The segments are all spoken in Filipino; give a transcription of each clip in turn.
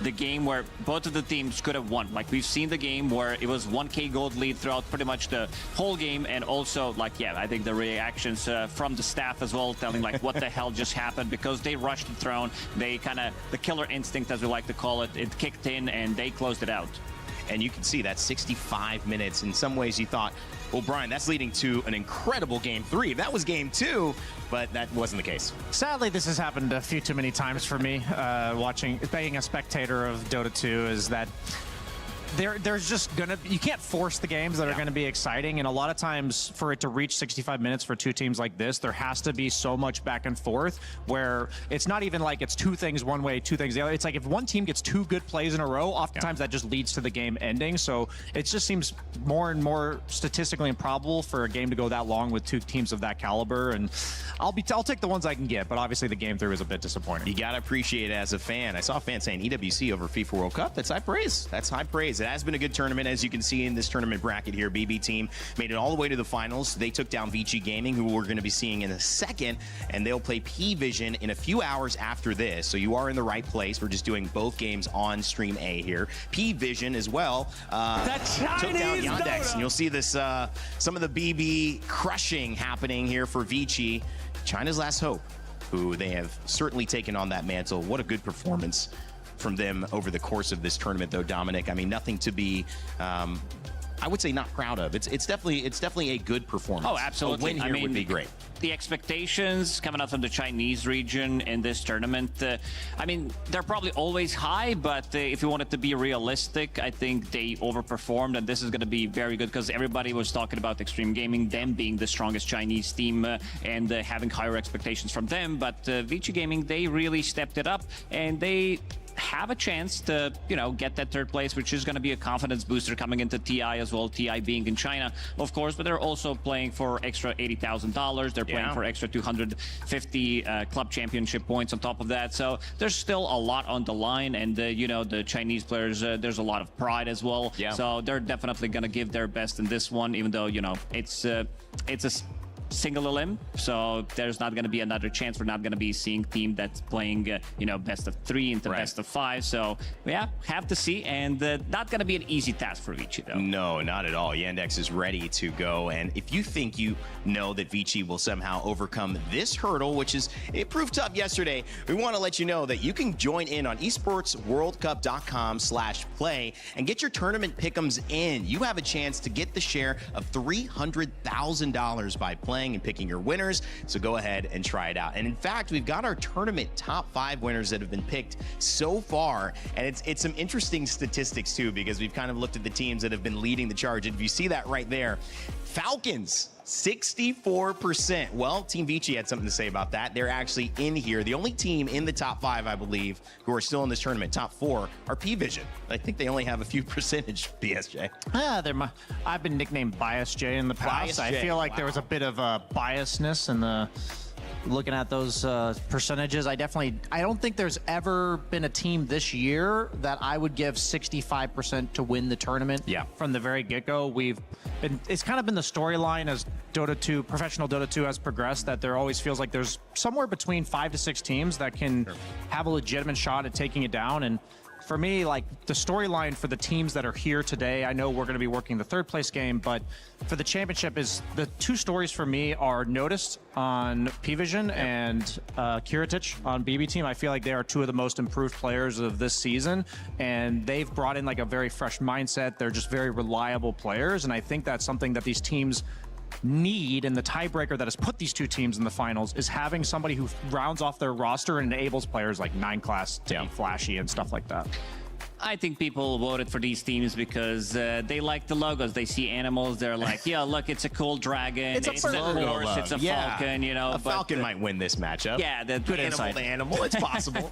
the game where both of the teams could have won. Like, we've seen the game where it was 1K gold lead throughout pretty much the whole game, and also, like, yeah, I think the reactions from the staff as well, telling, like, what the hell just happened, because they rushed the throne. They kind of, the killer instinct, as we like to call it, it kicked in, and they closed it out. And you can see that 65 minutes. In some ways, you thought, well, Brian, that's leading to an incredible Game 3. That was Game 2, but that wasn't the case. Sadly, this has happened a few too many times for me. Being a spectator of Dota 2 is that there's just gonna, you can't force the games that are gonna be exciting, and a lot of times for it to reach 65 minutes for two teams like this, there has to be so much back and forth where it's not even like it's two things one way, two things the other. It's like if one team gets two good plays in a row, oftentimes that just leads to the game ending. So it just seems more and more statistically improbable for a game to go that long with two teams of that caliber. And I'll take the ones I can get, but obviously the game 3 was a bit disappointing. You gotta appreciate it as a fan. I saw a fan saying EWC over FIFA World Cup. That's high praise. That's high praise. It has been a good tournament, as you can see in this tournament bracket here. BB team made it all the way to the finals. They took down Vici Gaming, who we're going to be seeing in a second, and they'll play PVISION in a few hours after this. So you are in the right place. We're just doing both games on Stream A here. PVISION as well took down Yandex, and you'll see this some of the BB crushing happening here for Vici, China's last hope, who they have certainly taken on that mantle. What a good performance from them over the course of this tournament, though, Dominic. I mean, nothing to be, I would say, not proud of. It's definitely a good performance. Oh, absolutely. A win here would be great. The expectations coming out from the Chinese region in this tournament, I mean, they're probably always high, but if you want it to be realistic, I think they overperformed, and this is going to be very good because everybody was talking about Extreme Gaming, them being the strongest Chinese team and having higher expectations from them. But Vici Gaming, they really stepped it up, and they have a chance to, you know, get that third place, which is going to be a confidence booster coming into TI as well. TI being in China, of course, but they're also playing for extra $80,000. They're playing for extra 250 club championship points on top of that. So there's still a lot on the line, and you know, the Chinese players, there's a lot of pride as well. So they're definitely going to give their best in this one, even though, you know, it's a single elim, so there's not going to be another chance. We're not going to be seeing team that's playing you know, best of 3 into best of 5. So yeah, have to see, and not going to be an easy task for Vici, though. No, not at all. Yandex is ready to go, and if you think you know that Vici will somehow overcome this hurdle, which is, it proved tough yesterday, we want to let you know that you can join in on esportsworldcup.com/play and get your tournament pick'ems in. You have a chance to get the share of $300,000 by playing and picking your winners, so go ahead and try it out. And in fact, we've got our tournament top 5 winners that have been picked so far, and it's some interesting statistics too, because we've kind of looked at the teams that have been leading the charge, and if you see that right there, Falcons, 64%. Well, Team Vici had something to say about that. They're actually in here. The only team in the top 5, I believe, who are still in this tournament, top 4, are PVISION. I think they only have a few percentage, BSJ. I've been nicknamed Bias J in the past. I feel like there was a bit of a biasness in the looking at those percentages. I don't think there's ever been a team this year that I would give 65% to win the tournament from the very get-go. It's kind of been the storyline as Dota 2, professional Dota 2 has progressed, that there always feels like there's somewhere between 5 to 6 teams that can have a legitimate shot at taking it down. And for me, like, the storyline for the teams that are here today, I know we're going to be working the 3rd place game, but for the championship, is the 2 stories for me are Noticed on PVISION and Kiritich on BB team. I feel like they are 2 of the most improved players of this season, and they've brought in like a very fresh mindset. They're just very reliable players, and I think that's something that these teams need, and the tiebreaker that has put these 2 teams in the finals is having somebody who rounds off their roster and enables players like 9class to be flashy and stuff like that. I think people voted for these teams because they like the logos. They see animals. They're like, yeah, look, it's a cool dragon. It's a horse. It's a falcon. You know, a falcon might win this matchup. Yeah, the good animal to animal. It's possible.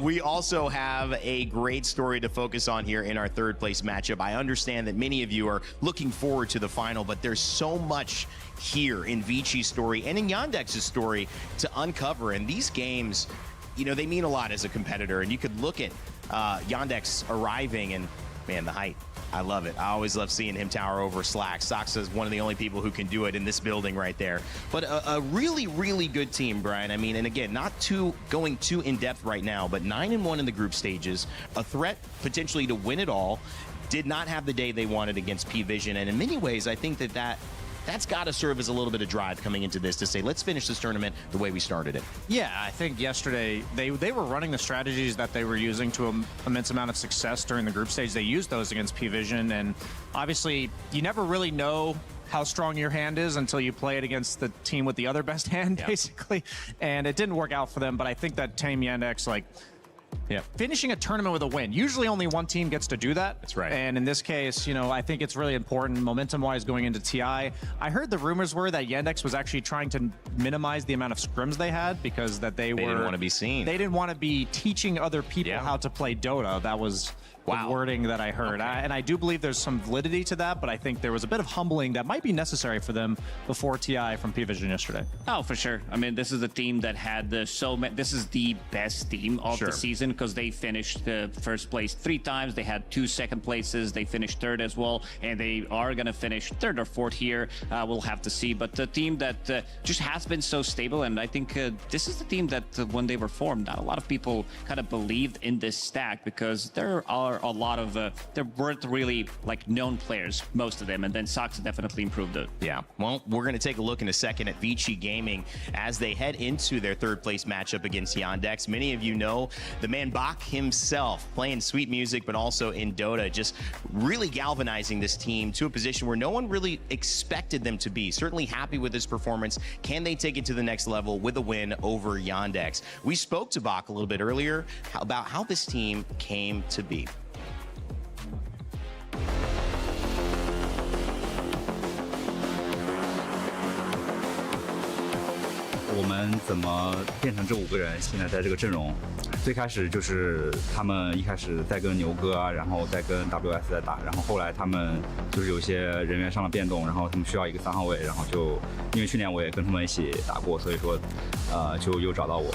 We also have a great story to focus on here in our 3rd place matchup. I understand that many of you are looking forward to the final, but there's so much here in Vici's story and in Yandex's story to uncover. And these games, you know, they mean a lot as a competitor. And you could look at Yandex arriving, and man, the height. I love it. I always love seeing him tower over Slack. Sox is one of the only people who can do it in this building right there. But a really, really good team, Brian. I mean, and again, not going too in-depth right now, but 9-1 in the group stages, a threat potentially to win it all. Did not have the day they wanted against PVISION. And in many ways, I think that's got to serve as a little bit of drive coming into this to say, let's finish this tournament the way we started it. Yeah, I think yesterday they were running the strategies that they were using to an immense amount of success during the group stage. They used those against PVISION, and obviously you never really know how strong your hand is until you play it against the team with the other best hand, basically. And it didn't work out for them, but I think that Team Yandex, like, finishing a tournament with a win. Usually only one team gets to do that. That's right. And in this case, you know, I think it's really important momentum-wise going into TI. I heard the rumors were that Yandex was actually trying to minimize the amount of scrims they had because that they didn't want to be seen. They didn't want to be teaching other people how to play Dota. That was the wording that I heard. Okay. And I do believe there's some validity to that, but I think there was a bit of humbling that might be necessary for them before TI from PVISION yesterday. Oh, for sure. I mean, this is a team that had this is the best team of the season because they finished first place 3 times. They had 2 second places. They finished 3rd as well, and they are going to finish 3rd or 4th here. We'll have to see. But the team that just has been so stable, and I think this is the team that when they were formed, not a lot of people kind of believed in this stack because there are a lot of there weren't really like known players, most of them, and then Sox definitely improved it. Yeah, well, we're going to take a look in a second at Vici Gaming as they head into their 3rd place matchup against Yandex. Many of you know the man Bach himself playing sweet music, but also in Dota, just really galvanizing this team to a position where no one really expected them to be. Certainly happy with this performance. Can they take it to the next level with a win over Yandex? We spoke to Bach a little bit earlier about how this team came to be. 我们怎么变成这5个人现在在这个阵容？最开始就是他们一开始在跟牛哥啊，然后在跟 WS 在打，然后后来他们就是有一些人员上了变动，然后他们需要一个3号位，然后就因为去年我也跟他们一起打过，所以说就又找到我。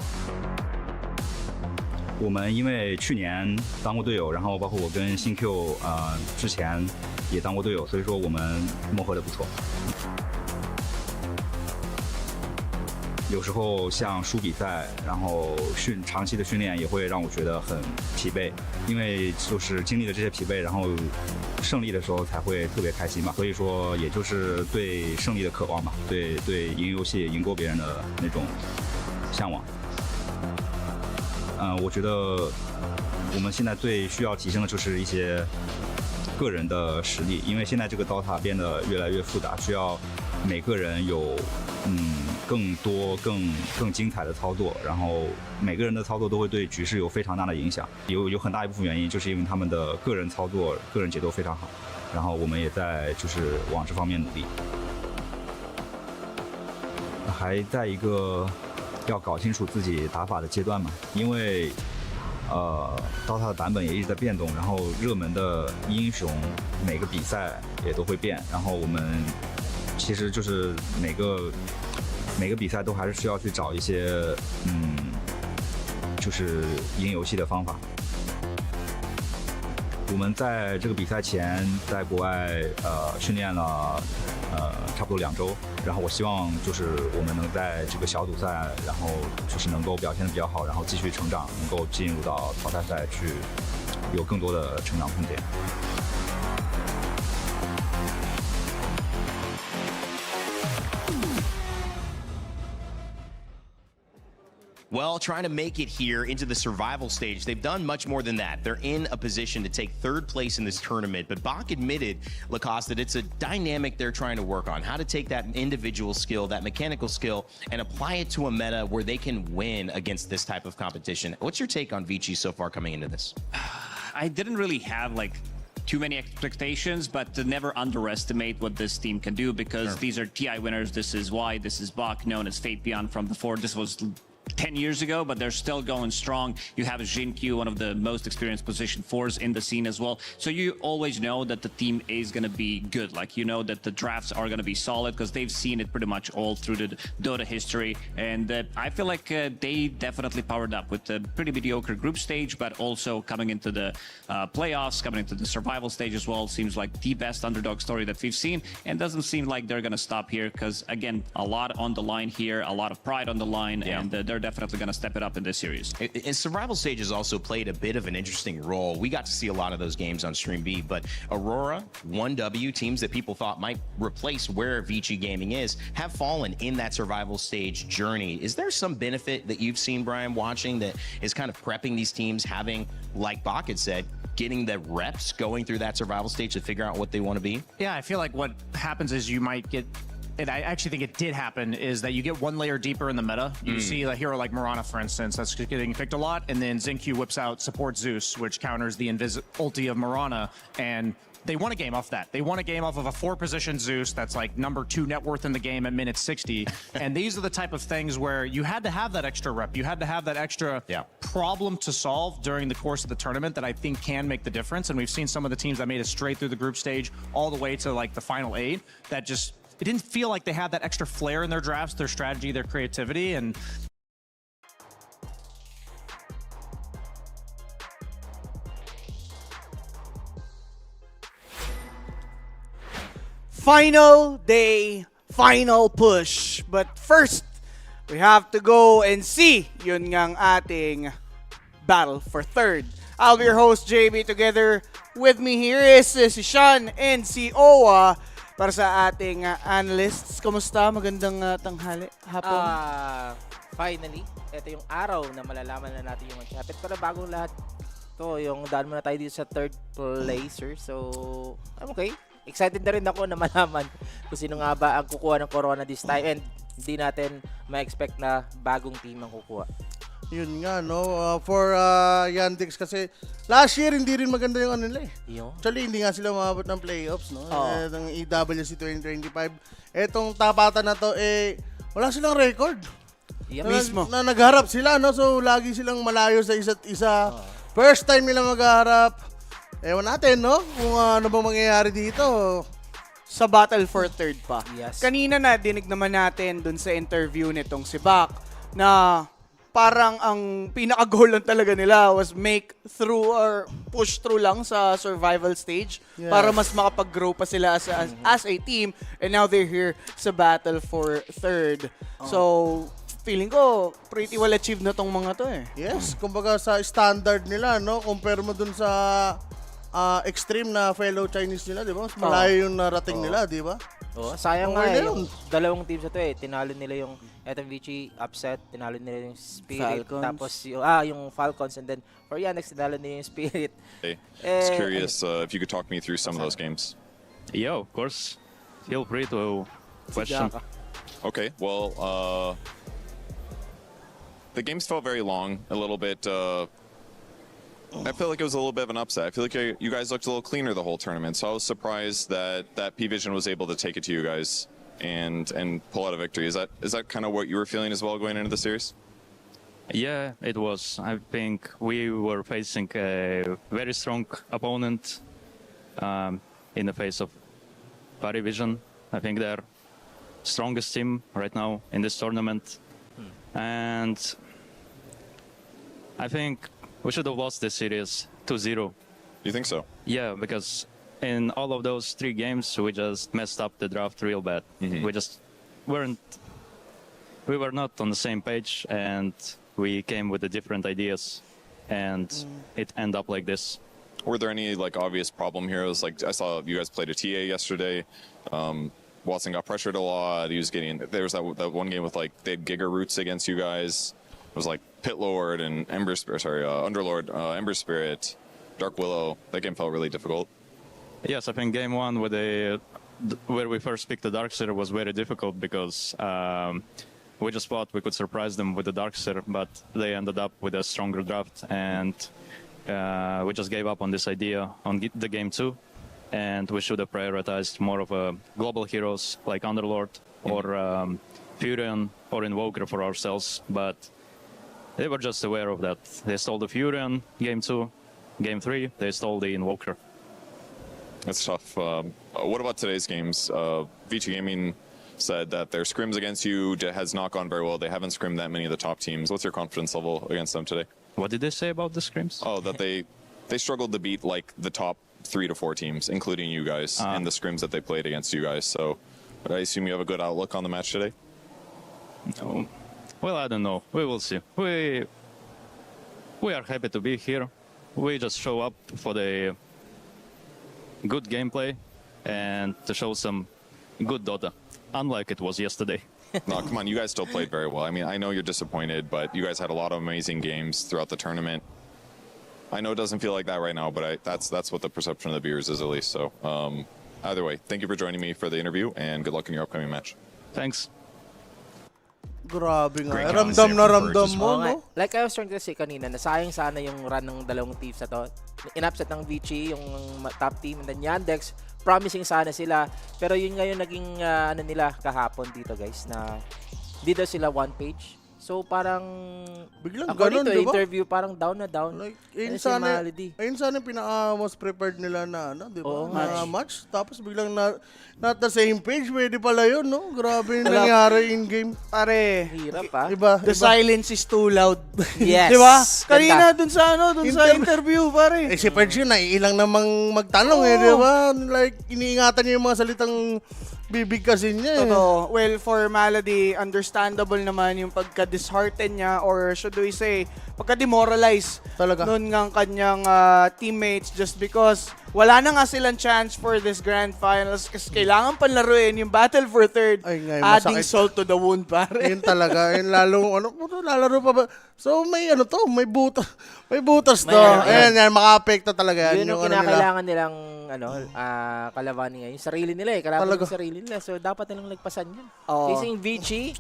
我们因为去年当过队友，然后包括我跟新 Q 之前也当过队友，所以说我们磨合得不错。 有时候像输比赛，然后长期的训练也会让我觉得很疲惫，因为就是经历了这些疲惫，然后胜利的时候才会特别开心嘛。所以说，也就是对胜利的渴望吧，对赢游戏、赢过别人的那种向往。我觉得我们现在最需要提升的就是一些个人的实力，因为现在这个刀塔变得越来越复杂，需要每个人有更多更精彩的操作，然后每个人的操作都会对局势有非常大的影响，有很大一部分原因就是因为他们的个人操作、个人节奏非常好，然后我们也在就是往这方面努力，还在一个要搞清楚自己打法的阶段嘛，因为DOTA 的版本也一直在变动，然后热门的英雄每个比赛也都会变，然后我们其实就是每个比赛都还是需要去找一些就是赢游戏的方法。我们在这个比赛前在国外训练了差不多2周，然后我希望就是我们能在这个小组赛，然后就是能够表现得比较好，然后继续成长，能够进入到淘汰赛去有更多的成长空间。 Well, trying to make it here into the survival stage, they've done much more than that. They're in a position to take 3rd place in this tournament, but Bach admitted, Lacoste, that it's a dynamic they're trying to work on, how to take that individual skill, that mechanical skill, and apply it to a meta where they can win against this type of competition. What's your take on Vici so far coming into this? I didn't really have like too many expectations, but to never underestimate what this team can do because these are TI winners. This is why this is Bach, known as Fate Beyond from before. This was 10 years ago, but they're still going strong. You have Jinkyu, one of the most experienced position 4s in the scene as well. So you always know that the team is going to be good. Like, you know that the drafts are going to be solid because they've seen it pretty much all through the Dota history. And I feel like they definitely powered up with a pretty mediocre group stage, but also coming into the playoffs, coming into the survival stage as well. Seems like the best underdog story that we've seen, and doesn't seem like they're going to stop here because, again, a lot on the line here, a lot of pride on the line, and they're definitely going to step it up in this series. And survival stage has also played a bit of an interesting role. We got to see a lot of those games on Stream B, but Aurora, 1W, teams that people thought might replace where Vici Gaming is, have fallen in that survival stage journey. Is there some benefit that you've seen, Brian, watching that is kind of prepping these teams, having, like Bach had said, getting the reps going through that survival stage to figure out what they want to be? Yeah, I feel like what happens is you might get, and I actually think it did happen, is that you get one layer deeper in the meta. You see a hero like Mirana, for instance, that's getting picked a lot, and then Xinkyu whips out Support Zeus, which counters the ulti of Mirana, and they won a game off that. They won a game off of a 4-position Zeus that's like #2 net worth in the game at minute 60. And these are the type of things where you had to have that extra rep. You had to have that extra problem to solve during the course of the tournament that I think can make the difference. And we've seen some of the teams that made it straight through the group stage all the way to like the final 8 that just, it didn't feel like they had that extra flair in their drafts, their strategy, their creativity. And final day, final push. But first, we have to go and see yun ngang ating battle for third. I'll be your host, JB. Together with me here is si Sean and si Owa para sa ating analysts. Kamusta? Magandang tanghali, hapon. Finally, ito yung araw na malalaman na natin yung champion. Pero bagong lahat, to yung daan muna tayo dito sa third placer. So, I'm okay. Excited na rin ako na malaman kung sino nga ba ang kukuha ng Corona this time, and hindi natin ma-expect na bagong team ang kukuha. Yun nga, no? For Yandex kasi, last year hindi rin maganda yung ano nila eh. Actually, hindi nga sila umabot ng playoffs, no? Ng EWC 2025. Etong tapatan na to, wala silang record. Mismo. Na nagharap sila, no? So, lagi silang malayo sa isa't isa. First time nila magharap. Ewan natin, no? Kung ano bang mangyayari dito. Sa battle for third pa. Yes. Kanina na dinig naman natin dun sa interview nitong si Bak na parang ang pinaka-goal lang talaga nila was make through or push through lang sa survival stage para mas makapag-grow pa sila as a team, and now they're here sa battle for third. So, feeling ko pretty well achieved na tong mga to eh. Yes, kumbaga sa standard nila, no? Compare mo dun sa extreme na fellow Chinese nila, di ba? Malayo yung narating nila, di ba? Sayang nga yung dalawang teams na to eh. Tinalo nila yung Vici upset, tinalo nila yung Spirit, Falcons. tapos yung Falcons, and then for Yandex, tinalo nila yung Spirit. Just curious if you could talk me through some of those games. Yeah, of course. Feel free to question. Okay, well, the games felt very long, a little bit. I feel like it was a little bit of an upset. I feel like you guys looked a little cleaner the whole tournament, so I was surprised that PVISION was able to take it to you guys and pull out a victory. Is that kind of what you were feeling as well going into the series? Yeah, it was. I think we were facing a very strong opponent in the face of PVISION. I think they're strongest team right now in this tournament. And I think we should have lost this series 2-0. You think so? Yeah, because in all of those 3 games, we just messed up the draft real bad. We just we were not on the same page, and we came with the different ideas, and it ended up like this. Were there any like obvious problem heroes? Like I saw you guys played a TA yesterday. Watson got pressured a lot. He was getting, there was that one game with like they had Giga Roots against you guys. It was like Pit Lord and Underlord, Ember Spirit, Dark Willow. That game felt really difficult. Yes, I think game 1 where we first picked the Darkseer was very difficult because we just thought we could surprise them with the Darkseer, but they ended up with a stronger draft, and we just gave up on this idea on the game 2, and we should have prioritized more of a global heroes like Underlord or Furion or Invoker for ourselves, but they were just aware of that. They stole the Fury on game 2, game 3, they stole the Invoker. That's tough. What about today's games? Vici Gaming said that their scrims against you has not gone very well. They haven't scrimmed that many of the top teams. What's your confidence level against them today? What did they say about the scrims? Oh, that they struggled to beat like the top 3 to 4 teams, including you guys, in the scrims that they played against you guys. So I assume you have a good outlook on the match today? No. Well, I don't know. We will see. We are happy to be here. We just show up for the good gameplay and to show some good Dota, unlike it was yesterday. No, come on, you guys still played very well. I mean, I know you're disappointed, but you guys had a lot of amazing games throughout the tournament. I know it doesn't feel like that right now, but that's what the perception of the viewers is, at least. So either way, thank you for joining me for the interview, and good luck in your upcoming match. Thanks. Grabe nga. Great Ramdam na concept ramdam versus mo, Oo nga. no? Like I was trying to say kanina, nasayang sana yung run ng dalawang teams na to. In-upset ng Vici, yung top team, and then Yandex, promising sana sila. Pero yun ngayon naging ano nila kahapon dito, guys, na hindi daw sila one page. So parang Biglang according ganun, to di ba? interview, parang down na down. Like, Ano ayun si sana, Malady. ayun sana yung pinaka-most prepared nila na, ano, di ba? Oo, Na match. Tapos biglang not the same page. Pwede pala yun, no? Grabe yung nangyari in-game. Pare, Hirap pa. Iba, the iba. silence is too loud. Yes. Di ba? Ganda. Kanina dun sa dun sa interview, pare. Eh, si Perch yun, naiilang namang magtanong di ba? Like, iniingatan niya yung mga salitang bibigkasin niya. Totoo. Well, for Malady, understandable naman yung pagka-dishearten niya, or should we say, pagka-demoralize Talaga. nun ng kanyang teammates, just because wala na nga silang chance for this grand finals kasi kailangan panlaruin yung battle for third, Ay, nga, adding masakit. salt to the wound, pare. Yun talaga. Yun lalong, lalaro pa ba? So, may may butas. May butas to. May ano, Ayan, yan, maka-apekto talaga yan. Yun yung ano nila. kinakailangan nilang kalabanin ngayon. Yung sarili nila kalaban Talaga. yung sarili nila. So dapat nilang lagpasan yun. Oo. Kasi yung Vici,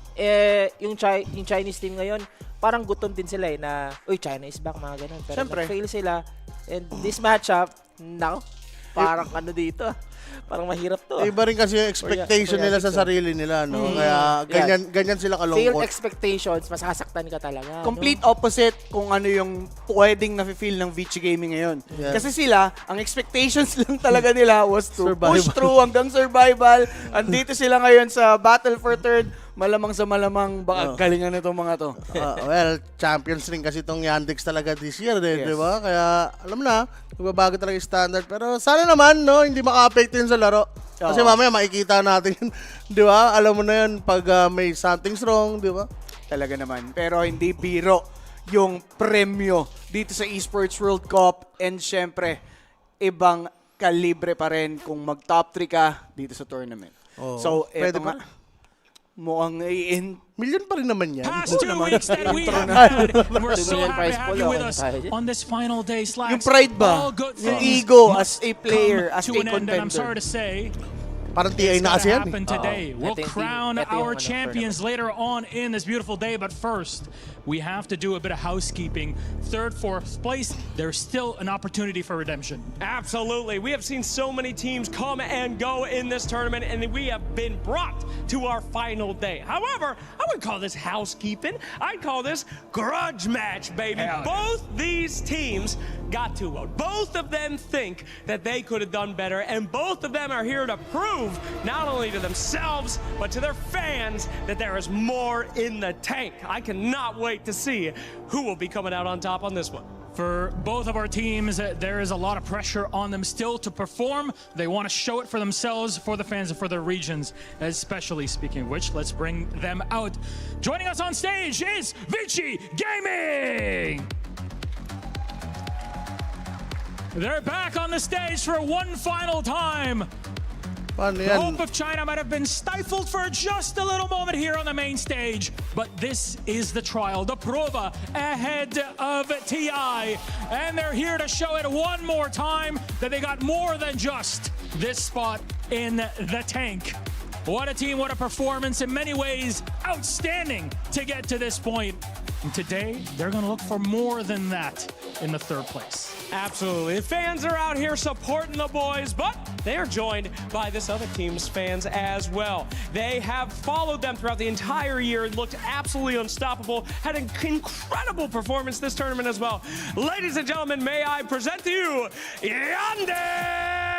yung Chinese team ngayon, parang gutom din sila na, uy, China is back, mga ganun. Pero Siyempre. fail sila. And this matchup, nako, parang ano dito, parang mahirap to. Iba rin kasi yung expectation nila sa sarili nila, no? Kaya ganyan sila Failed kalungkot. expectations, masasaktan ka talaga. Complete opposite kung ano yung pwedeng na-feel ng Vici Gaming ngayon. Yeah. Kasi sila, ang expectations lang talaga nila was to Survival. push through hanggang survival. Andito sila ngayon sa Battle for Third. Malamang sa malamang baka galingan nitong mga to. Well, champions rin kasi itong Yandex talaga this year, Yes. di ba? Kaya, alam na, magbabago talaga yung standard. Pero sana naman, no, hindi maka-apekto yun sa laro. Kasi mamaya makikita natin yun, di ba? Alam mo na yun pag may something's wrong, di ba? Talaga naman. Pero hindi biro yung premyo dito sa Esports World Cup. And syempre, ibang kalibre pa rin kung mag-top 3 ka dito sa tournament. So, pwede eto pa. nga. Mukhang i-in. Million pa rin naman yan. Past 2 weeks that we have had, and we're so million happy to prize have pool, you with okay us tayo dyan. on this final day. Yung pride ba? All good Yung things ego must as a player, come as to a an end, and I'm sorry contender. to say, Parang TI it's na gonna kasi yan. happen today. We'll Ito yung crown ito yung our ano, champions later on in this beautiful day, but first, we have to do a bit of housekeeping. Third, fourth place, there's still an opportunity for redemption. Absolutely. We have seen so many teams come and go in this tournament, and we have been brought to our final day. However, I wouldn't call this housekeeping. I'd call this grudge match, baby. Both these teams got to vote. Both of them think that they could have done better, and both of them are here to prove not only to themselves, but to their fans that there is more in the tank. I cannot wait to see who will be coming out on top on this one. For both of our teams, there is a lot of pressure on them still to perform. They want to show it for themselves, for the fans, and for their regions. Especially speaking of which, let's bring them out. Joining us on stage is Vici Gaming! They're back on the stage for one final time. Paano The yan? hope of China might have been stifled for just a little moment here on the main stage, but this is the trial, the prova ahead of TI, and they're here to show it one more time that they got more than just this spot in the tank. What a team, what a performance, in many ways outstanding to get to this point. And today, they're going to look for more than that in the third place. Absolutely. Fans are out here supporting the boys, but they are joined by this other team's fans as well. They have followed them throughout the entire year, looked absolutely unstoppable, had an incredible performance this tournament as well. Ladies and gentlemen, may I present to you Yandex!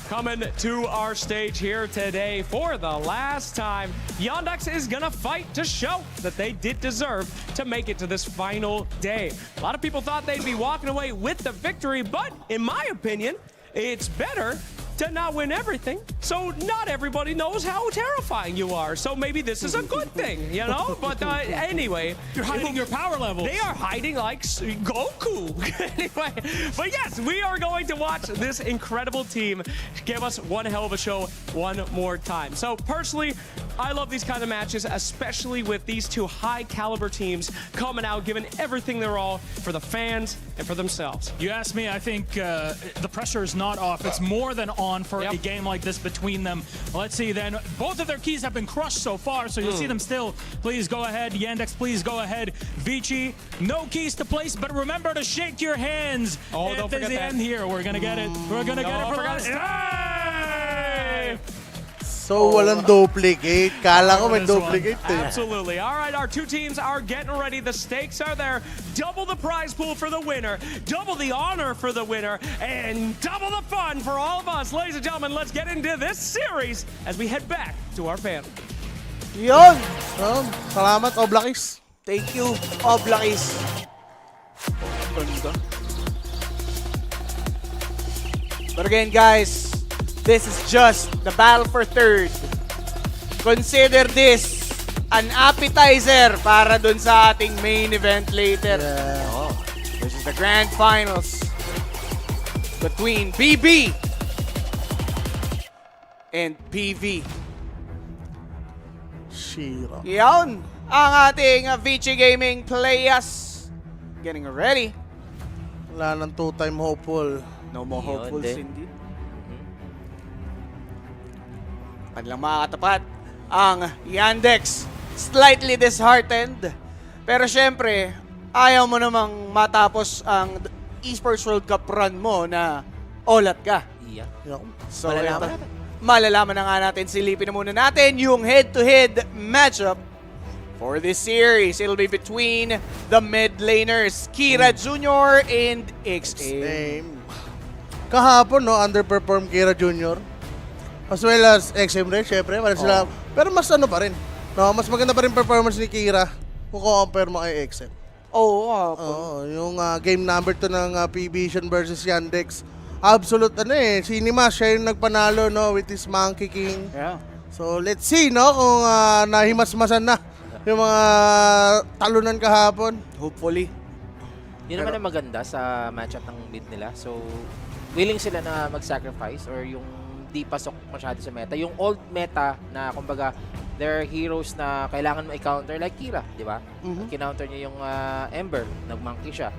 Coming to our stage here today for the last time, Yandex is gonna fight to show that they did deserve to make it to this final day. A lot of people thought they'd be walking away with the victory, but in my opinion, it's better to not win everything, so not everybody knows how terrifying you are. So maybe this is a good thing, you know? But anyway. You're hiding your power levels. They are hiding like Goku. Anyway, but yes, we are going to watch this incredible team give us one hell of a show one more time. So personally, I love these kind of matches, especially with these two high caliber teams coming out, giving everything their all for the fans and for themselves. You ask me, I think the pressure is not off. It's more than on for a game like this between them. Let's see then. Both of their keys have been crushed so far, so you'll see them still. Please go ahead. Yandex, please go ahead. Vici, no keys to place, but remember to shake your hands. Oh, don't forget the that. end here. We're gonna get it. We're gonna get it for last time. So, walang duplicate. Kala ko may duplicate eh. Absolutely. All right, our two teams are getting ready. The stakes are there. Double the prize pool for the winner, double the honor for the winner, and double the fun for all of us. Ladies and gentlemen, let's get into this series as we head back to our panel. Yun! Salamat, Oblakis. Thank you, Oblakis. Ganda. But again, guys, this is just the battle for third. Consider this an appetizer para dun sa ating main event later. Oh, this is the grand finals between BB and PV. Shira. Yan ang ating Vici Gaming players getting ready. Wala ng two-time hopeful. No more Yun hopefuls din. indeed. Kanilang makakatapat ang Yandex. Slightly disheartened. Pero syempre, ayaw mo namang matapos ang Esports World Cup run mo na olat ka. Yeah. So, Malalaman ito, natin. malalaman na nga natin, silipin na muna natin yung head-to-head matchup for this series. It'll be between the mid laners, Kira Jr. and XA. Name. Kahapon, no, underperform Kira Jr. As well as XM rin, syempre. Sila, pero mas ano pa rin. No, mas maganda pa rin performance ni Kira kung compare mo kay XM. Oo, yung game number 2 ng PVISION versus Yandex. Absolute Cinema, siya yung nagpanalo, no, with his Monkey King. Yeah. So, let's see, no, kung nahimasmasan na yung mga talunan kahapon. Hopefully. Yun naman ang maganda sa matchup ng mid nila. So, willing sila na mag-sacrifice or yung di pasok masyado sa meta. Yung old meta na, kumbaga, there are heroes na kailangan mo i-counter like Kira, di ba? Kinounter niya yung Ember, nag-monkey siya.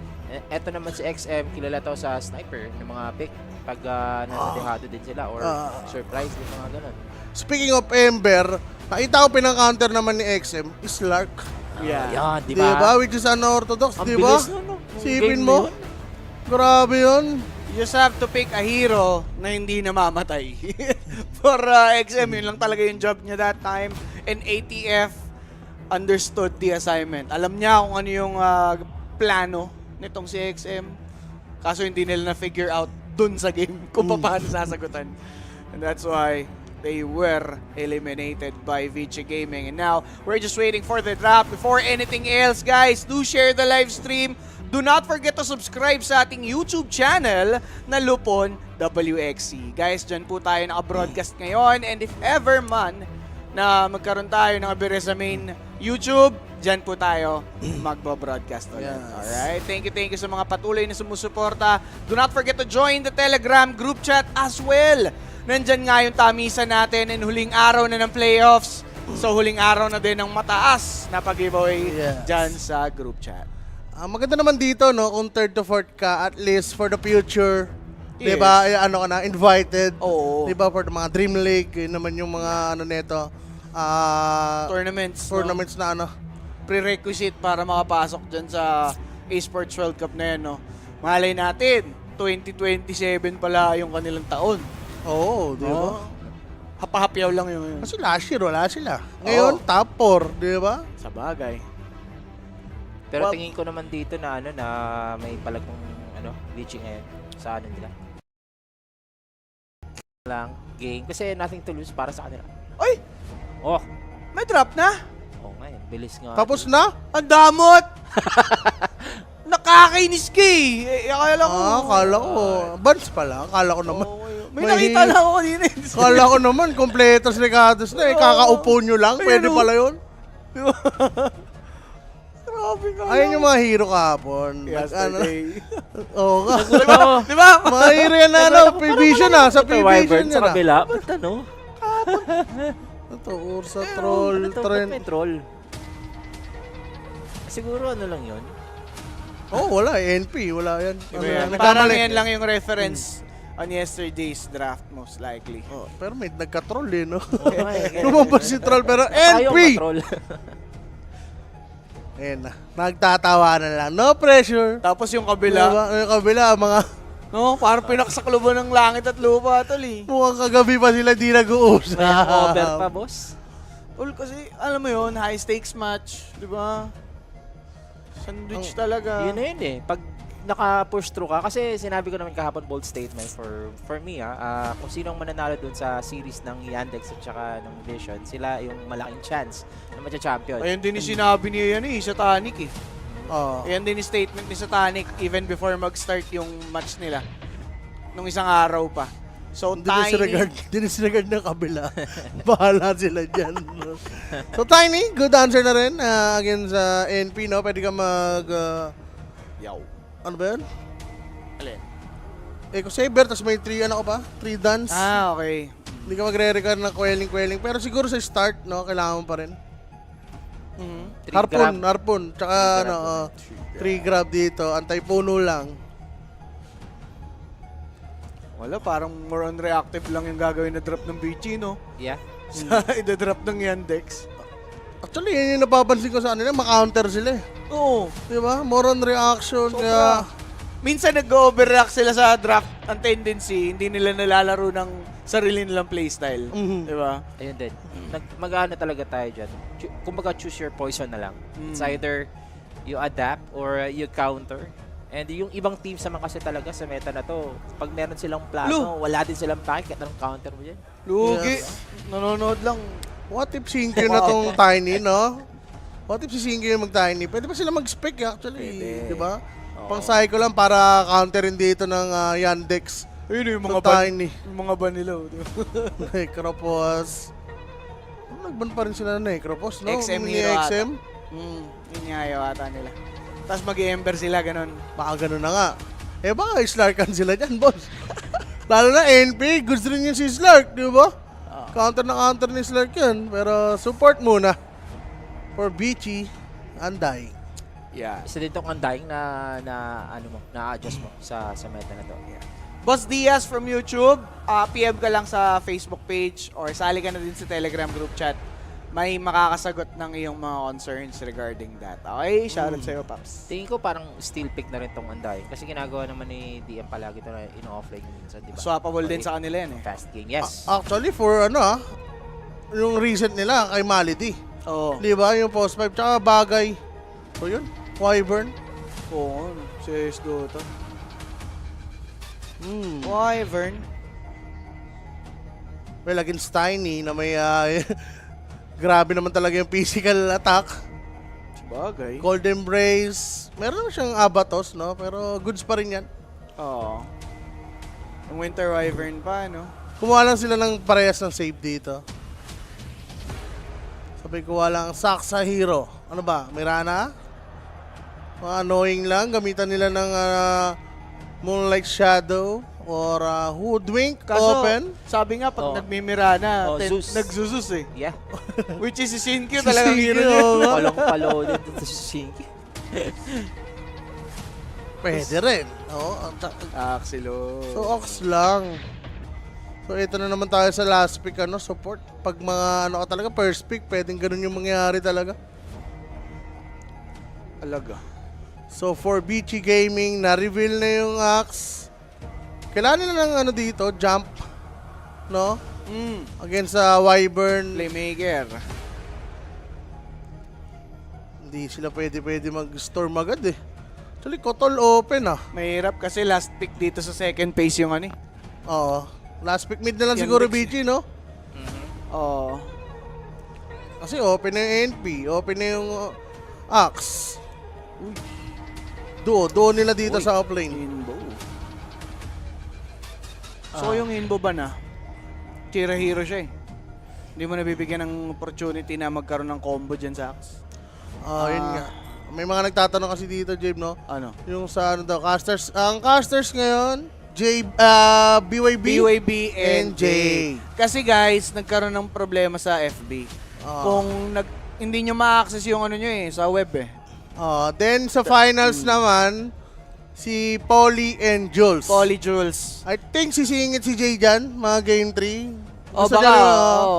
Eto naman si XM, kilala to sa sniper ng mga pick pag nasa dehado din sila or surprise din mga ganun. Speaking of Ember, nakita ko pinang-counter naman ni XM is Lark. Yeah. Yan, di ba? Diba? Which is unorthodox, Ang di ba? bilis nun, no? Sipin Game mo. na yun. Grabe yun. You just have to pick a hero na hindi namamatay. For XM, yun lang talaga yung job niya that time. And ATF understood the assignment. Alam niya kung ano yung plano nitong si XM. Kaso hindi nila na-figure out dun sa game kung paano sasagutan. And that's why they were eliminated by Vici Gaming. And now, we're just waiting for the draft. Before anything else, guys, do share the live stream. Do not forget to subscribe sa ating YouTube channel na LuponWXC. Guys, dyan po tayo naka-broadcast ngayon. And if ever man na magkaroon tayo ng abire sa main YouTube, dyan po tayo magbo-broadcast ulit. Yes. Alright? Thank you sa mga patuloy na sumusuporta. Do not forget to join the Telegram group chat as well. Nandyan nga yung tamisan natin and huling araw na ng playoffs. So huling araw na din ng mataas na pag-giveaway dyan sa group chat. Maganda naman dito, no, kung 3rd to 4th ka, at least for the future. Yes. Diba? Ano ka na, invited. Oo. Diba? For the mga Dream League, yun naman yung mga ano neto. tournaments na ano. Prerequisite para makapasok dyan sa Esports World Cup na yan, no? Malay natin, 2027 pala yung kanilang taon. Oo, di ba? Hapahapyaw lang yun. Kasi last year, wala sila. Ngayon, top 4, di ba? Sa bagay. Pero tingin ko naman dito na ano na may palagong Vici ngayon sa ano nila. Lang game kasi nothing to lose para sa kanila. Ay! Oh, May drop na? oo nga eh. Bilis nga. Tapos na? Ang damot! Nakakainis ka eh. Akala ko. Akala ko. Bans pala. Akala ko naman. May nakita lang ako kanina. Akala ko naman, kompletos regados na eh. Kakaupo nyo lang. Pwede pala yun. Grabe ka. Ayun yung mga hero kahapon. Yesterday. Oo nga. Di ba? Mga hero yan na PVISION sa PVISION sa yan kabila. Ba't ano? Ito, Ursa, troll, trend. May troll. Siguro ano lang yun. Wala. NP, wala yan. Parang yan lang yung reference on yesterday's draft most likely. Pero may nagka-troll eh, no? Okay. Lumabas si troll, pero Tayo NP! troll. Ayan na. Nagtatawanan lang. No pressure. Tapos yung kabila, Diba? Yung kabila, mga no, parang pinaksakluban ng langit at lupa, tol eh. mukhang kagabi pa sila di nag-uusap. May over pa, boss. Tol, kasi alam mo yun, high stakes match, di ba? Sandwich talaga. Yun na yun eh. Pag naka-push through ka, kasi sinabi ko naman kahapon bold statement for me kung sinong mananalo dun sa series ng Yandex at saka ng Vision, sila yung malaking chance na matcha-champion. Ayun din yung sinabi niya yan eh, Satanic eh. Ayun din yung statement ni Satanic even before mag-start yung match nila. Nung isang araw pa. So, Dinisregard ng kabila. Bahala sila dyan. So, Tiny, good answer na rin against NP, no? Pwede ka Yaw. ano ba yun? Alin? Eco Saber, tapos may 3 dance. Okay. Hindi ka magre-record ng quelling. Pero siguro sa start, no? Kailangan mo pa rin. Harpoon. Tsaka, 3 grab dito. Antay-puno lang. Wala, parang more on reactive lang yung gagawin na drop ng Vici, no? Yeah. Sa ida-drop ng Yandex. Actually, yun yung napapansin ko sa kanila. Maka-counter sila eh. Oo. Diba? More on reaction. Kaya, minsan nag-overreact sila sa draft. Ang tendency, hindi nila nalalaro ng sarili nilang playstyle. Diba? Ayun din. Mag-ano talaga tayo dyan. Kumbaga choose your poison na lang. It's either you adapt or you counter. And yung ibang teams naman kasi talaga sa meta na to, pag meron silang plano, wala din silang pake, kahit anong counter mo dyan. Lugi. Nanonood lang. what if Singkyo na tong Tiny, no? What if si Singkyo yung mag-Tiny? Pwede pa sila mag-spec actually, di ba? Pang-psycho lang para counterin dito ng Yandex. Ayun yung mga Tiny. Yung mga ban nila. Necropos. Nagban pa rin sila na Necropos, no? XM Ni hero XM. Yun yung ayaw ata nila. Tapos mag-ember sila, ganun. Baka ganun na nga. Eh baka Slarkan sila dyan, boss. Lalo na NP, gusto rin yung si Slark, di ba? Counter na counter ni Slark yun. Pero support muna. For Vici, Anday. Yeah. Isa din itong undying na-adjust mo sa meta na to. Yeah. Boss Diaz from YouTube, PM ka lang sa Facebook page or sali ka na din sa Telegram group chat. May makakasagot ng iyong mga concerns regarding that. Okay? Shoutout sa'yo, Paps. Tingin ko parang still pick na rin tong undying. Kasi ginagawa naman ni DM palagi ito na ino-offline minsan, di ba? Swappable din sa kanila yan eh. Fast game, yes. Actually, for yung recent nila, kay Malady. Oo. Di ba? Yung post 5, tsaka bagay. So yun, Wyvern. Oo, si Dota. Wyvern. Well, against Tiny na may grabe naman talaga yung physical attack. Bagay. Cold Embrace. Meron naman siyang abatos, no? Pero goods pa rin yan. Oo. Ang Winter Wyvern pa, no? Kumuha lang sila ng parehas ng save dito. Sabi ko walang Saksa Hero. Ano ba? Mirana? Mga annoying lang. Gamitan nila ng Moonlight Shadow or Hoodwink. Kaso, Open. sabi nga, pag nagmimira na, Zeus. nagzuzus eh. Yeah. Which is si Shinkyu talagang hero niya. Palong-palo din ito si Shinky. Pwede rin. Oo. Axelo. So, Ox lang. So ito na naman tayo sa last pick support. Pag mga ano ka talaga first pick, pwedeng ganun yung mangyayari talaga. Alaga. So for Vici Gaming, na-reveal na yung axe. Kailangan nila ng dito, jump, no? Against sa Wyvern. Playmaker. Hindi sila pwede mag-storm agad eh. Actually, Kotol open Mahirap kasi last pick dito sa second phase yung Oo. Last pick mid na lang Yandex siguro Vici, no? Oo. Kasi open na yung NP, open na yung Axe. Duo nila dito sa offlane. Inbo. So yung Inbo ba na? Tira hero siya eh. Hindi mo nabibigyan ng opportunity na magkaroon ng combo dyan sa Axe. Yun nga. May mga nagtatanong kasi dito, Jabe, no? Ano? Yung sa casters. Ang casters ngayon, BYB and J. Kasi guys, nagkaroon ng problema sa FB. Kung hindi nyo ma-access yung nyo sa web eh. Then sa finals naman, si Polly and Jules. Polly Jules. I think sisingit si Jay dyan, mga game 3.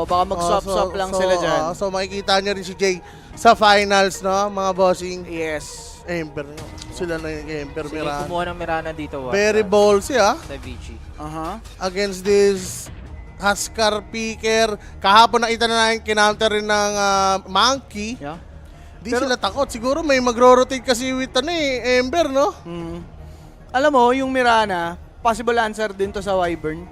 Baka mag-swap-swap lang sila dyan. So makikita nyo rin si Jay sa finals, no? Mga bossing. Yes. Ember, no? Sila na yung Ember Sige, Mirana. kumuha ng Mirana dito. Very ballsy, Sa Vici. Against this Huskar Picker. Kahapon nakita na natin kinounter rin ng Monkey. Yeah. Di sila takot. Siguro may magro-rotate kasi with Ember, no? Alam mo, yung Mirana, possible answer din to sa Wyvern.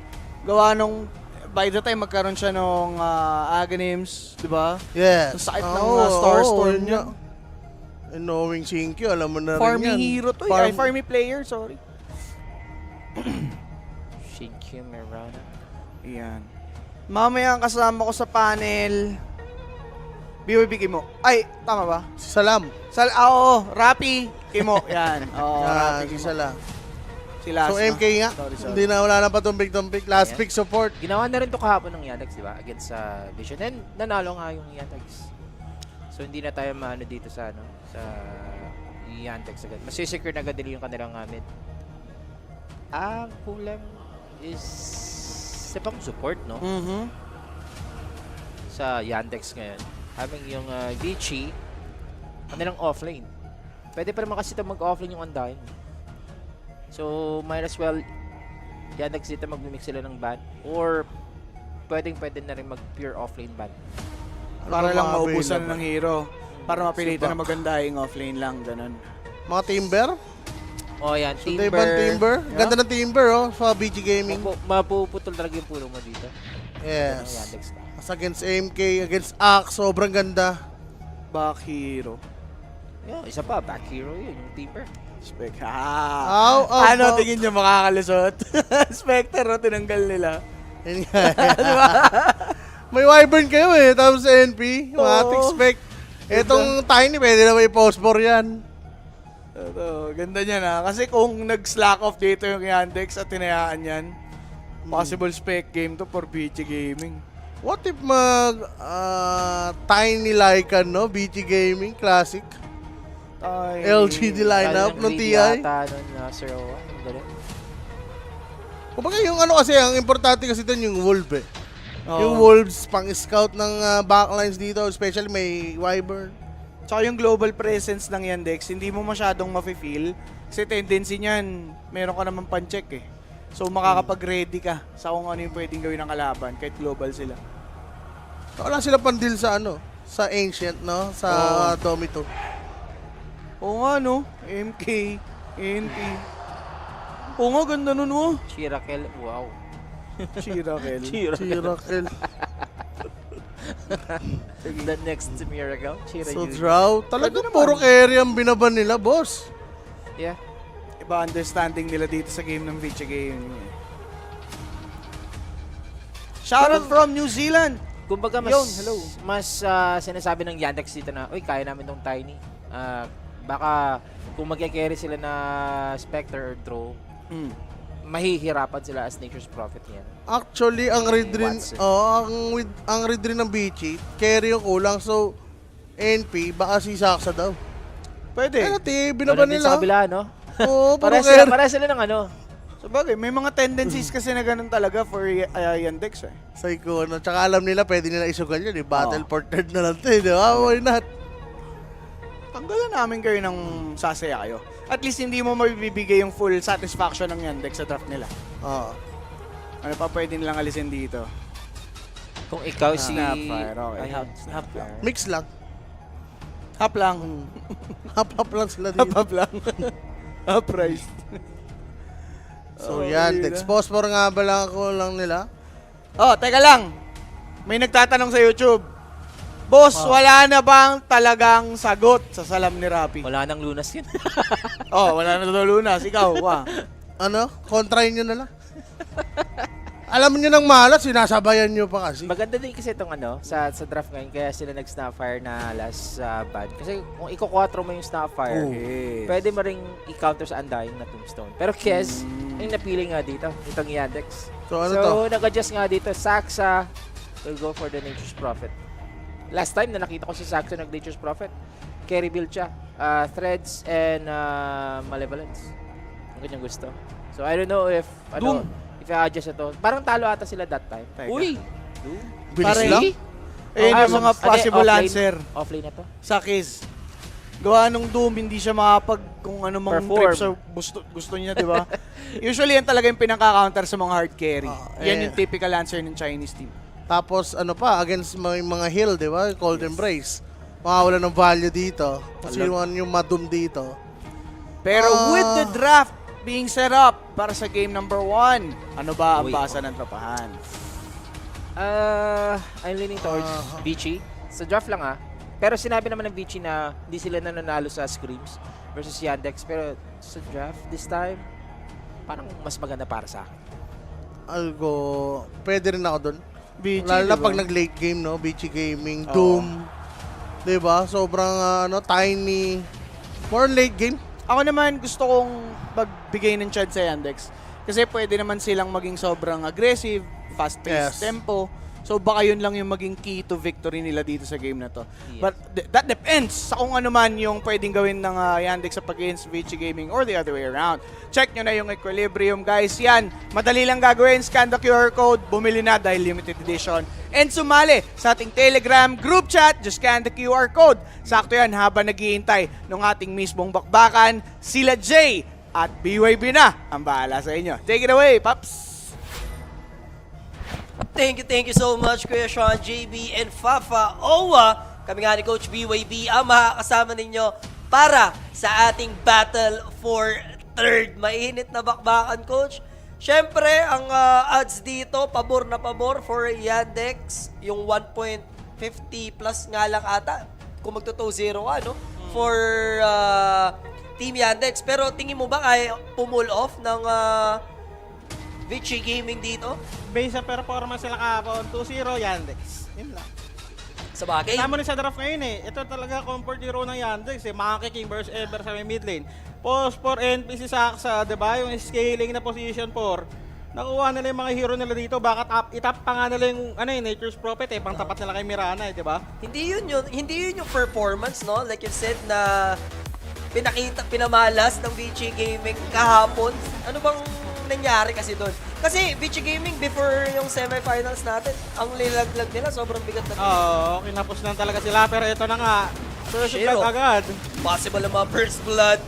Gawa nung, by the time magkaroon siya nung Aghanims, di ba? Yes. Sa sakit ng Starstorm niya. And knowing Shinkyo, alam mo na rin Farmy yan. hero to eh. Farmy player, sorry. Shinkyu Mirana. Yan. Mamaya ang kasama ko sa panel, BYB Kimo. Ay, tama ba? Si Salam. Oo, Rappi Kimo. Yan. Rappi Si Kimo. Salam. Si Lasma. So MK nga. Sorry. Hindi na wala na patumpik-tumpik. Last pick support. Ginawa na rin to kahapon ng Yandex, di ba? Against sa Vision. And nanalo nga yung Yandex. So hindi na tayo maano dito sa sa Yandex agad. Masisecure na agad nila yung kanilang mid. Ang kulang is sa pang support, no? Sa Yandex ngayon. Having yung Vici, kanilang offlane. Pwede pa naman kasi ito mag-offlane yung Undying. So, might as well Yandex dito mag-mix sila ng ban. Or pwede na rin mag-pure offlane ban. Para lang maubusan ng hero. Para mapilitan na maganda yung offlane lang, ganun. Mga Timber. Yan, Timber. Ganda ng Timber, sa BG Gaming. Mapuputol talaga yung pulo mo dito. Yes. Yandex ka. As against MK, against Axe, sobrang ganda. Back hero. Isa pa, back hero yun, yung Timber. Spec. Ano, tingin nyo makakalusot? Spectre, tinanggal nila. Diba? May Wyvern kayo tapos NP, Matic Spec. Etong Tiny, pwede na may post-4 yan. Ganda niya na. Kasi kung nag-slack off dito yung Yandex at tinayaan yan, possible spec game to for BG Gaming. What if Tiny Lycan, no? BG Gaming, classic. LGD lineup ng TI. Kumbaga yung kasi, ang importante kasi doon yung Wolf Yung Wolves pang scout ng backlines dito, especially may Wyvern. Tsaka yung global presence ng Yandex, hindi mo masyadong mafe-feel kasi tendency niyan, meron ka naman pan-check eh. So makakapag-ready ka sa kung ano yung pwedeng gawin ng kalaban kahit global sila. Wala sila pan-deal sa sa Ancient, no? Sa Domito. Oo nga, no? MK, NP. Oo nga, ganda nun, Chirakel, wow. Chirakel. The next miracle, Chira. So draw, talagang puro carry ang binaban nila, boss. Yeah. Iba understanding nila dito sa game ng Vici game. Shoutout from New Zealand. Kumbaga mas sinasabi ng Yandex dito na, uy, kaya namin tong Tiny. Baka kung magke-carry sila na Spectre or Draw, mahihirapan sila as Nature's Prophet yan. Actually, ang read rin, ang read rin ng Vici, carry yung kulang. So, NP, baka si Saksa daw. Pwede. Binaban Ganun din nila. sa kabila, no? Oo, Para sila ng So Sabagay, may mga tendencies kasi na ganun talaga for Yandex eh. Psycho, ano. Tsaka alam nila, pwede nila isugal yun eh. Battle for third na lang ito eh. Di ba? Why not? Tanggalan namin kayo ng sasaya kayo. At least hindi mo mabibigay yung full satisfaction ng Yandex sa draft nila. Oo. Ano pa pwede nilang alisin dito? Kung ikaw si... Snapfire, okay. Ay, Snapfire. Mix lang. Hap lang. Hap-hap lang sila dito. Hap lang. Up-priced. So yan, expose for nga ba lang ako lang nila? Oh, teka lang. May nagtatanong sa YouTube. Boss, wala na bang talagang sagot sa salam ni Rapi? Wala nang lunas yun. Wala na lunas. Ikaw, Ano? Kontrahin nyo na lang. Alam nyo nang malas, sinasabayan nyo pa kasi. Maganda din kasi itong sa draft ngayon, kaya sila nag-Snapfire na last ban. Kasi kung iko-4 mo yung Snapfire, pwede mo ring i-counter sa Undying na Tombstone. Pero Kez, yung napili nga dito, itong Yandex. So ano to? Nag-adjust nga dito, Saxa will go for the Nature's Prophet. Last time na nakita ko si Saxa nag-Nature's Prophet, carry build siya. Threads and Malevolence. Ang kanyang gusto. So I don't know if if i-adjust ito. Parang talo ata sila that time. Teka. Uy! Bilis lang? Yung mga possible answer Offlane na to. sa Kiz. Gawa nung Doom, hindi siya makapag kung ano mang Perform. trip sa gusto niya, di ba? Usually, yan talaga yung pinaka-counter sa mga hard carry. Yan yung typical answer ng Chinese team. Tapos ano pa, against mga heal, di ba? Cold Embrace. Makawala ng value dito. Kasi yung madum dito. Pero with the draft being set up para sa game number 1, ano ba ang basa ng tropahan? I'm leaning towards Vici. Sa draft lang Pero sinabi naman ng Vici na hindi sila nananalo sa scrims versus Yandex. Pero sa draft this time, parang mas maganda para sa akin. Algo, pwede rin ako dun. Vici, Lalo na diba? pag nag-late game, no? Vici Gaming, Doom. Diba? Sobrang tiny. More late game. Ako naman gusto kong magbigay ng chance sa Yandex. Kasi pwede naman silang maging sobrang aggressive, fast-paced tempo. So baka yun lang yung maging key to victory nila dito sa game na to. Yes. But that depends sa kung ano man yung pwedeng gawin ng Yandex sa pag-against Vici Gaming or the other way around. Check nyo na yung equilibrium, guys. Yan, madali lang gagawin. Scan the QR code, bumili na dahil limited edition. And sumali sa ating Telegram group chat, just scan the QR code. Sakto yan habang naghihintay ng ating mismong bakbakan, sila Jay at BYB na ang bahala sa inyo. Take it away, Paps! Thank you so much, Kuya Sean, JB, and Fafa Owa. Kami nga ni Coach BYB ang makakasama ninyo para sa ating battle for third. Mainit na bakbakan, Coach. Siyempre, ang odds dito, pabor na pabor for Yandex. Yung 1.50 plus nga lang ata. Kung magto-2-0 for Team Yandex. Pero tingin mo ba kaya pull off ng Vici Gaming dito? Based sa performance nila kahapon, 2-0 Yandex. Yun lang. Sa bagay. Kasama rin sa draft ngayon Ito talaga comfort hero ng Yandex Makakiking burst ever sa may mid lane. Post 4 NPC Saxa, diba? Yung scaling na position 4. Nakuha nila yung mga hero nila dito. Bakit itap pa nga nila yung Nature's Prophet pang tapat nila kay Mirana diba? Hindi yun yung performance, no? Like you said na pinamalas ng Vici Gaming kahapon. Ano bang nangyari kasi doon? Kasi Vici Gaming before yung semifinals natin, ang lilaglag nila sobrang bigat na. Kinapos lang talaga sila pero ito na nga. First blood agad. Possible ang mga first blood.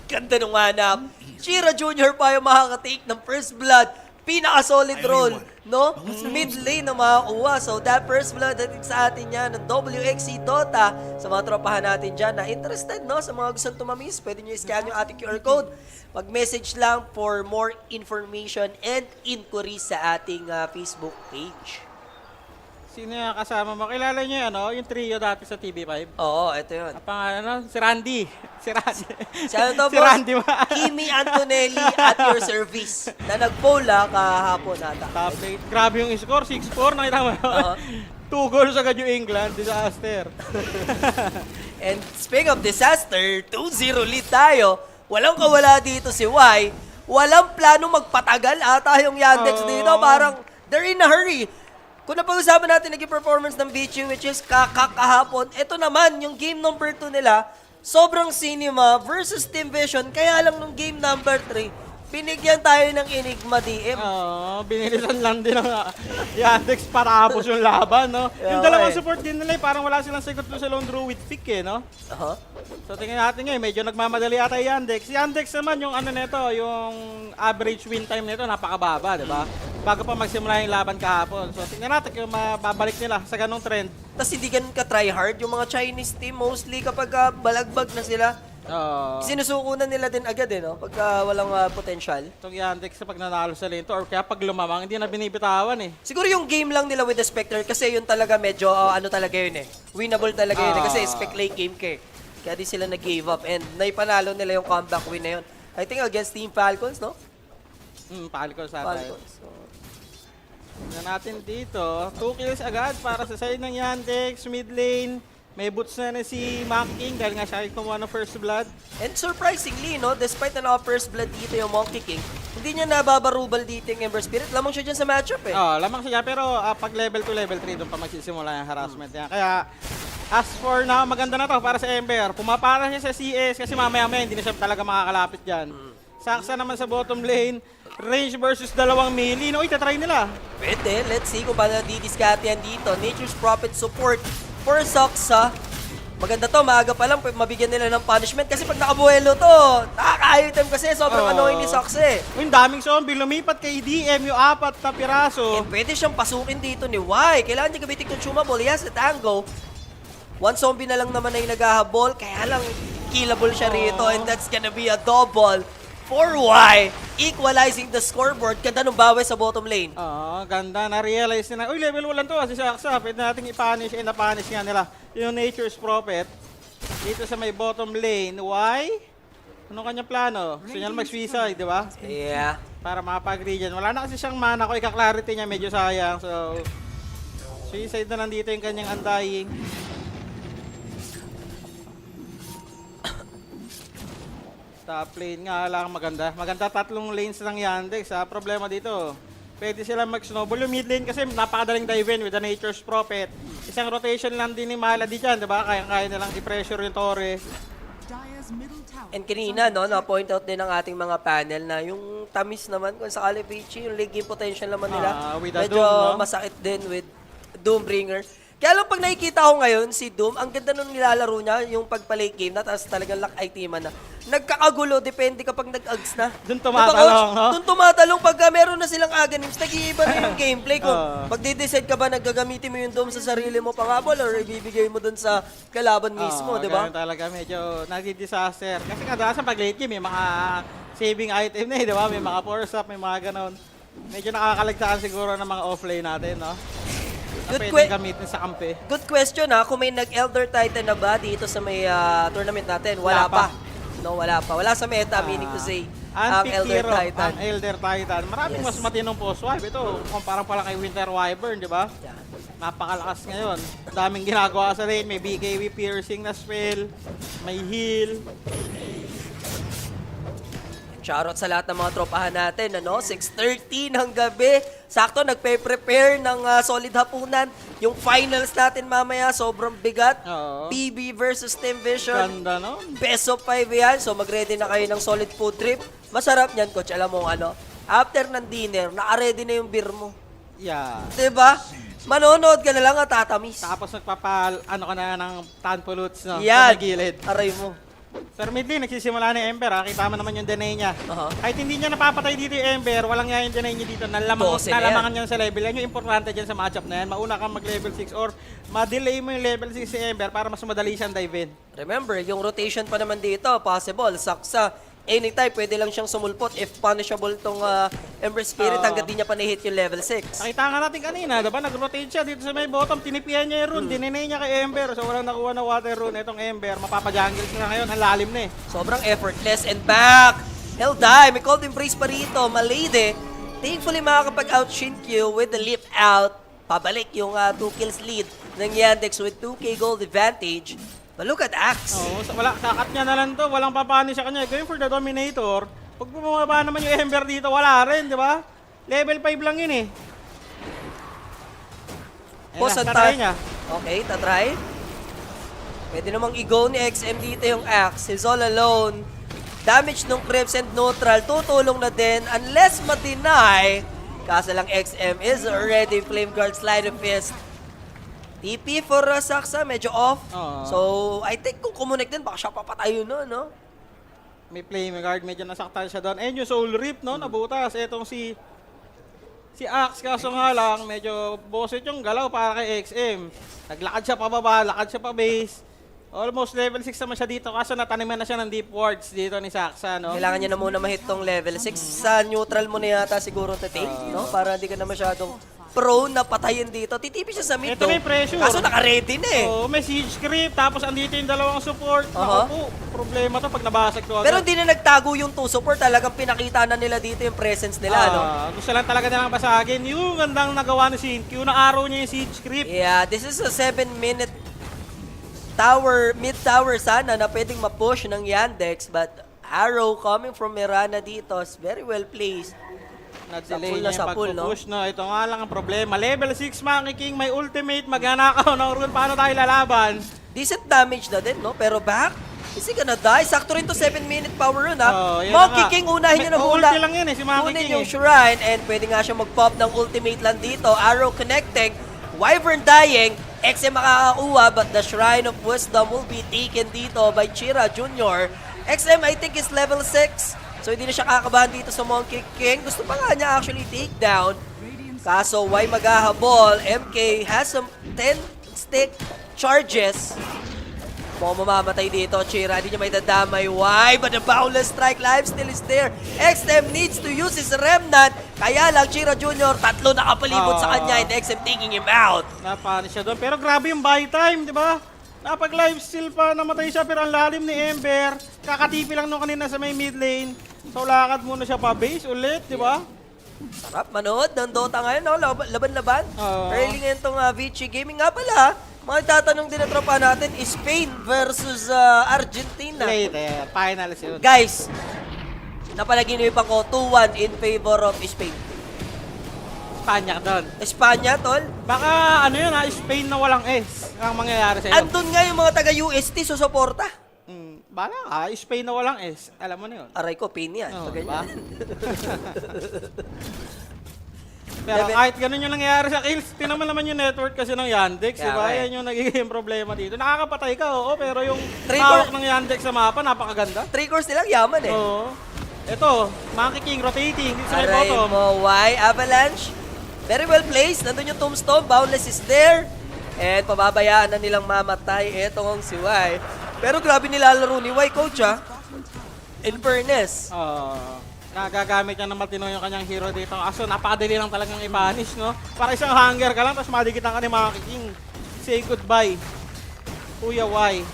Ganda nung hanap. Shira Jr. pa yung makaka-take ng first blood. Pinaka-solid role, no? Mid lane na makakuha. So that first blood natin sa atin yan ng WXC Dota sa mga tropahan natin dyan na interested, no? Sa mga gustong tumamis, pwede nyo i-scan yung ating QR code. Mag-message lang for more information and inquiries sa ating Facebook page. Sino yung kasama mo? Kilala niyo yung trio dati sa TV5? Oo, ito yun. Pangalan si Randy. Si Randy. Si Randy Kimi Antonelli at your service na nag-poll kahapon ata. Top 8. Grabe yung score, 6-4. Nakita mo yun? 2 goals agad yung England. Disaster. And speaking of disaster, 2-0 lead tayo. Walang kawala dito si Y. Walang plano magpatagal ata yung Yandex dito. Parang they're in a hurry. Kung napag-usapan natin naging performance ng Vici, which is kahapon, ito naman, yung game number 2 nila, sobrang cinema versus Team Vision. Kaya lang nung game number 3, Binigyan tayo ng Enigma DM. Binilisan lang din ng Yandex para tapos yung laban, no? Yung dalawang support din nila, parang wala silang sagot doon sa lone druid pick, no? So tingnan natin ngayon, medyo nagmamadali ata yung Yandex. Yandex naman, yung ano nito, yung average win time nito, napakababa, di ba? Bago pa magsimula yung laban kahapon. So tingnan natin kung mababalik nila sa ganong trend. Tapos hindi ganun ka-tryhard yung mga Chinese team, mostly kapag balagbag na sila. Sinusuko na nila din agad no? Pagka walang potential. Itong Yandex sa pag nanalo sa lane to, or kaya pag lumamang, hindi na binibitawan Siguro yung game lang nila with the Spectre kasi yun talaga medyo ano talaga yun winnable talaga yun kasi spec late game ka Kaya di sila nag-give up and naipanalo nila yung comeback win na yun. I think against Team Falcons, no? Falcons ata yun. So, tingnan natin dito, 2 kills agad para sa side ng Yandex, mid lane. May boots na si Monkey King dahil nga siya ay kumuha ng first blood. And surprisingly, no, despite na first blood dito yung Monkey King, hindi niya nababarubal dito yung Ember Spirit. Lamang siya dyan sa matchup Lamang siya pero pag level 2, level 3 doon pa magsisimula yung harassment niya. Kaya as for now, maganda na to para sa Ember. Pumapara siya sa CS kasi mamaya-maya hindi na siya talaga makakalapit dyan. Saksa naman sa bottom lane. Range versus 2 melee. No, itatry nila. Pwede. Let's see kung paano didiscard yan dito. Nature's Prophet support for Saksa. Maganda to, maaga pa lang mabigyan nila ng punishment kasi pag nakabuelo to, nakaka-item kasi sobrang annoying ni Saksa Yung daming zombie, lumipat kay DM yung 4 na piraso. And pwede siyang pasukin dito ni Y. Kailangan niya gamitin consumable. Yes, at Tango. 1 zombie na lang naman na yung naghahabol, kaya lang killable siya rito and that's gonna be a double for Y. Equalizing the scoreboard. Ganda nung bawi sa bottom lane. Ganda. Na-realize nila. Uy, level 1 to. Si Saksa. Pwede natin i-punish. Na-punish nga nila. Yung Nature's Prophet. Dito sa may bottom lane. Why? Ano kanyang plano? Gusto niya mag-suicide, di ba? Yeah. Para makapag-agree dyan. Wala na kasi siyang mana ko. Ika-clarity niya medyo sayang. So, suicide na lang dito yung kanyang undying. Top lane nga lang maganda. Maganda 3 lanes ng Yandex. Problema dito, pwede sila mag-snowball. Yung mid lane kasi napakadaling dive in with the Nature's Prophet. Isang rotation lang din ni Malady dyan, diba? Kaya nilang i-pressure yung Torre. And kanina, no, na-point out din ng ating mga panel na yung tamis naman, kung sakali Vici, yung late game potential naman nila, medyo Doom, no? masakit din with Doombringer. Kaya lang pag nakikita ko ngayon, si Doom, ang ganda nung nilalaro niya, yung pagpa-late game na, tapos talagang lock iteman na. Nagkakagulo, depende kapag nag-ags na. Doon tumatalong, no? Doon tumatalong pagka meron na silang agonims, nag-iiba na yung gameplay. Kung magde-decide ka ba, naggagamitin mo yung Doom sa sarili mo pangabol or ibibigay mo doon sa kalaban mismo, di ba? Ganun talaga, medyo nag-disaster. Kasi kadalasan pag late game, may mga saving item na di ba? May mga force up, may mga ganon. Medyo nakakalagtaan siguro ng mga offlane natin, no? Gamitin sa kampe. Good question kung may nag-Elder Titan na ba dito sa may tournament natin? Wala pa. No, wala pa. Wala sa meta, meaning to say, ang Elder Titan. Ang Elder Titan. Maraming mas matinong post wipe. Ito, kumpara pala kay Winter Wyvern, di ba? Yeah. Napakalakas ngayon. Daming ginagawa sa lane. May BKB piercing na spell. May heal. Shoutout sa lahat ng mga tropahan natin, 6:30 ng gabi. Sakto, nagpe-prepare ng solid hapunan. Yung finals natin mamaya, sobrang bigat. PB versus Team Vision. Ganda, no? BO5 yan. So, mag-ready na kayo ng solid food trip. Masarap niyan, coach. Alam mo, after ng dinner, naka-ready na yung beer mo. Yeah. Diba? Manonood ka na lang at tatamis. Tapos ka na ng tanpuluts, no? Yan. Sa gilid. Aray mo. Sir Midley, nagsisimula ni Ember, Kita mo naman yung deny niya. Kahit hindi niya napapatay dito yung Ember, walang nga yung deny niya dito. Nalamangan niya sa level. Yan yung importante dyan sa matchup na yan. Mauna kang mag-level 6 or ma-delay mo yung level 6 si Ember para mas madali siyang dive in. Remember, yung rotation pa naman dito, possible. Saksa, anytime, pwede lang siyang sumulpot if punishable tong Ember Spirit hanggang di niya pa na-hit yung level 6. Nakita nga natin kanina, diba? Nag-rotate siya dito sa may bottom, tinipihan niya yung rune, dininay niya kay Ember. So walang nakuha na water rune itong Ember. Mapapajungle siya ngayon, ang lalim na Sobrang effortless and back. Hell die, may cold embrace pa rito. Malady, thankfully makakapag-out-shin Q with the leap out. Pabalik yung 2 kills lead ng Yandex with 2k gold advantage. But look at Axe. Sakat niya na lang to. Walang papani sa kanya. Going for the Dominator. Pag bumaba naman yung Ember dito, wala rin, di ba? Level 5 lang yun Tatry niya. Okay, tatry. Pwede namang i-go ni XM dito yung Axe. He's all alone. damage ng Crimson neutral, tutulong na din unless ma-deny. Kaso lang XM is already Flame Guard Slide of Fist. TP for Saksa, medyo off. So, I think kung kumunik din, baka siya papatayo na, no? May Flame Guard, medyo nasaktan siya doon. And yung Soul Rip, no, nabutas. Etong si Axe, kaso nga lang, medyo boset yung galaw para kay XM. Naglakad siya pababa, lakad siya pa base. Almost level 6 naman siya dito, kaso nataniman na siya ng deep wards dito ni Saksa, no? Kailangan niya na muna ma-hit tong level 6. Sa neutral mo na yata siguro take, no? Para hindi ka na masyadong prone na patayin dito. Titipi siya sa mid, Ito may pressure. Kaso naka-ready na eh. May siege creep, tapos andito yung dalawang support. Naku po, problema to pag nabasag to. Pero hindi na nagtago yung 2 support. Talagang pinakita na nila dito yung presence nila, no? Gusto lang talaga nilang basagin. Yung gandang nagawa ni Shinkyu, na-arrow niya yung siege creep. Yeah, this is a 7-minute tower, mid-tower sana na pwedeng ma-push ng Yandex. But arrow coming from Mirana dito is very well placed. Nag-delay niya yung pag-push, no? Ito nga lang ang problema. Level 6 Monkey King, may ultimate, magnanakaw ng rune. Paano tayo lalaban? Decent damage na din, no? Pero back, is he gonna die? Sakto rin to 7-minute power run, ha? Monkey King, unahin niya na muna. Ulti lang yun eh, si Monkey Kunin King yung shrine, and pwede nga siya mag-pop ng ultimate lang dito. Arrow connecting, Wyvern dying, XM makakakuha, but the Shrine of Wisdom will be taken dito by Chira Jr. XM, I think, is level 6. So hindi na siya kakabahan dito sa Monkey King. Gusto pa nga niya actually take down. Kaso why maghahabol? MK has some 10 stick charges. Mukhang mamamatay dito. Chira, hindi niya may dadamay. Why? But the boundless strike life still is there. XM needs to use his remnant. Kaya lang, Chira Jr., tatlo nakapalibot sa kanya and XM taking him out. Napanish siya doon. Pero grabe yung buy time, di ba? Napag-live steal pa, namatay siya pero ang lalim ni Ember. Kakatipi lang nung kanina sa may mid lane. So lakad muna siya pa base ulit, di ba? Sarap manood ng Dota ngayon, no? Laban-laban. Early ngayon itong Vici Gaming nga pala. Magtatanong din na tropa natin, Spain versus Argentina. Later, finals yun. Guys, napalaginipan ko 2-1 in favor of Spain. Espanya doon. Espanya, tol? Baka ano yun ha, Spain na walang S ang mangyayari sa'yo. Andun nga yung mga taga-UST susuporta. Bala ka, Spain na walang S. Alam mo na yun. Aray ko, pain yan. Diba? Pero kahit ganun yung nangyayari sa kills, tinaman naman yung network kasi ng Yandex, Yeah, diba? right. Yan yung nagiging problema dito. Nakakapatay ka, oo, pero yung hawak ng Yandex sa mapa, napakaganda. 3 cores nilang yaman eh. Oo. Ito, Monkey King rotating dito sa may Aray bottom. mo, why? Avalanche. Very well placed. Nandun yung tombstone. Boundless is there. And pababayaan na nilang mamatay. Ito ang si Y. Pero grabe nilalaro ni Y, coach, ha? In fairness. Nagagamit niya ng matino yung kanyang hero dito. Kaso napakadali lang talagang i-punish, no? Para isang hunger ka lang, tapos madikitan ka ni Monkey King. Say goodbye, Kuya Y.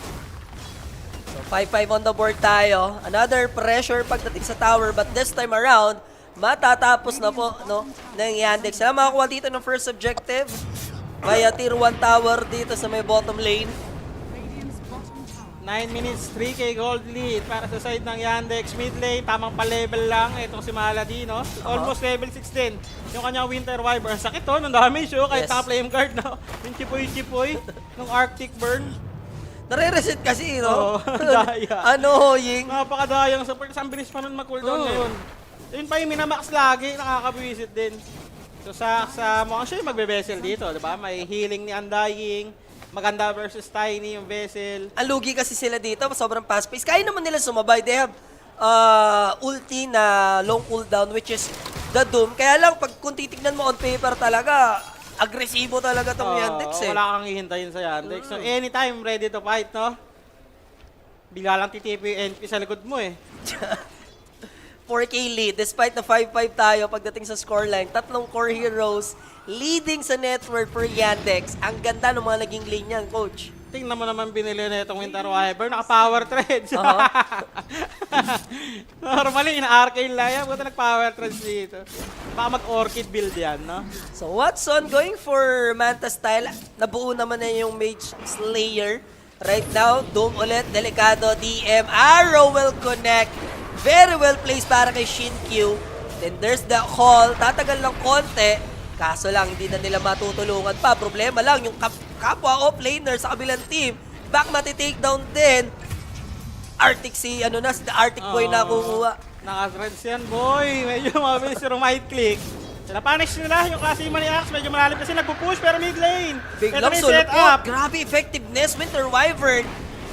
So 5-5 on the board tayo. Another pressure pagdating sa tower. But this time around, matatapos na po, no, ng Yandex. Sila makakuha dito ng first objective via tier 1 tower dito sa may bottom lane. 9 minutes, 3k gold lead para sa side ng Yandex. Mid lane, tamang pa-level lang. Itong si Malady, no? Almost level 16. Yung kanyang Winter Wyvern. Sakit to, nung damage yun. Kahit flame guard, no? Yung chipoy-chipoy, nung Arctic Burn. Nare-reset kasi, no? Daya. Annoying. Napakadayang support. Ang bilis pa nun mag-cooldown ngayon. Yun pa yung minamax lagi, nakakabiwisit din. So sa mukhang siya yung magbe-vessel dito, di ba? May healing ni Undying, maganda versus Tiny yung vessel. Ang lugi kasi sila dito, sobrang fast pace. Kaya naman nila sumabay. They have ulti na long cooldown, which is the Doom. Kaya lang, pag kung titignan mo on paper talaga, agresibo talaga tong Yandex eh. Wala kang hihintayin sa Yandex. So anytime ready to fight, no? Bigla lang titipi yung NP sa likod mo eh. 4K lead. Despite na 5-5 tayo pagdating sa scoreline, tatlong core heroes leading sa network for Yandex. Ang ganda ng mga naging lane niyan, coach. Tingnan mo naman binili na itong Winter Wyvern. Naka-power treads. Normally, ina-arcane lang yan. Buta nag-power treads dito. Baka mag-orchid build yan, no? So what's on? Going for Manta style. Nabuo naman na yung Mage Slayer. Right now, Doom ulit. Delikado. DM. Arrow will connect. Very well placed para kay Shinkyu. Then there's the call. Tatagal lang konti. Kaso lang, hindi na nila matutulungan pa. Problema lang, yung kapwa offlaner sa kabilang team, back mati-takedown din. Arctic si, ano na, si The Arctic Boy na kukuha. Naka-threads yan, boy. Medyo mabilis yung right click. Napanish nila yung Kasima ni Axe. Medyo malalim kasi nagpupush pero mid lane. Biglang sulpot. Grabe effectiveness, Winter Wyvern.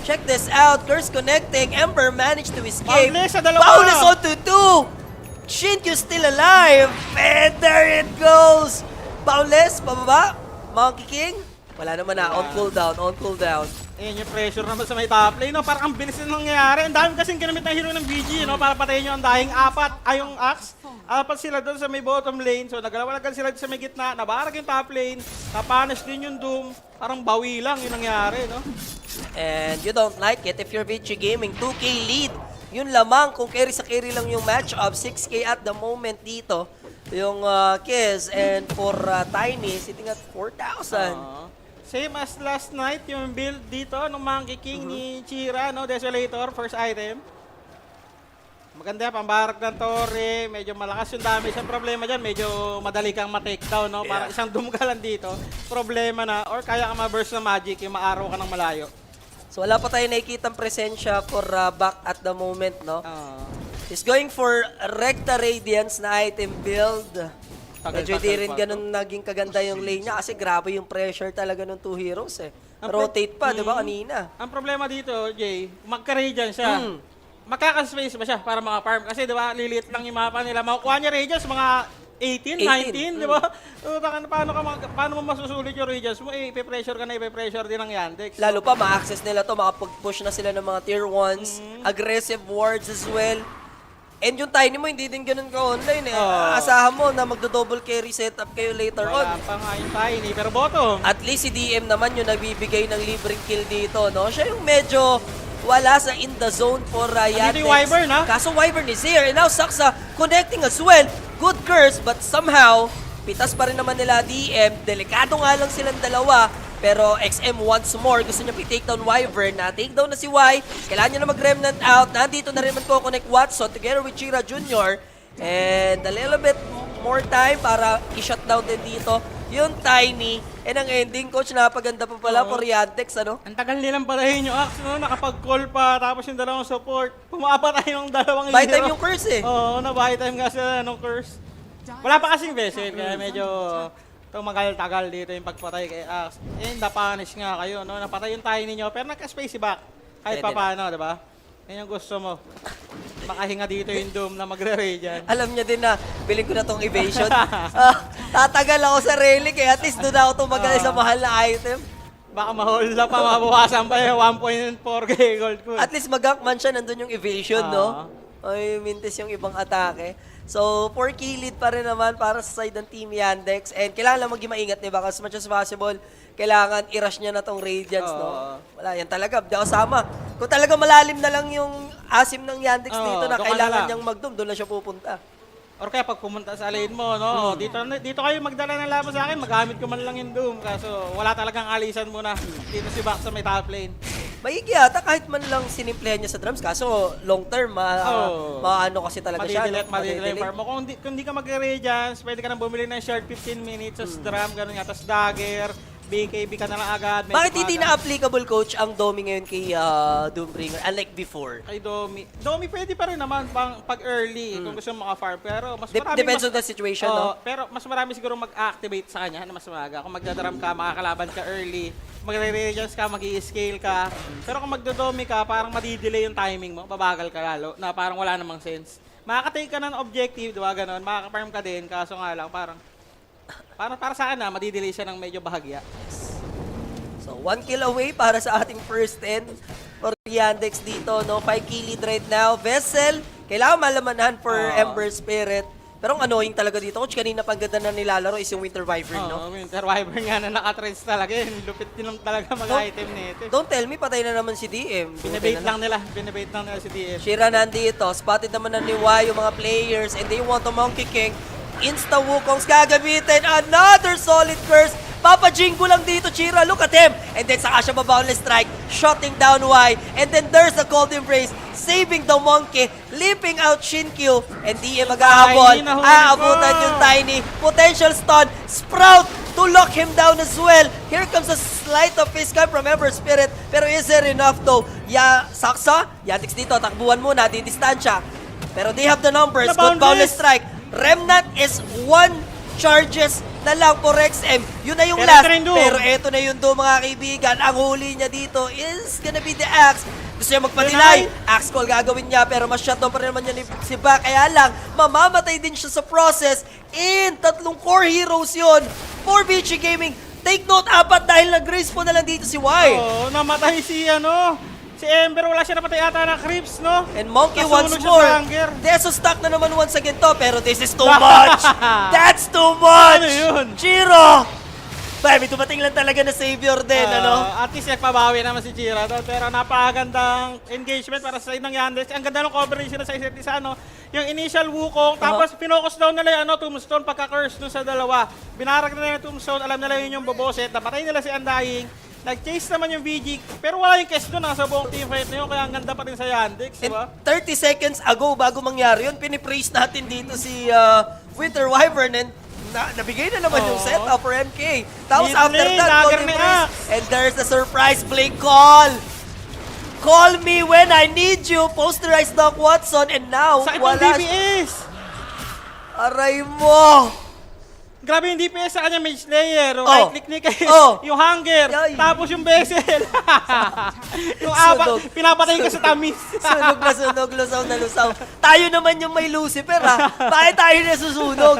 Check this out. Curse connecting. Ember managed to escape. Paulus sa dalawa. Paulus onto 2. Shinkyu still alive. And there it goes. Paulus, pababa. Monkey King. Wala naman na. On cooldown, on cooldown. Ayan yung pressure naman sa may top lane. No? Parang ang bilis na nangyayari. Ang dami kasing ginamit ng hero ng VG, no? Para patayin yung dahing apat. Ay, yung Axe. Apat sila doon sa may bottom lane. So nagalaw-lagal sila sa may gitna. Nabarag yung top lane. Napanish din yung Doom. Parang bawi lang yung nangyari, no? And you don't like it if you're Vici Gaming. 2K lead. Yun lamang kung carry sa carry lang yung matchup. 6K at the moment dito. Yung Kiss. And for Tiny, sitting at 4,000. Same as last night, yung build dito ng Monkey King ni Chira, no? Desolator, first item. Maganda, pambarag ng Torre, medyo malakas yung damage. Ang problema dyan, medyo madali kang ma-takedown, no? Parang isang doom ka lang dito, problema na, or kaya ka ma-burst na magic, yung ma-arrow ka ng malayo. So wala pa tayo nakikitang presensya for back at the moment, no? He's going for Recta Radiance na item build. Medyo di rin ganun naging kaganda yung lane niya kasi grabe yung pressure talaga ng two heroes eh. Rotate pa, di ba, kanina? Ang problema dito, Jay, magka-radiance siya. Makaka-space ba siya para maka-farm? Kasi di ba, lilit lang yung mapa nila. Makukuha niya radiance mga 18, 19, di ba? Paano mo masusulit yung radiance mo? Ipe-pressure ka na, ipe-pressure din ng Yandex. Lalo pa, ma-access nila to, makapag-push na sila ng mga tier 1s, aggressive wards as well. And yung Tiny mo, hindi din ganun ka-online eh. Asahan mo na magdo-double carry setup kayo later on. Wala pa nga yung Tiny, pero bottom. At least si DM naman yung nagbibigay ng libreng kill dito, no? Siya yung medyo wala sa in the zone for Yandex. Hindi Wyvern, ha? Kaso Wyvern is here. And now Saksa connecting as well. Good curse, but somehow, pitas pa rin naman nila DM. Delikado nga lang silang dalawa. Pero XM once more, gusto niya i-take down Wyvern. Na-take down na si Y. Kailangan niya na mag-remnant out. Nandito na rin mag-connect Watson together with Chira Jr. And a little bit more time para i-shutdown din dito yung Tiny. And ang ending, coach, napaganda pa pala for Yandex, ano? Ang tagal nilang palahin yung Axe, no? Nakapag-call pa, tapos yung dalawang support. Pumapa tayo ng dalawang Buy time yung curse eh. Oo, na-buy time nga sila ng curse. Wala pa kasing vessel, kaya medyo tumagal-tagal dito yung pagpatay kay Axe. Eh, napanish nga kayo, no? Napatay yung Tiny nyo, pero nagka-space back. Kahit pa paano, diba? Yan yung gusto mo. Makahinga dito yung Doom na magre-radiant. Alam niya din na, bilhin ko na tong evasion. Tatagal ako sa relic eh. At least doon ako tumagal sa mahal na item. Baka ma-hold up pa, mabawasan pa yung 1.4k gold ko. At least mag-gankman siya, nandun yung evasion, no? Ay, mintis yung ibang atake. So, 4K lead pa rin naman para sa side ng Team Yandex. And kailangan lang maging maingat, diba? As much as possible, kailangan i-rush niya na tong Radiance, no? Wala, yan talaga. Di ako sama. Kung talaga malalim na lang yung asim ng Yandex dito na kailangan niyang mag-doom, doon na siya pupunta. Or kaya pag pumunta sa lane mo, no? Dito kayo magdala ng laban sa akin, magamit ko man lang yung Doom. Kaso wala talagang alisan muna. Dito si Bax sa may top lane. Maigi ata kahit man lang sinimplehan niya sa drums. Kaso long term, maano kasi talaga siya. Madidelete farm mo. Kung di ka mag-radiance, pwede ka nang bumili ng short 15 minutes, tapos drum, gano'n nga, tapos dagger, BKB ka na lang agad. Bakit hindi na-applicable, coach, ang Domi ngayon kay Doombringer, unlike before? Kay Domi. Domi pwede pa rin naman pag early, kung gusto mo maka-farm. Pero mas marami... Depends on the situation, no? Pero mas marami siguro mag-activate sa kanya na mas maaga. Kung magdadram ka, makakalaban ka early. Magre-radiance ka, mag-i-scale ka. Pero kung magdo-Domi ka, parang madidelay yung timing mo. Babagal ka lalo, na parang wala namang sense. Makakatake ka ng objective, diba, ganon. Makaka-farm ka din, kaso nga lang, parang para sa akin na, madidelay siya ng medyo bahagya. So, 1 kill away para sa ating first end for Yandex dito, no? 5 kill lead right now. Vessel, kailangan malamanahan for Ember Spirit. Pero ang annoying talaga dito, coach, kanina pang ganda na nilalaro is yung Winter Wyvern, no? Winter Wyvern nga na nakatrends talaga yun. Lupit din talaga mag-item nito. Don't tell me, patay na naman si DM. Binabait lang nila si DM. Shira nandito, spotted naman na ni Y yung mga players and they want to Monkey King. Insta Wukongs gagamitin. Another solid curse. Papa Jingo lang dito, Chira. Look at him. And then saka siya ba-boundless strike. Shutting down Y. And then there's the cold embrace. Saving the monkey. Leaping out Shinkyu. And DM maghahabol. Aabutan yung Tiny. Potential stun. Sprout to lock him down as well. Here comes a sleight of fist come from Ever Spirit. Pero is there enough though? Saksa, Yandex dito, takbuhan muna, didistansya. Pero they have the numbers, good boundless strike. Remnant is 1 charges na lang for XM. Yun na yung last. Pero eto na yung Doom, mga kaibigan. Ang huli niya dito is gonna be the Axe. Gusto niya magpa-deny. Axe call gagawin niya, pero mas-shutdown pa rin naman niya si Bak. Kaya lang, mamamatay din siya sa process. And 3 core heroes yun for Vici Gaming. Take note, 4 dahil nag-grace po na lang dito si Y. Oo, namatay si Ember, wala siya napatay ata na creeps, no? And Monkey once Nasunog siya more. sa hunger. Deso stock na naman once again to, pero this is too much. That's too much. Ano yun? Chiro! May dumating lang talaga na savior din, At least nagpabawi naman si Chira doon. Pero napakagandang engagement para sa side ng Yandex. Ang ganda ng coverage nila sa isa't isa, yung initial Wukong, tapos pinocus down nila yung Tombstone pagka-curse dun sa dalawa. Binarag nila yung Tombstone, alam nila yun yung boboset. Napatay nila si Undying. Nag-chase naman yung VG, pero wala yung cash doon sa buong teamfight na yun, kaya ang ganda pa rin sa Yandex, di ba? 30 seconds ago, bago mangyari yun, pinipraise natin dito si Winter Wyvern and nabigay na naman yung setup for MK. Tapos after that, and there's the surprise blink call. Call me when I need you. Posterized Doc Watson, and now, sakit wala. ng DPS! Aray mo! Grabe yung DPS sa kanya, Mage Slayer. Right-click ni kayo. Yung hunger. Tapos yung Vessel. Yung apat, pinapatay ko sa tamis. Sunog na sunog, lusaw na lusaw. Tayo naman yung may Lucifer, ha? Bakit tayo na susunog?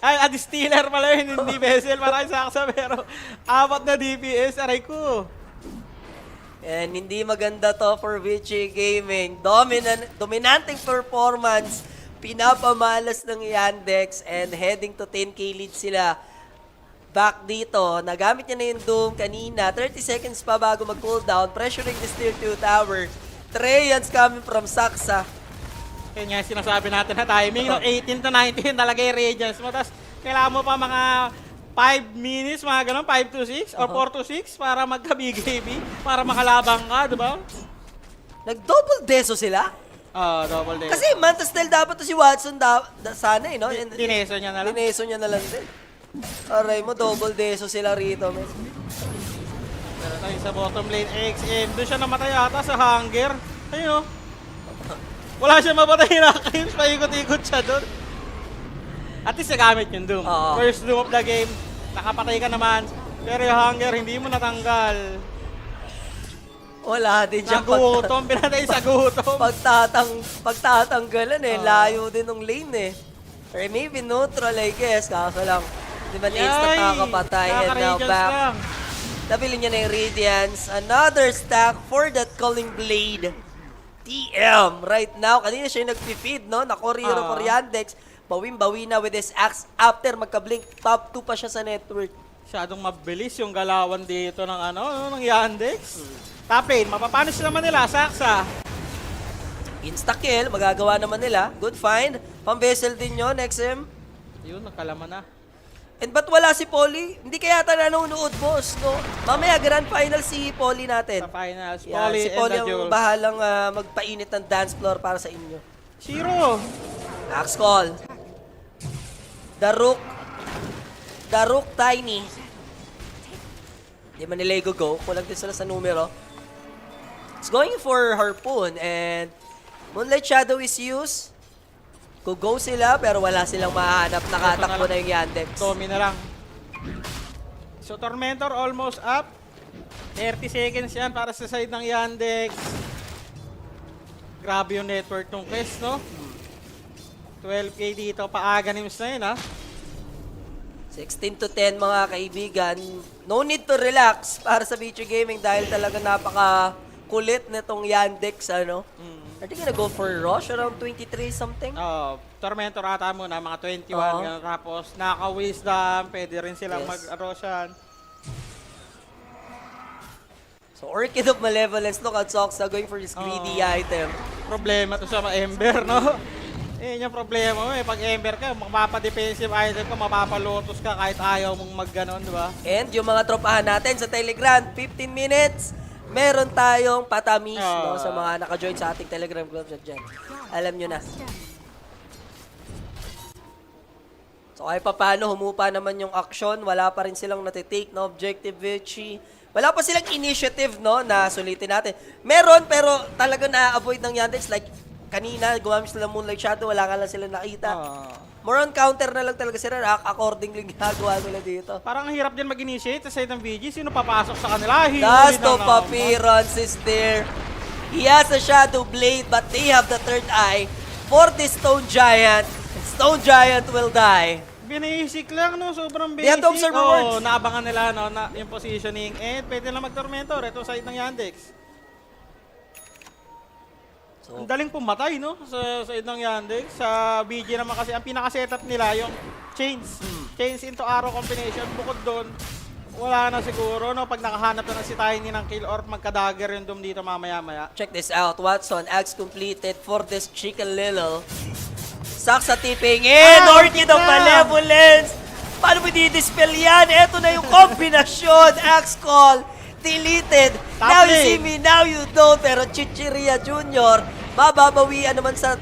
Ay, Stealer pala yun, hindi Vessel. Parang saksa, pero 4 na DPS. Aray ko. And hindi maganda to for Vici Gaming. Dominanting performance. Pinapamalas ng Yandex and heading to 10k lead sila. Back dito, nagamit niya na yung Doom kanina. 30 seconds pa bago mag-cooldown. Pressuring the Steel 2 Tower. Treyans coming from Saksa. Kaya nga sinasabi natin na timing, 18 to 19 talaga yung Radiance mo. Tapos kailangan mo pa mga 5 minutes, mga ganun, 5 to 6 or 4 to 6 para magka-BKB, para makalabang ka, di ba? Nag-double deso sila? Double deso. Kasi Mantastel dapat to si Watson sana no? Dineso niya na lang. Dineso niya na lang din. Aray mo, double deso sila rito. Meron tayo sa bottom lane, XM. Doon siya namatay ata sa hunger. Ayun wala siya mapatay na claims, paikot-ikot siya doon. At least nagamit yung Doom. First Doom of the game, nakapatay ka naman. Pero yung hunger, hindi mo natanggal. Wala din siya. Nagutom, pinatay sa gutom. Pagtatanggalan layo din ng lane Or maybe neutral, I guess. Kaso lang, di ba instant nakakapatay and now back. Nabili niya na yung Radiance. Another stack for that Calling Blade. TM right now. Kanina siya yung nag-feed, Nakoriro for Yandex. Bawin-bawi na with his axe after magka-blink. Top 2 pa siya sa network. Masyadong mabilis yung galawan dito ng Yandex. Top lane, mapapanish naman nila, Saksa. Insta-kill, magagawa naman nila. Good find. Pang-vessel din yun, XM. Yun, nakalaman na. And ba't wala si Polly? Hindi kaya yata nanonood, boss, Mamaya, grand final si Polly natin. Sa finals, Polly si Polly ang bahalang magpainit ng dance floor para sa inyo. Zero. Axe call. Daruk Tiny. Di man nila go. Kulang din sila sa numero. It's going for Harpoon and Moonlight Shadow is used. Go sila pero wala silang mahanap. Nakatakbo na yung Yandex. Tommy na lang. So Tormentor almost up. 30 seconds yan para sa side ng Yandex. Grabe yung network ng quest, 12k dito. Paaganims na yun, 16 to 10 mga kaibigan. No need to relax para sa Vici Gaming dahil talaga napaka-kulit nitong Yandex, Are they gonna go for rush around 23 something? Tormentor ata muna, mga 21. Tapos naka-wisdom, pwede rin silang mag-roshan. So Orchid of Malevolence, look at Soxa going for his greedy item. Problema to sa Ember, Yan yung problema mo Pag Ember ka, mapapa-defensive item ka, mapapa-lotus ka kahit ayaw mong mag-ganon, di ba? And yung mga tropahan natin sa Telegram, 15 minutes, meron tayong patamis sa mga naka-join sa ating Telegram group dyan. Alam nyo na. So kahit paano, humupa naman yung aksyon. Wala pa rin silang natitake na objective, Vici. Wala pa silang initiative, no, na sulitin natin. Meron, pero talaga na-avoid ng Yandex. Like, kanina, gumamit sila ng Moonlight Shadow, wala ka lang sila nakita. More on counter na lang talaga sila. Accordingly, ginagawa nila dito. Parang ang hirap din mag-initiate sa side ng VG. Sino papasok sa kanila? Dasto Papyrons is there. He has a Shadow Blade, but they have the third eye for this Stone Giant. And Stone Giant will die. Basic lang, no? Sobrang basic. They have to observe rewards. Naabangan nila, no? Yung positioning. And pwede lang mag-Tormentor. Ito side ng Yandex. Ang daling pumatay, no? Sa side ng Yandex. Sa BG naman kasi, ang pinaka-setup nila, yung chains. Chains into arrow combination. Bukod doon, wala na siguro, no? Pag nakahanap na si Tiny ng kill or magka-dagger yung Doom dito mamaya-maya. Check this out. Watson, axe completed for this Chicken Little. Saksa tipping in. Orchid of Malevolence. Paano mo di-dispel yan? Ito na yung kombinasyon. Axe call. Deleted. Now you see me, now you don't. Pero Chichiria Jr. mababawian naman sa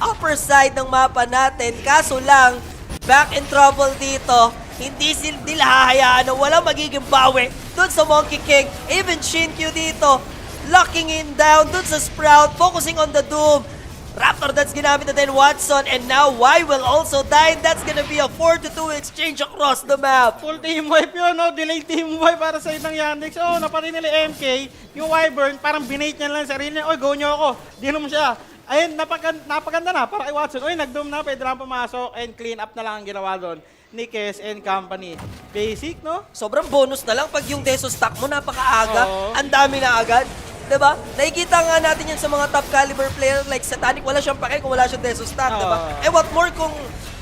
upper side ng mapa natin. Kaso lang, back in trouble dito. Hindi nila hahayaan na walang magiging bawi dun sa Monkey King. Even Shinkyu dito, locking in down dun sa Sprout, focusing on the Doom. Raptor that's ginamit na din Watson, and now Y will also die. That's gonna be a 4-2 exchange across the map. Full team wipe yun, no? Delayed team wipe para sa ng Yandex. Oh, napatay nila MK. Yung Wyvern, parang binate niya lang sarili niya. Oy, go nyo ako. Dinom siya. Ayun, napaganda na para kay Watson. Oy, nag-doom na, pwede lang pumasok and clean up na lang ang ginawa doon ni Kes and company. Basic, no? Sobrang bonus na lang pag yung Deso stack mo napakaaga. Ang dami na agad. Diba? Nakikita nga natin yan sa mga top caliber player like Satanic. Wala siyang pake kung wala siyang Deso stack, diba? Eh what more kung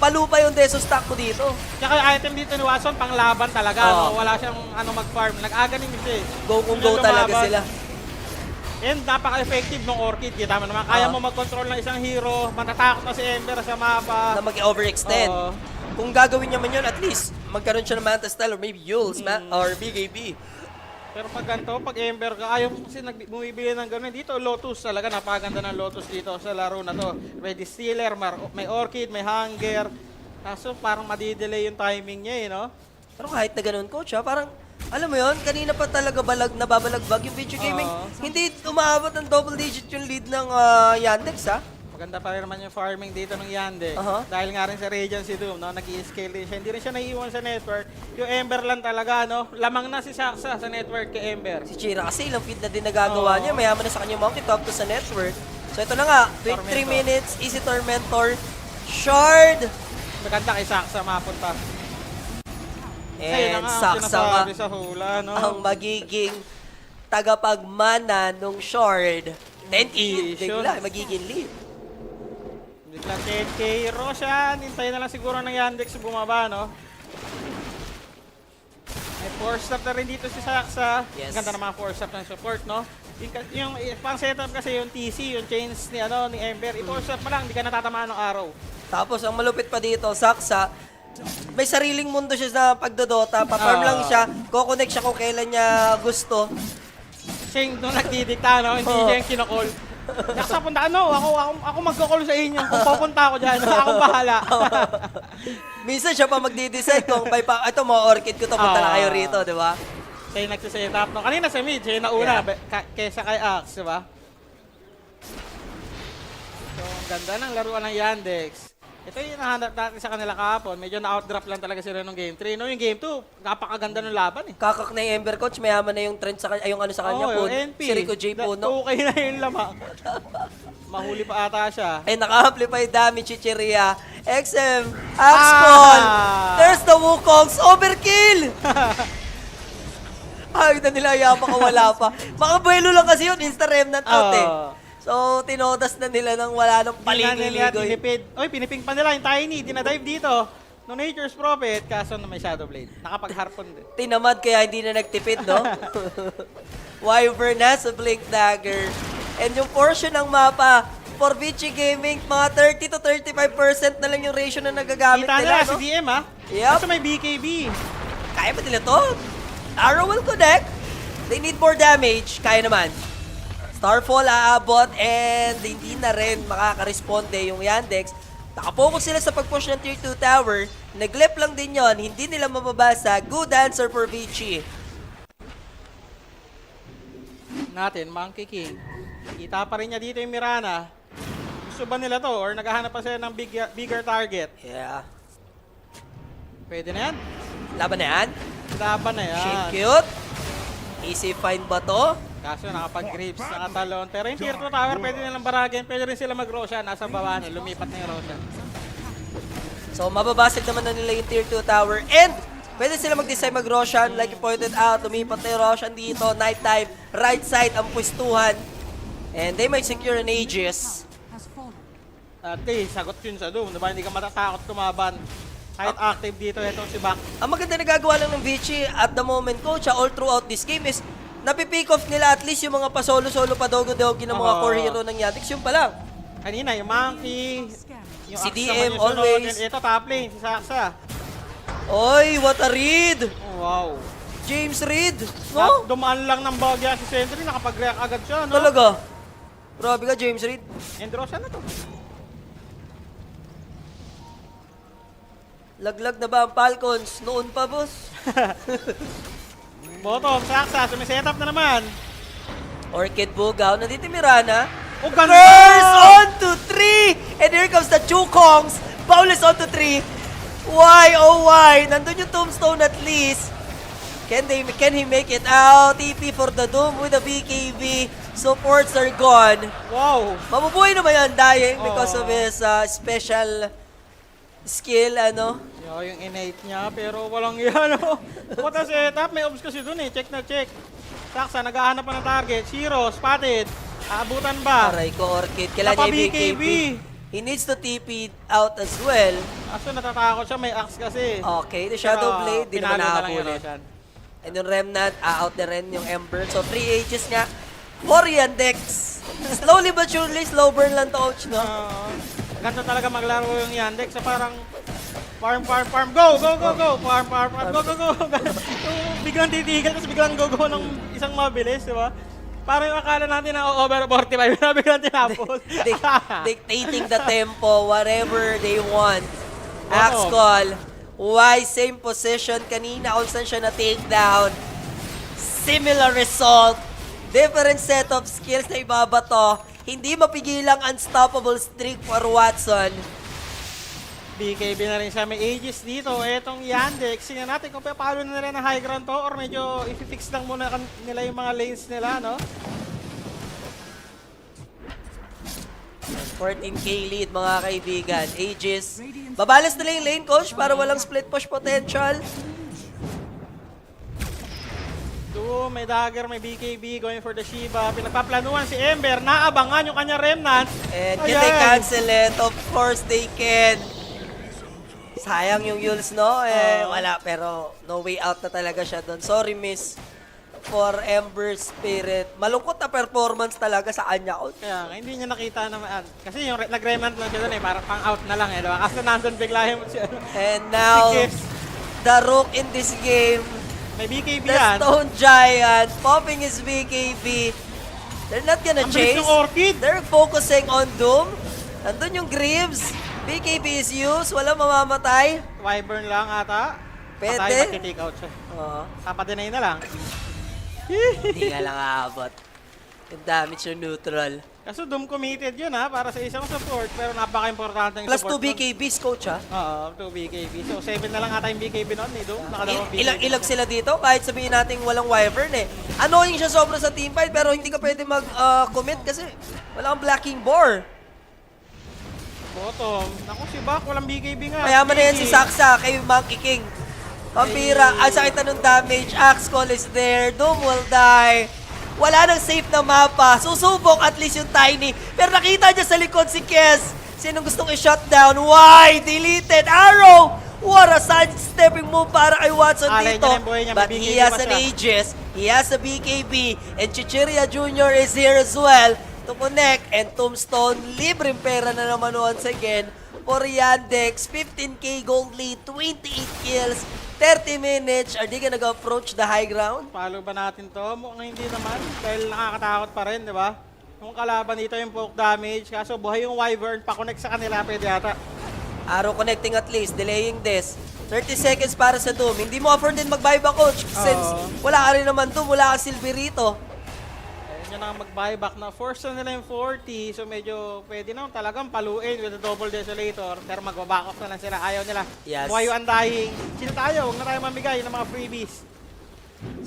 palupa yung Deso stack mo dito? Tsaka yung item dito ni Watson, panglaban talaga. No? Wala siyang mag-farm. Nag-aga rin siya. Go kung go talaga sila. And napaka-effective ng Orchid. Kita mo naman, kaya mo mag-control ng isang hero. Matatakot na si Ember sa mapa. Na mag-overextend. Kung gagawin niya man yun, at least magkaroon siya ng Manta Style or maybe Yules or BKB. Pero pag ganito, pag Ember ka, ayaw mo kasi bumibili ng gano'n. Dito, Lotus talaga. Napakaganda ng Lotus dito sa laro na to. May Distiller, may Orchid, may Hunger. Kaso parang madidelay yung timing niya eh, no? Pero kahit na ganun, coach, parang, alam mo yun, kanina pa talaga nababalagbag yung Vici Gaming. Hindi umaabot ng double digit yung lead ng Yandex, ha? Maganda pa rin naman yung farming dito ng Yandex. Dahil nga rin sa region si Doom, no? Nag-i-scale din siya. Hindi rin siya naiiwan sa network. Yung Ember lang talaga, no? Lamang na si Saksa sa network kay Ember. Si Chira kasi ilang feed na din nagagawa niya. Mayaman na sa kanyang monkey top to sa network. So ito na nga, 23 minutes, easy Tormentor. Shard! Maganda kay Saksa mapunta. And Saksa sa hula, no? ang magiging tagapagmana nung Shard. 10-8, bigla, magiging lead. Biglang 10k. Roshan, hintayin na lang siguro ng Yandex bumaba, no? May 4-stop na rin dito si Saksa. Yes. Ganda na mga 4-stop ng support, no? Yung pang setup kasi yung TC, yung chains ni Ember. I-4-stop mo lang, hindi ka natatamaan ng araw. Tapos ang malupit pa dito, Saksa, may sariling mundo siya sa pagdodota. Paparm lang siya, kukonect siya kung kailan niya gusto. Siya yung nagdidikta, no? Hindi siya yung kinakall. Saksa, punta, ako magkakall sa inyo. Kung pupunta ako dyan, ako bahala. Minsan siya pa magdi-decide kung ito mga orchid ko to, punta na kayo rito, di ba? Siya yung nagsiset-up, no? Kanina sa mid, siya yung nauna, kesa kay Axe, di ba? So, ang ganda ng laruan ng Yandex. Ito yung nahanap natin sa kanila kahapon. Medyo na-outdraft lang talaga sila nung Game 3. No, yung Game 2, napakaganda ng laban eh. Kakak na yung Ember Coach, mayaman na yung trend sa kanya, sa kanya po. Si Rico J po, no? Okay na yung lamang. Mahuli pa ata siya. Ay, naka-amplify damage Chichiria. XM, Axe Call. There's the Wukongs. Overkill! Ay, na nila yama ka wala pa. Makabuelo lang kasi yun, insta-remnant out eh. So, tinodas na nila nang wala nang paliligoy. Oy, piniping pa nila yung Tiny. Dinadive dito. No Nature's Prophet, kaso na may Shadow Blade. Nakapag-harpon din. Tinamad kaya hindi na nagtipid, no? Wyvern has a Blink Dagger. And yung portion ng mapa for Vici Gaming, mga 30 to 35% na lang yung ratio na nagagamit Kita nila, no? Si DM, ha? Yep. Kaso may BKB. Kaya ba nila to? Arrow will connect. They need more damage. Kaya naman. Starfall aabot and hindi na rin makakaresponde yung Yandex. Nakapokus sila sa pag-push ng Tier 2 tower. Naglep lang din yon, hindi nila mababasa. Good answer for Vici. Natin, Monkey King. Kita pa rin niya dito yung Mirana. Gusto ba nila to? Or naghahanap pa sila ng bigger target? Yeah. Pwede na yan? Laban na yan? Laban na yan. Shade cute. Easy find ba to? Kaso nakapag-grips, nakatalon. Pero yung Tier 2 tower, pwede nilang baragin. Pwede rin sila mag-Roshan. Nasa baba na, lumipat na yung Roshan. So, mababasag naman na nila yung Tier 2 tower. And, pwede sila mag-decide mag-Roshan. Like you pointed out, lumipat na yung Roshan dito. Night time, right side ang pwestuhan. And they might secure an Aegis. At sagot yun sa Doom. Diba? Hindi ka matatakot tumaban. Kahit active dito, itong si Bak. Ang maganda na gagawa lang ng Vici at the moment, coach, all throughout this game is napipick off nila at least yung mga pa-solo-solo, pa-dogo-dogi ng mga core hero ng Yandex. Yung pa lang. Kanina, yung Monkey, yung Si Axe DM naman yung always. sunod. Ito, top lane, si Saksa. Oy, what a read! Oh, wow. James Reed, no? Dumaan lang ng bagya si Sentry, nakapag-react agad siya, no? Talaga. Grabe ka, James Reed. Endrosa na to. Laglag na ba ang Falcons? Noon pa, boss. Bottom, Saksa, sumiset up na naman. Orchid Bugaw, nandito Mirana. Oh, ganda! Curse on to 3! And here comes the Chukongs. Paulus on to 3. Why, oh why? Nandun yung tombstone at least. Can he make it out? TP for the Doom with the BKB. Supports are gone. Wow. Mabubuhay naman yan, dying because of his special skill, ano? Yung innate niya, pero walang yan, no? What a setup? May obs kasi dun eh. Check na check. Saksa, naghahanap pa ng target. Zero, spotted. Aabutan ba? Aray ko, Orchid. Kailangan niya BKB. He needs to TP out as well. Aso natatakot siya, may axe kasi. Okay, the Shadow Blade, di naman nakakulit. Roshan. And yung Remnant, out na rin yung Ember. So, 3 H's nga for Yandex. Slowly but surely, slow burn lang to, coach, no? Ganto talaga maglaro yung Yandex. So parang farm. Go! Farm. Go! Biglang titigil, tapos biglang go ng isang mabilis, di ba? Parang yung akala natin na over 45, biglang tinapos. Dictating the tempo, whatever they want. Axe call. Why same position kanina kung saan siya na takedown. Similar result. Different set of skills na ibabato. Hindi mapigilang unstoppable streak for Watson. BKB na rin siya. May Aegis dito. Etong Yandex. Tingnan natin kung paano na rin ang high ground to or medyo i-fix lang muna nila yung mga lanes nila, no? 14k lead, mga kaibigan. Aegis. Babalas nila yung lane, coach, para walang split push potential. May dagger, may BKB going for the Shiba. Pinagpaplanuhan si Ember. Naabangan yung kanya Remnant. And can they cancel it? Of course they can. Sayang yung Yules, no? Wala, pero no way out na talaga siya doon. Sorry, miss. For Ember Spirit. Malungkot na performance talaga sa kanya. Kaya hindi niya nakita naman. Kasi yung nag-Remnant lang siya doon eh. Parang pang-out na lang eh. Diba? Kasi nandun bigla yung siya. And now, the Rook in this game. May BKB the yan. Stone Giant popping his BKB. They're not gonna chase. They're focusing on Doom. Nandun yung Greaves. BKB is used. Walang mamamatay. Wyvern lang ata. Pwede. Patay, mag-take out siya. Papadinay na lang. Hindi nga lang aabot. Yung damage yung neutral. Kaso Doom committed yun ha, para sa isang support. Pero napaka-importante yung Plus support. Plus 2 BKBs, coach ha? Oo, 2 BKB. So 7 na lang ata yung BKB noon eh, Doom. Ilag sila dito, kahit sabihin natin walang Wyvern eh. Annoying siya sobra sa teamfight, pero hindi ka pwede mag-commit kasi wala kang blocking boar. Bottom. Naku, si Bak, walang BKB nga. Mayaman na yan si Saksa kay Monkey King. Pampira, ang sakit na nung damage. Axe call is there. Doom will die. Wala nang safe na mapa. Susubok at least yung Tiny. Pero nakita niya sa likod si Kes. Sinong gustong i-shutdown? Why? Deleted. Arrow! What a sidestepping move para kay Watson dito. But he has an Aegis. He has a BKB. And Chichiria Jr. is here as well to connect. And Tombstone, libreng pera na naman once again for Yandex. 15k gold lead, 28 kills. 30 minutes, are they gonna go approach the high ground? Follow ba natin to? Mukhang hindi naman, dahil nakakatakot pa rin, di ba? Yung kalaban dito yung poke damage, kaso buhay yung Wyvern, pa-connect sa kanila, pwede yata. Arrow connecting at least, delaying this. 30 seconds para sa Doom. Hindi mo afford din mag-buyback, coach. Since wala ka rin naman Doom, wala ka silver rito. Ayun na mag-buyback na. Force na nila yung 40. So medyo pwede na talagang paluin with a double desolator. Pero mag-back off na lang sila. Ayaw nila. Yes. Buhay yung undying. Sino tayo? Huwag na tayo mamigay ng mga freebies.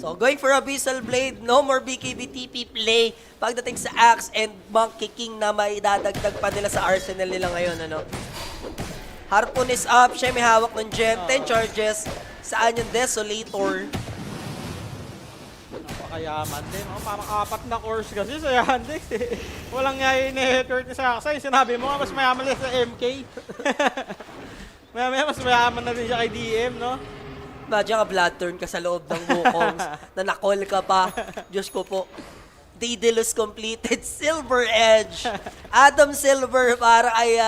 So, going for Abyssal Blade, no more BKB TP play pagdating sa Axe and Monkey King na may dadagdag pa nila sa arsenal nila ngayon, ano. Harpoon is up, siya may hawak ng gem, 10 charges, saan yung Desolator. Napakayaman din, parang 4 na course kasi sa Yandex eh. Walang ngayon network sa Aksay, sinabi mo mas mayaman din sa MK. Maya mas mayaman na din siya kay DM, no? Imagine ka blood turn ka sa loob ng Wukongs na nakol ka pa. Diyos ko po. Daedalus completed. Silver Edge. Adam Silver para ay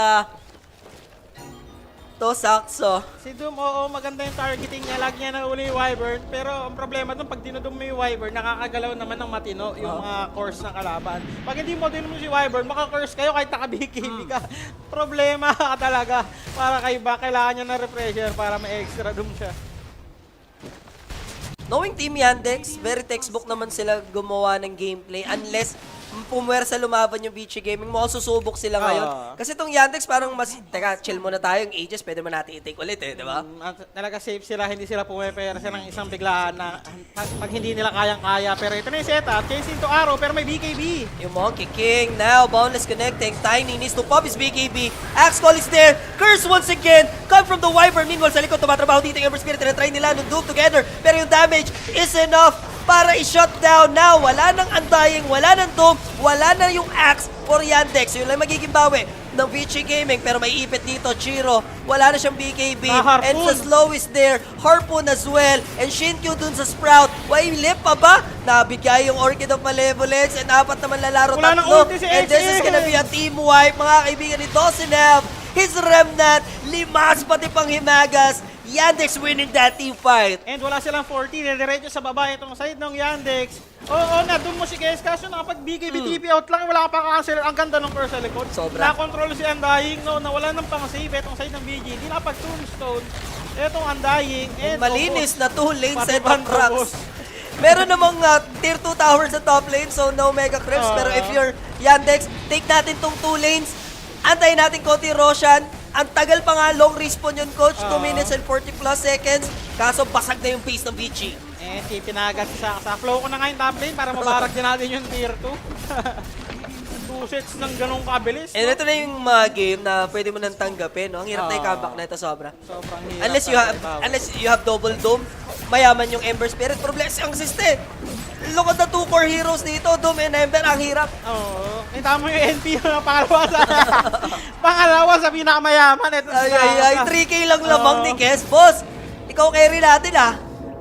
to sakso. Si Doom, oo, maganda yung targeting niya. Lagi niya nahuli yung Wyvern. Pero ang problema doon, pag dinudum mo yung Wyvern, nakakagalaw naman ng matino yung mga course ng kalaban. Pag hindi mo din mo si Wyvern, maka-course kayo kahit naka-BKB ka. Problema ka talaga. Para kay ba, kailangan niya ng refresher para may extra doom siya. Knowing Team Yandex, very textbook naman sila gumawa ng gameplay unless pumwersa lumaban yung Vici Gaming mo, susubok sila ngayon. Kasi itong Yandex parang mas, teka, chill muna tayo, yung Aegis, pwede man natin i-take ulit eh, di ba? Talaga safe sila, hindi sila pumepwersa ng isang biglaan na pag hindi nila kayang-kaya. Pero ito na yung setup, chasing to arrow, pero may BKB. Yung Monkey King, now, boundless connecting, Tiny needs to pop his BKB, Axe Call is there, Curse once again, come from the Wyvern, meanwhile sa likod, tumatrabaho dito yung Ember Spirit, tinatry nila nung Doom together, pero yung damage is enough para i-shut down now. Wala nang Undying, wala nang Doom, wala na yung Axe for Yandex. Yun lang magiging bawi ng Vici Gaming. Pero may ipit dito, Chiro. Wala na siyang BKB. And sa slow is there. Harpoon as well. And Shinkyu dun sa Sprout. Wailip pa ba? Nabigay yung Orchid of Malevolence. And 4 naman lalaro, tatlo. And this is gonna be a team wipe, mga kaibigan ni Dosinev. His Remnant, Limas, pati pang Himagas. Yandex winning that team fight. And wala silang 40, diretso sa baba itong side ng Yandex. Oo na, doon mo si Kes, kaso nakapag BKB TP out lang, wala ka pa cancel. Ang ganda ng curse sa likod. Sobra. Na-control si Undying, no, na wala nang pang-save itong side ng BG. Di nakapag tombstone. Itong Undying. And malinis na 2 lane set of cracks. Meron namang tier 2 towers sa top lane, so no mega creeps. Pero if you're Yandex, take natin tong 2 lanes. Antayin natin konti Roshan. Ang tagal pa nga, long respawn yun, coach. 2 minutes and 40 plus seconds. Kaso basag na yung pace ng Vici. Eh, pinagat sa flow ko na nga yung top lane para mabarag din natin yung tier 2. 2 sets ng ganong kabilis. And ito na yung mga game na pwede mo nang tanggapin, no? Ang hirap na yung comeback na ito, sobra. Sobrang hirap. Unless you have double Doom, mayaman yung Ember Spirit. Problema ang system. Look at the 2 core heroes dito, Doom and Ember, ang hirap. Oo. Kita mo yung NP na pangalawa sa pinakamayaman. Ay, 3K lang lamang ni Kes. Boss, ikaw carry natin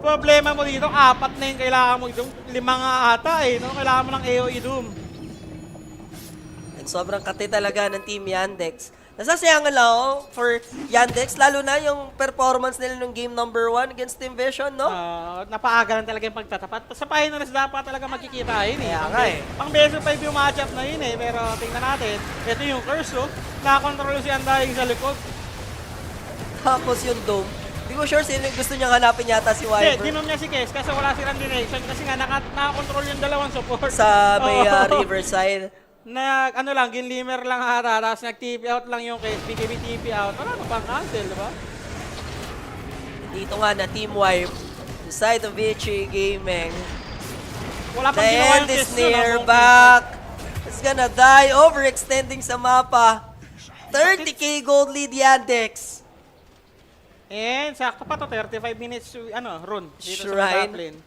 Problema mo dito, 4 na yung kailangan mo dito. 5 nga ata eh, no? Kailangan mo ng AoE Doom. And sobrang kate talaga ng Team Yandex. Nasasayangan lang ako for Yandex, lalo na yung performance nila nung game number 1 against Team Vision, no? Napaaga lang talaga yung pagtatapat. Sa finals dapat talaga makikita yun eh. Kaya nga eh. Pang BO5 yung matchup na yun eh. Pero tingnan natin, ito yung curse, oh. Nakakontrol si Undying sa likod. Tapos yung Doom. Hindi ko sure sino yung gusto niyang hanapin yata si Wyvern. Hindi, dinom niya si Kes kasi wala silang direction. Kasi nga nakakontrol yung dalawang support. Sa may Riverside. Ano lang, ginlimer lang ata, tapos nag-TP out lang yung Kes, BKB TP out. Wala na pang cancel, di ba? Dito nga na team wipe. The side of Vici Gaming. Wala pang the ginawa end yung is Kes near back. It's gonna die, overextending sa mapa. 30k gold lead Yandex. And sakto pa to, 35 minutes run dito Shrine. sa top lane.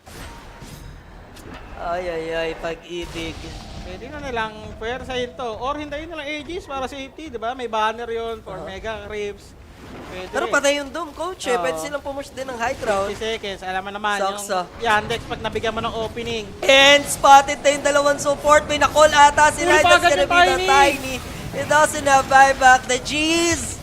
Ay, pag-ibig. Pwede na nilang pwersahin to. Or hintayin nilang Aegis para safety, di ba? May banner yon for mega creeps. Pwede. Pero patay yung Doom, coach eh. Pwede silang pumush din ng high ground. 50 seconds. Alam mo naman Saksa. yung Yandex pag nabigyan mo ng opening. And spotted na yung dalawang support. May na-call ata sila. That's gonna be the Tiny. It doesn't have buyback. The G's.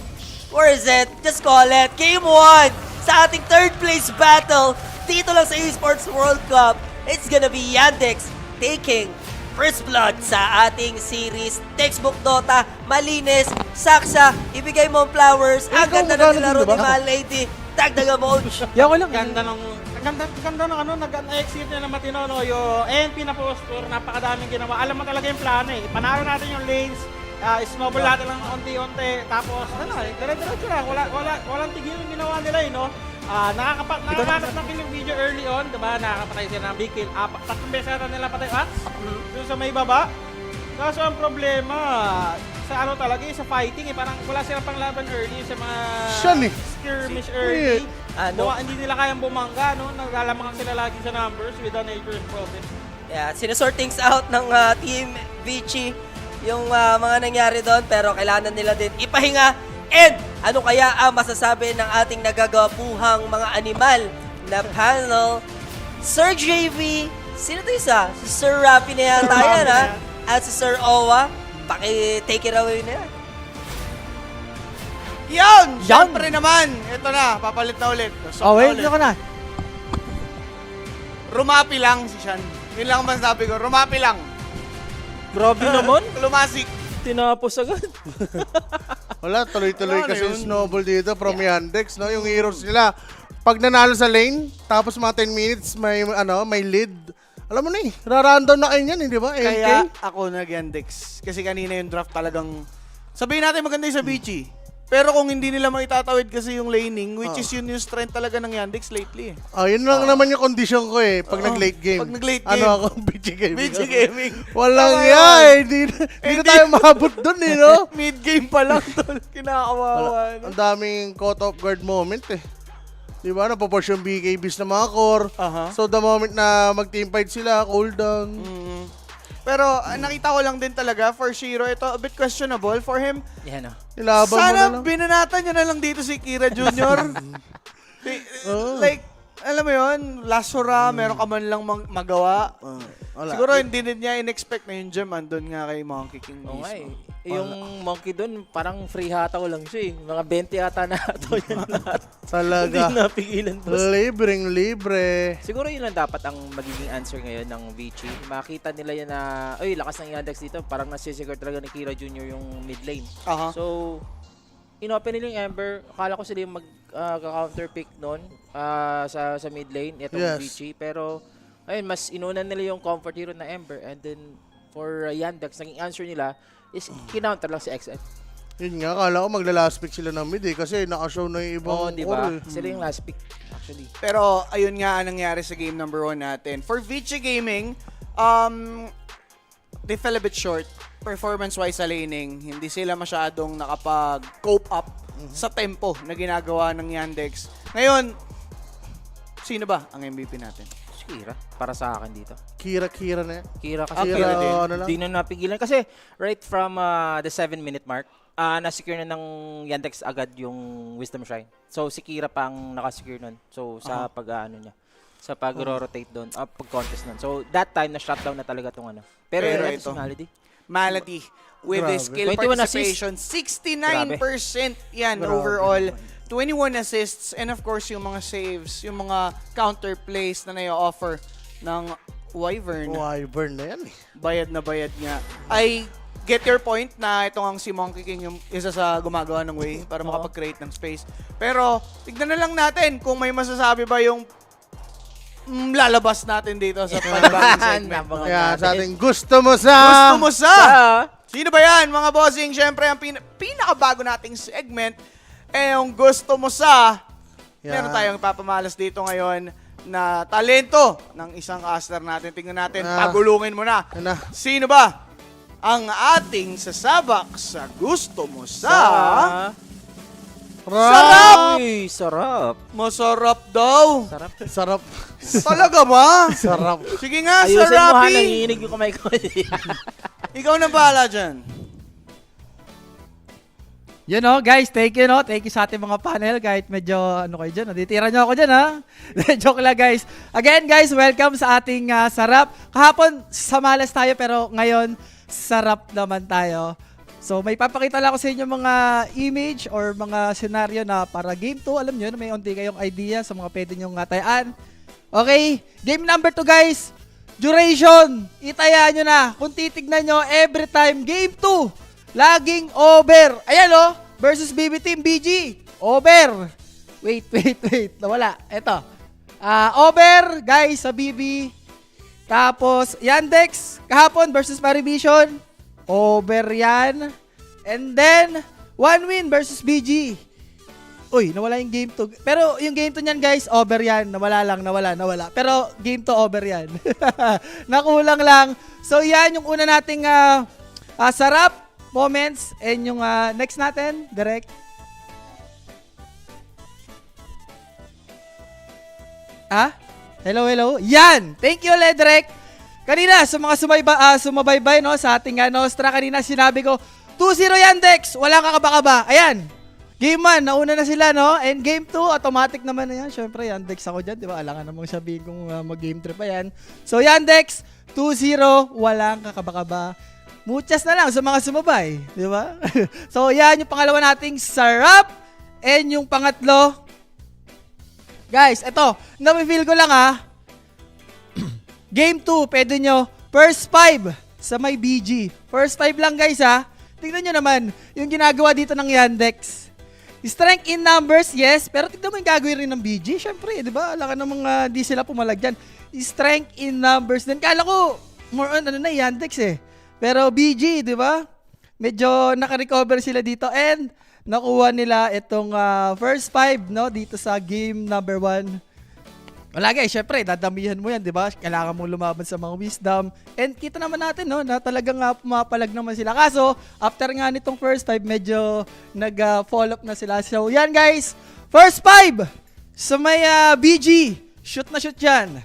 Where is it? Just call it. Game 1 sa ating third place battle dito lang sa Esports World Cup. It's gonna be Yandex taking First Blood sa ating series. Textbook Dota, malinis, saksa, ibigay mo ang flowers. Ang ganda na nilaro ni Mahal Lady. Dagdagan mo, Ouch. Ganda ng ano, nag-execute niya na matino, no? Yung NP na posture, napakadaming ginawa. Alam mo talaga yung plano eh. Panalo natin yung lanes, snowball natin lang unti-unti. Tapos, dire-diretso lang. Walang tigil yung ginawa nila eh, no? Nakakapanap ng kill video early on, diba? Nakakapatay sila ng big kill. 3 beses natin nila patay. Doon sa may baba. Kaso ang problema, sa ano talaga sa fighting eh. Parang wala silang panglaban early sa mga skirmish early. Hindi nila kayang bumangga, no? Naglalamangan sila lagi sa numbers with the nature's prophet. Yeah, sinusort things out ng Team Vici yung mga nangyari doon, pero kailangan nila din ipahinga. And ano kaya ang masasabi ng ating nagagapuhang mga animal na panel? Sir JV, sino to isa? Si Sir Rafi na yata yan, ha? At si Sir Owa, paki-take it away na yan. Yan! Siyempre naman, ito na, papalit na ulit. Wait, ko na. Rumapi lang si Sean. Yun lang ang masasabi ko, rumapi lang. Grabe naman. Lumasik. Tinapos agad. Wala, tuloy-tuloy kasi yung snowball dito from Yandex, no? Yung heroes nila. Pag nanalo sa lane, tapos mga 10 minutes, may lead. Alam mo na eh, rarandom na kayo yan, di ba? Kaya ako nag-Yandex. Kasi kanina yung draft talagang, sabihin natin maganda yung sa Vici. Pero kung hindi nila maitatawid kasi yung laning, which is yun yung strength talaga ng Yandex lately. Yun lang naman yung condition ko eh, pag nag-late game. Pag nag-late game. Ano ako, Vici Gaming. Vici Gaming. Walang yan, hindi na tayo maabot dun eh, no? Mid-game pa lang, tol. Kinakawawa. Ang daming caught off guard moment eh. Di ba? Napapush yung BKBs na mga core. So the moment na mag-team fight sila, cooldown. Pero nakita ko lang din talaga for Shiro, ito a bit questionable for him. Yan o. Sana binanatan niya na lang dito si Kira Jr. Like, alam mo yun, last hurrah, meron ka man lang magawa. Siguro hindi din niya in-expect na yung gem andun nga kay Monkey King mismo. Yung Monkey doon, parang free hataw lang siya eh. Mga 20 yata na hataw yan lahat. Talaga. Hindi napigilan, boss. Libre. Siguro yun lang dapat ang magiging answer ngayon ng Vici. Makita nila yan na, lakas ng Yandex dito. Parang nasisigure talaga ni Kira Jr. yung mid lane. So, inopen nila yung Ember. Akala ko sila yung mag-counter pick noon sa mid lane. Itong Vici. Pero, ayun, mas inunan nila yung comfort hero na Ember. And then, for Yandex, naging answer nila is kinounter lang si XN. Yun nga, kala ko magla-last pick sila ng mid eh, kasi nakashow na yung ibang diba? Sila yung last pick, actually. Pero, ayun nga ang nangyari sa game number 1 natin. For Vici Gaming, they fell a bit short performance-wise sa laning. Hindi sila masyadong nakapag-cope up sa tempo na ginagawa ng Yandex. Ngayon, sino ba ang MVP natin? Kira, para sa akin dito. Kira na yan. Kira kasi di na napigilan. Kasi right from the 7-minute mark, na-secure na ng Yandex agad yung Wisdom Shrine. So si Kira pa ang nakasecure nun. So sa niya, sa pag-rotate doon, pag-contest nun. So that time, na-shutdown na talaga itong ano. Pero ito, Malady with the skill participation, 69% yan overall. 21 assists, and of course, yung mga saves, yung mga counter plays na na-offer ng Wyvern. Wyvern na yan eh. Bayad na bayad nga. I get your point na itong ang si Monkey King yung isa sa gumagawa ng way para makapag-create ng space. Pero, tignan na lang natin kung may masasabi ba yung lalabas natin dito sa panibagong segment. Kaya sa ating gusto mo sa... Sino ba yan, mga bossing? Siyempre, ang pinakabago nating segment, yung gusto mo sa... Meron tayong ipapamalas dito ngayon na talento ng isang caster natin. Tingnan natin, pagulungin mo na. Sino ba ang ating sasabak sa gusto mo sa... Sarap! Sarap! Masarap daw. Sarap. Talaga ba? Sarap. Sige nga, Ayusin Sarapi. mo ha, nangiinig yung kamay ko. Ikaw na bahala dyan. Yun guys, thank you Thank you sa ating mga panel kahit medyo kayo dyan. Natitira nyo ako dyan Joke lang guys. Again guys, welcome sa ating sarap. Kahapon samalas tayo pero ngayon sarap naman tayo. So may papakita lang ako sa inyo mga image or mga scenario na para game 2. Alam nyo na may unti kayong idea sa mga pwede nyong tayaan. Okay, game number 2 guys. duration, itaya nyo na. Kung titignan nyo, every time, game 2, laging over. Ayan o, versus BB Team BG, over. Wait. Nawala. Eto. Over, guys, sa BB. Tapos, Yandex, kahapon versus PVISION, over yan. And then, 1 win versus BG. Uy, nawala yung game 2. Pero yung game 2 niyan, guys, over yan. Nawala. Pero game 2, over yan. Nakulang lang. So, yan yung una nating sarap moments. And yung next natin, direct. Hello. Yan! Thank you, Ledrek. Kanina, sa mga sumabaybay no, sa ating Nostra, kanina sinabi ko, 2-0 Yandex, walang kakaba-kaba. Ayan, game 1, nauna na sila, no? And game 2, automatic naman na yan. Siyempre, Yandex ako dyan, di ba? Alangan namang sabihin kung mag-game 3 pa yan. So, Yandex, 2-0, walang kakaba-kaba. Muchas na lang sa mga sumabay, di ba? So, yan yung pangalawa nating sarap. And yung pangatlo, guys, eto, na-feel ko lang Game 2, pwede nyo, first 5 sa may BG. First 5 lang guys Tingnan nyo naman, yung ginagawa dito ng Yandex. Strength in numbers, yes, pero tignan mo yung gagawin rin ng BG. Siyempre, di ba? Alam ka namang di sila pumalag dyan. Strength in numbers din. Kala ko, more on Yandex Pero BG, di ba? Medyo naka-recover sila dito and nakuha nila itong first 5 no, dito sa game number 1. Wala guys, syempre, dadamihan mo yan, di ba? Kailangan mong lumaban sa mga wisdom. And kita naman natin, no, na talagang pumapalag naman sila. Kaso, after nga nitong first 5, medyo nag-fall up na sila. So, yan guys, first 5 sa may BG. Shoot na shoot yan.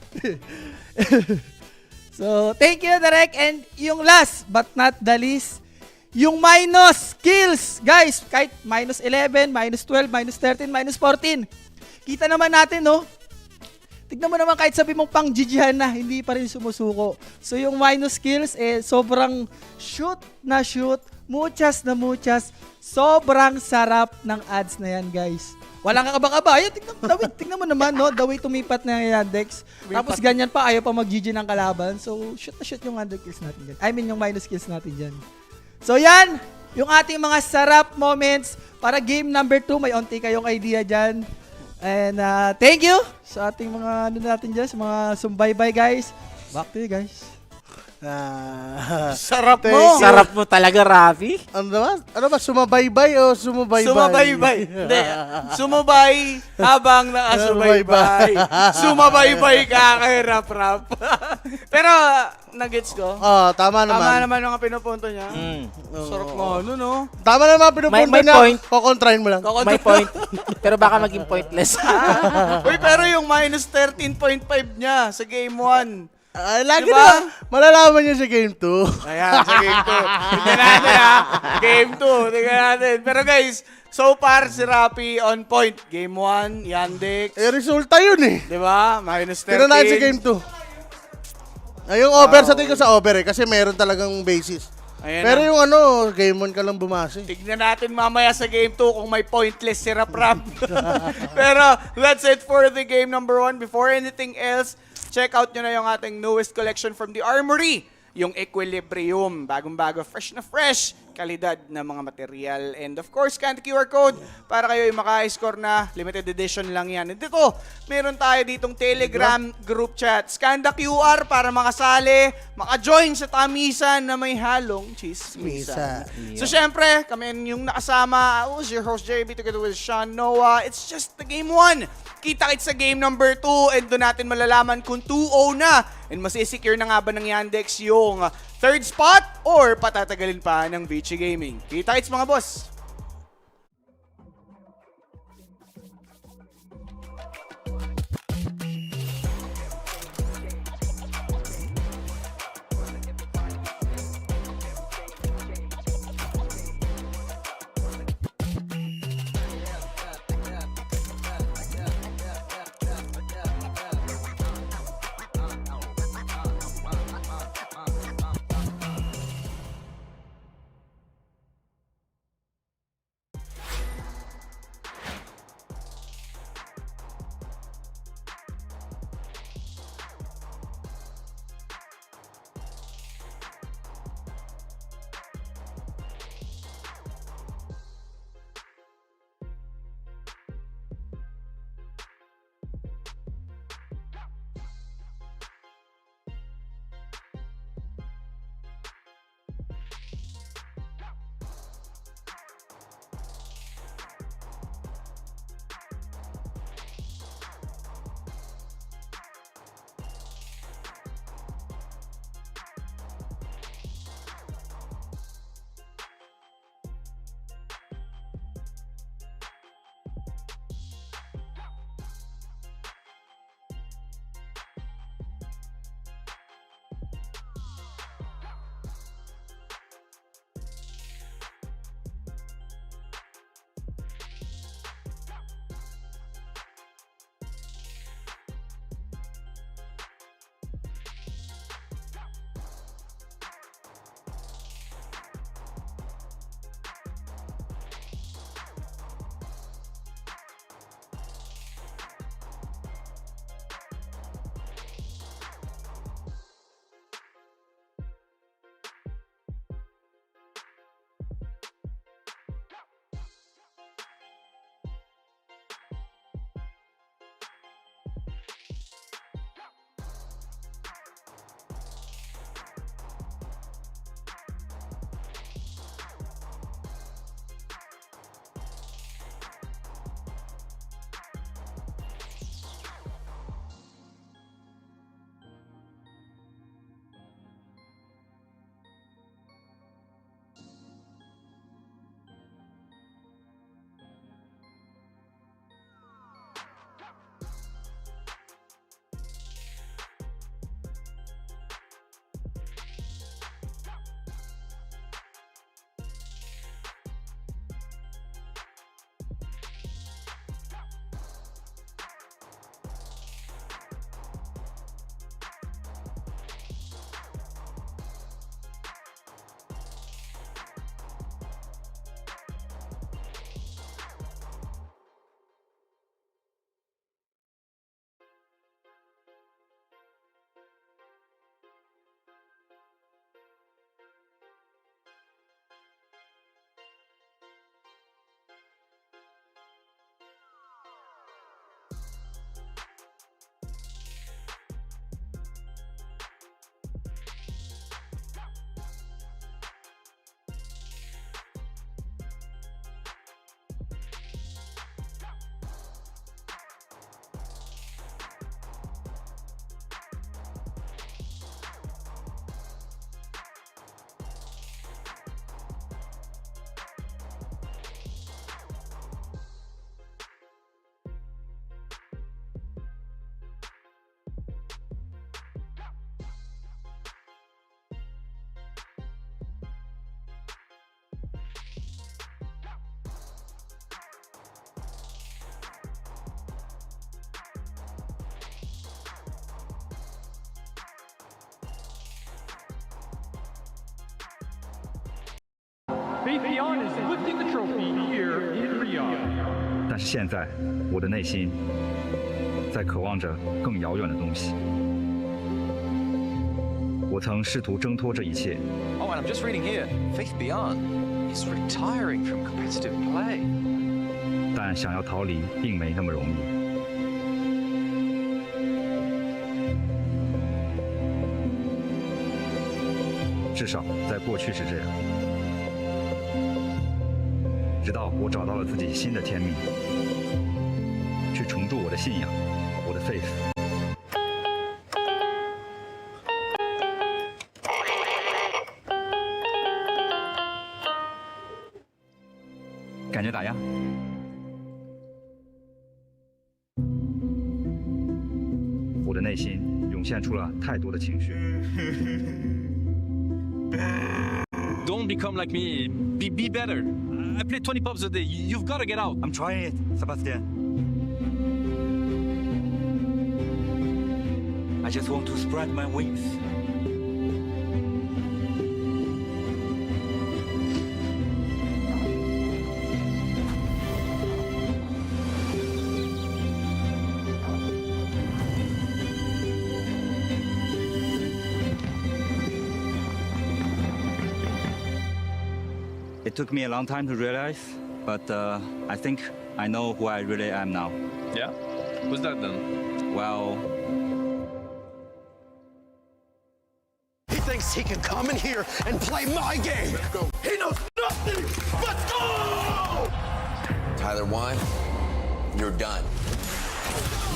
So, thank you, Derek. And yung last but not the least, yung minus kills. Guys, kahit minus 11, minus 12, minus 13, minus 14. Kita naman natin, no? Tignan mo naman kahit sabi mong pang GGhan na, hindi pa rin sumusuko. So yung minus kills, sobrang shoot na shoot, muchas na muchas, sobrang sarap ng ads na yan, guys. Walang kakaba-kaba. Ayun, tignan mo naman, no? The way tumipat na Yandex. Tapos ganyan pa, ayaw pa mag-GG ng kalaban. So shoot na shoot yung 100 kills natin dyan. I mean, yung minus kills natin dyan. So yan, yung ating mga sarap moments para game number 2. May onti kayong idea dyan. And thank you sa ating mga natin dyan, sa mga sumbaybay guys. Back to you guys. Sarap mo. Sarap mo talaga, Rafi. Ano ba? Sumabaybay o sumubaybay? Sumabaybay. Hindi. Sumabay habang nakasubaybay. Sumabaybay ka kay Rap. Pero, nag-gets ko. Tama naman. Tama naman yung pinupunto niya. Sarap mo, no? Tama naman pinupunto may niya. point. Kukontrahin mo lang. May point. Pero baka maging pointless. Uy, pero yung minus 13.5 niya sa game 1. Lagi diba? na. Malalaman niya sa game 2. Ayan, sa game 2. Tingnan natin Game 2. Tingnan natin. Pero guys, so far si Rapi on point. Game 1, Yandex. Resulta yun Diba? Minus 13. Tingnan natin sa game 2. Yung over, sa tingin ko sa over kasi meron talagang basis. Ayan pero yung game 1 ka lang bumasi. Tignan natin mamaya sa game 2 kung may pointless si Rap. Pero that's it for the game number 1. Before anything else, check out nyo na yung ating newest collection from the Armory. Yung Equilibrium. Bagong-bago, fresh na fresh. Kalidad na mga material. And of course, scan the QR code para kayo yung maka-score na limited edition lang yan. And dito, meron tayo ditong Telegram group chat. Scan the QR para makasali, maka-join sa tamisan na may halong chismisan. So syempre, kami yung nakasama. I was your host, JB, together with Sean Noah. It's just the game 1. Kita-kits sa game number 2 and doon natin malalaman kung 2-0 na and masisecure na nga ba ng Yandex yung third spot or patatagalin pa ng Vici Gaming. Kita-kits mga boss! FIL is lifting the trophy here in Riyadh. 但是现在，我的内心在渴望着更遥远的东西。我曾试图挣脱这一切， Oh, and I'm just reading here. FIL is retiring from competitive play. 但想要逃离并没那么容易。至少在过去是这样。直到我找到了自己新的天命，去重铸我的信仰，我的 faith。感觉打压。我的内心涌现出了太多的情绪。Don't become like me. Be better. I play 20 pubs a day. You've got to get out. I'm trying it, Sebastian. I just want to spread my wings. It took me a long time to realize, but I think I know who I really am now. Yeah? Who's that then? Well, he thinks he can come in here and play my game. He knows nothing. Let's go! Tyler 1, you're done.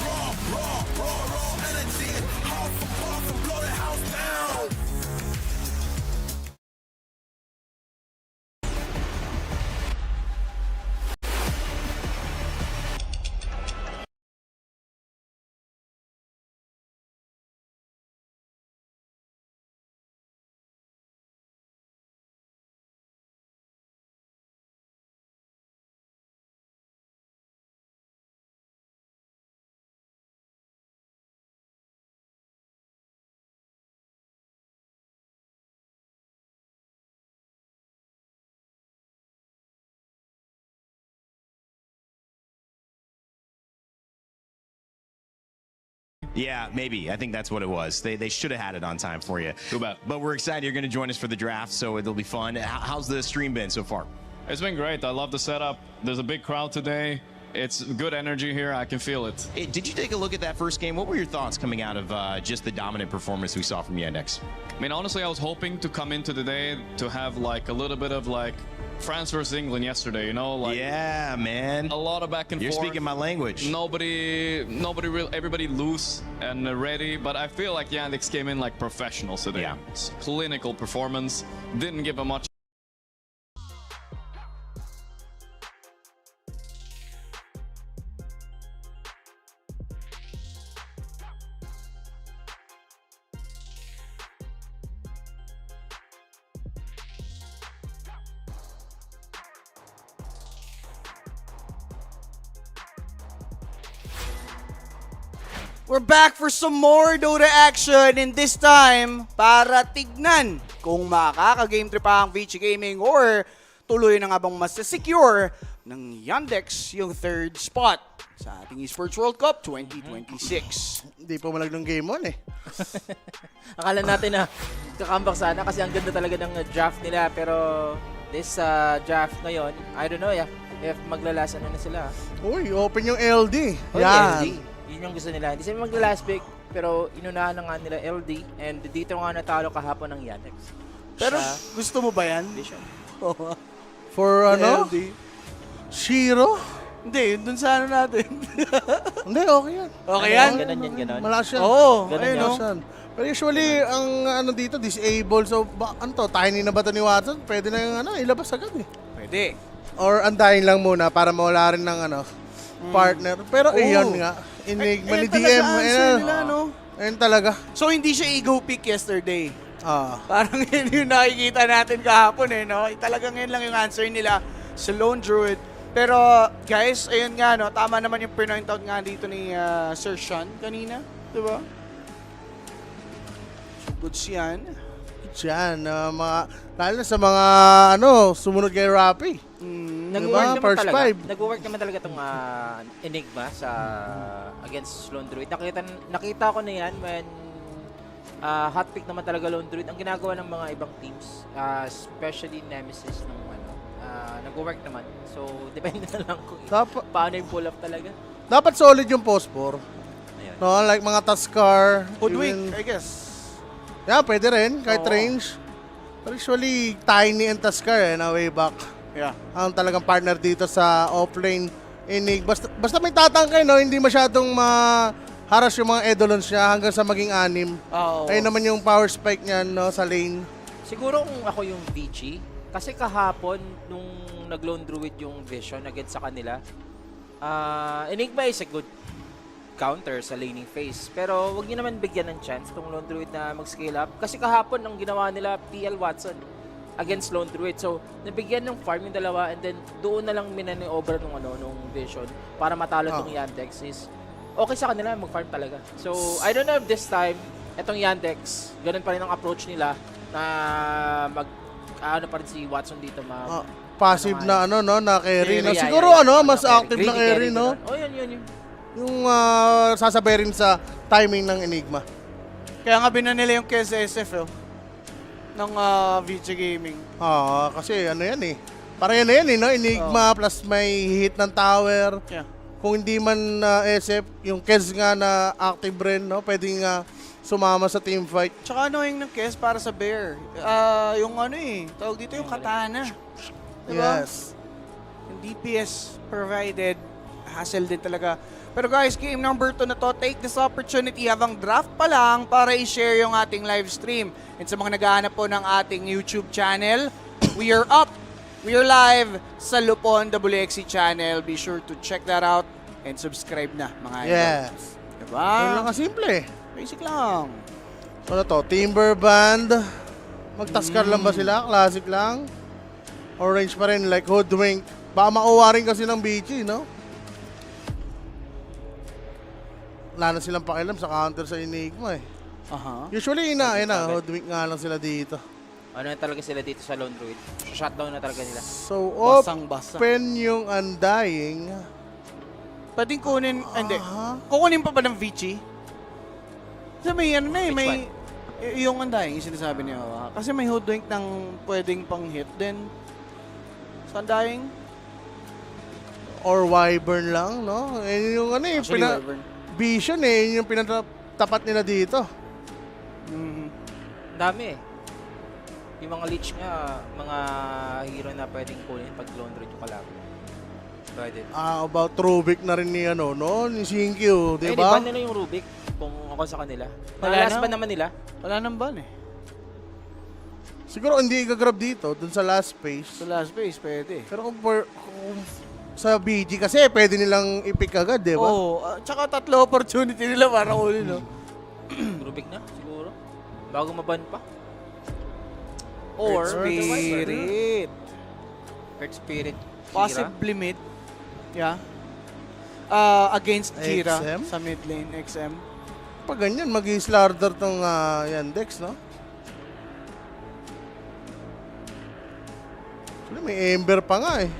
Raw energy. House for boss and blow the house down. Yeah, maybe. I think that's what it was. They should have had it on time for you. Too bad. But we're excited you're going to join us for the draft, so it'll be fun. How's the stream been so far? It's been great. I love the setup. There's a big crowd today. It's good energy here. I can feel it. Hey, did you take a look at that first game? What were your thoughts coming out of just the dominant performance we saw from Yandex? I mean, honestly, I was hoping to come into the day to have like a little bit of like France versus England yesterday, you know? Like, yeah, man. A lot of back and You're forth. speaking my language. Everybody loose and ready, but I feel like Yandex came in like professionals today. Yeah. Clinical performance, didn't give a much. We're back for some more Dota action, and this time, para tignan kung makaka-game trip ang Vici Gaming or tuloy na nga bang mas-secure ng Yandex yung third spot sa ating Esports World Cup 2026. Hindi pa malagang game 1 eh. Akala natin na kakambak sana kasi ang ganda talaga ng draft nila, pero this draft ngayon, I don't know if maglalasan na sila. Uy, open yung LD. Yan. LD. Yun yung gusto nila. Hindi sila magla-last pick, pero inunahan na nga nila LD, and dito nga natalo kahapon ng Yandex. Pero gusto mo ba yan? For ano? LD? Shiro? Hindi, dun sa ano natin. Hindi, okay yan. Okay yan? Ganon. Malakas yan. Oo, Ganun ayun. Pero usually, ang ano dito, disabled. So, ano to, tiny na ba ito ni Watson? Pwede na yung ilabas agad eh. Pwede. Or andahin lang muna para mawala rin ng partner. Pero iyon nga, Enigma ni DM. Ayun talaga. So, hindi siya ego pick yesterday. Parang yun yung nakikita natin kahapon eh, no? Talagang yun lang yung answer nila sa Lone Druid. Pero, guys, ayun nga, no? Tama naman yung point out nga dito ni Sir Sean kanina. Diba? So, goods yan. yan. Lalo na sa mga, sumunod kay Rappi. Nag-work naman First talaga. five. Nag-work naman talaga itong Enigma sa against Lone Druid. Nakita ko na yan when hot pick naman talaga Lone Druid. Ang ginagawa ng mga ibang teams, especially Nemesis ng nag-work naman. So, depende na lang kung paano yung pull-up talaga. Dapat solid yung post-4. No, like mga Tuskar. Hoodwink, I guess. Yeah, pwede rin, kahit range. But usually, Tiny and Tuskar na way back. Yeah. Ang talagang partner dito sa offlane Enig. Basta may tatangkay, no, hindi masyadong haras yung mga Edolons niya hanggang sa maging 6. Ayun naman yung power spike niyan, no, sa lane. Siguro kung ako yung Vici, kasi kahapon nung nag-Lone Druid yung Vision against sa kanila, Enigma is a good counter sa laning phase. Pero wag niyo naman bigyan ng chance tong Lone Druid na mag-scale up. Kasi kahapon ang ginawa nila PL Watson against Lone Druid. So, nabigyan ng farm yung dalawa and then doon na lang minani-over nung Vision para matalo tong Yandex is okay sa kanila mag-farm talaga. So, I don't know if this time etong Yandex, ganun pa rin ang approach nila na pa rin si Watson dito passive na na carry. Siguro mas active na carry, no? Oh, yun. Yung sasabay rin sa timing ng Enigma. Kaya nga binanila yung KSSF ng Vici Gaming. Kasi yan eh. Para yan no? Enigma plus may hit ng tower. Yeah. Kung hindi man SF, yung Kez nga na active rin, no? Pwedeng sumama sa team fight. Tsaka yung ng Kez para sa Bear. Yung tawag dito yung katana. Diba? Yes. Yung DPS provided, hassle din talaga. Pero guys, game number 2 na to, take this opportunity habang draft pa lang para i-share yung ating live stream. And sa mga naghahanap po ng ating YouTube channel, we are up. We are live sa LuponWXC channel. Be sure to check that out and subscribe na, mga idol. Yes. Diba? Ano lang kasimple. Basic lang. Ano to? Timber Band. Mag-Tuskar lang ba sila? Classic lang. Orange pa rin, like Hoodwink. Baka makuha rin kasi ng Vici, no? Wala na silang pakialam sa counter sa Enigma eh. Usually, Hoodwink nga lang sila dito. Ano na talaga sila dito sa Lone Druid? Shutdown na talaga nila. So, open yung Undying. Pwedeng kunin, hindi. Kukunin pa ba ng Vici? Kasi may may yung Undying, yung sinasabi niya. Kasi may Hoodwink ng pwedeng pang hit din. Sa Undying. Or Wyvern lang, no? Yung Vision yung pinatapat nila dito. Dami eh. Yung mga leech nga, mga hero na pwedeng kunin pag Lone Druid yung kalaban. Pwede. About Rubik na rin ni ni Shinkyu, di ba? Ban nila yung Rubik kung ako sa kanila. Last ban naman nila. Wala nang ban eh. Siguro hindi gagrab dito, dun sa last phase. Sa last phase, pwede. Pero kung sa BG kasi, pwede nilang i-pick agad, di ba? Tsaka 3 opportunity nila para kunin, no? Rubik na, siguro. Bago maban pa. Or Spirit. Earth Spirit. Possibly mid. Yeah. Against Kira XM? sa mid lane, XM. Pag ganyan, mag-i-slarder tong Yandex, no? Actually, may Ember pa nga eh.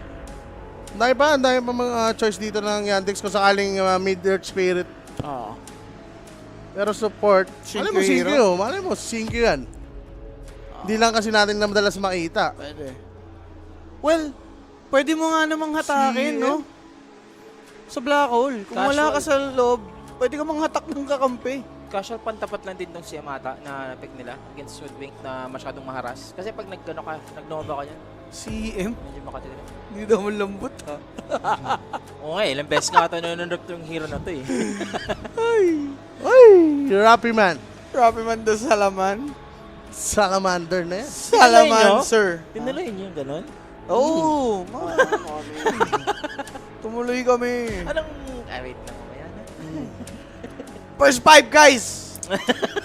Dahil pa mga choice dito ng Yandex kung sakaling mid-Earth Spirit. Pero support, malay mo, Shinkyu yan. Hindi lang kasi natin na madalas makita. Pwede. Well, pwede mo nga namang hatakin, no? Sa Black Hole. Kung wala ka sa loob, pwede ka manghatak ng kakampi. Casual pantapat lang din tong si Yamata na pick nila against Hoodwink na masyadong maharas. Kasi pag nag-Nova ka yan, CM? medyo makatira. Hindi daw malambot, ha? Oo nga, ilang beses nga ito nanunod yung hero na to eh. Ay, Rappi Man. Rappi Man the Salaman. Salamander na yan. Salamancer. Tinuloy niyo yung ganon? Oo. Tumuloy kami. Wait lang mamaya na. First 5, guys!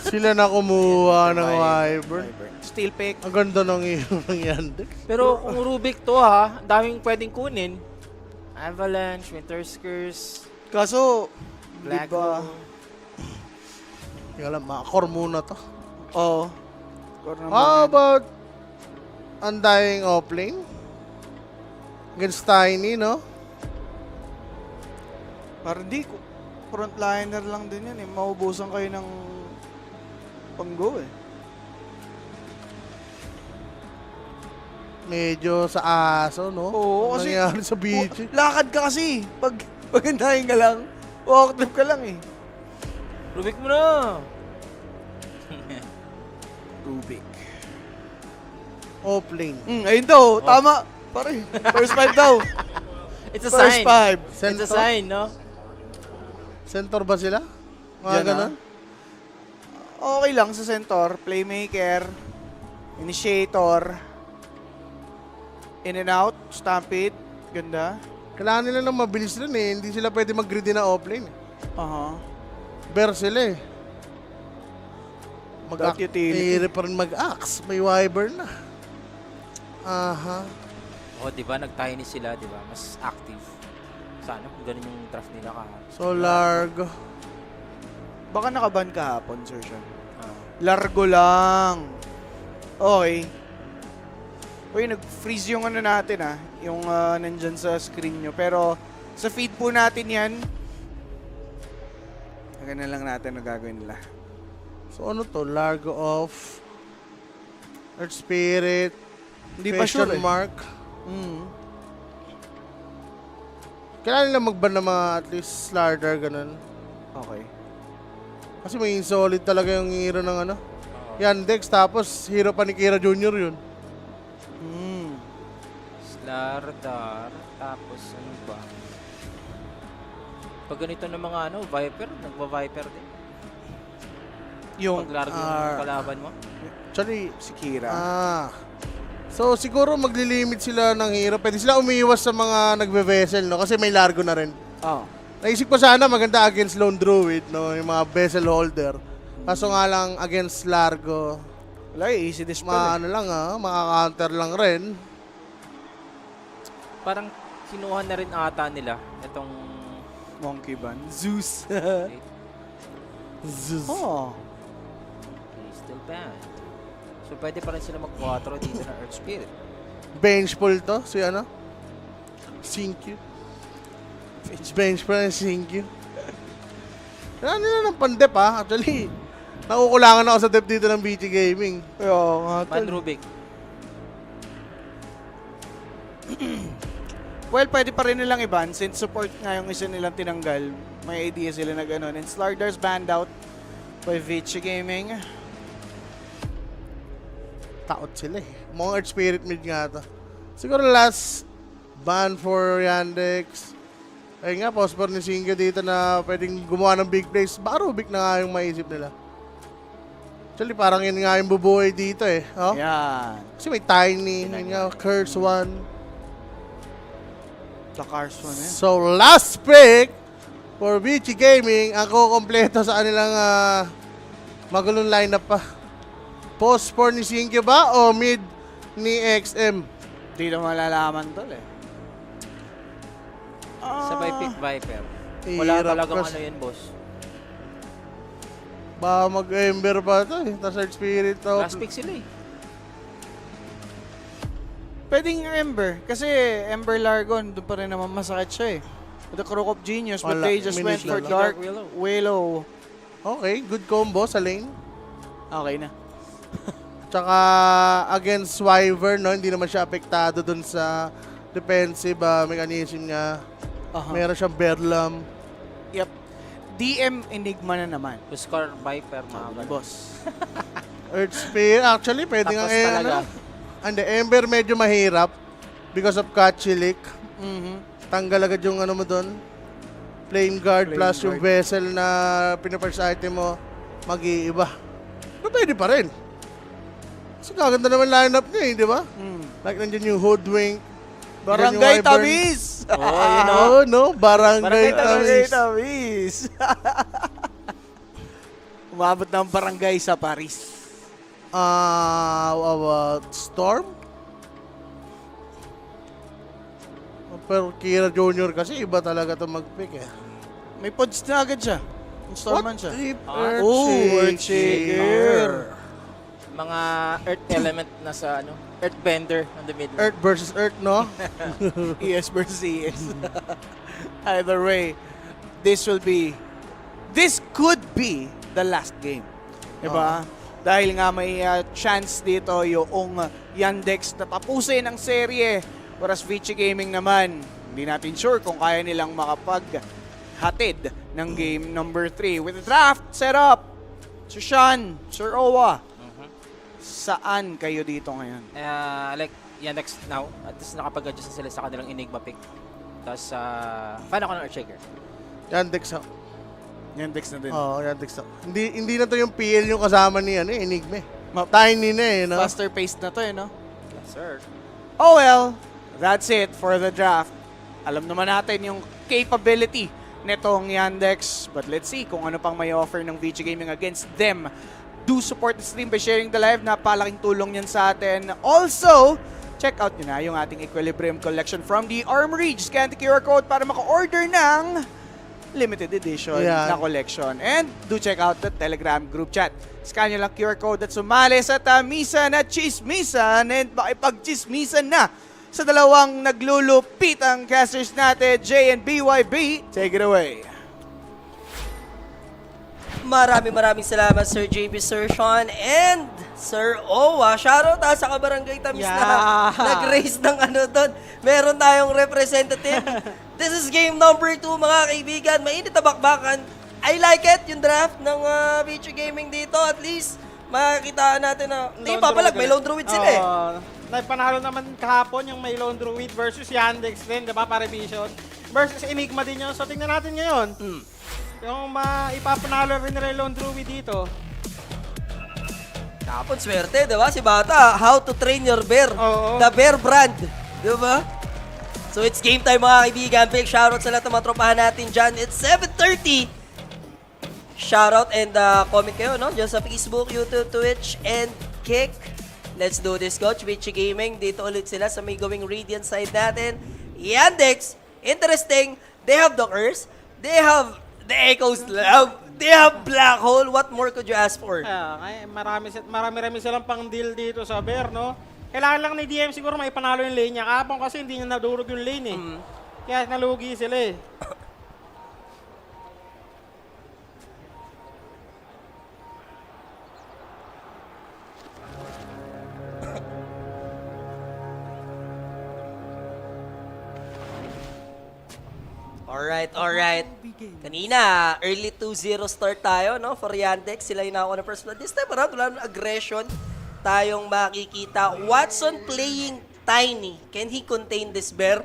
Sila na kumuha ng Wyvern. Steel pick. Ang ganda ng Yandex. Pero kung Rubik to ha, daming pwedeng kunin. Avalanche, Winter's Curse. Kaso, Black diba? Hole. Yung alam, core muna to. Oo. How about Undying offlane? Against Tiny, no? Parang di, frontliner lang din yan eh. Maubusan kayo ng pang-go eh. Medyo sa aso, no? Oo, kasi nangyari sa Vici. lakad ka kasi. Pag hintayin ka lang, walk trip ka lang eh. Rubik mo na! Rubik. Offlane. Ayun daw, tama. Pare, first 5 daw. It's a First sign. 5. It's a sign, no? Center ba sila? Mga Diyan, ganun? Okay lang sa center. Playmaker. Initiator. In and out. Stampede. Ganda. Kailangan nila ng mabilis rin eh. Hindi sila pwede mag-greedy na offlane. Bear sila eh. Without utility. Eh, pa rin mag-axe. May wyvern na. Oh, di ba? Nag-tiny sila, di ba? Mas active. Sana kung ganun yung draft nila ka. So, Largo. Baka nakaban kahapon, Sir Sean. Largo lang. Okay. Uy, nag-freeze yung ano natin yung nandyan sa screen nyo. Pero sa feed po natin yan. Ganun lang natin ang gagawin nila. So, ano to? Largo off. Earth Spirit. Hindi pa sure eh. Mark. Kailangan nila mag-ban ng mga at least Slardar, ganun. Okay. Kasi may solid talaga yung hero ng ano. Yandex, tapos hero pa ni Kira Jr. yun. Slardar. Tapos ano ba? Pag ganito ng mga Viper, nagva-Viper din. Yung paglargo yung kalaban mo? Actually, si Kira. So siguro maglilimit sila ng hero. Pwede sila umiiwas sa mga nagbe-vessel, no? Kasi may largo na rin. Naisip ko sana maganda against Lone Druid, no? Yung mga vessel holder. Kaso nga lang against largo. Wala, easy dispel. Ano lang maka-counter lang rin. Parang kinuha na rin ata nila itong Monkey Band. Zeus. Zeus. Still banned. So pwede pa rin sila mag-4 dito na Earth Spirit. Bench pull to, si ano? Sinkyu. Bench pull na Sinkyu. Kailangan nila ng pandep Actually, nakukulangan ako sa dep dito ng BT Gaming. Ban Rubik. Well, pwede pa rin nilang i-ban since support nga yung isa nilang tinanggal. May idea sila na gano'n. And Slardar's banned out by Vici Gaming. Taot sila eh. Mga Earth Spirit mid nga ito. Siguro last ban for Yandex. Ayun nga, pospor ni Singa dito na pwedeng gumawa ng big plays. Baka Rubik na nga yung maisip nila. Actually, parang yun nga yung bubuhay dito eh. Yan. Kasi may Tiny, yun nga, Curse 1. The Cars 1 eh. So, last pick for Vici Gaming. Ang kukompleto sa kanilang magulong lineup pa. Post for ni Singa ba o mid ni XM? Di na malalaman tol eh. Sabay pick Viper. Wala talagang yun, boss. Baka mag-Ember pa ito eh. Tas Earth Spirit. Last pick sila eh. Pwedeng Ember. Kasi Ember Largon, doon pa rin naman masakit siya eh. With the Crook of Genius, but they just went for Dark Willow. Okay, good combo sa lane. Okay na. Tsaka against Wyvern, no? Hindi naman siya apektado dun sa defensive mechanism niya. Meron siyang Berlam. Yep. DM Enigma na naman. Score Viper, mga boss. Earth Spirit, actually, pwede nga And the Ember medyo mahirap because of Kachilik. Tanggal agad yung ano mo doon. Flame Guard plus yung vessel na pinapirst item mo, mag-iiba. Pero pwede pa rin. Kasi kaganda naman lineup niya di ba? Like nandiyan yung Hoodwink. Barangay Tamis! Barangay Tamis! Umabot ng barangay sa Paris. Storm? Pero Kira Jr. kasi iba talaga ito mag-pick eh. May pods na agad siya. Storman siya. Earthshaker. Mga Earth element na sa ano, Earth Bender on the middle. Earth versus Earth, no? ES versus ES. Either way, this could be the last game. Diba? Dahil nga may chance dito yung Yandex na tapusin ang serye. Whereas Vici Gaming naman, hindi natin sure kung kaya nilang makapaghatid ng game number 3. With the draft set up, Sir Sean, Sir Owa, saan kayo dito ngayon? Like Yandex now, at least nakapag-adjust na sila sa kanilang Enigma pick. Tapos, fan ako ng Earthshaker. Yandex ako. Yandex na din. Oo, Yandex ako. Hindi na to yung PL yung kasama ni Enigma. Tiny na no? Faster paced na to no? Yes, sir. Oh well, that's it for the draft. Alam naman natin yung capability nitong Yandex. But let's see kung ano pang may offer ng Vici Gaming against them. Do support the stream by sharing the live. Napalaking tulong yan sa atin. Also, check out nyo na yung ating Equilibrium collection from the Armory. Just scan the QR code para maka-order ng limited edition na collection. And do check out the Telegram group chat. Scan nyo lang QR code at sumali sa tamisan at chismisan and makipag-chismisan na sa dalawang naglulupitang casters natin, J and BYB. Take it away. Maraming salamat Sir JB, Sir Sean, and Sir Owa. Shoutout sa Kabarangay Tamis na nag-raise ng ano doon. Meron tayong representative. This is game number 2 mga kaibigan. Mainit na bakbakan. I like it, yung draft ng Vici Gaming dito. At least, makikita natin na hindi papalag, may Lone Druid sila eh. Panalo naman kahapon yung may Lone Druid versus Yandex din, diba? Para Vision. Versus Enigma din yun. So, tingnan natin ngayon. Yung ipapanalo rin nila yung Lone Druid dito. Kapon swerte, diba? Si Bata, how to train your bear. The bear brand. Diba? So it's game time mga kaibigan. Big shoutout sa lahat ng mga tropahan natin dyan. It's 7:30. Shoutout and comment kayo, no? Dyan sa Facebook, YouTube, Twitch, and Kick. Let's do this, Coach. Vici Gaming. Dito ulit sila sa may going Radiant side natin. Yandex. Interesting. They have the Curse. They have the Echo's Love. They have Black Hole. What more could you ask for? Marami silang pang deal dito sa Bear, no? Kailangan lang ni DM siguro may panalo yung lane niya. Kapon kasi hindi niya nadurog yung lane eh. Kaya nalugi sila eh. Alright. Kanina, early 2-0 start tayo, no? For Yandex, sila yung nakakuha ng first blood. This time around, wala ng aggression tayong makikita. Watson playing tiny. Can he contain this bear?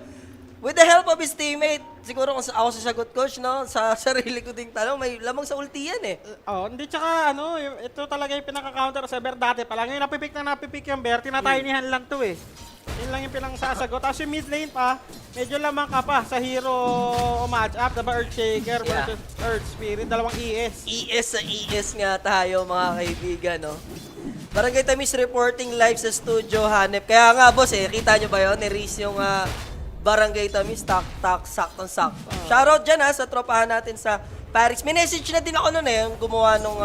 With the help of his teammate, siguro kung ako sasagot, Coach, no? Sa sarili ko ding tanong, may lamang sa ulti yan eh. Hindi tsaka ito talaga yung pinaka-counter sa bear dati pa lang. Ngayon napipik yung bear, tinatinihan lang to eh. Yun lang yung pinang-sasagot. Tapos yung mid lane pa, medyo lamang ka pa sa hero match-up. Diba Earthshaker versus Earth Spirit, dalawang ES. ES sa ES nga tayo mga kaibigan, no? Barangay Tamis reporting live sa studio, Hanep. Kaya nga, boss, kita nyo ba yun? Ni-raise yung Barangay Tamis, saktong-sakto. Shoutout dyan sa tropahan natin sa Paris. May message na din ako nun yung gumawa nung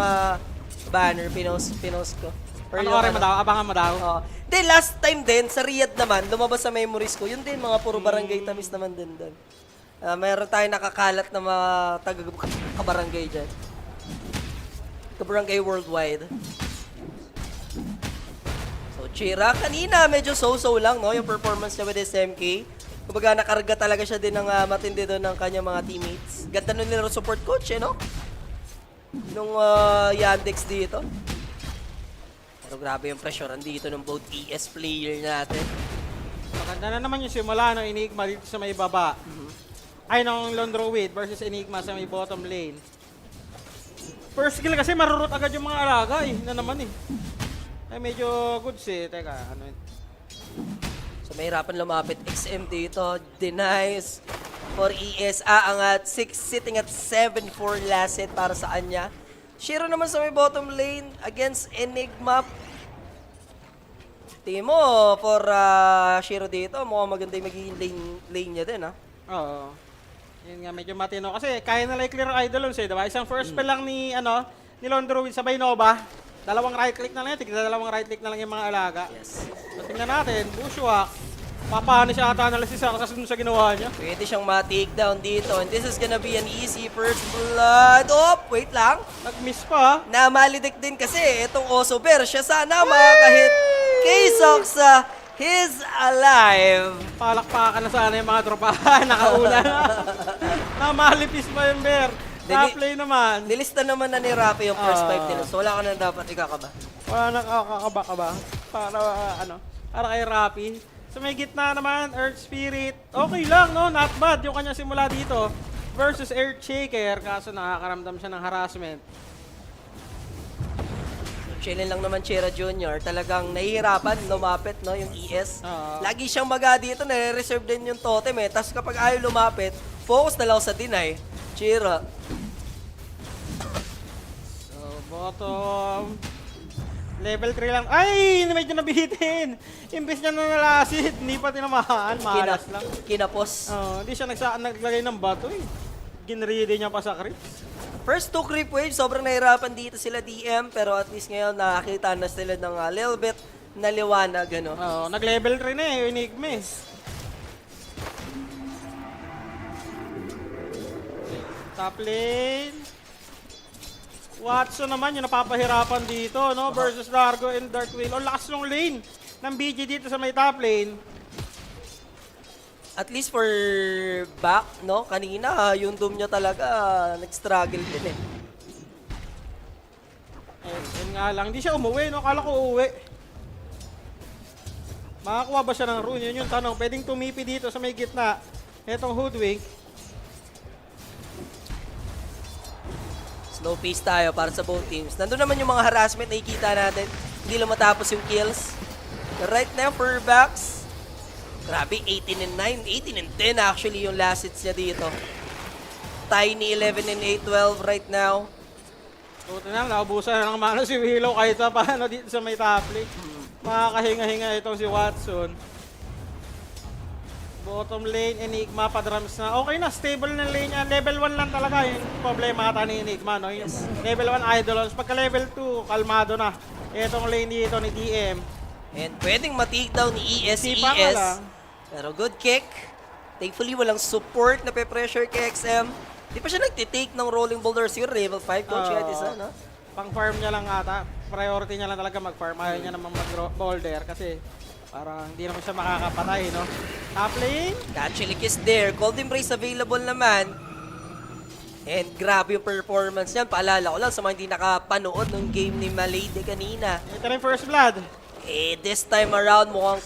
banner, pinost ko. Abangan mo daw. Then last time din, sa Riyadh naman, lumabas sa memories ko, yun din, mga puro Barangay Tamis naman din doon. Mayroon tayong nakakalat na mga taga-kabarangay dyan. Kabarangay worldwide. So, Chira, kanina medyo so-so lang, no? Yung performance niya with SMK. Kumbaga, nakarga talaga siya din ng matindi doon ng kanyang mga teammates. Ganda nun nila support coach, no? Nung Yandex dito. Pero grabe yung pressure dito ng both ES player natin. Maganda na naman yung simula ng Enigma dito sa may baba. Ay, nung Lone Druid versus Enigma sa may bottom lane. First skill kasi marurot agad yung mga alaga eh. Na naman eh. Ay, medyo goods eh. Teka, ano yun? So may hirapan lumapit. XM dito. Denies for ES. Aangat. 6 sitting at 7 for last set para sa kanya. Shiro naman sa may bottom lane against Enigma. Timo for Shiro dito. Mukhang maganda yung magiging lane niya din, ha? Oo. Yun nga, medyo matino. Kasi kaya nila i-clear Idolons eh, diba? Isang first spell lang ni Lone Druid sabay Nova. Dalawang right click na lang yan. Dalawang right click na lang yung mga alaga. Yes. So, tingnan natin, Bushwhack. Papanish ata analysis sa ginawa niya. Pwede siyang ma-takedown dito. And this is gonna be an easy first blood. Oh, wait lang. Nag-miss pa. Namalidik din kasi itong Oso Bear. Siya sana makakahit kay Soxa. He's alive. Palakpakan na sana yung mga tropahan. Nakauna na. Namalipis pa yung Bear. Top play naman. Nilista naman na ni Rafi yung first 5 nila. So wala ka na dapat ikakaba. Wala nakakakaba-kaba. Para kay Rafi. So may gitna naman, Earth Spirit. Okay lang, no? Not bad yung kanya simula dito. Versus Earth Shaker. Kaso nakakaramdam siya ng harassment. Chilling lang naman Chera Jr. Talagang nahihirapan, lumapit, no? Yung ES. Lagi siyang maga dito, nare-reserve din yung totem eh. Tapos kapag ayaw lumapit, focus na lang sa deny. Chera. So, bottom. Level 3 lang. Ay! Medyo nabihitin. Imbes niya na nalasit, hindi pa tinamaan. Malas lang. Kinapos. Hindi siya naglagay ng bato eh. Ginready niya pa sa creeps. First 2 creep waves, sobrang nahirapan dito sila DM. Pero at least ngayon nakakita na sila ng little bit na liwanag. Ano? Nag-level 3 na eh, yung Enigma eh. Top lane. Watson naman yung napapahirapan dito, no? Versus Largo and Dark Wheel. O lakas ng lane ng BG dito sa may top lane. At least for back, no? Kanina, yung Doom niya talaga nag-struggle din eh. Yun nga lang, hindi siya umuwi, no? Akala ko uuwi. Makakuha ba siya ng rune? Yun yung tanong. Pwedeng tumipi dito sa may gitna. Etong Hoodwink. Slow pace tayo para sa both teams. Nandun naman yung mga harassment na ikita natin. Hindi lang matapos yung kills. Right now for backs, grabe, 18 and 9. 18 and 10 actually yung last hits niya dito. Tiny 11 and 8, 12 right now. Buti na, naubusan na ng mana si Willow kahit sa paano dito sa may top lane. Makakahinga-hinga itong si Watson. Bottom lane, Enigma, pa-drums na. Okay na, stable na lane yan. Level 1 lang talaga yung problema ata ni Enigma, no? Yung level 1 Eidolons. Pagka level 2, kalmado na. Itong lane dito ni DM. And pwedeng ma-takedown ni ES. Pero good kick. Thankfully, walang support na pe-pressure kay XM. Di pa siya nagtitake ng rolling boulders yung level 5. Coach, no? Pang-farm niya lang ata. Priority niya lang talaga mag-farm. Ayaw niya naman mag-boulder kasi parang hindi naman siya makakapatay, no? Top lane. Catchlick is there. Cold Embrace available naman. And grabe yung performance niyan. Paalala ko lang sa mga hindi nakapanood ng game ni Malady kanina. Ito rin first blood. Eh, this time around mukhang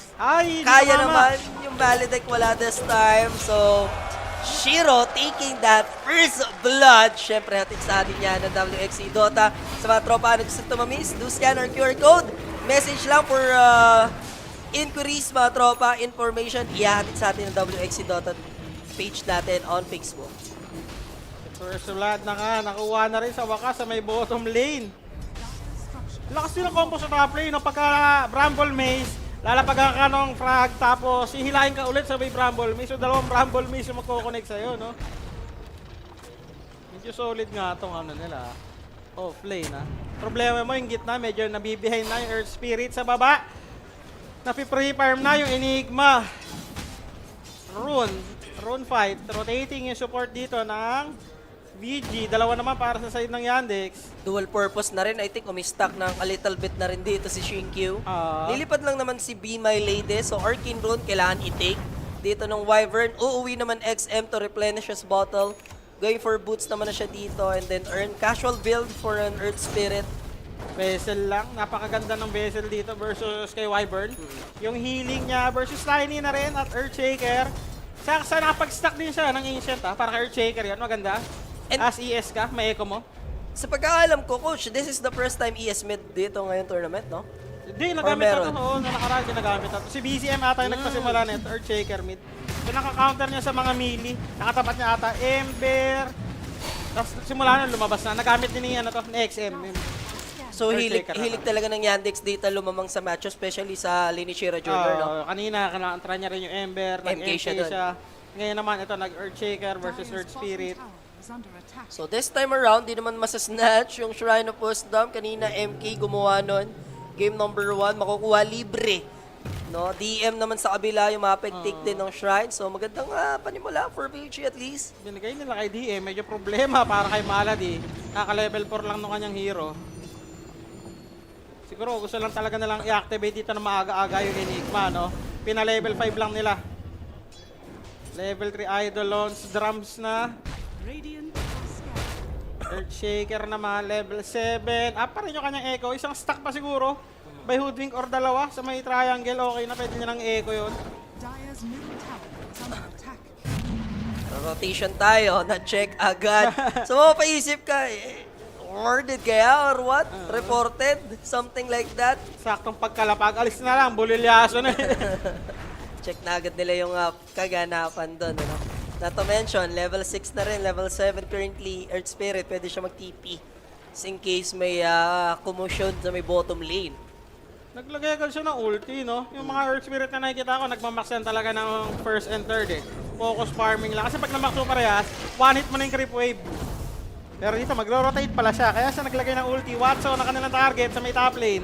kaya naman yung Malady wala this time. So, Shiro taking that first blood. Siyempre, hatid sa atin yan ng WXC Dota. Sa mga tropa na gusto tumamiss, do scan our QR code. Message lang for inquiries, mga tropa, information, ihahatid sa atin ng WXC Dota page natin on Facebook. First blood na nga, nakuha na rin sa wakas sa may bottom lane. Lakas nila combo sa top lane, no? Pagka Bramble Maze, lalapagan ka ng frag, tapos hihilahin ka ulit sa may Bramble Maze. So, dalawang Bramble Maze yung magkoconnect sa'yo, no? Medyo solid nga itong ano nila. Off lane, ha? Problema mo yung gitna, medyo nabibehind na yung Earth Spirit sa baba. Napi-pre-farm na yung Enigma. Rune fight. Rotating yung support dito ng VG. Dalawa naman para sa side ng Yandex. Dual purpose na rin. I think umistock ng a little bit na rin dito si Shinkyu. Lilipad lang naman si Be My Lady. So Arcane Rune kailangan i-take. Dito ng Wyvern. Uuwi naman XM to replenish his bottle. Going for boots naman na siya dito. And then earn casual build for an Earth Spirit. Vessel lang. Napakaganda ng Vessel dito versus kay Wyvern. Yung healing niya versus Tiny na rin at Earthshaker. Sa nakapag-stack din siya ng Ancient, ha? Para kay Earthshaker yan. Maganda. And as ES ka, may echo mo. Sa pagkakalam ko, Coach, this is the first time ES mid dito ngayong tournament, no? Hindi, nagamit na ito. Oo, nakaraan din nagamit na ito. Si BCM ata yung nagpasimula nito, Earthshaker mid. So nakaka-counter niya sa mga melee. Nakatapat niya ata Ember. Tapos simula na lumabas na. Nagamit din niya to, ni XM. So hilig talaga ng Yandex dito lumamang sa match, especially sa Linichira Jr. No? Kanina, try niya rin yung Ember. MK siya doon. Ngayon naman, ito, nag-Earthshaker versus Earth Spirit. So this time around, di naman masasnatch yung Shrine of Wisdom. Kanina MK gumawa nun. Game number 1, makukuha libre. No, DM naman sa kabila yung mapag-take din ng Shrine. So magandang panimula for Vici at least. Binigay nila kay DM, medyo problema para kay Malady. Kaka-level 4 lang nung kanyang hero. Siguro gusto lang talaga nilang i-activate dito na maaga-aga yung Enigma, no? Pina-level 5 lang nila. Level 3 Eidolons, drums na. Earthshaker naman, level 7. Pa rin yung kanyang echo. Isang stack pa siguro. By Hoodwink or dalawa sa may triangle. Okay na, pwede niya ng echo yun. Rotation tayo, na-check agad. So mapaisip ka, worded kaya or what? Reported? Something like that? Saktong pagkalapag. Alis na lang, bulilyaso na. Check na agad nila yung kaganapan doon. Ano? Not to mention, level 6 na rin, level 7 currently, Earth Spirit, pwede siya mag-TP. In case may commotion sa may bottom lane. Naglagay agad siya ng ulti, no? Yung mga Earth Spirit na nakikita ko, nagmamax yan talaga ng first and third eh. Focus farming lang. Kasi pag namax mo parehas, one hit mo na yung creep wave. Pero dito, magro-rotate pala siya. Kaya siya naglagay ng ulti. Watson na kanilang target sa may top lane.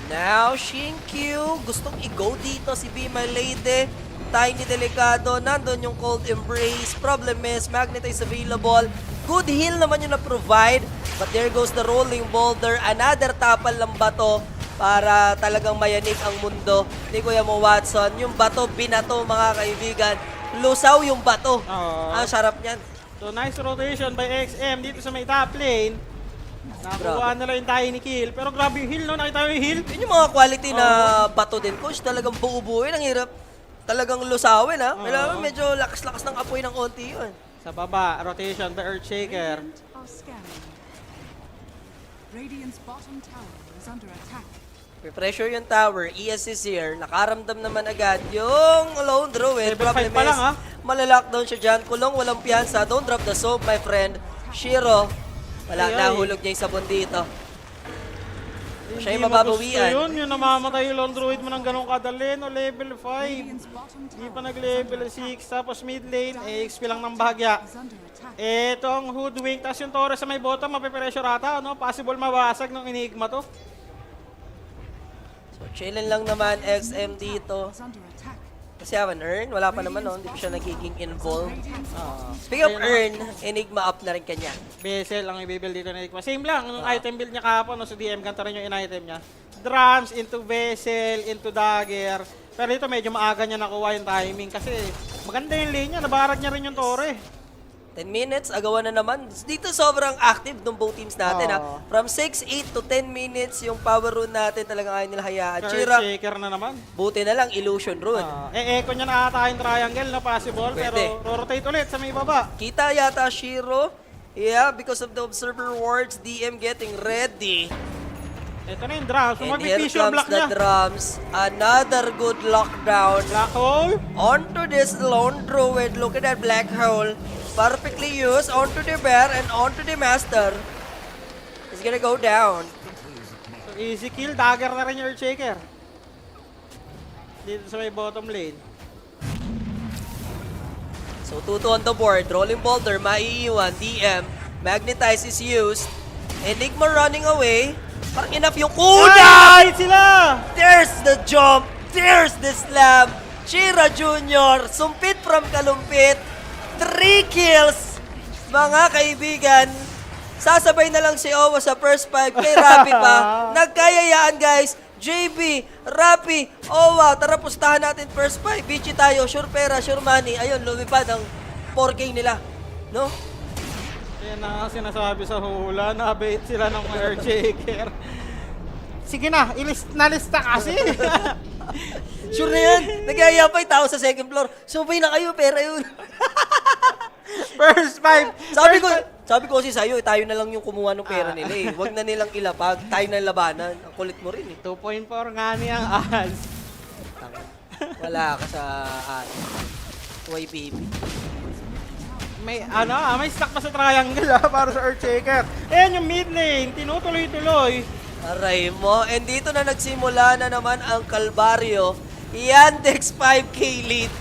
Now, Shinkyu, gustong i-go dito si Be My Lady. Tiny delikado, nandun yung Cold Embrace. Problem is, Magnetize available. Good heal naman yung na-provide. But there goes the Rolling Boulder. Another tapal ng bato para talagang mayanig ang mundo ni Kuya Mo Watson. Yung bato, binato mga kaibigan. Lusaw yung bato. Ang sarap niyan. So, nice rotation by XM dito sa may top lane. Nakuha nila yung tiny kill. Pero grabe yung heal, no? Nakita mo yung heal? Yun yung mga quality na bato din, coach. Talagang buo-buoy. Ang hirap talagang lusawin, ha? Kailangan medyo lakas-lakas ng apoy ng konti yun. Sa baba, rotation by Earthshaker. Pressure yung tower. ES is here. Nakaramdam naman agad yung Lone Druid. Problem is, malalockdown siya dyan. Kulong, walang piyansa. Don't drop the soap, my friend. Shiro, wala, nahulog niya yung sabon dito. Siya yung mababawian. Yung namamatay yung Lone Druid mo ng ganong kadali, no? Level 5. Hindi pa nag-level 6. Tapos mid lane, XP lang ng bahagya. Ito ang Hoodwink. Tapos yung Torres sa may bottom, mapipressure ata, no? Possible mabasag ng Enigma to. So, chillin lang naman XM dito. Kasi have an earn, wala pa naman, no? Hindi pa siya nagiging involved. Speaking of earn, Enigma up na rin kanya. Bezel ang i-build dito na Enigma. Same lang, ang item build niya kahapon, no? Sa DM, ganito rin yung in-item niya. Drums, into Bezel, into Dagger. Pero dito medyo maaga niya nakuha yung timing kasi maganda yung lane niya, nabarag niya rin yung Torre. 10 minutes, agawan na naman. Dito sobrang active ng both teams natin, ha? From 6-8 to 10 minutes, yung power rune natin talagang ayaw nila hayaan. Chira, Shaker na naman. buti na lang, illusion rune. Echo niya na ata yung triangle na possible, pero rotate ulit sa may baba. Kita yata Shiro. Yeah, because of the observer wards, DM getting ready. Ito na yung drums. And here comes the drums. Another good lockdown. Black hole. Onto this Lone Druid. Look at that black hole. Perfectly used onto the bear and onto the master. It's gonna go down. So easy kill. Dagger na rin yung Earthshaker. Dito sa may bottom lane. So 2-2 on the board. Rolling Boulder, maiiwan. DM. Magnetize is used. Enigma running away. Parang enough yung kuna! Sila! There's the jump. There's the slam. Chira Jr. Sumpit from kalumpit. 3 kills, mga kaibigan. Sasabay na lang si Owa sa first 5. Kay Rapi pa. Nagkayayaan, guys. JB, Rapi, Owa. Tara, pustahan natin first 5. Vici tayo. Sure pera, sure money. Ayun, lumipad ang 4K nila. No? Yan na sinasabi sa hula. Nabait sila ng Earthshaker. Sige na, nalista kasi. Sure na yan. Nagayaya pa yung tao sa second floor. Subay na kayo, pera yun. First 5. Sabi ko kasi sa'yo, tayo na lang yung kumuha ng pera nila eh. Huwag na nilang ilapag. Tayo na labanan. Ang kulit mo rin eh. 2.4 nga niya ang ads. Wala ka sa ads. Why baby? May stack pa sa triangle para sa Earthshaker. Ayan yung mid lane. Tinutuloy-tuloy. Aray mo. And dito na nagsimula na naman ang kalbaryo. Yandex 5K lead.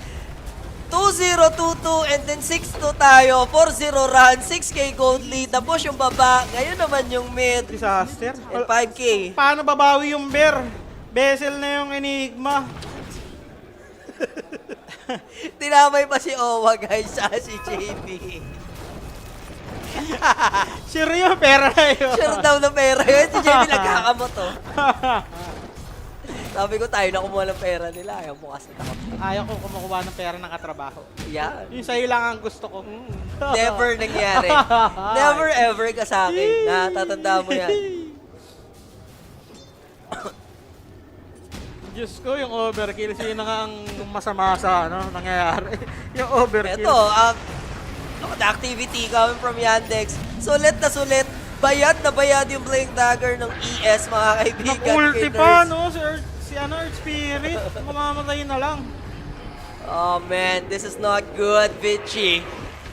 2-0, 2-2, and then 6-2 tayo. 4-0 run, 6K gold lead. Tapos yung baba, ngayon naman yung mid. Disaster. And 5K. Paano babawi yung bear? Vessel na yung Enigma. Tinamay pa si Owa, guys, sa si JB. Sure yung pera na yun. Sure daw na pera yun. Si JB nagkakamot, oh. Sabi ko, tayo na kumuha ng pera nila. Ayaw mo kasi takot. Ayaw ko kumukuha ng pera ng katrabaho. Yeah. Yung sa'yo lang ang gusto ko. Never nangyari. Never ever ka sa akin. Natatanda mo yan. Diyos ko, yung overkill. Sino nga ang masama sa nangyayari? Yung overkill. Ito, the activity coming from Yandex. Sulit na sulit. Bayad na bayad yung Blink Dagger ng ES, mga kaibigan. Nakulti pa, no? Si Earth Spirit. Mamamatay na lang. Oh man, this is not good, Vici.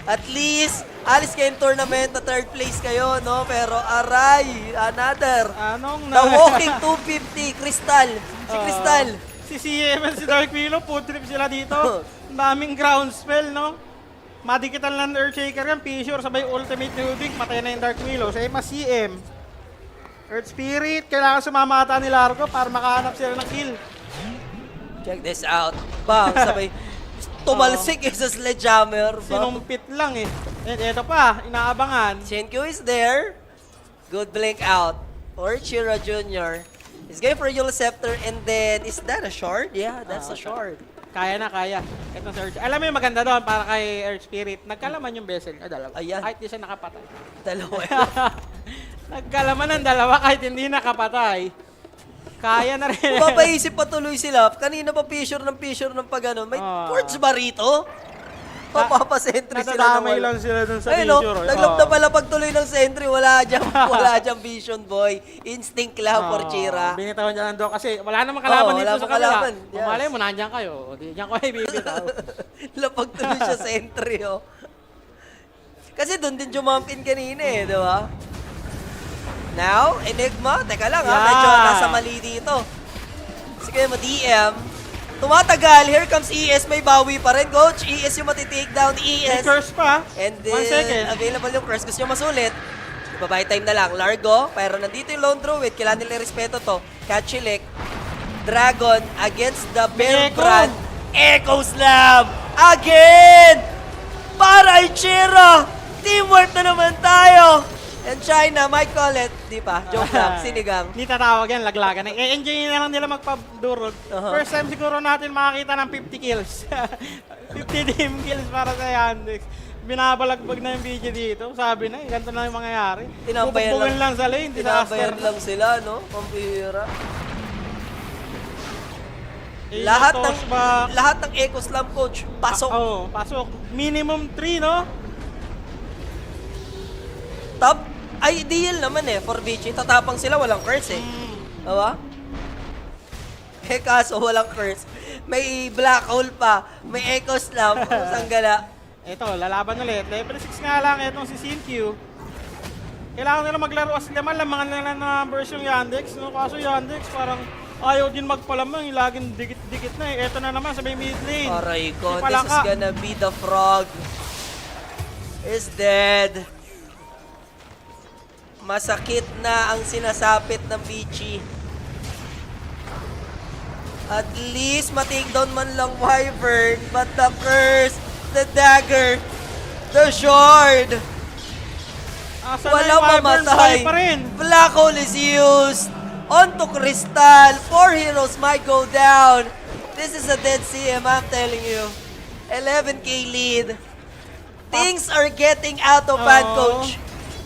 At least, alis kayong tournament na third place kayo, no? Pero aray, another. The walking 250, Crystal. Si Crystal. Si CM and si Dark Willow, food trip sila dito. Daming ground spell, no? Madikitan lang Earthshaker yan, Fissure, sabay ultimate nuding, patay na yung Dark Willow. Sa mas CM. Earth Spirit, kailangan sumamata ni Largo para makahanap sila ng kill. Check this out. Bang, sabay tumalsik sa sledgehammer. Sinumpit lang eh. And eto pa, inaabangan. Shenkyu is there. Good blink out. Or Chira Jr. He's going for Yule Scepter and then, is that a shard? Yeah, that's a shard. Kaya na, kaya. Ito sa Earth. Alam mo yung maganda doon para kay Earth Spirit. Nagkalaman yung vessel niya, dalawa. Ayan. Kahit di siya nakapatay. Dalawa. Nagkalaman ng dalawa kahit hindi nakapatay. Kaya na rin. Mapaisip pa tuloy sila. Kanina pa fissure ng pag-ano. May ports ba rito? Papapasentry sila. Natadamay lang sila dun sa ayun, fissure. Naglop na pala pagtuloy ng sentry. Wala dyan vision, boy. Instinct lang, Porchira. Binitawan niya lang doon kasi wala namang kalaban dito sa kanila. Yes. Mamalay mo, nandiyan kayo. Diyan ko ay bibitaw. Lapag tuloy siya sentry, oh. Kasi doon din jumampin kanina eh, di ba? Now, Enigma. Teka lang, medyo nasa mali dito. Sige mo, DM. Tumatagal. Here comes ES. May bawi pa rin, Coach. ES yung matitake down. ES. May curse pa. And then, 1 second. Available yung curse. Gusto nyo masulit. Babay time na lang. Largo. Pero nandito yung Lone Druid. Kailangan nila respeto to. Catchilik. Dragon against the Bear Brand. Echo Slam. Again! Para Ichiro! Teamwork na naman tayo! And China, might call it. Di pa? Joke lang. Sinigang. Hindi tatawag yan, laglagan. E-enjoy na lang nila magpadurog. First time siguro natin makakita ng 50 kills. 50 team kills para sa Yandex. Binabalagbag na yung video dito. Sabi na, ganito na yung mangyayari. Tinambayan lang sa lane. Disaster lang sila, no? Pampihira. Lahat ng Echo Slam, Coach. Pasok. Pasok. Minimum 3, no? Top, ideal naman eh for Vici. Tatapang sila, walang curse eh. Diba? Eh kaso, walang curse. May black hole pa. May Echo Slam. Sanggala. Ito, lalaban ulit. Level 6 nga lang itong si Sinkyu. Kailangan nila maglaro as laman nila na version Yandex. No? Kaso Yandex parang ayaw din magpalamang. Laging dikit-dikit na eh. Ito na naman sa may mid lane. Aray ko, this is gonna be the frog. Is dead. Masakit na ang sinasapit ng Vici. At least ma-takedown man lang Wyvern, but the curse, the dagger, the shard. Walang mamatay. Black hole is used. Onto Crystal. 4 heroes might go down. This is a dead CM, I'm telling you. 11k lead. Things are getting out of hand, Coach.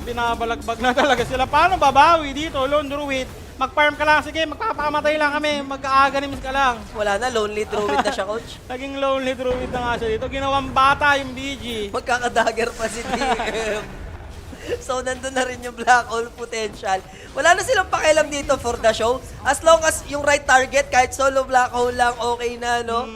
Binabalagbag na talaga sila. Paano babawi dito? Lone Druid. Mag-farm ka lang. Sige, magpapakamatay lang kami. Mag-aaganim ka lang. Wala na, Lonely Druid na siya, Coach. Naging Lonely Druid na nga siya dito. Ginawang bata yung BG. Magkakadagger pa si DM. So, nandun na rin yung black hole potential. Wala na silang pakialam dito for the show. As long as yung right target, kahit solo black hole lang, okay na, no?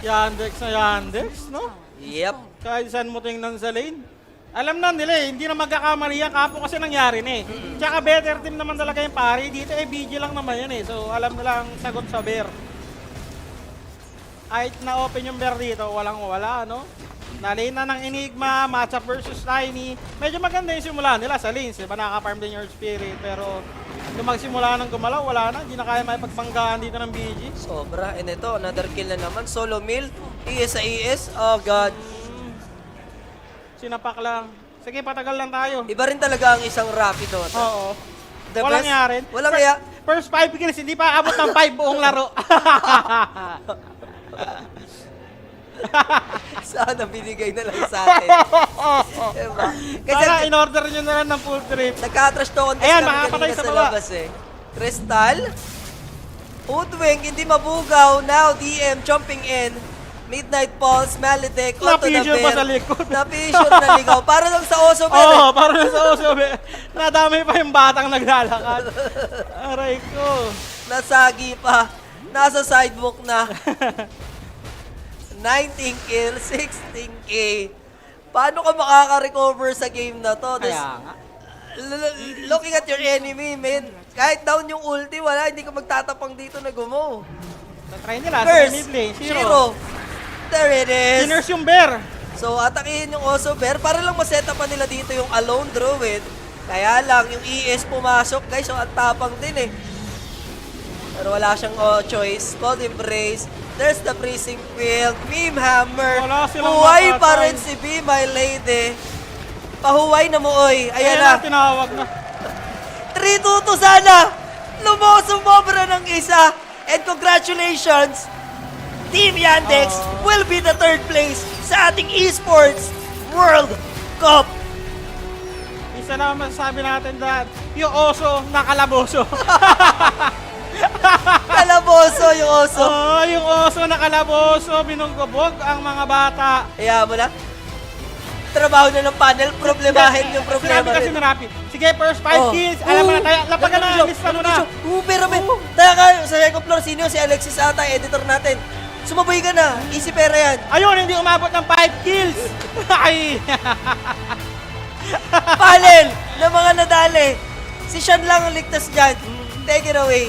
Yandex na Yandex, no? Yep. Kahit saan mo tingnan sa lane. Alam na nila eh, hindi na magkakamali yan. Kapo kasi nangyari na eh. Tsaka better team naman talaga yung pari. Dito eh, BG lang naman yan eh. So, alam nila ang sagot sa bear. kahit na-open yung bear dito, walang-wala, no? Nalane na ng Enigma, matchup versus Tiny. Medyo maganda yung simula nila sa lanes, diba? Nakaka-farm din your spirit, pero nung magsimula ng gumalaw, wala na. Hindi na kaya may pagpanggaan dito ng BG. Sobra. And ito, another kill na naman. Solo mill. ES sa ES. Oh, God. Sinapak lang. Sige, patagal lang tayo. Iba rin talaga ang isang Rapido. Oo. The Walang best- yarin. Walang kaya. First 5 kills, hindi pa abot ng 5 buong laro. Sana binigay na lang sa atin. Diba? Kasi Sana in-order nyo na lang ng full trip. nagka-trash to contest Ayan, kami makakapatay kanina sa sa baba. labas eh. Crystal. Udwing, hindi mabugaw. Now DM jumping in. Midnight Pulse, Maledicte, onto the Na-fissure pa sa bear. likod. Na-fissure na ligaw. Para lang sa oso, Oo, bear. para sa oso. Nadami pa yung batang naglalakad. Aray ko. Nasagi pa. Nasa sidewalk na. 19 kills, 16k. Paano ka makaka-recover sa game na to? Kaya nga. Looking at your enemy, man. Kahit down yung ulti, wala. Hindi ka magtatapang dito na gumo. Try nila sa First, mid lane. Shiro. There it is. Sinners yung bear. So, atakihin yung Oso Bear para lang maseta pa nila dito yung Alone Druid. Kaya lang, yung ES pumasok, guys. So, at tapang din eh. Pero wala siyang choice. Cold Embrace. There's the Freezing Field. Beam Hammer. Wala silang Huway pa matatay. rin si B, my lady. Pahuway na mo, oy. Ayan Ayan na. na, tinawag na. 3-2 to sana. Sumobra ng isa. And congratulations, Team Yandex will be the third place sa ating Esports World Cup. Isa na masasabi natin that yung oso nakalaboso. Kalaboso yung oso. Oo, yung oso nakalaboso. Binunggabog ang mga bata. Kaya mo na. Trabaho na ng panel, problemahin yung problema Sinabi kasi rin. ni Rapi, sige, first 5 kills. Alam mo na tayo, lapagan na, lista mo na. Pero men, tayo ka sa second floor, sino si Alexis ata, editor natin. Sumaboy ka na, easy pera yan. Ayun, hindi umabot ng 5 kills. Ay. Panel ng mga nadali. Si Sean lang ang ligtas dyan. Take it away.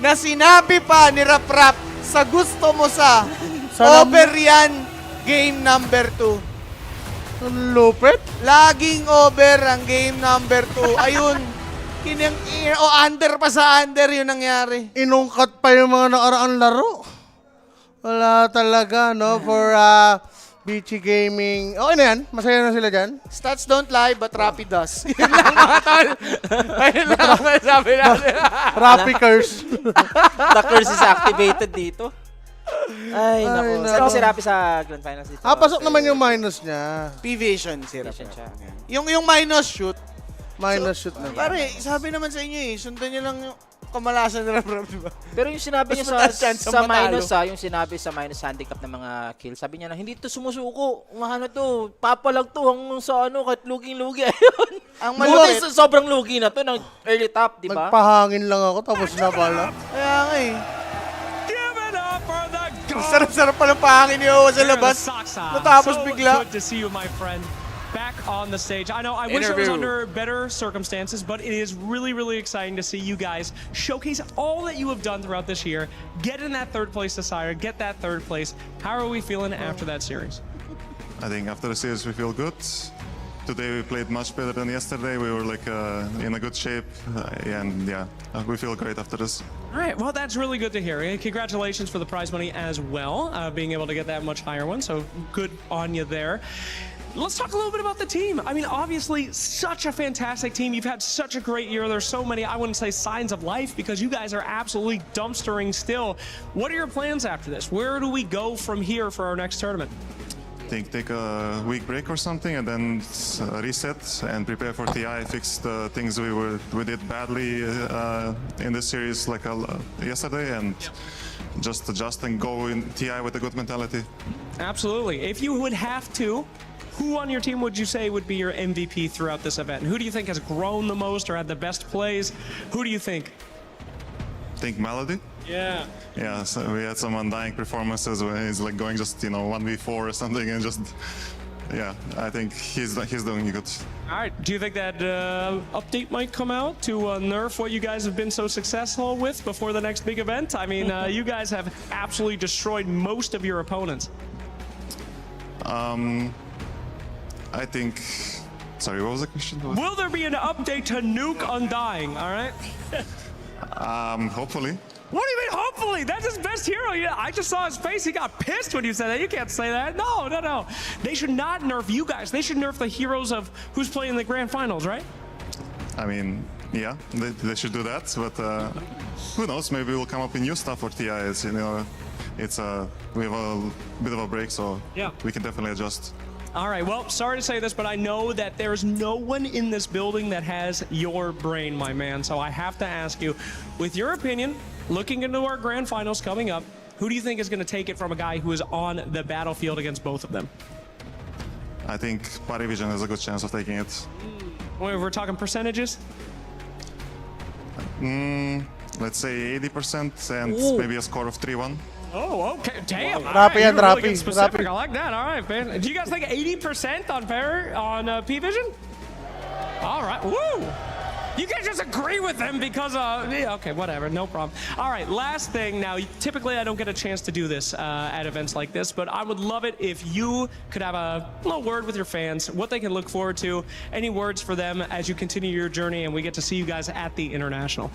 Na sinabi pa ni Rap Rap sa gusto mo sa Sana- over yan game number 2. Ang lupit. Laging over ang game number 2. Ayun. Under pa sa under yun nangyari. Inungkat pa yung mga nakaraang laro. Wala talaga, no? For Vici Gaming. Okay na yan. Masaya na sila dyan. Stats don't lie, but Rappi does. Yun lang mga tol. Ayun lang ang masabi natin. Rappi curse. The curse is activated dito. Ay, naku. Saan si Rapi sa Grand Finals dito? Pasok naman yung minus niya. PVISION si Rap. Vision siya. Yung minus shoot. Minus shoot na. Pare, sabi naman sa inyo eh, sundan nyo lang yung kamalasan ni Rap Rap, di ba? Pero yung sinabi niya Mas mataas chance sa ang matalo. minus yung sinabi sa minus handicap ng mga kills, sabi niya na hindi to sumusuko. Umahano to, papalag to hanggang sa ano, kahit luging-lugi. Ayun. Ang Buti malupit. sobrang lugi na to ng early top, di ba? Nagpahangin lang ako tapos nabala. Kaya nga eh. Give it up for the Ang sarap-sarap pa ng pahangin niyo sa labas. Matapos so bigla. Good to see you, my friend. Back on the stage. I know I wish it was under better circumstances, but it is really, really exciting to see you guys showcase all that you have done throughout this year. Get in that third place desire, get that third place. How are we feeling after that series? I think after the series we feel good. Today we played much better than yesterday. We were like in a good shape, and yeah, we feel great after this. All right, well, that's really good to hear. Congratulations for the prize money as well, being able to get that much higher one. So good on you there. Let's talk a little bit about the team. I mean, obviously, such a fantastic team. You've had such a great year. There's so many, I wouldn't say signs of life, because you guys are absolutely dumpstering still. What are your plans after this? Where do we go from here for our next tournament? Take a week break or something, and then reset and prepare for TI. Fix the things we did badly in this series, like yesterday, and just adjust and go in TI with a good mentality. Absolutely. If you would have to, who on your team would you say would be your MVP throughout this event? Who do you think has grown the most or had the best plays? Who do you think? Think Melody. Yeah. Yeah, so we had some undying performances where he's like going just 1v4 or something and just yeah, I think he's doing good. All right. Do you think that update might come out to nerf what you guys have been so successful with before the next big event? I mean, you guys have absolutely destroyed most of your opponents. I think. Sorry, what was the question? Will there be an update to Nuke Undying? All right. Hopefully. What do you mean, hopefully? That's his best hero. Yeah, I just saw his face. He got pissed when you said that. You can't say that. No, no, no. They should not nerf you guys. They should nerf the heroes of who's playing the grand finals, right? I mean, yeah, they should do that. But who knows? Maybe we'll come up with new stuff for TI. It's, you know, we have a bit of a break, so yeah, we can definitely adjust. All right, well, sorry to say this, but I know that there's no one in this building that has your brain, my man. So I have to ask you, with your opinion, looking into our grand finals coming up, who do you think is going to take it from a guy who is on the battlefield against both of them? I think PVISION has a good chance of taking it. Well, we're talking percentages? Let's say 80% and maybe a score of 3-1. Oh, okay. Damn. Wow. All right, Rapid, you're really rapid, getting specific. rapid. I like that. All right, man. Do you guys think 80% on PVISION? All right. Woo! You can't just agree with them because, yeah, okay, whatever, no problem. All right, last thing. Now, typically I don't get a chance to do this at events like this, but I would love it if you could have a little word with your fans, what they can look forward to, any words for them as you continue your journey and we get to see you guys at the International.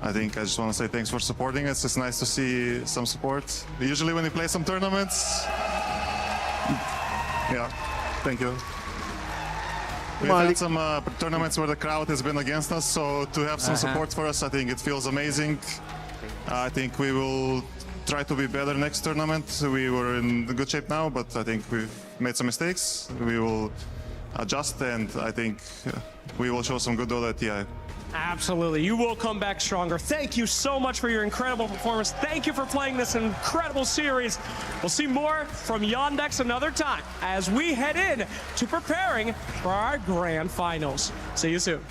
I think I just want to say thanks for supporting us. It's nice to see some support. Usually when we play some tournaments. Yeah, thank you. We've had some tournaments where the crowd has been against us, so to have some support for us, I think it feels amazing. I think we will try to be better next tournament. We were in good shape now, but I think we've made some mistakes. We will adjust, and I think we will show some good dota at TI. Absolutely. You will come back stronger. Thank you so much for your incredible performance. Thank you for playing this incredible series. We'll see more from Yandex another time as we head in to preparing for our grand finals. See you soon.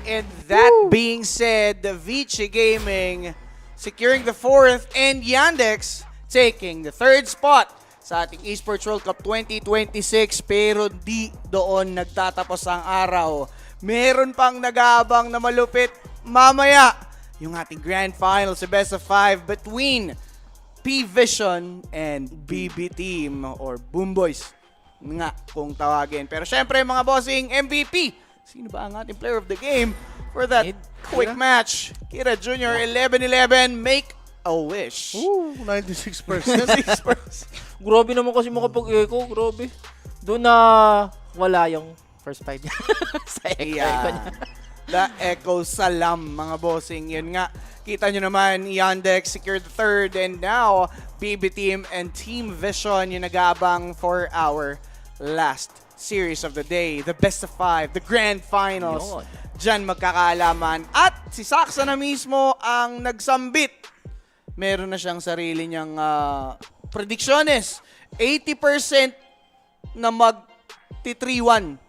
And that being said, the Vici Gaming securing the 4th and Yandex taking the 3rd spot sa ating Esports World Cup 2026, pero di doon nagtatapos ang araw. Meron pang nag-aabang na malupit mamaya yung ating grand final sa best of 5 between PVISION and BB Team or Boom Boys nga kung tawagin. Pero syempre mga bossing, MVP, sino ba ang ating player of the game for that quick match? Kira Jr. 11-11, make a wish. Ooh, 96%. 96%. Grabe naman kasi makapag-echo, grabe. Doon na wala yung first 5 niya. Sa echo niya. The Echo Salam, mga bossing. Yun nga, kita nyo naman, Yandex secured the 3rd, and now, BB Team and Team Vision yung nag-aabang for our last series of the day. The best of 5, the grand finals. Diyan magkakaalaman. At si Saksa na mismo ang nagsambit. Meron na siyang sarili niyang predictiones. 80% na mag-3-1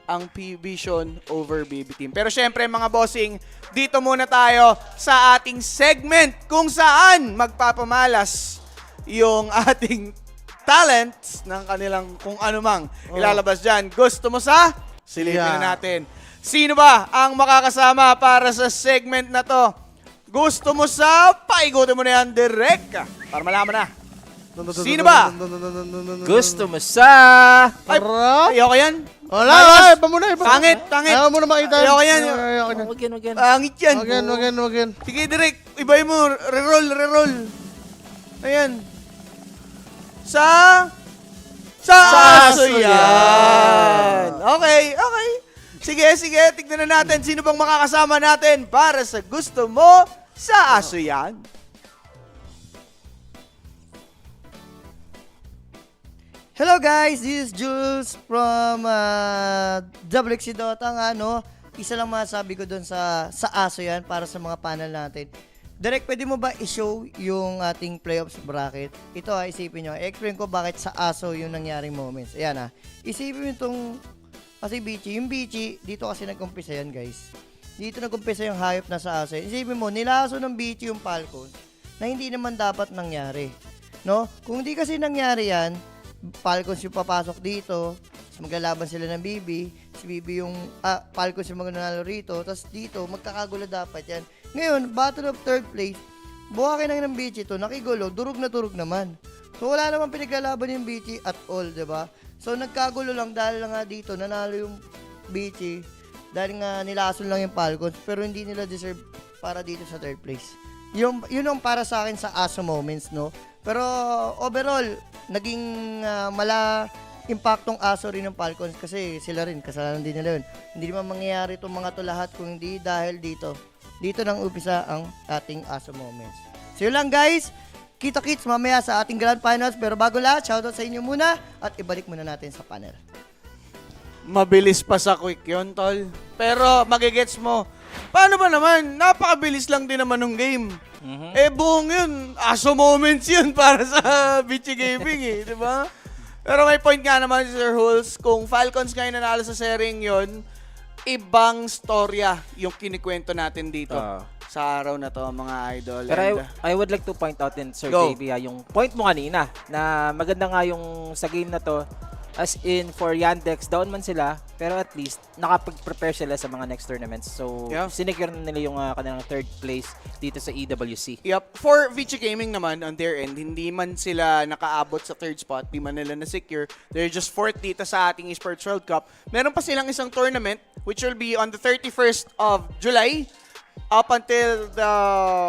ang PVISION over BB Team. Pero syempre mga bossing, dito muna tayo sa ating segment kung saan magpapamalas yung ating talents ng kanilang kung ano mang ilalabas dyan. Gusto mo sa? Silipin na natin. Sino ba ang makakasama para sa segment na to? Gusto mo sa? Paigutin mo na yan direct para malaman na. Sino ba? Gusto mo sa? Ayoko yan. Wala, iba muna. Pangit. Ayaw mo na makita. Ayoko yan. Wag yan. Pangit yan. Wag yan. Sige, direct. Ibay mo. Reroll. Ayan. Sa aso yan. Okay. Sige. Tignan na natin sino bang makakasama natin para sa gusto mo sa aso yan. Hello guys, this is Jules from WXC Dota. Isa lang masabi ko doon sa aso yan para sa mga panel natin. Direk, pwede mo ba i-show yung ating playoffs bracket? Ito isipin nyo. I-explain ko bakit sa aso yung nangyaring moments. Ayan isipin mo itong, kasi Vici. Yung Vici, dito kasi nag-umpisa yan guys. Dito nag-umpisa yung hayop na sa aso. Isipin mo, nilaso ng Vici yung Falcon na hindi naman dapat nangyari. No? Kung di kasi nangyari yan, Falcons yung papasok dito, tapos maglalaban sila ng BB, si BB yung, Falcons yung magnanalo rito, tapos dito, magkakagulo dapat yan. Ngayon, battle of third place, buhakin ng Vici to, nakigulo, durog na durog naman. So, wala naman pinaglalaban yung Vici at all, diba? So, nagkagulo lang dahil nga dito, nanalo yung Vici, dahil nga nilason lang yung Falcons, pero hindi nila deserve para dito sa third place. Yun ang para sa akin sa ASO moments, no? Pero overall, naging impactong ASO rin ng Falcons kasi sila rin, kasalanan din nila yun. Hindi naman mangyayari itong mga to lahat kung hindi dahil dito. Dito nang umpisa ang ating ASO moments. So yun lang guys, kita-kits mamaya sa ating Grand Finals. Pero bago lahat, shoutout sa inyo muna at ibalik muna natin sa panel. Mabilis pa sa quick yun, tol. Pero magigets mo, paano ba naman? Napakabilis lang din naman ng game. Buong yun, ASO moments yun para sa Vici Gaming di ba? Pero may point nga naman, Sir Hulz, kung Falcons ngayon nanalo sa sharing yun, ibang storya yung kinikwento natin dito sa araw na to, mga idol. Pero I would like to point out din, Sir JB, yung point mo kanina, na maganda nga yung sa game na to, as in for Yandex, down man sila, pero at least nakapag-prepare sila sa mga next tournaments. So, sinecure na nila yung kanilang third place dito sa EWC. Yep. For Vici Gaming naman, on their end, hindi man sila nakaabot sa third spot, di man nila na-secure. They're just fourth dito sa ating Esports World Cup. Meron pa silang isang tournament, which will be on the 31st of July, up until the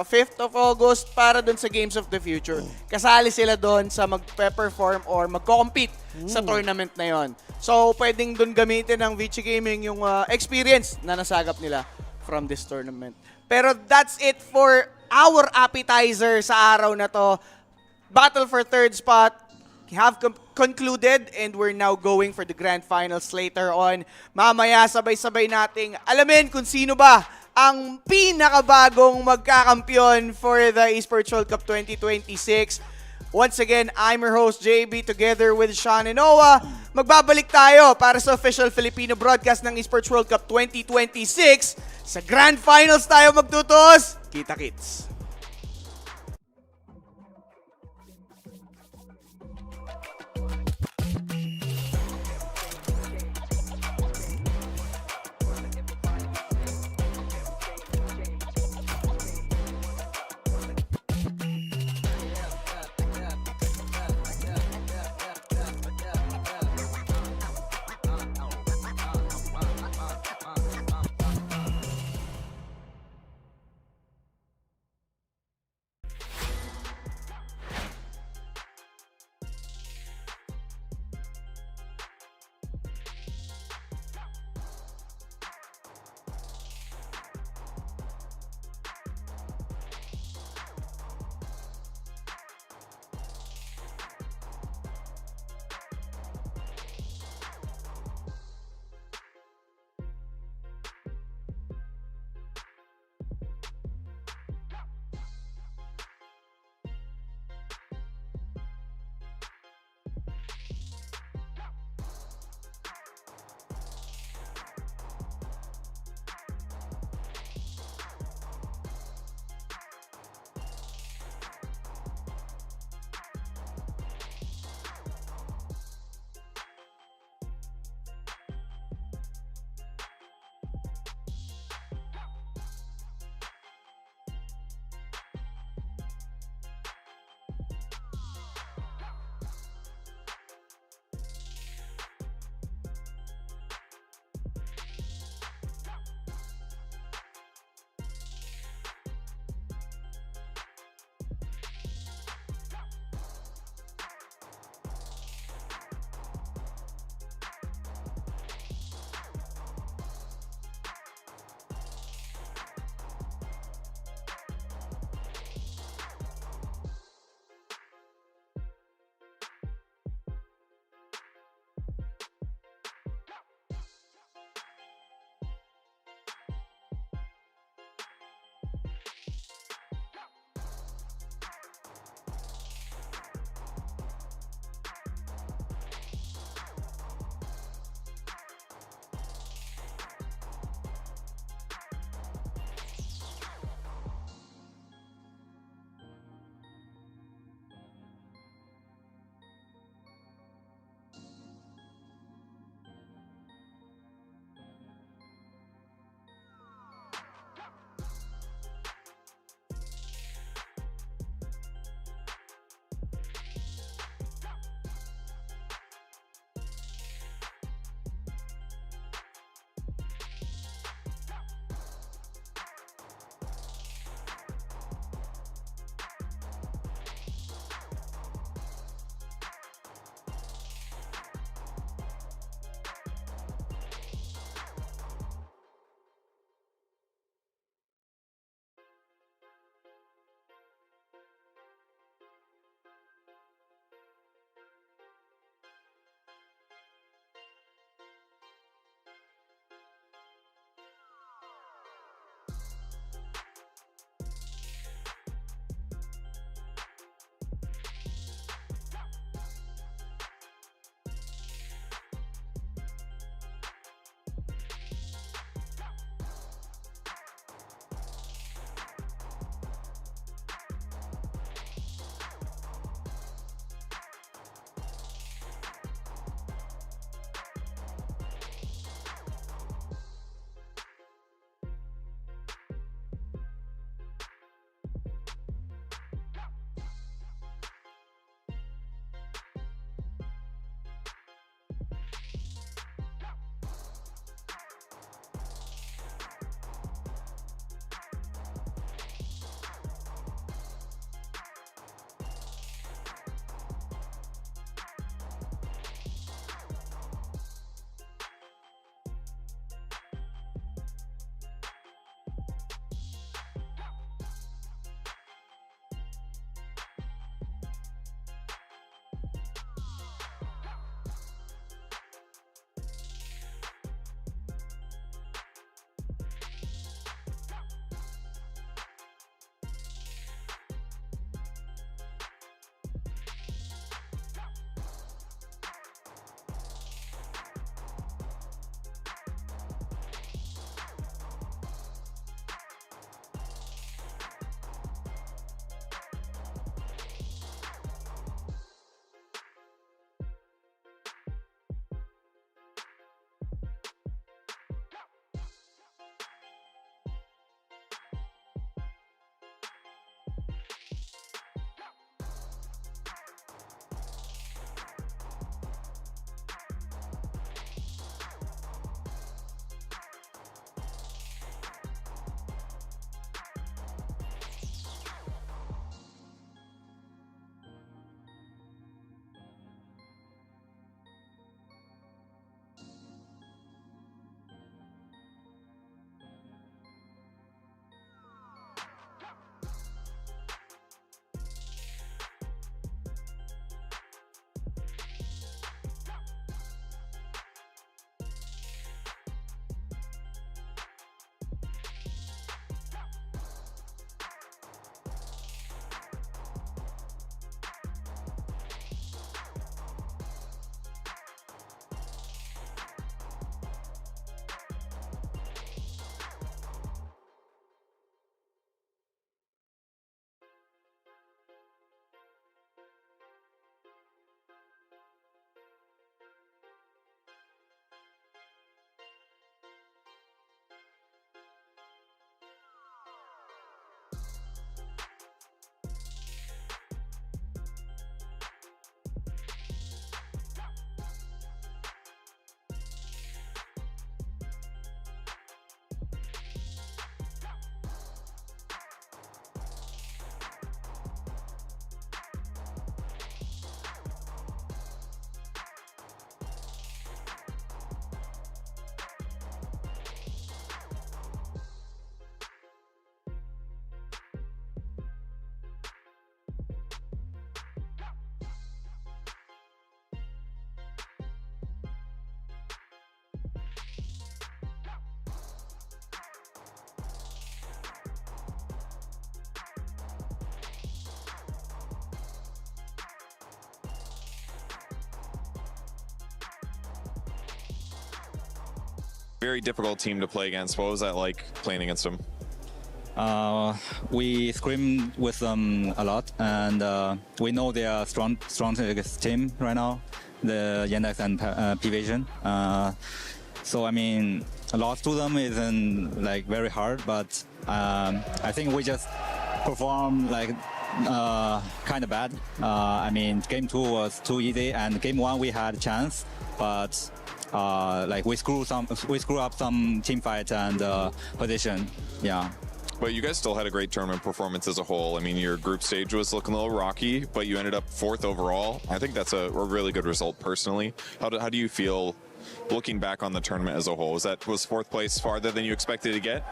5th of August para dun sa Games of the Future. Kasali sila dun sa magpe-perform or magko-compete sa tournament na yon. So, pwedeng dun gamitin ng Vici Gaming yung experience na nasagap nila from this tournament. Pero that's it for our appetizer sa araw na to. Battle for third spot have concluded and we're now going for the grand finals later on. Mamaya sabay-sabay nating alamin kung sino ba ang pinakabagong magkakampiyon for the Esports World Cup 2026. Once again, I'm your host, JB, together with Sean and Noah. Magbabalik tayo para sa official Filipino broadcast ng Esports World Cup 2026. Sa Grand Finals tayo magtutos. Kita-kits! very difficult team to play against. What was that like playing against them? We scrimmed with them a lot, and we know they are strongest team right now, the Yandex and PVISION. So I mean, a loss to them isn't like very hard, but I think we just performed like kind of bad. I mean, game 2 was too easy, and game 1 we had a chance, but like we screw up some team fight and position. Yeah. But you guys still had a great tournament performance as a whole. I mean, your group stage was looking a little rocky, but you ended up 4th overall. I think that's a really good result personally. How do you feel looking back on the tournament as a whole? Was 4th place farther than you expected to get?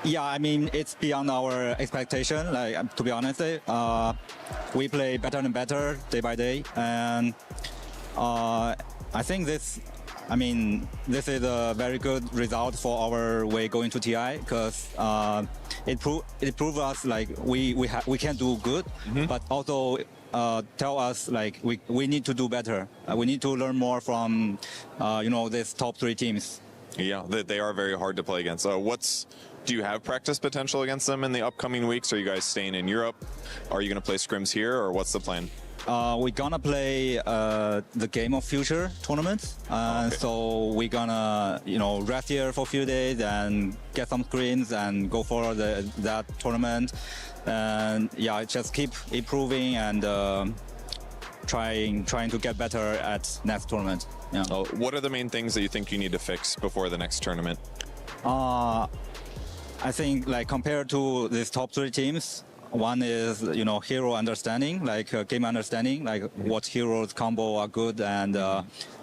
Yeah, I mean, it's beyond our expectation. Like, to be honest, we play better and better day by day, and I think this is a very good result for our way going to TI, because it proves us like we can do good, but also tell us like we need to do better. We need to learn more from these top 3 teams. Yeah, they are very hard to play against. Do you have practice potential against them in the upcoming weeks? Are you guys staying in Europe? Are you going to play scrims here, or what's the plan? We're gonna play the Game of Future tournament, so we're gonna rest here for a few days and get some screens and go for that tournament, and yeah, just keep improving and trying to get better at next tournament. Yeah. What are the main things that you think you need to fix before the next tournament? I think like compared to these top 3 teams, one is, hero understanding, like game understanding, like what heroes combo are good and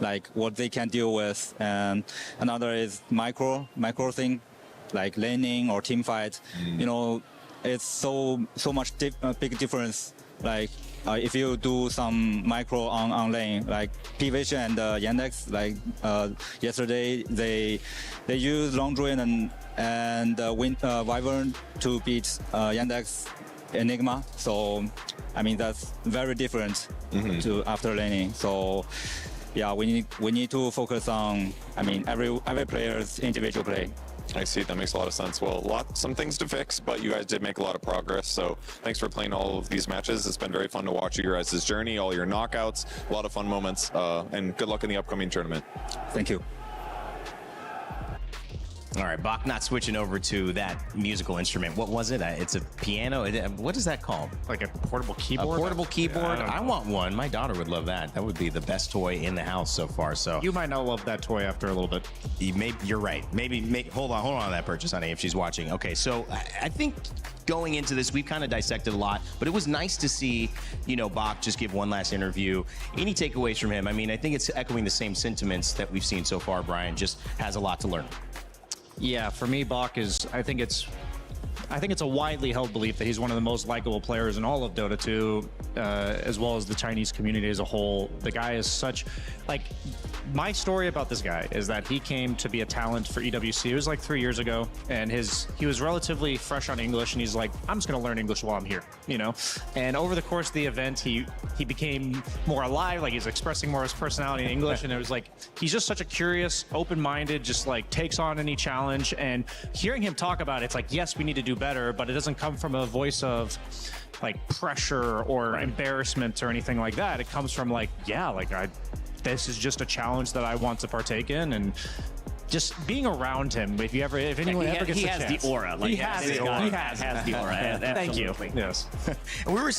like what they can deal with. And another is micro thing, like laning or team fight. It's so much big difference. Like if you do some micro on lane, like PVISION and Yandex, like yesterday they used Long Drain and Wyvern to beat Yandex Enigma. So I mean, that's very different to after laning. So yeah, we need to focus on, I mean, every player's individual play. I see. That makes a lot of sense. Well, some things to fix, but you guys did make a lot of progress. So thanks for playing all of these matches. It's been very fun to watch your guys' journey, all your knockouts, a lot of fun moments, and good luck in the upcoming tournament. Thank you. All right, Bach not switching over to that musical instrument. What was it? It's a piano. What is that called? Like a portable keyboard? A portable keyboard? Yeah, I want one. My daughter would love that. That would be the best toy in the house so far. So you might not love that toy after a little bit. You're right. Maybe hold on that purchase, honey, if she's watching. Okay, so I think going into this, we've kind of dissected a lot, but it was nice to see, Bach just give one last interview. Any takeaways from him? I mean, I think it's echoing the same sentiments that we've seen so far. Brian just has a lot to learn. Yeah, for me, Bach is, I think it's a widely held belief that he's one of the most likable players in all of Dota 2, as well as the Chinese community as a whole. The guy is such, like, my story about this guy is that he came to be a talent for EWC. It was like 3 years ago, and he was relatively fresh on English, and he's like, I'm just gonna learn English while I'm here, And over the course of the event, he became more alive, like he's expressing more of his personality in English, and it was like, he's just such a curious, open-minded, just like takes on any challenge, and hearing him talk about it, it's like, yes, we need to do better, but it doesn't come from a voice of like pressure or embarrassment or anything like that. It comes from like, yeah, like this is just a challenge that I want to partake in, and just being around him. If anyone ever gets a chance, he has the aura. Like, he has the aura. He has the aura. Thank you. Yes.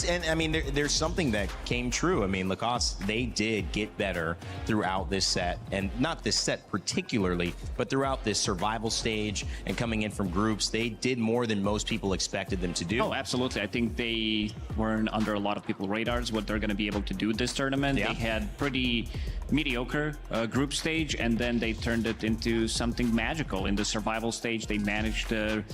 And I mean, there's something that came true. I mean, Lacoste, they did get better throughout this set, and not this set particularly, but throughout this survival stage and coming in from groups, they did more than most people expected them to do. Oh, absolutely. I think they weren't under a lot of people's radars what they're going to be able to do this tournament. Yeah. They had pretty mediocre group stage, and then they turned it into something magical. In the survival stage, they managed to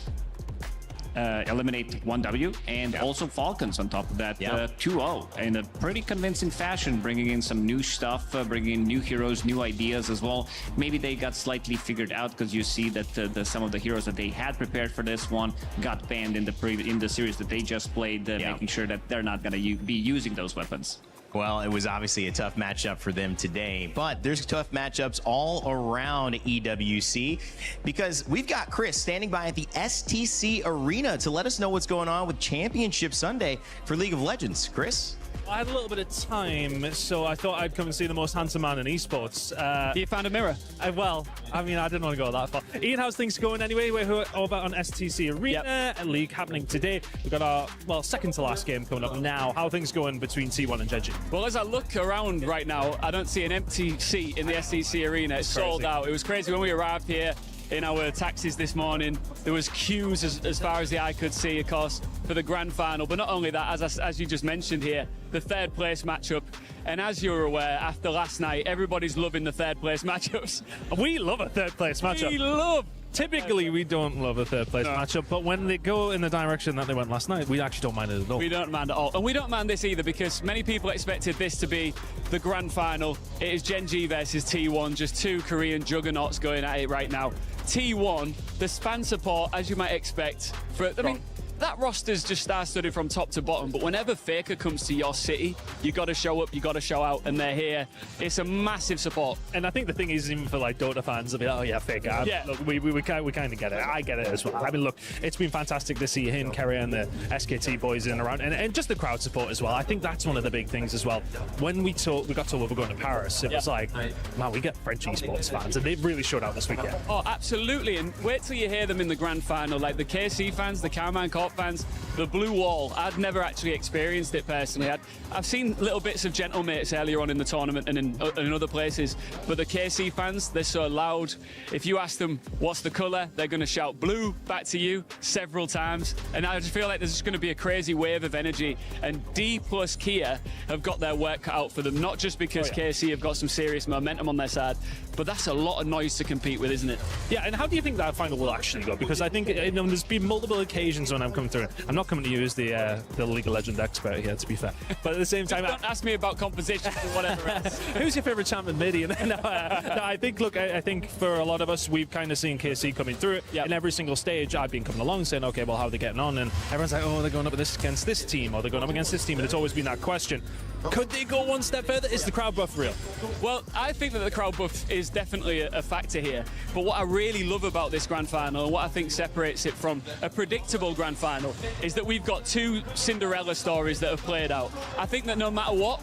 eliminate 1W and also Falcons on top of that, 2-0 in a pretty convincing fashion, bringing in some new stuff, bringing in new heroes, new ideas as well. Maybe they got slightly figured out, because you see that some of the heroes that they had prepared for this one got banned in the series that they just played, making sure that they're not going to be using those weapons. Well, it was obviously a tough matchup for them today, but there's tough matchups all around EWC because we've got Chris standing by at the STC Arena to let us know what's going on with Championship Sunday for League of Legends. Chris? I had a little bit of time, so I thought I'd come and see the most handsome man in esports. You found a mirror? Well, I mean, I didn't want to go that far. Ian, how's things going anyway? We're all about on STC Arena, a league happening today. We've got our, well, second to last game coming up now. How are things going between T1 and Genji? Well, as I look around right now, I don't see an empty seat in the STC Arena. It's sold out. It was crazy when we arrived here in our taxis this morning. There was queues as far as the eye could see, of course, for the grand final. But not only that, as you just mentioned here, the third place matchup. And as you're aware, after last night, everybody's loving the third place matchups. We love a third place matchup. We love. Typically, we don't love a third place matchup, but when they go in the direction that they went last night, we actually don't mind it at all. We don't mind at all. And we don't mind this either because many people expected this to be the grand final. It is Genji versus T1, just two Korean juggernauts going at it right now. T1, the fan support, as you might expect, I mean, that roster's just star-studded from top to bottom, but whenever Faker comes to your city, you got to show up, you got to show out, and they're here. It's a massive support. And I think the thing is, even for like Dota fans, they'll be like, oh yeah, Faker. Yeah. Look, we kind of get it. I get it as well. I mean, look, it's been fantastic to see him, Kerry, and the SKT boys in around, and just the crowd support as well. I think that's one of the big things as well. When we got told we were going to Paris, it was like, man, we get French esports fans, and they've really showed out this weekend. Oh, absolutely. And wait till you hear them in the grand final, like the KC fans, the Carmine Corp fans, the Blue Wall. I'd never actually experienced it personally. I've seen little bits of Gentle Mates earlier on in the tournament and in other places, but the KC fans, they're so loud. If you ask them what's the colour, they're going to shout blue back to you several times. And I just feel like there's just going to be a crazy wave of energy. And D plus Kia have got their work cut out for them, not just because KC have got some serious momentum on their side, but that's a lot of noise to compete with, isn't it? Yeah, and how do you think that final will actually go? Because I think there's been multiple occasions when I'm coming through. I'm not coming to you as the League of Legends expert here, to be fair. But at the same time, don't ask me about composition or whatever else. Who's your favorite champ in midi? No, I think, look, I think for a lot of us, we've kind of seen KC coming through it. In every single stage, I've been coming along saying, okay, well, how are they getting on? And everyone's like, oh, they're going up against this team, or they're going up against this team. And it's always been that question. Could they go one step further? Is the crowd buff real? Well, I think that the crowd buff is definitely a factor here. But what I really love about this grand final, and what I think separates it from a predictable grand final, is that we've got two Cinderella stories that have played out. I think that no matter what,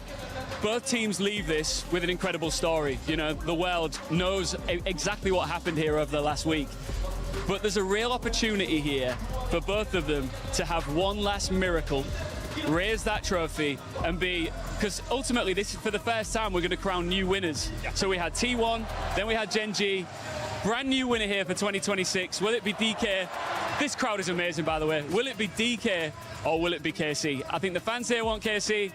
both teams leave this with an incredible story. You know, the world knows exactly what happened here over the last week. But there's a real opportunity here for both of them to have one last miracle, raise that trophy, and be, because ultimately this is for the first time we're going to crown new winners. So we had T1, then we had Genji, brand new winner here for 2026. Will it be DK? This crowd is amazing, by the way. Will it be DK or will it be KC? I think the fans here want KC.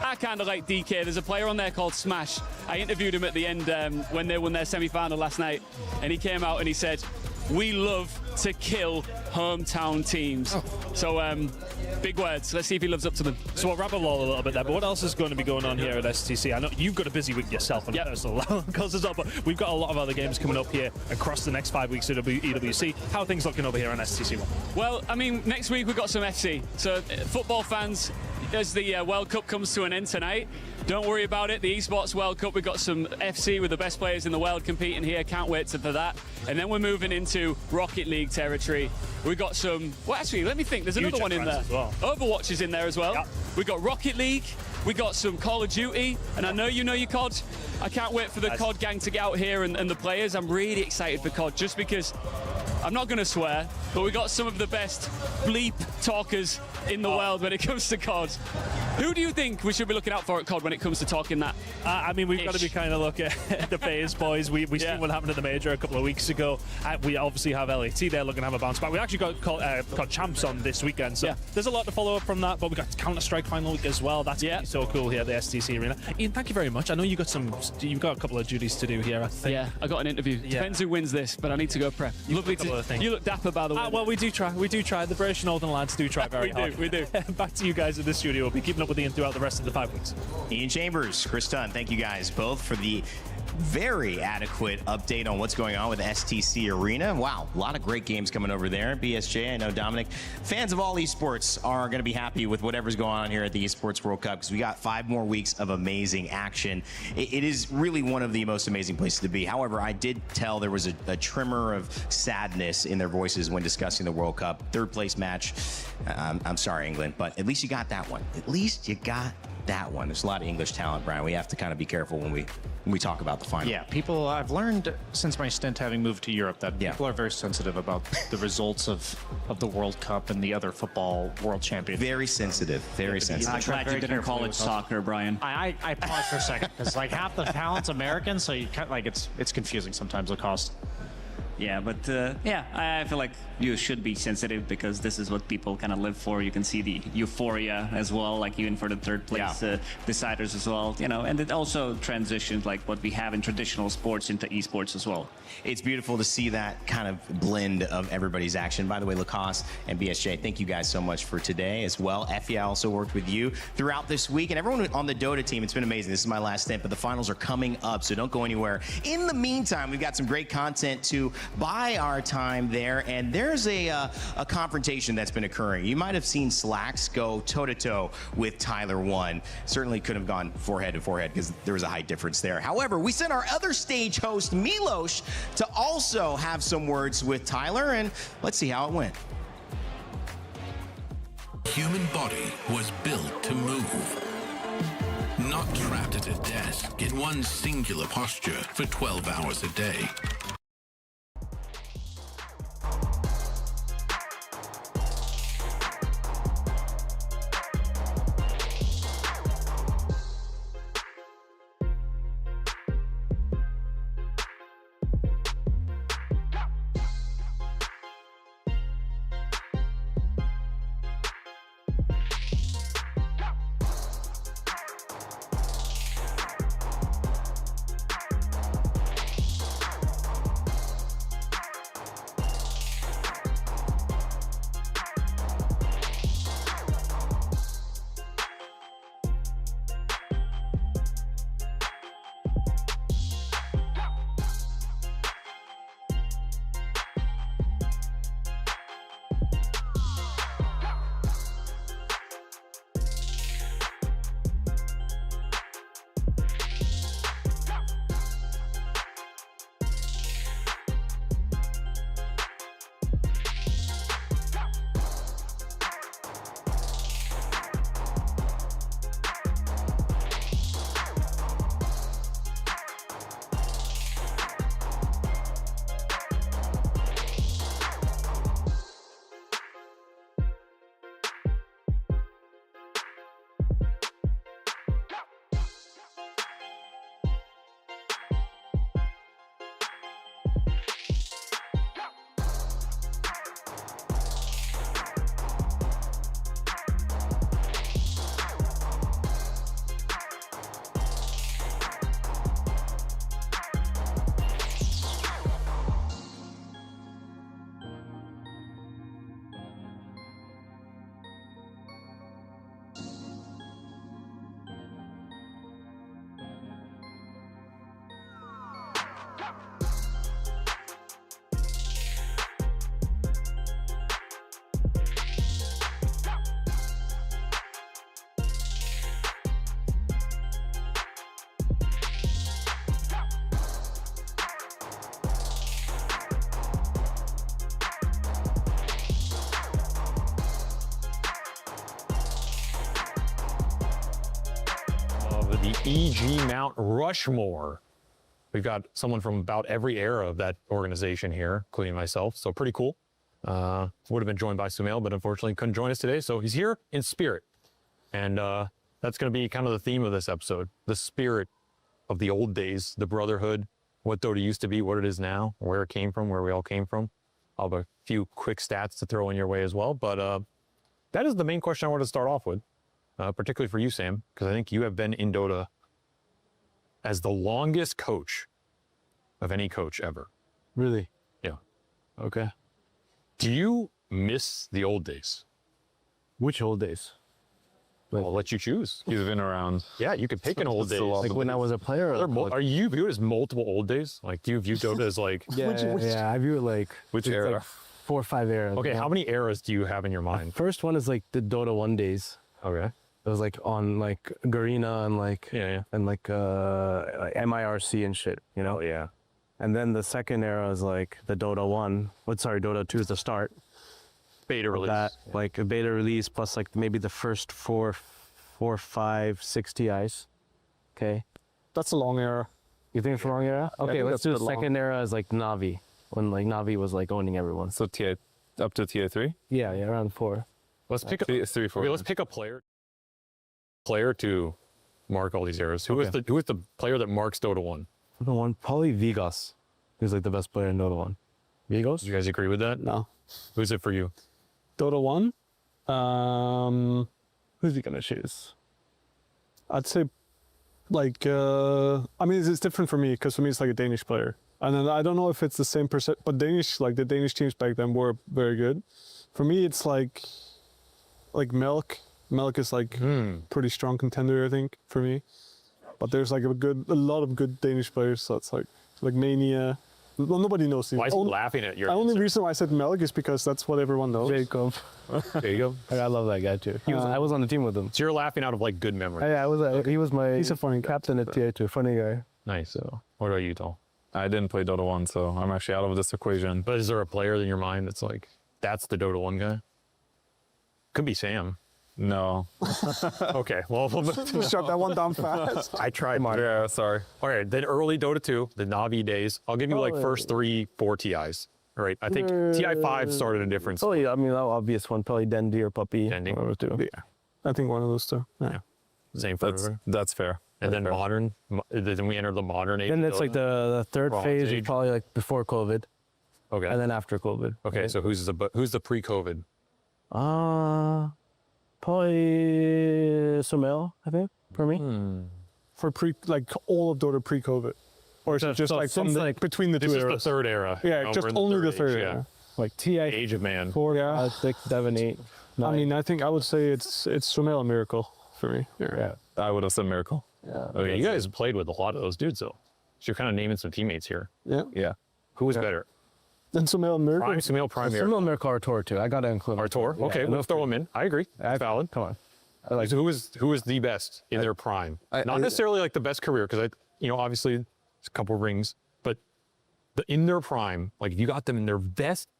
I kind of like DK. There's a player on there called Smash. I interviewed him at the end when they won their semi-final last night, and he came out and he said, we love to kill hometown teams. So big words. Let's see if he lives up to them. So we'll wrap up all a little bit there, but what else is going to be going on here at STC? I know you've got a busy week yourself on personal levels as well, but we've got a lot of other games coming up here across the next 5 weeks at EWC. How are things looking over here on STC1? Well, I mean, next week we've got some FC. So football fans, as the World Cup comes to an end tonight, don't worry about it. The Esports World Cup, we've got some FC with the best players in the world competing here. Can't wait for that. And then we're moving into Rocket League territory. We've got some, well, actually, let me think. There's another one in there. Overwatch is in there as well. We've got Rocket League. We got some Call of Duty. And I know you know your COD. I can't wait for the COD gang to get out here and the players. I'm really excited for COD just because I'm not going to swear, but we got some of the best bleep talkers in the world when it comes to COD. Who do you think we should be looking out for at COD when it comes to talking that? I mean, we've got to be kind of looking at the FaZe boys. We seen what happened at the Major a couple of weeks ago. We obviously have LAT there looking to have a bounce back. We actually got COD champs on this weekend, so there's a lot to follow up from that, but we got Counter-Strike final week as well. That's so cool here at the STC Arena. Ian, thank you very much. I know you've got a couple of duties to do here, I think. Yeah, I got an interview. Depends who wins this, but I need to go prep. Lovely to you look dapper, by the way. Well, we do try. The British Northern lads do try very hard. We do. Back to you guys in the studio. We'll be keeping up with Ian throughout the rest of the 5 weeks. Ian Chambers, Chris Dunn, thank you guys both for the very adequate update on what's going on with STC Arena. Wow, a lot of great games coming over there. BSJ, I know Dominic, fans of all esports are going to be happy with whatever's going on here at the Esports World Cup because we got 5 more weeks of amazing action. It is really one of the most amazing places to be. However, I did tell there was a tremor of sadness in their voices when discussing the World Cup. 3rd place match. I'm sorry, England, but at least you got that one. At least you got that one. There's a lot of English talent, Brian. We have to kind of be careful when we talk about the final. Yeah, people, I've learned since my stint having moved to Europe that people are very sensitive about the results of the World Cup and the other football world championships. Very sensitive, very sensitive. I'm glad you didn't call it soccer, Brian. I paused for a second because like half the talent's American, so you kind of, like it's confusing sometimes the cost. Yeah, but yeah, I feel like you should be sensitive because this is what people kind of live for. You can see the euphoria as well, like even for the 3rd place deciders as well, you know, and it also transitions like what we have in traditional sports into esports as well. It's beautiful to see that kind of blend of everybody's action. By the way, Lacoste and BSJ, thank you guys so much for today as well. FIL also worked with you throughout this week, and everyone on the Dota team, it's been amazing. This is my last stint, but the finals are coming up, so don't go anywhere. In the meantime, we've got some great content to buy our time there, and there's a confrontation that's been occurring. You might have seen Slacks go toe-to-toe with Tyler 1. Certainly could have gone forehead to forehead because there was a height difference there. However, we sent our other stage host, Milos, to also have some words with Tyler, and let's see how it went. Human body was built to move. Not trapped at a desk in one singular posture for 12 hours a day. The EG Mount Rushmore. We've got someone from about every era of that organization here, including myself, so pretty cool. Would have been joined by Sumail, but unfortunately couldn't join us today, so he's here in spirit. And that's going to be kind of the theme of this episode, the spirit of the old days, the brotherhood, what Dota used to be, what it is now, where it came from, where we all came from. I'll have a few quick stats to throw in your way as well, but that is the main question I want to start off with. Particularly for you, Sam, because I think you have been in Dota as the longest coach of any coach ever. Really? Yeah. Okay. Do you miss the old days? Which old days? I'll let you choose. He's been around. Yeah, you can pick an old day. Like when I was a player. Are you viewed as multiple old days? Like, do you view Dota as like? Yeah, I view it like which era? Like 4 or 5 eras. Okay, how many eras do you have in your mind? First one is like the Dota 1 days. Okay. It was like on like Garena and like and like MIRC and shit, you know? Yeah. And then the second era is like the Dota 1. Dota 2 is the start. Beta release. That, like a beta release plus like maybe the first 4, 5, 6 TIs. Okay. That's a long era. You think it's a long era? Okay, let's do the second era is like Navi. When like Navi was like owning everyone. So TI up to tier 3? Yeah, around 4. Let's pick a 3, 4. Okay, let's pick a player to mark all these eras. Who is the player that marks Dota 1? Dota 1, probably Vegas. He's like the best player in Dota 1. Vegas? Do you guys agree with that? No. Who's it for you? Dota 1. Who's he gonna choose? I'd say, like, I mean, it's different for me because for me it's like a Danish player, and then I don't know if it's the same percent. But the Danish teams back then were very good. For me, it's like Milk. Milk is like pretty strong contender, I think, for me. But there's like a lot of good Danish players. So it's like Mania. Well, nobody knows. Why is he laughing at your The only reason why I said Melk is because that's what everyone knows. Jacob. Jacob. I love that guy too. I was on the team with him. So you're laughing out of like good memory. Yeah, he was my He's a funny captain at TA2. Funny guy. Nice. So what about you, Tal? I didn't play Dota 1, so I'm actually out of this equation. But is there a player in your mind that's like, that's the Dota 1 guy? Could be Sam. No. Okay, well, shut that one down fast. I tried. Yeah, sorry. All right, then early Dota 2, the Navi days. I'll give you like first 3, 4 TIs. All right, I think TI5 started a difference. Oh yeah, I mean, the obvious one, probably Dendy or Puppy. Dendy. One or two. Yeah, I think one of those two. Yeah. Same for everyone. That's fair. And then modern. Then we enter the modern age. Then it's like the third Bronze phase age. is probably like before COVID. Okay. And then after COVID. Okay, so who's the pre-COVID? Probably Sumail, I think, for me. For all of Dota pre-COVID, or is it just like from between the two This is eras? the third era. Yeah, No, Oh, just we're in only the age, third yeah. era. Like TI Age of Man. 4, 5, 6, 7, 8. I mean, I think I would say it's Sumail and Miracle for me. Yeah. I would have said Miracle. Yeah. Okay, you guys played with a lot of those dudes, though. So you're kind of naming some teammates here. Yeah. Yeah. Who was better? Then Sumail and Miracle. Sumail, Prime, Sumail, Miracle, Artur too. I gotta include Artur. Okay, we'll throw him in. I agree. That's valid. Come on. So who is the best in their prime? Not necessarily like the best career, because obviously it's a couple rings, but in their prime, like if you got them in their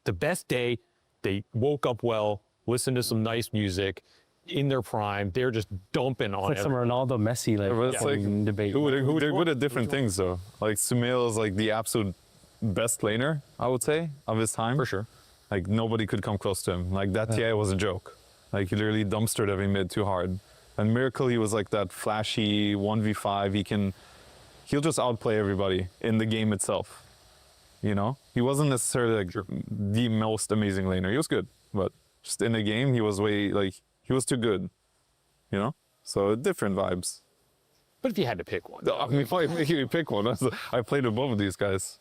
the best day, they woke up well, listened to some nice music, in their prime, they're just dumping on It's like some Ronaldo, Messi debate. Who did good at different things though. Like Sumail is like the absolute best laner, I would say, of his time. For sure. Like nobody could come close to him. Like that TI was a joke. Like he literally dumpstered every mid too hard. And Miracle, he was like that flashy 1v5. He'll just outplay everybody in the game itself. You know, he wasn't necessarily like the most amazing laner. He was good, but just in the game, he was he was too good. You know, so different vibes. But if you had to pick one, I mean, if you pick one, I played with both of these guys.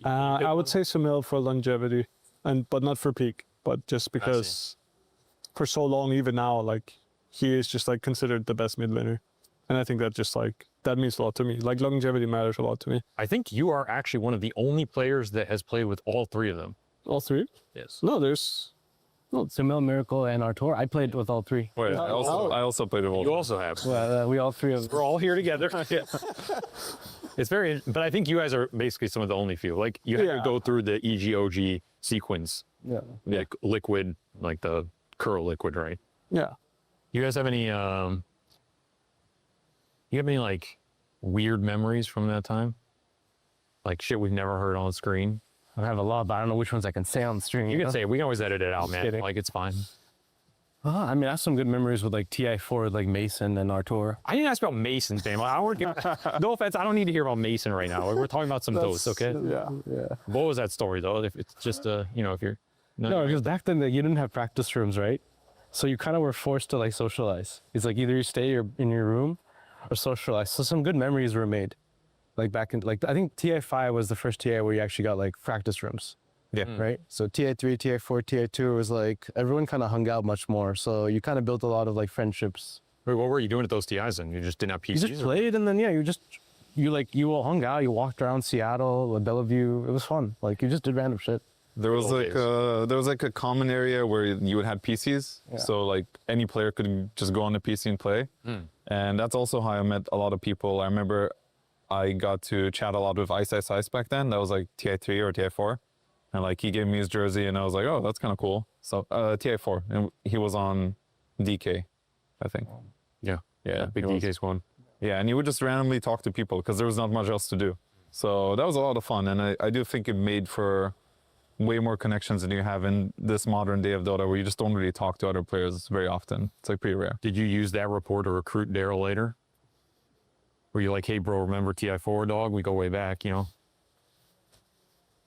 I would say Sumail for longevity, but not for peak, but just because for so long, even now, like he is just like considered the best mid laner, and I think that just like that means a lot to me. Like longevity matters a lot to me. I think you are actually one of the only players that has played with all 3 of them. All 3? Yes. No, there's Sumail, Miracle, and Artur. I played with all 3. Wait, I also played with all. You also have. Well, we all 3 of them. We're all here together. Yeah. It's but I think you guys are basically some of the only few. Like you have to go through the EGOG sequence. Yeah. Like liquid, like the curl liquid, right? Yeah. You guys have any like weird memories from that time? Like shit we've never heard on the screen? I have a lot, but I don't know which ones I can say on the stream. You can say it. We can always edit it out, Just man. kidding. Like it's fine. I mean, I have some good memories with like TI4, like Mason and Artur. I didn't ask about Mason, fam. No offense, I don't need to hear about Mason right now. We're talking about some dose, okay? Yeah. What was that story though? If it's just if you're No, because back then you didn't have practice rooms, right? So you kind of were forced to like socialize. It's like either you stay in your room or socialize. So some good memories were made. Like back in I think TI5 was the first TI where you actually got like practice rooms. Yeah. Right. So TA3, TA4, TA2 was like everyone kind of hung out much more. So you kind of built a lot of like friendships. Wait, what were you doing at those TIs then? You just didn't have PCs? You just played, and then you all hung out. You walked around Seattle, Bellevue. It was fun. Like you just did random shit. There was like a common area where you would have PCs, so like any player could just go on the PC and play. And that's also how I met a lot of people. I remember I got to chat a lot with Ice back then. That was like TI3 or TI4. And like he gave me his jersey and I was like, oh, that's kind of cool. So TI4, and he was on DK, I think. Yeah, big DK DK squad. Yeah, and he would just randomly talk to people because there was not much else to do. So that was a lot of fun, and I do think it made for way more connections than you have in this modern day of Dota, where you just don't really talk to other players very often. It's like pretty rare. Did you use that rapport to recruit Daryl later? Were you like, hey bro, remember TI4 dog? We go way back, you know?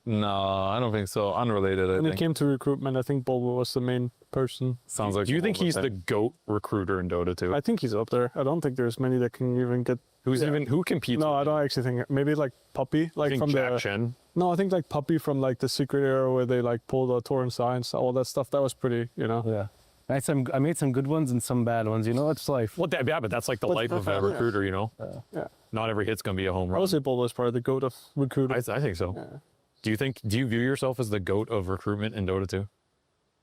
No, I don't think so. Unrelated, I When think. it came to recruitment, I think Bulbo was the main person. Sounds like. Do you think he's the GOAT recruiter in Dota 2? I think he's up there. I don't think there's many that can even get. Who competes? No, I don't actually think. Maybe like Puppy, like think from Jack Chen? No, I think like Puppy from like the Secret Era where they like pulled the Torrent Science, all that stuff. That was pretty, you know. Yeah. I made some good ones and some bad ones. You know, it's life. Well, yeah, but that's like the life of a recruiter, you know. Yeah. Not every hit's gonna be a home run. I would say Bulbo is probably the GOAT of recruiting. I think so. Yeah. Do you view yourself as the GOAT of recruitment in Dota 2?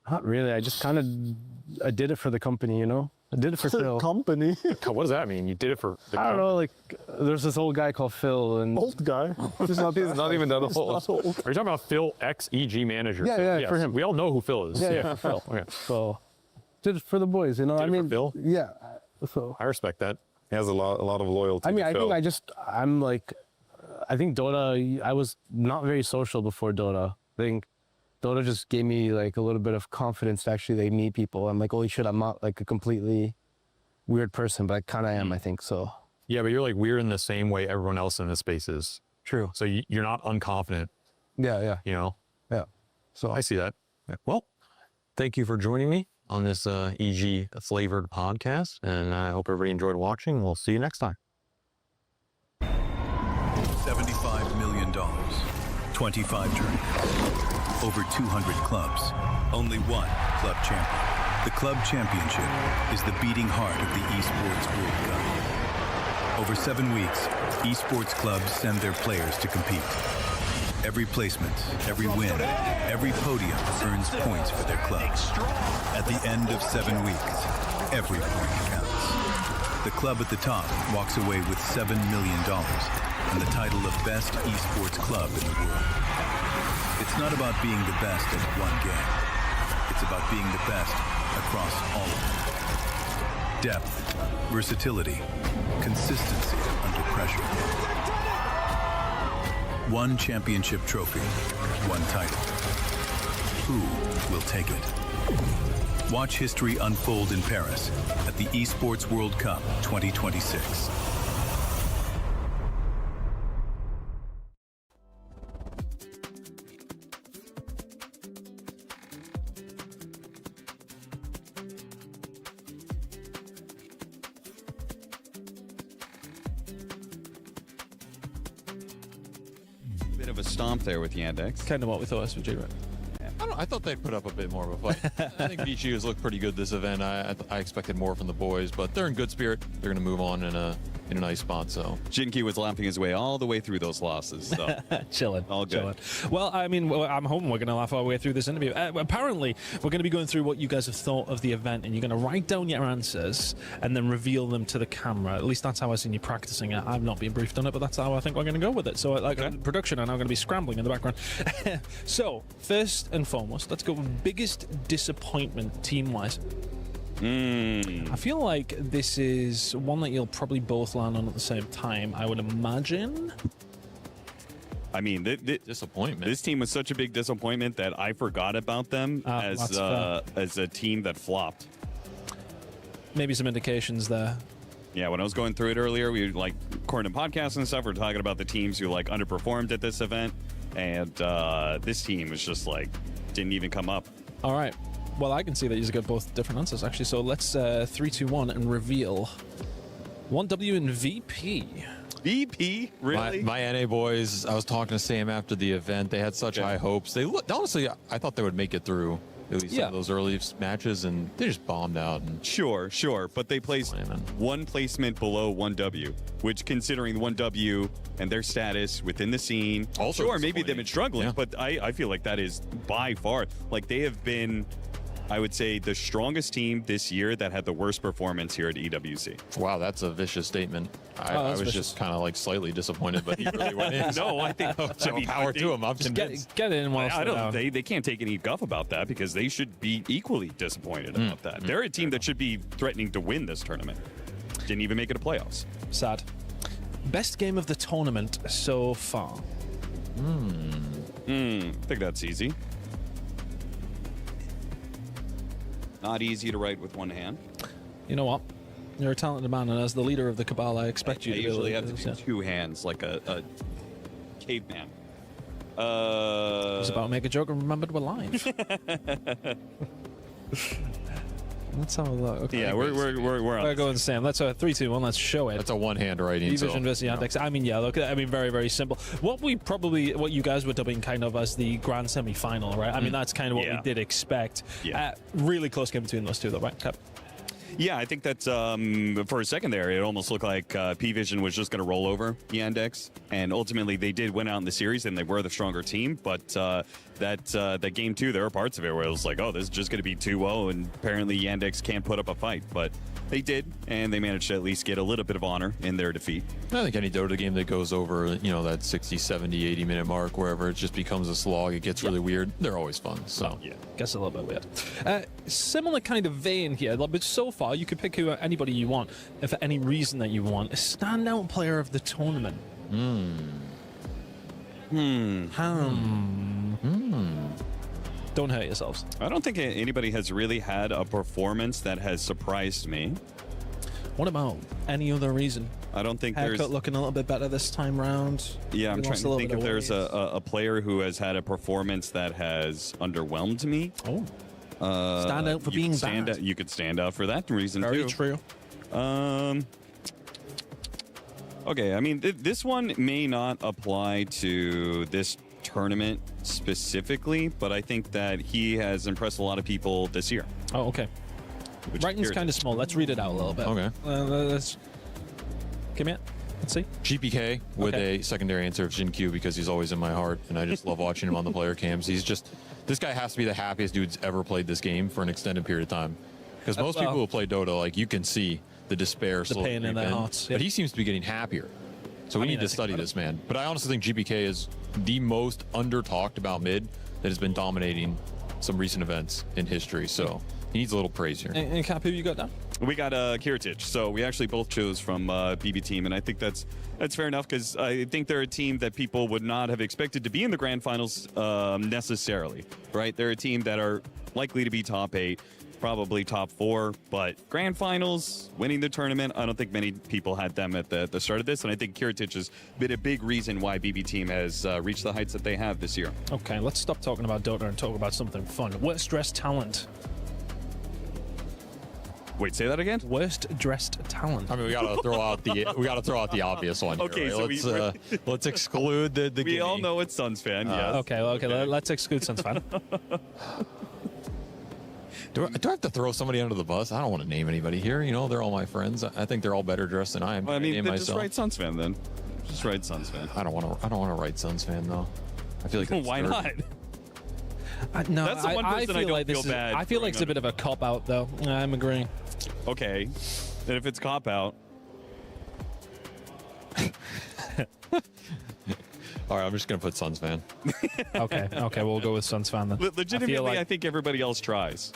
Not really. I just kind of I did it for the company, you know. I did it for Phil. Company. What does that mean? You did it for the I don't know. Like, there's this old guy called Phil, and old guy. He's not even that old. Not old. Are you talking about Phil XEG manager? Yeah, Yes. for him. We all know who Phil is. Yeah, for Phil. Okay. So did it for the boys, you know. Did I it mean, for Phil? yeah. So I respect that. He has a lot of loyalty. I mean, to I Phil. think I'm like, I think Dota. I was not very social before Dota. I think Dota just gave me like a little bit of confidence to actually like meet people. I'm like, holy shit, I'm not like a completely weird person, but I kind of am. I think so. Yeah, but you're like weird in the same way everyone else in the space is. True. So you're not unconfident. Yeah. You know. Yeah. So I see that. Yeah. Well, thank you for joining me on this EG flavored podcast, and I hope everybody enjoyed watching. We'll see you next time. $75 million, 25 tournaments, over 200 clubs, only one club champion. The club championship is the beating heart of the Esports World Cup. Over 7 weeks, esports clubs send their players to compete. Every placement, every win, every podium earns points for their club. At the end of 7 weeks, every point counts. The club at the top walks away with $7 million and the title of Best Esports Club in the world. It's not about being the best at one game. It's about being the best across all of them. Depth, versatility, consistency under pressure. One championship trophy, one title. Who will take it? Watch history unfold in Paris at the Esports World Cup 2026. Bit of a stomp there with Yandex. Kind of what we thought SVG, right? I thought they'd put up a bit more of a fight. I think Vici has looked pretty good this event. I expected more from the boys, but they're in good spirit. They're going to move on in a nice spot. So Jinky was laughing his way all the way through those losses. So chilling, all good. chilling. Well, I mean, I'm hoping we're going to laugh our way through this interview. Apparently, we're going to be going through what you guys have thought of the event, and you're going to write down your answers and then reveal them to the camera. At least that's how I've seen you practicing it. I've not been briefed on it, but that's how I think we're going to go with it. So, production are now going to be scrambling in the background. So, first and foremost, let's go with biggest disappointment team-wise. I feel like this is one that you'll probably both land on at the same time, I would imagine. I mean, disappointment. This team was such a big disappointment that I forgot about them as a team that flopped. Maybe some indications there. Yeah, when I was going through it earlier, we like recording podcasts and stuff. We're talking about the teams who like underperformed at this event, and this team was just like didn't even come up. All right. Well, I can see that you got both different answers, actually. So let's 3, 2, 1 and reveal 1W and VP. VP, really? My NA boys, I was talking to Sam after the event. They had such high hopes. They honestly, I thought they would make it through at least some of those early matches, and they just bombed out. And Sure. But they placed one placement below 1W, which, considering 1W and their status within the scene, Also sure, maybe they've disappointing. been struggling, Yeah. but I feel like that is by far, like, they have been, I would say, the strongest team this year that had the worst performance here at EWC. Wow, that's a vicious statement. I that's was vicious. just kind of like slightly disappointed, but he really went in. No, I think power to him. I'm convinced. Get in while I don't. They can't take any guff about that because they should be equally disappointed about that. They're a team that should be threatening to win this tournament. Didn't even make it to playoffs. Sad. Best game of the tournament so far. I think that's easy. Not easy to write with one hand. You know what? You're a talented man, and as the leader of the Cabal, I expect you I to usually be have able to to do two hands like a caveman. I was about to make a joke and remembered we're live. Let's have a look. Okay. Yeah, we're on. going Sam. Let's 3, 2, 1. Let's show it. That's a one-hand writing. PVISION versus Yandex. I mean, yeah. Look, I mean, very, very simple. What you guys were dubbing kind of as the grand semi-final, right? I mean, that's kind of what we did expect. Yeah. Really close game between those two, though, right? Cap? Yeah, I think that's for a second there, it almost looked like PVISION was just going to roll over Yandex, and ultimately they did win out in the series, and they were the stronger team. But that game two, there were parts of it where it was like, oh, this is just going to be 2-0, and apparently Yandex can't put up a fight. But they did, and they managed to at least get a little bit of honor in their defeat. I think any Dota game that goes over, that 60, 70, 80-minute mark, wherever it just becomes a slog, it gets really weird. They're always fun. So yeah, gets a little bit weird. Similar kind of vein here, but so far you could pick anybody you want, for any reason that you want. A standout player of the tournament. Don't hurt yourselves. I don't think anybody has really had a performance that has surprised me. What about any other reason? I don't think Haircut there's looking a little bit better this time round. Yeah, I'm We trying lost a to little think bit if of there's waves. a player who has had a performance that has underwhelmed me. Oh. Stand out for being bad. You could stand out for that reason Very too. true. Okay, I mean, this one may not apply to this tournament specifically, but I think that he has impressed a lot of people this year. Oh, okay. Writing's kind of small. Let's read it out a little bit. Okay. Let's... Give me it. Let's see. GPK with a secondary answer of Jin-Q because he's always in my heart, and I just love watching him on the player cams. This guy has to be the happiest dude's ever played this game for an extended period of time. Because most people who play Dota, like, you can see the despair slowly pain in creep their hearts. But he seems to be getting happier. So we need to study this man. But I honestly think GPK is the most under-talked about mid that has been dominating some recent events in history. So he needs a little praise here. And Cap, who you got down? We got Kiritich, so we actually both chose from BB team, and I think that's fair enough because I think they're a team that people would not have expected to be in the grand finals necessarily, right? They're a team that are likely to be top 8, probably top 4, but grand finals, winning the tournament, I don't think many people had them at the start of this, and I think Kiritich has been a big reason why BB team has reached the heights that they have this year. Okay, let's stop talking about Dota and talk about something fun. Worst dressed talent. Wait, say that again? Worst dressed talent. I mean, we gotta throw out the obvious one. Okay, here, so right? let's exclude the. We all know it's Suns fan. Yes. Okay. Let's exclude Suns fan. Do I have to throw somebody under the bus? I don't want to name anybody here. They're all my friends. I think they're all better dressed than I am. Well, I mean, name then just myself. write Suns fan then. Just write Suns fan. I don't want to write Suns fan though. I feel like that's why not? No, That's the one person I don't feel bad I feel like it's a bit of a cop out, though. I'm agreeing. Okay, then if it's cop out, all right, I'm just gonna put Suns fan. Okay, we'll go with Suns fan then. legitimately, I think everybody else tries.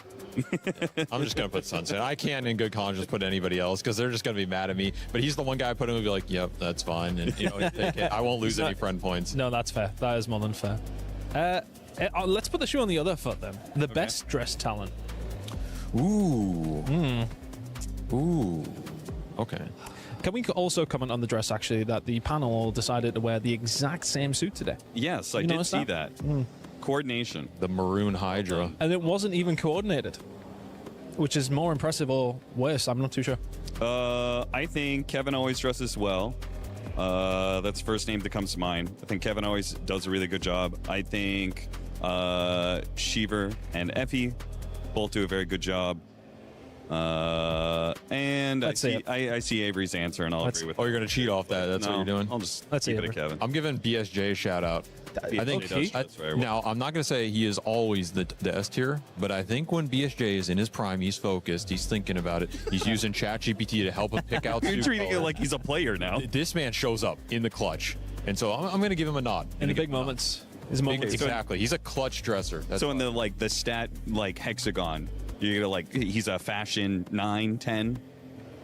I'm just gonna put Suns fan. I can't, in good conscience, put anybody else because they're just gonna be mad at me. But he's the one guy I put him and be like, "Yep, that's fine," and take it. I won't lose any friend points. No, that's fair. That is more than fair. Let's put the shoe on the other foot then. The best dressed talent. Ooh. Okay. Can we also comment on the dress, actually, that the panel decided to wear the exact same suit today? Yes, I did see that. Coordination. The maroon Hydra. And it wasn't even coordinated, which is more impressive or worse. I'm not too sure. I think Kevin always dresses well. That's the first name that comes to mind. I think Kevin always does a really good job. I think Shiver and Effie both do a very good job. And I see Avery's answer, and I'll agree with. Oh, you're gonna cheat off that? That's what you're doing. I'll just keep it at Kevin. I'm giving BSJ a shout out. I think now I'm not gonna say he is always the S tier, but I think when BSJ is in his prime, he's focused, he's thinking about it, he's using ChatGPT to help him pick out. You're treating it like he's a player now. This man shows up in the clutch, and so I'm gonna give him a nod. In the big moments. Exactly. He's a clutch dresser. So in the stat hexagon, you're gonna he's a fashion 9, 10.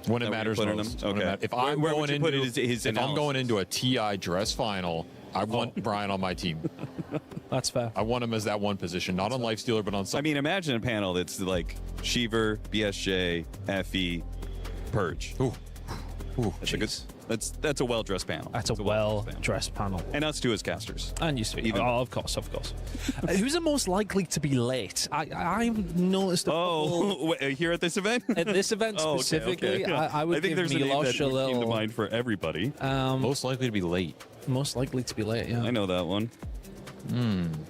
When it matters most. Okay. If I'm going into a TI dress final, I want Brian on my team. That's fair. I want him as that one position, not on Lifestealer, but on something. I mean, imagine a panel that's like Shiver, BSJ, Effie, Purge. Ooh. That's a well-dressed panel. That's a well-dressed panel. And us two as casters. And you speak. Of course. Who's the most likely to be late? I've noticed a couple... here at this event? At this event specifically, okay. I would think give there's a name that Milosh a little... came to mind for everybody. Most likely to be late. Most likely to be late, yeah. I know that one.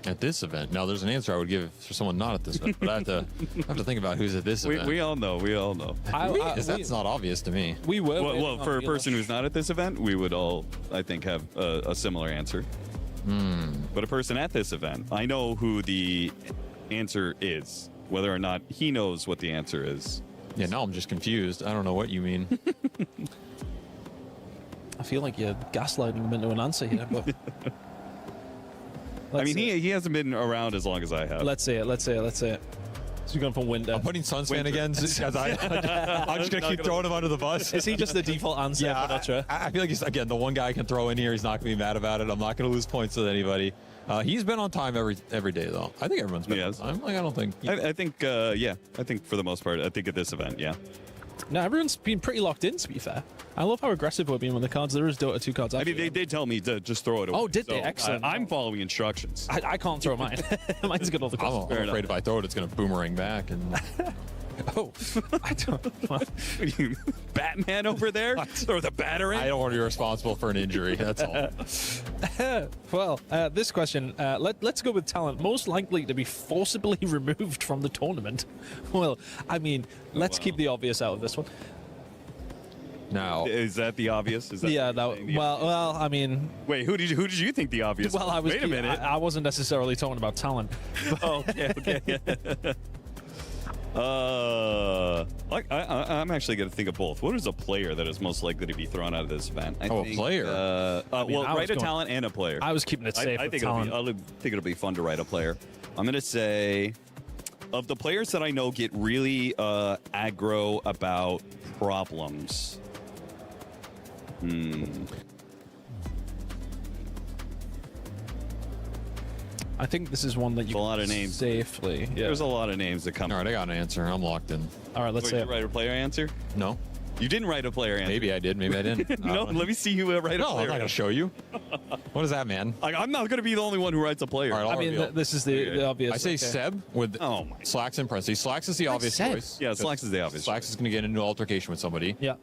At this event. Now, there's an answer I would give for someone not at this event, but I have to think about who's at this event. We all know. That's not obvious to me. We will. Well, for a person who's not at this event, we would all, I think, have a similar answer. But a person at this event, I know who the answer is, whether or not he knows what the answer is. Yeah, now I'm just confused. I don't know what you mean. I feel like you're gaslighting him into an answer here, but... I mean, he hasn't been around as long as I have. Let's say it. So you're going for Winter. I'm putting Sunsman again because I'm just going to keep throwing him under the bus. Is he just the default answer? Yeah, not sure. I feel like he's, again, the one guy I can throw in here. He's not going to be mad about it. I'm not going to lose points with anybody. He's been on time every day, though. I think everyone's been on time. I don't think... I think, I think for the most part, I think at this event, yeah. No, everyone's been pretty locked in, to be fair. I love how aggressive we're being with the cards. There is Dota 2 cards. I mean, they did tell me to just throw it away. Oh, did they? Excellent. I'm following instructions. I can't throw mine. Mine's got all the cards. I'm afraid if I throw it, it's going to boomerang back. And I don't. You Batman over there? Throw the battering? I don't want to be responsible for an injury. That's all. Well, this question, let's go with talent. Most likely to be forcibly removed from the tournament. Well, I mean, let's keep the obvious out of this one. Now, is that the obvious? Is that well, I mean, wait, who did you think the obvious? Well, was? Wait a minute. I wasn't necessarily talking about talent. Okay. I'm actually going to think of both. What is a player that is most likely to be thrown out of this event? A player? Write a talent and a player. I was keeping it safe. I think it'll be fun to write a player. I'm going to say, of the players that I know get really aggro about problems. I think this is one that you a lot of names safely. Yeah. There's a lot of names that come. All right, I got an answer. I'm locked in. All right, let's say. Did you write a player answer? No. You didn't write a player answer. Maybe I did. Maybe I didn't. No, let me see you write a player. No, I'm not going to show you. What is that, man? I'm not going to be the only one who writes a player. All right, I mean, this is the obvious. I say Seb with Slacks in parentheses. Slacks is the obvious choice. Yeah, Slacks is the obvious. Slacks is going to get into an altercation with somebody. Yeah.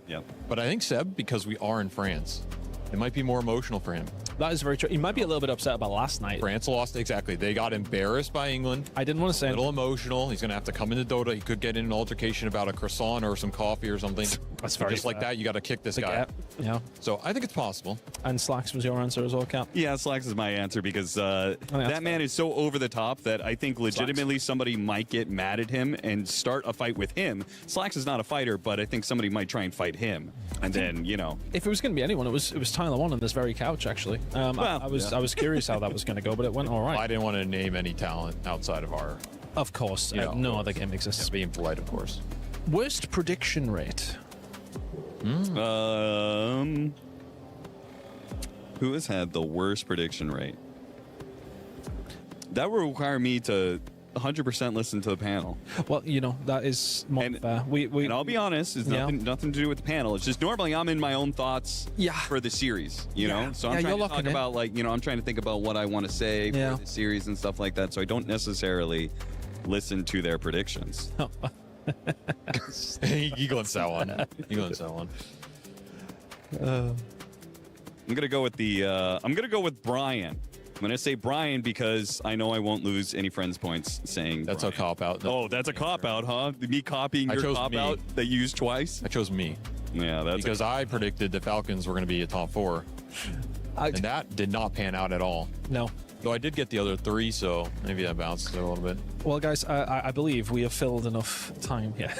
But I think Seb, because we are in France, it might be more emotional for him. That is very true. He might be a little bit upset about last night. France lost, exactly. They got embarrassed by England. I didn't want to say a little emotional. He's going to have to come into Dota. He could get in an altercation about a croissant or some coffee or something. That's very just like that. You got to kick this guy. Yeah. So I think it's possible. And Slacks was your answer as well, Cap? Yeah, Slacks is my answer because that man is so over the top that I think legitimately somebody might get mad at him and start a fight with him. Slacks is not a fighter, but I think somebody might try and fight him. And then, if it was going to be anyone, it was Tyler One on this very couch, actually. I was curious how that was going to go, but it went all right. I didn't want to name any talent outside of our... Of course. No other game exists. Yeah, being polite, of course. Worst prediction rate? Who has had the worst prediction rate? That would require me to 100% listen to the panel. Well, that is more fair. And I'll be honest, it's nothing to do with the panel. It's just normally I'm in my own thoughts for the series, know? So I'm trying to talk about, I'm trying to think about what I want to say for the series and stuff like that. So I don't necessarily listen to their predictions. You glimpsed that one. You glimpsed that one. I'm gonna go with Brian. I'm gonna say Brian because I know I won't lose any friends points saying That's Brian. a cop-out. Oh, that's a cop-out, huh? Me copying your cop-out that you used twice? I chose me. Yeah, that's because I predicted the Falcons were going to be a top 4. And that did not pan out at all. No. Though I did get the other 3, so maybe that bounced it a little bit. Well, guys, I believe we have filled enough time here.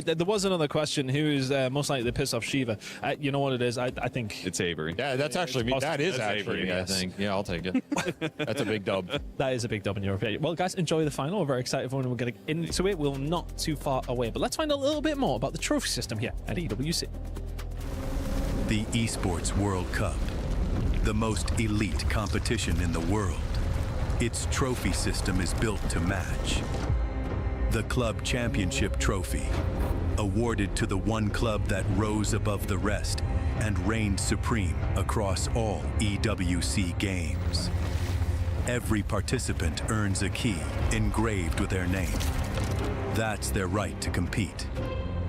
There was another question. Who is most likely to piss off Shiva? You know what it is? I think... It's Avery. Yeah, that's actually me. That is actually me, I think. Yeah, I'll take it. That's a big dub. That is a big dub in your opinion. Well, guys, enjoy the final. We're very excited for when we're getting into it. We're not too far away. But let's find a little bit more about the trophy system here at EWC. The Esports World Cup, the most elite competition in the world. Its trophy system is built to match. The Club Championship Trophy, awarded to the one club that rose above the rest and reigned supreme across all EWC games. Every participant earns a key engraved with their name. That's their right to compete.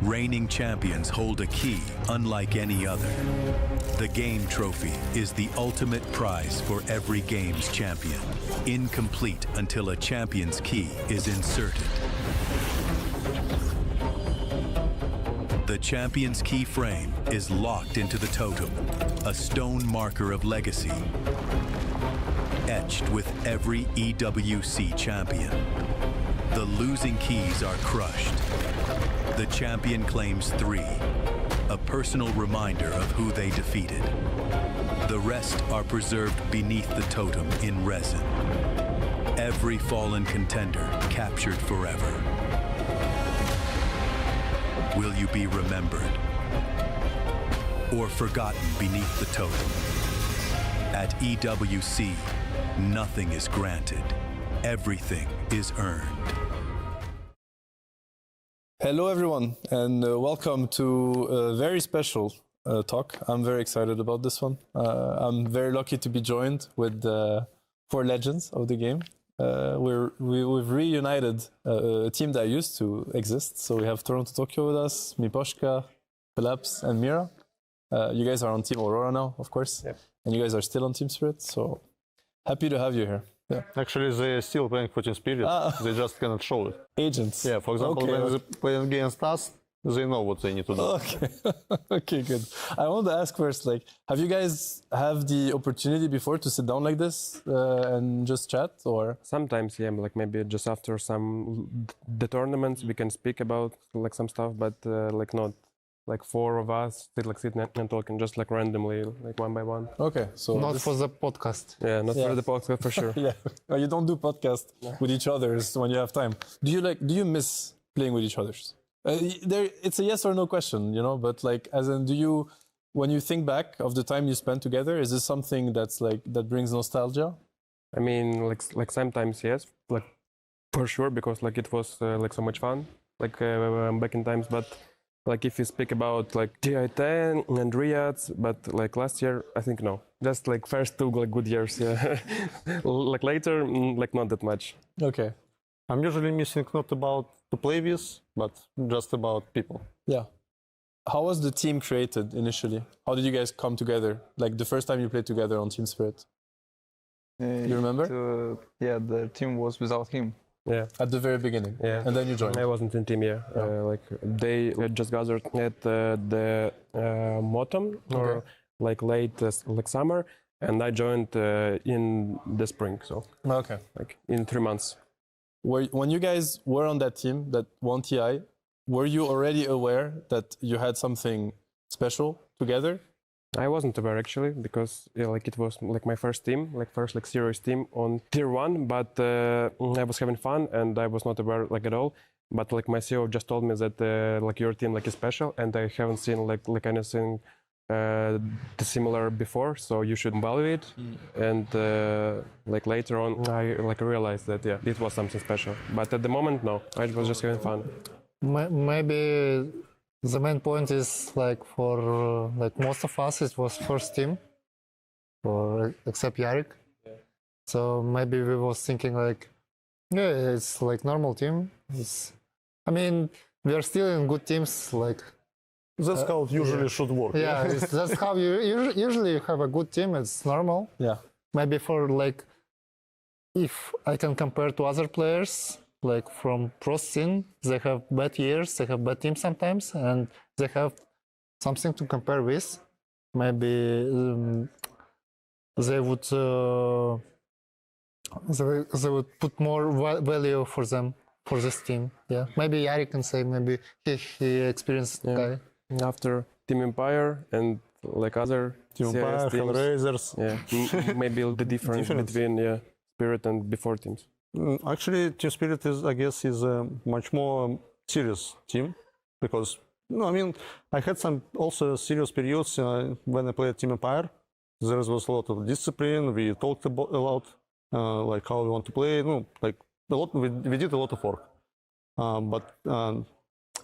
Reigning champions hold a key unlike any other. The game trophy is the ultimate prize for every game's champion, incomplete until a champion's key is inserted. The champion's key frame is locked into the totem, a stone marker of legacy, etched with every EWC champion. The losing keys are crushed. The champion claims 3, a personal reminder of who they defeated. The rest are preserved beneath the totem in resin. Every fallen contender captured forever. Will you be remembered or forgotten beneath the totem? At EWC, nothing is granted. Everything is earned. Hello, everyone, and welcome to a very special talk. I'm very excited about this one. I'm very lucky to be joined with 4 legends of the game. We've reunited a team that used to exist. So we have Toronto Tokyo with us, Miposhka, Phillips, and Mira. You guys are on Team Aurora now, of course, and you guys are still on Team Spirit. So happy to have you here. Yeah. Actually, they're still playing for Team Spirit. They just cannot show it. Agents. Yeah, for example, when they play against us, they know what they need to do. Okay. Okay, good. I want to ask first, like, have you guys have the opportunity before to sit down like this and just chat, or? Sometimes, yeah, like maybe just after the tournaments we can speak about like some stuff, but like not like 4 of us sitting and talking just like randomly, like one by one. Okay, so not for the podcast. Yeah, not for the podcast for sure. Yeah, you don't do podcast with each others when you have time. Do you miss playing with each others? It's a yes or no question, you know. But like, as in, when you think back of the time you spent together, is this something that's like that brings nostalgia? I mean, like sometimes yes, like for sure, because like it was like so much fun, like back in times, but. Like if you speak about like GI10 and Riyadh, but like last year, I think no. Just like first 2 like good years, yeah. Like later, like not that much. Okay. I'm usually missing not about to play with, but just about people. Yeah. How was the team created initially? How did you guys come together? Like the first time you played together on Team Spirit? You remember? Yeah, the team was without him. Yeah, at the very beginning. Yeah, and then you joined. I wasn't in team. Yeah, like they just gathered at the autumn or like late like summer, and I joined in the spring. So okay, like in 3 months. When you guys were on that team that won TI, were you already aware that you had something special together? I wasn't aware actually, because like it was like my first team, like first like serious team on tier 1, but I was having fun and I was not aware like at all. But like my CEO just told me that like your team like is special, and I haven't seen like anything similar before, so you should evaluate. And like later on, I like realized that yeah, it was something special. But at the moment, no, I was just having fun. Maybe. The main point is like for like most of us it was first team, or except Yarek. Yeah. So maybe we was thinking like, yeah, it's like normal team. I mean, we are still in good teams. Like That's how it usually should work. Yeah, that's how you usually have a good team. It's normal. Yeah. Maybe for like, if I can compare to other players, like from pro scene, they have bad years, they have bad teams sometimes, and they have something to compare with. Maybe they would put more value for them, for this team. Yeah, maybe Yari can say, maybe he experienced guy. After Team Empire and like other Team Empire, Hellraisers. Yeah, maybe the difference between Spirit and before teams. Actually, Team Spirit is, I guess, is a much more serious team, because I mean, I had some also serious periods when I played Team Empire. There was a lot of discipline. We talked about a lot, like how we want to play. Like a lot. We did a lot of work. But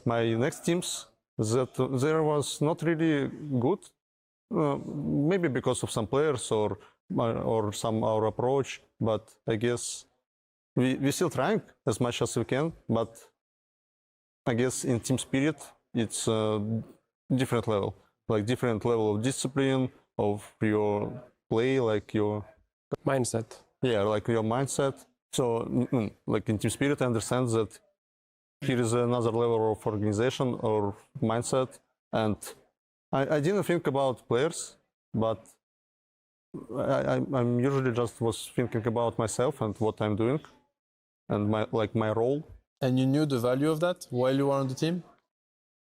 my next teams, that there was not really good. Maybe because of some players or some our approach. But I guess we still trying as much as we can. But I guess in Team Spirit, it's a different level, like different level of discipline of your play, like your mindset. Yeah, like your mindset. So, like in Team Spirit, I understand that here is another level of organization or mindset, and I didn't think about players, but I'm usually just was thinking about myself and what I'm doing, and my role. And you knew the value of that while you were on the team?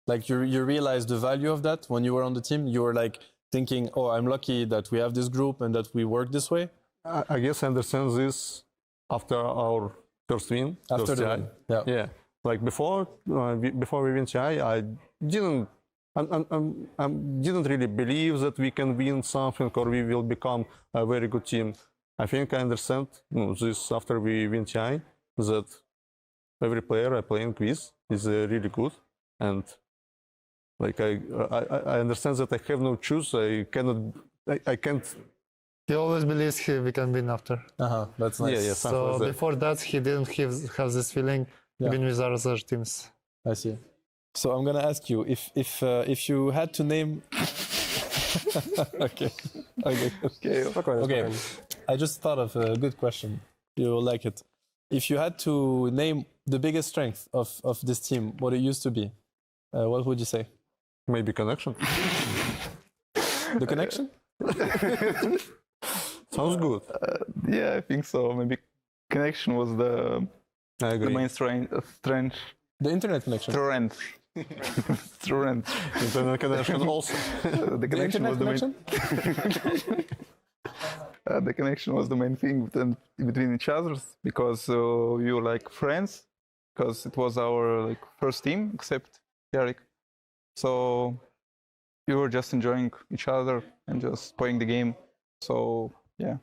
Like you realized the value of that when you were on the team? You were like thinking, oh, I'm lucky that we have this group and that we work this way? I guess I understand this after our first win. After the win, yeah. Yeah. Like before we win TI, I didn't really believe that we can win something or we will become a very good team. I think I understand this after we win TI, that every player I play in quiz is really good, and like I understand that I have no choice. I can't. He always believes we can win after. That's nice. Yeah, so before that, he didn't have this feeling even with other teams. I see. So I'm gonna ask you if you had to name. Okay. I just thought of a good question. You'll like it. If you had to name the biggest strength of this team, what it used to be, what would you say? Maybe connection. The connection? Sounds good. Yeah, I think so. Maybe connection was the main strength. The internet connection. Strength. Internet connection also. The connection was the main. The connection was the main thing between each other, because we were like friends, because it was our like first team except Eric. So we were just enjoying each other and just playing the game. So yeah,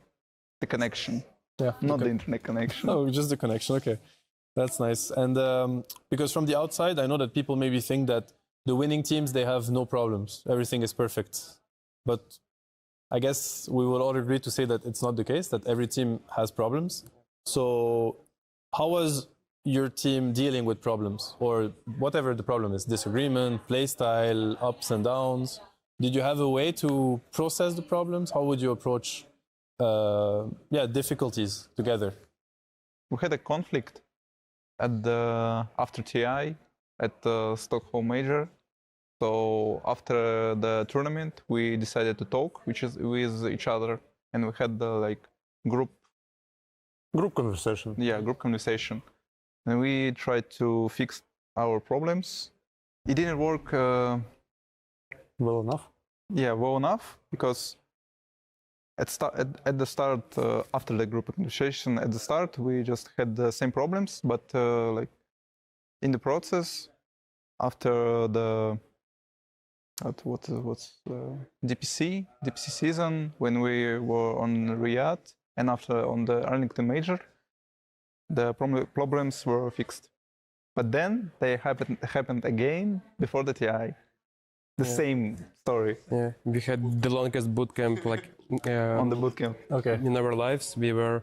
the connection. Yeah, not the internet connection. No, just the connection. Okay, that's nice. And because from the outside, I know that people maybe think that the winning teams, they have no problems. Everything is perfect. But I guess we will all agree to say that it's not the case, that every team has problems. So how was your team dealing with problems, or whatever the problem is, disagreement, play style, ups and downs? Did you have a way to process the problems? How would you approach difficulties together? We had a conflict at after TI at the Stockholm Major. So after the tournament, we decided to talk with each other, and we had the group conversation. Yeah, group conversation, and we tried to fix our problems. It didn't work well enough. Yeah, well enough, because at the start, after the group conversation, at the start we just had the same problems, but in the process, after the DPC season, when we were on Riyadh, and after on the Arlington Major, the problems were fixed. But then they happened again before the TI. The same story. Yeah, we had the longest bootcamp on the bootcamp. Okay. In our lives, we were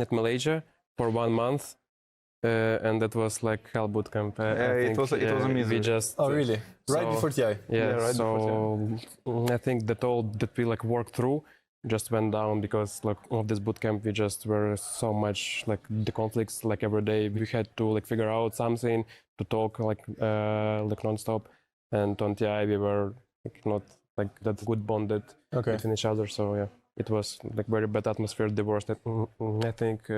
at Malaysia for 1 month, and that was like hell bootcamp. It was amazing. We just really? Right before TI? Yeah, right so I think that all that we like worked through just went down because like of this bootcamp we just were so much like the conflicts like every day we had to like figure out something to talk like non-stop, and on TI we were like not like that good bonded between each other, so yeah, it was like very bad atmosphere, the worst I think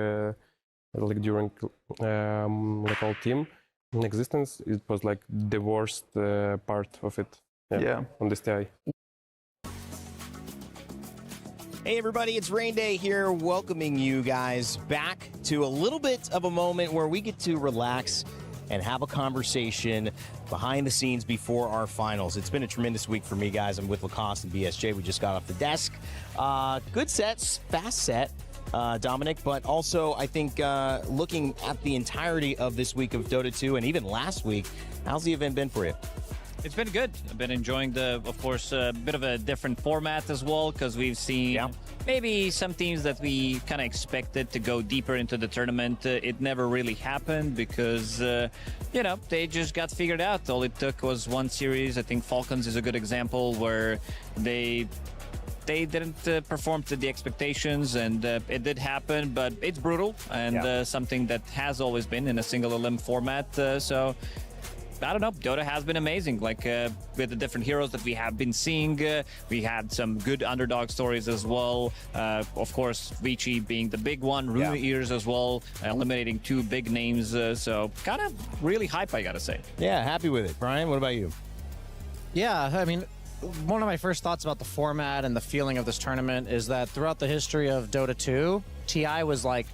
like during like all team existence. It was like the worst part of it on this TI. Hey everybody, it's Rain Day here, welcoming you guys back to a little bit of a moment where we get to relax and have a conversation behind the scenes before our finals. It's been a tremendous week for me, guys. I'm with Lacoste and BSJ. We just got off the desk. Good sets, fast set, Dominic, but also I think looking at the entirety of this week of Dota 2 and even last week, how's the event been for you? It's been good. I've been enjoying of course, a bit of a different format as well, because we've seen maybe some teams that we kind of expected to go deeper into the tournament. It never really happened because, you know, they just got figured out. All it took was one series. I think Falcons is a good example where they didn't perform to the expectations, and it did happen, but it's brutal and something that has always been in a single elim format. So I don't know, Dota has been amazing, like with the different heroes that we have been seeing. We had some good underdog stories as well. Of course, Vici being the big one, Runa Ears as well, eliminating two big names. So kind of really hype, I gotta say. Yeah, happy with it. Brian, what about you? Yeah, I mean, one of my first thoughts about the format and the feeling of this tournament is that throughout the history of Dota 2, TI was like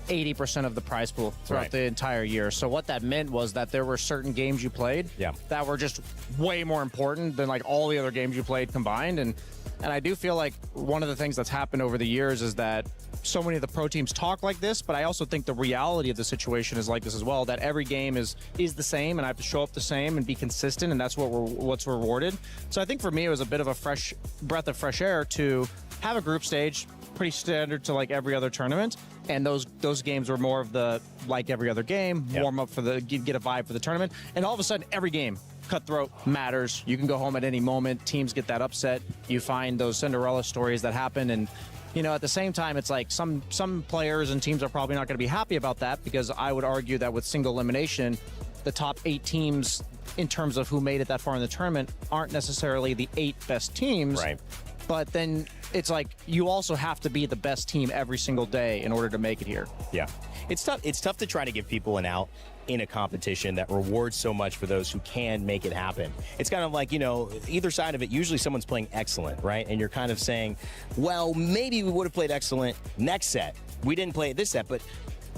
80% of the prize pool throughout the entire year. So what that meant was that there were certain games you played that were just way more important than like all the other games you played combined. And I do feel like one of the things that's happened over the years is that so many of the pro teams talk like this, but I also think the reality of the situation is like this as well, that every game is the same and I have to show up the same and be consistent, and that's what's rewarded. So I think for me it was a bit of a fresh breath of fresh air to have a group stage pretty standard to like every other tournament, and those games were more of the like every other game, warm up for the get a vibe for the tournament, and all of a sudden every game cutthroat matters. You can go home at any moment. Teams get that upset. You find those Cinderella stories that happen, and you know, at the same time, it's like some players and teams are probably not going to be happy about that, because I would argue that with single elimination, the top 8 teams in terms of who made it that far in the tournament aren't necessarily the 8 best teams. Right. But then it's like you also have to be the best team every single day in order to make it here. Yeah. It's tough. It's tough to try to give people an out in a competition that rewards so much for those who can make it happen. It's kind of like, you know, either side of it, usually someone's playing excellent, right? And you're kind of saying, well, maybe we would have played excellent next set. We didn't play it this set, but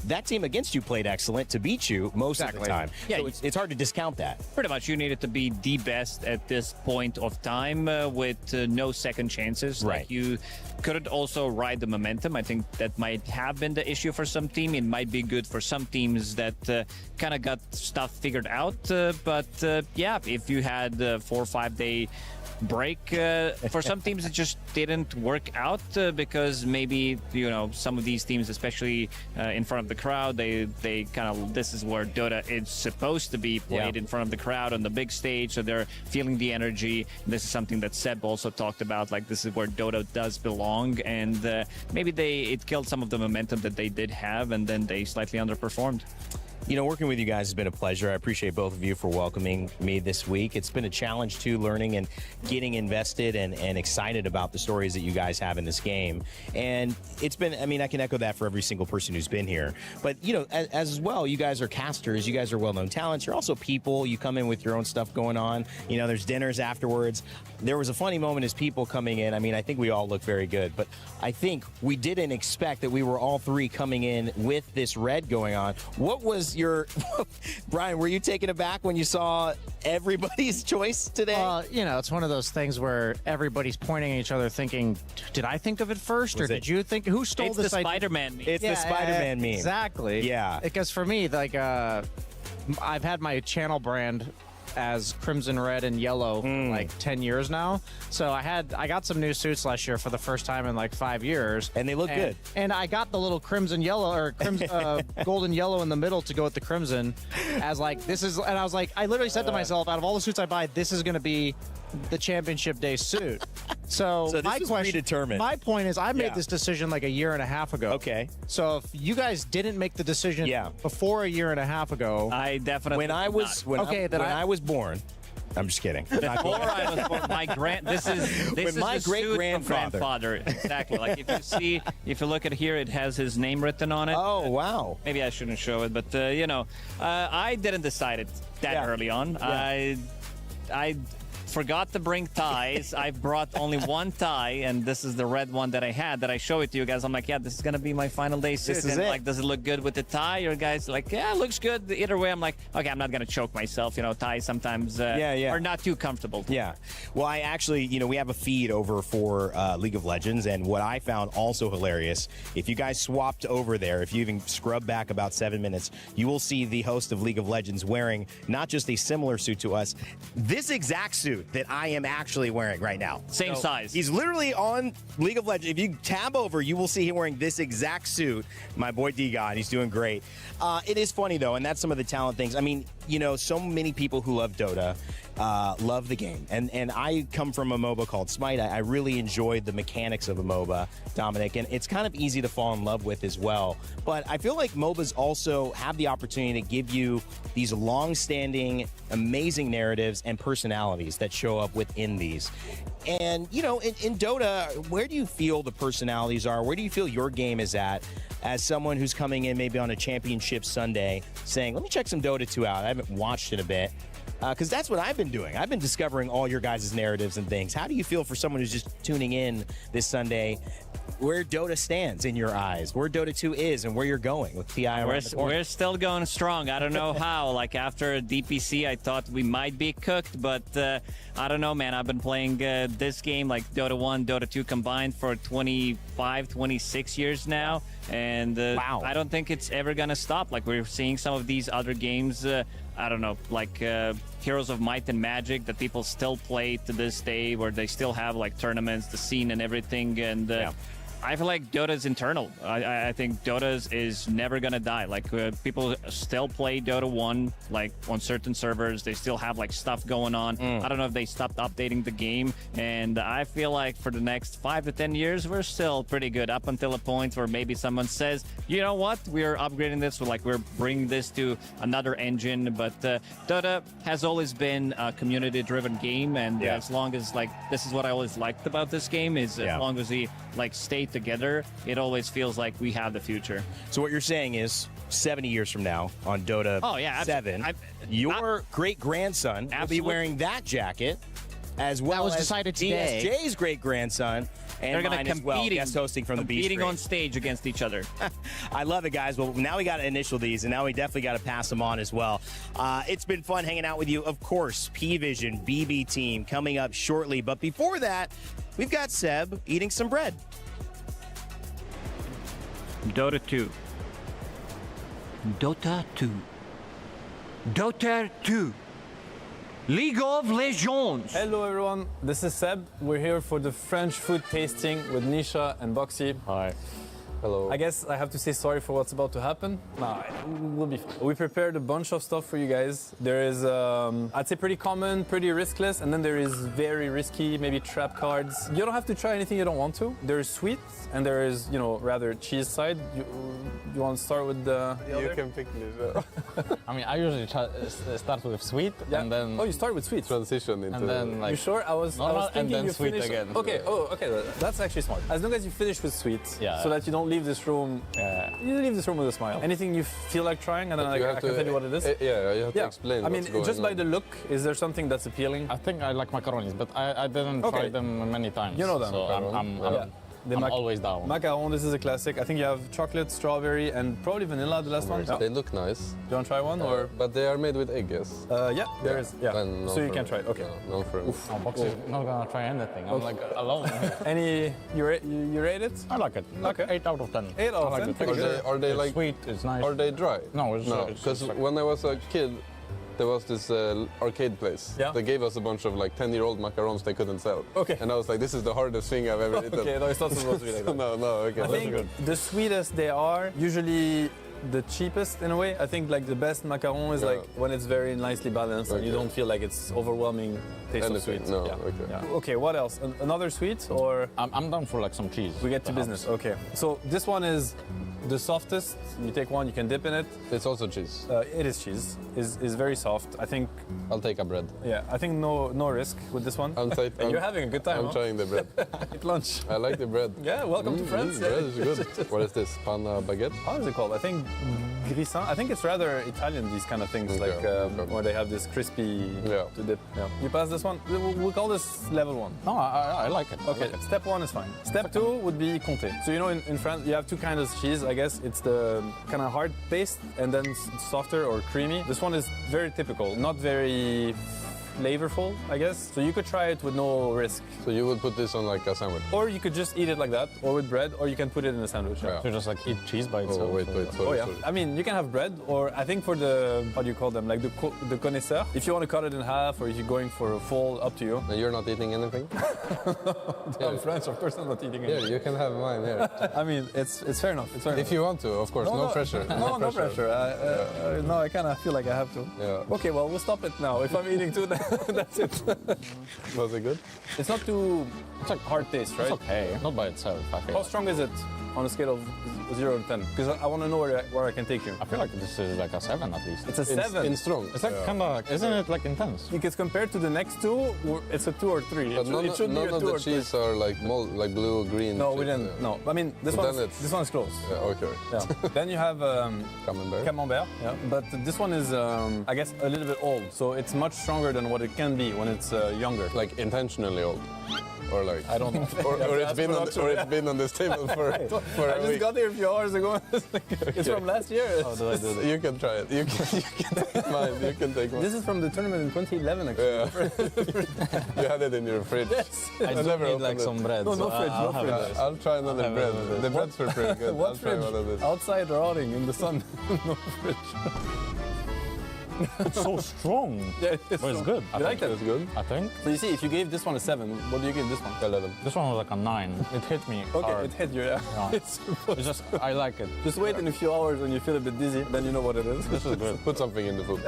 that team against you played excellent to beat you most of the time. Yeah, so it's hard to discount that. Pretty much, you needed to be the best at this point of time with no second chances. Right. Like, you couldn't also ride the momentum. I think that might have been the issue for some team. It might be good for some teams that kind of got stuff figured out. But yeah, if you had a 4 or 5 day break, for some teams it just didn't work out because maybe, you know, some of these teams, especially in front of the crowd, they kind of, this is where Dota is supposed to be played, in front of the crowd on the big stage, so they're feeling the energy. This is something that Seb also talked about, like this is where Dota does belong, and maybe it killed some of the momentum that they did have, and then they slightly underperformed. You know, working with you guys has been a pleasure. I appreciate both of you for welcoming me this week. It's been a challenge, too, learning and getting invested and excited about the stories that you guys have in this game. And it's been, I mean, I can echo that for every single person who's been here. But, you know, as well, you guys are casters. You guys are well-known talents. You're also people. You come in with your own stuff going on. You know, there's dinners afterwards. There was a funny moment as people coming in. I mean, I think we all look very good. But I think we didn't expect that we were all three coming in with this red going on. What was your Brian, were you taken aback when you saw everybody's choice today? You know, it's one of those things where everybody's pointing at each other thinking, did I think of it first, or did you think? Who stole this idea? Spider-Man meme. It's the Spider-Man meme. Exactly. Yeah. Because for me, like, I've had my channel brand as Crimson Red and Yellow for like 10 years now. So I got some new suits last year for the first time in like 5 years. And they look good. And I got the little Crimson Yellow or Golden Yellow in the middle to go with the Crimson as like, this is, and I was like, I literally said to myself, out of all the suits I buy, this is going to be the championship day suit. So this my was question, predetermined. my point is, I made this decision like a year and a half ago. Okay. So if you guys didn't make the decision before a year and a half ago, I definitely when I was born. I'm just kidding. Before I was born, my this is my the suit from grandfather. Exactly. Like if you look at here, it has his name written on it. Oh wow. Maybe I shouldn't show it, but I didn't decide it that early on. Yeah. I forgot to bring ties. I brought only one tie, and this is the red one that I had that I show it to you guys. I'm like, yeah, this is gonna be my final day suit. This is and it. like, does it look good with the tie? Your guys like, yeah, it looks good. Either way, I'm like, okay, I'm not gonna choke myself. Ties sometimes are not too comfortable. Yeah. Well, I actually, we have a feed over for League of Legends, and what I found also hilarious, if you guys swapped over there, if you even scrub back about 7 minutes, you will see the host of League of Legends wearing not just a similar suit to us, this exact suit that I am actually wearing right now. Same size. He's literally on League of Legends. If you tab over, you will see him wearing this exact suit. My boy D-God, he's doing great. It is funny, though, and that's some of the talent things. I mean, so many people who love Dota love the game. And I come from a MOBA called Smite. I really enjoyed the mechanics of a MOBA, Dominic, and it's kind of easy to fall in love with as well. But I feel like MOBAs also have the opportunity to give you these long-standing, amazing narratives and personalities that show up within these. And, in Dota, where do you feel the personalities are? Where do you feel your game is at as someone who's coming in maybe on a championship Sunday saying, let me check some Dota 2 out. I haven't watched it a bit. Because that's what I've been doing. I've been discovering all your guys' narratives and things. How do you feel for someone who's just tuning in this Sunday, where Dota stands in your eyes, where Dota 2 is, and where you're going with TI around the corner? We're still going strong. I don't know how. Like, after DPC, I thought we might be cooked, but I don't know, man. I've been playing this game, like Dota 1, Dota 2 combined for 25, 26 years now. And wow. I don't think it's ever going to stop. Like, we're seeing some of these other games, I don't know, like Heroes of Might and Magic that people still play to this day, where they still have like tournaments, the scene and everything. And I feel like Dota's internal. I think Dota's is never gonna die. Like people still play Dota 1, like on certain servers. They still have like stuff going on. I don't know if they stopped updating the game. And I feel like for the next 5 to 10 years, we're still pretty good up until a point where maybe someone says, you know what, we're upgrading this. We're bringing this to another engine. But Dota has always been a community-driven game. And as long as like, this is what I always liked about this game is as long as we like stay together, it always feels like we have the future. So what you're saying is 70 years from now on Dota 7, your great-grandson will be wearing that jacket as well was as decided today. DSJ's great-grandson. And they're mine as well, guest hosting from the B competing on stage against each other. I love it, guys. Well, now we got to initial these, and now we definitely got to pass them on as well. It's been fun hanging out with you. Of course, PVISION BB team coming up shortly. But before that, we've got Seb eating some bread. Dota 2. Dota 2. Dota 2. League of Legends. Hello everyone, this is Seb. We're here for the French food tasting with Nisha and Boxy. Hi. Hello. I guess I have to say sorry for what's about to happen. No, we'll be fine. We prepared a bunch of stuff for you guys. There is, I'd say pretty common, pretty riskless, and then there is very risky, maybe trap cards. You don't have to try anything you don't want to. There is sweet, and there is, rather cheese side. You want to start with the You can pick Nisha. I mean, I usually start with sweet, and then... Oh, you start with sweet? Transition into... And then, like... You sure? I was normal, thinking and then you sweet finish... again. Okay, okay, that's actually smart. As long as you finish with sweet, so that you don't leave this room... You leave this room with a smile. Anything you feel like trying, and then I can tell you what it is? You have to explain I mean, just by the look, is there something that's appealing? I think I like macaronis, but I didn't try them many times. You know them. So I'm always down. Macaron, this is a classic. I think you have chocolate, strawberry, and probably vanilla, the last one. They look nice. Do you want to try one? or? But they are made with egg, yes? Yeah, there is. Yeah. No So you can try it. Okay. No for me. Boxy not gonna try anything. I'm like alone. Any, you rate it? I like it. Like 8 out of 10. 8 out of 10? Are they like... Sweet, it's nice. Are they dry? No, it's because when I was a kid, there was this arcade place. Yeah. They gave us a bunch of like 10-year-old macarons they couldn't sell. Okay. And I was like, this is the hardest thing I've ever eaten. Okay, no, it's not supposed to be like that. No, okay. I think the sweetest they are usually the cheapest in a way. I think like the best macaron is like when it's very nicely balanced and you don't feel like it's overwhelming taste of sweet. No, Okay, what else? Another sweet or? I'm down for like some cheese. We get to business. Okay. So this one is the softest. You take one, you can dip in it. It's also cheese. It is cheese. Is very soft. I think. I'll take a bread. Yeah, I think no risk with this one. And you're having a good time. I'm trying the bread. At lunch. I like the bread. Yeah, welcome to France. Bread is good. What is this? Pan baguette? How is it called? I think grissant. I think it's rather Italian, these kind of things, like where they have this crispy to dip. Yeah. You pass this one? We'll call this level 1. No, I like it. Okay, step 1 is fine. Step 2 would be comté. So you know in France you have two kinds of cheese, I guess. It's the kind of hard paste and then softer or creamy. This one is very typical, not very flavorful, I guess. So you could try it with no risk. So you would put this on like a sandwich? Or you could just eat it like that, or with bread, or you can put it in a sandwich. Yeah. So just like eat cheese by itself. Oh, wait, sorry. I mean, you can have bread, or I think for the, how do you call them, like the connaisseur, if you want to cut it in half, or if you're going for a full, up to you. And you're not eating anything? I'm French, of course I'm not eating anything. Yeah, you can have mine here. I mean, it's fair enough. It's fair enough. If you want to, of course, no pressure. No pressure. No, I kind of feel like I have to. Yeah. Okay, well, we'll stop it now. If I'm eating too, that's it. Was it good? It's not too. It's like hard taste, right? It's okay. Not by itself. I feel How strong is it on a scale of 0 to 10? Because I want to know where I can take you. I feel like this is like a 7 at least. It's a 7. In strong. It's like kind of, isn't it like intense? Because compared to the next two, it's a 2 or 3. But none of the cheese are like like blue, green. No, we didn't. No, I mean this one's close. Yeah, okay. Yeah. Then you have camembert. Yeah. But this one is, I guess, a little bit old, so it's much stronger than what it can be when it's younger. Like intentionally old. Or like I don't know. or it's been on this table for I a just week. got here a few hours ago. It's from last year. How do I do that? You can try it. You can take mine. You can take mine. This is from the tournament in 2011, actually. Yeah. You had it in your fridge. Yes. I never need like some bread. No, no fridge. No fridge. I'll try another bread. The breads were pretty good. What I'll try fridge? one of this. Outside rotting in the sun. No fridge. It's so strong. Yeah, it's But it's good. You like that? It's good. I think. So you see, if you gave this one a 7, what do you give this one? 11. This one was like a 9. It hit me Okay, hard. it hit you, yeah. Yeah. It's just, I like it. Just wait in a few hours when you feel a bit dizzy, then you know what it is. This is good. Put something in the food.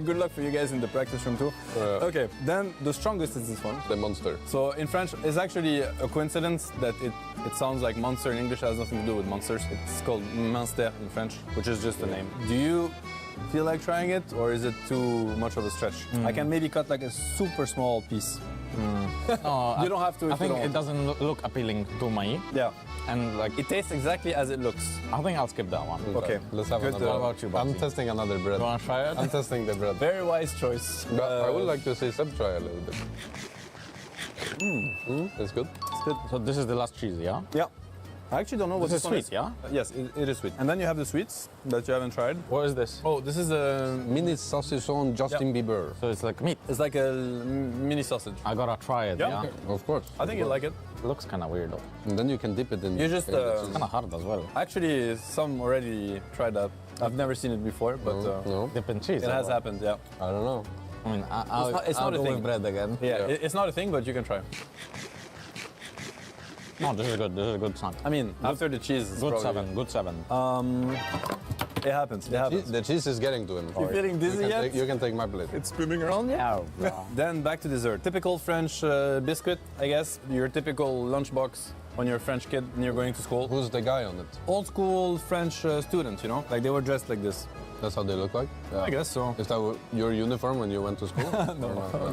Good luck for you guys in the practice room too. Okay, then the strongest is this one. The monster. So in French, it's actually a coincidence that it sounds like monster in English. It has nothing to do with monsters. It's called Minster in French, which is just a name. Do you feel like trying it, or is it too much of a stretch? I can maybe cut like a super small piece. No, You don't have to. I if think you don't it doesn't look appealing to me. Yeah. And like It tastes exactly as it looks. I think I'll skip that one. Okay. Let's have Good, another. What about you, I'm Babsi? testing another bread. You want to try it? I'm testing the bread. Very wise choice. But I would like to see Seb try a little bit. It's good. It's good. So this is the last cheese, yeah? Yeah. I actually don't know what This this is one sweet, yeah? Yes, it is sweet. And then you have the sweets that you haven't tried. What is this? Oh, this is a Mini saucisson Justin Bieber. So it's like meat. It's like a mini sausage. I gotta try it, yeah? Of course. I think you like it. It looks kind of weird though. And then you can dip it in. You just It's kind of hard as well. actually some already tried that. I've never seen it before, but No. Dip in cheese. it has happened. Yeah. I don't know. I mean, It's I'll not a go thing. with bread again. Yeah, it's not a thing, but you can try. No, this is good. This is a good snack. I mean, after the cheese, it's Good probably 7. Good 7. It happens. It happens. The cheese is getting to him. You feeling dizzy yet? You can take my plate. It's spinning around you. Oh, bro. Then back to dessert. Typical French biscuit, I guess. Your typical lunchbox when you're a French kid and you're going to school. Who's the guy on it? Old school French students, you know? Like they were dressed like this. That's how they look like? Yeah. I guess so. Is that your uniform when you went to school?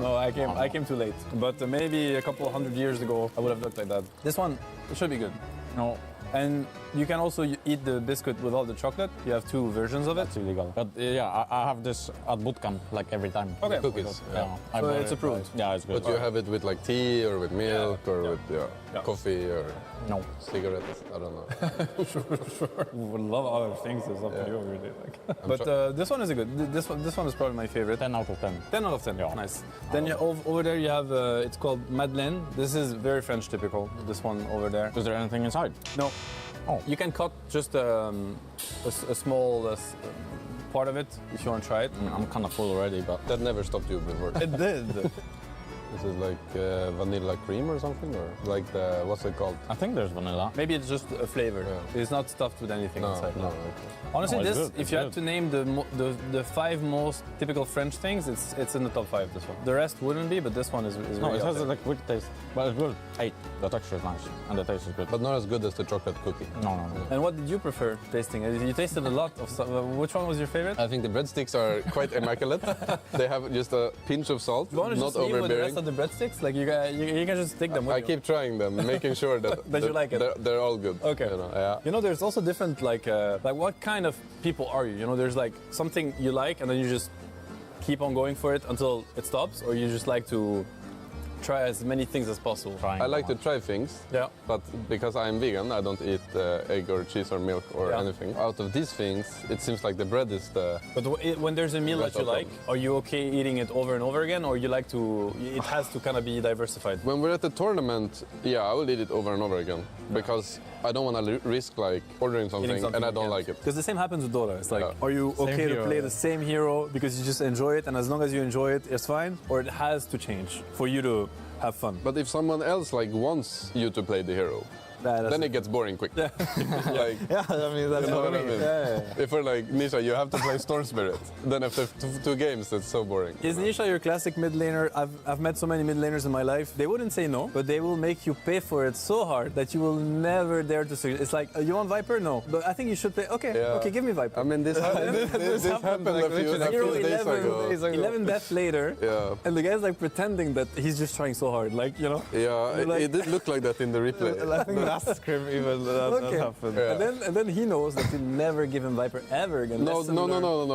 No, I came too late. But maybe a couple 100 years ago, I would have looked like that. This one, it should be good. No, And you can also eat the biscuit without the chocolate. You have two versions of it. it's illegal. But yeah, I have this at boot camp like every time. Okay. Cookies. Yeah. I So bought it's it, approved. Yeah, it's good. But you have it with like tea or with milk or with coffee or No. cigarettes. I don't know. Sure. We would love other things. It's up to you, really. Like. But this one is a good. This one is probably my favorite. 10 out of 10. 10 out of 10. Yeah. Nice. Then over there you have it's called Madeleine. This is very French typical. This one over there. Is there anything inside? No. Oh. You can cut just a small part of it if you want to try it. I'm kind of full already, but that never stopped you before. It did. Is it like vanilla cream or something, or like the what's it called? I think there's vanilla. Maybe it's just a flavor. Yeah. It's not stuffed with anything inside. No. Honestly, No, it's this, good. if you had to name the 5 most typical French things, it's in the top 5. This one. The rest wouldn't be, but this one is No, really it up has there. like weird taste, but it's good. 8. The texture is nice, and the taste is good. But not as good as the chocolate cookie. No. And what did you prefer tasting? You tasted a lot of stuff. Which one was your favorite? I think the breadsticks are quite immaculate. They have just a pinch of salt, You want to not just leave with the overbearing. rest of the breadsticks? Like you can just take them with I you. keep trying them, making sure that, That you like it. They're all good. Okay. You know, There's also different like what kind of people are you? You know, there's like something you like and then you just keep on going for it until it stops, or you just like to try as many things as possible. I like to try things, but because I'm vegan, I don't eat egg or cheese or milk or anything. Out of these things, it seems like the bread is the... But when there's a meal that you like, are you okay eating it over and over again, or you like to, it has to kind of be diversified? When we're at the tournament, yeah, I will eat it over and over again, because I don't want to risk like ordering something and I don't like it. Because the same happens with Dota. It's like, are you okay to play the same hero because you just enjoy it, and as long as you enjoy it, it's fine, or it has to change for you to have fun? But if someone else like wants you to play the hero, then it gets boring quick. Yeah. Like, Yeah, I mean, that's you know what I mean. Yeah. If we're like, Nisha, you have to play Storm Spirit, then after two games, it's so boring. Is Nisha your classic mid laner? I've met so many mid laners in my life. They wouldn't say no, but they will make you pay for it so hard that you will never dare to say. It's like, you want Viper? No. But I think you should play. Okay, okay, give me Viper. I mean, this happened like a few days ago. 11 deaths later, and the guy's like pretending that he's just trying so hard. Like, you know? Yeah, like, it did look like that in the replay. I think last scrim even that happened. Yeah. And then he knows that he'll never give him Viper ever again. No.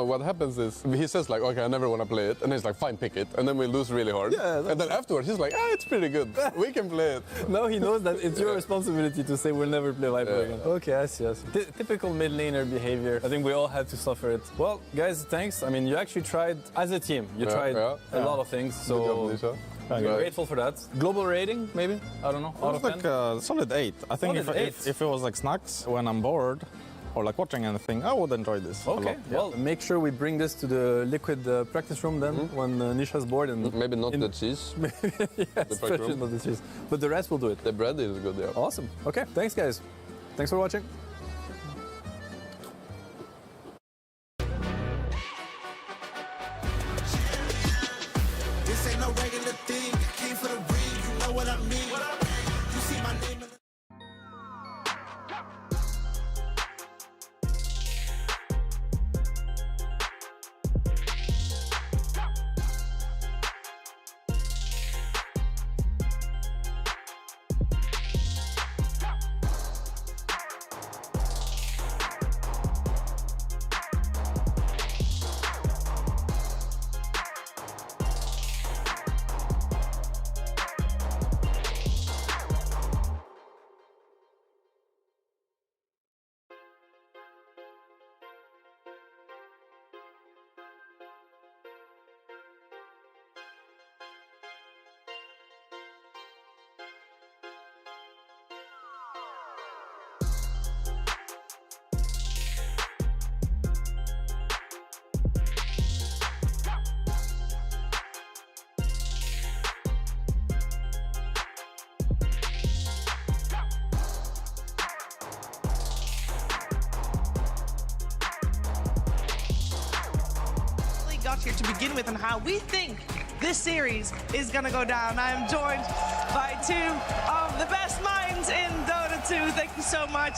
What happens is he says like, okay, I never want to play it, and he's like, fine, pick it, and then we lose really hard. Yeah, and then afterwards he's like, it's pretty good. We can play it. Now he knows that it's your responsibility to say we'll never play Viper again. Okay, I see. Typical mid laner behavior. I think we all had to suffer it. Well, guys, thanks. I mean, you actually tried as a team. You tried a lot of things. So. Good job, Nisha. I'm grateful for that. Global rating, maybe? I don't know. It was like a solid 8. I think if it was like snacks when I'm bored or like watching anything, I would enjoy this. Okay. Well, make sure we bring this to the liquid practice room then when Nisha's bored. And maybe not the cheese. Especially not the cheese. But the rest will do it. The bread is good, yeah. Awesome. Okay. Thanks, guys. Thanks for watching. This ain't no regular thing. I came for the ring, you know what I mean. You see my name in the got here to begin with and how we think this series is going to go down. I am joined by two of the best minds in Dota 2. Thank you so much,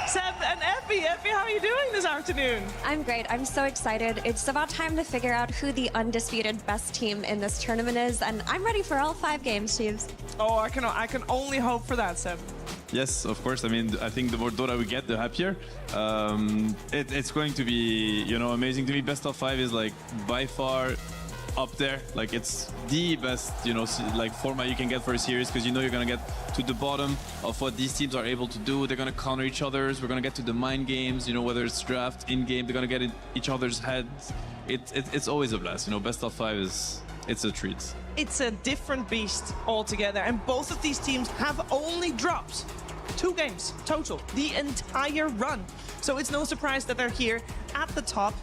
Seb and Effie. Effie, how are you doing this afternoon? I'm great. I'm so excited. It's about time to figure out who the undisputed best team in this tournament is, and I'm ready for all 5 games, Chiefs. Oh, I can only hope for that, Seb. Yes, of course. I mean, I think the more Dota we get, the happier. It's going to be, amazing to me. Best of 5 is like by far up there. Like it's the best, like format you can get for a series, because you're gonna get to the bottom of what these teams are able to do. They're gonna counter each other's. We're gonna get to the mind games. Whether it's draft, in game, they're gonna get in each other's heads. It's always a blast. Best of 5 it's a treat. It's a different beast altogether, and both of these teams have only dropped 2 games total the entire run. So it's no surprise that they're here at the top.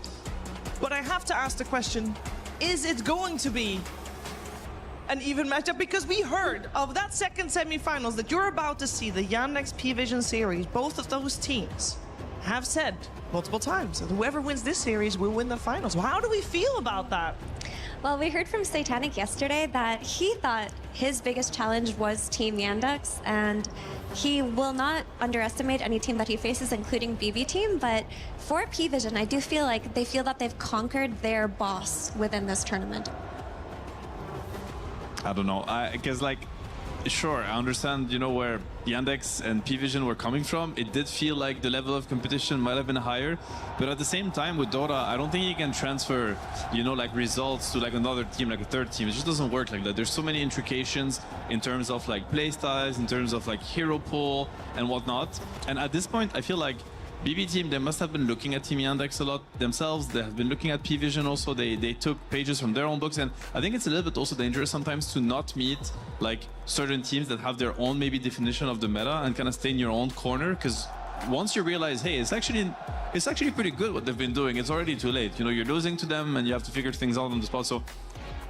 But I have to ask the question, is it going to be an even matchup? Because we heard of that second semifinals that you're about to see, the Yandex PVISION series. Both of those teams have said multiple times that whoever wins this series will win the finals. Well, how do we feel about that? Well, we heard from Satanic yesterday that he thought his biggest challenge was Team Yandex, and he will not underestimate any team that he faces, including BB Team. But for PVISION, I do feel like they feel that they've conquered their boss within this tournament. I don't know. Because, like, sure, I understand, you know, where Yandex and PVISION were coming from. It did feel like the level of competition might have been higher, but at the same time with Dota, I don't think you can transfer, you know, like results to like another team, like a third team. It just doesn't work like that. There's so many intrications in terms of like play styles, in terms of like hero pool and whatnot. And at this point, I feel like BB Team, they must have been looking at Team Yandex a lot themselves. They have been looking at PVISION also. They took pages from their own books. And I think it's a little bit also dangerous sometimes to not meet like certain teams that have their own maybe definition of the meta and kind of stay in your own corner. Because once you realize, hey, it's actually pretty good what they've been doing, it's already too late. You know, you're losing to them and you have to figure things out on the spot. So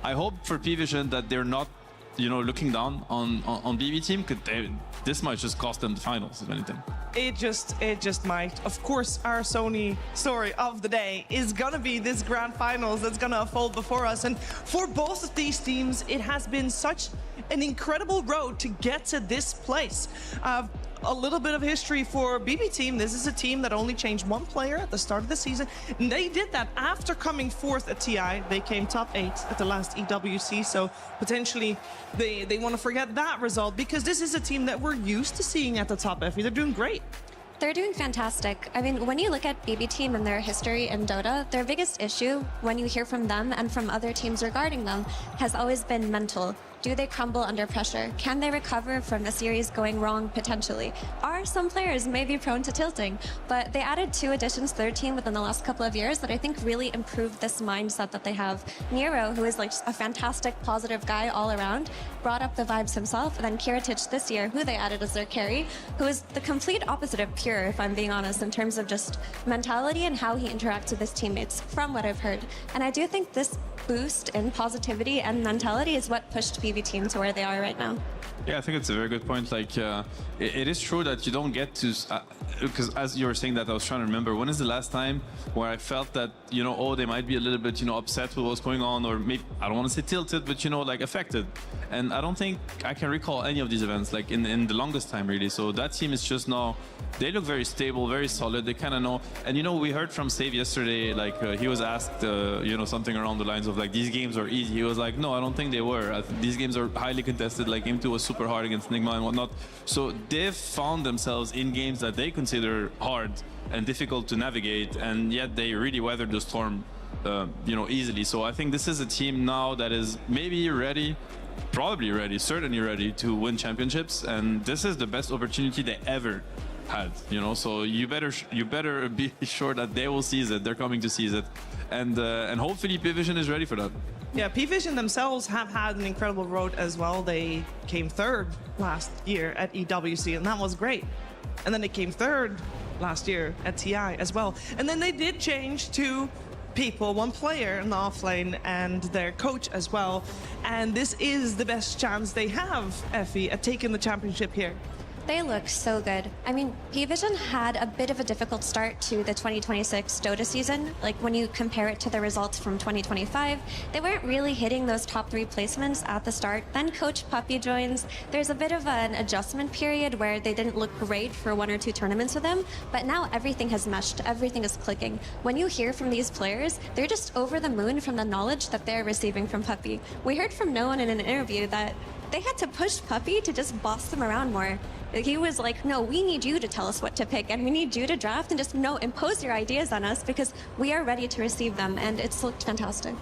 I hope for PVISION that they're not, you know, looking down on BB Team, because this might just cost them the finals, if anything. It just might. Of course, our Sony story of the day is gonna be this grand finals that's gonna unfold before us. And for both of these teams, it has been such an incredible road to get to this place. A little bit of history for BB Team. This is a team that only changed one player at the start of the season. And they did that after coming fourth at TI. They came top 8 at the last EWC. So potentially they want to forget that result, because this is a team that we're used to seeing at the top FE. They're doing great. They're doing fantastic. I mean, when you look at BB Team and their history in Dota, their biggest issue when you hear from them and from other teams regarding them has always been mental. Do they crumble under pressure? Can they recover from a series going wrong potentially? Are some players maybe prone to tilting? But they added 2 additions to their team within the last couple of years that I think really improved this mindset that they have. Nero, who is like a fantastic, positive guy all around, brought up the vibes himself. And then Kiritich this year, who they added as their carry, who is the complete opposite of Pure, if I'm being honest, in terms of just mentality and how he interacts with his teammates, from what I've heard. And I do think this boost in positivity and mentality is what pushed BB Team to where they are right now. Yeah, I think it's a very good point. Like, it is true that you don't get to, because as you were saying that, I was trying to remember, when is the last time where I felt that, you know, oh, they might be a little bit, you know, upset with what's going on, or maybe, I don't want to say tilted, but, you know, like affected. And I don't think I can recall any of these events, like in the longest time, really. So that team is just now, they look very stable, very solid. They kind of know. And, you know, we heard from Save yesterday, like, he was asked, you know, something around the lines of, like, these games are easy. He was like, no, I don't think they were. These games are highly contested. Like, Game 2 was super hard against Nigma and whatnot. So they've found themselves in games that they consider hard and difficult to navigate, and yet they really weathered the storm, you know, easily. So I think this is a team now that is maybe ready, probably ready, certainly ready to win championships, and this is the best opportunity they ever had, you know. So you better be sure that they will seize it. They're coming to seize it, and hopefully PVISION is ready for that. Yeah, PVISION themselves have had an incredible road as well. They came 3rd last year at EWC, and that was great. And then they came 3rd last year at TI as well. And then they did change 2 people, 1 player in the offlane and their coach as well. And this is the best chance they have, Effie, at taking the championship here. They look so good. I mean, PVISION had a bit of a difficult start to the 2026 Dota season. Like, when you compare it to the results from 2025, they weren't really hitting those top 3 placements at the start. Then Coach Puppy joins. There's a bit of an adjustment period where they didn't look great for 1 or 2 tournaments with him, but now everything has meshed, everything is clicking. When you hear from these players, they're just over the moon from the knowledge that they're receiving from Puppy. We heard from Noan in an interview that they had to push Puppy to just boss them around more. He was like, no, we need you to tell us what to pick, and we need you to draft and just, no, impose your ideas on us, because we are ready to receive them, and it's looked fantastic.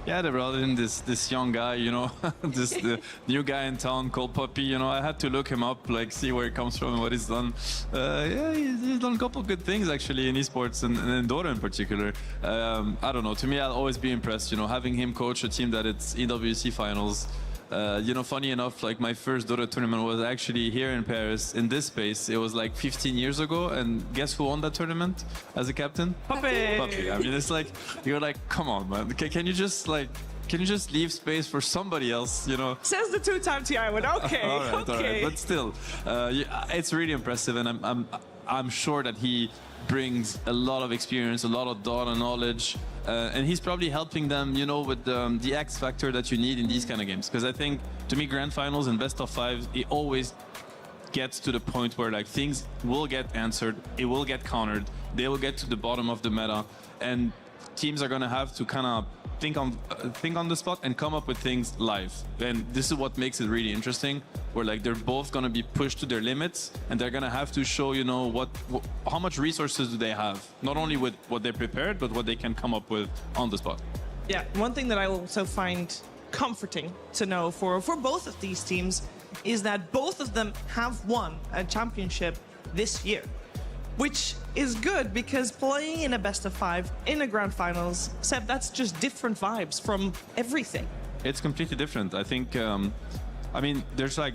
Yeah, they brought in this young guy, you know, the new guy in town called Puppy. You know, I had to look him up, like, see where he comes from and what he's done. Yeah, he's done a couple good things, actually, in esports and in Dota in particular. I don't know, to me, I'll always be impressed, you know, having him coach a team that it's EWC finals. You know, funny enough, like my first Dota tournament was actually here in Paris, in this space. It was like 15 years ago, and guess who won that tournament as a captain? Puppy! Puppy. I mean, it's like, you're like, come on, man. Can you just leave space for somebody else, you know? Says the two-time TI win. Okay, all right, okay. All right. But still, it's really impressive, and I'm sure that he brings a lot of experience, a lot of Dota knowledge, and he's probably helping them, you know, with the X factor that you need in these kind of games. Because I think, to me, Grand Finals and Best of Five, it always gets to the point where like things will get answered, it will get countered, they will get to the bottom of the meta, and teams are gonna have to kind of think on the spot and come up with things live. And this is what makes it really interesting, where like they're both gonna be pushed to their limits, and they're gonna have to show, you know, how much resources do they have, not only with what they prepared, but what they can come up with on the spot. Yeah, one thing that I also find comforting to know for both of these teams is that both of them have won a championship this year, which is good because playing in a best of five, in a grand finals, Seb, that's just different vibes from everything. It's completely different. I think, I mean, there's like,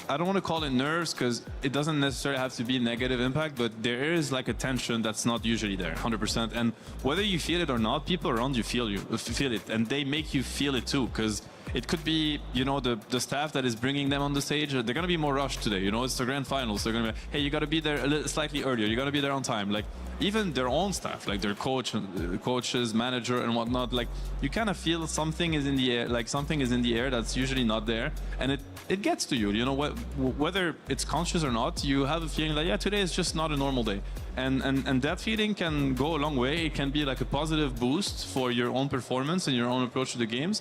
I don't want to call it nerves because it doesn't necessarily have to be negative impact, but there is like a tension that's not usually there, 100%. And whether you feel it or not, people around you feel it, and they make you feel it too, because it could be, you know, the staff that is bringing them on the stage, they're going to be more rushed today. You know, it's the grand finals. They're going to be, hey, you got to be there a little slightly earlier. You got to be there on time. Like, even their own staff, like their coaches, manager and whatnot, like you kind of feel something is in the air, like something is in the air that's usually not there. And it gets to you, you know, whether it's conscious or not, you have a feeling like, yeah, today is just not a normal day. And that feeling can go a long way. It can be like a positive boost for your own performance and your own approach to the games,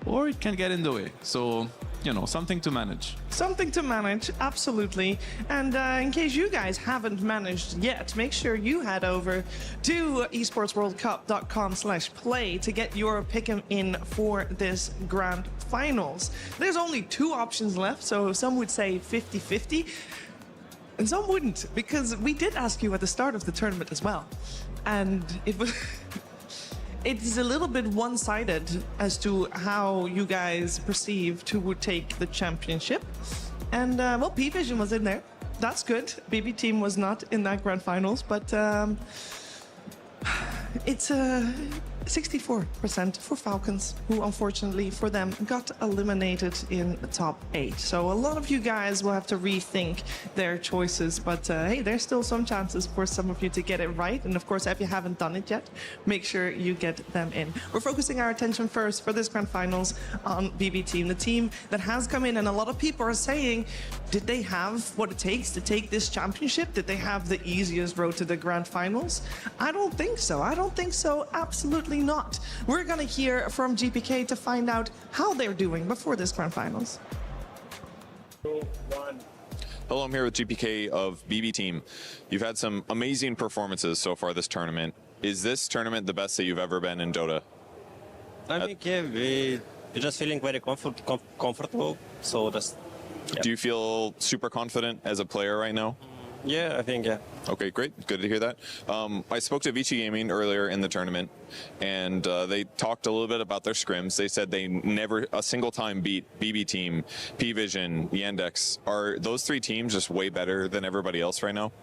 or it can get in the way. So, you know, something to manage. Something to manage, absolutely. And in case you guys haven't managed yet, make sure you head over to esportsworldcup.com/play to get your pick 'em in for this grand finals. There's only 2 options left, so some would say 50-50. And some wouldn't, because we did ask you at the start of the tournament as well. And it was... It's a little bit one-sided as to how you guys perceived who would take the championship. And, well, PVISION was in there. That's good. BB team was not in that grand finals, but it's 64% for Falcons, who unfortunately for them got eliminated in the top 8. So a lot of you guys will have to rethink their choices, but hey, there's still some chances for some of you to get it right. And of course, if you haven't done it yet, make sure you get them in. We're focusing our attention first for this grand finals on BB team, the team that has come in, and a lot of people are saying, did they have what it takes to take this championship? Did they have the easiest road to the grand finals? I don't think so. I don't think so. Absolutely not. We're going to hear from GPK to find out how they're doing before this grand finals. Hello, I'm here with GPK of BB Team. You've had some amazing performances so far this tournament. Is this tournament the best that you've ever been in Dota? I think, yeah, we're just feeling very comfortable. So just. Yeah. Do you feel super confident as a player right now? Yeah, I think, yeah. Okay, great. Good to hear that. I spoke to Vici Gaming earlier in the tournament, and they talked a little bit about their scrims. They said they never a single time beat BB Team, PVISION, Yandex. Are those 3 teams just way better than everybody else right now?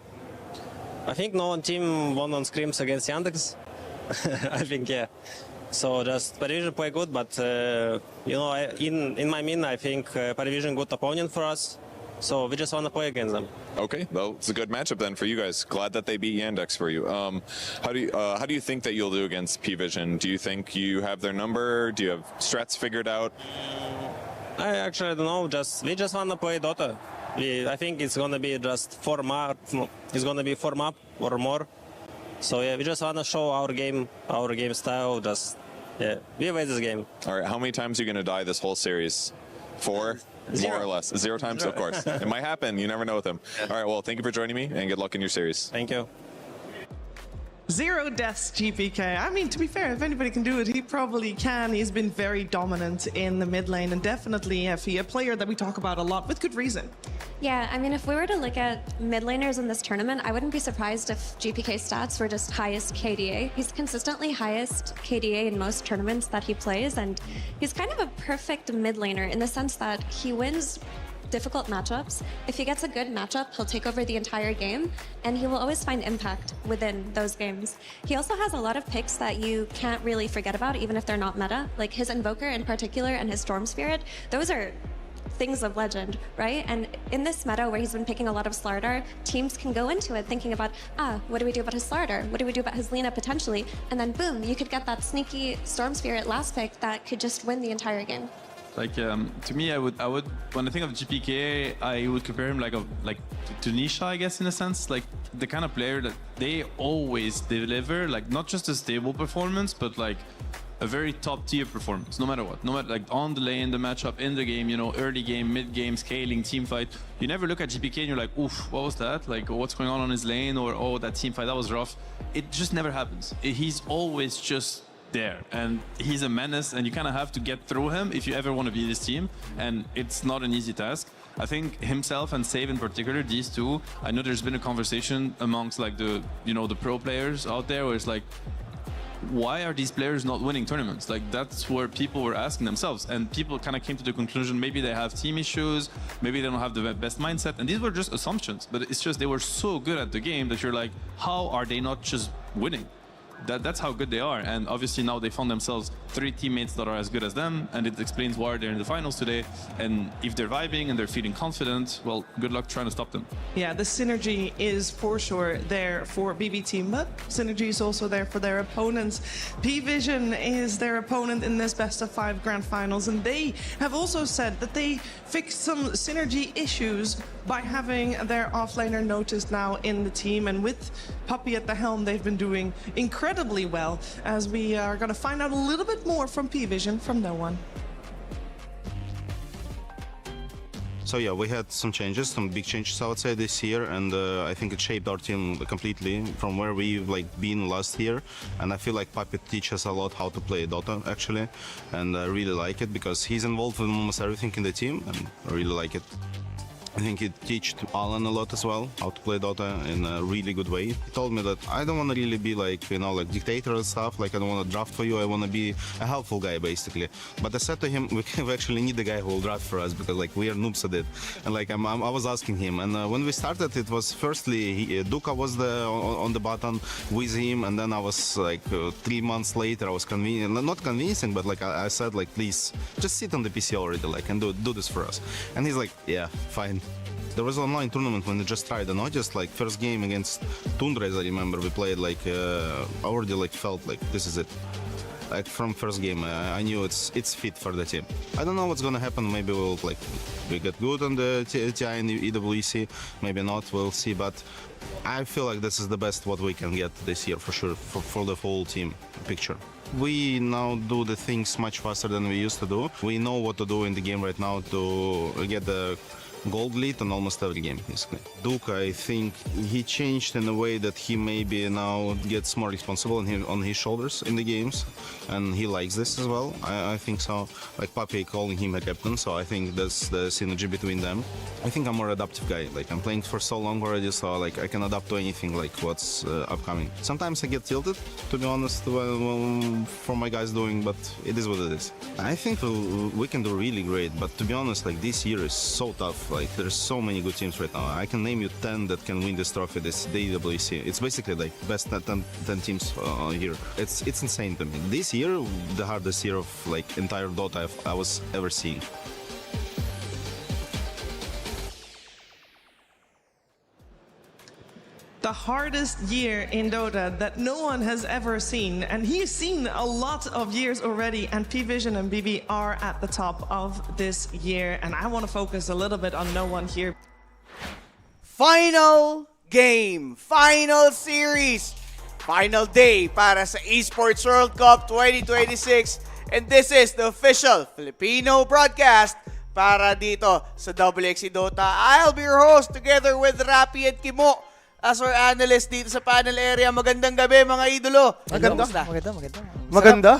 I think no one team won on scrims against Yandex. I think, yeah. So just PVISION play good, but you know, in my mind, I think PVISION good opponent for us. So we just want to play against them. Okay, well, it's a good matchup then for you guys. Glad that they beat Yandex for you. How do you think that you'll do against PVISION? Do you think you have their number? Do you have strats figured out? I actually don't know. We just want to play Dota. I think it's gonna be just 4 map. It's gonna be 4 map or more. So yeah, we just want to show our game style. Just yeah, we win this game. All right, how many times are you gonna die this whole series? 4? 0. More or less. 0 times, 0. Of course. It might happen. You never know with him. Yeah. All right, well, thank you for joining me, and good luck in your series. Thank you. 0 deaths GPK. I mean, to be fair, if anybody can do it, he probably can. He's been very dominant in the mid lane and definitely a player that we talk about a lot with good reason. Yeah, I mean, if we were to look at mid laners in this tournament, I wouldn't be surprised if GPK stats were just highest KDA. He's consistently highest KDA in most tournaments that he plays, and he's kind of a perfect mid laner in the sense that he wins difficult matchups. If he gets a good matchup, he'll take over the entire game, and he will always find impact within those games. He also has a lot of picks that you can't really forget about, even if they're not meta. Like his Invoker in particular and his Storm Spirit, those are things of legend, right? And in this meta where he's been picking a lot of Slardar, teams can go into it thinking about, what do we do about his Slardar? What do we do about his Lina potentially? And then boom, you could get that sneaky Storm Spirit last pick that could just win the entire game. Like to me, I would when I think of GPK, I would compare him like to Nisha, I guess, in a sense, like the kind of player that they always deliver, like not just a stable performance, but like a very top tier performance, no matter what, no matter like on the lane, the matchup, in the game, you know, early game, mid game, scaling, team fight. You never look at GPK and you're like, oof, what was that? Like, what's going on his lane? Or oh, that team fight, that was rough. It just never happens. He's always just there, and he's a menace, and you kind of have to get through him if you ever want to be this team, and it's not an easy task. I think himself and Save in particular, these two, I know there's been a conversation amongst like the pro players out there where it's like, why are these players not winning tournaments? Like that's where people were asking themselves, and people kind of came to the conclusion maybe they have team issues, maybe they don't have the best mindset, and these were just assumptions, but it's just they were so good at the game that you're like, how are they not just winning? That's how good they are, and obviously now they found themselves 3 teammates that are as good as them, and it explains why they're in the finals today. And if they're vibing and they're feeling confident, well, good luck trying to stop them. Yeah, the synergy is for sure there for BB team, but synergy is also there for their opponents. PVISION is their opponent in this best of 5 grand finals, and they have also said that they fixed some synergy issues by having their offlaner noticed now in the team, and with Puppy at the helm, they've been doing incredibly well, as we are going to find out a little bit more from PVISION from No One. So yeah, we had some changes, some big changes I would say this year, and I think it shaped our team completely from where we've been last year. And I feel like Puppet teaches a lot how to play Dota actually, and I really like it because he's involved in almost everything in the team, and I really like it. I think he taught Alan a lot as well, how to play Dota in a really good way. He told me that I don't want to really be like, dictator and stuff, like I don't want to draft for you, I want to be a helpful guy basically. But I said to him, we actually need a guy who will draft for us because like we are noobs at it. And like I was asking him, and when we started it was firstly, Duka was on the button with him, and then I was like 3 months later, I was not convincing, but like I said like, please, just sit on the PC already, like, and do this for us. And he's like, yeah, fine. There was an online tournament when they just tried, and I just like first game against Tundra, as I remember, we played like I already like felt like this is it. Like from first game, I knew it's fit for the team. I don't know what's gonna happen. Maybe we'll we get good on the TI and the EWC. Maybe not. We'll see. But I feel like this is the best what we can get this year for sure for the whole team picture. We now do the things much faster than we used to do. We know what to do in the game right now to get the gold lead on almost every game, basically. Duke, I think he changed in a way that he maybe now gets more responsible on his shoulders in the games, and he likes this as well. I think so. Like Papi calling him a captain, so I think that's the synergy between them. I think I'm a more adaptive guy. Like I'm playing for so long already, so like I can adapt to anything like what's upcoming. Sometimes I get tilted, to be honest, from my guys doing, but it is what it is. I think we can do really great, but to be honest, like this year is so tough. Like there's so many good teams right now. I can name you 10 that can win this trophy, this DWC. It's basically like best 10 teams here. It's insane to me. This year, the hardest year of like entire Dota I was ever seeing. The hardest year in Dota that no one has ever seen, and he's seen a lot of years already, and PVISION and BB are at the top of this year, and I want to focus a little bit on No One here. Final game, final series, final day para sa Esports World Cup 2026, and this is the official Filipino broadcast para dito sa WXC Dota. I'll be your host together with Rapi and Kimo. as our analyst dito sa panel area. Magandang gabi, mga idolo. Maganda.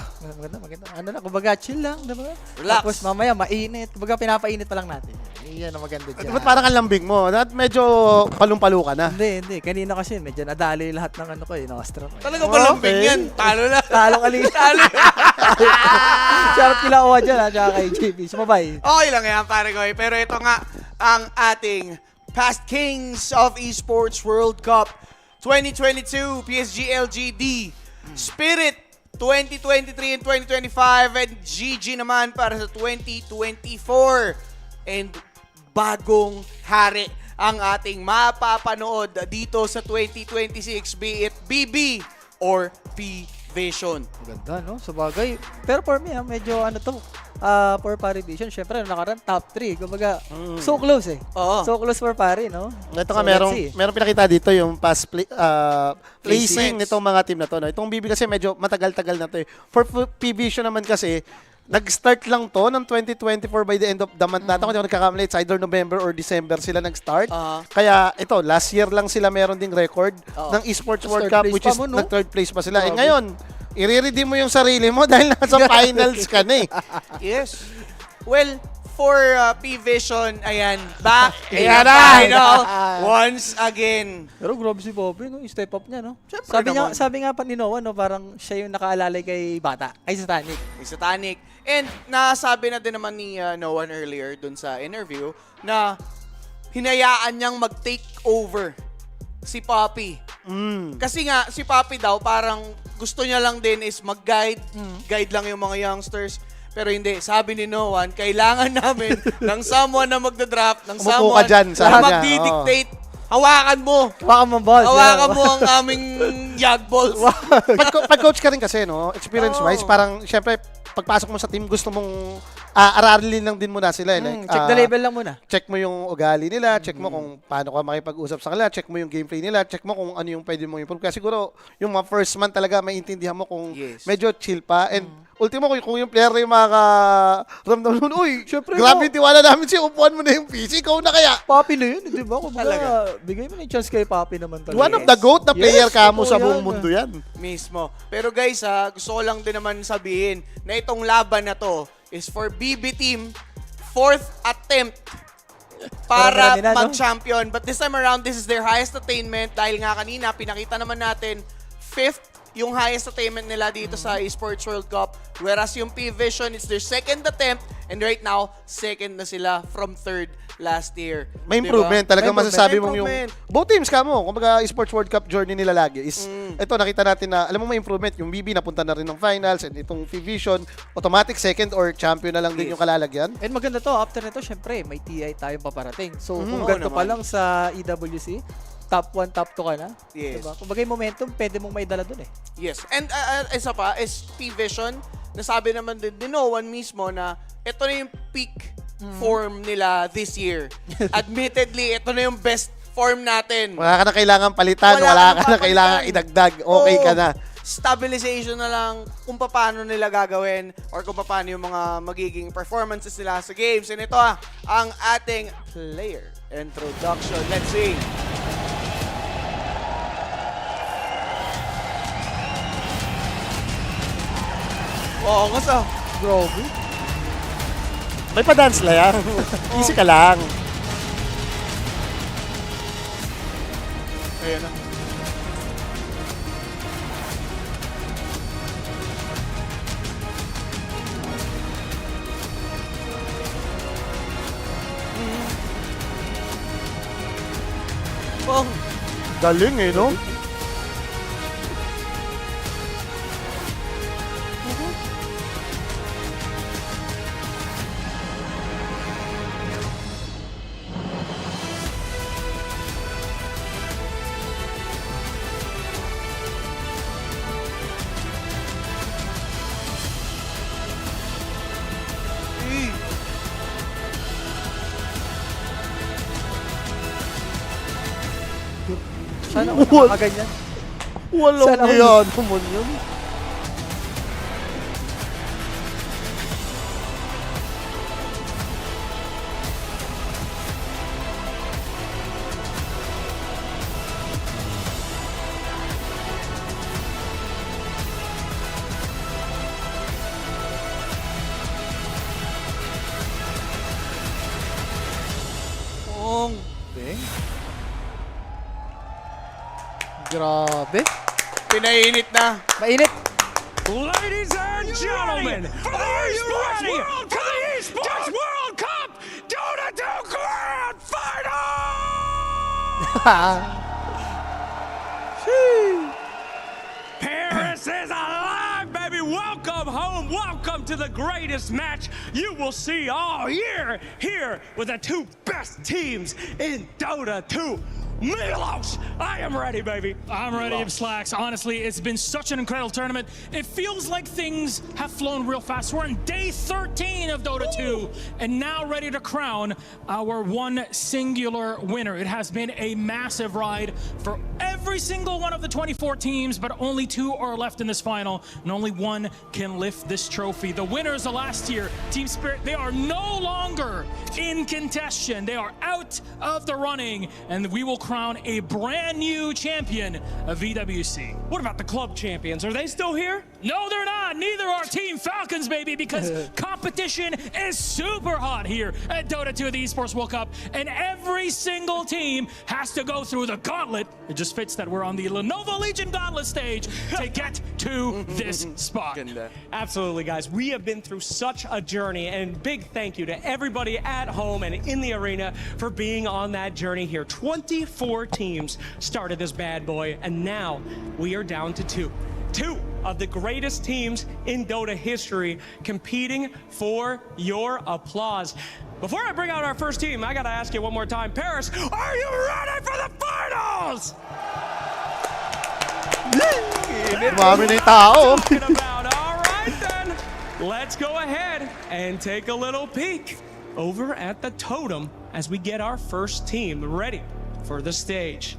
Ano lang, kumbaga chill lang, diba? Relax. Tapos mamaya mainit. Kumbaga pinapainit pa lang natin. Yan ang maganda dyan. Ba't parang ang lambing mo? Medyo palong-palo ka na. Hindi. Kanina kasi medyo nadali lahat ng ano ko ng Astro. Talaga malambing yan. Talo na. Talo kanina. Shout kila Owa dyan ha, tsaka kay JP. Sumabay. Okay lang yan, pare ko. Pero ito nga ang ating past kings of Esports World Cup 2022, PSG LGD, Spirit 2023 and 2025, and GG naman para sa 2024. And bagong hari ang ating mapapanood dito sa 2026, be it BB or PVISION. Maganda, no? Sa bagay. Pero for me, medyo ano to, for PVISION, syempre, nakaraan top 3. Kumbaga, so close eh. So close for pari, no? Ito nga, merong pinakita dito yung past placing nitong mga team na to. No? Itong BB kasi medyo matagal-tagal na to eh. For PVISION naman kasi, nag-start lang to ng 2024 by the end of the month natin. Kung hindi ako nagkakamali, it's either November or December sila nag-start. Kaya ito, last year lang sila meron ding record ng Esports World Cup, which is nag-third place pa sila. Eh ngayon, i-redeem mo yung sarili mo dahil nasa finals ka na eh. Yes. Well, for PVISION, ayan, back in Ayan the na! final once again. Pero grabe si Bobby, no? Yung step up niya, no? Siyempre Sabi nga pa ni Noah, no? Parang siya yung nakaalalay kay Bata, kay Satanic. Kay Satanic. And nasabi na din naman ni Noah earlier dun sa interview na hinayaan niyang mag-take over si Poppy. Kasi nga, si Poppy daw, parang gusto niya lang din is mag-guide. Guide lang yung mga youngsters. Pero hindi, sabi ni Noah, kailangan namin ng someone na magda-draft, ng someone na magdi-dictate. Hawakan mo. Hawakan mo, boss. Hawakan mo ang aming yag balls. Pag-coach ka rin kasi, no? Experience-wise, parang, syempre, pagpasok mo sa team, gusto mong aralin lang din muna sila. Like, check the level lang muna. Check mo yung ugali nila, check mo kung paano ka makipag-usap sa kanila, check mo yung gameplay nila, check mo kung ano yung pwede mong improve. Kasi siguro, yung mga first month talaga, maintindihan mo kung medyo chill pa. And ultimo, kung yung player na yung makaramdam nun, uy, grabe tiwala namin siya, upuan mo na yung PC, ikaw na kaya. Papi na yun, di ba? Kumbaga, bigay mo na yung chance kay Papi naman talaga. One of the GOAT na player ka mo sa buong mundo yan. Mismo. Pero guys, gusto ko lang din naman sabihin na itong laban na to is for BB team, 4th attempt para mag-champion. But this time around, this is their highest attainment dahil nga kanina, pinakita naman natin, 5th yung highest attainment nila dito sa Esports World Cup. Whereas yung PVISION, it's their 2nd attempt. And right now, 2nd na sila from 3rd last year. May improvement. Talagang masasabi mong yung both teams ka mo. Kumbaga, Esports World Cup journey nila lagi is, ito nakita natin na, alam mo may improvement. Yung BB napunta na rin ng finals and itong PVISION, automatic 2nd or champion na lang din yung kalalagyan. And maganda to, after nito, syempre, may TI tayong paparating. So, kung ganito pa lang sa EWC, top 1, top 2 ka na. Yes. Diba? Kung bagay momentum, pwede mong maidala dun eh. Yes. And isa pa, is PVISION, nasabi naman din ni Noah mismo na ito na yung peak form nila this year. Admittedly, ito na yung best form natin. Wala ka na kailangan palitan, wala ka na kailangan idagdag. Okay ka na. Stabilization na lang kung paano nila gagawin or kung paano yung mga magiging performances nila sa games. And ito ang ating player introduction. Let's see. Oo, nga Grabe. May pa-dance lang yan. Easy ka lang. Ayan na. Galing eh, no? Sana ako nakakaganyan. Walang yan naman yun. Grabe. Pinainit na. Mainit. Ladies and gentlemen, for the Esports World Cup, the Esports World Cup, Dota 2 Grand Final! Paris is alive, baby! Welcome home, welcome to the greatest match you will see all year here with the two best teams in Dota 2. Milos, I am ready, baby. I'm ready, Slacks. Honestly, it's been such an incredible tournament. It feels like things have flown real fast. We're on day 13 of Dota 2, and now ready to crown our one singular winner. It has been a massive ride for every single one of the 24 teams, but only 2 are left in this final, and only 1 can lift this trophy. The winners of last year, Team Spirit, they are no longer in contention. They are out of the running, and we will crown a brand new champion of VWC. What about the club champions? Are they still here? No, they're not. Neither are Team Falcons, baby, because competition is super hot here at Dota 2 the Esports World Cup, and every single team has to go through the gauntlet. It just fits that we're on the Lenovo Legion gauntlet stage to get to this spot. Absolutely, guys. We have been through such a journey, and big thank you to everybody at home and in the arena for being on that journey here. 24 teams started this bad boy, and now we are down to 2. 2 of the greatest teams in Dota history competing for your applause. Before I bring out our first team, I gotta ask you one more time. Paris, are you ready for the finals? Marami na yung tao. All right then, let's go ahead and take a little peek over at the totem as we get our first team ready for the stage.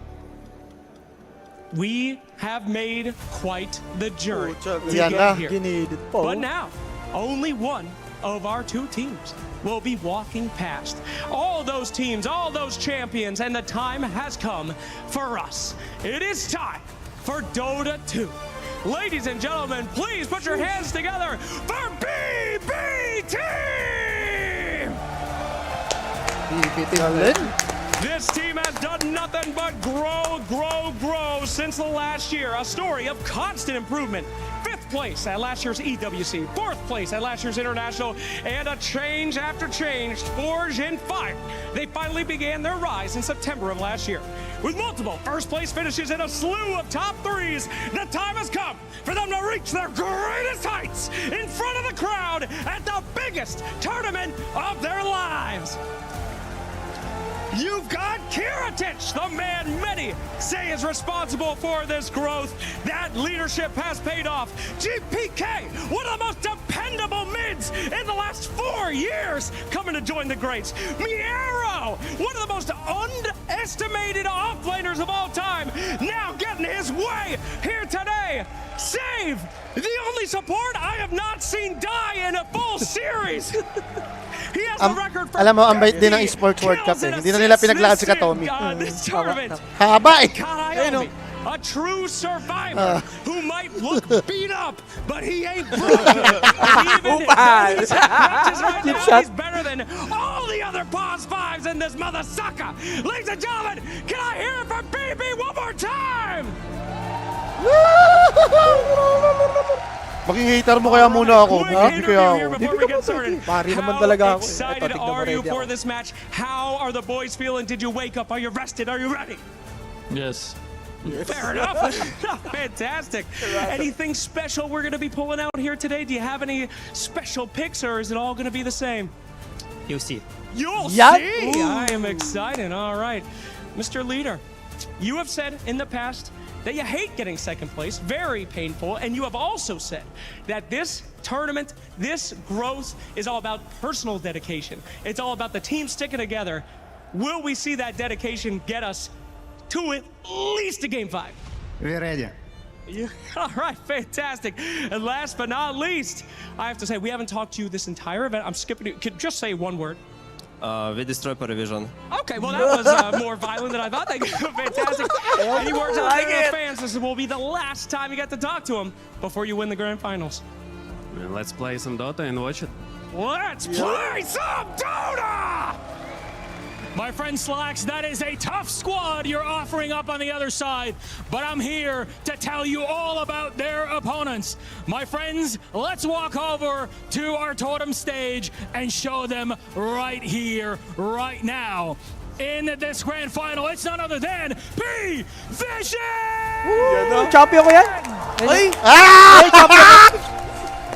We have made quite the journey to get here. But now, only one of our 2 teams will be walking past all those teams, all those champions, and the time has come for us. It is time for Dota 2. Ladies and gentlemen, please put your hands together for BB Team! This team has done nothing but grow since the last year. A story of constant improvement. 5th place at last year's EWC, 4th place at last year's International, and a change after change. Forge in 5. They finally began their rise in September of last year. With multiple first place finishes and a slew of top 3s, the time has come for them to reach their greatest heights in front of the crowd at the biggest tournament of their lives. You've got Kiritich, the man many say is responsible for this growth. That leadership has paid off. GPK, one of the most dependable mids in the last 4 years, coming to join the greats. Miero, one of the most underestimated offlaners of all time, now getting his way here today. Save, the only support I have not seen die in a full series. He has the record for alam mo, ang bait din ng Esports World Cup eh. Hindi na nila pinaglaan si Katomi. Haba eh. A true survivor who might look beat up, but he ain't broken. Even if he's better than all the other Boss 5s in this mother sucker. Ladies and gentlemen, can I hear it from BB one more time? Maging hater mo kaya muna ako. Hindi kaya ako. Pari naman talaga ako. Excited are you for this match? How are the boys feeling? Did you wake up? Are you rested? Are you ready? Yes. Fair enough. Fantastic. Anything special we're going to be pulling out here today? Do you have any special picks, or is it all going to be the same? You'll see. You'll see. I am excited. All right. Mr. Leader, you have said in the past that you hate getting second place, very painful, and you have also said that this tournament, this growth is all about personal dedication. It's all about the team sticking together. Will we see that dedication get us to at least a Game 5? We're ready. Yeah. All right, fantastic. And last but not least, I have to say, we haven't talked to you this entire event. I'm skipping it. Could just say one word. We destroy PVISION. Okay, well, that was more violent than I thought. Thank you. Fantastic. Any words out there to fans? This will be the last time you get to talk to them before you win the grand finals. Let's play some Dota and watch it. Let's play some Dota! My friend Slacks, that is a tough squad you're offering up on the other side, but I'm here to tell you all about their opponents. My friends, let's walk over to our totem stage and show them right here, right now. In this grand final, it's none other than PVISION! Champion ko yan! Ay! Ay, champion!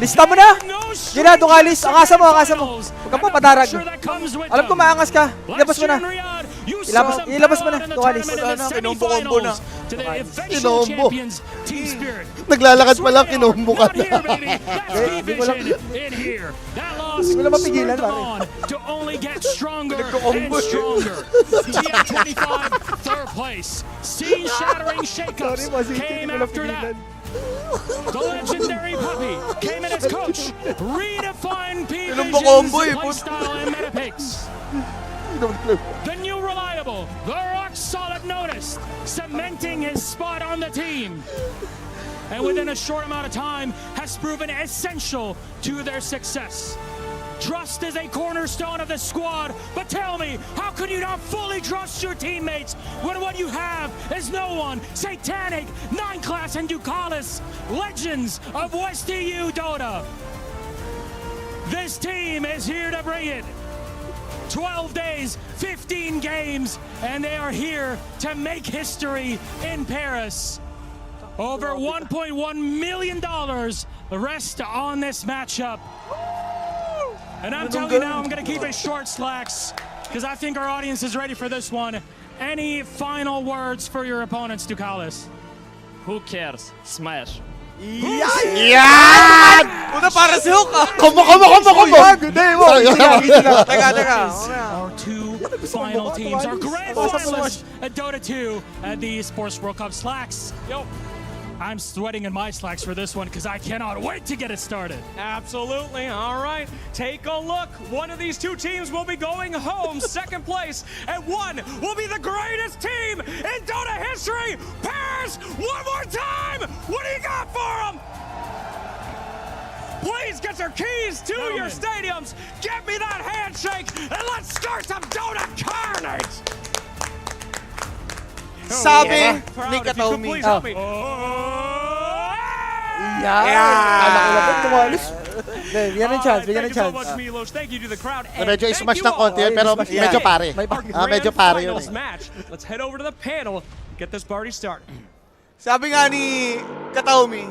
Lista mo na! Gina, Ducalis, angasan mo, angasan mo. Huwag ka pa padarag. Alam ko maangas ka. Ilabas mo na. Ilabas mo na, Ducalis. Kinombo-kombo na. Kinombo. Naglalakad pa lang, kinombo ka na. Hindi ko lang mapigilan, pare. To only get stronger and stronger. TM25, third place. Scene-shattering shakeups came after that. The legendary Puppy came in as coach, redefined PVISION's playstyle and meta picks. The new reliable, the rock-solid Notice, cementing his spot on the team. And within a short amount of time, has proven essential to their success. Trust is a cornerstone of the squad, but tell me, how could you not fully trust your teammates when what you have is no one? Satanic, 9-Class, and Ducalis, legends of West EU Dota. This team is here to bring it. 12 days, 15 games, and they are here to make history in Paris. Over $1.1 million rest on this matchup. And I'm telling you now, I'm going to keep it short, Slacks, because I think our audience is ready for this one. Any final words for your opponents, Ducalis? Who cares? Smash. Yan! Una para si Hook. Combo! Teka. Our two final teams, our grand finalists at Dota 2 at the Esports World Cup. Slacks. Yo. I'm sweating in my slacks for this one because I cannot wait to get it started. Absolutely. All right. Take a look. One of these two teams will be going home second place, and one will be the greatest team in Dota history. Paris, one more time. What do you got for them? Please get your keys to your stadiums. Get me that handshake, and let's start some Dota carnage. Sabi ni Katomi. Bigyan ng chance, bigyan ng chance. Medyo smash ng konti yun, pero medyo pare. Medyo pare yun. Let's head over to the panel, get this party started. Sabi nga ni Katomi,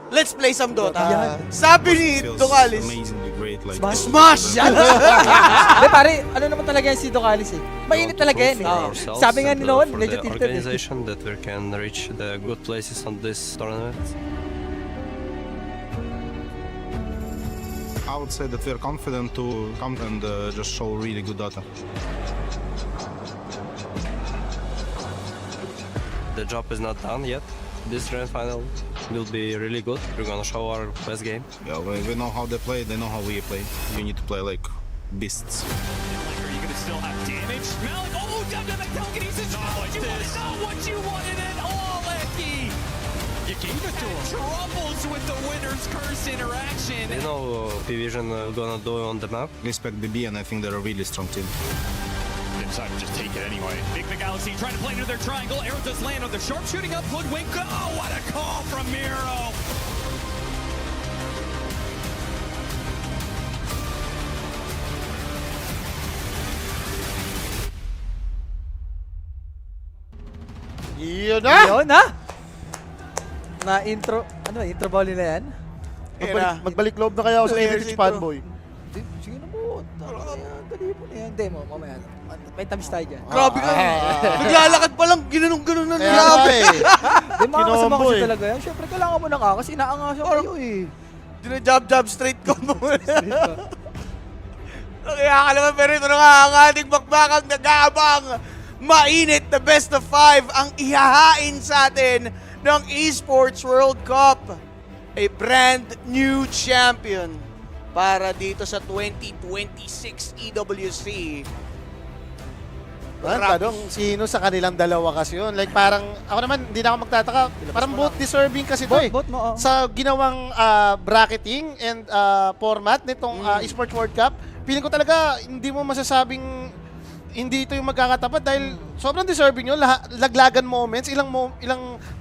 let's play some Dota. Sabi ni Ducalis, smash! Hindi pare, ano naman talaga yan si Ducalis eh. Mainit talaga yan eh. Sabi nga ni Noon, medyo tilted eh. Organization that we can reach the good places on this tournament. I would say that we're confident to come and just show really good data. The job is not done yet. This grand final will be really good. We're gonna show our best game. Yeah, we know how they play, they know how we play. You need to play like beasts. Are you going to still have damage? Malik, oh, down to the telekinesis. Not what you wanted at all, Eki. You gave it to him. Troubles with the winner's curse interaction. You know PVISION gonna do on the map. Respect BB, and I think they're a really strong team. Inside, just take it anyway. Big Galaxy trying to play into their triangle. Arrow does land on the sharpshooting up. Hoodwink. Oh, what a call from Miro. Yun na! Yun na! Na intro, ano intro ball na yan? Magbalik loob na kaya ako sa Yandex fanboy. Sige na po. Dali po na yan. Hindi mo, mamaya. May tamis tayo dyan. Grabe ka. Naglalakad pa lang, ginanong-ganon na. Grabe. Di makakasama kasi talaga yan. Siyempre, kailangan mo na ka kasi inaangasan kayo eh. Dina-jab-jab straight ko mo. Kaya ka naman, pero ito na nga ang ating bakbakang nag-aabang. Mainit na best of 5 ang ihahain sa atin ng Esports World Cup. A brand new champion para dito sa 2026 EWC. Tanong, sino sa kanilang dalawa kasi yun? Like parang, ako naman, hindi na ako magtataka. Parang both deserving kasi to eh. Sa ginawang bracketing and format nitong Esports World Cup, feeling ko talaga, hindi mo masasabing hindi ito yung magkakatapat dahil sobrang deserving yun. Laglagan moments. Ilang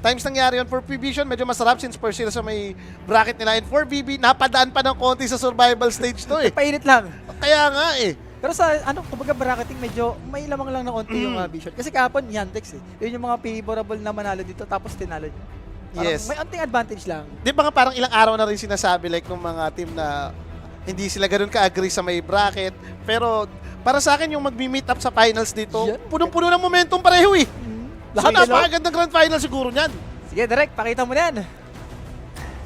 times nangyari yun for PVISION. Medyo masarap since first sila sa may bracket nila. And for BB, napadaan pa ng konti sa survival stage to eh. Painit lang. Kaya nga eh. Pero sa kumbaga bracketing medyo may lamang lang na konti yung Vision. Kasi kahapon Yandex eh. Yun yung mga favorable na manalo dito tapos tinalo niyo. Yes. May unting advantage lang. Di ba nga parang ilang araw na rin sinasabi like nung mga team na hindi sila ganoon ka-agree sa may bracket. Pero para sa akin yung magmi-meet up sa finals dito, punong-puno ng momentum pareho eh. So napakagandang grand final siguro niyan. Sige, Direk, pakita mo na yan.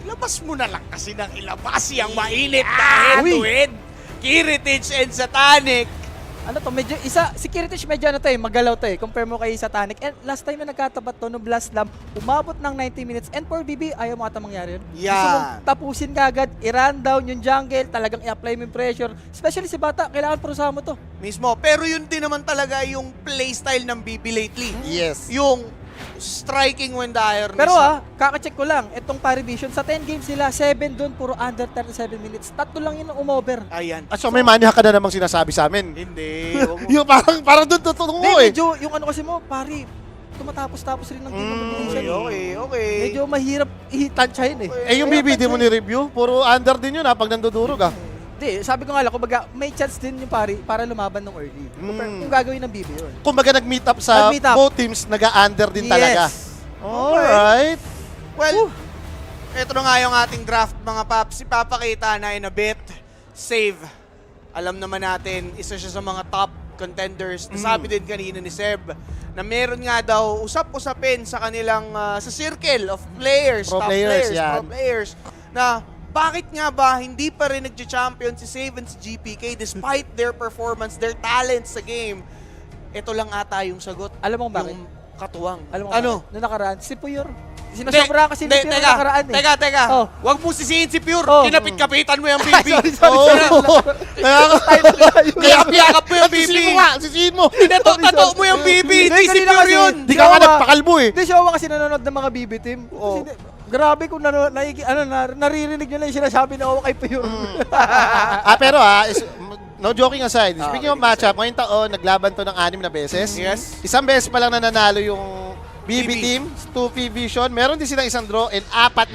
Ilabas mo na lang kasi nang ilabas yung mainit na head-to-head. Kiritich and Satanic. Ano to, medyo si Kiritich medyo magalaw to eh, compare mo kay Satanic. And last time na nagkatapat to, no Blast Lamp, umabot ng 90 minutes. And for BB, ayaw mo ata mangyari yun. Yeah. Gusto mong tapusin kagad, i-run down yung jungle, talagang i-apply mo yung pressure. Especially si Bata, kailangan prusa mo to. Mismo, pero yun din naman talaga yung playstyle ng BB lately. Yes. Yung striking when the iron Pero is kaka-check ko lang, itong PVISION, sa 10 games nila, 7 doon, puro under 37 minutes. 3 lang yun ang umover. Ayan. So may mania ka na namang sinasabi sa amin. Hindi. Yung parang doon totoo mo eh. Medyo, yung ano kasi mo, pari, tumatapos-tapos rin ng game combination. Okay. Medyo mahirap i-tansyahin eh. Eh yung BB, di mo ni-review? Puro under din yun pag nandudurog Hindi, sabi ko nga lang, kumbaga, may chance din yung pari para lumaban ng early. Kung gagawin ng BB yun. Kumbaga nag-meet up sa both teams, nag-under din talaga. Alright. Well, ito na nga yung ating draft mga paps. Ipapakita na in a bit. Save. Alam naman natin, isa siya sa mga top contenders. Nasabi din kanina ni Seb na meron nga daw usap-usapin sa kanilang sa circle of players, Pro top players, pro players na bakit nga ba hindi pa rin nagcha-champion si Save and si GPK despite their performance, their talents sa game? Ito lang ata yung sagot. Alam mo bakit? Yung katuwang. Alam mo ano? Noong nakaraan, si Puyur. Sinasobra kasi ni Pure noong nakaraan eh. Teka. Huwag mo sisihin si Pure. Kinapit-kapitan mo yung BB. Kaya-kiyakap mo yung BB. Sisihin mo. Tato mo yung BB. Hindi si Pure yun. Di ka nga nagpakalbo eh. Hindi siya kasi nanonood ng mga BB team. Grabe kung naririnig nyo lang yung sinasabi na ako kay Pure. Pero no joking aside, speaking of matchup, ngayong taon, naglaban to ng 6 na beses. Yes. Isang beses pa lang na nanalo yung BB team, 2 PVISION. Meron din silang isang draw and 4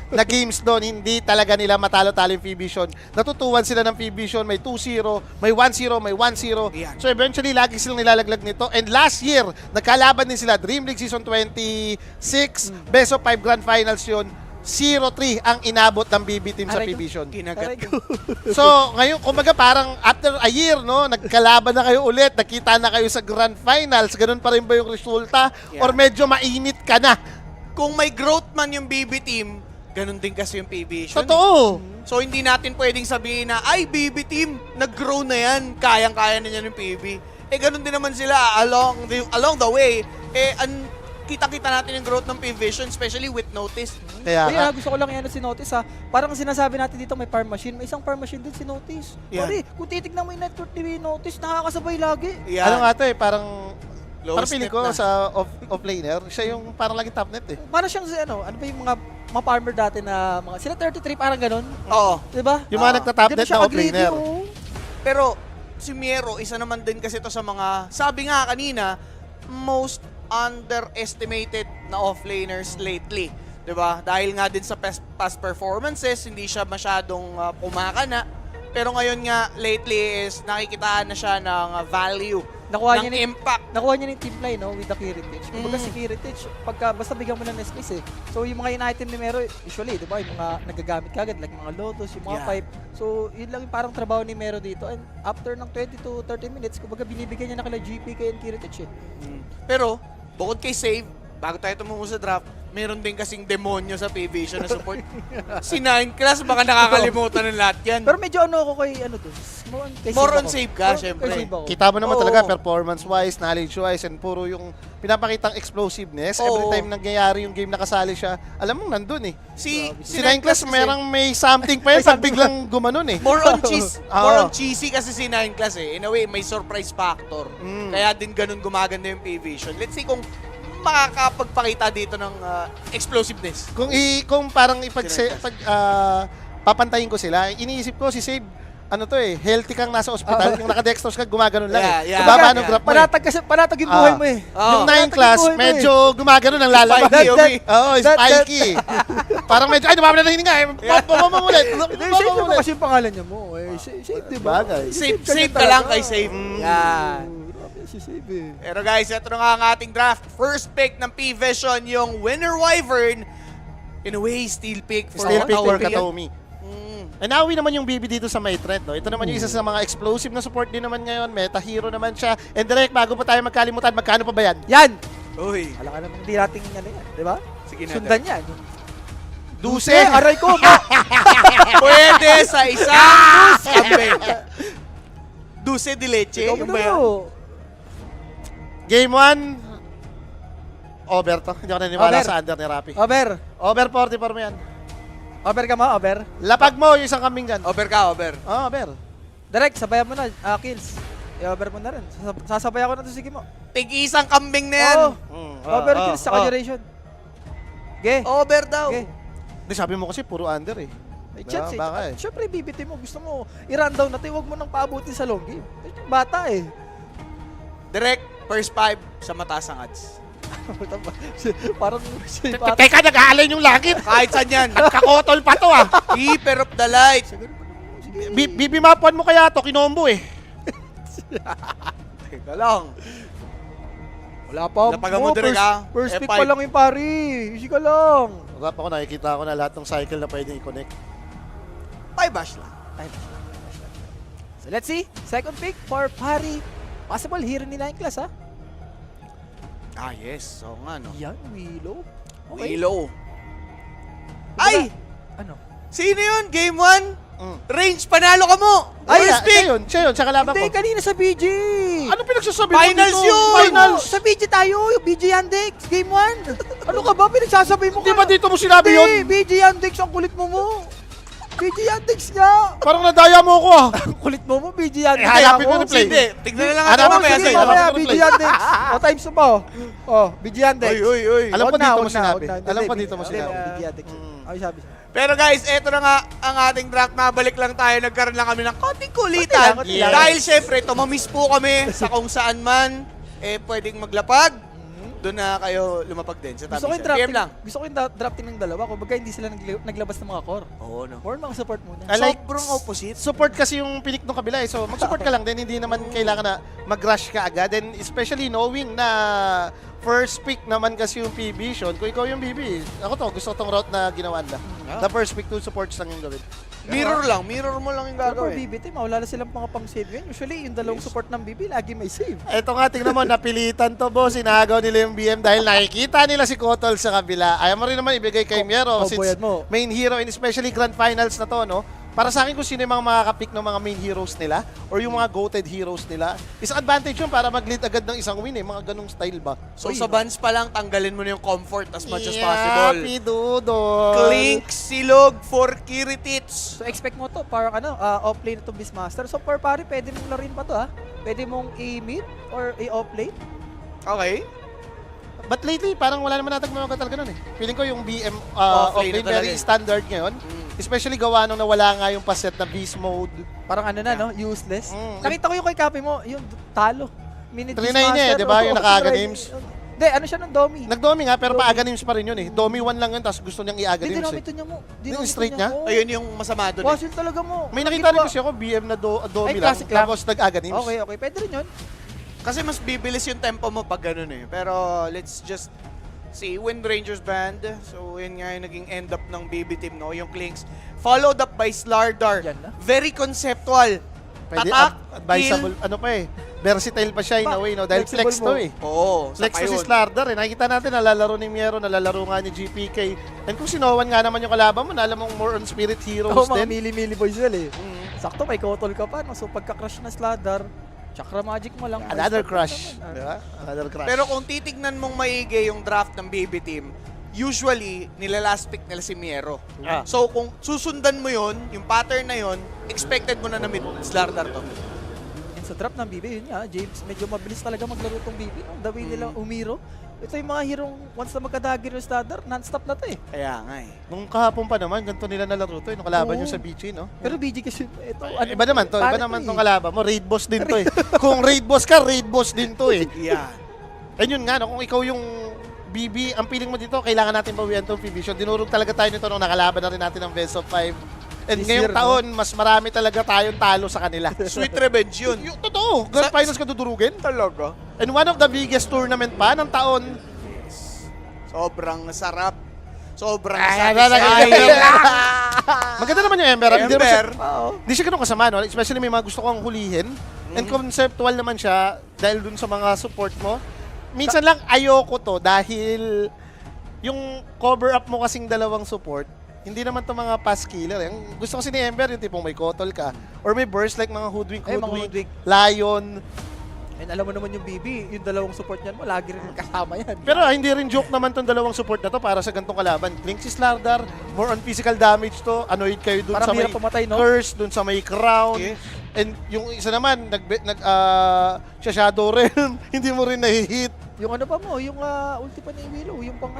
na games doon. Hindi talaga nila matalo-talo yung PVISION. Natutuwan sila ng PVISION. May 2-0, may 1-0, may 1-0. So eventually, lagi silang nilalaglag nito. And last year, nagkalaban din sila. Dream League Season 26, Best of 5 Grand Finals yun. 0-3 ang inabot ng BB team sa PVISION. So, ngayon, kumbaga parang after a year, no, nagkalaban na kayo ulit, nakita na kayo sa Grand Finals, ganun pa rin ba yung resulta? Or medyo mainit ka na? Kung may growth man yung BB team, ganun din kasi yung PVISION. Totoo. So, hindi natin pwedeng sabihin na, ay, BB team, nag-grow na yan, kayang-kaya na yan yung PV. Ganun din naman sila along the way. Kita-kita natin yung growth ng PVISION, especially with Notice. Kaya gusto ko lang si Notice Parang sinasabi natin dito may farm machine. May isang farm machine din si Notice. Pare, kung titignan mo yung network ni Notice, nakakasabay lagi. Ano nga ito parang piling ko sa off-laner, siya yung parang lagi top net eh. Parang siyang ano ba yung mga farmer dati na sila 33 parang ganun. Oo. Diba? Yung mga nagta-top net na off-laner. Pero si Miero, isa naman din kasi ito sa mga, sabi nga kanina, most underestimated na offlaners lately. Diba? Dahil nga din sa past performances, hindi siya masyadong pumakana. Pero ngayon nga, lately is nakikitaan na siya ng value, ng impact. Nakuha niya ng team play, no, with the Kiritich. Kumbaga si Kiritich, basta bigyan mo ng space eh. So yung mga in-item ni Mero, usually, diba, yung mga nagagamit kagad, like mga Lotus, yung mga pipe. So yun lang yung parang trabaho ni Mero dito. And after ng 20 to 30 minutes, kumbaga binibigyan niya na kila GPK and Kiritich eh. Pero, bukod kay Save, bago tayo tumungo sa draft, meron din kasing demonyo sa PVISION na support. Si 9 class, baka nakakalimutan ng lahat yan. Pero medyo ako kay doon. More on Save ka, syempre. Kita mo naman talaga performance-wise, knowledge-wise, and puro yung pinapakitang explosiveness. Every time nangyayari yung game nakasali siya, alam mo, nandun eh. Si 9 class, may something pa yun pag biglang gumanon eh. More on cheesy kasi si 9 class eh. In a way, may surprise factor. Kaya din ganun gumaganda yung PVISION. Let's see kung makakapagpakita dito ng explosiveness. Kung parang papantayin ko sila, iniisip ko si Save, ano to eh, healthy kang nasa ospital, yung naka-dextrose ka, gumaganon lang eh. Yeah. Baba ng graph mo eh. Panatag yung buhay mo eh. Yung 9 class, medyo gumaganon ang lalabas. Oo, spiky. Parang medyo, ay, dumami na hininga eh. Baba mo ulit. Save mo kasi yung pangalan niya mo. Save, di ba? Save ka lang kay save. Yan. Save eh. Pero guys, ito na nga ang ating draft. First pick ng PVISION, yung Winner Wyvern. In a way, steal pick for Katomi. Nawi naman yung BB dito sa may threat, no? Ito naman yung isa sa mga explosive na support din naman ngayon. Meta hero naman siya. And direct, bago pa tayo magkalimutan, magkano pa ba yan? Yan! Uy. Wala ka naman hindi nating yan, di ba? Sige na. Sundan yan. Duse! Aray ko! Pwede sa isang kambing. Duse de leche. Yung ba yan? Game 1. Over to. Hindi ako naniniwala sa under ni Rapi. Over 44 mo yan. Over ka mo, over. Lapag mo yung isang kambing dyan. Over ka, over. Over. Direct, sabayan mo na, kills. I-over mo na rin. Sasabay ako na to, sige mo. Tig-isang kambing na yan. Over kills sa duration. Over daw. Hindi, sabi mo kasi puro under eh. May chance eh. Baka eh. Siyempre, BBT mo. Gusto mo i-rundown natin. Huwag mo nang paabutin sa long game. Bata eh. Direct, first 5 sa mataas ang odds. Parang Teka, nag-aalay yung langit. Kahit saan yan. Kakotol pa to ah. Keeper of the light. Bibimapuan mo kaya to, kinombo eh. Teka lang. Wala pa. Lapagan mo direct ah. First pick pa lang yung pari. Easy ka lang. Rap ako, nakikita ko na lahat ng cycle na pwede i-connect. 5 bash lang. So let's see. Second pick for pari. Possible hero nila yung class ha. Ah, yes. So nga, no? Yan, Willow. Willow. Ay! Ano? Sino yun? Game 1? Range, panalo ka mo! Ayos pick! Siya yun, siya kalaban ko. Hindi, kanina sa BG. Ano pinagsasabi mo Finals dito? yun! Finals! Sa BG tayo, yung BG Yandex, Game 1. Ano ka ba? Pinagsasabi mo Di ba dito mo sinabi yun? Hindi, BG Yandex, ang kulit mo. BG Yandex nga. Parang nadaya mo ako ah. Kulit mo, BG Yandex. Hanapin ko replay. Hindi, tignan na lang Hanapin ko natin. replay. BG Yandex. O, times mo pa. BG Yandex. Uy. Alam ko dito mo sinabi. Alam ko dito mo sinabi. BG Yandex. Ay, sabi siya. Pero guys, eto na nga ang ating draft. Mabalik lang tayo. Nagkaroon lang kami ng konting kulitan. Konti lang. Dahil syempre, tumamiss po kami sa kung saan man pwedeng maglapag. Doon na kayo lumapag din sa Gusto ko tabi. yung drafting, PM lang. gusto ko yung drafting ng dalawa. Kumbaga hindi sila naglabas ng mga core. Oo, no. More mga support muna. Sobrang opposite. Support kasi yung pinik ng kabila eh. So mag-support ka lang din. Hindi naman kailangan na mag-rush ka agad. And especially knowing na first pick naman kasi yung PVISION. Kung ikaw yung BB, ako to, gusto tong route na ginawa nila. The first pick, 2 supports lang yung gawin. Mirror mo lang yung Pero gagawin. BBT, mawala na silang mga pang-save ngayon. Usually, yung dalawang support ng BB, lagi may save. Ito nga, tingnan mo, napilitan to, boss. Sinagaw nila yung BM dahil nakikita nila si Kotol sa kabila. Ayaw mo rin naman ibigay kay Miero since main hero and especially grand finals na to, no? Para sa akin kung sino yung mga makakapick ng mga main heroes nila or yung mga goated heroes nila, isang advantage yun para mag-lead agad ng isang win eh. Mga ganong style ba? So sa bans pa lang, tanggalin mo na yung comfort as much as possible. Dudol. Clink, silog, for Kiritits. So expect mo to, parang off-lane na to Beastmaster. So per pari, pwede mong laruin pa to ha. Pwede mong i-mid or i-off-lane. Okay. But lately, parang wala naman natag mga talaga nun eh. Feeling ko yung BM off-lane very standard ngayon. Especially gawa nung nawala nga yung paset na beast mode. Parang ano na, no? Useless. Nakita ko yung kay Kapi mo, yung talo. Minute 3-9 niya eh, di ba? Yung naka-aga names. Hindi, ano siya ng Domi? Nag-Domi nga, pero pa-aga names pa rin yun eh. Domi 1 lang yun, tapos gusto niyang i-aga names eh. Hindi, niya mo. Yung straight niya? Ayun yung masama doon. Wasil talaga mo. May nakita rin kasi ako, BM na Domi lang, tapos nag-aga names. Okay, pwede rin yun. Kasi mas bibilis yung tempo mo pag ganun eh. Pero let's just see, Wind Rangers band. So yun nga yung naging end up ng BB team, no? Yung Clinks. Followed up by Slardar. Very conceptual. Pwede, Tatak, advisable, kill. ano pa eh. Versatile pa siya in a way, no? Dahil flex to eh. Oo, flex to si Slardar eh. Nakikita natin, nalalaro ni Miero, nalalaro nga ni GPK. And kung sinowan nga naman yung kalaban mo, alam mong more on spirit heroes mga din. mili-mili boys sila eh. Sakto, may Kotol ka pa, no? So pagka-crush na Slardar, Chakra Magic mo lang. Another crush. Diba? Another crush. Pero kung titignan mong maigi yung draft ng BB team, usually, nila-last pick nila si Miero. So, kung susundan mo yon, yung pattern na yon, expected mo na mid Slardar to. sa drop ng BB, yun nga, James, medyo mabilis talaga maglaro tong BB. No? The way nila umiro. Ito yung mga hero, once na magkadagger yung standard, non-stop na to eh. Kaya nga eh. Nung kahapon pa naman, ganito nila nalaro to. Nung kalaban yung sa Vici, no? Pero BG kasi, ito, Iba naman to. Iba naman tong kalaban mo. Raid boss din to eh. Kung raid boss ka, raid boss din to eh. Yeah. And yun nga, no, kung ikaw yung BB, ang feeling mo dito, kailangan natin bawian tong PVISION. Dinurog talaga tayo nito nung nakalaban na rin natin ng Best of 5. And This ngayong year, taon, mas marami talaga tayong talo sa kanila. Sweet revenge yun. Totoo. Grand Finals ka dudurugin. Talaga. And one of the biggest tournament pa ng taon. Sobrang sarap. Sobrang Ay, satisfying. Maganda naman yung Ember. Ember. Hindi siya ganun kasama, no? Especially may mga gusto kong hulihin. And conceptual naman siya dahil dun sa mga support mo. Minsan lang ayoko to dahil yung cover up mo kasing dalawang support, hindi naman to mga pass killer. Yung gusto kasi ni Ember yung tipong may kotol ka or may burst like mga hoodwink, Lion. And alam mo naman yung BB, yung dalawang support niyan mo, lagi rin kasama yan. Pero hindi rin joke naman tong dalawang support na to para sa gantong kalaban. Klink si Slardar, more on physical damage to. Annoyed kayo dun Parang sa may pumatay, no? curse, dun sa may crown. Yes. And yung isa naman, siya Shadow Realm, hindi mo rin nahihit. Yung ano pa mo, yung ulti pa ni Willow, yung pang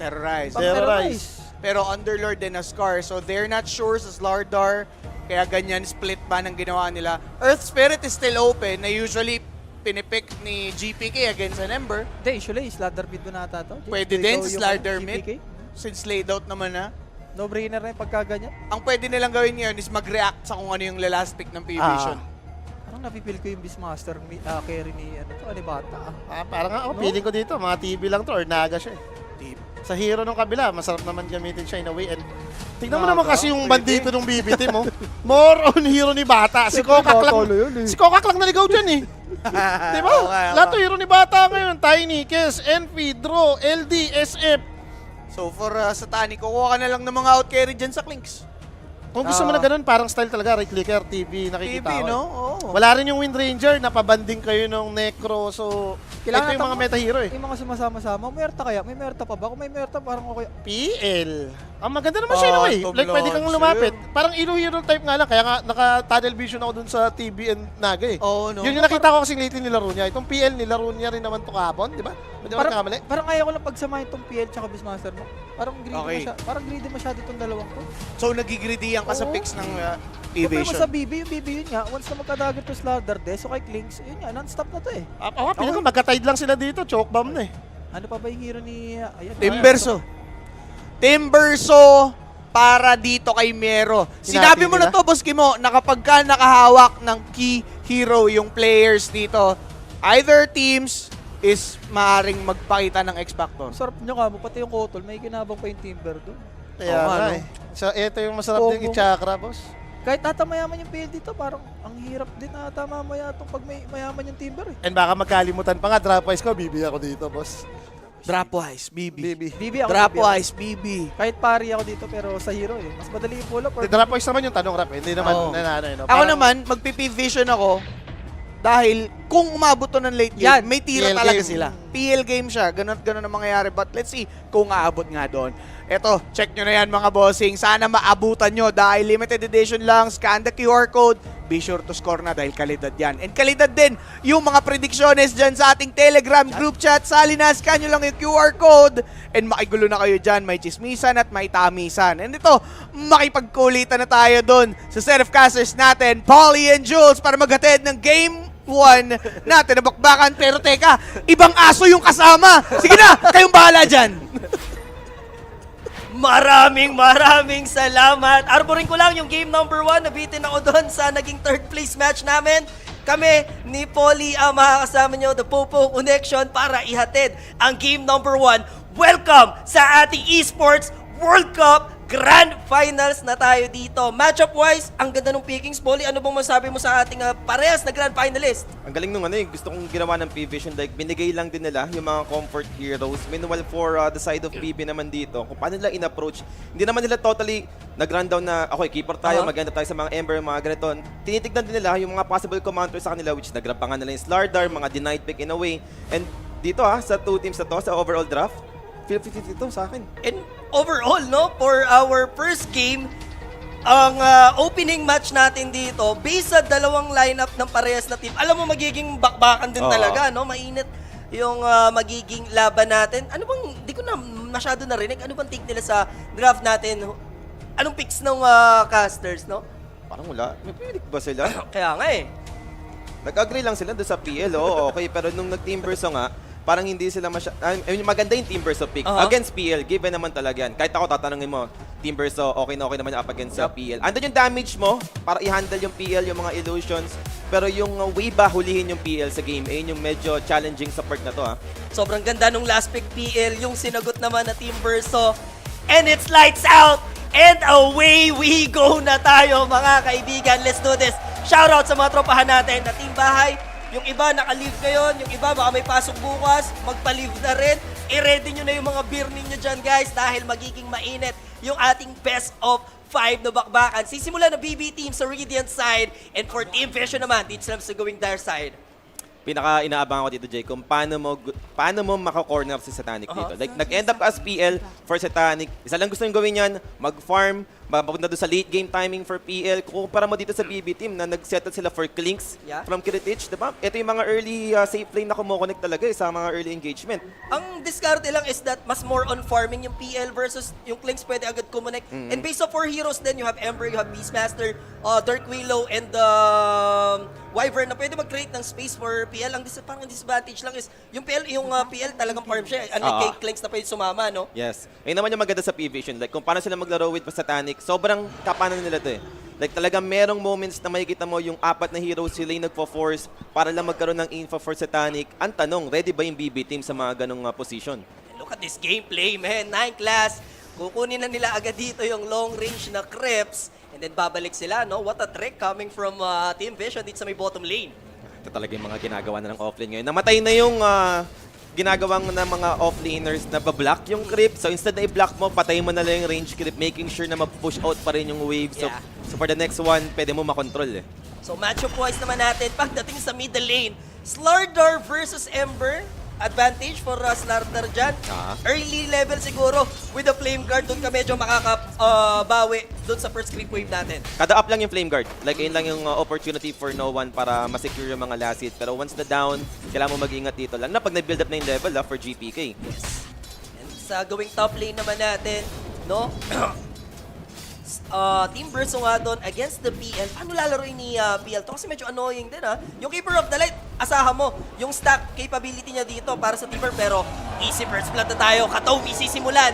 Terrorize. Terrorize. Pero Underlord din na Scar, so they're not sure sa Slardar. Kaya ganyan, split ba ng ginawa nila. Earth Spirit is still open, na usually pinipick ni GPK against an Ember. Hindi, usually, Slardar mid mo nata to. Pwede din si Slardar mid. Since laid out naman na. No-brainer na yung pagkaganyan. Ang pwede nilang gawin ngayon is mag-react sa kung ano yung last pick ng PVISION. Parang napipil ko yung Beastmaster carry ni Bata. Parang ako, feeling ko dito, mga TV lang to or Naga siya eh. Sa hero nung kabila, masarap naman gamitin siya in a way. And tingnan mo naman kasi yung bandito ng BB team mo. More on hero ni Bata. Si Kokak lang naligaw dyan eh. Diba? Lahat to hero ni Bata ngayon. Tiny, Kes, NP, Draw, LD, SF. So for Satanic, kukuha ka na lang ng mga out carry dyan sa Clinks. Kung gusto mo na ganun, parang style talaga, right clicker, TV, nakikita TV, ko. no? Oo. Wala rin yung Wind Ranger, napabanding kayo ng Necro, so ito yung mga meta hero eh. Yung mga sumasama-sama, Merta kaya? May Merta pa ba? Kung may Merta, parang okay. PL. Ang maganda naman siya naman eh. Like pwede kang lumapit. Parang hero type nga lang, kaya nga naka-tunnel vision ako dun sa TV and Naga eh. Oo, no? Yun yung nakita ko kasing lately nilaro niya. Itong PL nilaro niya rin naman to kahapon, di ba? Hindi ba nagkamali? Parang ayaw ko lang pagsamahin itong PL tsaka Beastmaster mo. Parang greedy masyado itong dalawang to. So nagigreedyan ka sa picks ng PVISION. Sa BB, yung BB yun nga, once na magkadagger to Slardar so kay Clinks, yun nga, non-stop na to eh. Piling ko magka-tide lang sila dito, choke bomb na eh. Ano pa ba yung hero ni... Timberso para dito kay Mero. Sinabi mo na to, Boss Kimo, na kapag ka nakahawak ng key hero yung players dito, either teams is maaaring magpakita ng X-Factor. Sarap nyo nga mo, pati yung Kotol, may kinabang pa yung Timber doon. Kaya nga eh. So, ito yung masarap din i-chakra, boss. Kahit tatamayaman yung PL dito, parang ang hirap din na tamamaya itong pag may mayaman yung Timber eh. And baka magkalimutan pa nga, dropwise ko, BB ako dito, boss. Dropwise, BB. ako. Dropwise, BB. Kahit pari ako dito pero sa hero eh. Mas madali yung pull up. Dropwise naman yung tanong rap eh. Hindi naman no? Ako naman, magpi-PVISION ako dahil kung umabot to ng late game, may tira PL talaga game. sila. PL game siya. Ganun ang mangyayari. But let's see kung aabot nga doon. Eto, check nyo na yan mga bossing. Sana maabutan nyo dahil limited edition lang. Scan the QR code. Be sure to score na dahil kalidad yan. And kalidad din yung mga predictiones dyan sa ating Telegram group chat. Sali na, scan nyo lang yung QR code. And makigulo na kayo dyan. May chismisan at may tamisan. And ito, makipagkulitan na tayo doon sa set of casters natin, Polly and Jules, para maghatid ng Game 1 natin na bakbakan. Pero teka, ibang aso yung kasama. Sige na, kayong bahala dyan. Maraming salamat. Arborin ko lang yung game number 1. Nabitin ako doon sa naging third place match namin. Kami ni Polly ang makakasama nyo, the Popo Connection, para ihatid ang game number 1. Welcome sa ating Esports World Cup Grand Finals na tayo dito. Matchup-wise, ang ganda ng pickings. Polly, ano bang masabi mo sa ating parehas na Grand Finalist? Ang galing nung gusto kong ginawa ng PVISION. Like, binigay lang din nila yung mga comfort heroes. Meanwhile, for the side of PB naman dito, kung paano nila in-approach, hindi naman nila totally nag-rundown na, okay, keeper tayo, maganda tayo sa mga Ember, mga ganito. Tinitignan din nila yung mga possible commanders sa kanila, which nagrab pa nga nila yung Slardar, mga denied pick in a way. And dito sa two teams na to, sa overall draft, 50-50 to sa akin. And overall, no, for our first game, ang opening match natin dito, based sa dalawang lineup ng parehas na team, alam mo magiging bakbakan din talaga, no? Mainit yung magiging laban natin. Ano bang, di ko na masyado narinig, ano bang take nila sa draft natin? Anong picks ng casters, no? Parang wala. May pilik ba sila? Kaya nga eh. Nag-agree lang sila doon sa PL, okay. Pero nung nag-Team Verso nga, parang hindi sila maganda yung Team Verso pick. Against PL, given naman talaga yan. Kahit ako tatanungin mo, Team Verso, okay na okay naman up against sa PL. Andun yung damage mo para i-handle yung PL, yung mga illusions. Pero yung way ba hulihin yung PL sa game, yung medyo challenging sa part na to. Sobrang ganda nung last pick PL, yung sinagot naman na Team Verso. And it's lights out! And away we go na tayo, mga kaibigan. Let's do this. Shoutout sa mga tropahan natin na team bahay. Yung iba naka-leave ngayon, yung iba baka may pasok bukas, magpa-leave na rin. I-ready nyo na yung mga beer ninyo dyan, guys, dahil magiging mainit yung ating best of 5 na bakbakan. Sisimula na BB team sa Radiant side, and for Team Vision naman, dito sila sa going Dire side. Pinaka-inaabangan ko dito, Jay, kung paano mo maka-corner si Satanic dito. Like, nag-end up as PL for Satanic. Isa lang gusto yung gawin yan, mag-farm, mapunta doon sa late game timing for PL. Kukumpara mo dito sa BB team na nag-settle sila for Clinks from Kiritich, diba? Ito yung mga early safe lane na kumukonect talaga sa mga early engagement. Ang diskarte lang is that mas more on farming yung PL versus yung Clinks pwede agad kumonect. And based on 4 heroes then, you have Ember, you have Beastmaster, Dark Willow, and Wyvern na pwede mag-create ng space for PL. Ang parang disadvantage lang is yung PL talagang farm siya. Unlike kay Clinks na pwede sumama, no? Yes. Ayun naman yung maganda sa PVISION. Like, kung paano sila maglaro with Satanic, sobrang kapanan nila to eh. Like, talagang merong moments na makikita mo yung 4 na heroes sila yung nagpo-force para lang magkaroon ng info for Satanic. Ang tanong, ready ba yung BB team sa mga ganong position? Look at this gameplay, man. 9 class. Kukunin na nila agad dito yung long range na creeps. And then babalik sila, no? What a trick coming from Team Vision dito sa may bottom lane. Ito talaga yung mga ginagawa na ng offlane ngayon. Namatay na yung ginagawang na mga offlaners na bablock yung creep. So instead na i-block mo, patay mo na lang yung range creep, making sure na ma-push out pa rin yung wave. So, so for the next one, pwede mo makontrol eh. So matchup wise naman natin, pagdating sa middle lane, Slardar versus Ember. Advantage for Slardar dyan. Early level siguro with the Flame Guard, doon ka medyo makakabawi doon sa first creep wave natin. Kada up lang yung Flame Guard. Like, yun lang yung opportunity for no one para ma-secure yung mga last hit. Pero once na down, kailangan mo mag-ingat dito. Lalo na pag nag-build up na yung level for GPK. Yes. And sa gawing top lane naman natin, no? Team Verso nga doon against the PL. Paano lalaroin ni PL to? Kasi medyo annoying din Yung Keeper of the Light, asahan mo yung stack capability niya dito para sa Timber. Pero easy first blood na tayo. Katobi sisimulan.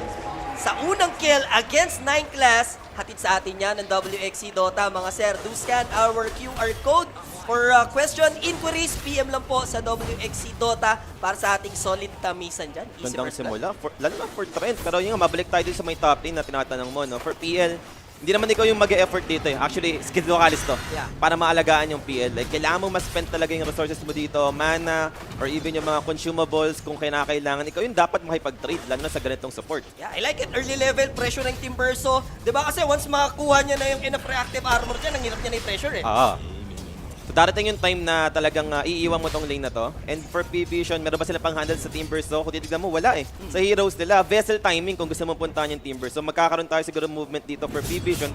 Sa unang kill against 9 class, hatid sa atin yan ng WXC Dota. Mga sir, do scan our QR code. For question, inquiries, PM lang po sa WXC Dota para sa ating solid tamisan dyan. Easy Gandang first simula. Lalo na for trend. Pero yung mabalik tayo din sa may top lane na tinatanong mo. No? For PL, hindi naman ikaw yung mag-e-effort dito eh. Actually, skill localis to. Para maalagaan yung PL. Like, kailangan mo ma-spend talaga yung resources mo dito, mana, or even yung mga consumables kung kinakailangan. Ikaw yung dapat makipag-trade, lalo na sa ganitong support. Yeah, I like it. Early level, pressure ng Team Verso. Diba kasi once makakuha niya na yung enough reactive armor dyan, ang hirap niya na yung pressure eh. So, darating yung time na talagang iiwan mo tong lane na to. And for PVISION, meron ba sila pang handle sa Team Verso? Kung titignan mo, wala eh. Sa heroes nila, vessel timing kung gusto mo puntahan yung Team Verso. So, magkakaroon tayo siguro movement dito for PVISION.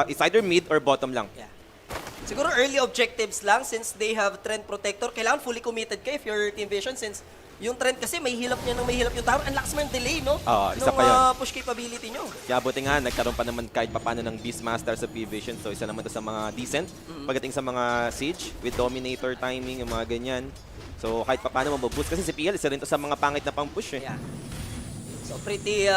It's either mid or bottom lang. Yeah. Siguro early objectives lang since they have Trend Protector. Kailangan fully committed ka if you're Team Vision since yung Trend kasi may hilap niya nang may hilap yung tower. Ang lakas mo yung delay, no? Isa pa yun. Push capability nyo. Kaya buti nga, nagkaroon pa naman kahit papano ng Beastmaster sa PVISION. So, isa naman to sa mga decent. Pagdating sa mga Siege with Dominator timing, yung mga ganyan. So, kahit papano mabuboost. Kasi si PL, isa rin to sa mga pangit na pang-push eh. Yeah. So, pretty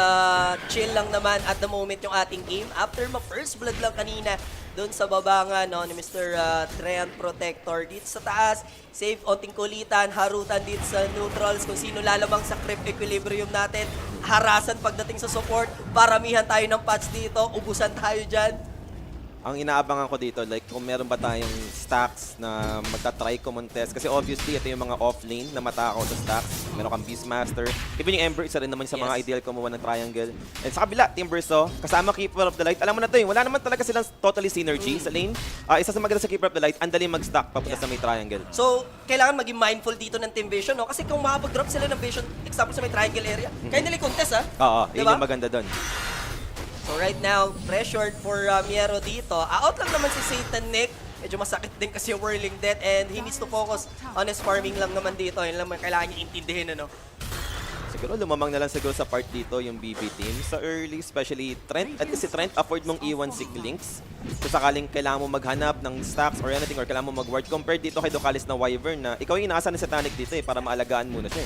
chill lang naman at the moment yung ating game. After ma-first blood lang kanina, doon sa baba nga no, ni Mr. Trend Protector. Dito sa taas, save onting kulitan, harutan dito sa neutrals kung sino lalamang sa creep equilibrium natin. Harasan pagdating sa support, paramihan tayo ng patch dito, ubusan tayo dyan. Ang inaabangan ko dito, like kung meron ba tayong stacks na magta-try contest. Kasi obviously, ito yung mga off-lane na matakaw sa stacks. Meron kang Beastmaster. Even yung Ember, isa rin naman sa mga ideal kumuha ng triangle. And sa kabila, Team Verso, kasama Keeper of the Light. Alam mo na ito wala naman talaga silang totally synergy sa lane. Isa sa maganda sa Keeper of the Light, ang dali mag-stack papunta sa may triangle. So, kailangan maging mindful dito ng Team Vision, no? Kasi kung makapag-drop sila ng Vision, example sa may triangle area, kaya nila contest, Oo, diba? Yun yung maganda doon. So right now, pressured for Miero dito. Out lang naman si Satan Nick. Medyo masakit din kasi yung Whirling Death and he needs to focus on his farming lang naman dito. Yun lang kailangan niya intindihin, ano? Siguro lumamang na lang siguro sa part dito yung BB team. Sa early, especially Trent, at least si Trent afford mong iwan si Links. So sakaling kailangan mo maghanap ng stacks or anything or kailangan mo mag-ward compared dito kay Ducalis na Wyvern na ikaw yung inaasahan ni Satanic dito para maalagaan muna siya.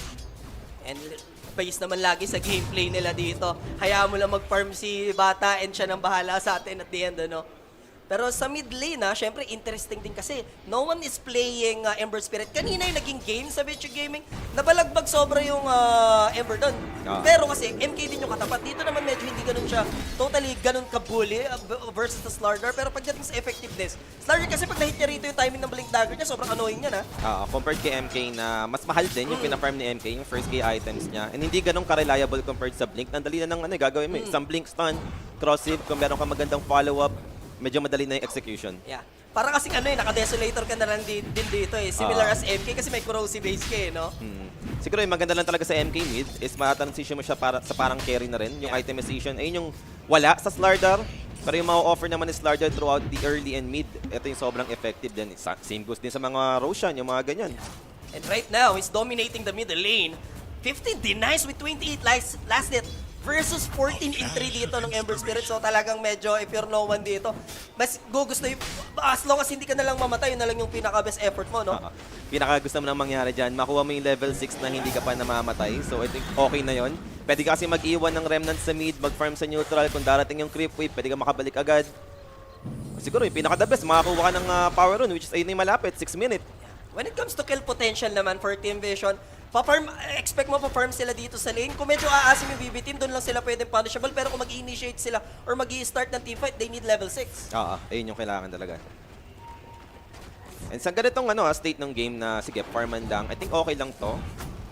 And based naman lagi sa gameplay nila dito. Hayaan mo lang mag-farm si Bata and siya nang bahala sa atin at the end, ano? Pero sa mid lane, syempre interesting din kasi no one is playing Ember Spirit. Kanina yung naging game sa Vici Gaming, nabalagbag sobra yung Ember doon. Pero kasi MK din yung katapat. Dito naman medyo hindi ganun siya totally ganun kabully versus the Slardar. Pero pagdating sa effectiveness, Slardar kasi pag nahit niya rito yung timing ng Blink Dagger niya, sobrang annoying niya na. Compared kay MK na mas mahal din yung pinafarm ni MK, yung first key items niya. And hindi ganun ka-reliable compared sa Blink. Nandali na ng gagawin mo. Isang Blink stun, cross-save, kung meron ka magandang follow-up, medyo madali na yung execution. Yeah. Para kasing naka-desolator ka na lang din dito eh. Similar as MK kasi may corrosive base ka eh, no? Siguro yung maganda lang talaga sa MK mid is ma-transition mo siya sa parang carry na rin. Yung itemization, ayun yung wala sa Slardar. Pero yung ma-offer naman ni Slardar throughout the early and mid, ito yung sobrang effective din. Same goes din sa mga Roshan, yung mga ganyan. And right now, he's dominating the middle lane. 15 denies with 28 last hit versus 14 in 3 dito ng Ember Spirit. So talagang medyo if you're no one dito, mas gusto yung, as long as hindi ka nalang mamatay, yun na lang yung pinaka-best effort mo, no? Pinaka-gusto mo nang mangyari dyan, makuha mo yung level 6 na hindi ka pa namamatay. So I think okay na yon. Pwede ka kasi mag-iwan ng remnants sa mid, mag-farm sa neutral. Kung darating yung creep wave, pwede ka makabalik agad. Siguro yung pinaka-the best, makakuha ka ng power rune, which is ayun yung malapit, 6 minutes. When it comes to kill potential naman for Team Vision, expect mo pa-farm sila dito sa lane. Kung medyo aasim yung BB team, doon lang sila pwedeng punishable. Pero kung mag-initiate sila or mag-i-start ng teamfight, they need level 6. Ayun yung kailangan talaga. And sa ganitong state ng game na, sige, farman lang, I think okay lang to.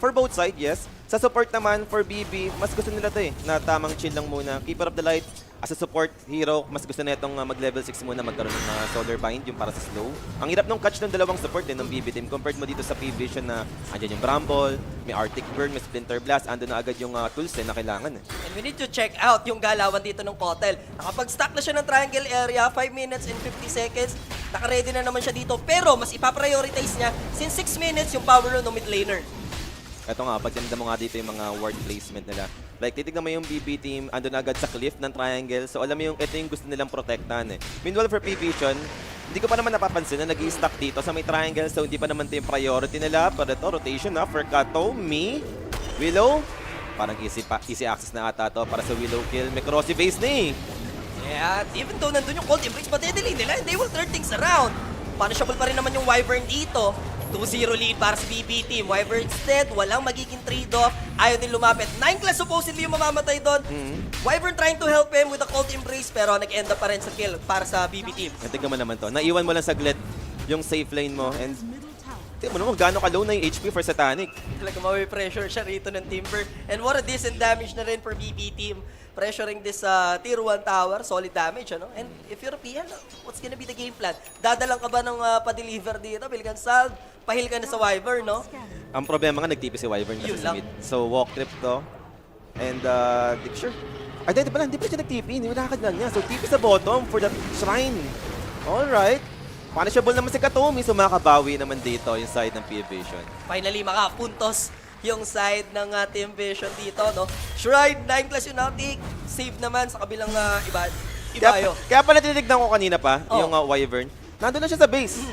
For both sides, yes. Sa support naman, for BB, mas gusto nila to na tamang chill lang muna. Keeper of the Light, as a support hero, mas gusto na itong mag-level 6 muna, magkaroon ng Solar Bind, yung para sa slow. Ang hirap nung catch ng dalawang support ng BB team compared mo dito sa PVISION na andyan yung Bramble, may Arctic Burn, may Splinter Blast, andun na agad yung tools na kailangan. And we need to check out yung galawan dito ng Kotel. Nakapag-stack na siya ng triangle area, 5 minutes and 50 seconds. Naka-ready na naman siya dito, pero mas ipaprioritize niya since 6 minutes yung power rune ng mid laner. Ito nga, pagdamda mo nga dito yung mga ward placement nila. Like, titignan mo yung BB team, andun agad sa cliff ng triangle. So, alam mo yung ito yung gusto nilang protektahan eh. Meanwhile, for PVISION, hindi ko pa naman napapansin na nag-i-stack dito sa may triangle. So, hindi pa naman ito yung priority nila. Pero ito, rotation na for Katomi. Willow, parang easy access na ata to para sa Willow kill. May crossy base na eh. Yeah, even though nandun yung Cold Embrace, madedelay nila and they will turn things around. Punishable pa rin naman yung Wyvern dito. 2-0 lead para sa BB team. Wyvern instead, walang magiging trade-off. Ayaw din lumapit. 9 class supposedly yung mamamatay doon. Wyvern trying to help him with a Cold Embrace pero nag-end up pa rin sa kill para sa BB team. Tignan mo naman to. Naiwan mo lang saglit yung safe lane mo and tignan mo naman gaano ka-low na yung HP for Satanic. Talaga mawi-pressure siya rito ng Timber. And what a decent damage na rin for BB team. Pressuring this tier 1 tower, solid damage, ano? And if you're a PL, what's gonna be the game plan? Dadalang ka ba ng pa-deliver dito? Bilgan Salve, pahil ka na sa Wyvern, no? Ang problema nga, nagtipi si Wyvern kasi sa mid. So, walk trip to. And, sure. Ay, di pala siya nagtipi. Nilakad lang niya. So, tipi sa bottom for that shrine. Alright. Punishable naman si Katomi. So, makabawi naman dito yung side ng PVISION. Finally, makapuntos yung side ng Team Vision dito, no? Shrine, 9 class yung natik. Save naman sa kabilang ibayo. Kaya pala tinitignan ko kanina pa, yung Wyvern. Nandun na siya sa base.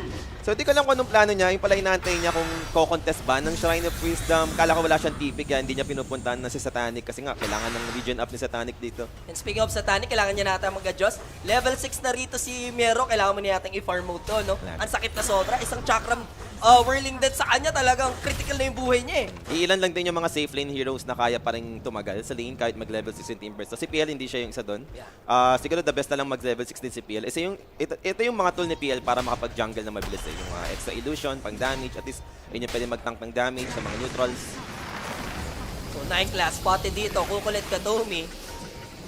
So, di ko alam kung anong plano niya. Yung pala inaantay niya kung ko-contest ba ng Shrine of Wisdom. Kala ko wala siyang TP, kaya hindi niya pinupuntahan na si Satanic. Kasi nga, kailangan ng region up ni Satanic dito. And speaking of Satanic, kailangan niya natin mag-adjust. Level 6 na rito si Miero. Kailangan mo niya natin i-farm mode to, no? Ang sakit na sobra. Isang chakram whirling death sa kanya, talagang critical na yung buhay niya eh. Iilan lang din yung mga safe lane heroes na kaya pa rin tumagal sa lane kahit mag-level 6 yung Timbers. So si PL hindi siya yung isa doon. Siguro the best na lang mag-level 6 din si PL. Ito yung mga tool ni PL para makapag-jungle na mabilis eh. Yung extra illusion, pang damage, at least yun yung pwede mag-tank ng damage sa mga neutrals. So 9 class, spotted dito, kukulit Katomi.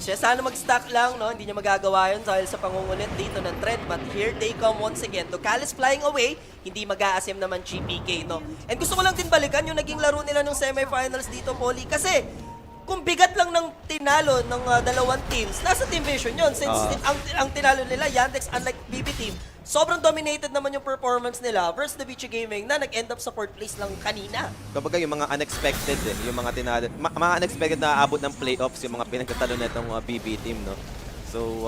Siya sana mag-stack lang, no? Hindi niya magagawa yun dahil sa pangungulit dito ng Trent. But here they come once again. Ducalis flying away, hindi mag-aasim naman GPK, no? And gusto ko lang din balikan yung naging laro nila ng semifinals dito, Poli. Kasi kung bigat lang ng tinalo ng dalawang teams, nasa Team Vision yun. Since ang tinalo nila, Yandex, unlike BB team, sobrang dominated naman yung performance nila versus the Vici Gaming na nag-end up sa 4th place lang kanina. Kapag yung mga unexpected yung mga tinalo, mga unexpected na aabot ng playoffs, yung mga pinagtatalo na itong BB team, no? So,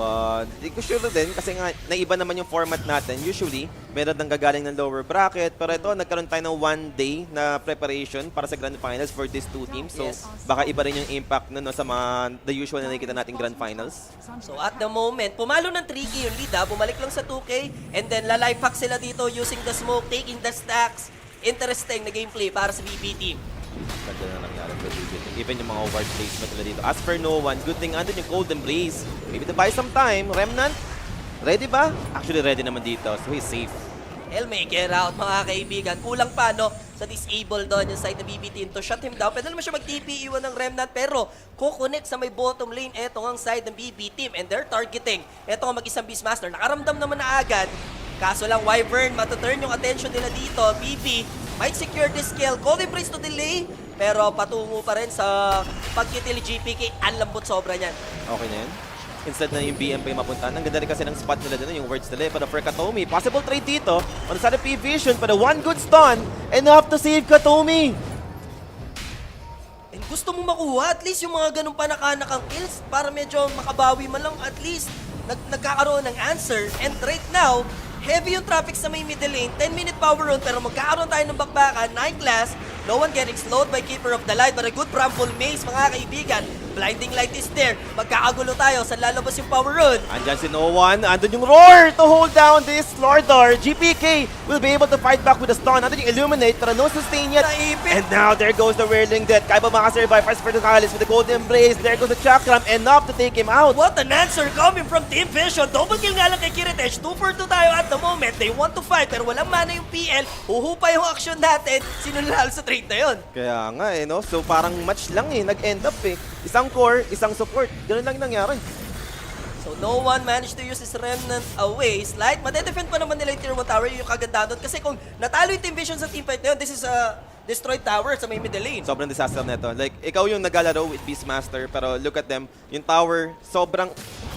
di ko sure din kasi nga naiba naman yung format natin. Usually, meron nang gagaling ng lower bracket. Pero ito, nagkaroon tayo ng 1 day na preparation para sa Grand Finals for these 2 teams. So, baka iba rin yung impact no, sa mga the usual na nakikita nating Grand Finals. So, at the moment, pumalo ng 3K yung lead bumalik lang sa 2K. And then, lalay pack sila dito using the smoke, taking the stacks. Interesting na gameplay para sa BB team. Ganda na nangyari sa BB. Even yung mga ward placement nila dito. As for no one, good thing andun yung Golden Blaze. Maybe to buy some time. Remnant, ready ba? Actually, ready naman dito. So, he's safe. Hell may get out mga kaibigan. Kulang pa no sa disable doon yung side ng BB team to shut him down. Pwede naman siya mag-TP iwan ng Remnant pero kukonect sa may bottom lane. Eto ang side ng BB team and they're targeting. Eto ang mag-isang Beastmaster. Nakaramdam naman na agad. Kaso lang Wyvern, matuturn yung attention nila dito. BB might secure this kill. Golden Praise to delay. Pero patungo pa rin sa pag-kill GPK. Ang lambot sobra niyan. Okay na yun. Instead na yung BM pa yung mapuntahan. Ang ganda rin kasi ng spot nila dun, yung words nila. Pero for Katomi, possible trade dito. On the side of PVISION, pero one good stun. Enough to save Katomi. And gusto mo makuha, at least yung mga ganun panakanakang kills para medyo makabawi man lang, at least nagkakaroon ng answer. And right now, heavy yung traffic sa may middle lane. 10-minute power run pero magkakaroon tayo ng bakbakan. 9 class. No one getting slowed by Keeper of the Light but a good Bramble Maze mga kaibigan. Blinding Light is there. Magkakagulo tayo. Saan lalabas yung power run? Andyan si No One. Andun yung Roar to hold down this Lordar. GPK will be able to fight back with a stun. Andun yung Illuminate pero no sustain yet. And now there goes the Whirling Death. Kaya ba makasurvive? First for the Kalis with the Golden Blaze. There goes the Chakram. Enough to take him out. What an answer coming from Team Vision. Double kill nga lang kay Kiritech. 2 for 2 tayo at the moment. They want to fight pero walang mana yung PL. Huhupa yung action natin. Sino nanalo sa trade na yun? Kaya nga no? So parang match lang nag-end up Isang core, isang support. Ganun lang nangyari. So no one managed to use his Remnant away. Slight, madedefend pa naman nila yung Tier 1 tower, yung kagandahan doon. Kasi kung natalo yung Team Vision sa teamfight na yun, this is a destroyed tower sa may middle lane. Sobrang disaster nito. Like, ikaw yung naglalaro with Beastmaster, pero look at them, yung tower, sobrang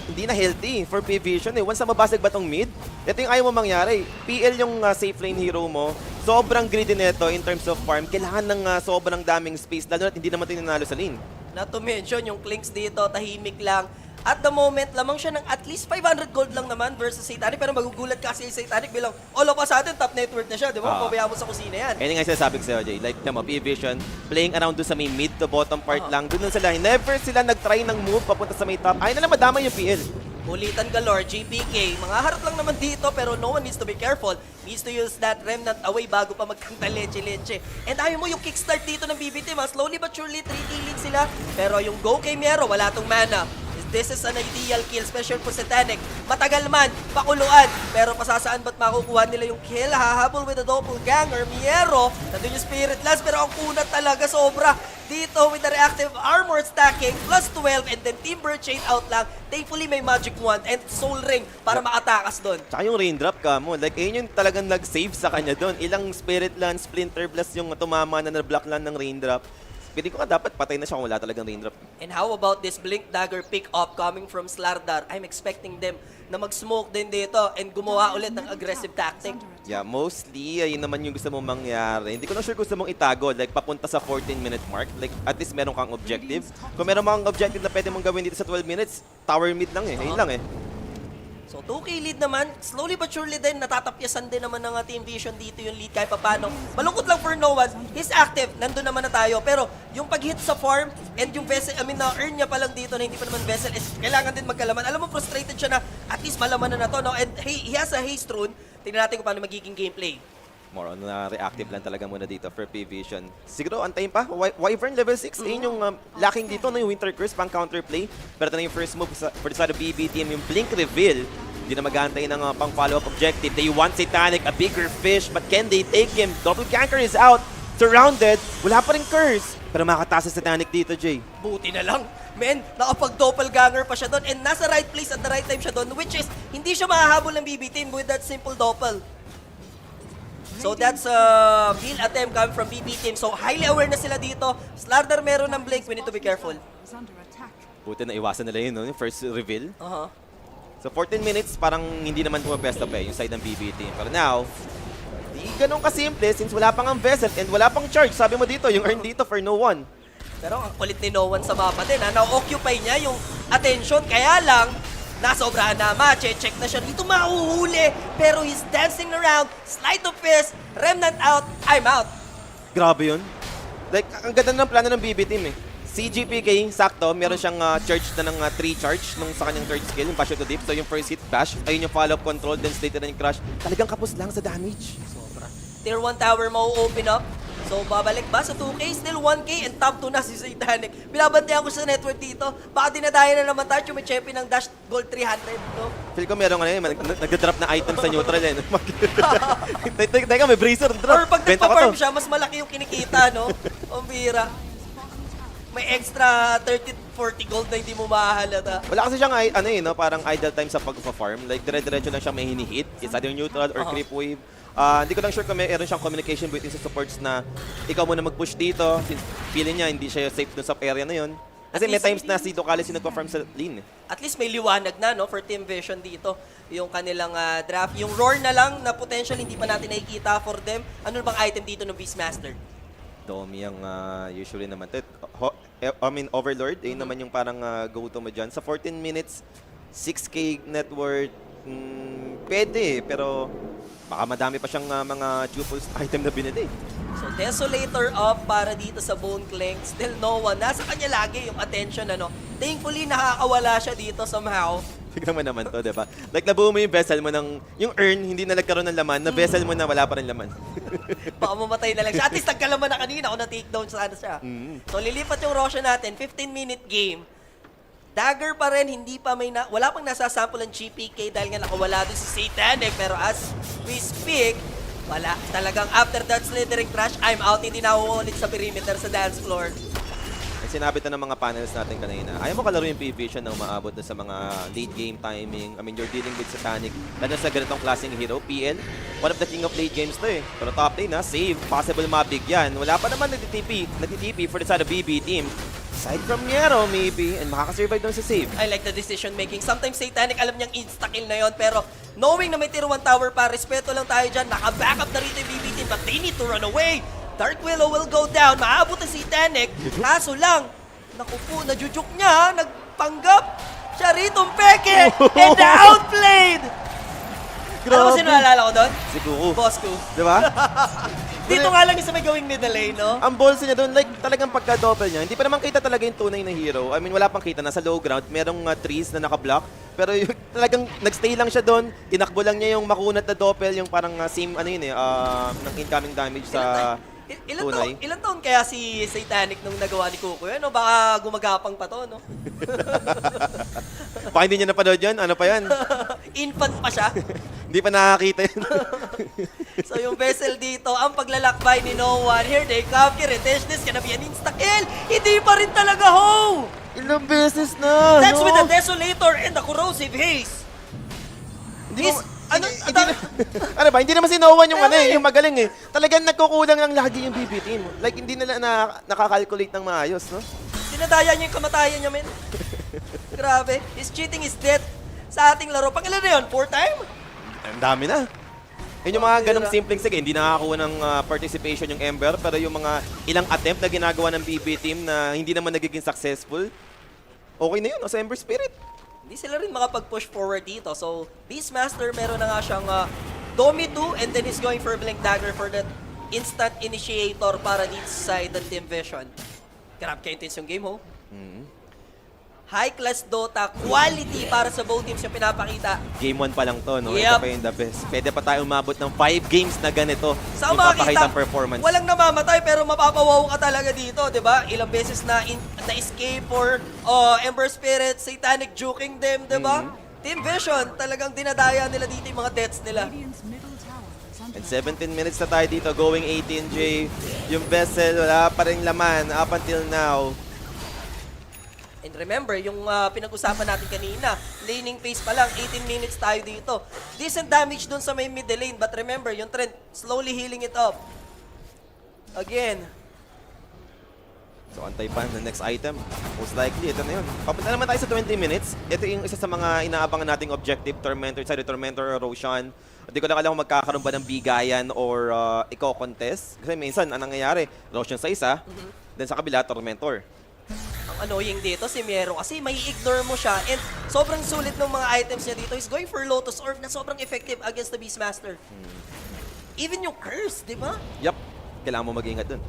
hindi na healthy for PVISION Once na mabasag ba tong mid, ito yung ayaw mo mangyari. PL yung safe lane hero mo, sobrang greedy nito in terms of farm. Kailangan ng sobrang daming space, lalo na hindi naman ito nanalo sa lane. Not to mention, yung Clinks dito, tahimik lang. At the moment, lamang siya ng at least 500 gold lang naman versus Satanic. Pero magugulat kasi yung Satanic bilang all of us atin, top net worth na siya. Di ba? Pabayaan mo sa kusina yan. Kaya nga sinasabi ko sa'yo, Jay. Like, PVISION, playing around doon sa may mid to bottom part lang. Doon sila. Never sila nag-try ng move papunta sa may top. Ayaw na lang madama yung PL. Ulitan galore, GPK. Mga harap lang naman dito pero no one needs to be careful. Needs to use that Remnant away bago pa magkanta leche-leche. And ayaw mo yung kickstart dito ng BB team. Slowly but surely, 3 killing sila. Pero yung go kay Miero, wala tong mana. This is an ideal kill, special for Satanic. Matagal man, pakuluan. Pero pasasaan ba't makukuha nila yung kill? Hahabol with the doppelganger. Miero, nandun yung Spirit Lance. Pero ang kunat talaga sobra. Dito with the reactive armor stacking, plus 12, and then Timber Chain out lang. Thankfully, may Magic Wand and Soul Ring para makatakas doon. Tsaka yung Raindrop ka mo. Like, ayun yung talagang nag-save sa kanya doon. Ilang Spirit Lance, Splinter Blast yung tumama na na-block lang ng Raindrop. Pwede ko dapat patay na siya kung wala talagang Raindrop. And how about this Blink Dagger pick-up coming from Slardar? I'm expecting them na mag-smoke din dito and gumawa ulit ng aggressive tactic. Yeah, mostly, yun naman yung gusto mong mangyari. Hindi ko na sure gusto mong itago, like papunta sa 14-minute mark. Like, at least meron kang objective. Kung meron mga objective na pwede mong gawin dito sa 12 minutes, tower mid lang Ayun lang So 2K lead naman, slowly but surely din, natatapyasan din naman ng Team Vision dito yung lead kahit papano. Malungkot lang for no one, he's active, nandun naman na tayo. Pero yung pag-hit sa farm and yung vessel, na-earn niya pa lang dito na hindi pa naman vessel, is kailangan din magkalaman. Alam mo, frustrated siya na at least malaman na to, no? And he has a haste rune. Tingnan natin kung paano magiging gameplay. More on reactive lang talaga muna dito for PVISION. Siguro, antayin pa. Wyvern level 6. Ayun yung lacking dito, no? Yung Winter Curse pang counterplay. Pero ito na yung first move for the side of BB team. Yung Blink reveal. Hindi na mag-aantay ng pang follow-up objective. They want Satanic, a bigger fish. But can they take him? Double Ganker is out. Surrounded. Wala pa rin Curse. Pero makakataas sa Satanic dito, Jay. Buti na lang. Men, nakapag-doppelganger pa siya doon and nasa right place at the right time siya doon, which is, hindi siya mahahabol ng BB team with that simple doppel. So that's a kill attempt coming from BB team. So highly aware na sila dito. Slardar meron ng blink, we need to be careful. Buti na iwasan nila yun, no? Yung first reveal. So 14 minutes, parang hindi naman pumapesta pa yung side ng BB team. Pero now, di ganun kasimple since wala pang ang vessel and wala pang charge. Sabi mo dito, yung earn dito for no one. Pero ang kulit ni No One sa mapa din, ha? Na-occupy niya yung attention. Kaya lang, nasobrahan na match. Check na siya dito, mahuhuli. Pero he's dancing around. Slide of fist. Remnant out. I'm out. Grabe yun. Like, ang ganda ng plano ng BB team eh. CGPK, sakto, meron siyang charge na ng 3 charge nung sa kanyang third skill, yung bash to deep. So yung first hit, bash. Ayun yung follow-up control, then straight na yung crush. Talagang kapos lang sa damage. Sobra. Tier 1 tower mo open up. So babalik ba sa 2K? Still 1K and top 2 na si Satanic. Binabantayan ko sa network dito. Baka dinadaya na naman tayo. Chumi-chepi ng dash gold 300. No? Feel ko merong nag-drop na item sa neutral eh. Teka, may bracer drop. Or pag nagpa-farm siya, mas malaki yung kinikita, no? O bira. May extra 30-40 gold na hindi mo mahalata. Wala kasi siyang parang idle time sa pag-farm. Like, dire-diretso lang siya may hini-hit. It's either neutral or creep wave. Hindi ko lang sure kung meron siyang communication between sa supports na ikaw muna mag-push dito. Since feeling niya hindi siya safe dun sa area na yun. Kasi may times na si Ducalis yung nagpa-farm sa lane. At least may liwanag na, no, for Team Vision dito. Yung kanilang draft. Yung roar na lang na potential hindi pa natin nakikita for them. Ano bang item dito ng Beastmaster? Domi ang usually naman. Overlord, yun naman yung parang go-to mo dyan. Sa 14 minutes, 6K net worth, pwede. Pero baka madami pa siyang mga dual item na binili. So, Desolator up para dito sa Bone Clank. Still no one. Nasa kanya lagi yung attention, ano. Thankfully, nakakawala siya dito somehow. Tignan mo naman to, diba? Like, nabuo mo yung vessel mo ng... Yung earn, hindi na nagkaroon ng laman. Na vessel mo na wala pa rin laman. Baka mamatay na lang siya. At least nagkalaman na kanina kung na-takedown sana siya. So, lilipat yung Roshan natin. 15-minute game. Dagger pa rin, hindi pa may wala pang nasasample ang GPK dahil nga nakawala doon si Satanic. Pero as we speak, wala. Talagang after that slithering crash, I'm out. Hindi na ulit sa perimeter sa dance floor. Sinabi ito ng mga panels natin kanina. Ayaw mo kalaro yung PVISION na umaabot na sa mga late game timing. I mean, you're dealing with Satanic. Lalo sa ganitong klaseng hero, PL. One of the king of late games to eh. Pero top lane save. Possible mabigyan. Wala pa naman nagtitp for the side of BB team. Aside from Niero, maybe, and makakasurvive doon sa save. I like the decision making. Sometimes Satanic, alam niyang insta-kill na yon, pero knowing na may tier 1 tower pa, respeto lang tayo dyan. Naka-backup na rito yung BB team, but they need to run away. Dark Willow will go down. Maabot ang Satanic. Kaso lang, naku po, najujuk niya, nagpanggap. Siya rito ang peke, and outplayed! Alam mo sino naalala ko doon? Si Kuku. Boss ko. Diba? Dito nga lang yung sa may gawing middle lane, no? Ang balls niya doon, like talagang pagka-double niya, hindi pa naman kita talaga yung tunay na hero. I mean, wala pang kita. Nasa low ground, merong trees na naka-block. Pero yung, talagang nagstay lang siya doon, tinakbo lang niya yung makunat na doppel, yung parang same, ng incoming damage sa tunay. Ilan taon kaya si Satanic nung nagawa ni Kuko? Ano, baka gumagapang pa to, no? Baka hindi niya napanood yun? Ano pa yan? Infant pa siya. Hindi pa nakakita yun. So yung vessel dito, ang paglalakbay ni No One. Here they come, Kiritesh, this gonna be an insta-kill. Hindi pa rin talaga, ho! Ilang beses na, That's no? with the Desolator and the Corrosive Haze. Ano ba? Hindi naman si No One yung magaling eh. Talagang nagkukulang lang lagi yung BB team. Like, hindi nila nakakalculate ng maayos, no? Dinadaya niya yung kamatayan niya, men. Grabe. His cheating is death sa ating laro. Pangilan na yun? 4 time? Ang dami na. Yun yung mga ganong simpleng sige, hindi nakakakuha ng participation yung Ember, pero yung mga ilang attempt na ginagawa ng BB team na hindi naman nagiging successful, okay na yun, sa Ember Spirit. Hindi sila rin makapag-push forward dito. So, Beastmaster meron na nga siyang Domi 2 and then he's going for Blink Dagger for that instant initiator para dito sa side ng Team Vision. Grabe ka-intense yung game, ho. High-class Dota, quality para sa both teams yung pinapakita. Game 1 pa lang to, no? Yep. Ito pa yung the best. Pwede pa tayo umabot ng 5 games na ganito. Sa yung papakita ang performance. Walang namamatay pero mapapawaw ka talaga dito, di ba? Ilang beses na escape or Ember Spirit, Satanic juking them, di ba? Team Vision, talagang dinadaya nila dito yung mga deaths nila. And 17 minutes na tayo dito, going 18J. Yung vessel, wala pa rin laman up until now. And remember, yung pinag-usapan natin kanina, laning phase pa lang, 18 minutes tayo dito. Decent damage dun sa may middle lane, but remember, yung trend, slowly healing it up. Again. So antay pa ng next item. Most likely, ito na yun. Papunta naman tayo sa 20 minutes. Ito yung isa sa mga inaabangan nating objective. Tormentor, side Tormentor or Roshan. Hindi ko lang alam kung magkakaroon ba ng bigayan or iko-contest. Kasi minsan, anong nangyayari? Roshan sa isa, then sa kabila, Tormentor. Ang annoying dito, si Miero, kasi may ignore mo siya and sobrang sulit ng mga items niya dito. He's going for Lotus Orb na sobrang effective against the Beastmaster. Even yung Curse, di ba? Yup. Kailangan mo mag-ingat dun.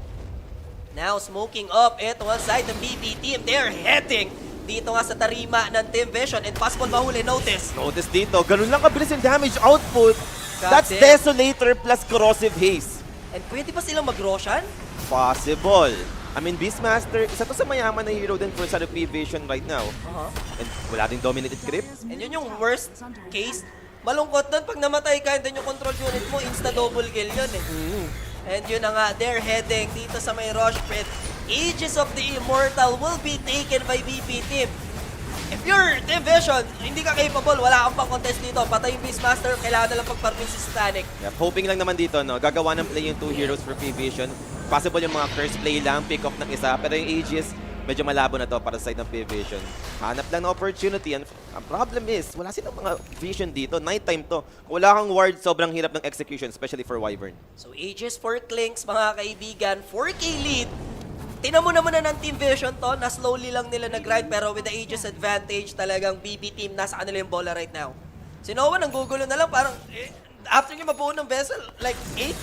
Now, smoking up. Ito ang side ng BB team. They're heading dito nga sa tarima ng Team Vision and possible mahuli. Notice. Notice dito, ganun lang kabilis yung damage output. God That's damn. Desolator plus Corrosive Haze. And pwede pa silang mag-Roshan? Possible. I mean, Beastmaster, isa to sa mayaman na hero din for sa PVISION right now. And wala din dominated grip. And yun yung worst case. Malungkot doon pag namatay ka and then yung control unit mo, insta-double kill yun eh. And yun na nga, they're heading dito sa may rush pit. Aegis of the Immortal will be taken by BP Team. If you're Team Vision, hindi ka capable, wala kang pang-contest dito. Patay yung Beastmaster, kailangan na lang pagparmin si Satanic. Yep, hoping lang naman dito, no, gagawa ng play yung 2 heroes for PVISION. Possible yung mga curse play lang, pick off ng isa. Pero yung Aegis, medyo malabo na to para sa side ng PVISION. Hanap lang ng opportunity. And ang problem is, wala silang mga vision dito. Nighttime to. Kung wala kang ward, sobrang hirap ng execution, especially for Wyvern. So Aegis for Clinks, mga kaibigan, 4K lead. Tinamo naman na ng Team Vision to, na slowly lang nila nag-grind, pero with the Aegis advantage, talagang BB team, nasa kanila yung bola right now. Si Noah, nanggugulo na lang, parang, after niya mabuo ng vessel, like 8,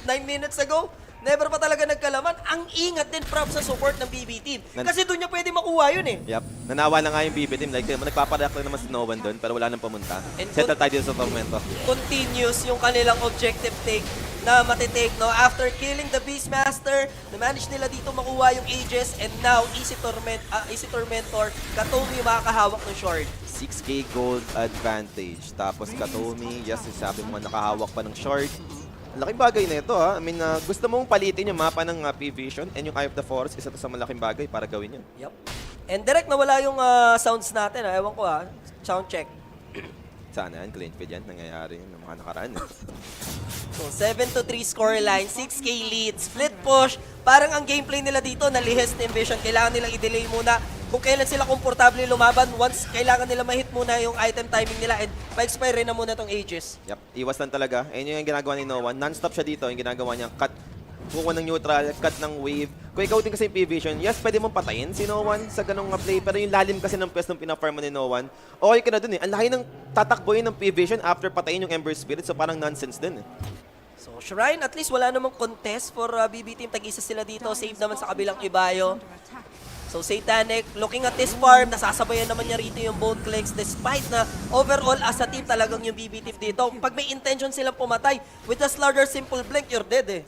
9 minutes ago, never pa talaga nagkalaman. Ang ingat din props sa support ng BB team. Kasi doon niya pwede makuha yun eh. Yep. Nanawa na nga yung BB team. Like, nagpapareact lang naman si Novan doon, pero wala nang pumunta. And Settle tayo dito sa Tormento. Continuous yung kanilang objective take na matitake, no? After killing the Beastmaster, na-manage nila dito makuha yung Aegis, and now Easy Tormentor, Katomi yung makakahawak ng shard. 6k gold advantage. Tapos Katomi, yes, sabi mo nakahawak pa ng shard. Laking bagay na ito, ha? I mean, gusto mong palitin yung mapa ng PVISION and yung Eye of the Forest, isa to sa malaking bagay para gawin yun. Yep. And direct nawala yung sounds natin, ha? Ewan ko, ha? Sound check. Sana yan, clean feed yan, nangyayari yun ng mga nakaraan. So, 7-3 scoreline, 6k lead, split push. Parang ang gameplay nila dito, nalihis Team Vision. Kailangan nilang i-delay muna kung kailan sila komportable lumaban. Once kailangan nila ma-hit muna yung item timing nila and pa-expire na muna tong Aegis. Yep, iwas lang talaga. Ayun yung ginagawa ni Noah. Non-stop siya dito, yung ginagawa niya. Cut, kukuha ng neutral, cut ng wave. Kung ikaw din kasi yung PVISION, yes, pwede mong patayin si Noah sa ganong play. Pero yung lalim kasi ng pwes ng pina-farm ni Noah, okay ka na dun eh. Ang laki ng tatakboyin ng PVISION after patayin yung Ember Spirit. So parang nonsense din eh. So, Shrine, at least wala namang contest for BB Team. Tag-isa sila dito. Save naman sa kabilang Ibayo. So, Satanic, looking at this farm, nasasabayan naman niya rito yung bone clicks despite na overall as a team talagang yung BB Team dito. Pag may intention silang pumatay, with the Slaughter Simple Blink, you're dead eh.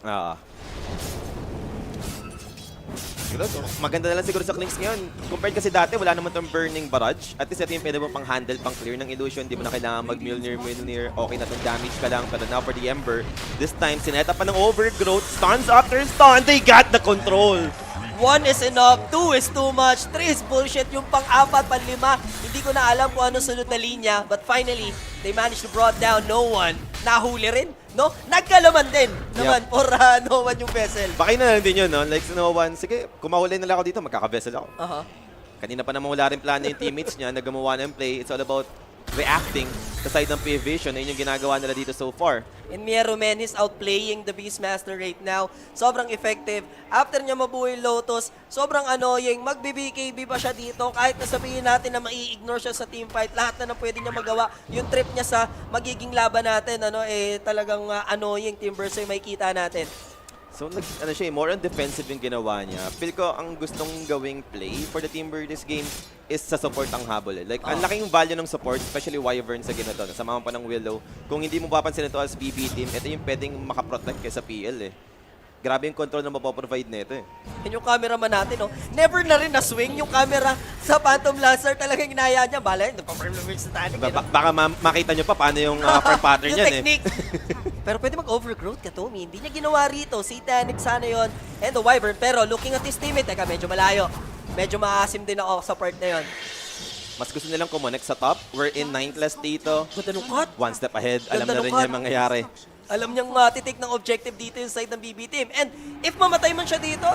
Maganda na lang siguro sa Clinks ngayon. Compared kasi dati, wala naman itong Burning Barrage. At least ito yung pwede mo pang handle, pang clear ng illusion. Di mo na kailangan mag-Mjolnir. Okay na itong damage ka lang. Pero now for the Ember, this time, sineta pa ng Overgrowth. Stuns after stun. They got the control. 1 is enough, 2 is too much, 3 is bullshit, yung pang-4, pang-5, hindi ko na alam kung ano sunod na linya, but finally, they managed to brought down no one. Nahuli rin, no? Nagkalaman din naman for no one yung vessel. Bakit na lang din yun, no? Like sa no one, sige, kung mahuli nila ako dito, magkaka-vessel ako. Kanina pa naman wala rin plano yung teammates niya, nagawa ng play. It's all about reacting sa side ng PVISION. Ayun yung ginagawa nila dito so far. And Miero Man is outplaying the Beastmaster right now. Sobrang effective. After niya mabuhay Lotus, sobrang annoying. Mag-BBKB pa siya dito. Kahit na sabihin natin na mai-ignore siya sa teamfight, lahat na pwede niya magawa. Yung trip niya sa magiging laban natin, talagang annoying. Team Versus may kita natin. So, more on defensive yung ginawa niya. Feel ko ang gustong gawing play for the Timber this game is sa support ang habol. Like, ang laking value ng support, especially Wyvern sa ginato. Nasamahan pa ng Willow. Kung hindi mo papansin ito as BB team, ito yung pwedeng makaprotect kayo sa PL eh. Grabe yung control na mapoprovide nito eh. Yan yung cameraman natin, no? Never na rin na-swing yung camera sa Phantom Lancer. Talagang inaya niya. Bala yun, nagpa-farm ng Satanic. Baka makita nyo pa paano yung farm pattern yung yan technique. Pero pwede mag-overgrowth ka, Tommy. Hindi niya ginawa rito. Satanic sana yun. And the Wyvern. Pero looking at his teammate, teka, medyo malayo. Medyo maasim din ako sa part na yun. Mas gusto nilang kumonek sa top. We're in 9th dito. Ganda nung cut. One step ahead. Alam na rin niya yung mangyayari. Alam niyang titake ng objective dito yung side ng BB team. And if mamatay man siya dito,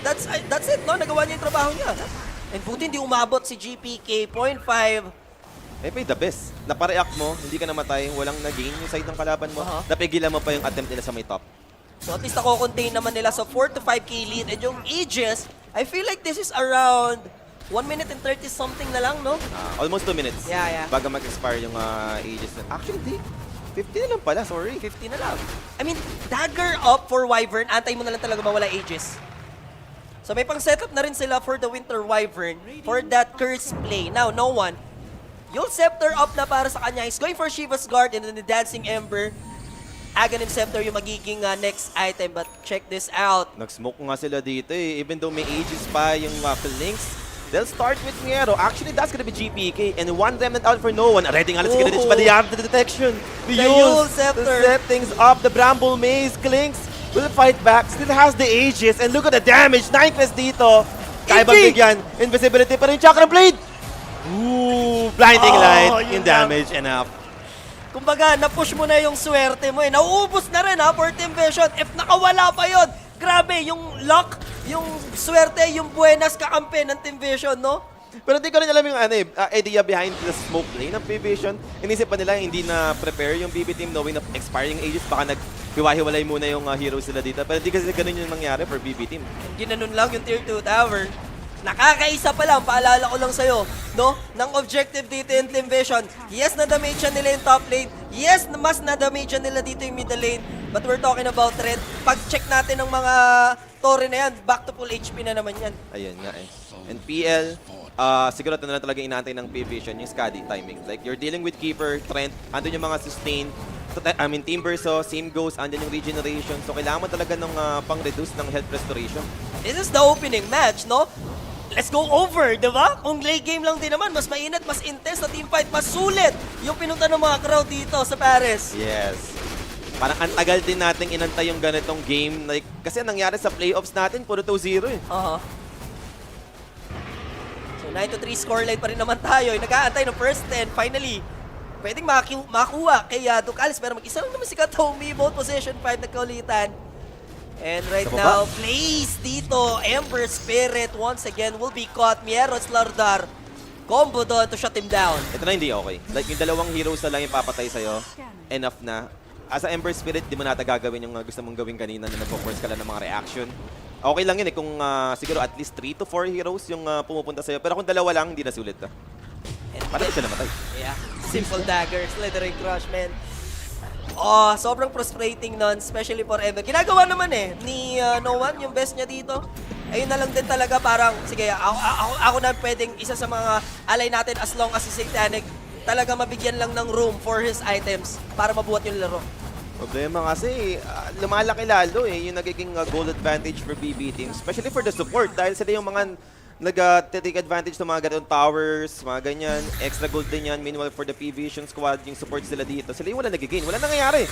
that's it, no? Nagawa niya yung trabaho niya. And buti hindi umabot si GPK, 0.5. May the best. Napareact mo, hindi ka namatay, walang na-gain yung side ng kalaban mo. Napigilan mo pa yung attempt nila sa may top. So at least contain naman nila sa 4 to 5k lead. And yung Aegis, I feel like this is around 1 minute and 30 something na lang, no? Almost 2 minutes. Yeah. Bago mag-expire yung Aegis. Actually, 50 na lang pala, sorry. 50 na lang. I mean, dagger up for Wyvern, antay mo na lang talaga mawala Aegis. So may pang-setup na rin sila for the Winter Wyvern for that curse play. Now, no one. Yung Scepter up na para sa kanya. He's going for Shiva's Guard and then the Dancing Ember. Aghanim Scepter yung magiging next item. But check this out. Nag-smoke nga sila dito eh. Even though may Aegis pa yung Links, they'll start with Miero. Actually, that's gonna be GPK. And one remnant out for no one. Ready nga lang si Kiridich, but they have the detection. The Yule Scepter. to set things up. The Bramble Maze. Klinks will fight back. Still has the Aegis. And look at the damage. 9 quest dito. Kaya bang bigyan? Invisibility pa rin. Chakra Blade. Ooh, blinding light. In damage. Enough. Kumbaga, na-push mo na yung swerte mo eh. Nauubos na rin for Team Vision. If nakawala pa yun, grabe, yung luck, yung swerte, yung buenas kakampi ng Team Vision, no? Pero hindi ko rin alam yung idea behind the smoke play ng PVISION. Inisip pa nila hindi na prepare yung BB team knowing na expiring Aegis. Baka naghiwa-hiwalay muna yung heroes sila dito. Pero hindi kasi ganun yung nangyari for BB team. Ginanon lang yung tier 2 tower. Nakakaisa pa lang, paalala ko lang sa'yo, no? Ng objective dito yung Team Vision. Yes, na-damage nila yung top lane. Yes, mas na-damage nila dito yung middle lane. But we're talking about red. Pag-check natin ng mga Torre na yan, back to full HP na naman yan. Ayun nga eh. And PL, siguro ito na lang talaga inaantay ng PVISION, yung Skadi timing. Like, you're dealing with Keeper, Trent, andun yung mga sustain. Team Verso, same goes, andun yung regeneration. So, kailangan mo talaga ng pang-reduce ng health restoration. This is the opening match, no? Let's go over, di ba? Kung late game lang din naman, mas mainit, mas intense na teamfight, mas sulit yung pinunta ng mga crowd dito sa Paris. Yes. Parang antagal din nating inantay yung ganitong game. Like, kasi nangyari sa playoffs natin, puro 2-0 eh. So 9-3 scoreline pa rin naman tayo. Nag-aantay ng first 10. Finally, pwedeng makuha kay Ducalis. Pero mag-isa lang naman si Katomi. Both possession 5 nagkaulitan. And right now, plays dito. Ember Spirit once again will be caught. Miero Slardar. Combo doon to shut him down. Ito na hindi okay. Like, yung dalawang heroes na lang yung papatay sa'yo. Enough na. As a Ember Spirit, di mo nata gagawin yung gusto mong gawin kanina na nag-force ka lang ng mga reaction. Okay lang yun eh kung siguro at least 3 to 4 heroes yung pumupunta sa'yo. Pero kung dalawa lang, hindi na sulit ka. Parang siya namatay. Yeah. Simple dagger. Slithering crush, man. Oh, sobrang frustrating nun, especially for Ember. Ginagawa naman ni No One, yung best niya dito. Ayun na lang din talaga parang, sige, ako na pwedeng isa sa mga alay natin as long as si Satanic talaga mabigyan lang ng room for his items para mabuhat yung laro. Problema kasi, lumalaki lalo yung nagiging goal advantage for BB team, especially for the support dahil sila yung mga nag-take advantage ng mga ganitong towers, mga ganyan, extra gold din yan. Meanwhile, for the PVISION squad, yung support sila dito, sila yung wala nagiging. Wala nangyayari.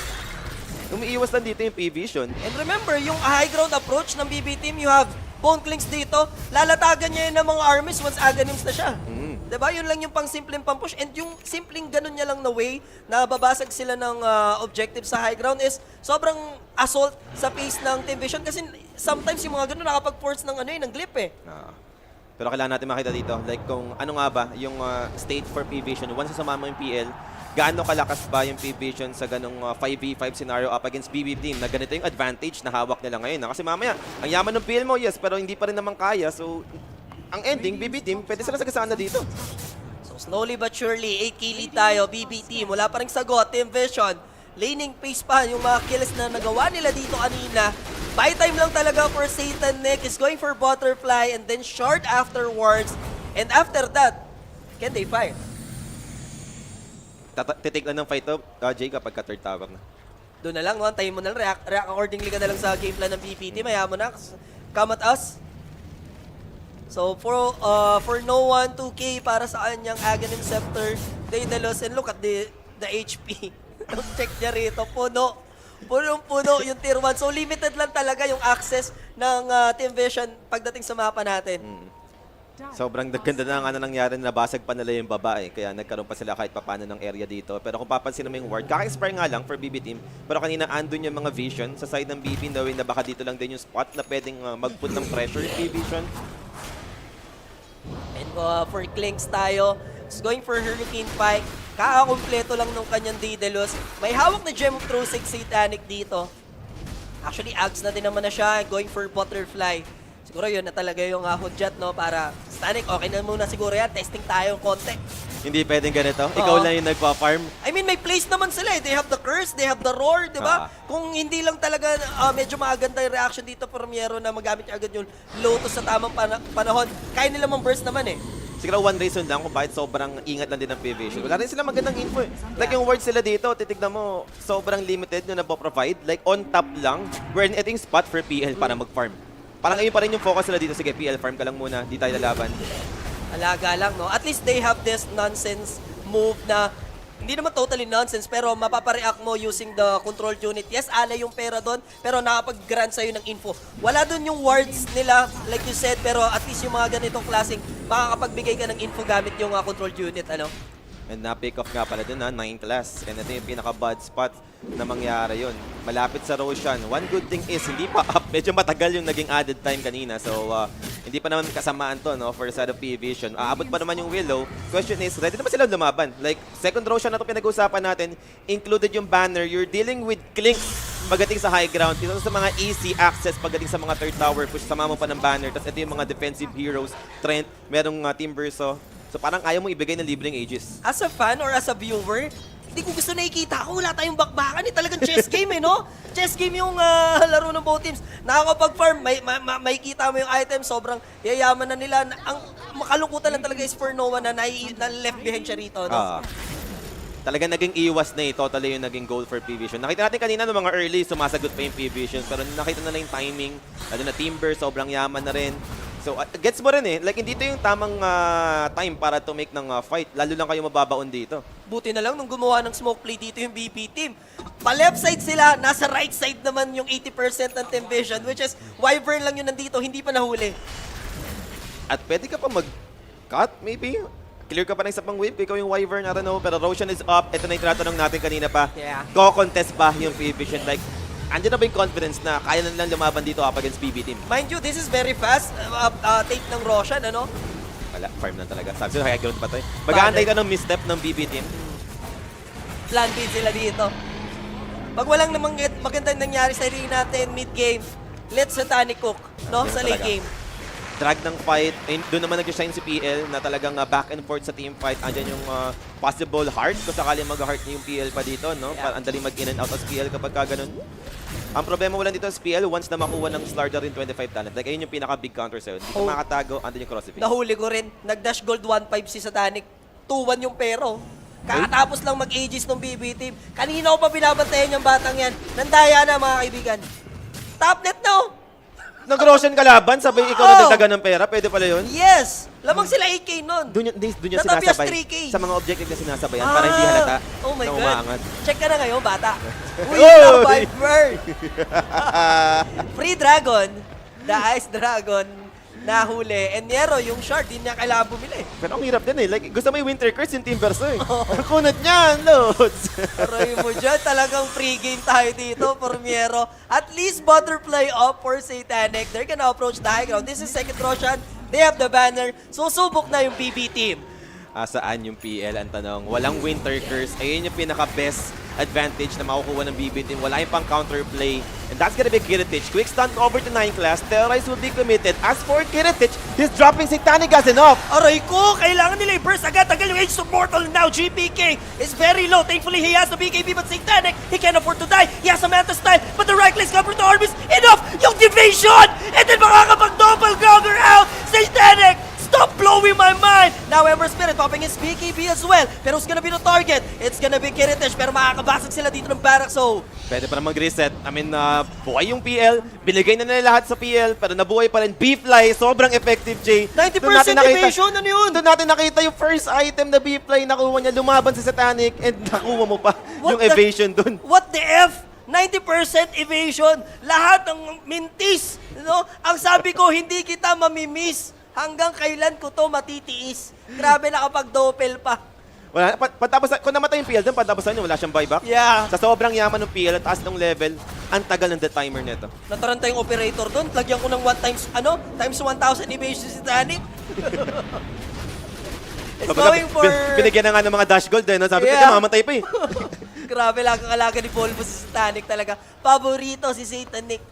Umiiwas lang dito yung PVISION. And remember, yung high ground approach ng BB team, you have Bone Clinks dito, lalatagan niya yun ng mga armies once Aghanims na siya. Diba? Yun lang yung pang-simpleng pang-push. And yung simpleng ganun niya lang na way na babasag sila ng objective sa high ground is sobrang assault sa pace ng Team Vision kasi sometimes yung mga ganun nakapag-force ng ng glip eh. Pero kailangan natin makita dito, like kung ano nga ba yung state for PVISION. Once sasama mo yung PL, gaano kalakas ba yung PVISION sa ganong 5v5 scenario up against BB team na ganito yung advantage na hawak nila ngayon. Kasi mamaya, ang yaman ng PL mo, yes, pero hindi pa rin naman kaya. So, ang ending, BB team, pwede sila sagasana dito. So slowly but surely, 8k lead tayo, BB team. Wala pa rin sagot, Team Vision. Laning pace pa yung mga kills na nagawa nila dito kanina. Buy time lang talaga for Satan Nick. Is going for Butterfly and then short afterwards. And after that, can they fight? Titake lang ng fight to, Jay, kapag ka third tower na. Doon na lang, no? Antayin mo na lang. React accordingly ka na lang sa game plan ng BPT. Maya mo na. Come at us. So, for No One, 2k para sa kanyang Aghanim Scepter, Daedalus, and look at the HP. Check niya rito, puno. Punong-puno yung tier 1. So, limited lang talaga yung access ng Team Vision pagdating sa mapa natin. Sobrang ganda na nga na nangyari, nabasag pa nila yung baba kaya nagkaroon pa sila kahit papano ng area dito. Pero kung papansin mo yung ward, kaka-expire nga lang for BB team, pero kanina andun yung mga vision sa side ng BB, knowing na baka dito lang din yung spot na pwedeng mag-put ng pressure yung PVISION. And for Clinks tayo, is going for Hurricane Pike. Kakakompleto lang nung kanyang Daedalus. May hawak na Gem of True 6 Satanic dito. Actually, Ags na din naman na siya, going for Butterfly. Siguro yun na talaga yung hudyat, no? Para Satanic, okay na muna siguro yan. Testing tayo konti. Hindi pwedeng ganito. Ikaw lang yung nagpa-farm. I mean, may place naman sila eh. They have the curse, they have the roar, di ba? Kung hindi lang talaga medyo maganda yung reaction dito, Permiero, na magamit niya agad yung Lotus sa tamang panahon. Kaya nila mang-burst naman eh. Siguro one reason lang kung bakit sobrang ingat lang din ng PVISION. Wala rin sila magandang info eh. Like yung words sila dito, titignan mo, sobrang limited yung nagpo-provide. Like on top lang, we're in a spot for PL para mag-farm. Parang ayun pa rin yung focus nila dito. Sige, PL, farm ka lang muna. Di tayo lalaban. Alaga lang, no? At least they have this nonsense move na hindi naman totally nonsense, pero mapapareact mo using the control unit. Yes, alay yung pera doon, pero nakapag-grant sa'yo ng info. Wala doon yung wards nila, like you said, pero at least yung mga ganitong klaseng makakapagbigay ka ng info gamit yung control unit, ano? And na-pick off nga pala dun 9 class. And ito yung pinaka-bad spot na mangyari yun. Malapit sa Roshan. One good thing is, hindi pa up. Medyo matagal yung naging added time kanina. So, hindi pa naman kasamaan to, no, for the side of PVISION. Aabot pa naman yung Willow. Question is, ready naman sila lumaban? Like, second Roshan na to pinag-uusapan natin. Included yung banner. You're dealing with Clinks pagdating sa high ground. Ito sa mga easy access pagdating sa mga third tower. Push, sama mo pa ng banner. Tapos ito yung mga defensive heroes. Trent, merong Team Verso. So parang ayaw mo ibigay ng libreng Aegis. As a fan or as a viewer, hindi ko gusto nakikita ako. Wala tayong bakbakan. Talagang chess game no? Chess game yung laro ng both teams. Nakakapag-farm, may kita mo yung item, sobrang yayaman na nila. Ang makalungkutan lang talaga is for Noah na left behind siya rito, no? Talagang naging iwas na totally yung naging goal for PVISION. Nakita natin kanina ng mga early, sumasagot pa yung PVISION. Pero nakita na yung timing, lalo na Timber, sobrang yaman na rin. So, gets mo rin like hindi ito yung tamang time para to make ng fight. Lalo lang kayo mababaon dito. Buti na lang nung gumawa ng smoke play dito yung BP team. Pa-left side sila, nasa right side naman yung 80% ng Team Vision, which is Wyvern lang yun nandito, hindi pa nahuli. At pwede ka pa mag-cut, maybe? Clear ka pa ng isa pang wave, ikaw yung Wyvern, I don't know. Pero Roshan is up, ito na yung tinatanong natin kanina pa. Yeah. Ko-contest ba yung PVISION? Like, andyan na ba yung confidence na kaya na nilang lumaban dito up against BB team? Mind you, this is very fast. Take ng Roshan, ano? Wala, farm na talaga. Sabi sila, high ground pa to. Mag-aantay ka ng misstep ng BB team. Plan B sila dito. Pag walang namang magandang nangyari sa ring natin mid-game, let's Satanic Cook, no? Sa late game. Drag ng fight. Doon naman nag-shine si PL na talagang back and forth sa team fight. Andyan yung possible heart kung sakali mag-heart niya yung PL pa dito, no? Yeah. Ang daling mag-in and out as PL kapag ka ganun. Ang problema wala dito sa PL, once na makuha ng Slardar in 25 talent, like ayun yung pinaka-big counter sa'yo. Hindi ka makatago, andun yung crucifix. Nahuli ko rin. Nag-dash gold 1.5 si Satanic. 2-1 yung pero. Kakatapos lang mag-aegis ng BB team. Kanina ko pa binabantayan yung batang yan. Nandaya na mga kaibigan. Top net no? Nag-Roshan kalaban, sabay ikaw na dagdagan ng pera, pwede pala yun? Yes! Lamang sila 8K nun. Doon yung sinasabay 3K. sa mga objective na sinasabayan para hindi halata oh my na God. umaangat. Check ka na ngayon, bata. Uy, na-Viper! Free Dragon, the Ice Dragon, nahuli. And Nero, yung shard, hindi niya kailangan bumili. Pero ang hirap din Like, gusto mo yung Winter Curse, yung Team Verso Ang kunat niyan, Lods. Aray mo dyan, talagang free game tayo dito, Formiero. At least butterfly up for Satanic. They're gonna approach the high ground. This is second Roshan. They have the banner. Susubok na yung BB team. Saan yung PL ang tanong? Walang Winter Curse. Ayun yung pinaka-best advantage na makukuha ng BB team. Wala yung pang counterplay. And that's gonna be Kiritich. Quick stun over to 9 class. Terrorize will be committed. As for Kiritich, he's dropping Satanic as enough. Aray ko! Kailangan nila i-burst agad. Tagal yung Age of Mortal now. GPK is very low. Thankfully, he has the BKB but Satanic, he can't afford to die. He has a Manta style, but the right click's cover to Orbis. Enough! Yung division! And then makakapag-doppelganger out! Satanic! Stop blowing my mind! Now Ember Spirit popping his BKB as well. Pero who's gonna be the target? It's gonna be Kiritich. Pero makakabasag sila dito ng barracks. So, pwede pa na mag-reset. I mean, buhay yung PL. Binigay na nila lahat sa PL. Pero nabuhay pa rin. B-Fly, sobrang effective, Jay. 90% evasion, ano yun? Doon natin nakita yung first item na B-Fly. Nakuha niya, lumaban sa Satanic. And nakuha mo pa yung evasion doon. What the F? 90% evasion. Lahat ng mintis. No? Ang sabi ko, hindi kita mamimiss. Hanggang kailan ko to matitiis? Grabe nakapag-doppel pa. Wala, patapos, kung namatay yung PL doon, patapos na wala siyang buyback. Yeah. Sa sobrang yaman ng PL, taas ng level, ang tagal ng the timer nito. Nataranta yung operator doon. Lagyan ko ng times 1,000 evasion si Titanic. It's going for... Binigyan na nga ng mga dash gold, no? Sabi ko, mamatay pa eh. Grabe lang ang alaga ni Polvo si Titanic talaga. Paborito si Satanic.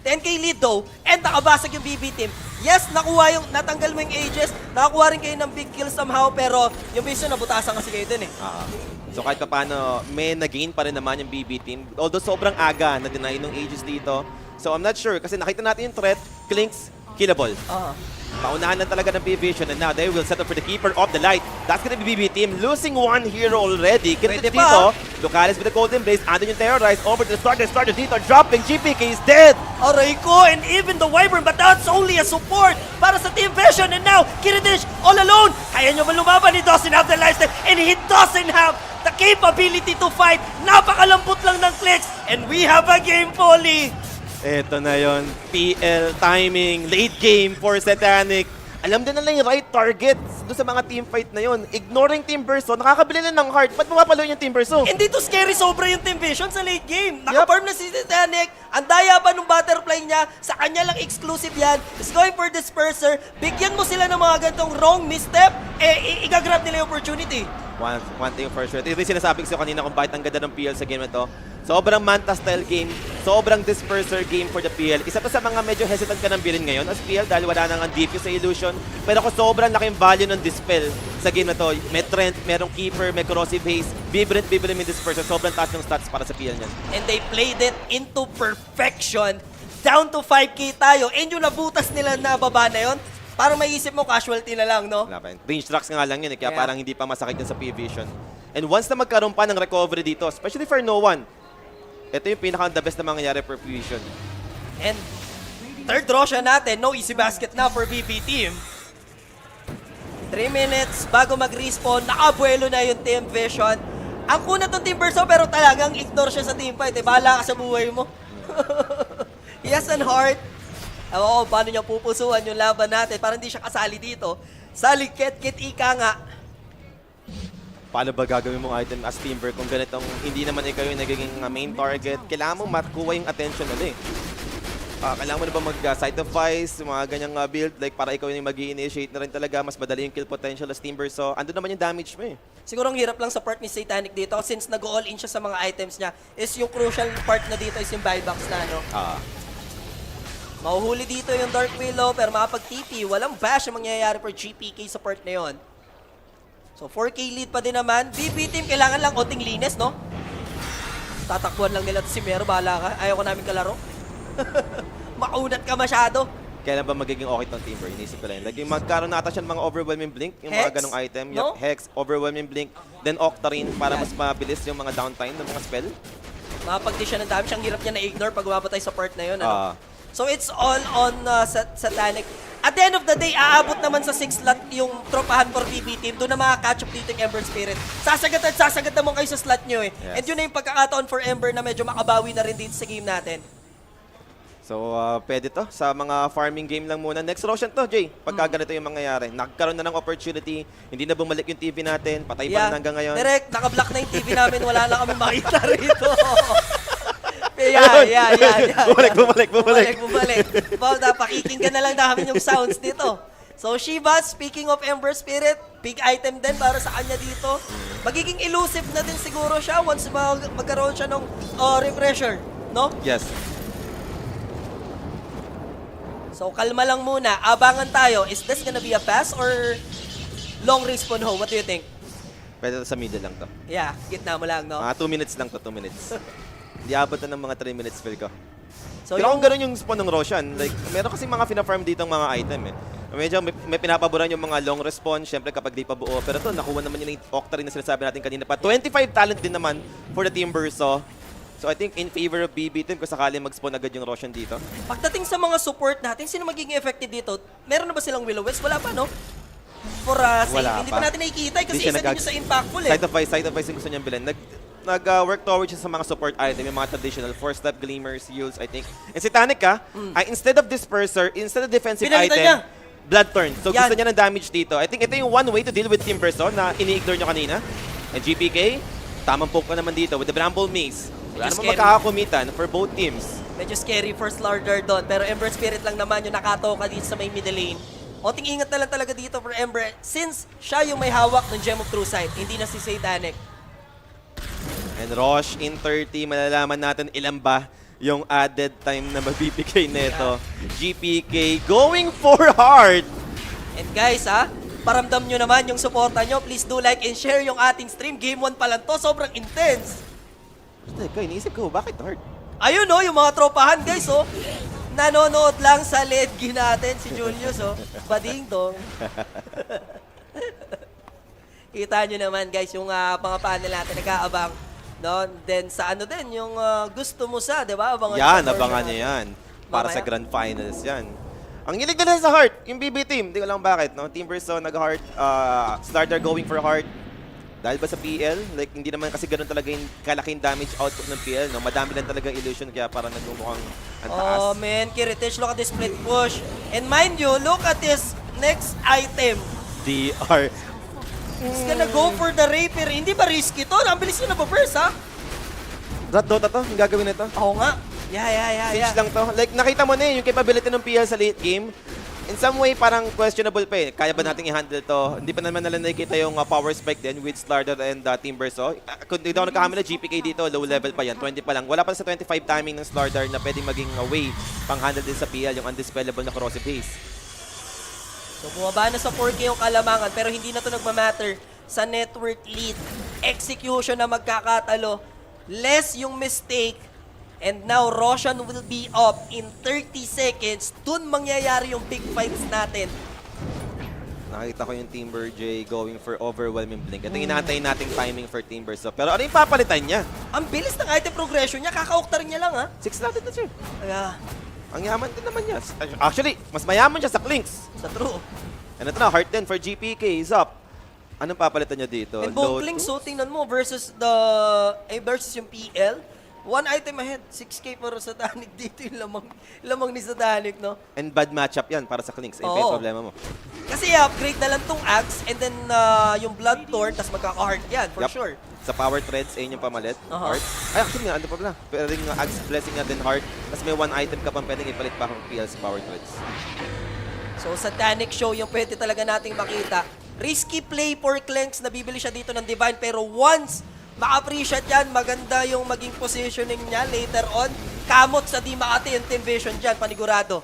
10k lead though, and nakabasag yung BB team. Yes, natanggal mo yung ages, nakakuha rin kayo ng big kill somehow, pero yung Vision nabutasan kasi kayo dun eh. So kahit pa paano, may nag-gain pa rin naman yung BB team. Although sobrang aga na deny ng ages dito. So I'm not sure, kasi nakita natin yung threat, Clinks, killable. Paunahan na talaga ng PVISION, and now they will settle for the keeper of the light. That's gonna be BB team, losing one hero already. Kinetic dito, Lucales with the golden blaze, andun yung terrorize, over to the starter dito, dropping, GPK is dead! Aray ko, and even the Wyvern, but that's only a support para sa Team Vision, and now, Kiridich all alone! Kaya nyo ba lumaban? He doesn't have the lifestyle, and he doesn't have the capability to fight. Napakalambot lang ng clicks, and we have a game, Polly! Eto na yon, PL timing, late game for Satanic. Alam din nila yung right targets doon sa mga team fight na yon. Ignoring Team Verso, nakakabili lang ng heart. Ba't mapapalo yung Team Verso? Hindi to scary sobra yung Team Vision sa late game. Naka-farm na si Titanic. Ang daya pa nung butterfly niya. Sa kanya lang exclusive yan. Is going for disperser. Bigyan mo sila ng mga ganitong wrong misstep. Igagrab nila yung opportunity. One thing for sure. Ito yung sinasabi ko kanina kung bakit ang ganda ng PL sa game na to. Sobrang Manta-style game, sobrang disperser game for the PL. Isa to sa mga medyo hesitant ka ng bilhin ngayon as PL dahil wala nang defuse sa Illusion. Pero kung sobrang laking value ng Dispel sa game na to, may Trent, merong Keeper, may Corrosive Haze, Vibrant may disperser, sobrang taas ng stats para sa PL niyan. And they played it into perfection. Down to 5k tayo. And yung nabutas nila na baba na yun, parang maisip mo casualty na lang, no? Wala pa yun. Range tracks nga lang yun, kaya parang hindi pa masakit yun sa PVISION. And once na magkaroon pa ng recovery dito, especially for no one, ito yung pinaka-the best na mangyayari for PVISION. And third Roshan natin, no easy basket na for BB team. 3 minutes bago mag-respawn, nakabuelo na yung Team Vision. Ang kuna tong Team Verso pero talagang ignore siya sa team fight. Bahala ka sa buhay mo. He has an heart. Oo, paano niya pupusuan yung laban natin para hindi siya kasali dito. Sali ket ika nga. Paano ba gagawin mong item as Timber kung ganitong hindi naman ikaw yung nagiging main target? Kailangan mong makuha yung attention nila eh. Kailangan mo na ba mag-sacrifice, mga ganyang build, like para ikaw yung mag-i-initiate na rin talaga, mas madali yung kill potential as Timber. So, andun naman yung damage mo eh. Siguro ang hirap lang sa part ni Satanic dito since nag-all in siya sa mga items niya is yung crucial part na dito is yung buybacks na, no? Mahuhuli dito yung Dark Willow pero makapag-TP, walang bash ang mangyayari for GPK sa part na yon. So 4k lead pa din naman. BB team kailangan lang onting linis, no? Tatakbuhan lang nila si Mero, bahala ka. Ayaw ko namin kalaro. Maunat ka masyado. Kailan ba magiging okay tong Timber? Inisip ko lang. Like yung magkaroon na ata siya ng mga overwhelming blink, yung Hex, mga ganong item. no? Hex, overwhelming blink, then Octarine para mas mabilis yung mga downtime ng mga spell. Makapag-dish siya ng damage. Ang hirap niya na-ignore pag umabot tayo sa part na yun, ano? So it's all on Satanic. At the end of the day, aabot naman sa 6 slot yung tropahan for BB team. Doon na makaka-catch up dito yung Ember Spirit. Sasagad naman kayo sa slot nyo eh. Yes. And yun na yung pagkakataon for Ember na medyo makabawi na rin dito sa game natin. So, pwede to. Sa mga farming game lang muna. Next Roshan to, Jay. Pagka ganito yung mangyayari. Nagkaroon na ng opportunity. Hindi na bumalik yung TV natin. Patay pa rin hanggang ngayon. Direct, naka-block na yung TV namin. Wala na kami makita rito. Bumalik. Pakikinggan na lang namin yung sounds dito. So, Shiva, speaking of Ember Spirit, big item din para sa kanya dito. Magiging elusive na din siguro siya once magkaroon siya ng refresher, no? Yes. So, kalma lang muna. Abangan tayo. Is this gonna be a pass or long respawn ho? What do you think? Pwede to sa middle lang to. Yeah, gitna mo lang, no? 2 minutes lang to, 2 minutes. Hindi abot na ng mga 3 minutes feel ko. So, pero kung gano'n yung spawn ng Roshan, like, meron kasi mga fina-farm dito ng mga item eh. Medyo may pinapaboran yung mga long respawn, syempre kapag di pa buo. Pero to, nakuha naman yun yung Octarine na sinasabi natin kanina pa. 25 talent din naman for the Team Verso. So I think in favor of BB team kung sakali mag-spawn agad yung Roshan dito. Pagdating sa mga support natin, sino magiging effective dito? Meron na ba silang Will-O-Wisp? Wala pa, no? For Wala hindi pa. pa natin nakikita kasi isa din yung sa impactful eh. Side of Vice yung gusto niyang bilhin. Nag-work towards siya sa mga support item, yung mga traditional 4-step glimmers, heals, I think. And si Tanik instead of disperser, instead of defensive Pinalitan item, niya. Blood turn. So Yan. gusto niya ng damage dito. I think ito yung one way to deal with Team Person na ini-ignore nyo kanina. And GPK, tamang poke pa naman dito with the Bramble Maze. Wala naman makakakumitan for both teams. Medyo scary first Larder doon. Pero Ember Spirit lang naman yung nakatoka dito sa may middle lane. Onting ingat na lang talaga dito for Ember since siya yung may hawak ng Gem of True Sight. Hindi na si Satanic. And Rosh in 30, malalaman natin ilan ba yung added time na magbibigay nito. GPK going for hard. And guys paramdam nyo naman yung suporta nyo. Please do like and share yung ating stream. Game 1 pa lang to. Sobrang intense. Teka, iniisip ko, bakit hard? Ayun yung mga tropahan guys nanonood lang sa ledgi natin si Julius Bading dong. Kita nyo naman guys yung mga panel natin nag-aabang. No? Then sa din, yung gusto mo di ba? Abangan niya yan. Para sa Grand Finals yan. Ang hilig nila sa Heart, yung BB team. Hindi ko lang bakit, no? Team Verso nag-Heart, starter going for Heart. Dahil ba sa PL? Like, hindi naman kasi ganun talaga yung kalaking damage output ng PL, no? Madami lang talagang illusion, kaya parang nagmumukhang ang taas. Oh man, Kiritich, look at this split push. And mind you, look at this next item. DR. He's gonna go for the Rapier. Hindi ba risky to? Ang bilis nyo na-burst, Rat Dota to? Yung gagawin nito? Oo nga. Yeah. Siege lang to. Like, nakita mo na yung capability ng PL sa late game. In some way, parang questionable pa Kaya ba nating i-handle to? Hindi pa naman nila nakikita yung power spike din with Slardar and Team Verso. Kung hindi ako nagkakamala, GPK dito, low level pa yan. 20 pa lang. Wala pa sa 25 timing ng Slardar na pwedeng maging way pang-handle din sa PL, yung undispellable na corrosive haze. So bumaba na sa 4K yung kalamangan pero hindi na to nagmamatter sa network lead. Execution na magkakatalo. Less yung mistake. And now Roshan will be up in 30 seconds. Dun mangyayari yung big fights natin. Nakita ko yung Timber J going for overwhelming blink. Ito yung inaantay nating timing for Timber. So, pero ano yung papalitan niya? Ang bilis ng item progression niya. Kaka-octa rin niya lang 6 natin na siya. Kaya, ang yaman din naman niya. Actually, mas mayaman siya sa Clinks. Sa true. And ito na, Heart din for GPK is up. Anong papalitan niya dito? And both Clinks, tingnan mo, versus yung PL. One item ahead, 6K para sa Satanic dito yung lamang ni Satanic, no? And bad matchup yan para sa Clinks. Ayun pa yung problema mo. Kasi upgrade na lang tong Axe and then yung Blood Thorn, tas magkaka-heart yan, for sure. Sa Power Threads, ayun yung pamalit. Heart. Ay, actually nga, ano pa pala? Pwedeng Axe Blessing natin Heart. Tapos may one item ka pang pwedeng ipalit pa kung PL sa Power Threads. So, Satanic show yung pwede talaga nating makita. Risky play for Clinks, nabibili siya dito ng Divine, pero once ma-appreciate yan, maganda yung maging positioning niya later on. Kamot sa di makati yung Team Vision dyan, panigurado.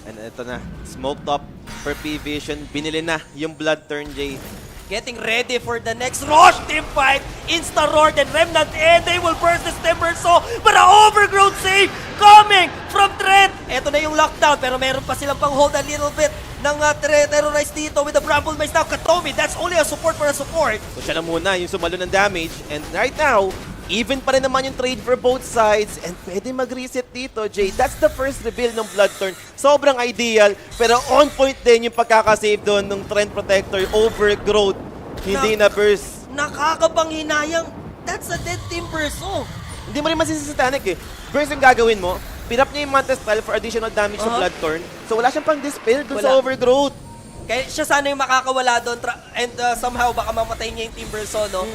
And ito na, smoke top for PVISION. Binili na yung Blood Turn, Jay. Getting ready for the next Rosh team fight. Insta-Roar and Remnant, and they will burst this Timber so, but an overgrowth save coming from Trent. Ito na yung lockdown, pero meron pa silang pang hold a little bit ng terrorize dito with the Bramble Mace now. Katomi, that's only a support for a support. So siya na muna yung sumalo ng damage. And right now, even pa rin naman yung trade for both sides. And pwede mag-reset dito, Jay. That's the first reveal ng Blood Turn. Sobrang ideal. Pero on point din yung pagkakasave doon ng Trend Protector. Overgrowth. Hindi na burst. Nakakapanghinayang. That's a dead Timber so. Hindi mo rin masisitanic Burst yung gagawin mo. Pinap niya yung Mantis Style for additional damage sa Blood Turn. So wala siyang pang-dispel doon sa Overgrowth. Kaya siya sana yung makakawala doon and somehow baka mamatay niya yung Timbersaw, no?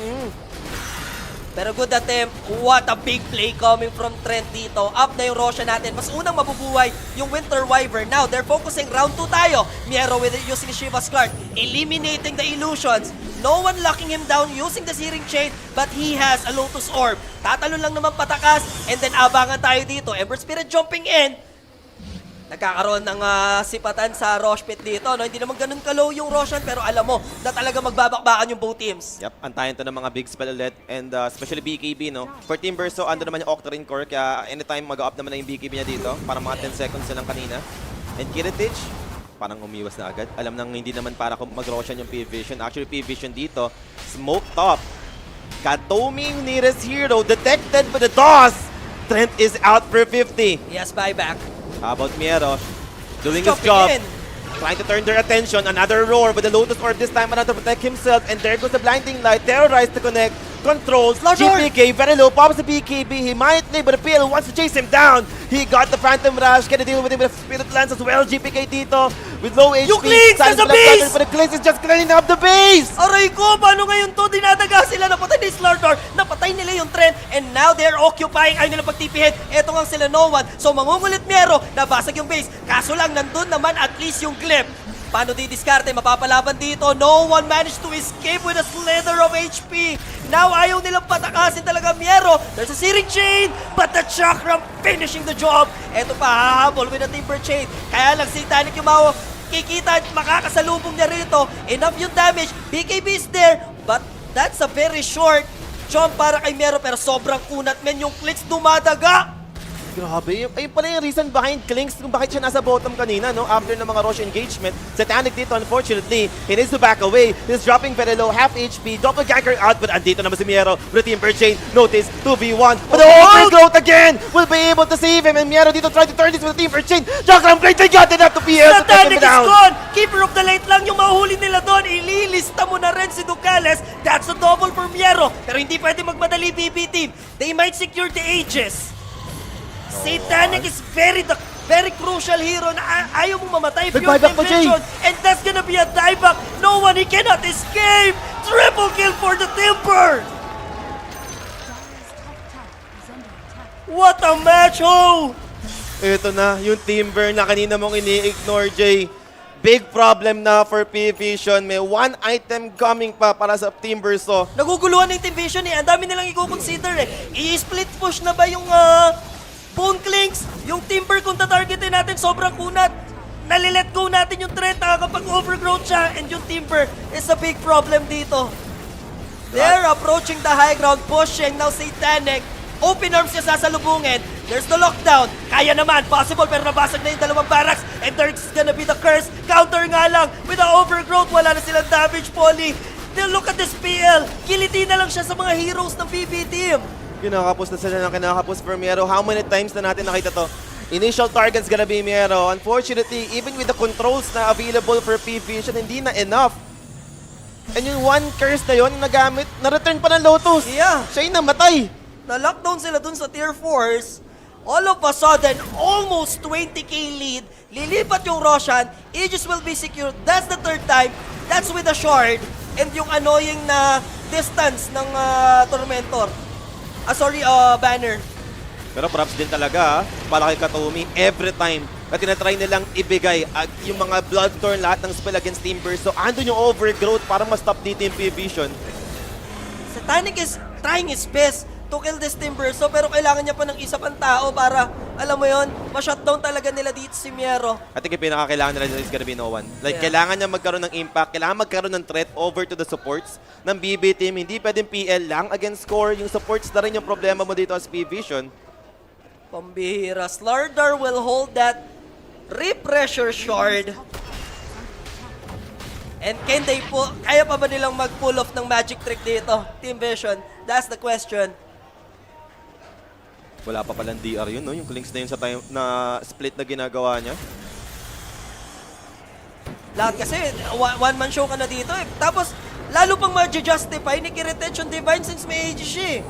Pero good attempt. What a big play coming from Trent dito. Up na yung Roshan natin. Mas unang mabubuhay yung Winter Wyvern. Now, they're focusing round 2 tayo. Miero with it using Shiva's Guard. Eliminating the illusions. No one locking him down using the Searing Chain, but he has a Lotus Orb. Tatalon lang naman patakas, and then abangan tayo dito. Ember Spirit jumping in. Nagkakaroon ng sipatan sa Rosh Pit dito. No? Hindi naman ganun ka-low yung Roshan, pero alam mo na talaga magbabakbakan yung both teams. Yep, antayin to ng mga big spell ulit. And especially BKB, no? For Team Verso, ando naman yung Octarine Core, kaya anytime mag-up naman na yung BKB niya dito. Para mga 10 seconds na lang kanina. And Kiritich, parang umiwas na agad. Alam nang hindi naman para mag-Roshan yung PVISION. Actually, PVISION dito, smoke top. Katomi yung nearest hero, detected by the DOS. Trent is out for 50. Yes, buyback. How about Miero? Doing his job. Trying to turn their attention. Another roar with the Lotus Orb this time around to protect himself. And there goes the blinding light. Terrorize to connect. controls. Lordor! GPK very low, pops the BKB. He might live, but the PL wants to chase him down. He got the Phantom Rush. Can deal with him with Spirit Lance as well. GPK dito with low HP. Yung Clinks! Nasa base! But the Clinks is just cleaning up the base! Aray ko, paano ngayon to? Dinadaga sila, napatay ni Slardor, napatay nila yung trend, and now they're occupying, ayaw nila pagtipihin. Eto nga sila no one. So mangungulit Miero, nabasag yung base. Kaso lang, nandun naman at least yung clip. Paano didiskarte? Mapapalaban dito. No one managed to escape with a slither of HP. Now ayaw nilang patakasin talaga Miero. There's a searing chain, but the Chakram finishing the job. Eto pa, hahabol with a Timber Chain. Kaya lang si Titanic yung kikita at makakasalubong niya rito. Enough yung damage. BKB is there, but that's a very short jump para kay Miero. Pero sobrang kunat men yung clicks dumadaga. Grabe, ayun pala yung reason behind Clinks kung bakit siya nasa bottom kanina, no? After ng mga rush engagement. Satanic dito, unfortunately, he needs to back away. He's dropping very low, half HP, doppelganger out, but andito naman si Miero with a Timber Chain. Notice, 2v1, but the overgrowth again will be able to save him, and Miero dito try to turn this with a Timber Chain. Chakram great, they got enough to PL to take him Satanic is down. gone! Keeper of the late lang yung mahuhuli nila doon. Ililista mo na rin si Ducales. That's a double for Miero. Pero hindi pwede magmadali BB team. They might secure the Aegis. Satanic is very crucial hero na ayaw mong mamatay if you're Vision. And that's gonna be a dieback. No one, he cannot escape. Triple kill for the Timber. What a match, ho! Ito na, yung Timber na kanina mong ini-ignore, Jay. Big problem na for PVISION. May one item coming pa para sa Timber, so... Naguguluhan ng Team Vision eh. Ang dami nilang i-consider eh. I-split push na ba yung Bone Clinks? Yung Timber kung tatargetin natin sobrang kunat. Nalilet go natin yung threat kapag overgrowth siya. And yung Timber is a big problem dito. They're approaching the high ground, pushing. Now Satanic. Open arms siya sasalubungin. There's the lockdown. Kaya naman. Possible pero nabasag na yung dalawang barracks. And there's gonna be the curse. Counter nga lang. With the overgrowth, wala na silang damage, Polly. Then look at this PL. Kiliti na lang siya sa mga heroes ng PV team. Kinakapos na sila ng kinakapos for Miero. How many times na natin nakita to? Initial target's gonna be Miero. Unfortunately, even with the controls na available for PVISION, hindi na enough. And yung one curse na yun, nagamit, na-return pa ng Lotus. Yeah. Siya yung namatay. Na-lockdown sila dun sa tier 4s. All of a sudden, almost 20k lead. Lilipat yung Roshan. Aegis will be secured. That's the third time. That's with a shard. And yung annoying na distance ng Tormentor. Banner. Pero props din talaga para kay Katomi. Every time na tinatry nilang ibigay yung mga Bloodthorn, lahat ng spell against Timber. So andun yung overgrowth para ma-stop dito yung PVISION. Satanic is trying his best to kill this Timber. So pero kailangan niya pa ng isa pang tao para, alam mo yon, ma-shutdown talaga nila dito si Miero. I think yung pinakakailangan nila is gonna be no one. Like, kailangan niya magkaroon ng impact, kailangan magkaroon ng threat over to the supports ng BB team. Hindi pwedeng PL lang against core. Yung supports na rin yung problema mo dito as PVISION. Pambihira. Slardar will hold that repressure shard. And can they kaya pa ba nilang mag-pull off ng magic trick dito, Team Vision? That's the question. Wala pa palang DR yun, no? Yung Clinks na yun sa time na split na ginagawa niya. Lahat kasi, one-man show ka na dito eh. Tapos, lalo pang ma-justify ni Retention Divine since may Aegis siya eh.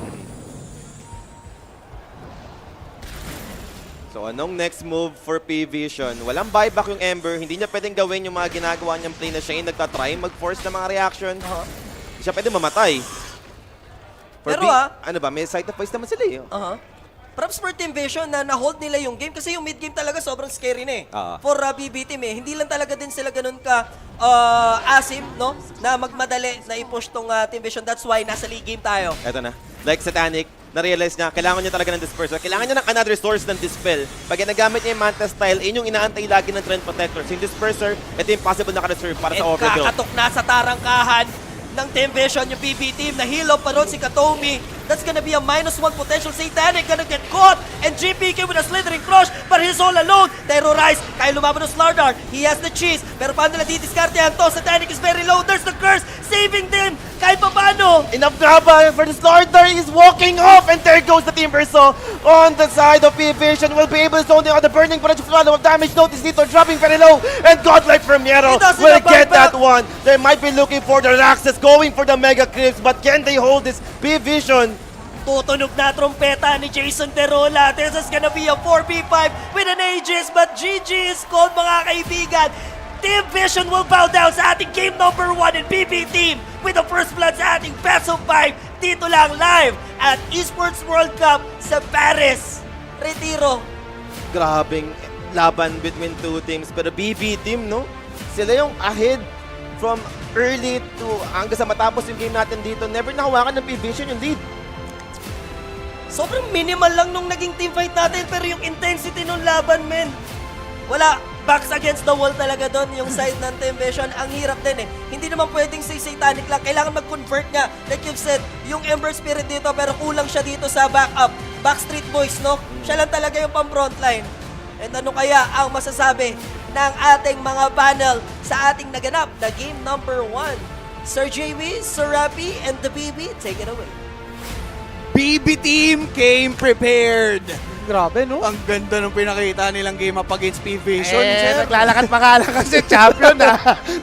So anong next move for PVISION? Walang buyback yung Ember. Hindi niya pwedeng gawin yung mga ginagawa niyang play na siya yung nagtatry mag-force ng mga reaction. Hindi siya pwedeng mamatay. Pero ano ba, may side of voice naman sila eh. Props for Team Vision na na-hold nila yung game kasi yung mid-game talaga sobrang scary na eh. For BB team eh. Hindi lang talaga din sila ganun ka asim, no? Na magmadali na i-push tong Team Vision. That's why nasa league game tayo. Eto na. Like Satanic, na-realize niya, kailangan niya talaga ng Disperser. Kailangan niya ng another source ng Dispel. Pag nagamit niya yung Manta style, yun yung inaantay lagi ng Trend Protector. So yung Disperser, ito yung possible na ka-reserve para sa overkill. Kakatok na sa tarangkahan ng Team Vision yung BB team. Nahilo pa ron si Katomi. That's gonna be a -1 potential. Satanic gonna get caught. And GPK with a slithering crush. But he's all alone. Terrorize. Kaya lumaban ng Slardar. He has the cheese. Pero paano nila didiskartehan to? Satanic is very low. There's the curse. Saving them. kahit pa paano. Enough drama for the starter. He's walking off, and there goes the Timber. So on the side of PVISION, will be able to zone the burning potential flood of damage. Notice dito, dropping very low, and Godlike Premiero will get that one. They might be looking for the Raxes, going for the Mega Clips, but can they hold this PVISION? Tutunog na trompeta ni Jason Terola. This is gonna be a 4v5 with an Aegis, but GG is called, mga kaibigan. Team Vision will bow down sa ating game number 1 in PB Team with the first blood sa ating best of 5 dito lang live at Esports World Cup sa Paris. Retiro. Grabing laban between two teams, pero BB Team, no? Sila yung ahead from early to hanggang sa matapos yung game natin dito. Never nahawakan ng PVISION yung lead. Sobrang minimal lang nung naging teamfight natin, pero yung intensity nung laban, men. Wala, backs against the wall talaga doon, yung side ng Team Vision. Ang hirap din eh. Hindi naman pwedeng say satanic lang. Kailangan mag-convert nga. Like you've said, yung Ember Spirit dito, pero kulang siya dito sa backup. Backstreet Boys, no? Siya lang talaga yung pang-frontline. And ano kaya ang masasabi ng ating mga panel sa ating naganap na game number 1? Sir JV, Sir Rapi, and the BB, take it away. BB Team came prepared. Grabe, no? Ang ganda nung pinakita nilang game up against PVISION. Naglalakad pa nga lang kasi champion na.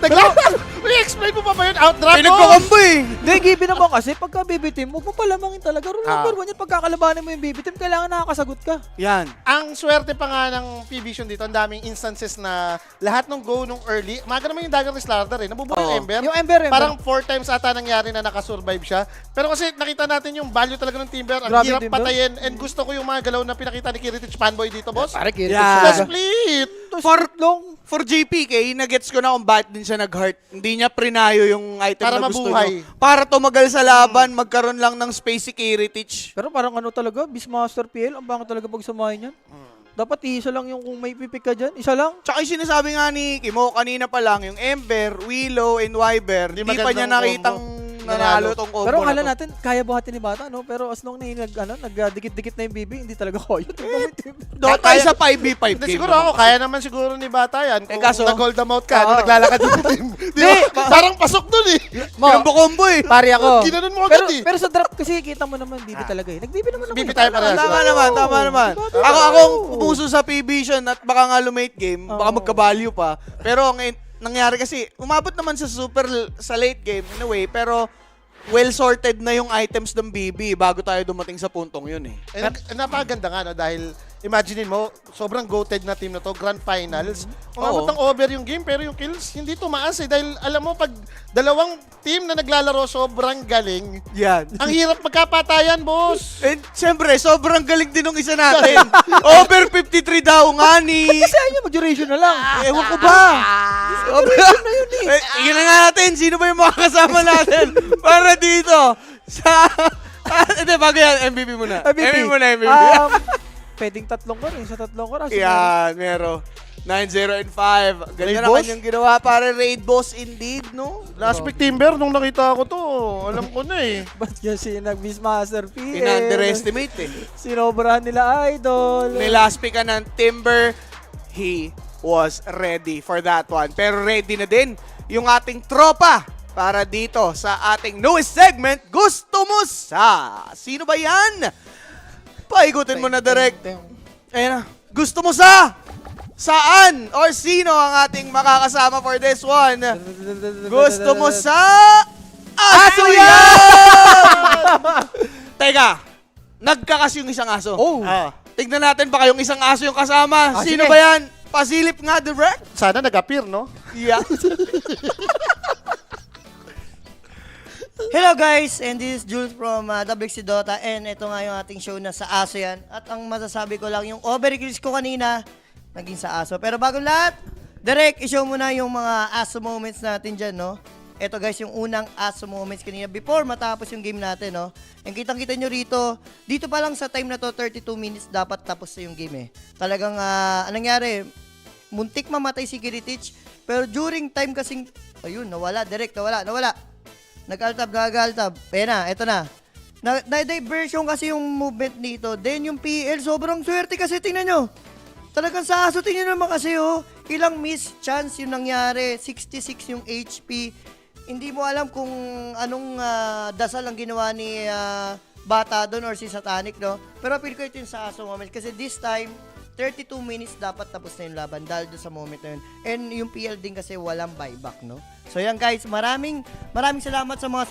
Naglalakad. I-explain mo pa ba yun? Outdraft mo? Pinagkakambo eh. Hindi, GB naman kasi pagka BB Team, huwag mo palamangin talaga. Rule number 1 yan, pagkakalabanin mo yung BB Team, kailangan nakakasagot ka. Yan. Ang swerte pa nga ng PVISION dito, ang daming instances na lahat ng go nung early, maga naman yung Dagger Slardar eh, nabubuhay yung Ember. Yung Ember. Parang 4 times ata nangyari na nakasurvive siya. Pero kasi nakita natin yung value talaga ng Timber, ang Grabe hirap din patayin, and gusto ko yung mga galaw na pinakita ni Kiritich Fanboy dito, boss. Pare, The split! For JPK, nagets ko na kung bakit din siya nag-heart. Hindi niya prinayo yung item Para na gusto mabuhay. niya. Para tumagal sa laban, magkaroon lang ng space si Kiritich. Pero parang ano talaga, Beastmaster PL, ang bangit talaga pag sumahin yan. Dapat isa lang yung kung may pipik ka dyan, isa lang. Tsaka yung sinasabi nga ni Kimo, kanina pa lang, yung Ember, Willow, and Wyber, di pa niya nakitang nanalo tong combo. Pero akala natin, kaya buhatin ni Bata, no? Pero as long na nagdikit-dikit na yung BB, hindi talaga kaya. Tayo sa 5v5 game. Hindi, siguro ako, kaya naman siguro ni Bata yan. Kung kaso, nag-hold the mouth ka, nung naglalakad yung team. Di ba? Parang pasok dun eh. Combo eh. Pari ako. Ginanon mo agad eh. Pero sa draft kasi, kita mo naman, BB talaga eh. Nag-BB naman ako. BB tayo para. Tama naman. Akong puso sa PVISION at baka nga lumate game, baka magka-value pa. Pero ang nangyari kasi, umabot naman sa late game in a way, pero well-sorted na yung items ng BB bago tayo dumating sa puntong yun eh. Napakaganda nga, no? Dahil imaginein mo, sobrang goated na team na to, grand finals. Umabot ng over yung game, pero yung kills hindi tumaas eh. Dahil alam mo, pag dalawang team na naglalaro, sobrang galing. Yan. Ang hirap magkapatayan, boss. And syempre, sobrang galing din ng isa natin. Over 53 daw nga ni... Kasi ayaw mag-duration na lang. Ewan ko ba? Duration na yun eh. Tingnan na nga natin, sino ba yung mga kasama natin para dito sa... Hindi, bago yan, MVP muna. MVP muna, MVP. Pwedeng tatlong core eh. Sa tatlong core. Yan, meron. 9-0 and 5. Ganda na kanyang ginawa para raid boss indeed, no? Last pick Timber, nung nakita ko to, alam ko na eh. Ba't kasi nag-Beastmaster PL? In-underestimate eh. Sinobrahan nila idol. Last pick ka ng Timber, he was ready for that one. Pero ready na din yung ating tropa para dito sa ating newest segment, Gusto Mo Sa. Sino ba yan? Paikutin mo na direct. Ayan na. Gusto mo sa? Saan? Or sino ang ating makakasama for this one? Gusto mo sa? Aso yan! Teka, nagkakas yung isang aso. Oh. Tignan natin baka yung isang aso yung kasama. Sino ba yan? Pasilip nga direct. Sana nag-appear, no? Yeah. Hello guys, and this is Jules from WXC Dota, and ito nga yung ating show na sa aso yan. At ang masasabi ko lang, yung overkills ko kanina, naging sa aso. Pero bago lahat, direct, i-show mo na yung mga aso moments natin dyan, no? Ito guys, yung unang aso moments kanina before matapos yung game natin, no? And kitang-kita nyo rito, dito pa lang sa time na to, 32 minutes dapat tapos na yung game eh. Talagang, anong nangyari, muntik mamatay si Kiritich, pero during time kasing, ayun, nawala, direct, nawala. Nag-altab. Ayan na, eto na. Na-diversion kasi yung movement dito. Then yung PL, sobrang swerte kasi, tingnan nyo. Talagang sa aso, tingnan naman kasi, oh. Ilang miss chance yung nangyari. 66 yung HP. hindi mo alam kung anong dasal ang ginawa ni Bata doon or si Satanic, no? Pero feel ko ito yung sa Aso moment kasi this time, 32 minutes dapat tapos na yung laban dahil doon sa moment na yun. And yung PL din kasi walang buyback, no? So yan guys, maraming salamat sa mga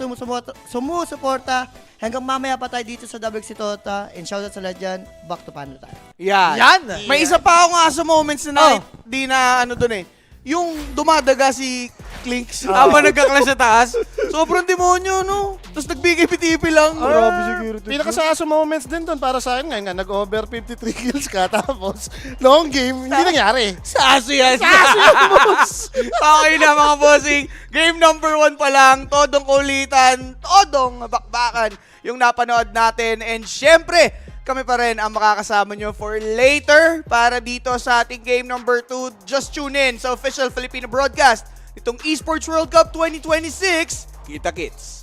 sumusuporta. Hanggang mamaya pa tayo dito sa WXC Tota. And shoutout sa lahat dyan. Back to panel tayo. Yan. May isa pa akong Aso moments na di na ano dun eh. Yung dumadaga si Clinks habang nagka-clash sa taas. Sobrang demonyo, no? Tapos nagbigay PTP lang. Grabe siguro. Pinaka-sa moments din doon para sa akin nga nag-over 53 kills ka tapos long game, hindi nangyari. Sa Aso yan. Sa Aso yan, boss. Okay na mga bossing. Game number 1 pa lang. Todong kulitan. Todong bakbakan yung napanood natin. And syempre, kami pa rin ang makakasama nyo for later para dito sa ating game number 2. Just tune in sa official Filipino broadcast itong Esports World Cup 2026. Kita-kits!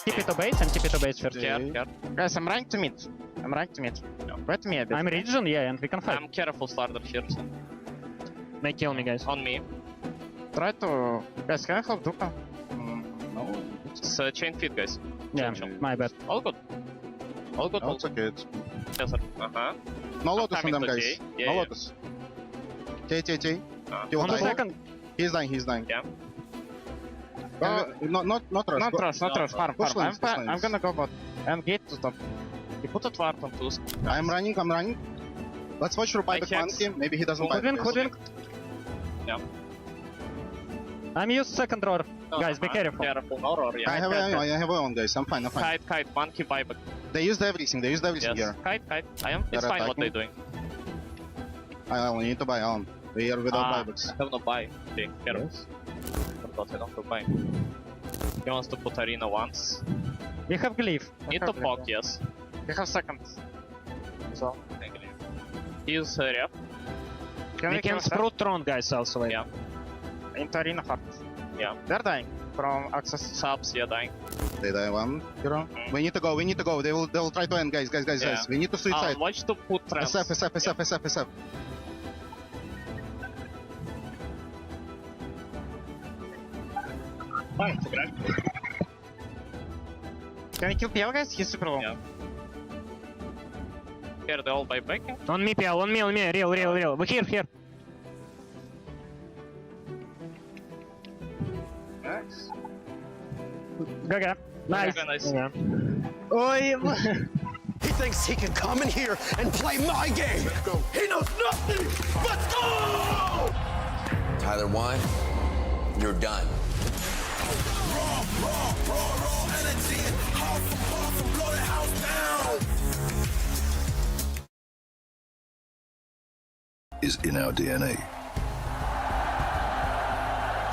Keep it to base and keep it to base first. Here. Guys, I'm running to mid. Wait me a bit. I'm region, yeah, and we can fight. I'm careful starter here. So. They kill me, guys. On me. Try to... Guys, can I help Duka? No. It's chain feed, guys. Yeah, my bad. All good. All good. All good. Yes, sir. Uh-huh. No Lotus on them, guys. J. Yeah, no yeah. Lotus. J. He will On the die. second. He's dying. Yeah. Not rush. Not rush. Farm. Push lanes, push I'm lanes. gonna go bot. And gate to top. You put a ward on two. I'm running. Let's watch for buyback monkey. Maybe he doesn't buy. Hoodwink. Yeah. I'm used second roar. Guys, be careful. Careful, no roar, yeah. I have one, guys. I'm fine. Kite, monkey buyback. They used everything Yes, here. kite. I am. It's They're fine what attacking. they're doing. We need to buy Alan. We are without buybacks. I have no buy. Okay, careful. Forgot I don't have buy. He wants to put arena once. We have glyph. Need to poke, yes. We have second. So, he's rep. We can sprout throne, guys, also. Yeah. Into arena heart. Yeah. They're dying from access. Subs, yeah, dying. They die one. Hero. We need to go. They will try to end, guys. We need to suicide. Watch to put trams. SF. Can we kill PL, guys? He's super low. Yeah. Here, they all buy back. On me, PL, on me, real. We're here. Nice. Go. Nice. Nice. Oi, He thinks he can come in here and play my game. He knows nothing. Let's go! Tyler 1, you're done. Raw energy. House from blow the house down. Is in our DNA.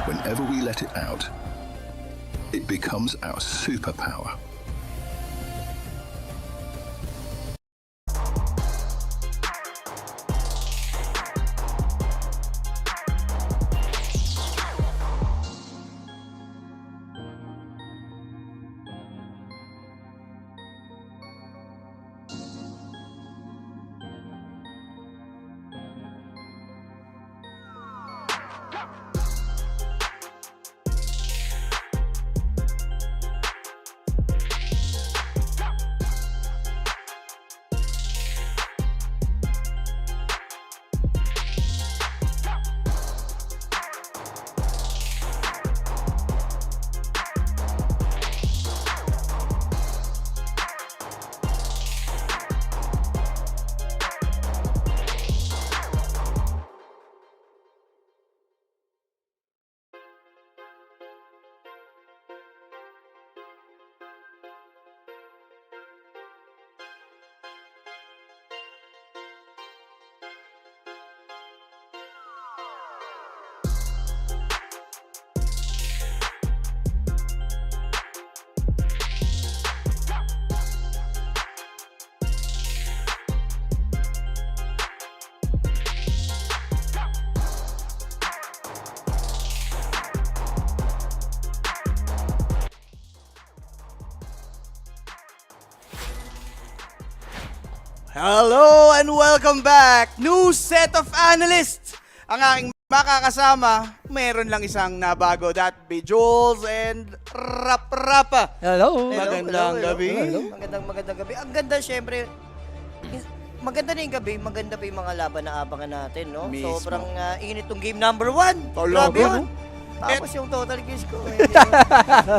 Whenever we let it out, it becomes our superpower. Hello and welcome back! New set of analysts! Ang aking makakasama, meron lang isang nabago. That be Jules and Rap. Hello! Magandang gabi. Magandang gabi. Ang ganda, syempre, maganda na yung gabi, maganda pa yung mga laban na abangan natin, no? Mismo. Sobrang init tong game number 1. Talaga, Grabe yun. no? Tapos yung total kills ko.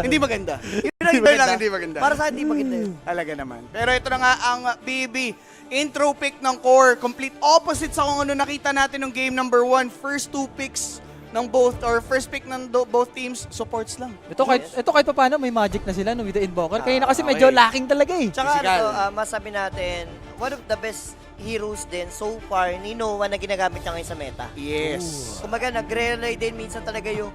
Hindi maganda. Yun lang hindi maganda. Para sa akin, hindi maganda yun. Talaga naman. Pero ito na nga ang BB. Intro pick ng core. Complete opposite sa kung ano nakita natin ng game number 1. First 2 picks ng both, or first pick ng both teams, supports lang. Ito kahit pa paano, may magic na sila no, with the Invoker. Kaya na kasi medyo lacking talaga eh. Tsaka masabi natin, one of the best heroes din so far ni Noah na ginagamit niya ngayon sa meta. Yes. Kumaga, nagre-rely din minsan talaga yung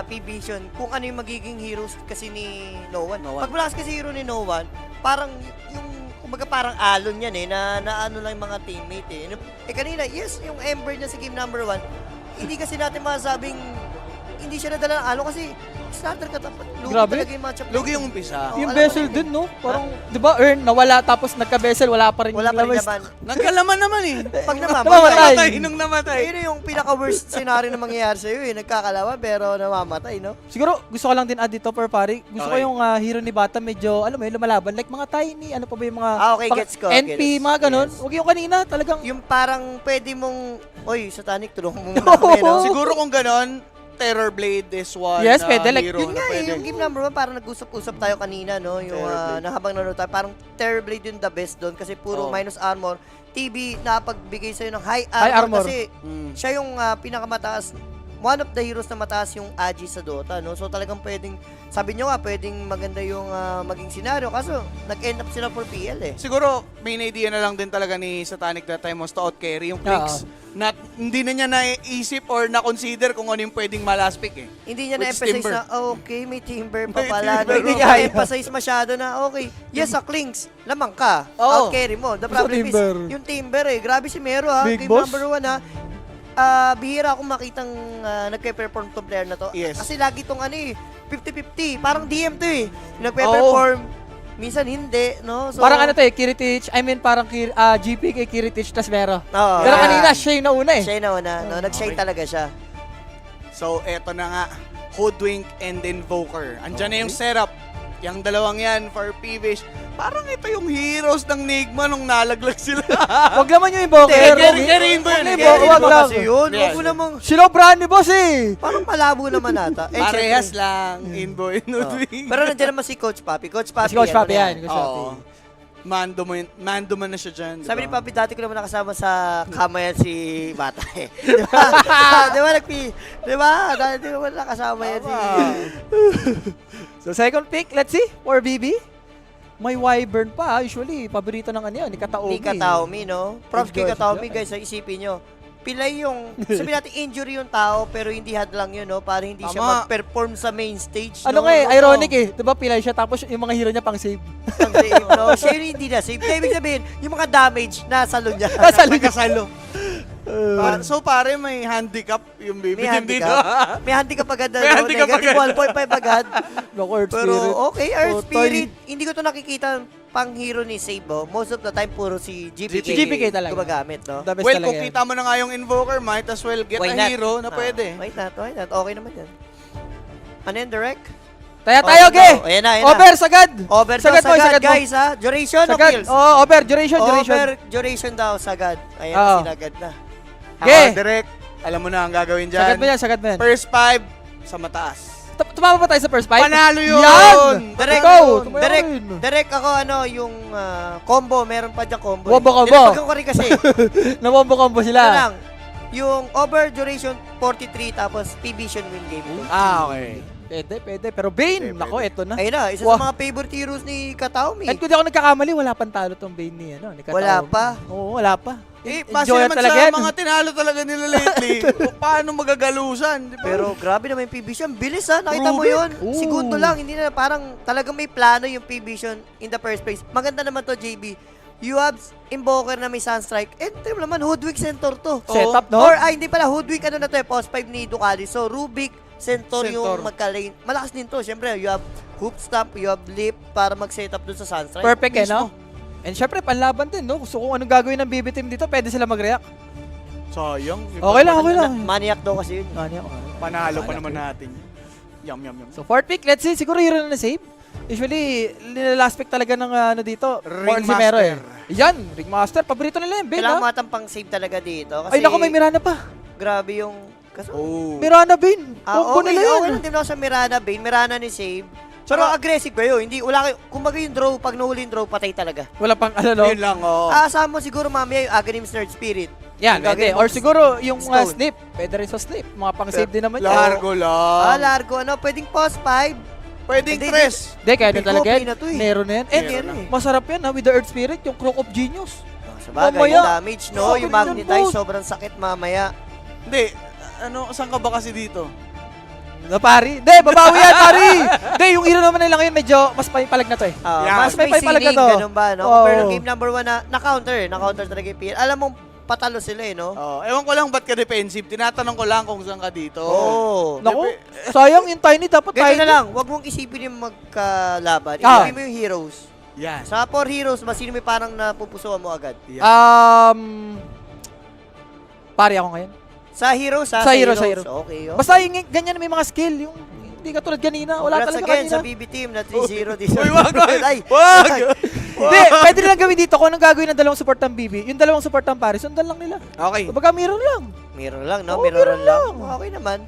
PVISION kung ano yung magiging heroes kasi ni Noah. Pag wala kasi hero ni Noah, parang yung kumbaga parang alon yan eh, na ano lang yung mga teammate eh. Kanina, yes, yung Ember niya sa game number 1, hindi kasi natin masasabing hindi siya nadala ng alon kasi starter ka dapat. Lugi talaga yung matchup. Lugi yung umpisa. Yung Vessel din, no? Parang, di ba, Earn, nawala tapos nagka-Vessel, wala pa rin laman. Nagkalaman naman eh. Pag namamatay. Nung namatay. Yun yung pinaka-worst scenario na mangyayari sa'yo eh. Nagkakalaman pero namamatay, no? Siguro, gusto ko lang din add dito, per pari. Gusto ko yung hero ni Bata medyo, alam mo yun, lumalaban. Like mga Tiny, ano pa ba yung mga... Okay, gets ko. NP, mga ganun. Huwag yung kanina, talagang... Yung parang pwede mong, oy, Satanic, tulungan mo muna kami, no? Siguro kung ganon, Terror Blade is one yes, pwede. Like, yun nga eh, yung game number 1, parang nag-usap-usap tayo kanina, no? Yung na habang nanonood tayo, parang Terror Blade yung the best doon kasi puro minus armor. TB, napagbigay sa'yo ng high armor. Kasi siya yung pinakamataas, one of the heroes na mataas yung Agi sa Dota, no? So talagang pwedeng, sabi nyo nga, pwedeng maganda yung maging senaryo. Kaso, nag-end up sila for PL eh. Siguro, main idea na lang din talaga ni Satanic that time was to out-carry yung picks. Hindi na niya naisip or na-consider kung ano yung pwedeng malas pick eh. Hindi niya na-emphasize na, okay, may Timber pa May pala. Timber. Hindi niya na-emphasize masyado na, okay, yes, sa Clinks, lamang ka. Out-carry mo. The problem is, yung Timber eh. Grabe si Mero ha. Big Game boss. number 1 ha. Bihira akong makitang nagpe-perform tong player na to. Yes. Kasi lagi tong ano eh, 50-50. Parang DM to eh. Nagpe-perform. Minsan hindi, no? So, parang ano to eh, Kiritich. I mean, parang GP kay Kiritich tas Mero. Oo. Pero kanina, siya yung nauna eh. Siya yung nauna, no? Nag-shine talaga siya. So, eto na nga. Hoodwink and Invoker. Andyan na yung setup. Yung dalawang yan for PVISION. Parang ito yung heroes ng Nigma nung nalaglag sila. Wag naman yung Invoker. Carrying ba yun? Wag lang. Kasi yun, wag mo namang... Sinobrahan ni boss eh. Parang malabo naman ata. Parehas lang, Inboy and Nudwing. Pero nandiyan naman si Coach Papi. Coach Papi. Si Coach Papi ano yan. Coach Papi. Oo. Mando man na siya dyan. Sabi ni Papi, dati ko naman nakasama sa kamayan si Bata eh. Di ba? Di ba? Dati ko naman nakasama yan si... So second pick, let's see, for BB. May Wyvern pa, usually, paborito ng ano yun, ni Kataomi. Ni Kataomi, no? Props kay Kataomi, guys, isipin nyo. Pilay yung, sabi natin injury yung tao, pero hindi hadlang yun, no? Para hindi siya mag-perform sa main stage. Ano nga eh, ironic eh. Diba pilay siya, tapos yung mga hero niya pang save. Pang save, no? Siya yung hindi na save. Kaya ibig sabihin, yung mga damage, nasalo niya. Nakasalo. So pare, may handicap yung baby team dito. May handicap agad na. May handicap Negative 1.5 agad. Earth Pero Spirit. okay, Earth Spirit. Hindi ko to nakikita pang hero ni Save, oh. Most of the time, puro si GPK talaga gumagamit, no? Well, kung kita mo na nga yung Invoker, might as well get a hero na pwede. Why not? Okay naman yan. Ano yan, direct? Tayo, ge! Ayan na. Over, sagad! Over daw, sagad, guys, ha? Duration o kills? Oo, over, duration. Over, duration daw, sagad. Ayan, sinagad na. Ge! Direct, alam mo na ang gagawin dyan. Sagad mo yan. First 5 sa mataas. Tumama pa tayo sa first 5? Panalo yun! Yan! Direct ako, yung combo, meron pa dyan combo. Combo. Tinapagyan ko rin kasi. Nabombo sila. Ano lang, yung over duration 43, tapos PVISION win game. Okay. Pwede. Pero Bane, nako, eto na. Ayun na, isa sa mga favorite heroes ni Kataomi. At kung di ako nagkakamali, wala pang talo tong Bane ni Kataomi. Wala pa. Oo, wala pa. Base naman sa mga tinalo talaga nila lately. Paano magagalusan? Diba? Pero grabe naman yung PVISION. Bilis ha, nakita mo yun. Segundo lang, hindi na parang talagang may plano yung PVISION in the first place. Maganda naman to, JB. You have Invoker na may Sunstrike. Ito naman, Hoodwick Centaur to. Setup, no? Or, hindi pala, Hoodwick ano na to, post 5 ni Ducali. So, Rubik, Centaur yung magka-lane. Malakas din to. Siyempre, you have Hoop Stomp, you have Leap para mag-setup dun sa Sunstrike. Perfect no? And syempre, panlaban din, no? So, kung anong gagawin ng BB team dito, pwede sila mag-react. Sayang. Okay lang. Maniac daw kasi yun. Maniac. Panalo pa naman natin. Yum. So, fourth pick, let's see. Siguro hero na save. Usually, last pick talaga ng dito. Ringmaster. Yan, Ringmaster. Paborito nila yung Bane, Kailangan matang pang save talaga dito. Kasi, ay, naku, may Mirana pa. Grabe yung... Mirana Bane. Combo nila yan. Okay lang din ako sa Mirana Bane. Mirana ni save. Pero aggressive kayo, hindi, wala kayo, kumbaga yung draw, pag nahuli yung draw, patay talaga. Wala pang no? Yun lang, Aasahan mo siguro mamaya yung Aghanim Snarl Spirit. Yan, pwede. Or siguro yung sleep, pwede rin sa sleep. Mga pang-save din naman yan. Largo lang. Largo, pwedeng pause 5. Pwedeng 3. Hindi, kaya na talaga yan. Meron na yan. Masarap yan with the Earth Spirit, yung Croak of Genius. Sabagay, yung damage, no? Yung Magnetize, sobrang sakit mamaya. Hindi, saan ka ba kasi dito? No, pari. Hindi, babawi yan, pari. Hindi, yung hero naman nila ngayon medyo mas palag na to eh. Mas may palag na to. Ganun ba, no? Pero game number 1 na-counter talaga yung PL. Alam mo, patalo sila eh, no? Ewan ko lang ba't ka defensive. Tinatanong ko lang kung saan ka dito. Naku, sayang yung Tiny. Dapat Tiny. Ganyan na lang, wag mong isipin yung magkalaban. Isipin mo yung heroes. Yan. Sa 4 heroes, sino may parang napupusuan mo agad? Pari ako ngayon. Sa heroes, ha? Sa heroes. Okay, Basta yung ganyan may mga skill. Yung hindi ka tulad kanina. Wala talaga again kanina. Sa BB team na 3-0 dito. Uy, wag! Hindi, pwede nilang gawin dito kung anong gagawin ng dalawang support ng BB. Yung dalawang support ng Paris, sundan lang nila. Okay. Kumbaga, mirror lang. Mirror lang, no? Mirror lang. Okay naman.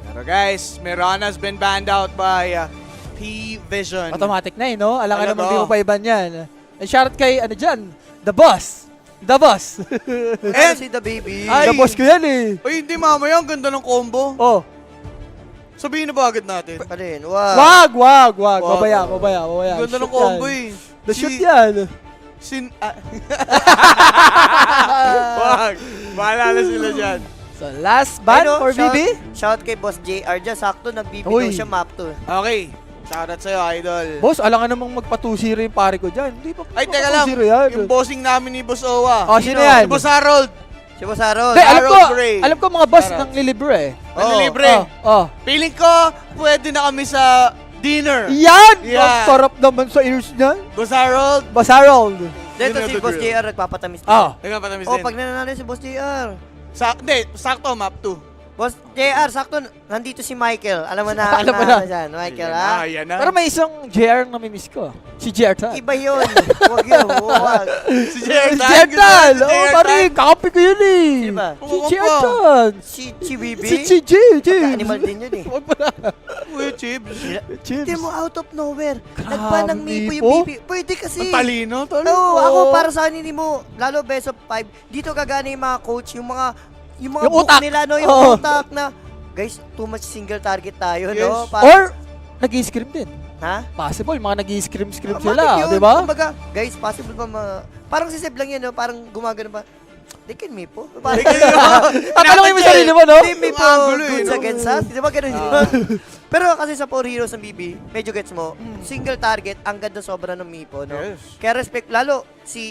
Pero guys, Mirana's been banned out by PVISION. Automatic na no? Alam ka naman di mo pa iban yan. And shoutout kay, The Boss. And si The Baby. The Boss ko yan eh. Uy, hindi mamaya. Ang ganda ng combo. Sabihin na ba agad natin? Alin? Wag. Babaya. Ganda ng combo eh. The shoot yan. Wag. Bahala na sila dyan. So, last ban for BB. Shout kay Boss JR dyan. Sakto, nag-BB daw siya map 2. Okay. Shoutout sa'yo, idol. Boss, alam ka namang magpa-2-0 yung pare ko dyan. Hindi pa ay, teka lang. Yung bossing namin ni Boss Owa. Sino yan? Si Boss Harold. Si Boss Harold. Alam ko mga boss ng lilibre eh. Nililibre. Feeling ko, pwede na kami sa dinner. Yan! Ang sarap naman sa ears niyan. Boss Harold. Dito si Boss JR nagpapatamis din. Nagpapatamis din. Pag nananalo si Boss JR. Hindi, sakto, map 2. Boss JR, sakto, nandito si Michael. Alam mo na, Alam mo na. dyan. Michael, Ayan ha? na, ayan na. Pero may isang JR na namimiss ko. Si JR Tal. Iba yun. Huwag yun, huwag. Si JR Si Tal. JR Tal! Si Oo, JR pare, Tal. kakapi ko yun eh. Sino ba? Si JR Tal. Si Bibi? Si JR. Animal din yun eh. Huwag mo na. Uy, Chibs. Hindi mo out of nowhere. Grabe, Nagban ng Mipo yung Mipo. Bibi. Pwede kasi. Ang talino, Oo, ako para sa akin hindi mo, lalo best of 5, dito gagana yung mga coach, yung mga Yung book utak. nila, no? Yung Oo. utak na, guys, too much single target tayo, Yes. no? Or, nag-i-scrim din. Ha? Possible, mga nag-i-scrim Bakit sila, yun? di ba? Kumbaga, guys, possible pa parang si Seb lang yan, no? Parang gumagano pa. They can Mipo. Tatanungin mo yung sarili mo, no? Hindi Mipo Angulo, goods no? against us. Di ba ganun yun? Pero kasi sa 4 heroes ng BB, medyo gets mo, single target, ang ganda sobra ng Mipo, no? Yes. Kaya respect, lalo si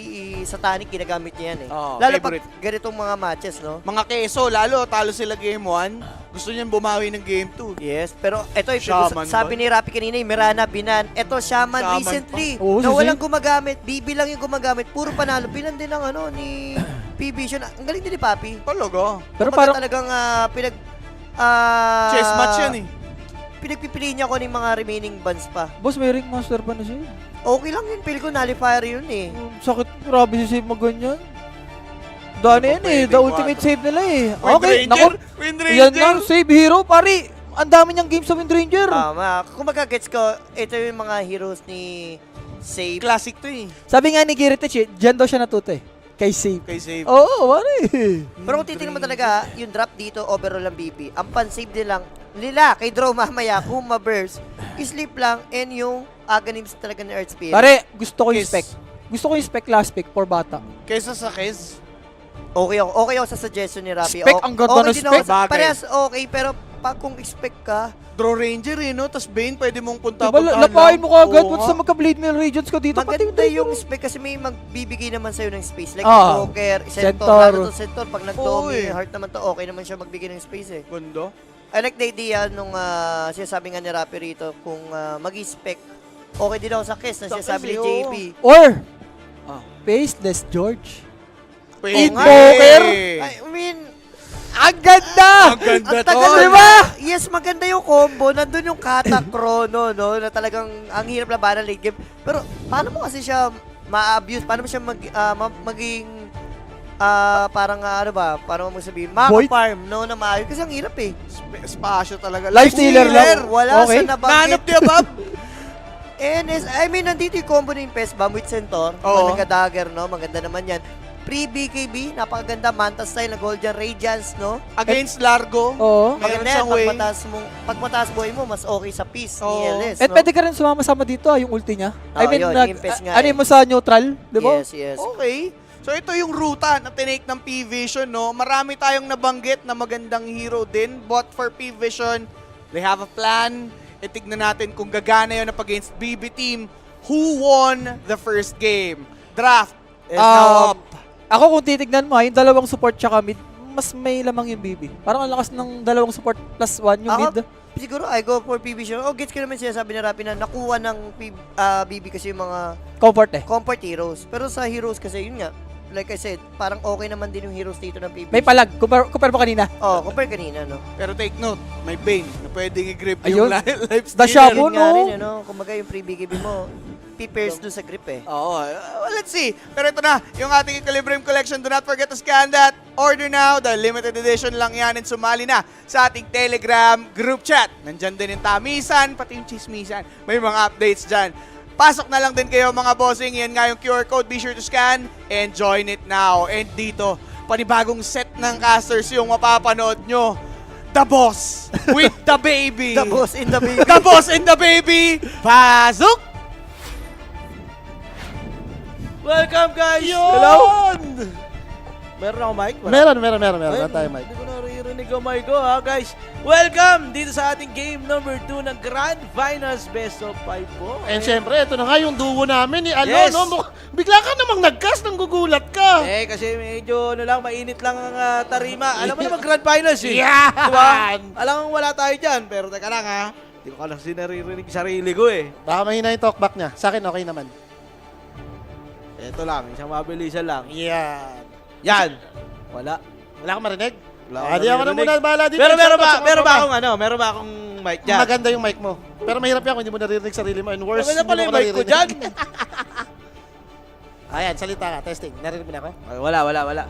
Satanic, ginagamit niya yan eh. Oo, Lalo favorite. pag ganitong mga matches, no? Mga keso, lalo, talo sila game 1. Gusto niyan bumawi ng game 2. Yes, pero ito, Shaman sabi ba? ni Rapi kanina, Mirana, Binan, ito, Shaman Shaman recently, pa. Oo, na si walang Zay. gumagamit, BB lang yung gumagamit, puro panalo, Binan din ang ni PVISION. Ang galing din ni Papi. Talaga. Pero Kumbaga parang, talagang Chess match yan eh. pinagpipiliin niya ko ng mga remaining bans pa. boss, may ring master pa na siya. Okay lang yun, feel ko nullifier yun eh. Sakit, grabe si save mo ganyan. Daan yan eh, the ultimate save nila eh. Okay, naku. Wind Yan Ranger. na, save hero, pare. Ang dami niyang games sa Wind Ranger. Tama. Kung gets ko, ito yung mga heroes ni Save. Classic to eh. Sabi nga ni Kiritich eh, dyan daw siya natuto eh. Kay save. Kay save. Oo, pare. Pero kung titingnan mo talaga, yung drop dito, overall ang BB, ang pan-save nila kay draw mamaya, kung ma-burst, sleep lang, and yung aganims talaga ni Earth Spirit. Pare, gusto ko yung Kiss. spec. Gusto ko yung spec last pick for bata. Kaysa sa Kiz. Okay ako sa suggestion ni Rapi. Spec, ang ganda ng din ako spec. sa- Bagay. Parehas okay, pero pag kung expect ka, Draw Ranger eh, no? Tapos Bane, pwede mong Diba, punta-puntahan lapain mo kagad. Oo Punta nga. sa magka-blade mail regions ko dito. Pati maganda yung spec kasi may magbibigay naman sa'yo ng space. Like Ah, Joker, Centaur. Centaur, lalo to Centaur, pag Oo nag-domi, eh. heart naman to, okay naman siya magbigay ng space eh. Gundo. I like the idea nung sinasabi nga ni Rapi rito, kung mag-spec, okay din ako sa Kiss na Sa sinasabi ni Kiss, oo. JP. Or, Faceless George. Pwede. Invoker. I mean, Ang ganda! Ang ganda ang to. tagal Di ba? Yes, maganda yung combo. Nandun yung Kata Chrono, no? Na talagang ang hirap labanan late game. Pero paano mo kasi siya ma-abuse? Paano mo siya maging parang ano ba? Paano mo sabihin? Void? Maka-farm, no? Na maayos. Kasi ang hirap eh. Spasyo talaga. Life stealer lang. Wala Okay. sa None nabanggit. of the above. I mean, nandito yung combo ng Pest Bomb with Centaur. Oo. Nagka-dagger, no? Maganda naman yan. Pre-BKB, napakaganda. Manta style na Golden Radiance, no? Against Largo. Oo. Meron Maganda yan. siyang way. Pag mataas buhay mo, mas okay sa piece ni Oo. LS, At no? pwede ka rin sumama-sama dito yung ulti niya. I Oo, mean, yun, Impes nga ano eh. mo sa neutral, di ba? Yes, yes. Okay. So ito yung ruta na tinake ng PVISION, no? Marami tayong nabanggit na magandang hero din. But for PVISION, they have a plan. E tignan natin kung gagana yun against BB team. Who won the first game? Draft is now up. Ako kung titignan mo, yung dalawang support tsaka mid, mas may lamang yung BB. Parang ang lakas ng dalawang support plus one yung Ako, mid. siguro, I go for PVISION. Gets ko naman sinasabi ni Rapi na nakuha ng BB kasi yung mga comfort heroes. Pero sa heroes kasi, yun nga, like I said, parang okay naman din yung heroes dito ng PVISION. May palag, compare mo kanina. Compare kanina, no? Pero take note, may Bane na pwedeng i-grip Ayun. yung life The stealer. Shabu, Yun nga no? rin, ano? Kumbaga yung pre-BKB mo, pipairs doon sa grip eh. Oo, let's see. Pero ito na, yung ating Equilibrium Collection. Do not forget to scan that. Order now. The limited edition lang yan and sumali na sa ating Telegram group chat. Nandyan din yung tamisan, pati yung chismisan. May mga updates dyan. Pasok na lang din kayo mga bossing. Yan nga yung QR code. Be sure to scan and join it now. And dito, panibagong set ng casters yung mapapanood nyo. The Boss with the Baby. The Boss in the Baby. The Boss in the Baby. Pasok! Welcome guys! Yun! Hello? Meron ako mic? Meron tayo mic. Hindi ko naririnig ang mic ko ha guys. Welcome dito sa ating game number 2 ng Grand Finals Best of 5 po. And syempre, ito na nga yung duo namin ni Yes. Bigla ka namang nag-cast ng gugulat ka. Kasi medyo mainit lang ang tarima. Alam mo naman Grand Finals eh. Yan! Diba? Alam mo wala tayo dyan. Pero teka lang ha. Hindi ko kasi naririnig sarili ko eh. Baka mahina yung talkback niya. Sa akin, okay naman. Ito lang, isang mabilisan lang. Yan. Yan! Wala. Wala kang marinig? Di ako na muna bahala dito. Pero meron ba akong mic dyan? Maganda yung mic mo. Pero mahirap yan kung hindi mo naririnig sarili mo. And worse, Maganda pala yung mic ko dyan. Ayan, salita ka. Testing. Narinig mo na ako? Wala.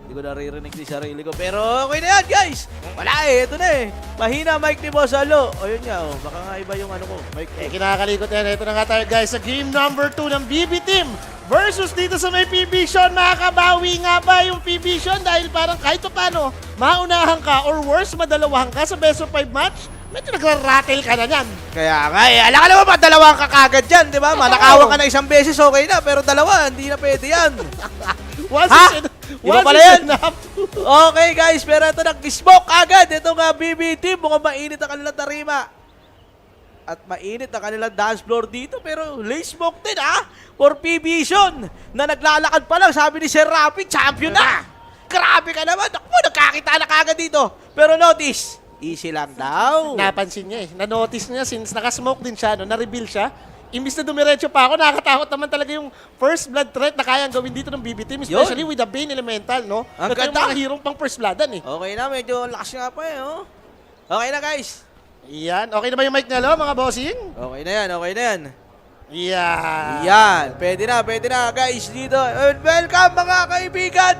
Hindi ko naririnig yung sarili ko. Pero okay na yan, guys. Wala eh. Ito na eh. Mahina mic ni Boss Alo. O yun nga, oh. Baka nga iba yung ano ko. Mic ko. Kinakalikot yan. Ito na nga tayo, guys, sa game number 2 ng BB Team versus dito sa may PVISION. Makakabawi nga ba yung PVISION? Dahil parang kahit pa paano, maunahan ka or worse, madalawahan ka sa best of 5 match. Medyo nagra-rattle ka na yan. Kaya nga eh. Alam ka naman ba, dalawang kakagad dyan, di ba? Manakawan ka na isang beses, okay na. Pero dalawa, hindi na pwede yan. Iba pala yan. Okay guys, pero ito nag-smoke agad. Ito nga BB Team, mukhang mainit ang kanilang tarima. At mainit ang kanilang dance floor dito. Pero lay smoke din for PVISION na naglalakad pa lang. Sabi ni Sir Rapi, champion na. Grabe ka naman. Naku, nagkakita na kagad dito. Pero notice, easy lang daw. Napansin niya eh. Na-notice niya since nakasmoke din siya, na-reveal siya. Imbis na dumiretso pa ako, nakakatakot naman talaga yung first blood threat na kayang gawin dito ng BB Team. Especially with the Bane Elemental, no? Ang ito yung mga hero pang first bloodan eh. Okay na, medyo lakas nga pa eh. Okay na guys. Yan. Okay na ba yung mic nalo, mga bossing? Okay na yan. Yan. Yan. Pwede na guys dito. And welcome mga kaibigan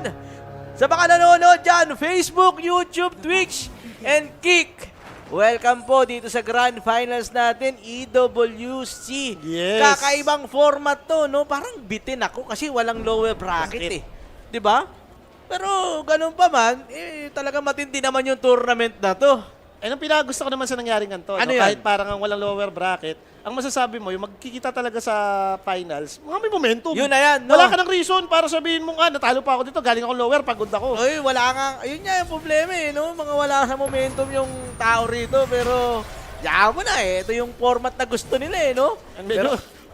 sa mga nanonood dyan. Facebook, YouTube, Twitch, and Kick. Welcome po dito sa Grand Finals natin, EWC. Yes. Kakaibang format to, no? Parang bitin ako kasi walang lower bracket eh. 'Di ba? Pero ganun pa man, talagang matindi naman yung tournament na to. Ang pinagusto ko naman sa nangyaring ganito, Ano no? yan? Kahit parang ang walang lower bracket, ang masasabi mo, yung magkikita talaga sa finals, may momentum. Yun na yan, no? Wala ka ng reason para sabihin mong, natalo pa ako dito, galing ako lower, pagod ako. Oy, wala nga. Ayun nga yung problema eh, no? Mga wala sa momentum yung tao rito, pero diyan mo na eh. Ito yung format na gusto nila eh, no?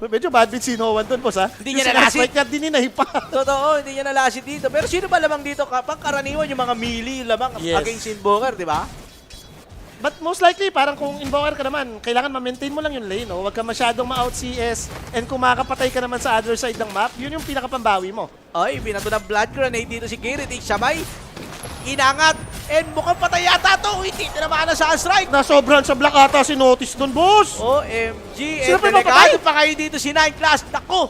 Medyo bad beat si Noan doon, boss, ha? Hindi niya nalasit. Niya, dininahi pa. Totoo, hindi niya nalasit dito. Pero sino ba lamang dito? Kapag karaniwan yung mga melee lamang against Invoker, di ba? But most likely, parang kung invoker ka naman, kailangan ma-maintain mo lang yung lane, no? Huwag ka masyadong ma-out CS. And kung makakapatay ka naman sa other side ng map, yun yung pinakapambawi mo. Ay, binato ng blood grenade dito si Kiritik. Sabay, inangat. And mukhang patay yata to. Hindi tinamaan na sa strike. Nasobran sa black ata si Notice dun, boss. OMG. Sino And pa delikado pa kayo dito si 9 Class. Naku.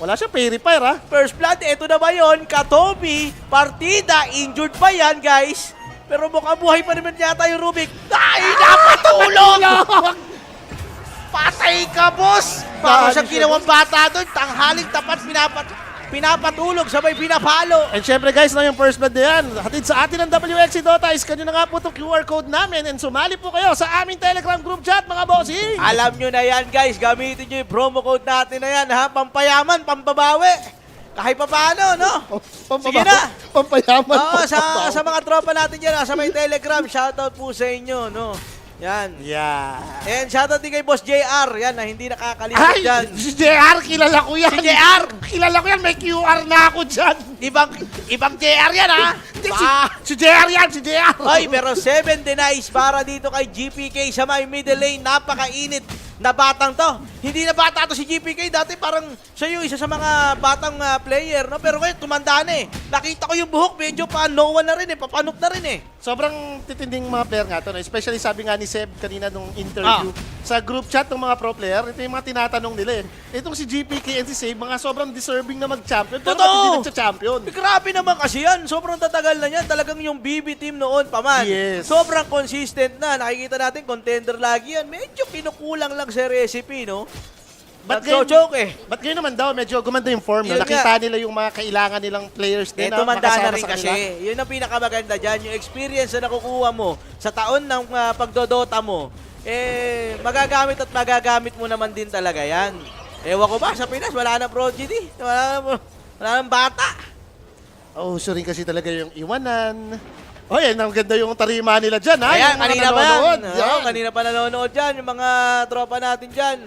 Wala siya purifier, ha? First blood, eto na ba yun? Katobi, partida, injured pa yan, guys. Pero mukhang buhay pa naman yata yung Rubik. Ay, napatulog! Patay ka, boss! Baka siyang ginawang bata doon. Tanghaling tapat, pinapatulog, sabay pinapalo. And syempre guys, na yung first blood na yan. Hatid sa atin ng WXC Dota is kanyo na nga po itong QR code namin. And sumali po kayo sa aming Telegram group chat, mga bossing! Alam nyo na yan, guys. Gamitin nyo yung promo code natin na yan, ha? Pampayaman, pampabawi. Kahit pa paano, no? Sige na. Pampayaman. Oo, sa mga tropa natin dyan, sa may Telegram, shoutout po sa inyo, no? Yan. Yeah. And shoutout din kay Boss JR, yan, na hindi nakakalimutan dyan. Si JR, kilala ko yan. Si JR! Kilala ko yan, may QR na ako dyan. Ibang JR yan, ha? Si JR yan, si JR. Ay, pero 7 denies para dito kay GPK sa may middle lane. Napakainit na batang to. Hindi na bata to si GPK. Dati parang siya yung isa sa mga batang player, no? Pero ngayon, tumanda na eh. Nakita ko yung buhok, medyo pa-no-one na rin eh. Papanok na rin eh. Sobrang titinding mga player nga to, no? Especially sabi nga ni Seb kanina nung interview sa group chat ng mga pro player, ito yung mga tinatanong nila eh. Itong si GPK and si Seb, mga sobrang deserving na mag-champion. Pero hindi nagsa-champion. Grabe naman kasi yan. Sobrang tatagal na yan. Talagang yung BB team noon pa man. Yes. Sobrang consistent na. Nakikita natin, contender lagi yan. Medyo kinukulang lang sa recipe, no? Ba't ngayon naman daw, medyo gumanda yung form. No? Nakita nila yung mga kailangan nilang players din na tumanda na makasama rin sa kasi. kanila. Yun ang pinakamaganda dyan. Yung experience na nakukuha mo sa taon ng pagdodota mo, magagamit at magagamit mo naman din talaga yan. Ewan ko ba, sa Pinas, wala na prodigy. Wala nang bata. Oh, so rin kasi talaga yung iwanan. Oh, yan, ang ganda yung tarima nila dyan, ha? Ayan, yung kanina pa nanonood. yan. Kanina pa nanonood dyan, yung mga tropa natin dyan.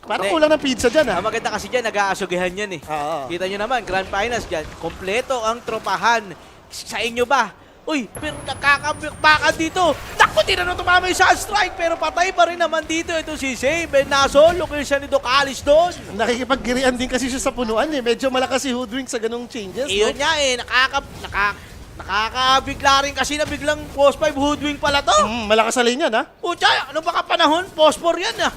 Parang kulang ng pizza dyan, ha? Ang maganda kasi dyan, nag-aasugihan yan eh. Kita nyo naman, Grand Finals dyan, kompleto ang tropahan. Sa inyo ba? Uy, pero nakakabakbakan dito. Naku, di na tumama yung strike, pero patay pa rin naman dito. Ito si Save, nasolo ko siya ni Doc Alice doon. Nakikipaggirian din kasi siya sa punuan eh. Medyo malakas si Hoodwink sa ganung changes. Iyon no? niya eh, Nakakabigla rin kasi na biglang post 5 hoodwing pala to. Malakas sa lane yan, ha? Pucha, ano baka panahon? Post 4 yan, ah.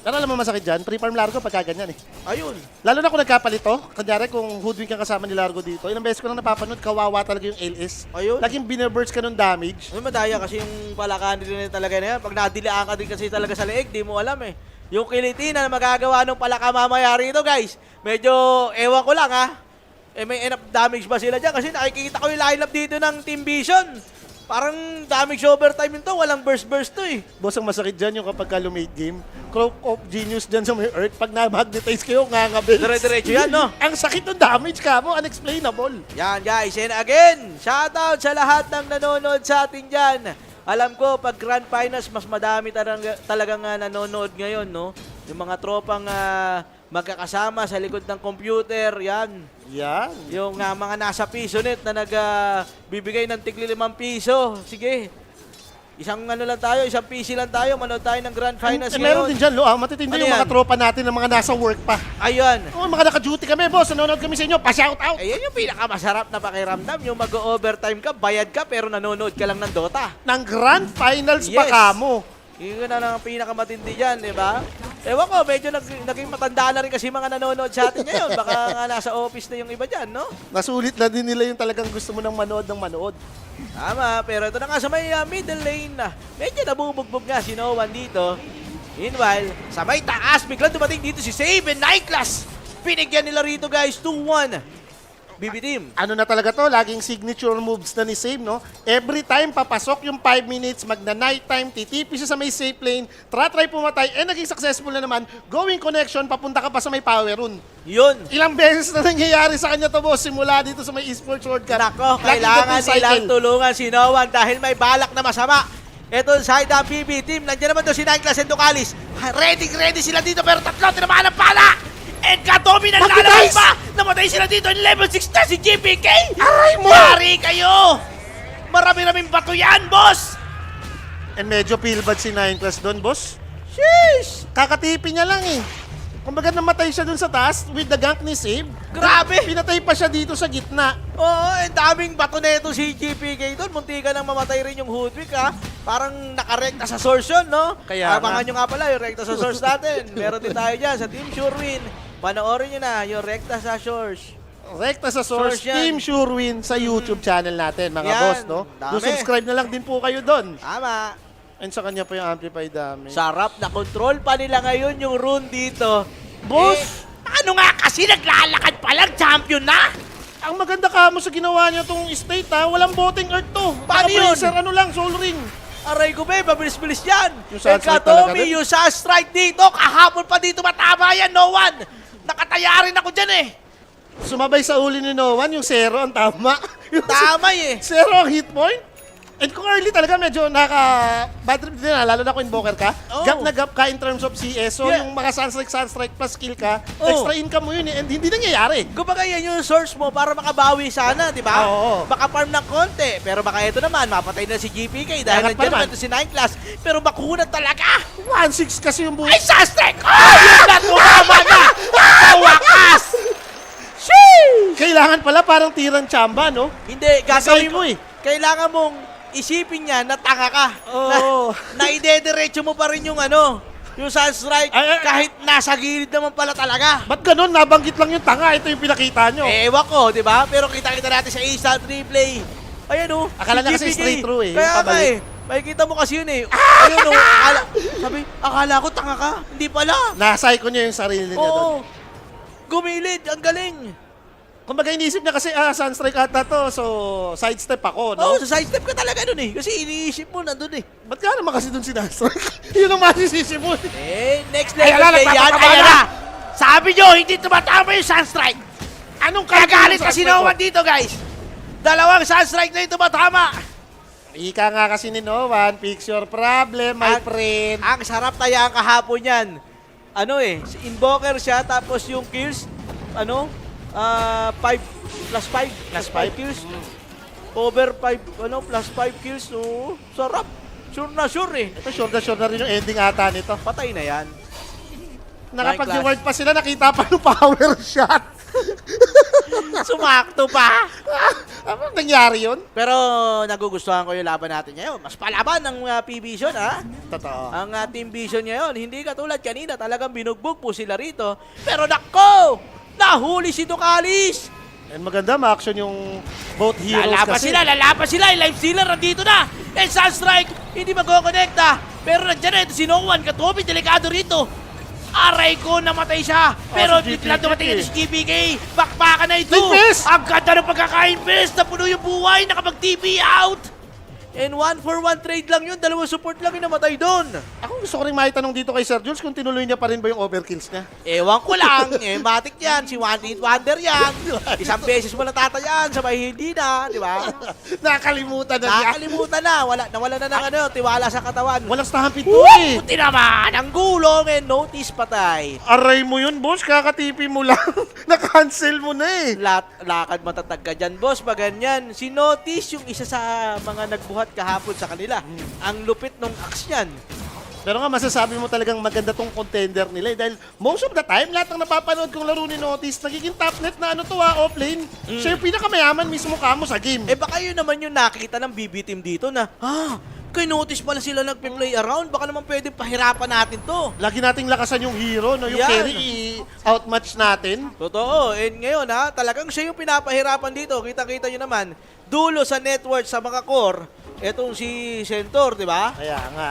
Pero alam mo masakit dyan, pre-farm Largo pagka ganyan eh. Ayun. Lalo na kung nagkapalito, kanyari kung hoodwing kang kasama ni Largo dito, ilang beses ko lang napapanood, kawawa talaga yung LS. Ayun. Laging binerburst ka ng damage. Ay, madaya kasi yung palakan din talaga na yan. Pag nadilaan ka din kasi talaga sa leeg, di mo alam eh. Yung kiliti na magagawa ng palaka mamaya rito, guys. Medyo, ewan ko lang ha. Eh, may enough damage ba sila dyan? Kasi nakikita ko yung lineup dito ng Team Vision. Parang damage overtime yun to. Walang burst-burst to eh. Boss, ang masakit dyan yung kapag ka-lumate game. Cloak of Genius dyan sa may Earth. Pag na-magnetize kayo, ngangabels. Dire-diretso yan, no? Ang sakit ng damage ka mo, unexplainable. Yan, guys. And again, shoutout sa lahat ng nanonood sa atin dyan. Alam ko, pag Grand Finals, mas madami talagang nanonood ngayon, no? Yung mga tropang magkakasama sa likod ng computer, yan. Yan. Yung mga nasa PIVISION na nagbibigay ng tigli 5 piso. Sige. Isang lang tayo, isang PC lang tayo, manood tayo ng Grand Finals ngayon. Meron din dyan, matitindi Ano yung yan? mga tropa natin na mga nasa work pa. Ayun. Mga naka-duty kami, boss. Nanonood kami sa inyo, pa-shout out. Ayan yung pinakamasarap na pakiramdam. Yung mag-overtime ka, bayad ka, pero nanonood ka lang ng Dota. Ng Grand Finals pa kamo. Yun na lang ang pinakamatindi dyan, di ba? Ewan ko, medyo naging matanda na rin kasi mga nanonood sa atin ngayon. Baka nga nasa office na yung iba dyan, no? Nasulit na din nila yung talagang gusto mo ng manood ng manood. Tama, pero ito na nga sa may middle lane na. Medyo nabubugbog nga si Noan dito. Meanwhile, sa may taas, biglang dumating dito si Save and Nightclass. Pinigyan nila rito guys, 2-1. BB Team. Ano na talaga to, laging signature moves na ni Save, no? Every time papasok yung 5 minutes, magna-night time, titipi siya sa may safe lane, try pumatay, naging successful na naman, going connection, papunta ka pa sa may power rune. Yun. Ilang beses na nangyayari sa kanya to, boss, simula dito sa may Esports World Cup. Nako, kailangan nilang tulungan si Noan dahil may balak na masama. Ito side ang BB Team, nandiyan naman to si Nightclass and Ducalis. Ready sila dito pero tatlo, tinamaan ang pala! And Katomi na lalabas pa! Namatay sila dito in level 6 na si GPK! Aray mo! Yari kayo! Marami-raming bato yan, boss! And medyo feel bad si 9 Plus doon, boss. Sheesh! Kakatipi niya lang eh. Kumbaga namatay siya doon sa taas with the gank ni Save. Grabe! Pinatay pa siya dito sa gitna. Oo, daming bato na ito si GPK doon. Munti ka nang mamatay rin yung Hoodwick ha. Parang nakarekta sa source yun, no? Kaya abangan nyo nga pala yung rekta sa source natin. Meron din tayo dyan sa Team Surewin. Panoorin nyo na yung rekta sa source. Rekta sa source, Team Surewin sa YouTube channel natin, mga Yan, boss, no? dami. Subscribe na lang din po kayo doon. Tama. And sa kanya pa yung amplify dami. Sarap na control pa nila ngayon yung rune dito. Boss! Ano nga kasi naglalakad pa lang, champion na? Ang maganda ka mo sa ginawa niya tong state ha, walang voting earth to. Paano yun? Ano lang, soul ring. Aray ko ba, mabilis-bilis yan. Yung Sunstrike talaga rin. Yung Sunstrike dito, kahapon pa dito matama yan, no one. Nakataya rin ako dyan eh. Sumabay sa uli ni Noan, yung zero ang tama. Tama eh. Zero ang hit point. And kung early talaga medyo bad trip din na, lalo na kung invoker ka, gap na gap ka in terms of CS. So yung mga Sunstrike plus skill ka, extra income mo yun eh, and hindi nangyayari. Kumbaga yan yung source mo para makabawi sana, di ba? Oo. Baka farm ng konti, pero baka ito naman, mapatay na si GPK dahil Angat pa nandiyan naman. naman ito si 9 Class, pero bakunat talaga. 1-6 kasi yung buhay. Ay, Sunstrike! Oh! Yun na, tumama na! Sa wakas! Kailangan pala parang tirang tsamba, no? Hindi, gagawin mo eh. Kailangan mong isipin niya na tanga ka. Oo. Na idediretso mo pa rin yung yung Sunstrike kahit nasa gilid naman pala talaga. Ba't ganun? Nabanggit lang yung tanga. Ito yung pinakita nyo. Ewan ko, di ba? Pero kita-kita natin sa instant replay. Ayan o. Akala niya kasi straight through eh. Kaya nga eh. Makikita mo kasi yun eh. Ayun o. Akala ko tanga ka. Hindi pala. Nasay ko niya yung sarili niya doon. Oo. Gumilid. Ang galing. Kumbaga inisip niya kasi, Sunstrike ata to, so sidestep ako, no? Oo, sa sidestep ka talaga dun eh. Kasi iniisip mo nandun eh. Ba't ka naman kasi dun si Sunstrike? Yun ang masisisi mo. Next level play yan. Ayan na. Sabi nyo, hindi tumatama yung Sunstrike. Anong kagalit kasi Noan dito, guys. Dalawang Sunstrike na yung tumatama. Ika nga kasi ni Noan, fix your problem, my friend. Ang sarap tayaan kahapon yan. Invoker siya, tapos yung kills, 5 plus 5 kills. Over 5, plus 5 kills. Oh, sarap. Sure na sure eh. Ito sure na rin yung ending ata nito. Patay na yan. Nakapag-reward pa sila, nakita pa yung power shot. Sumakto pa. Ano nangyari yun? Pero nagugustuhan ko yung laban natin ngayon. Mas palaban ng PVISION, ha? Totoo. Ang Team Vision ngayon, hindi katulad kanina, talagang binugbog po sila rito. Pero nako! Nahuli si Ducalis! And maganda, ma-action yung both heroes kasi. Lalaban sila, yung life stealer nandito na. And Sunstrike, hindi mag-connecta. Pero nandiyan na ito si Noan, Katobi, delikado rito. Aray ko, namatay siya. Pero biglang dumating ito si GBK. Bakbakan na ito. Ang ganda ng pagkaka-invest. Napuno yung buhay, nakapag-TP out. And 1-for-1 trade lang yun. Dalawang support lang yung namatay doon. Ako gusto ko rin maitanong dito kay Sir Jules kung tinuloy niya pa rin ba yung overkills niya. Ewan ko lang. Matic yan. Si One Hit Wonder yan. Isang beses mo natatayaan, sabay hindi na. Di ba? Nakalimutan na niya. Nakalimutan na. Nawala na ng tiwala sa katawan. Walang stampede to eh. Puti naman. Ang gulong and notice patay. Aray mo yun, boss. Kakatipi mo lang. Na-cancel mo na eh. Lakad matatag ka dyan, boss. Pag ganyan. Si Notice yung isa sa mga nagbuhat kahapon sa kanila. Ang lupit nung axe yan. Pero nga masasabi mo talagang maganda tong contender nila eh. Dahil most of the time, lahat ng napapanood kong laro ni Notice, nagiging top net na offlane. Siya yung pinakamayaman mismo kamo sa game. Baka yun naman yung nakita ng BB team dito na, kay Notice pala sila nagpe-play around, baka naman pwede pahirapan natin to. Lagi nating lakasan yung hero, no? Yung carry i-outmatch natin. Totoo. And ngayon talagang siya yung pinapahirapan dito. Kita-kita nyo naman, dulo sa network sa mga core, etong si Centaur, di ba? Kaya nga.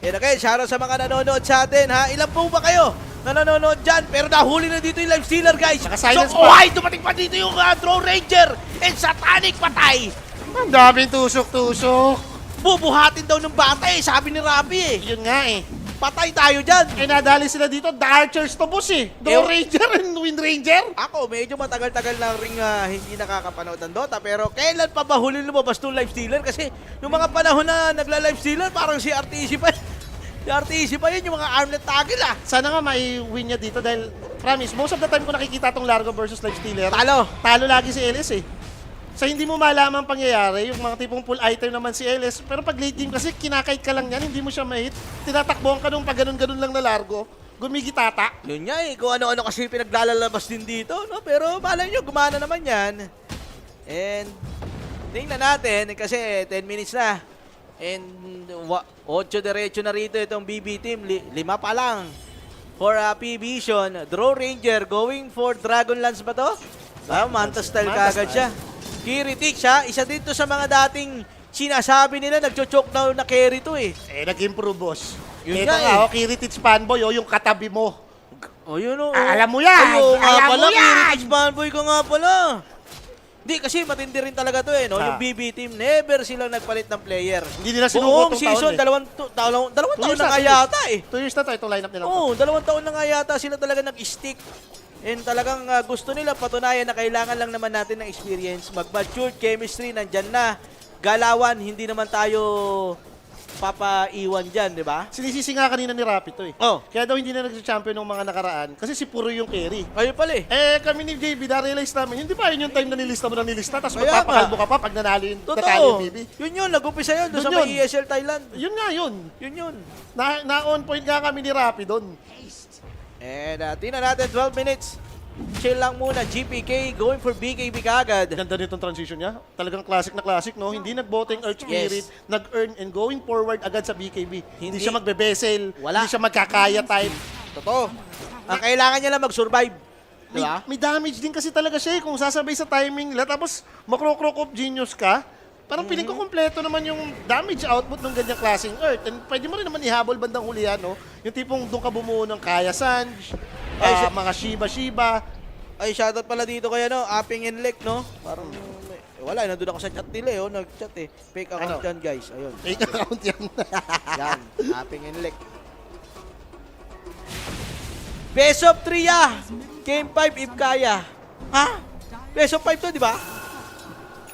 Okay, shoutout sa mga nanonood sa atin, ha? Ilan po ba kayo na nanonood dyan? Pero nahuli na dito yung live stealer, guys. Naka-silence so, dumating pa dito yung Draw Ranger and Satanic patay. Ang daming tusok-tusok. Bubuhatin daw ng bata eh, sabi ni Rabi eh. Yun nga eh. Patay tayo dyan. Nadali sila dito, The Archers to boss eh. Draw Ranger and Wind Ranger. Ako, medyo matagal-tagal lang ring hindi nakakapanood ng Dota. Pero kailan pa ba huli lumabas itong live stealer? Kasi yung mga panahon na nagla-live stealer, parang si RTC pa. Si RTC pa yun, yung mga armlet tagil Sana nga may-win niya dito dahil, promise, most of the time ko nakikita tong Largo versus live stealer. Talo lagi si LS eh. Sa hindi mo malaman pangyayari, yung mga tipong full item naman si LS, pero pag late game kasi kinakait ka lang yan, hindi mo siya ma-hit. Tinatakbuhan ka nung pag ganun-ganun lang na Largo, gumigitata. Yun nga eh, kung ano-ano kasi pinaglalabas din dito, no? Pero malay nyo, gumana naman yan. And tingnan natin, kasi 10 minutes na. And 8 diretso na rito itong BB team, 5 pa lang. For PVISION, Draw Ranger going for Dragon Lance ba to? Manta style kagad siya. Kiritik siya, isa dito sa mga dating sinasabi nila, nagcho-choke down na carry to eh. Nag-improve boss. Yun Ito nga, Kiritik fanboy, yung katabi mo. Yun o. Alam mo yan! Alam mo yan! Kiritik fanboy ko nga pala. Hindi, kasi matindi rin talaga to eh, no? Yung BB team, never silang nagpalit ng player. Hindi nila sinuko itong season, taon dalawang taon na nga yata eh. 2 years na to, itong lineup nila. Oo, 2 taon na nga yata sila talaga nag-stick. And talagang gusto nila patunayan na kailangan lang naman natin ng experience. Mag-matured chemistry, nandyan na. Galawan, hindi naman tayo papaiwan dyan, di ba? Sinisisi nga kanina ni Rapi to eh. Kaya daw hindi na nag-champion ng mga nakaraan kasi si Puro yung carry. Ayun pala eh. Kami ni JB, na-realize namin, hindi ba yun yung time na nilista mo na nilista tapos magpapakalbo ka pa pag nanalo yung BB? Yun, nag-upisa yun doon sa may ESL Thailand. Yun nga yun. Yun. Na-on point nga kami ni Rapi doon. And tingnan natin, 12 minutes. Chill lang muna, GPK going for BKB kagad. Ganda nitong transition niya. Talagang classic na classic, no? Hindi nagboteng Earth Spirit, nag-earn and going forward agad sa BKB. Hindi siya magbe-bezel, hindi siya magkakaya type. Totoo. Ang kailangan niya lang mag-survive. Diba? May damage din kasi talaga siya kung sasabay sa timing nila tapos makro-croc of genius ka. Parang piling ko kompleto naman yung damage output ng ganyang klaseng Earth. And pwede mo rin naman ihabol bandang hulihan, no? Yung tipong doon ka bumuo ng Kaya Sanj, mga Shiba. Ay, shoutout pala dito kaya, no? Apping and Lek, no? Parang, wala, nandun ako sa chat nila, nag-chat eh. Fake account yan, guys. Ayun. Fake account yan. Yan, Apping and Lek. Best of 3 Game 5 if kaya. Ha? Best of 5 to, di ba?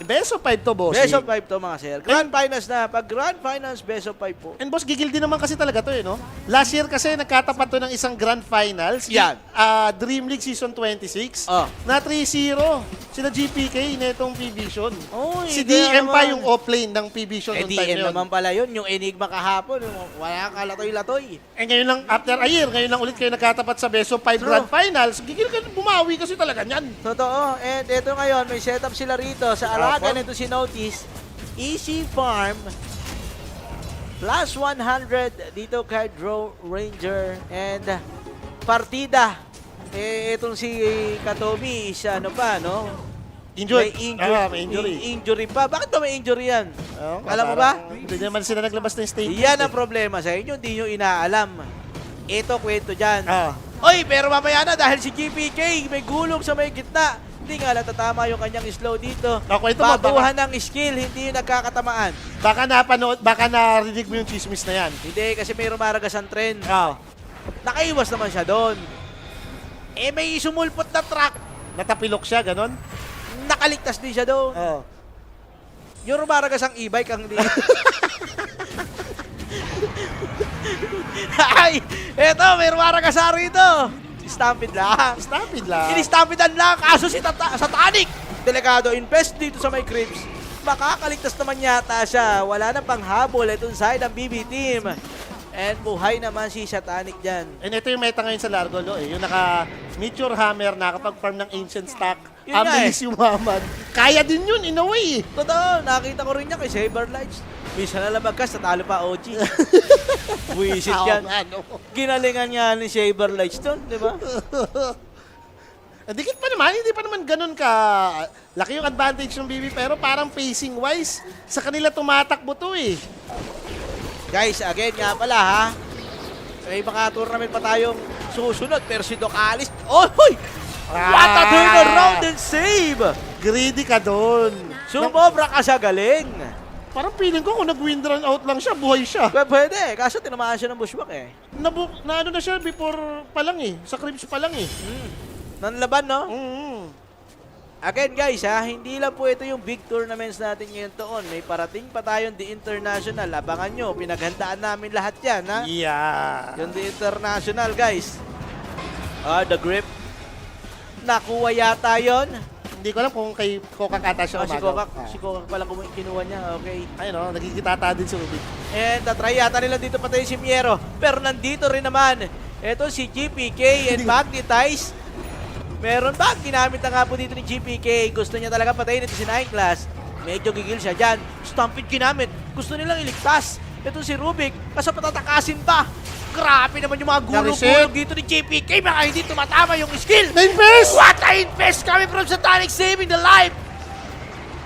Best of 5 to, boss. Best of 5 to, mga sir. Grand Finals na. Pag Grand Finals, Best of 5 po. And boss, gigil din naman kasi talaga to no? Last year kasi nagkatapat to ng isang Grand Finals. Yan. Dream League Season 26. Oh. Na 3-0. Sila GPK netong PVISION. Oh, si kaya DM pa naman. yung offlane ng PVISION noong time DM yun. naman pala yun. Yung Enigma kahapon, wala kang kalatoy-latoy. Eh ngayon lang, after a year, ngayon lang ulit kayo nagkatapat sa Best of 5 Grand Finals. Gigil ka, bumawi kasi talaga niyan. Totoo. And ito ngayon, may setup sila rito sa alaga nito si Notice. Easy Farm. Plus 100 dito kay Draw Ranger. And partida. Itong si Katomi is ano pa, no? Injured. May injury pa. Bakit ba may injury yan? Alam mo ba? Hindi naman sila naglabas ng statement. Yan ang problema sa inyo. Hindi nyo inaalam. Ito, kwento dyan. Oy, pero mamaya na dahil si GPK may gulong sa may gitna. Hindi nga lang tatama yung kanyang slow dito. Baguhan ng skill, hindi yung nagkakatamaan. Baka napanood, baka narinig mo yung chismis na yan. Hindi, kasi may rumaragas ang trend. Nakaiwas naman siya doon. May sumulpot na truck. Natapilok siya, ganon? Nakaligtas din siya doon. Yung rumaragas ang e-bike ang hindi. Ay, eto, may rumaragas rito. Stampede lang. Stampede lang. Ini-stampedan lang. Kaso si Satanic. Delikado invest dito sa may Crips. Makakaligtas naman yata siya. Wala na panghabol. Itong side ng BB team. And buhay naman si Satanic dyan. And ito yung meta ngayon sa Largolo Yung naka-Meteor Hammer, nakapag-farm ng Ancient Stock. Yun nga Abilis yumaman. Kaya din yun, in a way. Totoo, nakita ko rin niya kay Saber Lights. Minsan na lang magkas, natalo pa OG. Buisit yan. Ginalingan niya ni Saber Lights doon, di ba? Dikit pa naman, hindi pa naman ganun ka laki yung advantage ng BB, pero parang pacing-wise, sa kanila tumatakbo to Guys, again nga pala ha, may mga tournament pa tayong susunod, pero si Doc Alice, oh, hoy! What a turnaround and save! Greedy ka doon. Sumobra ka sa galing. Parang feeling ko kung nag-win run out lang siya, buhay siya. Pwede, kaso tinamaan siya ng bushwhack Na ano na siya before pa lang sa Crips pa lang Nanlaban, no? Again guys hindi lang po ito yung big tournaments natin ngayon taon. May parating pa tayong The International. Abangan nyo, pinaghandaan namin lahat yan, ha? Yeah. Yung The International, guys. The grip. Nakuha yata yun. Hindi ko alam kung kay Kokak ata siya Si Kokak pala kinuha niya, okay. Ayun nagkikitata din si Rubik. And try yata nila dito patay si Miero. Pero nandito rin naman, ito si GPK and Magnetize. Meron ba? Ginamit na nga po dito ni GPK. Gusto niya talaga patayin ito si 9 Class. Medyo gigil siya dyan. Stampede ginamit. Gusto nilang iligtas. Ito si Rubik. Kaso patatakasin pa. Grabe naman yung mga gulog-gulog dito ni GPK. Baka hindi tumatama yung skill. Na-invest! What a invest coming from Satanic, saving the life.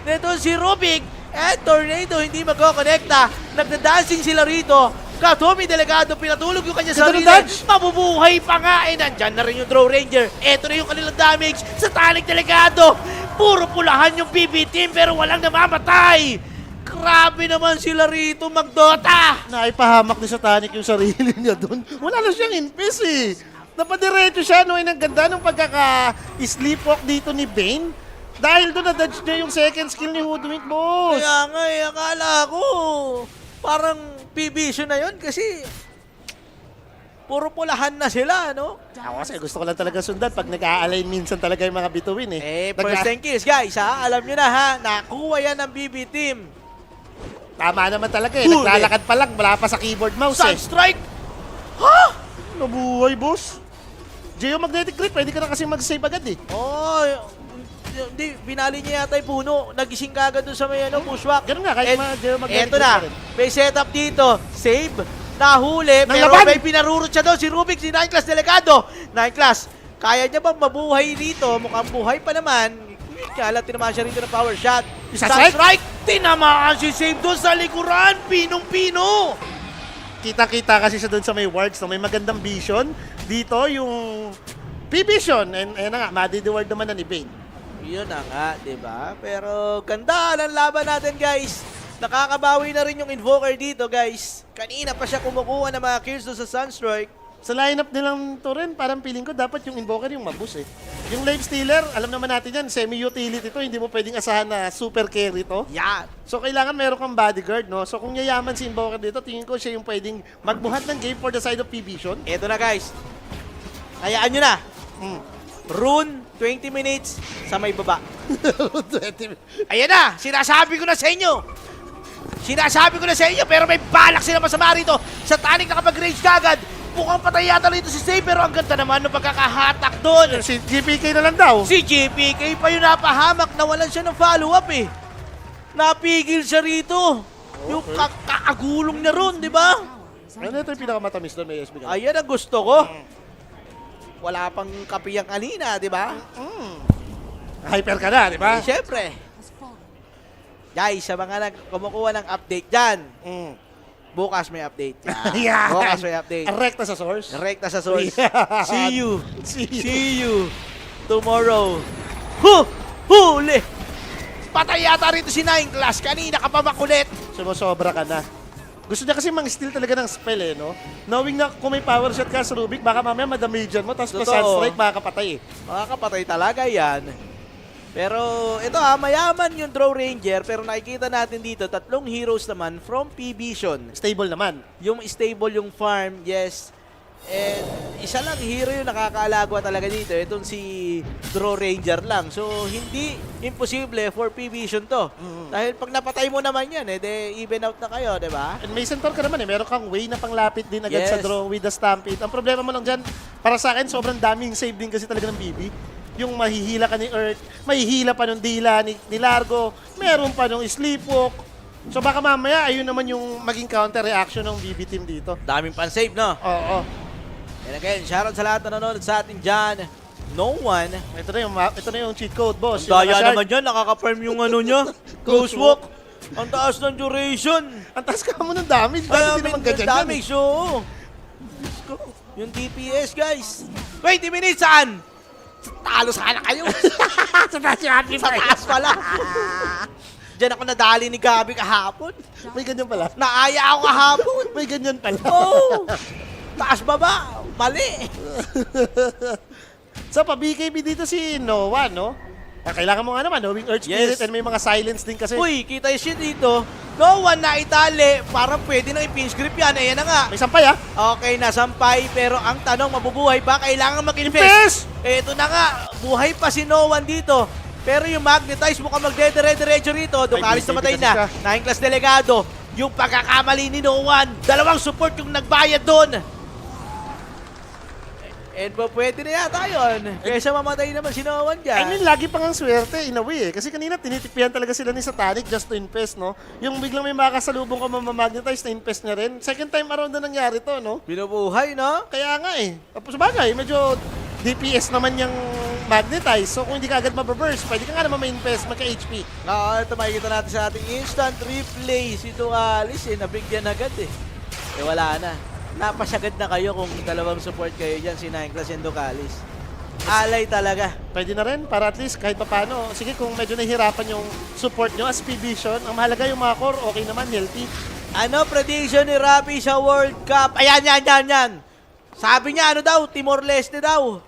Ito si Rubik. And Tornado hindi magkokonekta. Nagda-dancing sila rito. Katomi Delegado, pinatulog yung kanya sarili. Mabubuhay pa nga. Nandyan na rin yung Draw Ranger. Ito na yung kanilang damage. Satanic Delegado. Puro pulahan yung BB team pero walang namamatay. Grabe naman sila rito magdota. Naipahamak ni Satanic yung sarili niya doon. Wala na siyang infest Napadiretso siya ang ganda ng pagkaka-sleepwalk dito ni Bane. Dahil doon na-dodge niya yung second skill ni Hoodwink, boss. Kaya nga akala ko parang PVISION na yun kasi puro pulahan na sila, no? Kasi gusto ko lang talaga sundan pag nag-a-align minsan talaga yung mga bituin First and kills, guys, ha? Alam nyo na, ha? Nakuha yan ng BB team. Tama naman talaga Naglalakad pa lang, wala pa sa keyboard mouse Sunstrike! Ha? Nabuhay, boss. Geo Magnetic Grip, pwede ka na kasi mag-save agad Hindi, binali niya yata yung puno. Nagising ka agad doon sa may bushwhack. Ganun nga, kahit Geo Magnetic Grip. Eto na, may setup dito. Save, nahuli, pero may pinarurot siya doon. Si Rubik, si 9 Class Delegado. 9 Class, kaya niya bang mabuhay dito? Mukhang buhay pa naman. Kaya tinamaan siya rito ng power shot. Sunstrike, tinamaan si Save doon sa likuran. Pinong-pino. Kita-kita kasi siya doon sa may wards may magandang vision. Dito yung PVISION. And na nga, madi-ward naman na ni Bane. Yun na nga, diba? Pero ganda ng laban natin, guys. Nakakabawi na rin yung Invoker dito, guys. Kanina pa siya kumukuha ng mga kills doon sa Sunstrike. Sa lineup nilang to rin, parang feeling ko dapat yung Invoker yung mabus eh. Yung Life Stealer, alam naman natin yan, semi-utility to, hindi mo pwedeng asahan na super carry to. Yan. So kailangan meron kang bodyguard, no? So kung yayaman si Invoker dito, tingin ko siya yung pwedeng magbuhat ng game for the side of PVISION. Ito na guys. Hayaan nyo na. Rune, 20 minutes sa may baba. Ayan na, sinasabi ko na sa inyo. Sinasabi ko na sa inyo, pero may balak sila masama rito. Sa Tanic nakapag-rage kagad. Mukhang patay yata rito si Zay, pero ang ganda naman ng pagkakahatak doon. Si GPK na lang daw. Si GPK pa yung napahamak, nawalan siya ng follow-up eh. Napigil siya rito. Yung kakagulong niya ron, di ba? Ano ito yung pinakamatamis doon, may SB ka? Ayan ang gusto ko. Wala pang kapiyang kanina, di ba? Hyper ka na, di ba? Siyempre. Guys, sa mga kumukuha ng update dyan, bukas may update. Yeah. Bukas may update. Rekta sa source. Rekta sa source. Yeah. See you. See you tomorrow. Huli! Patay yata rito si 9 Class. Kanina ka pa makulit. Sumusobra ka na. Gusto niya kasi mang-steal talaga ng spell eh, no? Knowing na kung may power shot ka sa Rubik, baka mamaya madamagean mo, tapos pa-sunstrike, makakapatay eh. Makakapatay talaga yan. Pero ito mayaman yung Draw Ranger, pero nakikita natin dito, 3 heroes naman from PVISION. Stable naman. Yung stable yung farm, yes. And isa lang hero yung nakakaalagwa talaga dito, itong si Draw Ranger lang. So hindi imposible for PVISION to. Dahil pag napatay mo naman yan, even out na kayo, di ba? And may centaur ka naman eh, meron kang way na panglapit din agad sa draw with the stampede. Ang problema mo lang dyan, para sa akin, sobrang daming save din kasi talaga ng BB. Yung mahihila ka ni Earth, mahihila pa ng dila ni Largo, meron pa ng Sleepwalk. So baka mamaya, ayun naman yung maging counter-reaction ng BB team dito. Daming pan-save, no? Oo. And again, shoutout sa lahat na nanonood sa atin dyan. No one. Ito na yung cheat code, boss. Ang daya naman dyan, nakaka-farm yung ano nyo. Ghost Walk. Ang taas ng duration. Ang taas ka mo ng damage. Dahil hindi naman ganyan yan. Damage, oo. Yung DPS, guys. 20 minutes, saan? Talo sana kayo. Sa taas pala. Diyan ako nadali ni Gabi kahapon. May ganyan pala. Naaya ako kahapon. May ganyan pala. Oo. Taas baba. Mali. So, pa-BKB dito si Noah, no? Kailangan mo nga naman, knowing Earth Spirit and may mga silence din kasi. Uy, kita yung shit dito. No one na itali. Parang pwede nang i-pin script yan. Ayan na nga. May sampay, ha? Okay, nasampay. Pero ang tanong, mabubuhay ba? Kailangan mag-invest. Ito na nga. Buhay pa si No one dito. Pero yung Magnetize mukhang magdedire-diretso rito. Dukalis namatay na. 9 Class Delegado. Yung pagkakamali ni No one. 2 support yung nagbayad doon. And ba pwede na yata yun. Kesa mamatay naman si No one dyan. I mean, lagi pang ang swerte in a way eh. Kasi kanina tinitipihan talaga sila ni Satanic just to infest, no? Yung biglang may makasalubong ka mamagnetize na infest niya rin. Second time around na nangyari to, no? Binubuhay, no? Kaya nga eh. Tapos bagay, medyo DPS naman yung magnetize. So kung hindi ka agad mababurst, pwede ka nga naman ma-infest, magka-HP. Ito makikita natin sa ating instant replay. Si Dukalis nabigyan agad eh. Wala na. Napasagad na kayo kung 2 support kayo dyan, si 9 Class and Dukalis. Alay talaga. Pwede na rin, para at least kahit paano. Sige, kung medyo nahihirapan yung support nyo as PVISION, ang mahalaga yung mga core, okay naman, healthy. Ano prediction ni Rapi sa World Cup? Ayan, yan. Sabi niya, ano daw, Timor-Leste daw.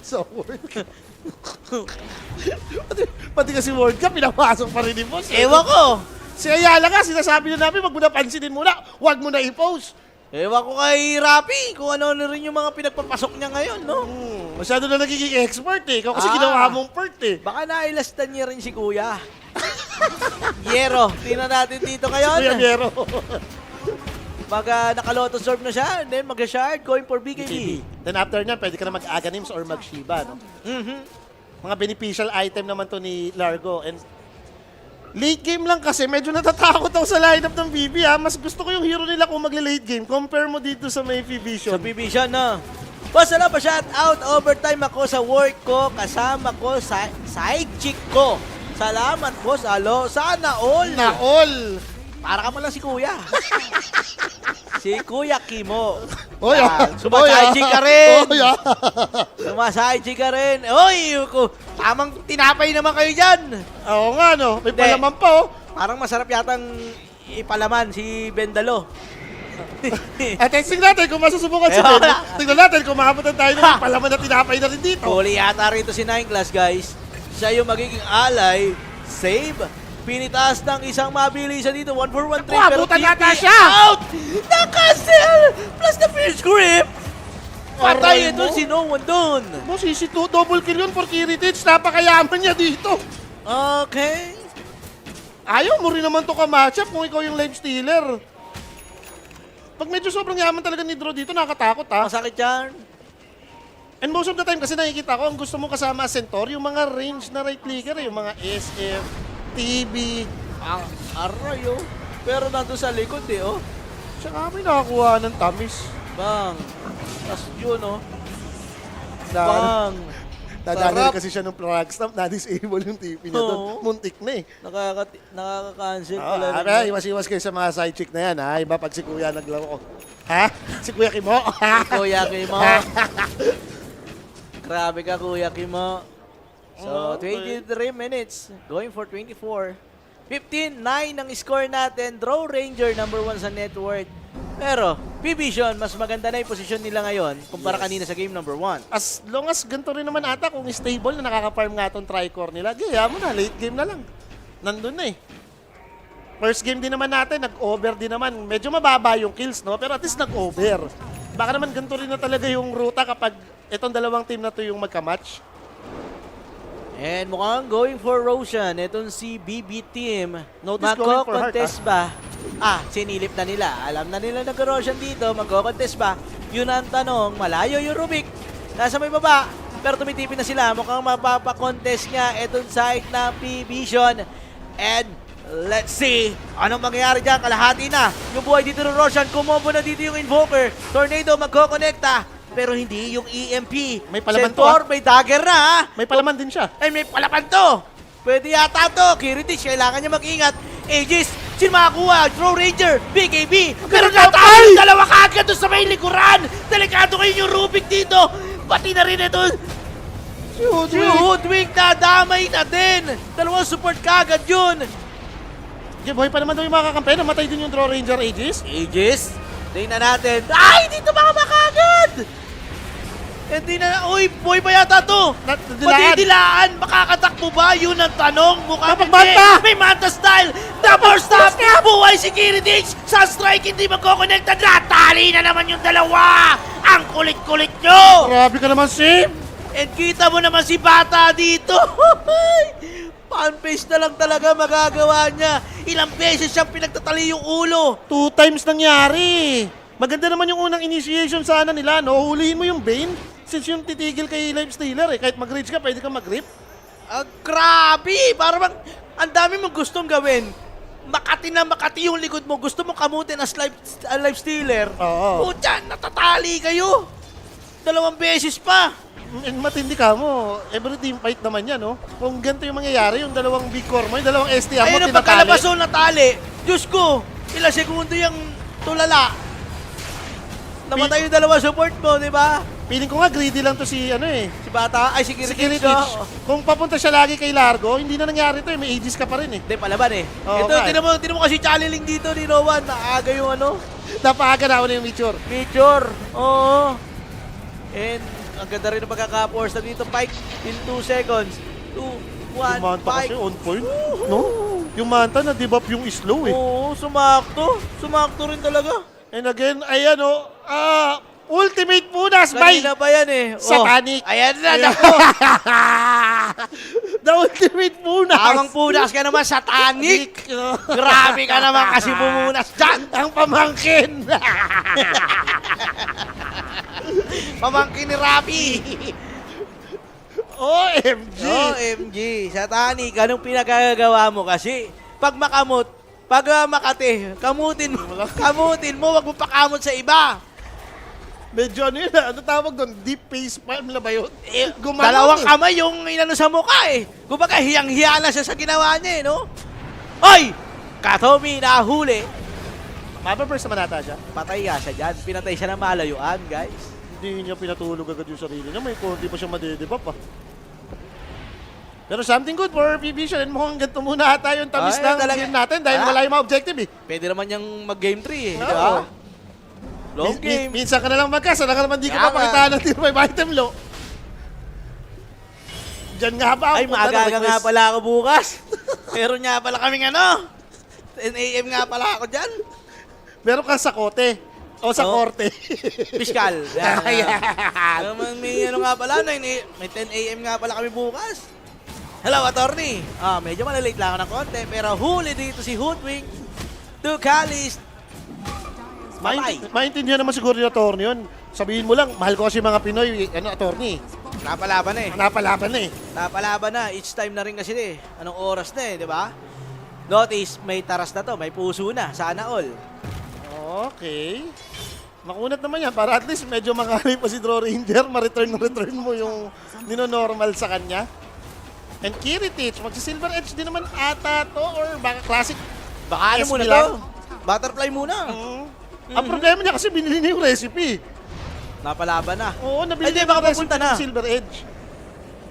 So, World Cup. Pati kasi World Cup, pinapasok pa rin ni boss. Ewan ko. Si Ayala nga, sinasabi na namin, wag mo na pansinin muna, wag mo na i-post. Ewan ko kay Rapi kung ano na rin yung mga pinagpapasok niya ngayon, no? Masyado na nagiging expert eh. Ikaw kasi ginawa mong part eh. Baka nailastan niya rin si Kuya. Yero, tingnan natin dito ngayon. Kuya Yero. Naka-Lotus Orb na siya, and then mag-shard, going for BKB. Then after niyan, pwede ka na mag-Aganims or mag-Shiba, no? Mga beneficial item naman to ni Largo. And late game lang kasi, medyo natatakot ako sa lineup ng BB ha. Mas gusto ko yung hero nila kung magle-late game. Compare mo dito sa may PVISION. Sa PVISION, no? Boss, pa shout out. Overtime ako sa work ko. Kasama ko sa side chick ko. Salamat, boss. Alo, sana all. Na all. Para ka mo lang si Kuya. Si Kuya Kimo. Oy, sumaside chick ka rin. Oy, sumaside chick ka rin. Oy, tamang tinapay naman kayo dyan. Oo nga, no? May palaman pa, oh. Parang masarap yatang ipalaman si Bendalo. At testing natin kung masusubukan si Ben. Tingnan natin kung makapuntan tayo ng palaman na tinapay na rin dito. Huli yata rito si 9 Class, guys. Siya yung magiging ally. Save. Pinitaas ng isang mabilisan dito. 1 for 1 trade. Pero Abutan TP yata siya! out! Nakasil! Plus the fish grip! Patay ito si No One dun. Boss, easy to. Double kill yun for Kiritich. Napakayaman niya dito. Okay. Ayaw mo rin naman to ka-matchup kung ikaw yung live stealer. Pag medyo sobrang yaman talaga ni Draw dito, nakakatakot ha. Masakit yan. And most of the time kasi nakikita ko, ang gusto mo kasama Centaur, yung mga range na right clicker, yung mga SF, TB. Ang aray oh. Pero nandun sa likod eh oh. Tsaka may nakakuha ng tamis. Bang. Tas yun oh. Bang. Bang. Dadaanan kasi siya ng plug stamp, na-disable yung TP niya doon. Muntik na eh. Nakaka-cancel pala. Iwas-iwas kayo sa mga side chick na yan ha. Iba pag si Kuya naglaro. Ha? Si Kuya Kimo? Kuya Kimo. Grabe ka, Kuya Kimo. So, 23 minutes. Going for 24. 15-9 ang score natin. Draw Ranger, number 1 sa net worth. Pero, PVISION, mas maganda na yung posisyon nila ngayon kumpara kanina sa game number 1. As long as ganito rin naman ata, kung stable na nakaka-farm nga itong tricore nila, gaya mo na, late game na lang. Nandun na eh. First game din naman natin, nag-over din naman. Medyo mababa yung kills, no? Pero at least nag-over. Baka naman ganito rin na talaga yung ruta kapag itong dalawang team na to yung magka-match. And mukhang going for Roshan. Itong si BB team. Notice going for heart, Magko-contest ba? Sinilip na nila. Alam na nila nag-Roshan dito. Magko-contest ba? Yun ang tanong. Malayo yung Rubik. Nasa may baba. Pero tumitipin na sila. Mukhang mapapa-contest nga itong side ng PVISION. And let's see. Anong mangyayari dyan? Kalahati na. Yung buhay dito ng Roshan. Kumombo na dito yung Invoker. Tornado magko-connecta. Pero hindi yung EMP. May palaman Centaur, may dagger na ha. May palaman din siya. Ay, may palaman to. Pwede yata to. Kiritich, kailangan niya mag-ingat. Aegis, sino makakuha? Draw Ranger, BKB. Pero natalo dalawa kagad doon sa may likuran. Delikado kayo yung Rubik dito. Pati na rin ito. Si Hoodwink na damay na din. Dalawang support kagad yun. Buhay pa naman daw yung mga kakampi. Namatay din yung Draw Ranger Aegis. Aegis, tingnan natin. Ay, dito makagad. Hindi na, uy, boy pa yata to. Madidilaan, makakatakbo ba? Yun ang tanong. Mukhang hindi. May Manta style. Double stop. Buhay si Kiritich. Sa strike, hindi magkoconnecta. Natali na naman yung dalawa. Ang kulit-kulit nyo. Grabe ka naman, Sim. And kita mo naman si Bata dito. Fan-face na lang talaga magagawa niya. Ilang beses siyang pinagtatali yung ulo. 2 times nangyari. Maganda naman yung unang initiation sana nila, no? Hulihin mo yung Bane. Since yung titigil kay live stealer eh. Kahit mag-reach ka, pwede ka mag-grip. Grabe! Parang ang dami mong gustong gawin. Makati na makati yung likod mo. Gusto mo kamutin as live stealer. Oo. Pucha, natatali kayo. 2 beses pa. Matindi ka mo. Every team fight naman yan, no? Kung ganito yung mangyayari, yung dalawang big core mo, yung dalawang STR mo, ayun, tinatali. pagkalabas mo natali. Diyos ko, ilang segundo yung tulala. Namatay yung 2 support mo, di ba? Feeling ko nga greedy lang to si Si Bata, ay si Kiritich. Kung papunta siya lagi kay Largo, hindi na nangyari to eh. May Aegis ka pa rin eh. Hindi, palaban eh. Oo, Ito, tinan mo kasi channeling dito ni Rowan. Naaga yung Napaaga na ako na yung Meteor. Oo. And ang ganda rin ng pagkaka-force na dito. Pike in 2 seconds. 2, 1, Yung Manta Pike. kasi on point, no? Yung Manta na debuff yung slow eh. Oo, sumakto. Sumakto rin talaga. And again, ayan ultimate punas by Kanina pa yan eh. Satanic. Ayan na. The ultimate punas. Tamang punas ka naman, Satanic. Grabe ka naman kasi bumunas dyan. Ang pamangkin. Pamangkin ni Rapi. OMG. OMG. Satanic, anong pinagagawa mo kasi? Pag makamot, pag makate, kamutin mo, wag mo pakamot sa iba. Medyo ano tawag doon? Deep face palm na ba yun? Dalawang kamay yung inano sa mukha eh. Kumbaga, hiyang-hiya na siya sa ginawa niya eh, no? Oy! Katomi, nahuli. Mapaburst naman ata siya. Patay nga siya dyan. Pinatay siya ng malayuan, guys. Hindi niya pinatulog agad yung sarili niya. May konti pa siya madedebap ah. Pero something good for PVISION. Mukhang ganito muna ata yung tamis ng game natin dahil wala yung mga objective eh. Pwede naman yung mag-game 3 eh. Di ba? Long game. Minsan ka na lang magkasa, na naman di ka Kaya papakitaan ng tier 5 item low. Diyan nga ba? Ay, maaga nga pala ako bukas. Meron nga pala kaming 10 a.m. nga pala ako dyan. Meron ka sa kote. O sa korte. Piskal. May nga pala, may 10 a.m. nga pala kami bukas. Hello, attorney. Medyo malalate lang ako ng konti, pero huli dito si Hoodwink. Ducalis. Maintindihan naman siguro yung attorney yun. Sabihin mo lang, mahal ko kasi mga Pinoy, attorney. Napalaban na eh. Napalaban na. Each time na rin kasi Anong oras na di ba? Notice, may taras na to, may puso na. Sana all. Okay. Makunat naman yan para at least medyo makali pa si Draw Ranger, ma-return mo yung nino-normal sa kanya. And Kiritich, magsi-Silver Edge din naman ata to or baka classic. Baka muna to? Butterfly muna. Ang problema niya kasi binili niya yung recipe. Napalaban na. Oo, nabili niya baka yung papunta na. Silver Edge.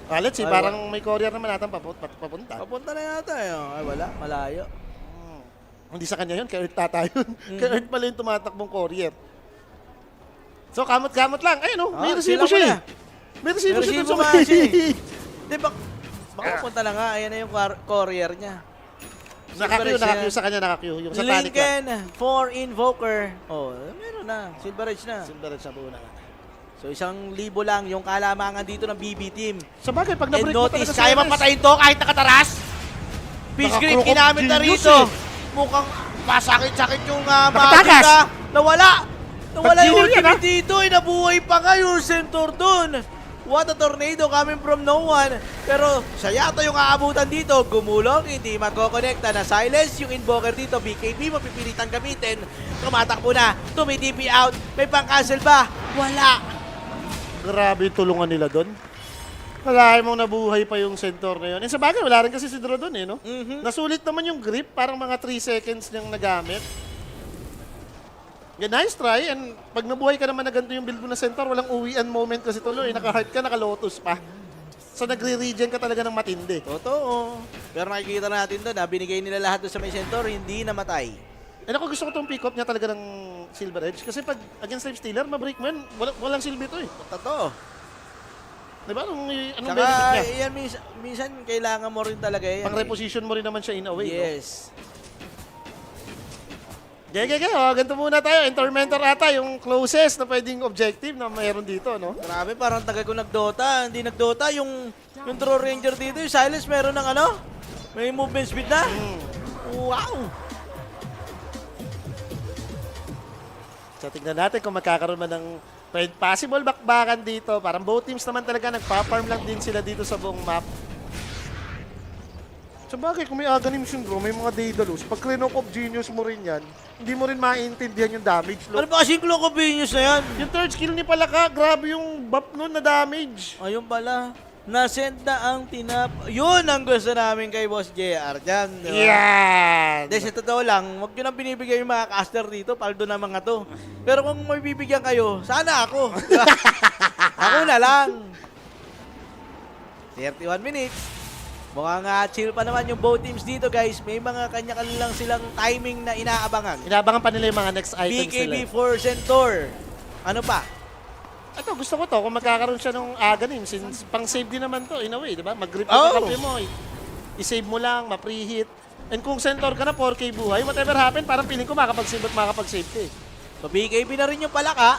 Let's see, parang may courier naman natin papunta. Papunta na yata Ay, wala. Malayo. Hindi sa kanya yun, kay Earth tata yun. Kay Earth pala yung tumatakbong courier. So, kamot-kamot lang. Ayun may resibo siya. May resibo siya dun sa may... Di ba? Baka punta na nga. Ayan na yung courier niya. Naka-queue sa kanya, naka-queue. Yung sa panic Lincoln for Invoker. Meron na. Silver Edge na. Silver Edge na po na. So, 1,000 lang yung kalamangan dito ng BB team. Sa bagay, pag na-break mo talaga notice, kaya mapatayin to kahit nakataras. Fish grip ginamit na rito. Mukhang masakit-sakit yung makina. Nawala yung ultimate dito. Nabuhay pa nga yung center dun. What a tornado coming from no one. Pero siya yata yung aabutan dito. Gumulong, hindi magkokonekta na silence. Yung invoker dito, BKB, mapipilitang gamitin. Tumatakbo na, tumitipi out. May pang-cancel ba? Wala. Grabe yung tulungan nila doon. Wala mong nabuhay pa yung center na yun. Sa bagay, wala rin kasi si Dro doon no? Nasulit naman yung grip, parang mga 3 seconds niyang nagamit. Yeah, nice try. And pag nabuhay ka naman na ganito yung build mo na center, walang uwian moment kasi tuloy. Naka-heart ka, naka-lotus pa. So nagre-regen ka talaga ng matindi. Totoo. Pero nakikita natin doon, binigay nila lahat doon sa may center, hindi namatay. Ako gusto ko itong pick-up niya talaga ng Silver Edge. Kasi pag against Life Stealer, ma-break mo yan, walang silbi ito eh. Totoo. Diba? Anong Saka, benefit niya? yan, minsan kailangan mo rin talaga yan. Pang-reposition mo rin naman siya in a way. Yes. Ganito muna tayo. Tormentor ata yung closest na pwedeng objective na mayroon dito, no? Grabe, parang tagal ko nag-Dota. Hindi nag-Dota. Yung Draw Ranger dito, yung Silence, meron ng may movement speed na. Wow! So, tignan natin kung magkakaroon man ng possible bakbakan dito. Parang both teams naman talaga nagpa-farm lang din sila dito sa buong map. Sa bagay, kung may Aghanim Syndrome, may mga Daedalus, pag Cloak of Genius mo rin yan, hindi mo rin maintindihan yung damage. Ano ba kasi yung Cloak of Genius na yan? Yung third skill ni Palaka, grabe yung buff nun na damage. Ayun pala. Na-send na ang Yun ang gusto namin kay Boss JR dyan. Diba? Yan! Dahil sa totoo lang, huwag nyo nang binibigay yung mga caster dito, paldo na mga to. Pero kung may bibigyan kayo, sana ako. Diba? Ako na lang. 31 minutes. Mukhang chill pa naman yung both teams dito, guys. May mga kanya-kanya silang timing na inaabangan. Inaabangan pa nila yung mga next items BKB nila. for Centaur. Ano pa? Ito, gusto ko to. Kung magkakaroon siya ng Aghanim, since pang-save din naman to, in a way, di ba? Mag-grip yung kampi mo. I-save mo lang, ma-preheat. And kung Centaur ka na, 4K buhay, whatever happen, parang feeling ko makapag-save at makapag-save ka eh. So, BKB na rin yung Palaka.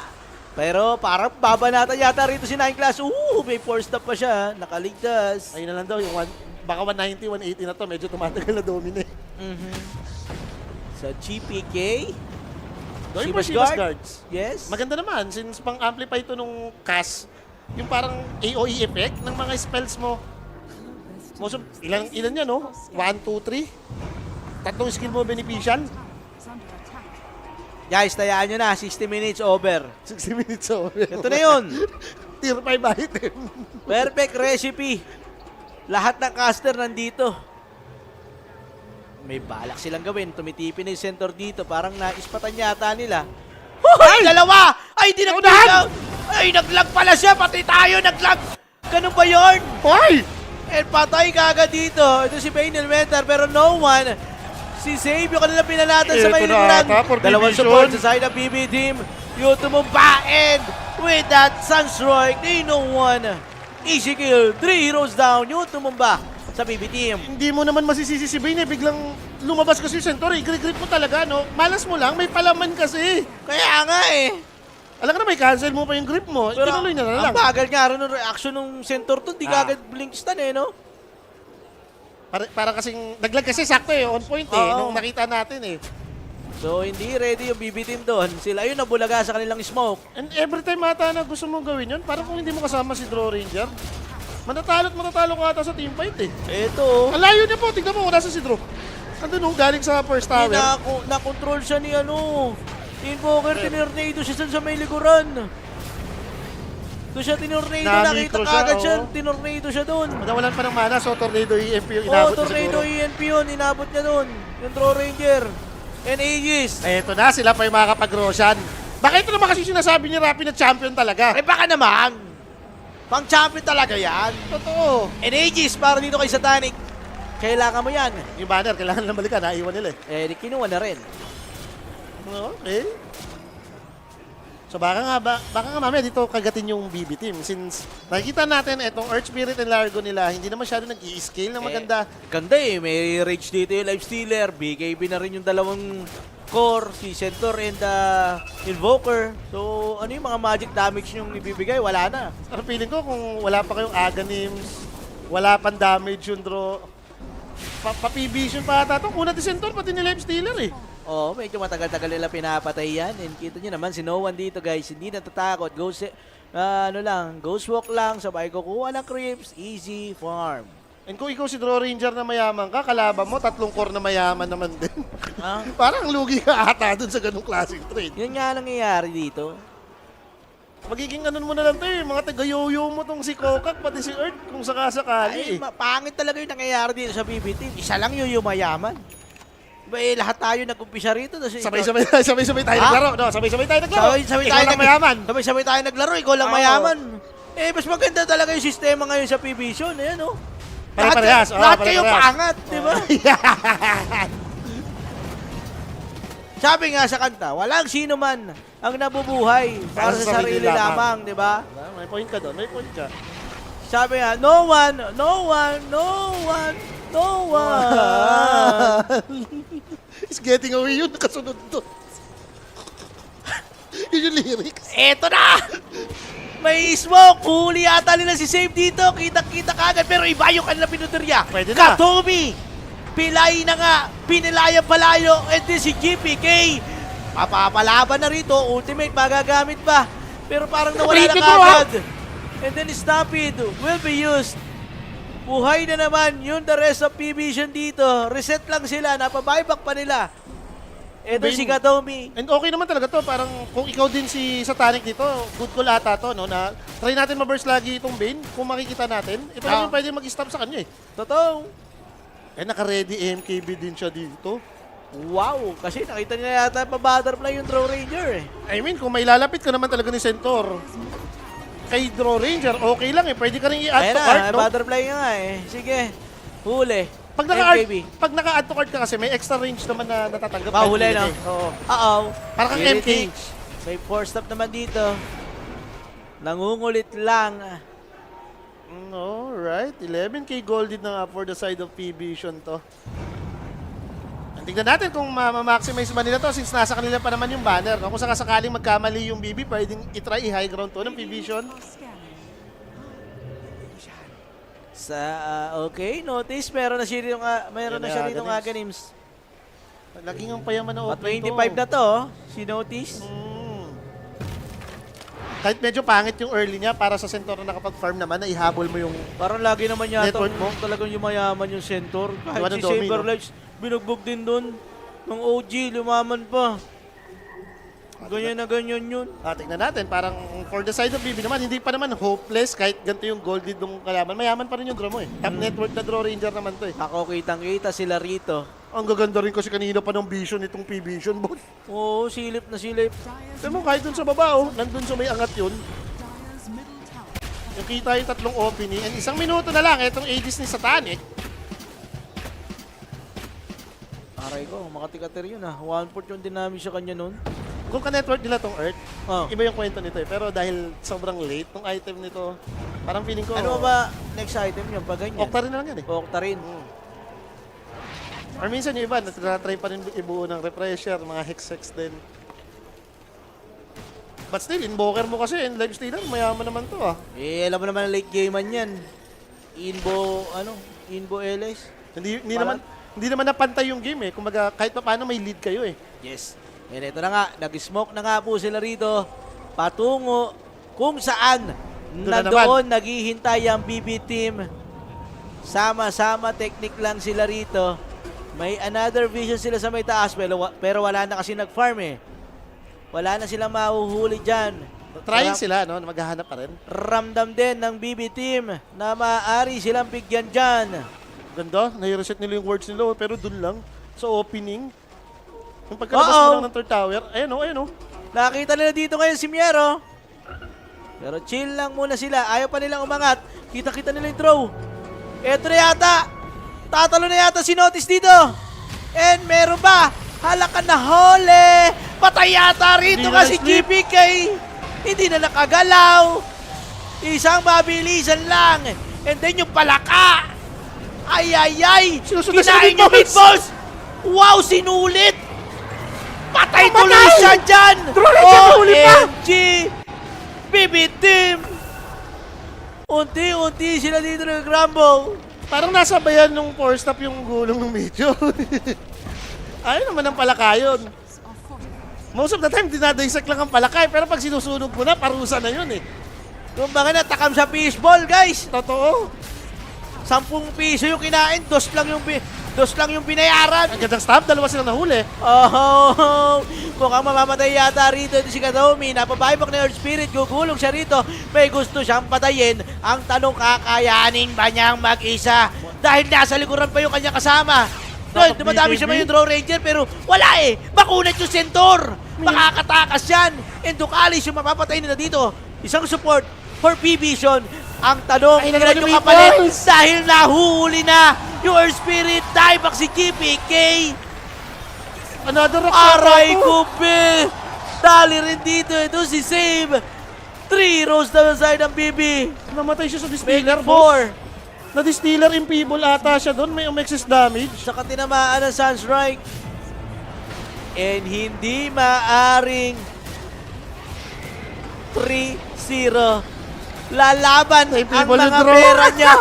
Pero parang babanatan yata rito si 9 Class. May 4-stop pa siya. Nakaligtas. Ayun na lang daw, yung baka 190, 180 na to, medyo tumatagal na domine. Sa GPK. Going for Shivas Guards. Yes. Maganda naman, since pang-amplify ito nung cast, yung parang AOE effect ng mga spells mo. Most of, ilan yan, no? 1, 2, 3. Tatlong skill mo beneficial. Guys, tayaan nyo na. 60 minutes over. 60 minutes over. Ito na yun. Tier 5 item. Perfect recipe. Lahat ng caster nandito. May balak silang gawin. Tumitipin na yung center dito. Parang naispatan yata nila. Ay! Dalawa! Ay, di nag-out! Ay, nag-lag pala siya! Pati tayo nag-lag! Ganun ba yun? Ay! And patay kagad dito. Ito si Pain Elementar pero no one. Si Save yung kanila pinalatan sa may likuran. Dalawang support sa side ng BB team. Yung tumumba and with that Sunstrike, they know one. Easy kill, 3 heroes down. Yung tumumba sa BB team. Hindi mo naman masisisi si Bane biglang lumabas kasi yung Centauri. Grip mo talaga, no? Malas mo lang, may palaman kasi. Kaya nga eh. Alam ka na, may cancel mo pa yung grip mo. Tinuloy na lang. Ang bagal nga rin ng reaction ng Centaur to. Di kagad blink stun eh, no? Para kasing, naglag kasi sakto eh, on point eh, nung nakita natin eh. So, hindi ready yung BB team doon. Sila yun nabulaga sa kanilang smoke. And every time ata na gusto mong gawin yun, parang kung hindi mo kasama si Draw Ranger, matatalo ka ata sa team fight eh. Ito. Ang layo niya po, tignan mo kung nasa si Draw. Andun galing sa first tower. Na-control siya ni Invoker, tinurnado siya sa may likuran. Doon siya tinurnado, nakita kagad siya, tinurnado siya doon. Nawalan pa ng mana, so Tornado EMP yung inabot niya Tornado EMP yun, inabot niya doon. Yung Draw Ranger. And Aegis. Eto na, sila pa yung makakapag-Roshan. Baka ito naman kasi sinasabi ni Rappi na champion talaga. Eh baka naman. Pang champion talaga yan. Totoo. And Aegis para dito kay Satanic. Kailangan mo yan. Yung banner, kailangan na balikan, naiwan nila eh. Kinuha na rin. Okay. So baka nga mamaya dito kagatin yung BB team since nakikita natin itong Earth Spirit and Largo nila hindi na masyado nag-i-scale na maganda. Ganda eh, may rage dito yung Life Stealer, BKB na rin yung dalawang core, si Centaur and Invoker. So ano yung mga magic damage yung ibibigay? Wala na. Pero feeling ko kung wala pa kayong Aghanims, wala pang damage yung draw, pa-PVISION pa ata ito. Kuna ni Centaur, pati ni Life Stealer eh. Oo, medyo matagal-tagal nila pinapatay yan. And kita nyo naman, si No One dito guys, hindi natatakot. Ghost walk lang, sabay kukuha ng creeps, easy farm. And kung ikaw si Draw Ranger na mayaman ka, kalaban mo, 3 core na mayaman naman din. Parang lugi ka ata dun sa ganung klaseng trade. Yun nga nangyayari dito. Magiging ganun mo na lang tayo, mga taga-yoyo mo tong si Kokak, pati si Earth, kung sakasakali. Pangit talaga yung nangyayari dito sa BBT. Isa lang yung mayaman. Lahat tayo nag-umpisa rito. Sabay-sabay tayo naglaro. No, sabay-sabay tayo naglaro. Ikaw lang mayaman. Sabay-sabay tayo naglaro. Ikaw lang mayaman. Mas maganda talaga yung sistema ngayon sa PVISION. Ayan, no? Pare-parehas. Lahat kayo pangat, di ba? Sabi nga sa kanta, walang sino man ang nabubuhay para sa sarili lamang, di ba? May point ka doon, may point ka. Sabi nga, no one. It's getting away yun, nakasunod doon. Yun yung lyrics. Eto na! May smoke! Huli yata nila si Save dito. Kita-kita kagad. Pero iba yung kanila pinuterya. Pwede na. Katomi! Pilay na nga. Pinilaya-palayo. And then si GPK. Papapalaban na rito. Ultimate magagamit pa. Pero parang nawala na kagad. And then Stampede will be used. Buhay na naman yung the rest of PVISION dito. Reset lang sila. Napabuyback pa nila. Ito si Katomi. And okay naman talaga to. Parang kung ikaw din si Satanic dito, good call ata to, no? Na try natin ma-burst lagi itong Bane. Kung makikita natin, ito lang yung pwede mag-stop sa kanya eh. Totoo. Naka-ready AMKB din siya dito. Wow, kasi nakita niya yata pa-butterfly yung Draw Ranger eh. I mean, kung may lalapit ka naman talaga ni Centaur, kay Draw Ranger, okay lang eh. Pwede ka rin i-add to card, no? Butterfly nga eh. Sige, huli. Pag naka-add to card ka kasi, may extra range naman na natatanggap. Huli na. Oo. Parang kang MK. May 4-stop naman dito. Nangungulit lang. Alright, 11k golded na nga for the side of PVISION to. Tignan natin kung ma-maximize ba nila to since nasa kanila pa naman yung banner. Kung sakasakaling magkamali yung BB, pwedeng itry i-high ground to ng PVISION. Okay, notice. Meron na siya rito ng Aghanims. Laging ang payaman na open 25 na to, si Notice. Kahit medyo pangit yung early niya para sa Centaur na nakapag-farm naman, na ihabol mo yung parang lagi naman yata network mo. Talagang yumayaman yung Centaur. Kahit si Domi, Saberlights, binugbog din doon. Ng OG, lumaman pa. Ganyan na ganyan yun. Tingnan natin, parang for the side of BB naman, hindi pa naman hopeless kahit ganito yung golded ng kalaban. Mayaman pa rin yung draw mo eh. Top network na Draw Ranger naman to eh. Ako kitang-kita sila rito. Ang gaganda rin kasi kanina pa ng vision itong PVISION, boss. Oo, silip na silip. Tignan mo, kahit dun sa baba, nandun sa may angat yun. Yung kita yung tatlong opening, and 1 minuto na lang, itong Aegis ni Satanic. Aray ko, makatikater yun ah. 1/4 yung dinami sa kanya nun. kung ka-network nila tong Earth, iba yung kwento nito eh. Pero dahil sobrang late tong item nito, parang feeling ko... Ano ba next item yun pag ganyan? Octarine na lang yan eh. Octarine. Or minsan yung iba, natry pa rin ibuo ng refresher, mga Hex din. But still, invoker mo kasi, in live stealer, mayaman naman to ah. Eh, alam mo naman ang late game man yan. Inbo LS. Hindi naman napantay yung game eh. Kumbaga, kahit pa paano may lead kayo eh. Yes. And ito na nga, nag-smoke na nga po sila rito. Patungo kung saan nandoon naghihintay ang BB team. Sama-sama technique lang sila rito. May another vision sila sa may taas pero wala na kasi nag-farm eh. Wala na silang mahuhuli dyan. Trying sila, no? Maghahanap pa rin. Ramdam din ng BB team na maaari silang bigyan dyan. Ganda, nai-reset nila yung words nila pero dun lang sa opening. Yung pagkalabas mo lang ng third tower, ayun o. Nakita nila dito ngayon si Miero. Pero chill lang muna sila. Ayaw pa nilang umangat. Kita-kita nila yung throw. Eto na yata. Tatalo na yata si Notice dito. And meron ba? Halakan na hole. Patay yata rito kasi GPK. Hindi na nakagalaw. Isang mabilisan lang. And then yung palaka. Ay. Kinain yung meatballs. Wow, sinulit. Patay tuloy siya dyan. OMG. BB team. Unti-unti sila dito nag-grumble. Parang nasa bayan nung 4-stop yung gulong ng medyo. Ayun naman ang palakayon. Most of the time, dinadisect lang ang palakay. Pero pag sinusunog mo na, parusa na yun eh. Kumbaga natakam sa fishball, guys. Totoo. 10 piso yung kinain, dos lang yung binayaran. Ang gandang stop, dalawa silang nahuli. Oh, mukhang mamamatay yata rito si Katomi. Napabaybak na Earth Spirit, gugulong siya rito. May gusto siyang patayin. Ang tanong, kakayanin ba niyang mag-isa? Dahil nasa likuran pa yung kanyang kasama. Doon, dumadami siya may yung Draw Ranger pero wala eh. Bakunat yung Centaur. Makakatakas yan. And Ducalis yung mapapatay nila dito. Isang support for PVISION. Ang tanong, ilan yung kapalit dahil nahuli na yung Earth Spirit. Dieback si GPK. Another rock. Aray ko, be. Dali rin dito. Ito si Save. 3 rows na side ng BB. Namatay siya sa distiller, boss. Na-distiller impeable ata siya doon. May umexis damage. Saka tinamaan ng Sunstrike. And hindi maaring 3-0. Lalaban ang mga pera niya.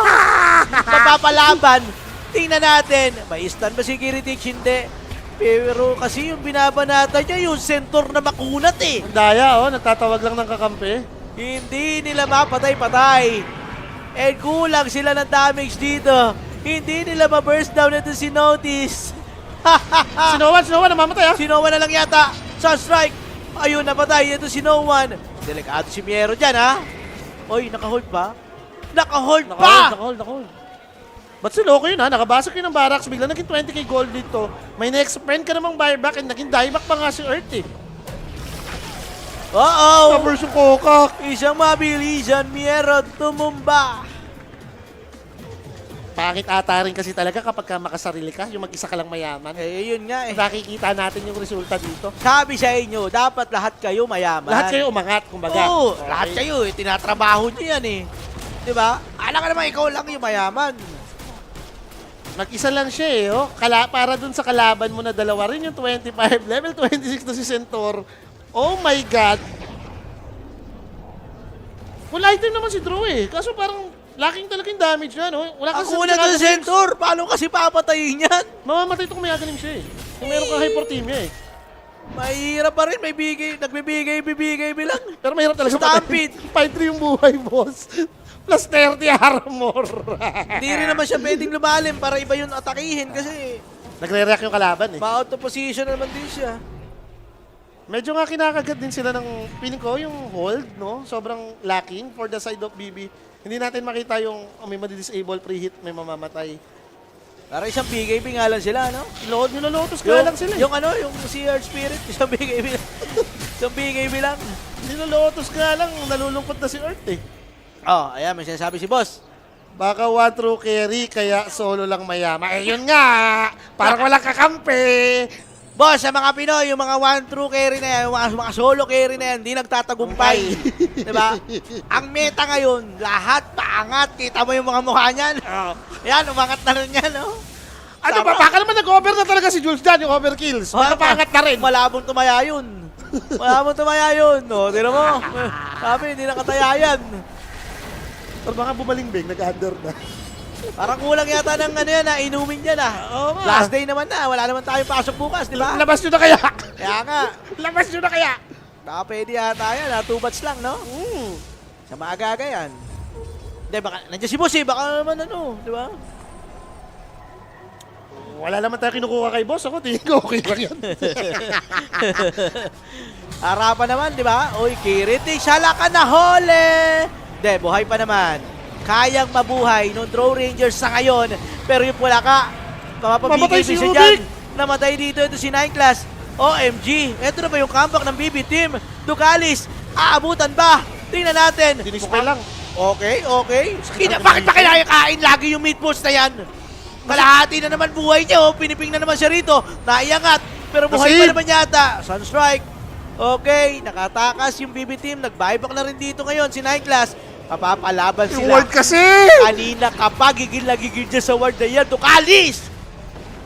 Mapapalaban. Tingnan natin. May stun ba si Kiritich? Hindi. Pero kasi yung binabanata niya, yung Centaur na makunat eh. Ang daya, oh. Nagtatawag lang ng kakampi. Hindi nila mapatay-patay. And kulang sila ng damage dito. Hindi nila ma-burst down ito si Notice. Sinowan, namamatay ah. Sinowan na lang yata. Sunstrike. Ayun, napatay. Ito si Nowan. Delikado si Miero dyan ha. Oy, naka-hold pa? Naka-hold pa! Naka-hold. Ba't sila okay yun ha? Nakabasok yun ng barracks. Bigla naging 20k gold dito. May next friend ka namang buyback and naging dieback pa nga si Earth eh. Tapos yung kokak. Isang mabilisan, Miero tumumba. Pangit ata rin kasi talaga kapag ka makasarili ka, yung mag-isa ka lang mayaman. Eh, yun nga eh. Nakikita natin yung resulta dito. Sabi sa inyo, dapat lahat kayo mayaman. Lahat kayo umangat, kumbaga. Oo, lahat kayo eh. Tinatrabaho nyo yan eh. Diba? Alam ka naman, ikaw lang yung mayaman. Mag-isa lang siya eh, oh. Para dun sa kalaban mo na dalawa rin yung 25, level 26 na si Centaur. Oh my God! Full item naman si Drew eh. Kaso parang laking talagang damage na, no? Wala kasi ako na doon, Centaur. Paano kasi papatayin yan? Mamamatay ito kung may aganim siya eh. Kung meron kang hyperthemia eh. Mahirap pa rin. May nagbibigay bilang. Pero mahirap talaga. Stampede. 5-3 yung buhay, boss. Plus 30 armor. Hindi rin naman siya pwedeng lumalim para iba yung atakihin kasi nagre-react yung kalaban eh. Ma-out of position naman din siya. Medyo nga kinakagat din sila ng, piling ko, yung hold, no? Sobrang lacking for the side of BB. Hindi natin makita yung may madi-disable pre-hit, may mamamatay. Para isang bigay pingalan sila, no? Nilolotos ka lang sila. Yung ano, yung Sea Spirit, isang bigay bilang. Isang bigay bilang. Nilolotos ka lang, nalulungkot na si Earth eh. Oh, ayan, may sinasabi si boss. Baka one true carry, kaya solo lang mayama. Eh yun nga, parang walang kakampi. Boss, sa mga Pinoy, yung mga one true carry na yan, yung mga solo carry na yan, hindi nagtatagumpay. Diba? Ang meta ngayon, lahat paangat. Kita mo yung mga mukha niyan. Yan, umangat na rin yan, no? Ano ba? Baka naman nag-over na talaga si Jules dyan, yung overkills. Nakapangat na rin. Malabong tumaya yun. Malabong tumaya yun. No, tira mo. Sabi, hindi nakataya yan. Or baka bumalingbing, nag-under na. Parang kulang yata ng ano yan, inumin yan Last day naman na, wala naman tayong pasok bukas, di ba? Labas nyo na kaya. Kaya nga. Labas nyo na kaya. Baka pwede yata yan, 2 bats lang, no? Sa maaga-aga yan. Hindi, baka, nandiyan si Boss baka naman ano, di ba? Wala naman tayo kinukuha kay boss. Ako, tingin ko okay lang yan. Harapan naman, di ba? Uy, Kiritik, sala ka na, hole! Hindi, buhay pa naman. Kayang mabuhay nung Throw Rangers sa ngayon. Pero yung pula ka, Mamatay si siya Rubik! dyan. Namatay dito ito si 9 Class. OMG, ito na ba yung comeback ng BB Team? Ducalis, aabutan ba? Tingnan natin. Dinispel lang. Okay. Bakit pa kailangan kain lagi yung meatballs na yan? Kalahati na naman buhay niya, piniping na naman siya rito. Naiangat, pero buhay pa naman yata. Sunstrike. Okay, nakatakas yung BB Team. Nag-buyback na rin dito ngayon si 9 Class. Papapalaban sila. Yung ward kasi! Kanina kapag gigil dyan sa ward na yan, Ducalis!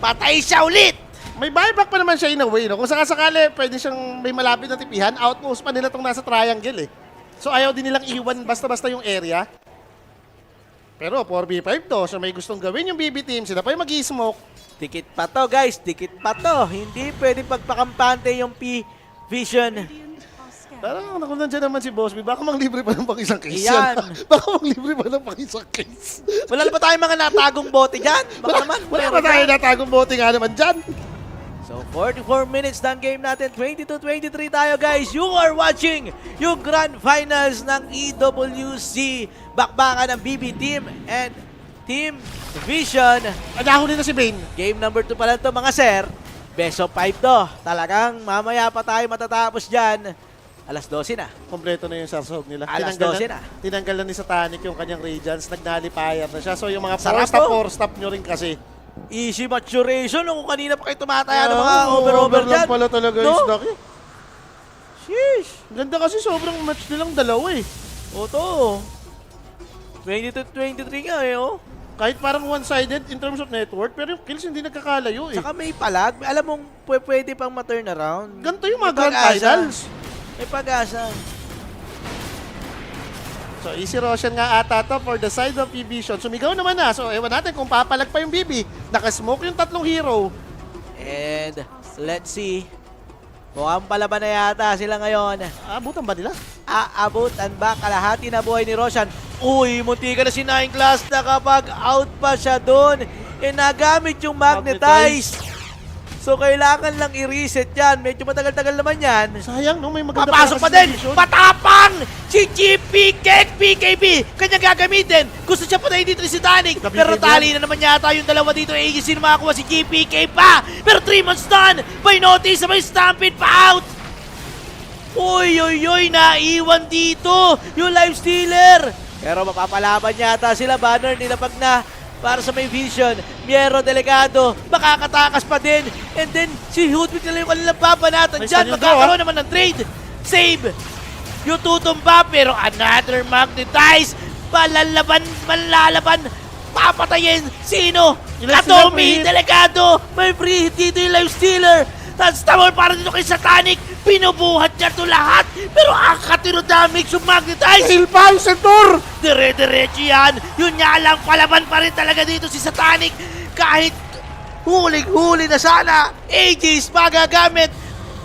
Patay siya ulit! May buyback pa naman siya in a way, no? Kung sakasakali, pwede siyang may malapit na tipihan. Outpost pa nila itong nasa triangle, eh. So ayaw din nilang iwan basta-basta yung area. Pero 4v5 to, so may gustong gawin yung BB Team. Sila pa yung mag-i-smoke. Dikit pa to, guys. Dikit pa to. Hindi pwedeng pagpakampante yung PVISION. Parang kung nandiyan naman si Boss B, baka manglibre pa ng pang-isang case Yan. Baka manglibre pa ng pang-isang case. Wala na ba tayong mga natagong bote dyan? Baka naman. Wala ba tayo natagong bote nga naman dyan? So, 44 minutes ng game natin. 22-23 tayo, guys. You are watching yung Grand Finals ng EWC. Bakbakan ng BB Team and Team Vision. Adahuli na si Bane. Game number 2 pala ito, mga sir. Best of 5 to. Talagang mamaya pa tayo matatapos dyan. Alas 12 na. Kompleto na yung sarsog nila. Alas 12 na. Tinanggal na ni Satanic yung kanyang Radiance. Nag-nullifier na siya. So yung mga Sarap 4-stop nyo rin kasi. Easy maturation. Kung kanina pa kayo tumataya ng mga over-over dyan. lang pala talaga no? yung Snaki. Sheesh. Ganda kasi sobrang match nilang dalawa eh. O to. 22-23 nga oh. Kahit parang one-sided in terms of network, pero yung kills hindi nagkakalayo eh. Saka may palag. Alam mong pwede pang ma-turn around. Ganito yung mga Grand Finals. May pag-asa. So, easy Roshan nga ata to for the side of PVISION. Sumigaw naman na. So, ewan natin kung papalag pa yung BB. Nakasmoke yung tatlong hero. And, let's see. Mukhang palaban na yata sila ngayon. Aabutan ba nila? Aabutan ba? Kalahati na buhay ni Roshan. Uy, munti ka na si 9 Class na kapag out pa siya doon. Nagamit yung magnetize. So, kailangan lang i-reset yan. Medyo matagal-tagal naman yan. Sayang, no? May maganda papasok pa din! Patapang! Si GP Kek PKB! Kanya gagamitin! Gusto siya patayin dito si Tanic. Pero tali na naman yata yung dalawa dito. Aegis na makakuha si GPK pa! Pero 3 months done! By notice, may stampede pa out! Uy, naiwan dito! Yung life stealer! Pero mapapalaban yata sila. Banner nila pag na para sa may Vision. Miero Delegado, makakatakas pa din. And then, si Hoodwick nila yung kanilang babanatan dyan. Magkakaroon naman ng trade. Save. Yung tutumba, pero another magnetize. Malalaban. Papatayin. Sino? Atomy Delegado. May free hit dito yung life stealer. Tapos tawal para dito kay Satanic. Pinubuhat niya ito lahat. Pero ang katiro damage yung magnetize. Silpa yung Centaur! Dire-diretso yan. Yun nga lang, palaban pa rin talaga dito si Satanic. Kahit huling-huli na sana. Aegis magagamit.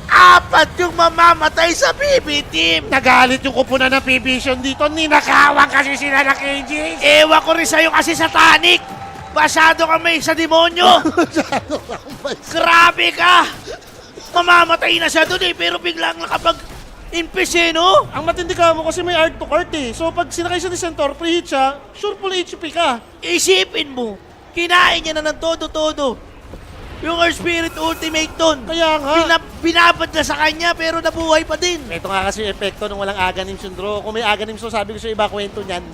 4 yung mamamatay sa BB Team. Nagalit yung kupunan ng PVISION dito. Ninakawan kasi sila ng Aegis. Ewan ko rin sa'yo kasi Satanic. Masyado kami sa demonyo. Grabe ka. Mamamatay na siya doon eh, pero biglang nakapag-impis no? Ang matindi ka mo kasi may art to cart eh. So pag sinakay siya ni Centaur, pre-hit siya, sure full HP ka. Isipin mo, kinain niya na ng todo-todo. Yung Earth Spirit Ultimate doon. Kaya nga. Binabad na sa kanya pero nabuhay pa din. Ito nga kasi yung epekto ng walang Aghanim Sundro. Kung may Aghanim Sundro, sabi ko sa iba, kwento niyan.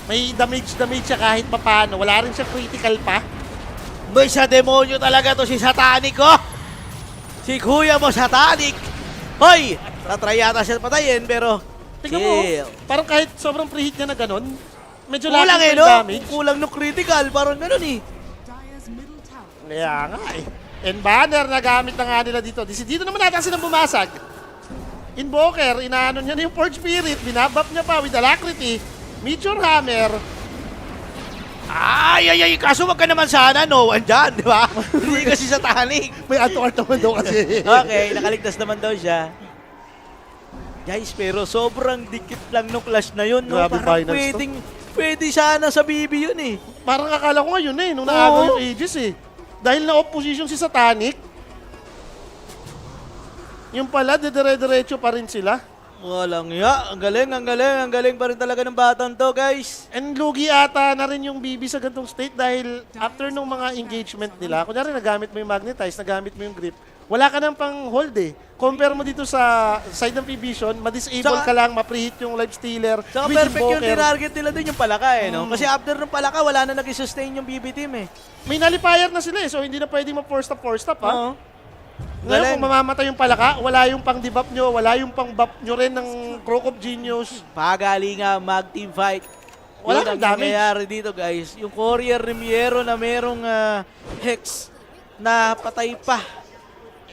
May damage siya kahit papano. Wala rin siya critical pa. May sa demonyo talaga to si Satanic, oh! Si Kuya mo Satanic. Hoy! Natry yata siya patayin pero Tingnan mo, parang kahit sobrang preheat niya na ganun, medyo kulang laki no? yung damage. Kulang no critical, parang ganun eh. Kaya nga eh. And banner na gamit na nga nila dito. Dito naman natin silang bumasag. Invoker, inaano niya na yung Forge Spirit, binabap niya pa with Alacrity, Meteor Hammer. Ay, kaso wag ka naman sana, no? Andyan, di ba? Hindi kasi Satanic. May ato-art naman daw kasi. Okay, nakaligtas naman daw siya. Guys, pero sobrang dikit lang nung clash na yun, no? Grabe Parang finals pwede sana sa BB yun eh. Parang akala ko ngayon eh, nung naagaw yung Aegis eh. Dahil na-off position si Satanic, yung pala, dire-diretso pa rin sila. Walang ya. Ang galing pa rin talaga ng batang to, guys. And lugi ata na rin yung BB sa gantong state dahil after nung mga engagement nila, kunyari nagamit mo yung magnetize, nagamit mo yung grip, wala ka nang pang hold eh. Compare mo dito sa side ng PVISION, ma-disable ka lang, ma-preheat yung life stealer. Saka perfect yung tinarget nila din yung palaka eh, no? Kasi after ng palaka, wala na nag-sustain yung BB team eh. May nalipayer na sila eh, so hindi na pwedeng ma-force stop ha. Oo. Ngayon, kung mamamatay yung palaka, wala yung pang debuff nyo, wala yung pang buff nyo rin ng Croak of Genius. Pagali nga mag-team fight. Wala Yun nang ang damage. nangyayari dito, guys. Yung Courier Rimiero na merong Hex na patay pa.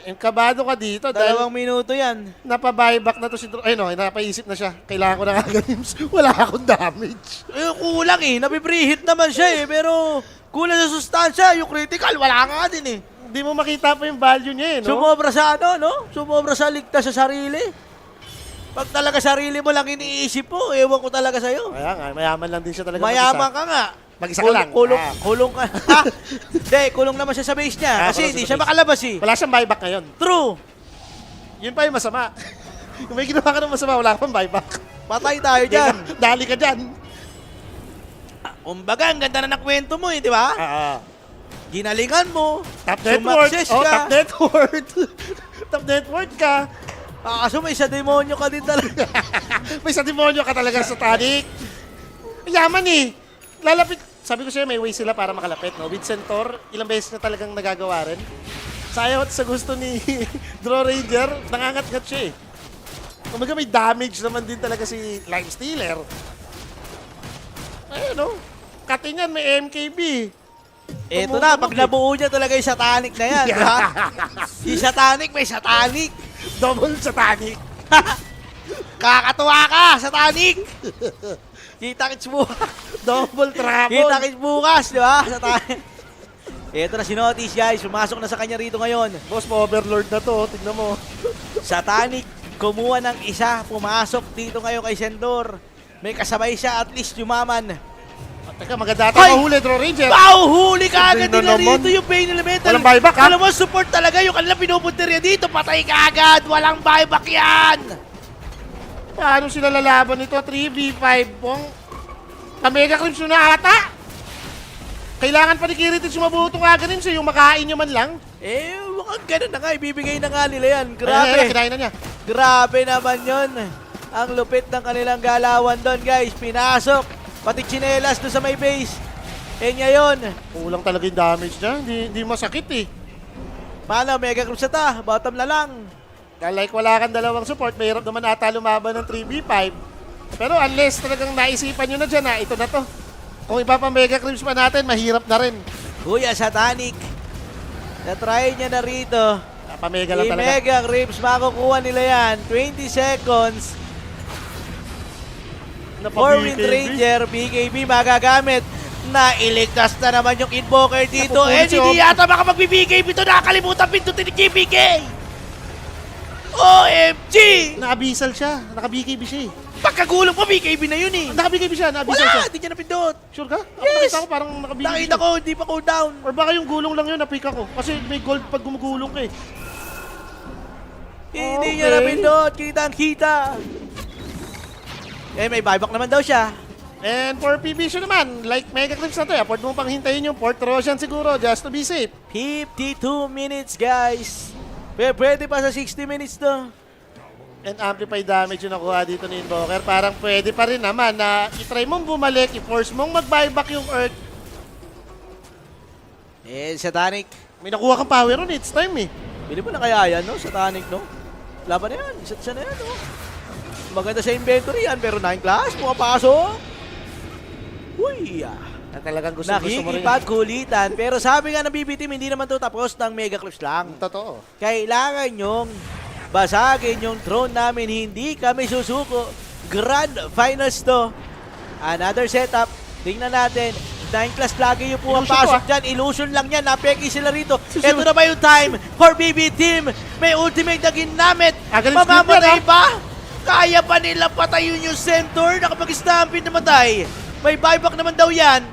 Yung kabado ka dito dahil 2 minuto yan. napabuyback na to si Ay no, napaisip na siya. Kailangan ko na games. Wala akong damage. Eh, kulang eh. Napipreheat naman siya eh. Pero kulang sa sustansya. Yung critical, wala nga din eh. Hindi mo makita pa yung value niya eh, no? Sumobra sa ano, no? Sumobra sa ligtas sa sarili. Pag talaga sarili mo lang iniisip mo, ewan ko talaga sa'yo. Kaya nga, mayaman lang din siya talaga. Mayaman ka nga. Mag-isa ka lang. Kulong ka. Hindi, kulong naman siya sa base niya. Kasi hindi siya makalabas eh. Wala siyang buyback ngayon. True. Yun pa yung masama. Kung may ginawa ka ng masama, wala kang buyback. Patay tayo dyan. Dali ka dyan. Kumbaga, ang ganda na nakwento mo eh, di ba? Ginalingan mo. Top net worth. Sumakses Oh, ka. top net worth. Top net worth ka. Kaso may isa demonyo ka din talaga. May sa demonyo ka talaga sa Titanic. Yaman eh. Lalapit. Sabi ko siya, may way sila para makalapit. No? With Centaur, ilang beses na talagang nagagawa rin. Sayang at sa gusto ni Draw Ranger, nangangat-ngat siya eh. Kumaga may damage naman din talaga si Life Stealer. Ayun no. Katingan, may MKB. Eto na, pag nabuo niya talaga yung Satanic na yan. Ha? Yung Satanic, may Satanic. Double Satanic. Kakatuwa ka, Satanic. Kita-kits bukas. Double trouble. Kita-kits bukas, di ba? Satanic. Eto na si Notice, guys. Pumasok na sa kanya rito ngayon. Boss, overlord na to. Tignan mo. Satanic, kumuha ng isa. Pumasok dito ngayon kay Sendor. May kasabay siya, at least yumaman. Teka, maganda ata mahuli, Draw Ranger. Huli ka agad nila rito yung Pain Elemental. Walang buyback, ha? Alam mo, support talaga yung kanilang pinupuntirya dito. Patay ka agad. Walang buyback yan. Paano sila lalaban nito? 3v5 pong Mega Crims na ata. Kailangan pa ni Kiritich mabuto nga ganin siya yung makain niya man lang. Eh, mukhang ganun na nga. Ibibigay na nga nila yan. Grabe. Kinain na niya. Grabe naman yun. Ang lupit ng kanilang galawan doon, guys. Pinasok. Pati chinelas doon sa may base. Eh ngayon. Kulang talaga yung damage niya. Hindi masakit eh. Paano? Mega Crims na ta. Bottom na lang. Like wala kang dalawang support, mahirap naman ata lumaban ng 3v5. Pero unless talagang naisipan nyo na dyan na ito na to. Kung ipapamega Crims pa natin, mahirap na rin. Kuya Satanic. Na-try niya na rito. Pamega lang talaga. Mega Crims, makukuha nila yan. 20 seconds. For Wind Ranger, BKB magagamit. Nailigtas na naman yung Invoker dito. Eh, hindi yata makapag-BKB ito. Nakakalimutan pindutin ni KBK. OMG! Nakabisal siya. Naka-BKB siya eh. Pagkagulong mo, BKB na yun eh. Naka-BKB siya. Nabisal siya. Wala! Hindi niya napindot. Sure ka? Ako Yes! nakita ko parang naka-BKB Nakita ko, hindi pa cooldown. Or baka yung gulong lang yun, napika ko. Kasi may gold pag gumugulong ka eh. Hindi niya napindot. Kita-kita. Eh, may buyback naman daw siya. And for PVISION naman, like Mega Crims na to, afford mo pang hintayin yung Port Rosian siguro just to be safe. 52 minutes, guys. Pwede pa sa 60 minutes to. And amplified damage yung nakuha dito ni Invoker. Parang pwede pa rin naman na itry mong bumalik, i-force mong mag-buyback yung Earth. Eh, Satanic. May nakuha kang power on, it's time eh. Pili mo na kaya yan, no? Sa Tanic, no? Laban na yan. Isa't siya na yan, no? Maganda sa inventory yan, pero 9 class, pumapasok. Uy, Na talagang gusto mo rin. nakikipagkulitan. Pero sabi nga ng BB Team, hindi naman to tapos ng Mega Clips lang. Totoo. Kailangan nyong basagin yung throne namin. Hindi kami susuko. Grand Finals to. Another setup. Tingnan natin. 9 class lagi yung pumapasok dyan. Illusion lang yan. Napeki sila rito. Ito na ba yung time for BB Team? May ultimate na ginamit. Mamamatay ba? Kaya pa nila patayin yung center? Nakapag-stampin namatay. May buyback naman daw yan.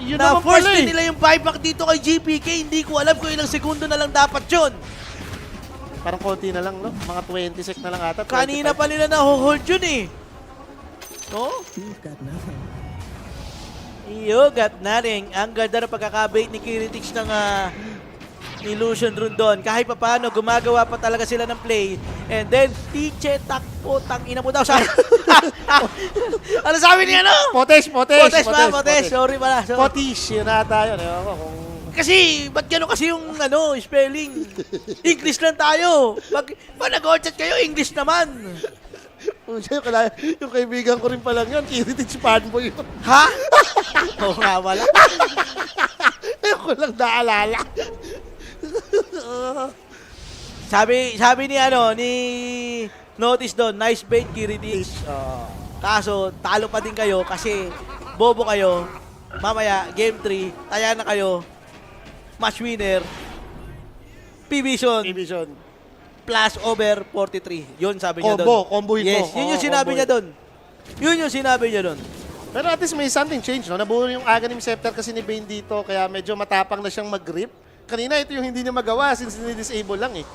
Yun Na naman force pala din nila yung buyback dito kay GPK. Hindi ko alam kung ilang segundo na lang dapat yun. Parang konti na lang, no? Mga 20 sec na lang ata. Kanina pa nila na-hold yun eh. No? You got nothing. Ang ganda na pagkakabait ni Kiritix ng illusion run doon. Kahit pa paano, gumagawa pa talaga sila ng play. And then, Tiche, takpo, tangina mo daw. Ano sabi niya, no? Potes. Sorry pala. Potish, yun ata yun. Ewan ko kung... Kasi, ba't gano'n kasi yung spelling? English lang tayo. Pag nag-chat kayo, English naman. Yung kaibigan ko rin pa lang yun, Kiritich fanboy yun. Ha? Oo nga wala. Ayun ko lang naalala. sabi ni Notice doon, nice bait Kiritich. Kaso, talo pa din kayo kasi bobo kayo. Mamaya, game 3, taya na kayo. Match winner, PVISION. Plus over 43. Yun sabi niya doon. Combohin mo. Yes, yun yung sinabi niya doon. Yun yung sinabi niya doon. Pero at least may something change, no? Nabuo yung Aghanim Scepter kasi ni Bane dito, kaya medyo matapang na siyang mag-grip. Kanina ito yung hindi niya magawa since ni-disable lang eh.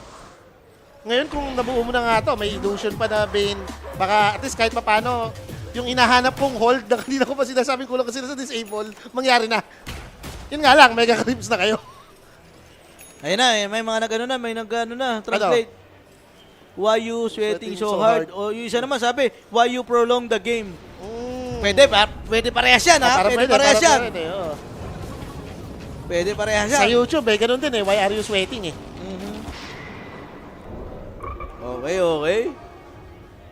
Ngayon kung nabuo mo na nga to, may illusion pa na Bane, baka at least kahit papano, yung inahanap kong hold na kanina ko pa sinasabi ko lang kasi sa disable, mangyari na. Yun nga lang, mega creeps na kayo. Ayun na, may mga nag-ano na, translate. Why you sweating so hard? O yung isa naman sabi, why you prolong the game? Pwede parehas yan, ha? Pwede parehas yan. Pwede parehas yan. Sa YouTube, ganun din eh. Why are you sweating eh? Okay.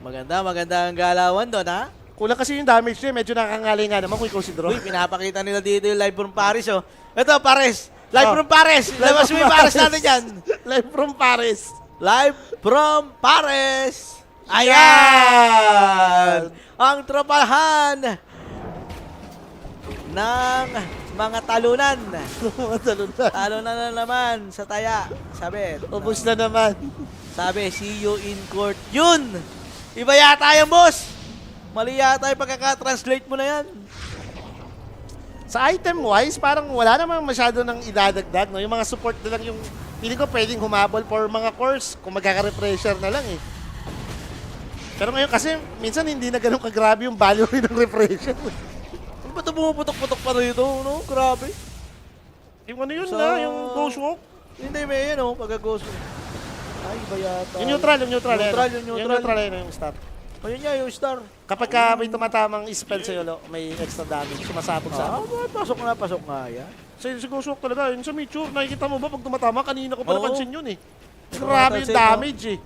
Maganda ang galawan doon, ha? Kulang kasi yung damage niya, medyo nakangalay nga naman kung ikaw si Draw. Uy, pinapakita nila dito yung live from Paris, oh. Ito, Paris. Live from Paris. Labas mo yung Paris natin dyan. Live from Paris. Live from Paris. Ayan! Ang tropahan ng mga talunan. Talunan na naman sa taya. Sabi. Ubus na naman. Sabi, see you in court. Yun! Iba yata yung boss. Mali yata yung pagkaka-translate mo na yan. Sa item-wise, parang wala namang masyado nang idadagdag. No? Yung mga support na lang yung feeling ko pwedeng humabol for mga cores kung magkaka-refresher na lang eh. Pero ngayon kasi minsan hindi na ganun kagrabe yung value rin ng refresher. Ano ba ito bumuputok-putok pa rito? No? Grabe. Yung ano yun na, yung ghost walk. Hindi, may yan o, pagka-ghost walk. Ay, iba yata. Yung neutral. Yung neutral yung star. Ayun niya, yung star. Kapag may tumatamang spell sa'yo, may extra damage, sumasabog sa akin. Pasok nga yan. So yung ghost walk talaga, yun sa Micho, nakikita mo ba pag tumatama? Kanina ko pa napansin yun eh. Grabe yung damage eh.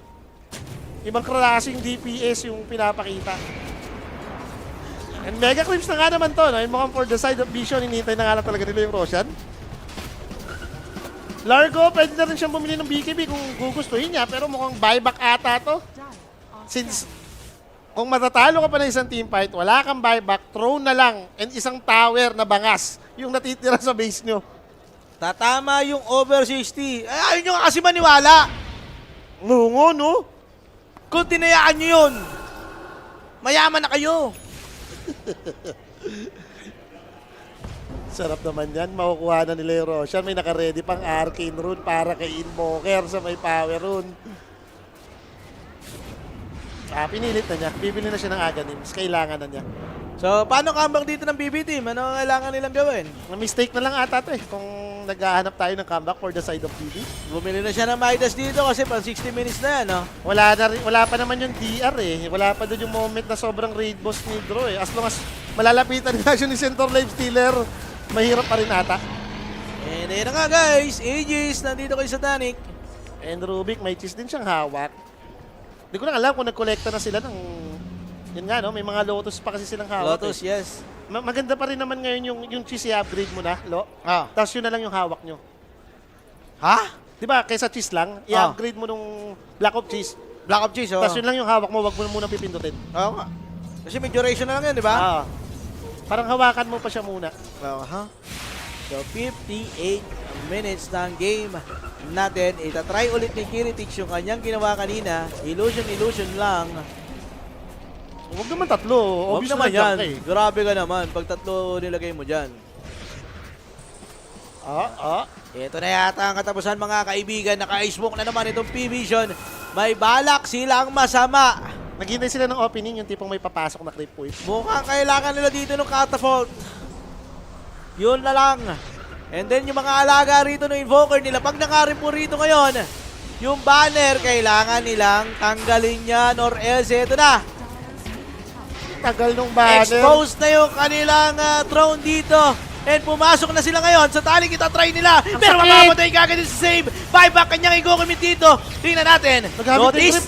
Ibang klaseng DPS yung pinapakita. And mega creeps na nga naman to, no? Yung mukhang for the side of Vision, hinihintay na nga lang talaga nila yung Roshan. Largo, pwede na rin siyang bumili ng BKB kung gugustuhin niya, pero mukhang buyback ata to. Since kung matatalo ka pa ng isang team fight, wala kang buyback, throw na lang, and isang tower na bangas yung natitira sa base nyo. Tatama yung over 60. Ay, ayun nyo kasi maniwala. Nungo, no? Kung tinayaan nyo yun, mayaman na kayo. Sarap naman yan. Makukuha na nila yung Roshan. May naka-ready pang Arcane Rune para kay Invoker sa may Power Rune. Pinilit na niya. Bibili na siya ng Aghanims. Kailangan na niya. So, paano comeback dito ng BB Team? Ano ang kailangan nilang gawin? Mistake na lang ata ito eh. Kung naghahanap tayo ng comeback for the side of BB. Bumili na siya ng Midas dito kasi pang 60 minutes na yan, no? Wala pa naman yung DR eh. Wala pa doon yung moment na sobrang raid boss ni Draw eh. As long as malalapitan nila siya ni Center Life Stealer, mahirap pa rin ata. And ayun na nga guys, Aegis, nandito kayo sa Tanic. And Rubik, may cheese din siyang hawak. Hindi ko lang alam kung nagkolekta na sila ng... Yun nga, no? May mga Lotus pa kasi silang hawak. Lotus, yes. Maganda pa rin naman ngayon yung cheese i-upgrade mo na, Lo. Tapos yun na lang yung hawak nyo. Ha? Di ba, kaysa cheese lang, i-upgrade mo nung Black of Cheese. Black of Cheese, Tapos yun lang yung hawak mo, wag mo na munang pipindutin. Oo nga. Kasi may duration na lang yan, di ba? Parang hawakan mo pa siya muna. So, 58 minutes ng game natin. Itatry ulit ni Kiritich yung kanyang ginawa kanina. Illusion lang. Huwag naman tatlo. Huwag Obvious naman na yan. junk, Grabe ka naman pag tatlo nilagay mo dyan. Ito na yata ang katapusan mga kaibigan. Naka-smoke na naman itong PVISION. May balak silang masama. Naghintay sila ng opening, yung tipong may papasok na creep wave. Mukhang kailangan nila dito ng catapult. Yun na lang. And then yung mga alaga rito ng invoker nila, pag nakarip mo rito ngayon, yung banner, kailangan nilang tanggalin yan or else, ito na. Tagal nung banner. Exposed na yung kanilang throne dito. And pumasok na sila ngayon. Sa tali kita try nila. Pero mamamatay kagad sa save. Buyback kanyang i-go-commit dito. Tingnan natin. Notice.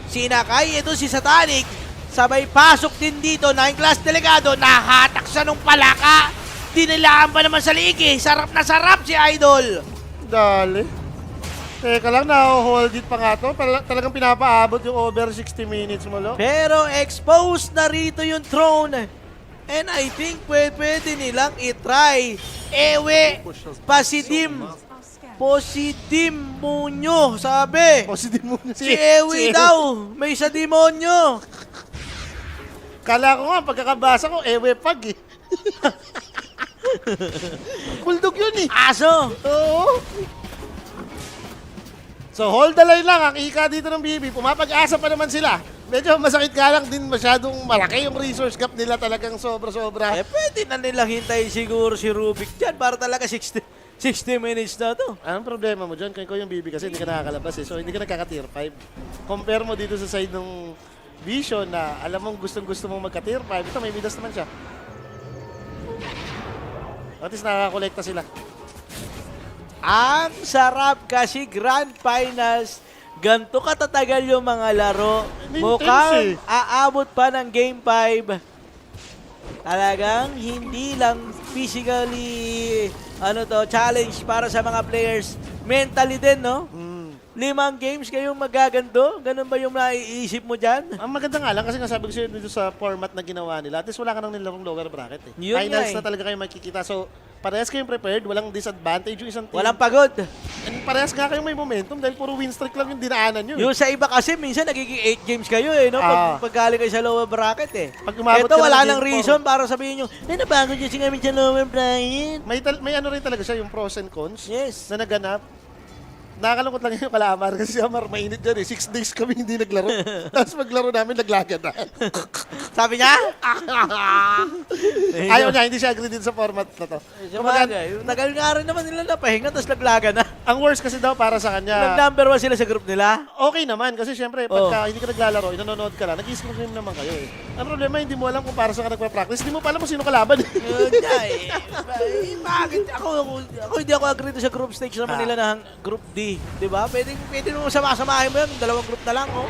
Sinakay ito si Satanic. Sabay pasok din dito. 9 class delegado. Nahatak siya nung palaka. Dinilaan pa naman sa liig eh. Sarap na sarap si Idol. Dali. Teka lang, na-hold it pa nga to. Talagang pinapaabot yung over 60 minutes mo, Lo. Pero exposed na rito yung throne. And I think pwede nilang itry. Ewe, pasidim. Posidemonyo, sabi. Posidemonyo. Si Ewe daw, may sa demonyo. Kala ko nga, pagkakabasa ko, Ewe pag eh. Bulldog yun eh. Aso. Oo. So hold the line lang ang ika dito ng BB. Pumapag-asa pa naman sila. Medyo masakit ka lang din, masyadong malaki yung resource gap nila, talagang sobra-sobra. Pwede na nilang hintayin siguro si Rubik dyan para talaga 60 minutes na to. Anong problema mo dyan? Kung ikaw yung BB kasi hindi ka nakakalabas eh. So hindi ka nagkaka-tier 5. Compare mo dito sa side ng Vision na alam mong gustong-gusto mong magka-tier 5. Ito may midas naman siya. At least nakakakolekta sila. Ang sarap kasi Grand Finals. Ganto katatagal yung mga laro. Mukhang aabot pa ng Game 5. Talagang hindi lang physically challenge para sa mga players. Mentally din, no? 5 games kayong magaganto? Ganun ba yung naiisip mo dyan? Ang maganda nga lang kasi nasabi ko sa'yo dito sa format na ginawa nila. At least wala ka nang nilarong lower bracket eh. Yun Finals na talaga kayo makikita. So, parehas kayong prepared, walang disadvantage yung isang team. Walang pagod. And parehas nga kayong may momentum dahil puro win streak lang yung dinaanan nyo. Yung sa iba kasi, minsan nagiging 8 games kayo eh, no? Pag galing kayo sa lower bracket eh. Pag umabot ito, ka wala ng nang reason para sabihin nyo, nabago dyan si kami sa lower bracket. May ano rin talaga siya, yung pros and cons. Yes. Na naganap. Nakakalungkot lang yung kala Amar kasi si Amar mainit dyan eh. 6 days kami hindi naglaro. Tapos maglaro namin, naglagan na. Sabi niya? Ayaw niya, hindi siya agree din sa format na to. Tagal nga rin naman nila napahinga, tapos naglagan na. Ang worst kasi daw para sa kanya. Nag-number 1 sila sa group nila? Okay naman, kasi syempre, pagka hindi ka naglalaro, nanonood ka lang, nag-i-screen game naman kayo eh. Ang problema, hindi mo alam kung para saan ka nagpa-practice, hindi mo pa alam kung sino kalaban. Yun nga eh. Bakit? Ako hindi ako agree sa group stage naman nila ng group D. Diba? Pwede mo sama-samahin mo yan. 2 group na lang, oh.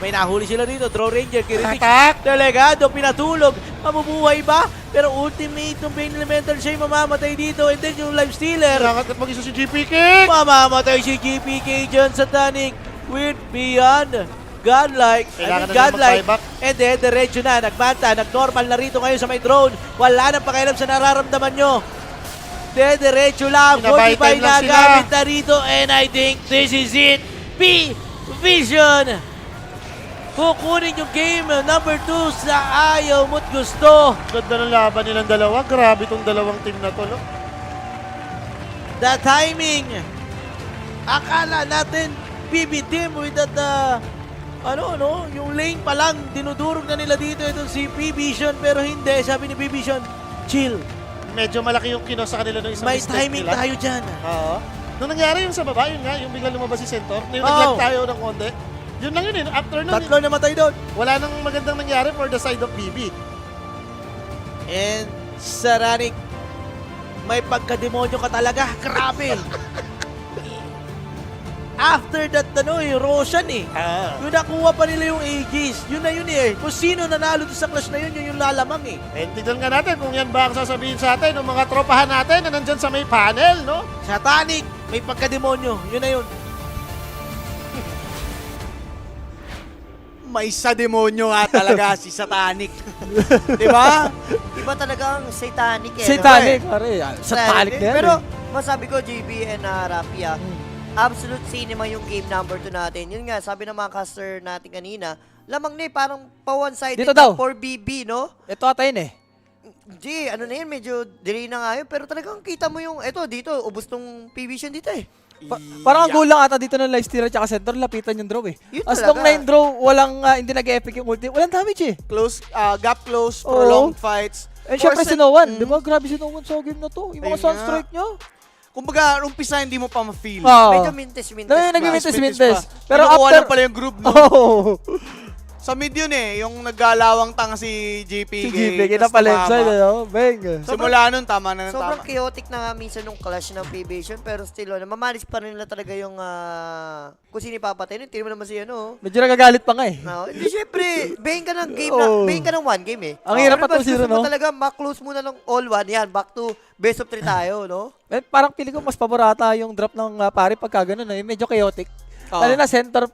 May nahuli sila dito. Draw Ranger, Kiritich. Delegado, pinatulog. Mabubuhay ba? Pero ultimate ng Bane Elemental siya mamamatay dito. And then yung Life Stealer. Kailangan mag-isa si GPK. Mamamatay si GPK dyan sa Tanic. With Beyond. Godlike. Godlike. And then, diretso na. Nagmanta. Nag-normal na rito ngayon sa may drone. Wala nang pakialam sa nararamdaman nyo. Diretso lang. 45 na gamit na rito. And I think this is it. PVISION. Kukunin yung game number 2 sa ayaw mo't gusto. Ganda ng laban nilang dalawa. Grabe tong dalawang team na to, no? The timing. Akala natin PB team with that yung lane pa lang dinudurog na nila dito itong si PVISION, pero hindi. Sabi ni PVISION, chill. Medyo malaki yung kino sa kanila ng isang may mistake timing nila. tayo dyan. Oo. Nung nangyari yung sa baba, yun nga, yung bigla lumabas si Centaur. Yung naglag tayo ng konti. Yun lang yun eh. After nun, 3 namatay doon. Wala nang magandang nangyari for the side of BB. And Saranik, may pagkademonyo ka talaga. Grabe. after that, Roshan eh. Yung nakuha pa nila yung Aegis. Yun na yun eh. Kung sino nanalo doon sa clash na yun, yun yung lalamang eh. Tignan nga natin kung yan ba ang sasabihin sa atin ng mga tropahan natin na nandyan sa may panel, no? Satanic, may pagkademonyo. Yun na yun. May sa demonyo nga talaga si Satanic. Diba? Iba talaga ang satanic eh. Satanic, pare. Satanic na yan. Pero masabi ko, JB and Rafi, absolute cinema yung game number 2 natin. Yun nga, sabi ng mga caster natin kanina, lamang na parang pa one-sided Dito daw. for BB, no? Ito atayin eh. Ano na yun, medyo delay na nga yun. Pero talagang kita mo yung, dito, ubos tong PVISION dito eh. Parang ang gulang ata dito ng life stealer at center, lapitan yung draw eh. Yun As talaga. long na yung draw, hindi nag-epic yung ulti, walang damage eh. Close, gap close, prolonged fights. And syempre si Noan, di ba? Grabe si Noan sa game na to. Yung mga sunstrike niya. Kumbaga, umpisa hindi mo pa ma-feel. Medyo mintes-mintes. Nag-mintes-mintes. Pero after pala yung group, no? Oh. Sa mid yun eh, yung naggalawang tanga si JP. Si JP, kita pa left side, bang. Simula nun, tama na ng Sobrang tama. chaotic na nga minsan nung clash ng PVISION, pero still, mamalis pa rin nila talaga yung kung sino ipapatay. Hindi mo naman siya, Medyo nagagalit pa nga eh. No, hindi, syempre, bayin ka ng game bayin ka ng one game eh. Ang hirap pa Pero 2-0, no? talaga, ma-close muna ng all one. Yan, back to best of 3 tayo, no? Parang pili ko mas paborata yung drop ng pare pagka ganun eh. Medyo chaotic. Lalo na center,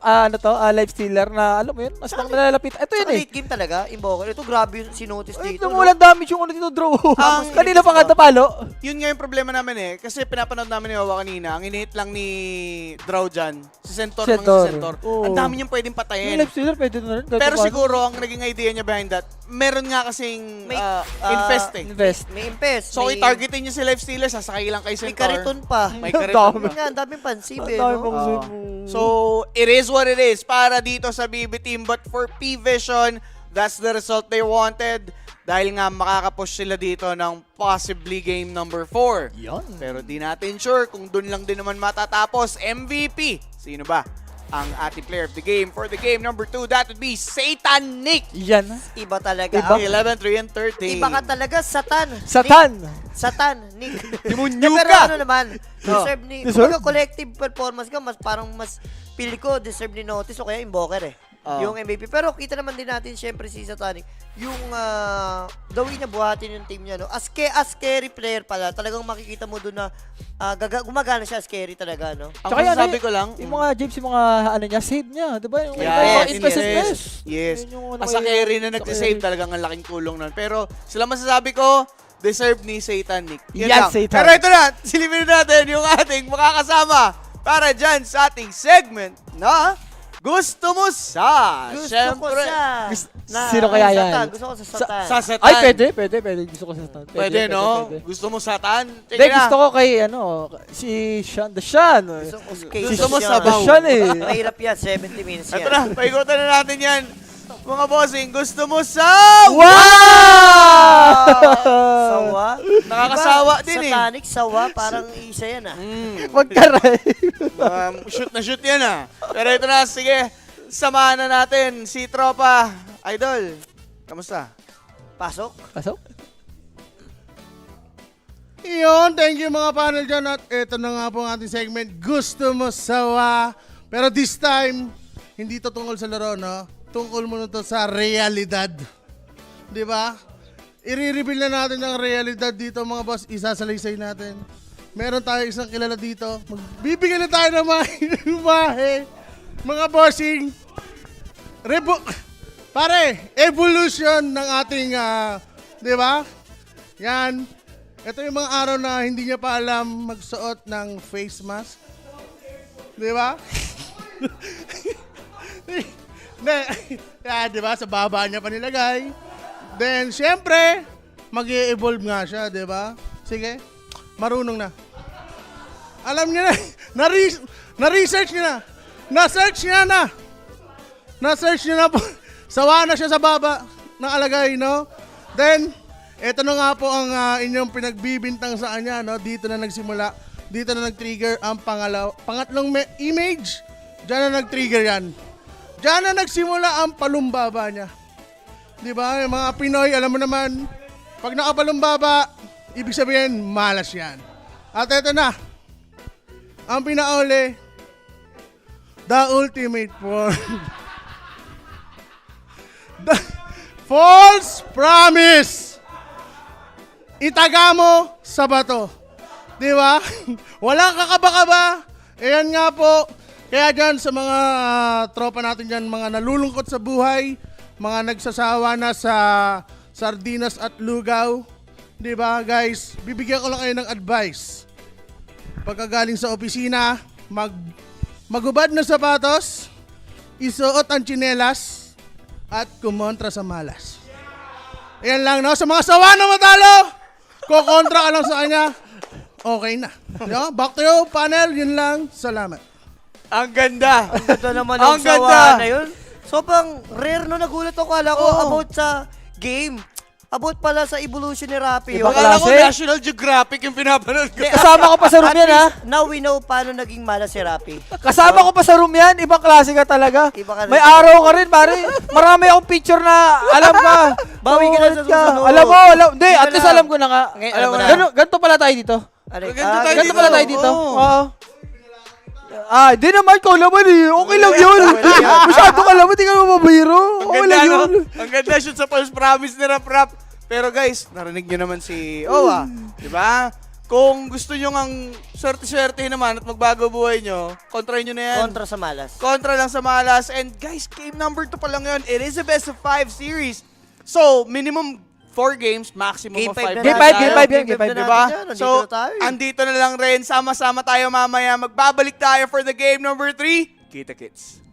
life stealer na, alam mo yun, mas lang nalalapit. Ito yun eh. Late game talaga, Invoker. Ito, grabe yung sinotice dito. Ito, walang damage yung dito draw. Kanina pa nga napalo. Yun nga yung problema namin eh. Kasi pinapanood namin ni Wawa kanina, ang inihit lang ni Draw dyan. Si Centaur. Ang dami niyang pwedeng patayin. Yung life stealer pwede na rin. Pero siguro, ang naging idea niya behind that, meron nga kasing infest eh. May infest. So, i-targetin niya si life stealer, sasakay lang kay Centaur. May kariton pa. May kariton pa. Ang daming pansib eh, no? So, it is what it is para dito sa BB team. But for PVISION, that's the result they wanted. Dahil nga makakapush sila dito ng possibly game number 4. Yan. Pero di natin sure kung dun lang din naman matatapos. MVP, sino ba ang ating player of the game for the game number 2? That would be Satanic. Yan. Iba talaga. 11, 3, and 30. Iba ka talaga, Satan. Satan, Nick. Demonyo pero ka. ano naman, deserve ni, kumbaga collective performance ka, mas pili ko, deserve ni notice o kaya Invoker eh. Yung MVP. Pero kita naman din natin, syempre si Satanic, yung the way niya buhatin yung team niya, no? As scary player pala, talagang makikita mo doon na gumagana siya, scary talaga, no? Ang masasabi ko lang, yung mga James, yung mga niya, save niya, di ba? Yung yes. As a carry na nagsisave talagang ang laking tulong nun. Pero sila masasabi ko, deserve ni Satanic. Yan, Satan. Pero ito na, silipin natin yung ating makakasama para dyan sa ating segment na Gusto Mo Sa. Gusto ko sa. Sino kaya yan? Gusto ko sa Satan. Sa Satan. Ay, pwede. Gusto ko sa Satan. Pwede, no? Gusto mo Satan? Hindi, gusto ko kay, si Sean. The Sean. Gusto mo Sabaw. The Sean eh. Mahirap yan, 70 minutes yan. Ito na, paikutan na natin yan. Mga bossing, gusto mo sa... Sawa? Nakakasawa din eh. Satanic, sawa, parang isa yan ah. Magkaray. Shoot na shoot yan ah. Pero ito na, sige. Samahan na natin si Tropa. Idol, kamusta? Pasok? Iyon, thank you mga panel dyan. At ito na nga po ang ating segment, Gusto Mo Sawa. Pero this time, hindi to tungkol sa laro, no? Tungkol mo na to sa realidad. Di ba? I-reveal na natin ang realidad dito mga boss. Isasalaysay natin. Meron tayo isang kilala dito. Magbibigyan na tayo ng mga imahe. Mga bossing. Evolution ng ating, di ba? Yan. Ito yung mga araw na hindi niya pa alam magsuot ng face mask. Di ba? Di ba? Sa baba niya pa nilagay. Then, syempre, mag-i-evolve nga siya, di ba? Sige, marunong na. Alam niya na, na-research niya na. Na-search niya na po. Sawa na siya sa baba ng alagay, no? Then, eto na nga po ang inyong pinagbibintang sa kanya, no? Dito na nagsimula. Dito na nag-trigger ang pangatlong image. Diyan na nag-trigger yan. Diyan na nagsimula ang palumbaba niya. Di ba? Yung mga Pinoy, alam mo naman, pag nakapalumbaba, ibig sabihin, malas yan. At eto na, ang pinauli, The ultimate form. The false promise. Itaga mo sa bato. Di ba? Walang kakaba-kaba. Ayan nga po. Kaya dyan sa mga tropa natin dyan, mga nalulungkot sa buhay, mga nagsasawa na sa sardinas at lugaw. Di ba guys? Bibigyan ko lang kayo ng advice. Pagkagaling sa opisina, magubad na sapatos, isuot ang tsinelas, at kumontra sa malas. Ayan lang, no? Sa mga sawa na matalo, kukontra ka lang sa kanya, okay na. Yo, back to you, panel. Yun lang. Salamat. Ang ganda. Ang ganda naman ng sawa na yun. Sobrang rare no, nagulat ako. Kala ko about sa game. About pala sa evolution ni Rappi. Akala ko National Geographic yung pinapanood ko. Kasama ko pa sa room yan, ha? Now we know paano naging malas si Rappi. Kasama ko pa sa room yan. Ibang klase ka talaga. May araw ka rin, pare. Marami akong picture na alam ka. Bawi ka na sa susunod. Alam mo. Hindi, at least alam ko na nga. Ganito pala tayo dito. Ganito pala tayo dito. Oo. Di naman ko naman eh. Okay lang yun. Masyado ka naman, di ka naman mabiro. Okay lang yun. Ang ganda shoot sa false promise ni Rap. Pero guys, narinig nyo naman si Owa. Diba? Kung gusto nyo ang swerte-swerte naman at magbago buhay nyo, kontra nyo na yan. Kontra sa malas. Kontra lang sa malas. And guys, game number 2 pa lang yun. It is a best of 5 series. So, minimum 4 games, maximum of 5. Game 5 yan. Diba? So, andito na lang rin. Sama-sama tayo mamaya. Magbabalik tayo for the game number 3. Kita kits.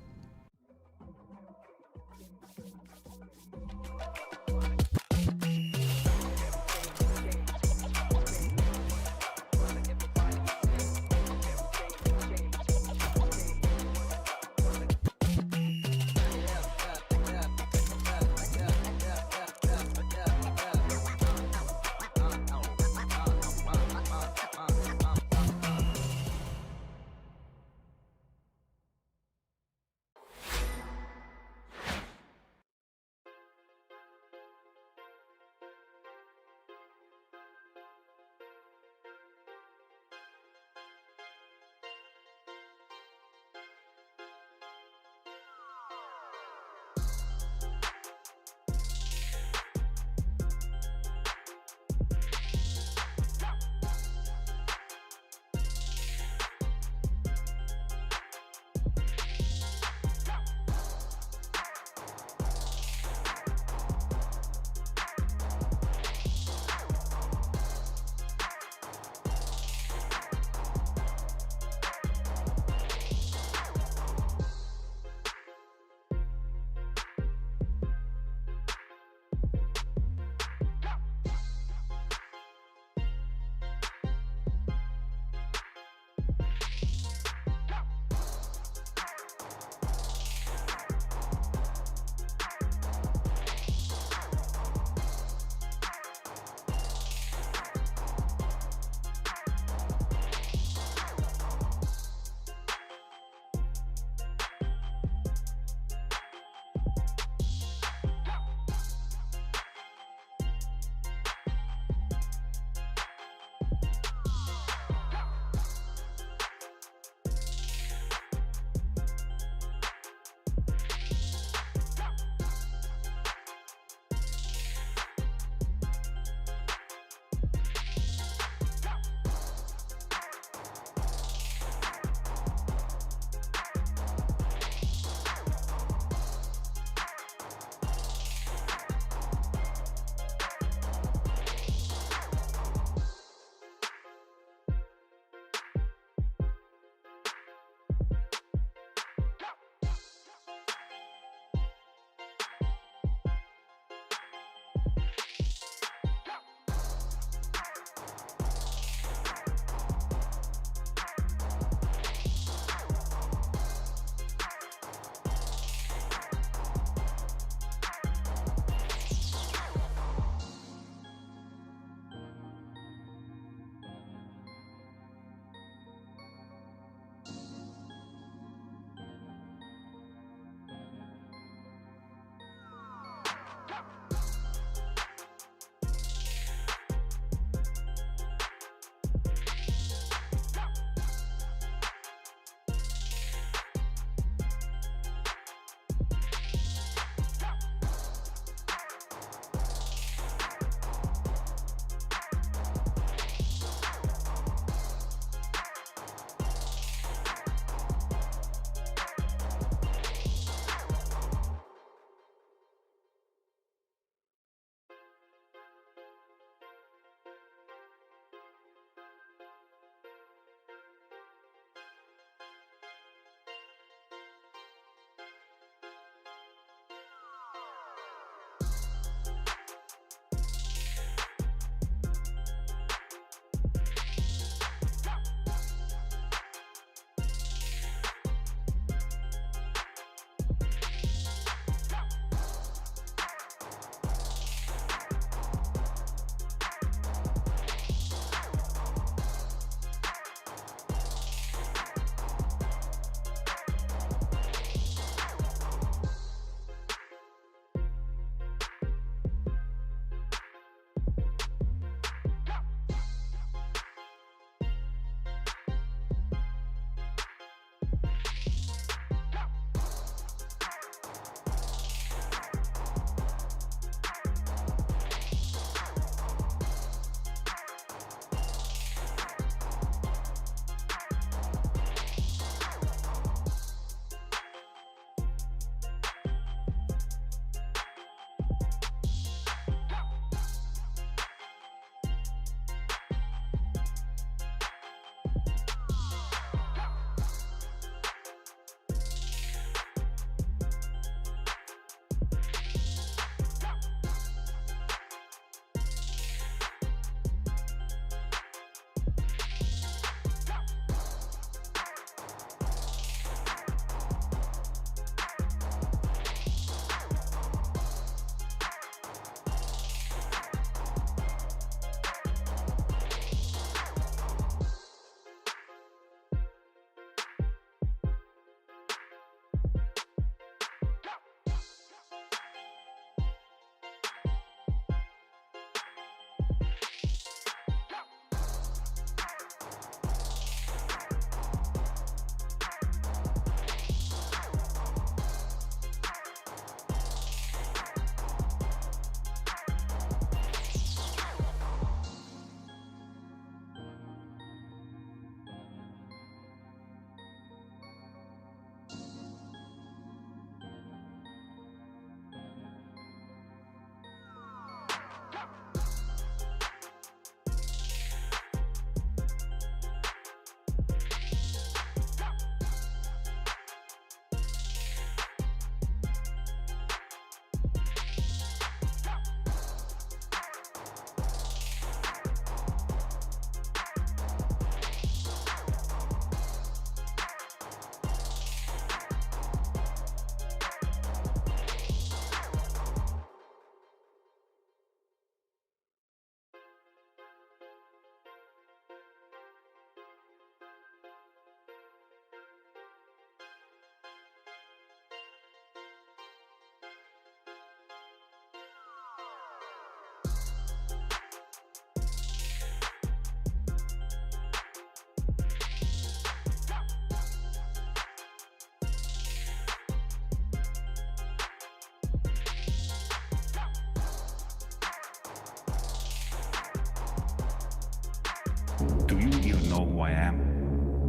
Do you even know who I am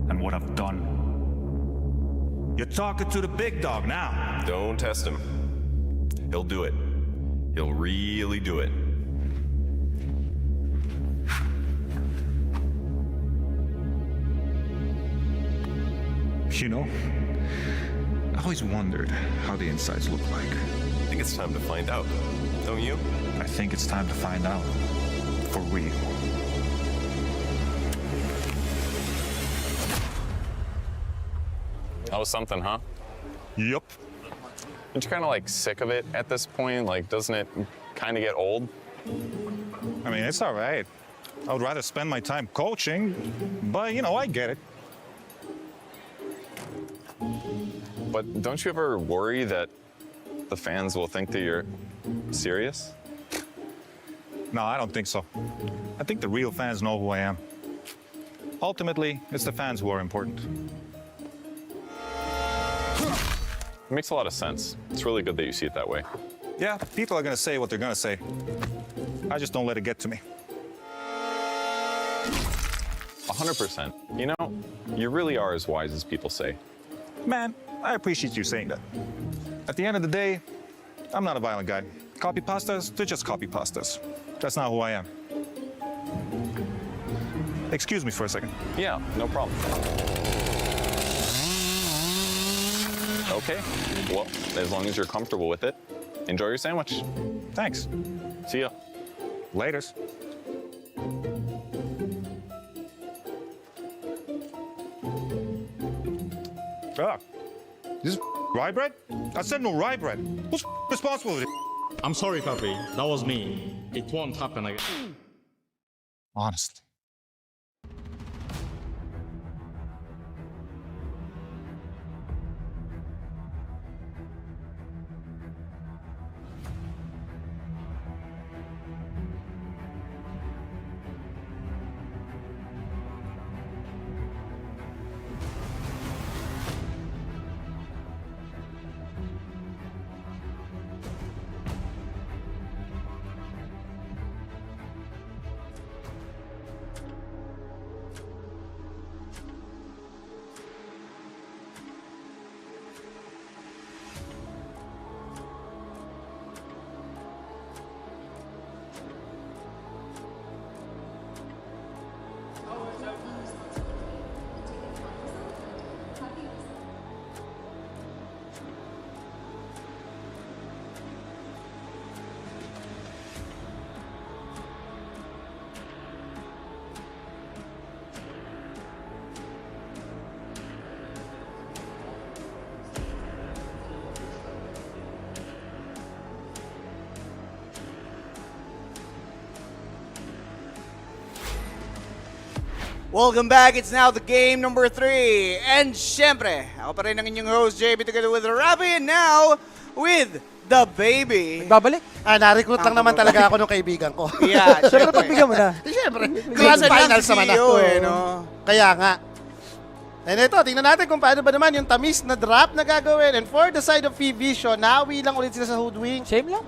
and what I've done? You're talking to the big dog now. Don't test him. He'll do it. He'll really do it. You know, I always wondered how the insides look like. I think it's time to find out, don't you? I think it's time to find out. For real. That was something, huh? Yup. Aren't you kind of like sick of it at this point? Like, doesn't it kind of get old? I mean, it's all right. I would rather spend my time coaching, but you know, I get it. But don't you ever worry that the fans will think that you're serious? No, I don't think so. I think the real fans know who I am. Ultimately, it's the fans who are important. It makes a lot of sense. It's really good that you see it that way. Yeah, people are gonna say what they're gonna say. I just don't let it get to me. 100%. You know, you really are as wise as people say. Man, I appreciate you saying that. At the end of the day, I'm not a violent guy. Copy pastas, they're just copy pastas. That's not who I am. Excuse me for a second. Yeah, no problem. Okay, well, as long as you're comfortable with it, enjoy your sandwich. Thanks. See ya. Laters. Ah, this is rye bread? I said no rye bread. Who's responsible for this? I'm sorry, Copy. That was me. It won't happen again. Honestly. Welcome back. It's now the game number 3. And syempre, ako pa rin ang inyong host, JB, together with Rabi, and now with the baby. Babalik? Na-recruit lang naman talaga ako ng kaibigan ko. Yeah, Siyempre, pagbigyan mo na. Siyempre. Grand Finals naman ako. no? Kaya nga. And ito, tingnan natin kung paano ba naman yung tamis na drop na gagawin. And for the side of PVISION, nawi lang ulit sila sa hoodwink. Shame lang.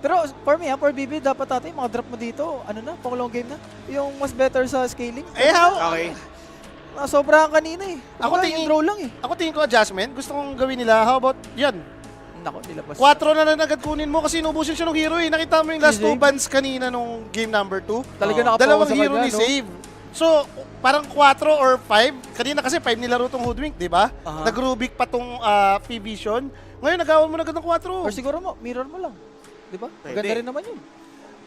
Pero for me, for BB, dapat natin mga drop mo dito, ano na, pang long game na. Yung mas better sa scaling. Eh, how? Okay. Sobrang kanina eh. Ako tingin, draw lang eh. Ako tingin ko adjustment. Gusto kong gawin nila. How about yan? Nako, nilabas. 4 na agad kunin mo kasi inubusin siya ng hero eh. Nakita mo yung last 2 bans kanina nung game number 2. Talaga nakapawa Dalawang sa hero kanya, ni no? save. So, parang 4 or 5. Kanina kasi 5 nilaro tong hoodwink, di ba? Nag-Rubik pa tong PVISION. Ngayon, nagawan mo na agad ng 4. Or siguro mo, mirror mo lang. Di ba? Maganda rin naman yun.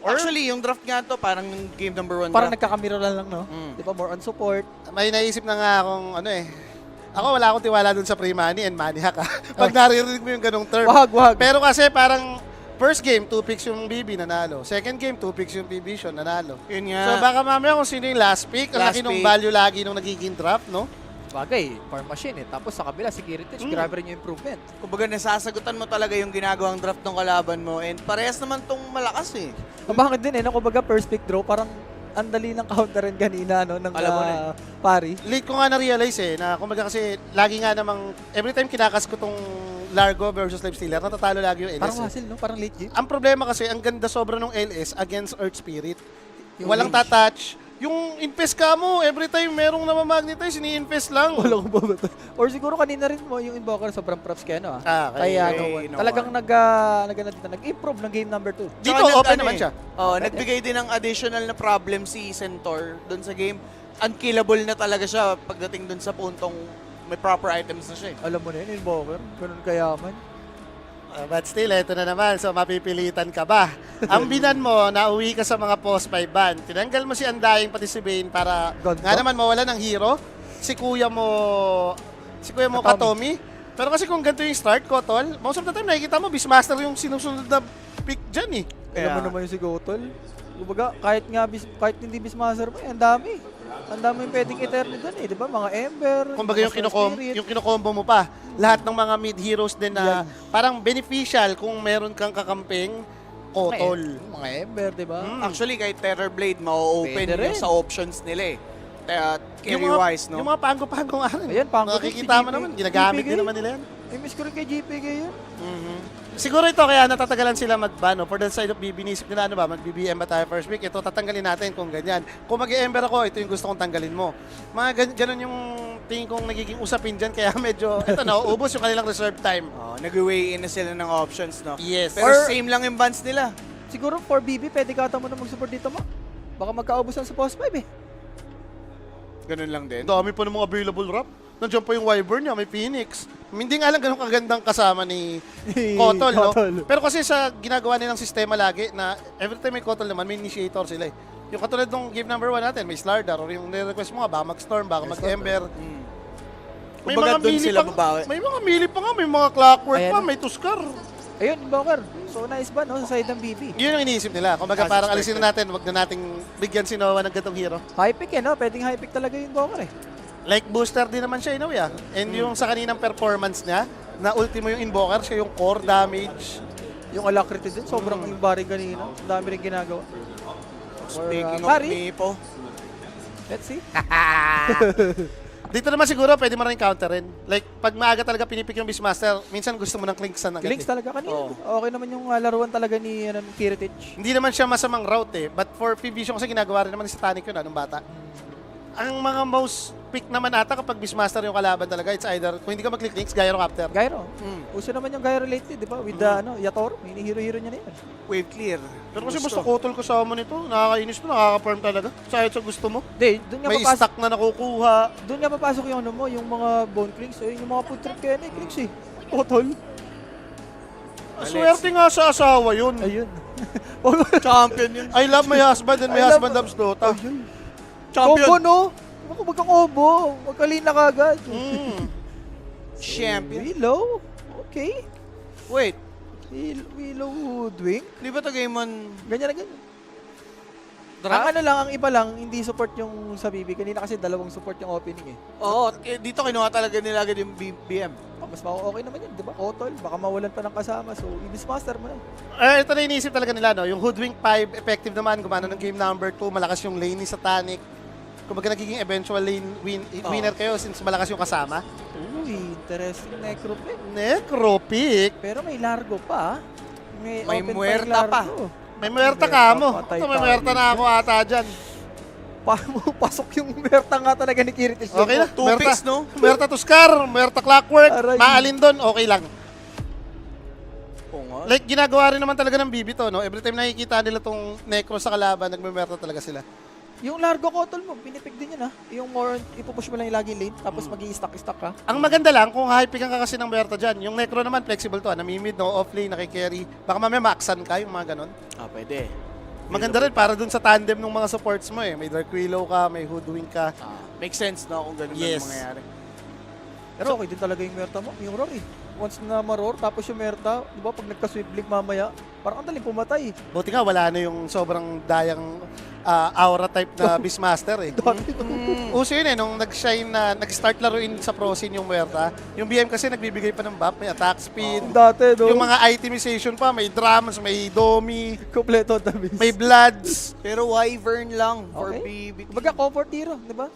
Actually, yung draft nga to, parang game number 1 Parang draft. nagkakamiro lang, no? Di ba? More on support. May naisip na nga akong ano eh. Ako wala akong tiwala dun sa pre-money and money hack pag naririnig mo yung ganong term. Wag. Pero kasi parang first game, 2 picks yung BB, nanalo. Second game, 2 picks yung PVISION, nanalo. Yun nga. So baka mamaya kung sino yung last pick, ang laki ng value lagi nung nagiging draft, no? Bagay, farm machine eh. Tapos sa kabila, security, grabe rin yung improvement. Kumbaga, nasasagutan mo talaga yung ginagawang draft ng kalaban mo and parehas naman tong malakas eh. Bakit din eh, no? Kumbaga first pick draw, parang ang dali ng counter rin kanina, no? Ng pari. Late ko nga na-realize eh, na kumbaga kasi lagi nga namang, every time kinakas ko tong Largo versus Lifestealer, natatalo lagi yung LS. Parang hassle, no? Parang late game. Ang problema kasi, ang ganda sobra ng LS against Earth Spirit. Walang touch, Yung invest ka mo, every time merong namamagnetize, ini-invest lang. Wala ko ba ito? Or siguro kanina rin mo yung Invoker sobrang props kaya no kaya talagang nag-improve ng game number 2. Dito open naman siya. Nagbigay din ng additional na problem si Centaur doon sa game. Unkillable na talaga siya pagdating doon sa puntong may proper items na siya. Alam mo na yun, Invoker. Ganun kayaman. But still, ito na naman. So, mapipilitan ka ba? Ang binan mo, nauwi ka sa mga post-5 ban. Tinanggal mo si Andaying pati si Bane para nga naman mawala ng hero. Si kuya mo Katomi. Pero kasi kung ganito yung start ko, tol, most of the time nakikita mo, Beastmaster yung sinusunod na pick dyan eh. Alam mo naman yung si Gotol. Kumbaga, kahit hindi Beastmaster pa, ang dami. Ang dami yung pwedeng Eternity doon eh, di ba? Mga Ember, kumbaga yung kinokombo mo pa. Lahat ng mga mid-heroes din na parang beneficial kung meron kang kakamping Kotol. Mga Ember, di ba? Actually, kahit Terrorblade, ma-open yung sa options nila eh. Carry-wise, no? Yung mga pango-pango nga rin. Ayan, pango. Nakikita mo naman, ginagamit din naman nila yan. Miss ko rin kay GPK yun. Siguro ito kaya natatagalan sila mag-ban. For the side of BB, nisip nila mag-BBM ba tayo first week? Ito tatanggalin natin kung ganyan. Kung mag-ember ako, ito yung gusto kong tanggalin mo. Mga ganun yung tingin kong nagiging usapin dyan, kaya medyo, ito na, ubos yung kanilang reserve time. Nag-weigh in na sila ng options, no? Yes. Pero same lang yung bans nila. Siguro for BB, pwede ka mo na mag-support dito mo. Baka magkaubusan sa post 5 eh. Ganun lang din. Dami pa ng mga available rap. Nandiyan pa yung Wyvern niya, may Phoenix. Hindi nga lang ganun kagandang kasama ni Kotol, no? Pero kasi sa ginagawa nilang sistema lagi na every time may Kotol naman, may initiator sila eh. Yung katulad ng game number 1 natin, may Slardar, or yung request mo nga, baka mag-Storm, baka mag-Ember. May mga mili pa, may mga mili pa nga, may mga Clockwork pa, may Tuskar. Ayun, Invoker. So nice ba, no? Sa side ng BB. Yun ang iniisip nila. Kung baga parang alisin na natin, wag na nating bigyan si Noah ng gantong hero. High pick eh, no? Pwedeng high pick talaga yung Invoker eh. Like booster din naman siya, Inawi ah. And yung sa kaninang performance niya, na ultimo yung Invoker, siya yung core damage. Yung Alacrity din, sobrang yung bari kanina. Dami rin ginagawa. Speaking of Mipo. Let's see. Dito naman siguro, pwede mo rin counterin. Like, pag maaga talaga pinipik yung Beastmaster, minsan gusto mo ng Klinksan agad. Klinks talaga kanina. Okay naman yung laruan talaga ni Kiritich. Hindi naman siya masamang route eh. But for PVISION kasi ginagawa rin naman ni Satanic yun, nung bata. Ang mga most pick naman ata kapag Beastmaster yung kalaban talaga, it's either, kung hindi ka mag-click links, Gyro Captor. Gyro. Uso naman yung Gyro lately, di ba? With Yator, hero-hero niya na yan. Wave clear. Pero kasi basta Kotol kasama nito, nakakainis to, nakaka-farm talaga. Kahit sa gusto mo. Doon nga may stock na nakukuha. Doon nga papasok yung ano mo, yung mga bone clinks, yung mga food trip kaya na clinks eh. Kotol. Swerte nga sa asawa yun. Ayun. Champion yun. I love my husband and my husband loves Dota. Champion. Combo no? Ako magka-combo. Magkalina ka agad. Champion. Willow? Okay. Wait. Willow Woodwing? Di ba ito game on? Ganyan na ganyan. Ang ano lang, ang iba lang, hindi support yung sa BB. Kanina kasi dalawang support yung opening eh. Oo, dito kinuha talaga nila agad yung BM. Mas okay naman yun, di ba? Kotol, baka mawalan pa ng kasama. So, i-Beastmaster mo na. Ito na iniisip talaga nila, no? Yung Hoodwink 5, effective naman. Gumana ng game number 2, malakas yung lane ni Satanic. Kumbaga nagiging eventual lane winner kayo since malakas yung kasama. Uy, interesting. Necropick. Necropick? Pero may largo pa. May muerta pa. May muerta ka mo. Ito, may muerta na ako ata dyan. Pasok yung muerta nga talaga ni Kiritich. Okay na. 2 picks, no? Muerta Tuskar, muerta Clockwork, maalin doon, okay lang. Like, ginagawa rin naman talaga ng BB to, no? Every time nakikita nila tong Necro sa kalaban, nagmumerta talaga sila. Yung largo Kotol mo, pinipig din yun ha. Yung more, ipupush mo lang yung lagi lane, tapos mag-i-stack ka. Ang maganda lang, kung hyping ka kasi ng muerta dyan, yung Necro naman, flexible to, namimid, no? Off-lane, nakikerry. Baka mamaya maxan ka, yung mga ganon. Pwede. Maganda rin para dun sa tandem ng mga supports mo eh. May Dark Willow ka, may Hoodwink ka. Makes sense, no? Kung ganun ang mangyayari. Pero okay din talaga yung Merta mo, yung roar eh. Once na ma-roar, tapos yung Merta, di ba pag nagka-sweep blink mamaya, parang ang daling pumatay. Buti nga, wala na yung sobrang dayang aura type na Beastmaster eh. Uso yun eh, nung nag-shine na, nag-start laruin sa Pro Scene yung Merta. Yung BM kasi nagbibigay pa ng buff, may attack speed. Dati, no? Yung mga itemization pa, may drums, may domi. Kompleto tamis. May bloods. Pero Wyvern lang for BB. Kumbaga comfort hero, di ba?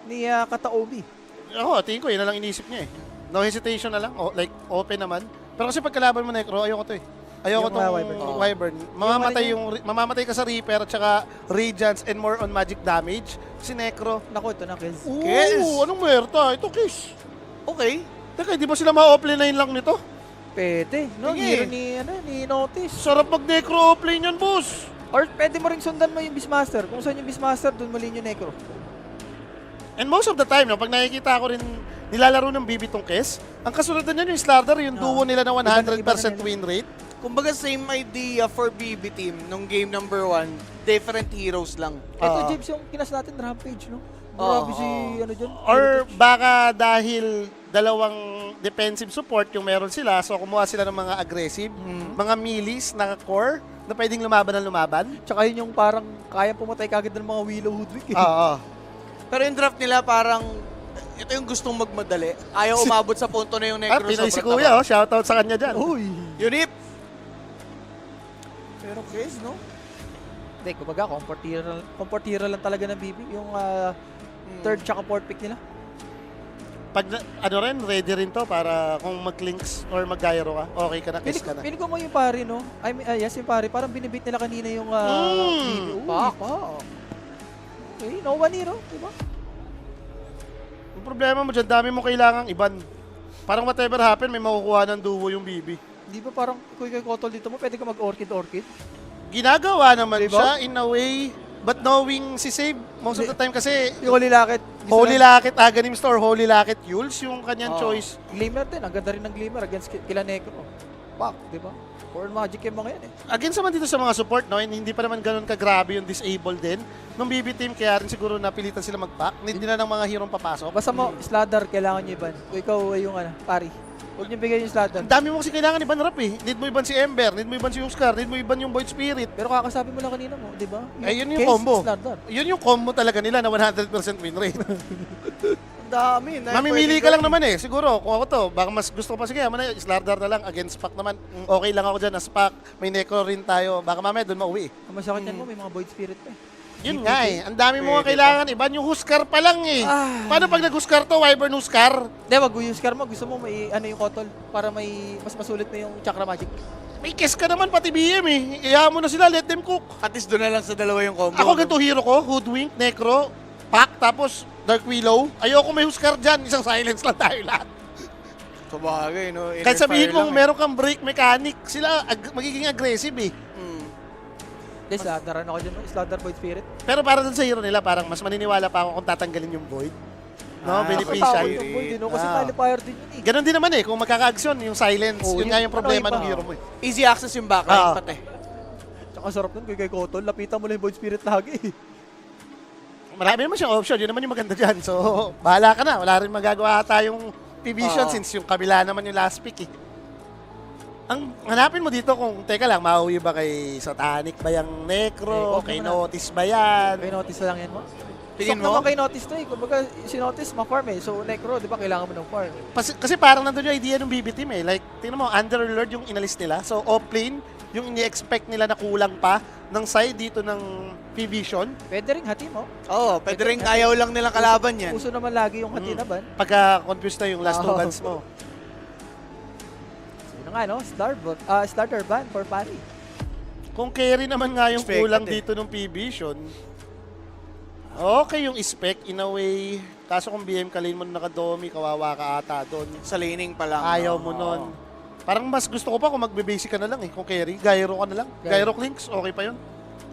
Ni Kataobi. Ako, tingin ko, yun na lang inisip niya eh. No hesitation na lang, like open naman. Pero kasi pag kalaban mo Necro, ayoko to eh. Ayoko Yung, tong Wyvern. Wyvern. Mamamatay ka sa Reaper at saka Radiance and more on magic damage. Si Necro. Naku, ito na, Kiz. Oo, anong merta? Ito, Kiss. Okay. Teka, di ba sila ma-offline lang nito? Pwede. No, Sige. hero ni Notice. Sarap mag-Necro offline yan, boss. Or pwede mo ring sundan mo yung Beastmaster. Kung saan yung Beastmaster, doon mali yung Necro. And most of the time, no, pag nakikita ko rin nilalaro ng BB tong Kes, ang kasunod na niyan yung Slardar, yung duo nila na 100% win rate. Kumbaga same idea for BB team nung game number 1, different heroes lang. Ito, Jibs, yung kinas natin, Rampage, no? Grabe si, ano dyan? Or baka dahil dalawang defensive support yung meron sila, so kumuha sila ng mga aggressive, mga melees na core na pwedeng lumaban ng lumaban. Tsaka yun yung parang kaya pumatay kagad ng mga Willow Hoodwick. Oo. Pero yung draft nila parang ito yung gustong magmadali. Ayaw umabot sa punto na yung Necro. Pinoy si Kuya, oh, shoutout sa kanya dyan. Uy! Unip! Pero Chris, no? Hindi, kumbaga, comfort hero lang talaga ng BB. Yung third tsaka fourth pick nila. Pag ready rin to para kung mag-links or mag-gyro ka, okay ka na, kiss ka na. Piling ko mo yung pare, no? I mean, yes, yung pare. Parang binibit nila kanina yung BB. Pak! Okay, no one hero, diba? Yung problema mo dyan, dami mo kailangang iban. Parang whatever happen, may makukuha ng duo yung BB. Di ba parang kuy kotol dito mo, pwede ka mag-orchid-orchid? Ginagawa naman Diba? siya in a way, but knowing si Save, most of the time kasi, Yung Holy Locket. Holy Locket Aghanim Store, Holy Locket Yules, yung kanyang choice. Glimmer din, ang ganda rin ng Glimmer against kila Necro. Pak, di ba? Core Magic yung mga yan eh. Against naman dito sa mga support, no, hindi pa naman ganun kagrabe yung disable din. Nung BB team, kaya rin siguro napilitan sila mag-pack. Need nila ng mga hero papasok. Basta mo, Slardar, kailangan nyo iban. Kung ikaw ay yung pari. Huwag nyo bigay yung Slardar. Ang dami mo kasi kailangan iban rap eh. Need mo iban si Ember, need mo iban si Huskar, need mo iban yung Void Spirit. Pero kakasabi mo lang kanina mo, di ba? Yun yung combo. Yun yung combo talaga nila na 100% win rate. Dami. Mamimili ka lang naman eh. Siguro, kung ako to, baka mas gusto ko pa, sige, Slardar na lang, against Pack naman. Okay lang ako dyan, as Pack, may Necro rin tayo. Baka mamaya doon mauwi. Ang masakit yan mo, may mga Void Spirit pa eh. Yun nga eh. Ang dami mo nga kailangan. Iban yung Huskar pa lang eh. Paano pag nag-Huskar to, Wyvern Huskar? Hindi, wag Huskar mo. Gusto mo may yung kotol para may mas masulit na yung Chakra Magic. May kiss ka naman pati BM eh. Iyahan mo na sila, let them cook. At least doon na lang sa dalawa yung combo. Ako ganito hero ko, Hoodwink, Necro, Pack, tapos Dark Willow. Ayoko may Huskar dyan. Isang silence lang tayo lahat. Sabagay, no? Kahit sabihin mo, meron kang break mechanic, sila magiging aggressive eh. Hindi, Slardar ako dyan. Slardar Void Spirit. Pero para dun sa hero nila, parang mas maniniwala pa ako kung tatanggalin yung Void. No, beneficial. Yung Void, no? Kasi nullifier din yun eh. Ganon din naman eh, kung magkaka-action, yung silence, yun nga yung problema ng hero mo eh. Easy access yung backline pati. Tsaka sarap nun, kay Kotol, lapitan mo lang yung Void Spirit lagi eh. Marami naman siyang option, yun naman yung maganda dyan. So, bahala ka na. Wala rin magagawa tayong PVISION since yung kabila naman yung last pick eh. Ang hanapin mo dito kung, teka lang, mauwi ba kay Satanic ba yung Necro? Kay Notice ba yan? Kay Notice lang yan mo? Tingin mo? mo? Naman kay Notice to eh. Kumbaga, si Notice ma-farm eh. So, Necro, di ba, kailangan mo ng farm. Kasi parang nandun yung idea ng BB team eh. Like, tingnan mo, Underlord yung inalis nila. So, off-lane, yung ini-expect nila na kulang pa ng side dito ng PVISION. Pwede rin hati mo. Oo, pwede rin ayaw lang nilang kalaban yan. Uso naman lagi yung hati na ban. Pagka-confused na yung last two bans mo. Yun nga, no? Starter ban for pari. Kung carry naman nga yung kulang dito ng PVISION, okay yung spec in a way. Kaso kung BM ka lane mo nakadomi, kawawa ka ata doon. Sa laning pa lang. Ayaw mo nun. Parang mas gusto ko pa kung magbe-basic ka na lang eh. Kung carry, gyro ka na lang. Gyro clinks, okay pa yun.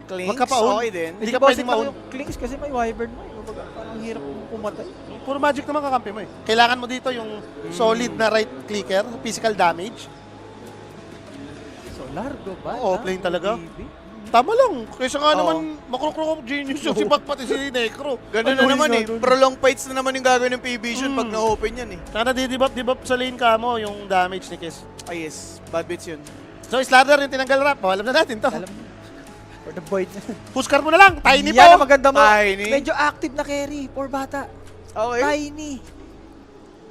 Clinks, magkapaon. okay din. Hindi ka pwedeng maun. Yung clinks kasi may wyvern mo. Ang hirap pumatay. Puro magic naman kakampi mo eh. Kailangan mo dito yung solid na right clicker, physical damage. So, largo ba? Oo, plain talaga. Tama lang. Kaysa nga naman, makrok-krok genius yung si Back pati si Necro. Ganun na naman eh. Prolong fights na naman yung gagawin ng PVISION pag na-open yan eh. Saka di-debuff sa lane ka mo yung damage ni Kiss. Ah yes, bad bits yun. So, Slardar yung tinanggal rap. Alam na natin to. Alam mo. For the Void. Huskar mo na lang. Tiny po. Yan ang maganda mo. Tiny. Medyo active na carry. Poor bata. Okay. Tiny.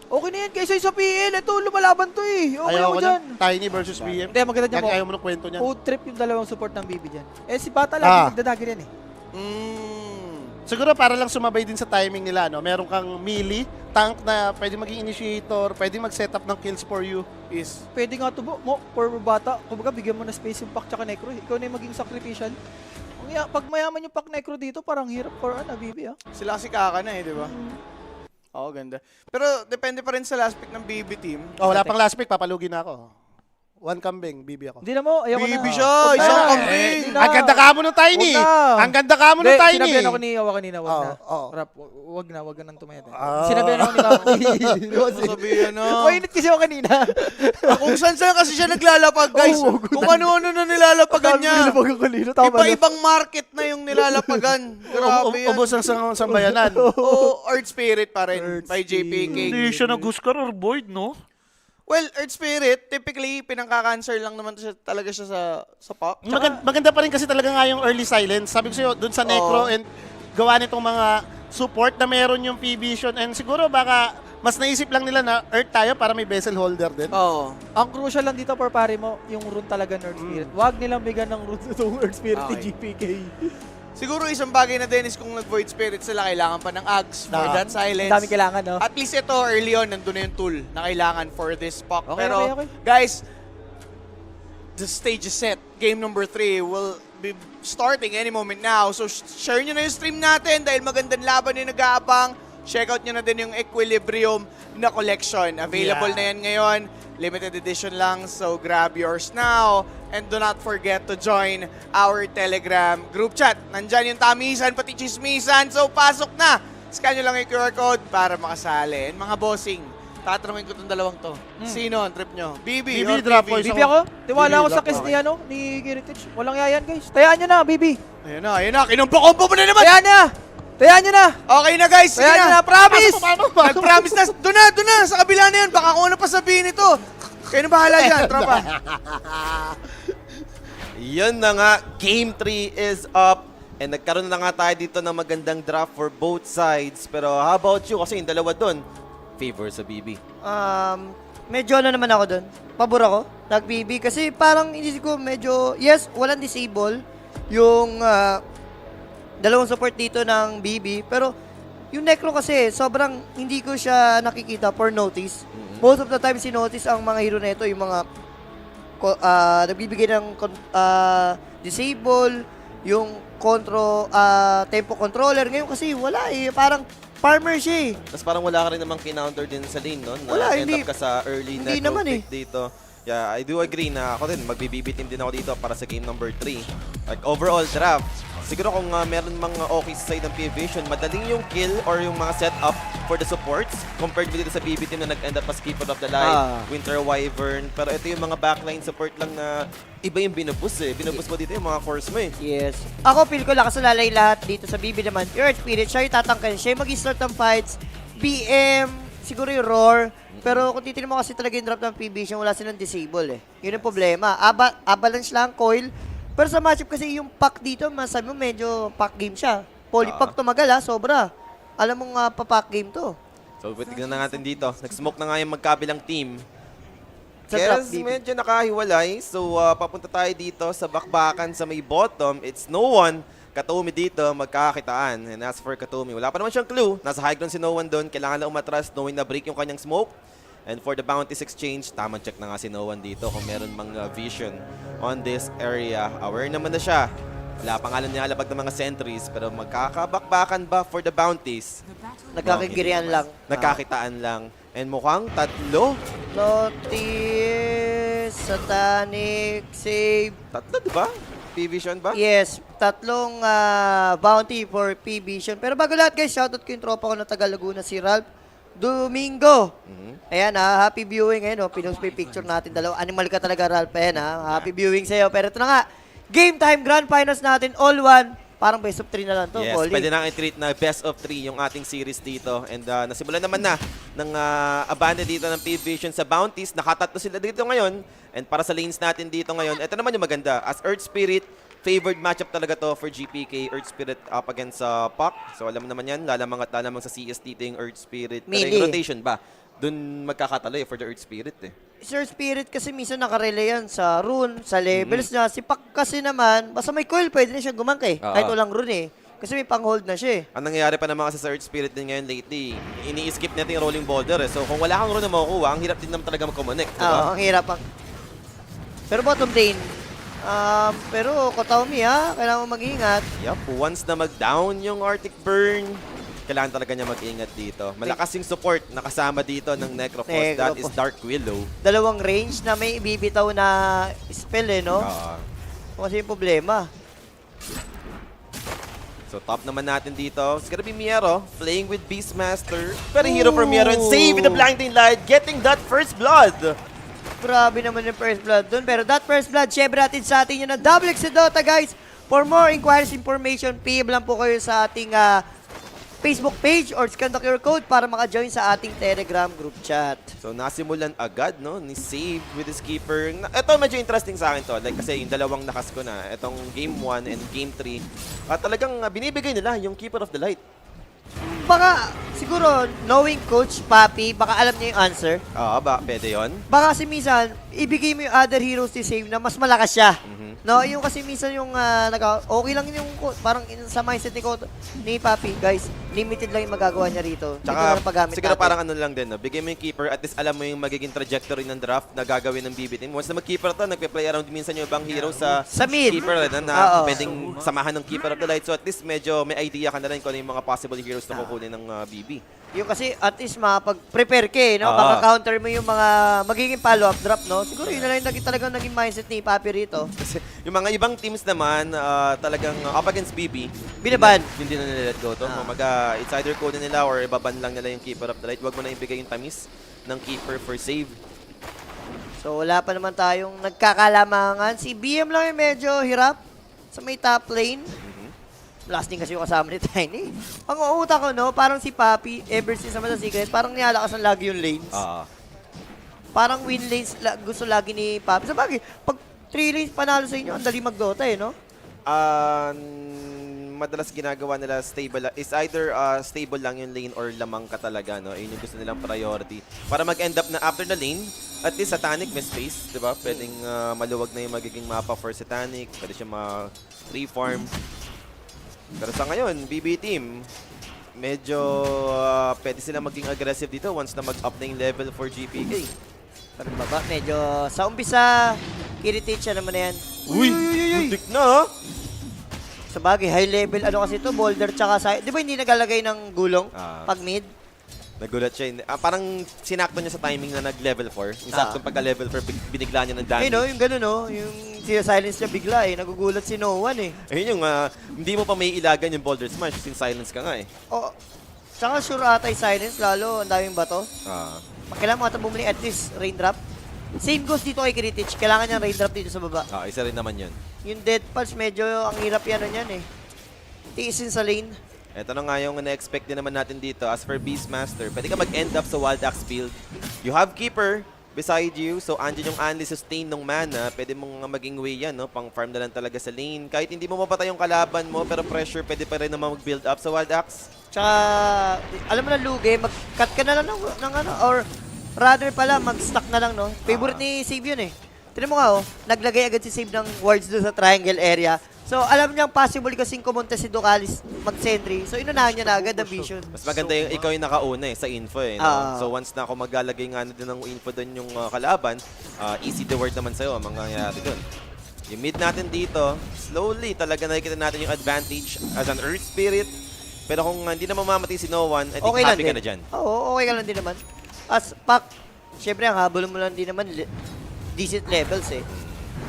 Okay na yan kaysa sa PL. Ito, lumalaban to eh. Okay Ayaw ako ko dyan. Tiny versus BM. Hindi, maganda dyan mo. Ayaw mo ng kwento niyan. Food trip yung dalawang support ng BB dyan. Eh, si bata lagi nagdadagger yan eh. Siguro para lang sumabay din sa timing nila, no? Meron kang melee, tank na pwede maging initiator, pwede mag-setup ng kills for you. Is Pwede nga to mo, for bata, kumbaga bigyan mo na space yung pack tsaka necro. Ikaw na yung maging sacrificial. Pag mayaman yung pack necro dito, parang hirap for BB sila kasi kaka na di ba? Oo, ganda. Pero depende pa rin sa last pick ng BB team. Oh, wala pang last pick, papalugi na ako. One kambing, BB ako. Hindi na mo, ayoko na. BB siya, isang kambing. Ang ganda ka mo ng Tiny. Ang ganda ka mo ng Tiny. Sinabihan ako ni Yawa kanina, wag na. Rap, wag na nang tumayat. Sinabihan ako ni Yawa. Sabihan na. Mainit kasi ako kanina. Kung saan kasi siya naglalapag, guys. Kung ano-ano na nilalapagan niya. Iba-ibang market na yung nilalapagan. Grabe yan. Ubos ang sambayanan. Oo, Earth Spirit pa rin. By JPK. Hindi siya nag-Huskar or Void, no? Well, Earth Spirit, typically, pinangka-cancer lang naman talaga siya sa pop. Maganda pa rin kasi talaga nga yung early silence. Sabi ko sa'yo, dun sa Necro and gawa nitong mga support na meron yung PVISION. And siguro baka mas naisip lang nila na Earth tayo para may vessel holder din. Oo. Ang crucial lang dito, for pare mo, yung rune talaga ng Earth Spirit. Wag nilang bigyan ng rune itong Earth Spirit ni GPK. Siguro isang bagay na din is kung nag-Void Spirit sila, kailangan pa ng Ags for that silence. Dami kailangan, no? At least ito, early on, nandun na yung tool na kailangan for this puck. Okay, Pero, okay. guys, the stage is set. Game number 3 will be starting any moment now. So, share nyo na yung stream natin dahil magandang laban yung nag-aabang. Check out nyo na din yung Equilibrium na collection. Available na yan ngayon. Limited edition lang, so grab yours now. And do not forget to join our Telegram group chat. Nandyan yung tamisan, pati chismisan. So, pasok na. Scan nyo lang yung QR code para makasali. And mga bossing, tatanungin ko itong dalawang to. Sino ang trip nyo? BB or drop PV? BB ako? Tiwala ako sa kiss ni Kiritich. Walang yayan, guys. Tayaan nyo na, BB. Ayun na. Kinumpa-kumpa mo na naman. Tayaan na! Tayaan nyo na! Okay na, guys. Sige Tayaan nyo na, promise! Nag-promise na. Doon na. Sa kabila na yan. Baka kung ano pa sabihin ito. Kayo na bahala dyan, tropa. Yun na nga, Game 3 is up. And nagkaroon na nga tayo dito ng magandang draft for both sides. Pero how about you? Kasi yung dalawa doon, favor sa BB. Medyo naman ako doon. Pabor ako, nag-BB. Kasi parang inisip ko medyo, yes, walang disable yung dalawang support dito ng BB. Pero yung Necro kasi, sobrang hindi ko siya nakikita for notice. Most of the time, si-notice ang mga hero nito, yung mga nagbibigay ng disable, yung tempo controller. Ngayon kasi wala eh. Parang farmer siya eh. Tapos parang wala ka rin namang kinounter din sa lane, no? Wala, end hindi. up ka sa early Hindi Necro naman pick dito. Yeah, I do agree na ako din, mag-BB team din ako dito para sa game number 3. Like, overall draft, siguro kung meron mga okay sa side ng PVISION, madaling yung kill or yung mga setup for the supports compared dito sa BB team na nag-end up as Keeper of the Light, Winter Wyvern. Pero ito yung mga backline support lang na iba yung binubus eh. Binubus mo dito yung mga cores mo eh. Yes. Ako feel ko lakas na lalay lahat dito sa BB naman. Yung Earth Spirit, siya yung tatangkan. Siya yung mag-start ng fights. BM, siguro yung Roar. Pero kung titignan mo kasi talaga yung drop ng PVISION, wala silang disable eh. Yun yung problema. Avalanche lang, coil. Pero sa matchup kasi yung pack dito, masabi mo medyo pack game siya. Polypack tumagal ha, sobra. Alam mo nga pa-pack game to. So, tignan na natin dito. Nag-smoke na nga yung magkabilang team. Sa Yes, drop, medyo nakahiwalay. So, papunta tayo dito sa bakbakan sa may bottom. It's no one. Katumi dito, magkakakitaan. And as for Katumi, wala pa naman siyang clue. Nasa high ground si no one doon. Kailangan lang umatras, knowing na break yung kanyang smoke. And for the bounties exchange, tamang check na nga si no one dito kung meron mga vision on this area. Aware naman na siya. Wala pa nga lang nilalabag ng mga sentries, pero magkakabakbakan ba for the bounties? Nagkakagirian lang. Nagkakitaan lang. And mukhang tatlo. Notice, Satanic, Save. Tatlo, di ba? PVISION ba? Yes, tatlong bounty for PVISION. Pero bago lahat guys, shoutout ko yung tropa ko na taga Laguna, si Ralph Domingo. Ayan happy viewing. Ayan pinost pa yung picture natin. Animal ka talaga, Ralph. Ayan happy viewing sa'yo. Pero ito na nga, game time, grand finals natin, all one. Parang best of 3 na lang to, Yes, Polly. pwede na i-treat na best of 3 yung ating series dito. And nasimulan naman na ng abandon dito ng PVISION sa bounties. Nakatatlo sila dito ngayon. And para sa lanes natin dito ngayon, ito naman yung maganda. As Earth Spirit, favored matchup talaga to for GPK. Earth Spirit up against Puck. So alam mo naman yan, lalamang at lalamang sa CS dito yung Earth Spirit. Pero yung rotation ba? Doon magkakatalo for the Earth Spirit eh. Sir Spirit kasi minsan nakarelay yan sa rune, sa levels niya. Si Pak kasi naman, basta may coil, pwede na siyang gumangkay. Kahit walang rune eh. Kasi may pang-hold na siya eh. Ang nangyayari pa naman kasi sa Earth Spirit din ngayon lately, ini-skip natin yung rolling boulder eh. So kung wala kang rune na makukuha, ang hirap din naman talaga mag-connect, diba? Oo, ang hirap. Pero bottom lane, pero Kotomi ha, kailangan mo mag-ingat. Yup, once na mag-down yung Arctic Burn, kailangan talaga niya mag-ingat dito. Malakas yung support na kasama dito ng Necrophos. That is Dark Willow. Dalawang range na may ibibitaw na spell eh, no? Kasi yung problema. So top naman natin dito. It's gonna be Miero playing with Beastmaster. Very hero for Miero and save with the blinding light, getting that first blood. Grabe naman yung first blood dun. Pero that first blood, syempre natin sa atin yun na WXC Dota, guys. For more inquiries, information, PM lang po kayo sa ating Facebook page or scan the QR code para maka-join sa ating Telegram group chat. So nasimulan agad, no, ni Save with his keeper. Ito medyo interesting sa akin to. Like kasi yung dalawang nakas ko na, itong game 1 and game 3, talagang binibigay nila yung Keeper of the Light. Baka, siguro, knowing Coach Papi, baka alam niya yung answer. Oo, pwede yun. Baka kasi minsan, ibigay mo yung other heroes ni Save na mas malakas siya. No, yung kasi minsan yung okay lang yung parang sa mindset ni Papi, guys, limited lang yung magagawa niya rito. Tsaka, siguro parang ano lang din, no? Bigay mo yung keeper, at least alam mo yung magiging trajectory ng draft na gagawin ng BB team. Once na mag-keeper to, nagpe-play around minsan yung ibang hero sa mid. Keeper na pwedeng samahan ng Keeper of the Light. So at least medyo may idea ka na rin kung ano yung mga possible heroes na kukunin ng BB. Yung kasi at least makapag-prepare ka eh, no? Baka counter mo yung mga magiging follow-up drop, no? Siguro yun na lang talagang naging mindset ni Papi rito. Kasi yung mga ibang teams naman, talagang up against BB, binaban. Hindi na nila let go to. It's either code nila or ibaban lang nila yung Keeper of the Light. Huwag mo na ibigay yung tamis ng Keeper for save. So wala pa naman tayong nagkakalamangan. Si BM lang yung medyo hirap sa may top lane. Last din kasi yung kasama ni Tiny. Ang uutak ko, no, parang si Papi, ever since naman sa Secret, parang nilalakasan lagi yung lanes. Parang win lanes gusto lagi ni Papi. Sabagay, pag 3 lanes panalo sa inyo, ang dali mag-Dota eh, no? Madalas ginagawa nila stable is either stable lang yung lane or lamang ka talaga, no? Yun yung gusto nilang priority. Para mag-end up na after the lane, at least Satanic may space, di ba? Pwedeng maluwag na yung magiging mapa for Satanic. Pwede siya ma-reform. Pero sa ngayon, BB team, medyo pwede sila maging aggressive dito once na mag-up na yung level for GPK. Pero baba, medyo sa umpisa, Kiritic siya naman na yan. Uy! Butik na, ha? Sa bagay, high level, ano kasi ito, boulder tsaka side. Di ba hindi nagalagay ng gulong pag mid? Nagulat siya. Parang sinakto niya sa timing na nag-level 4. Yung saktong pagka-level 4, binigla niya ng damage. Eh no, yung gano'n no, yung silence niya bigla eh. Nagugulat si No One eh. Ayun yung, hindi mo pa may ilagan yung boulder smash since silence ka nga eh. Oo. Tsaka sure ata yung silence, lalo ang daming bato. Kailangan mo ata bumili at least raindrop. Same goes dito kay Kiritic. Kailangan niya raindrop dito sa baba. Isa rin naman yun. Yung Dead Pulse, medyo ang hirap yan eh. Tiisin sa lane. Ito na nga yung na-expect din naman natin dito. As for Beastmaster, pwede ka mag-end up sa Wild Axe build. You have Keeper beside you, so andyan yung only sustain ng mana. Pwede mong maging way yan, no? Pang farm na lang talaga sa lane. Kahit hindi mo mapatay yung kalaban mo, pero pressure, pwede pa rin naman mag-build up sa Wild Axe. Tsaka, alam mo na lugi, mag-cut ka na lang ng ano, or rather pala, mag-stack na lang, no? Favorite ni Save yun eh. Tinan mo nga, naglagay agad si Save ng wards doon sa triangle area. So, alam niyang possible kasing kumunta si Ducalis mag-sentry. So, inunahan niya na agad ang vision. Mas maganda yung ikaw yung nakauna sa info eh. No? So, once na ako maglalagay nga din ng info doon yung kalaban, easy the word naman sa'yo ang mangyayari doon. Yung mid natin dito, slowly talaga nakikita natin yung advantage as an Earth Spirit. Pero kung hindi na mamamatay si No One, I think happy ka na dyan. Oo, okay ka lang din naman. As Pac, syempre ang habol mo lang din naman decent levels eh.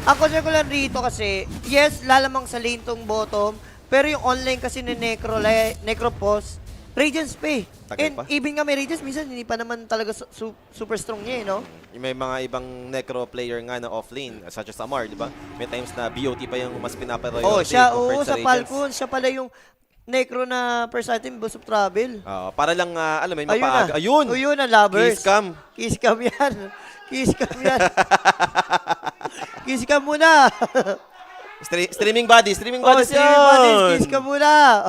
Ang concern ko lang rito kasi, yes, lalamang sa lane tong bottom, pero yung online kasi ni Necrophos, Radiance pa eh. And even nga may Radiance, minsan hindi pa naman talaga super strong niya eh, no? May mga ibang Necro player nga na offlane, such as Amar, di ba? May times na BOT pa yung mas pinapriority compared sa Falcon, siya pala yung Necro na first item, Boost of Travel. Para lang, alam mo, yung mapaaga. Ayun! Ayun ang lovers. Kiss cam. Kiss cam yan. Kiss cam yan. Kiss cam muna. Streaming bodies streaming bodies. Kiss cam muna.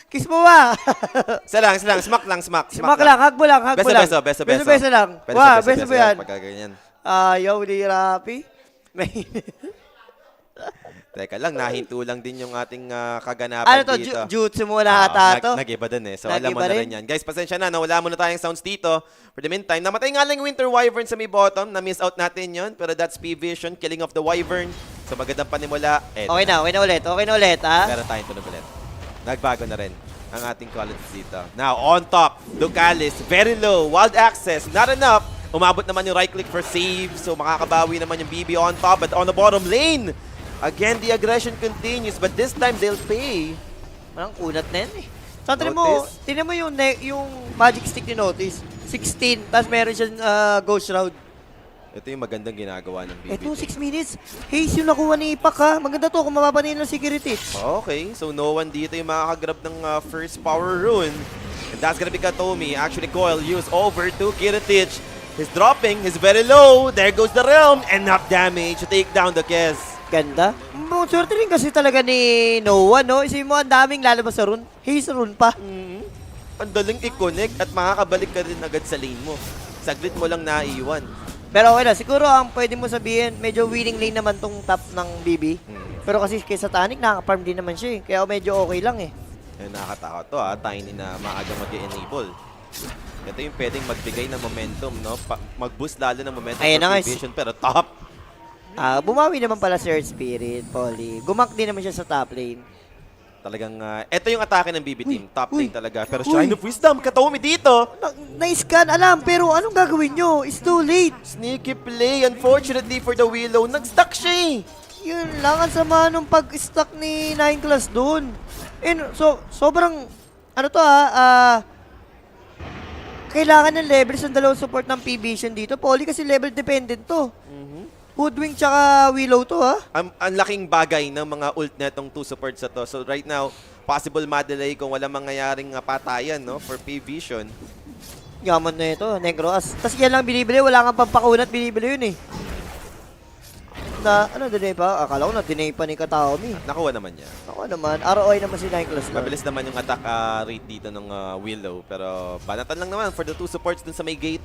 Kiss mo ba? Isa lang. Smack lang. Smack lang. Hug mo lang. Beso. Beso lang. Wow, beso mo yan. Pagkaganyan. Ayaw ni Rapi. Teka lang, nahinto lang din yung ating kaganapan Ano to? dito. Jutsu muna ata to? Nag-iba din eh. So, Nag-iba alam mo na rin yan. Guys, pasensya na. Wala muna tayong sounds dito. For the meantime, namatay nga lang yung Winter Wyvern sa may bottom. Na-miss out natin yon. Pero that's PVISION, killing of the Wyvern. So, magandang panimula. Okay na ulit, ha? Meron tayong tunog ulit. Nagbago na rin ang ating qualities dito. Now, on top, Ducalis, very low. Wild access, not enough. Umabot naman yung right click for save. So, makakabawi naman yung BB on top. But on the bottom lane, again, the aggression continues, but this time they'll pay. Parang kunat na yan eh. So, tinan mo yung magic stick ni Notice. 16, tapos meron siyang Ghost Shroud. Ito yung magandang ginagawa ng BB. Ito, 6 minutes. Haze yung nakuha ni Ipak ha. Maganda to kung mapapanin ng security. Okay, so no one dito yung makakagrab ng first power rune. And that's gonna be Katomi. Actually, Coil used over to Kiritich. He's dropping, he's very low. There goes the realm. Enough damage to take down the Kes. Ganda. Swerte rin kasi talaga ni Noah, no? Isipin mo, ang daming lalabas sa rune. Haze rune pa. Ang daling i-connect at makakabalik ka rin agad sa lane mo. Saglit mo lang naiiwan. Pero okay na, siguro ang pwede mo sabihin, medyo winning lane naman tong top ng BB. Pero kasi kaysa Tanic, nakaka-farm din naman siya eh. Kaya medyo okay lang eh. Nakakatakot to ha, Tiny na maaga mag-enable. Ito yung pwedeng magbigay ng momentum, no? Mag-boost lalo ng momentum for PVISION, pero top. Bumawi naman pala si Earth Spirit, Polly. Gumak din naman siya sa top lane. Talagang, ito yung atake ng BB team. Top lane talaga. Pero Shrine of Wisdom, Katomi dito. Na-scan, alam. Pero anong gagawin nyo? It's too late. Sneaky play. Unfortunately for the Willow, nag-stuck siya eh. Yun lang. Ang sama nung pag-stuck ni 9 class doon. And so, sobrang, ano to kailangan ng levels ng dalawang support ng PVISION dito. Poly kasi level dependent to. Hoodwink tsaka Willow to ha. Ang laking bagay ng mga ult netong two supports na to. So right now, possible madelay kung walang mangyayaring patayan, no, for PVISION. Yaman na ito, Negroas. Tapos yan lang binibili, wala kang pampakunat, binibili yun eh. Dinay pa? Akala ko dinay pa ni Kataomi. Nakuha naman niya. Nakuha naman. ROI naman si 9 class. Mabilis naman yung attack rate dito ng Willow. Pero banatan lang naman for the two supports dun sa may gate.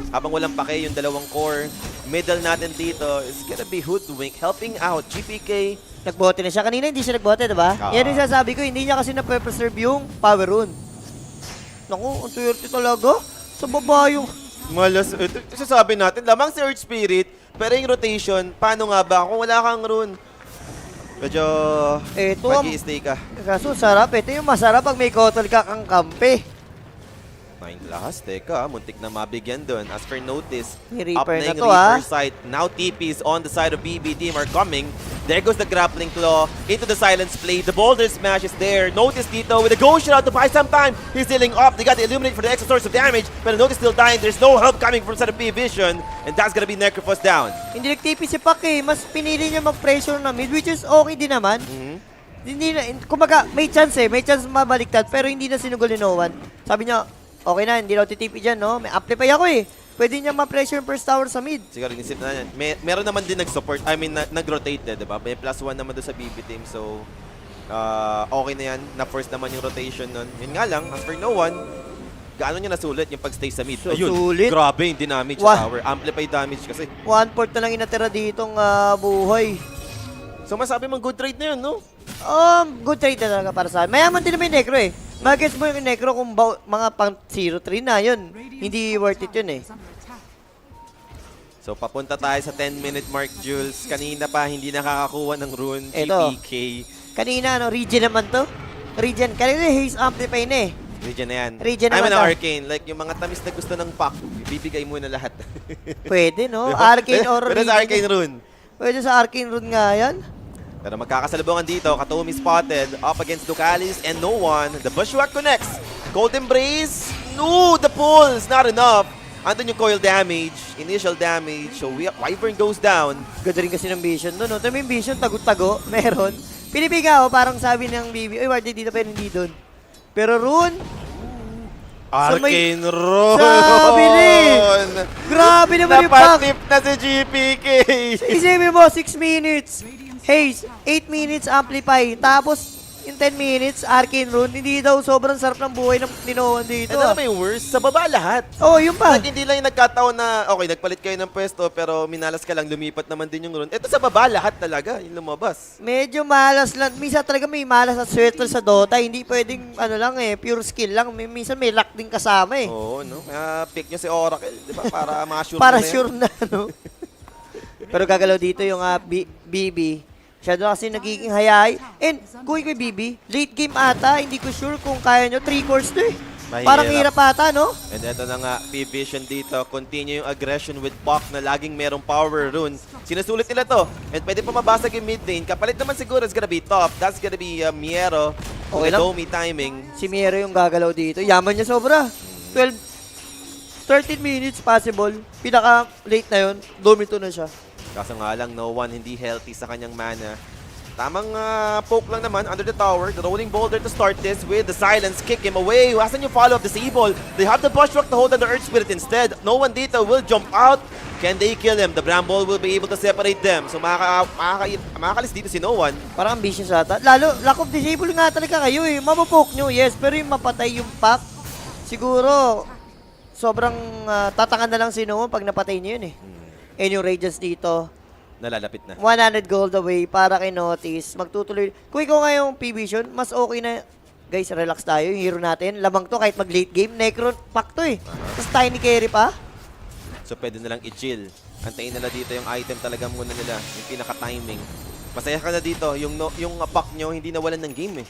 Habang walang pake yung dalawang core. Middle natin dito is gonna be Hoodwink helping out. GPK. Nagbote na siya. Kanina hindi siya nagbote, diba? Yan yung sasabi ko, hindi niya kasi na-preserve yung power rune. Naku, ang swerte talaga. Sa baba yung... Malas. Ito, sasabi natin, lamang si Earth Spirit, pero yung rotation, paano nga ba kung wala kang rune? Medyo mag-i-stay ka. Kaso sarap. Ito yung masarap pag may kotol ka kang kampi. 9 class, teka, muntik na mabigyan doon. As for notice, up Reaper na na yung to, Reaper side. Now TPs on the side of BB team are coming. There goes the grappling claw into the silence play. The boulder smash is there. Notice dito with a ghost shot to buy some time. He's healing up. They got the illuminate for the extra source of damage. But Notice still dying. There's no help coming from side of PVISION. And that's gonna be Necrophos down. Hindi nag-TP si Pak eh. Mas pinili niya mag-pressure na mid, which is okay din naman. Hindi na, kumbaga, may chance eh. May chance mabaliktad. Pero hindi na sinugol ni no one. Sabi niya, okay na, hindi daw titipi dyan, no? May amplify ako eh. Pwede niya ma-pressure yung first tower sa mid. Siguro inisip na yan. Meron naman din nag-support, nag-rotate din, diba? May +1 naman doon sa BB team, so okay na yan. Na-force naman yung rotation nun. Yun nga lang, as for no one, gaano niya nasulit yung pag-stay sa mid? So, ayun, sulit. grabe yung damage sa tower. Amplify damage kasi. 1/4 na lang inatira ditong buhay. So masabi mong good trade na yun, no? Good trade na talaga para sa akin. Mayaman din naman yung Necro eh. Mag-gets mo yung Necro kung mga pang 0-3 na yun. Hindi worth it yun eh. So papunta tayo sa 10-minute mark, Jules. Kanina pa hindi nakakakuha ng rune. Eto. GPK. Kanina, regen naman to. Regen. Kanina haze amplify na eh. Regen na yan. Regen naman naman Arcane. Like yung mga tamis na gusto ng pack, bibigay mo na lahat. Pwede, no? Arcane or Pero sa Arcane rune. Pwede sa Arcane rune nga yan. Pero magkakasalubungan dito, Katomi spotted, up against Ducalis and no one. The Bushwhack connects. Cold Embrace. No, the pulls, not enough. Andun yung coil damage, initial damage. So Wyvern goes down. Ganda rin kasi ng Vision doon, no? Tama yung Vision, tago-tago, meron. Pinipiga, parang sabi ng BB, ward dito pero hindi doon. Pero rune, Arcane rune. Sabili! Grabe naman yung pack. Napatip na si GPK. Isipin mo, 6 minutes. Haze, 8 minutes amplify. Tapos, Yung 10 minutes, Arcane Rune, hindi daw sobrang sarap ng buhay ng Ninoan dito. Ano ba yung worst? Sa baba lahat. Oo, yung pa. Like, hindi lang yung nagkataon na, okay, nagpalit kayo ng pwesto, pero minalas ka lang, lumipat naman din yung rune. Ito sa baba, lahat talaga, yung lumabas. Medyo malas lang. Minsan talaga may malas at swerte sa Dota. Hindi pwedeng, ano lang pure skill lang. Minsan may luck din kasama Oo, no? Kaya pick nyo si Oracle, di ba? Para ma-sure Para na sure na, no? Pero gagalaw dito yung BB. Siya doon kasi nagiging hayay. And kung ikaw BB, late game ata, hindi ko sure kung kaya nyo. 3 cores to Parang hirap ata, no? And eto na nga, PVISION dito. Continue yung aggression with Puck na laging merong power rune. Sinusulit nila to. And pwede pa mabasag yung mid lane. Kapalit naman siguro, it's gonna be top. That's gonna be Miero. Okay lang. Domi timing. Si Miero yung gagalaw dito. Yaman niya sobra. 13 minutes possible. Pinaka late na yun. Domito na siya. Kaso nga lang, no one hindi healthy sa kanyang mana. Tamang poke lang naman under the tower. The rolling boulder to start this with the silence. Kick him away. Asan yung follow-up? Disable. They have the bushwhack to hold on the Earth Spirit instead. No one dito will jump out. Can they kill him? The Bramble will be able to separate them. So makakalis dito si no one. Parang ambitious ata. Lalo, lack of disable nga talaga kayo Mapopoke nyo, yes. Pero yung mapatay yung pack, siguro, sobrang tatangan na lang si no one pag napatay nyo yun And yung Radiance dito, nalalapit na. 100 gold away para kay Notice. Magtutuloy. Kung ikaw nga yung PVISION, mas okay na. Guys, relax tayo. Yung hero natin, lamang to kahit mag-late game. Necron pack to Tapos tiny carry pa. So pwede na lang i-chill. Antayin nila dito yung item talaga muna nila. Yung pinaka-timing. Masaya ka na dito. Yung pack nyo, hindi nawalan ng game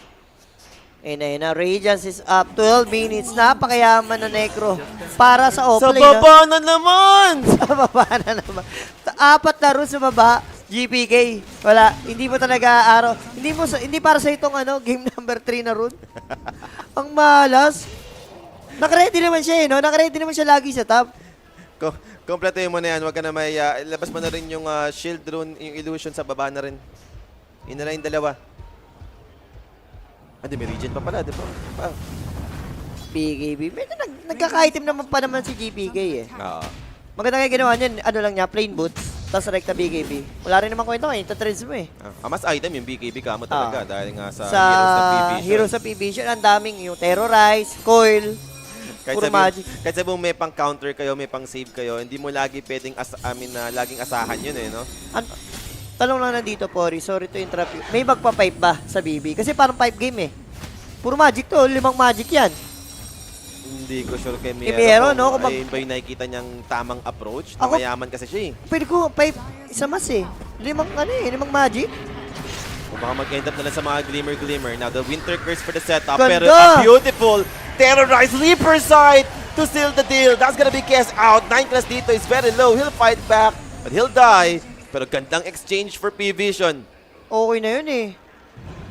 Ayun na, Radiance is up. 12 minutes. Napakayaman na Necro. Para sa offlane. Sa baba na naman! Sa baba na naman. 4 laro sa baba. GPK. Wala. Hindi mo talaga araw. Hindi para sa itong game number 3 na rune. Ang malas. Nakaready naman siya no? Nakaready naman siya lagi sa top. Kompletuhin mo na yan. Huwag ka na may... labas mo na rin yung shield rune, yung illusion sa baba na rin. Yun na lang yung dalawa. Hindi, may regen pa pala, di ba? BKB. Medyo nagkaka-item naman pa naman si GPK Oo. Maganda nga ginawa niyan, lang niya, plain boots, tapos rekta BKB. Wala rin naman kwento kayo, itatrends mo Mas item yung BKB ka mo talaga dahil nga sa Heroes sa PVISION, ang daming yung Terrorize, Coil, puro magic. Kahit sabi mo may pang counter kayo, may pang save kayo, hindi mo lagi pwedeng laging asahan yun Talong lang na dito, Pori. Sorry to interrupt you. May magpa-pipe ba sa BB? Kasi parang pipe game Puro magic to. 5 magic yan. Hindi ko sure kay Miero. Miero, no? Ba yung nakikita niyang tamang approach? Na mayaman kasi siya Pwede ko pipe isa mas 5 magic. Kung baka mag-end up na lang sa mga glimmer. Now, the Winter Curse for the setup. Ganda! Pero a beautiful Terrorize Leaper Sight to seal the deal. That's gonna be cast out. 9 class dito is very low. He'll fight back, but he'll die. Pero gandang exchange for PVISION. Okay na yun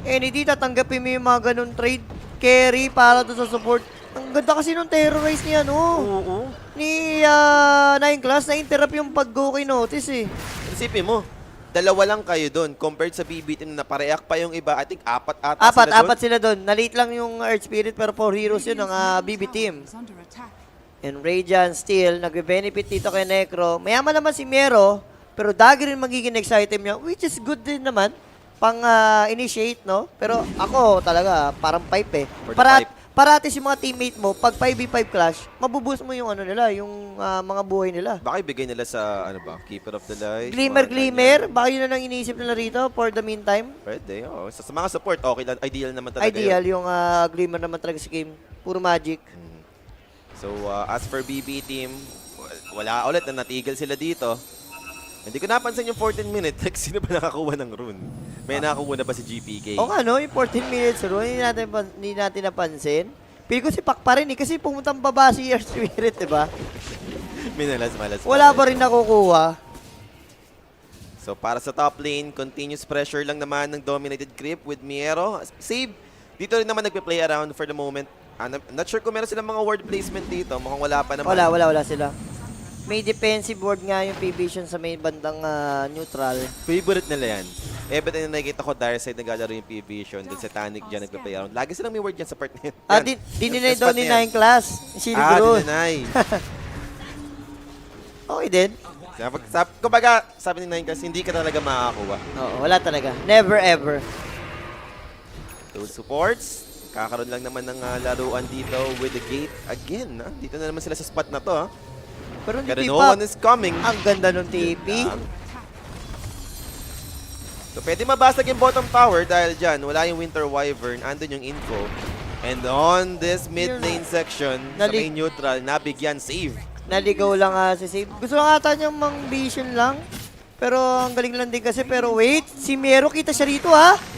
hindi tatanggapin mo yung mga ganun trade carry para doon sa support. Ang ganda kasi nung Terrorize niya, Oo. Ni 9 class, na-interrupt yung pag-go kay Notice Isipin mo, 2 lang kayo doon compared sa BB team na pareak pa yung iba. I think 4 ata Apat sila doon. Nalate lang yung Earth Spirit pero 4 heroes yun ng BB team. And Radiant still, nagbe-benefit dito kay Necro. Mayaman naman si Miero, pero dagi rin magiging next item niya, which is good din naman, pang initiate, no? Pero ako talaga, parang pipe Paratis yung mga teammate mo, pag 5v5 clash, mabuboost mo yung nila, yung mga buhay nila. Baka ibigay nila sa, Keeper of the Light. Glimmer, baka yun na lang iniisip nila rito for the meantime. Pwede, Sa mga support, okay lang. Ideal naman talaga Ideal yung Glimmer naman talaga sa game. Puro magic. So, as for BB team, wala ulit na natigil sila dito. Hindi ko napansin yung 14 minutes. Like, sino ba nakakuha ng rune? May nakakuha na ba si GPK? Oo nga, no? Yung 14 minutes rune, hindi natin napansin. Pili ko si Pak pa rin kasi pumuntang baba si Earth Spirit, diba? Minalas-malas. Wala pa rin nakukuha. So, para sa top lane, continuous pressure lang naman ng dominated creep with Miero. Save. Dito rin naman nagpe-play around for the moment. I'm not sure kung meron silang mga ward placement dito. Mukhang wala pa naman. Wala sila. May defensive ward nga yung PVISION sa may bandang neutral. Favorite nila yan. But na nakikita ko, dire side naglalaro yung PVISION. Dun sa Tanic dyan, nagpa-play around. Lagi silang may word yan sa part na yun. Dininay daw ni 9 class. Dininay. Okay din. Kumbaga, sabi ni 9 class, hindi ka talaga makakakuha. Oo, wala talaga. Never ever. Those supports, kakaroon lang naman ng laruan dito with the gate again. Dito na naman sila sa spot na to. Pero no one is coming. Ang ganda ng TP. So pwede mabasag yung bottom tower dahil dyan, wala yung Winter Wyvern, andun yung info. And on this mid lane section, sa main neutral, nabigyan save. Naligaw lang si save. Gusto lang ata niyang mang vision lang. Pero ang galing lang din kasi. Pero wait, si Mero kita siya rito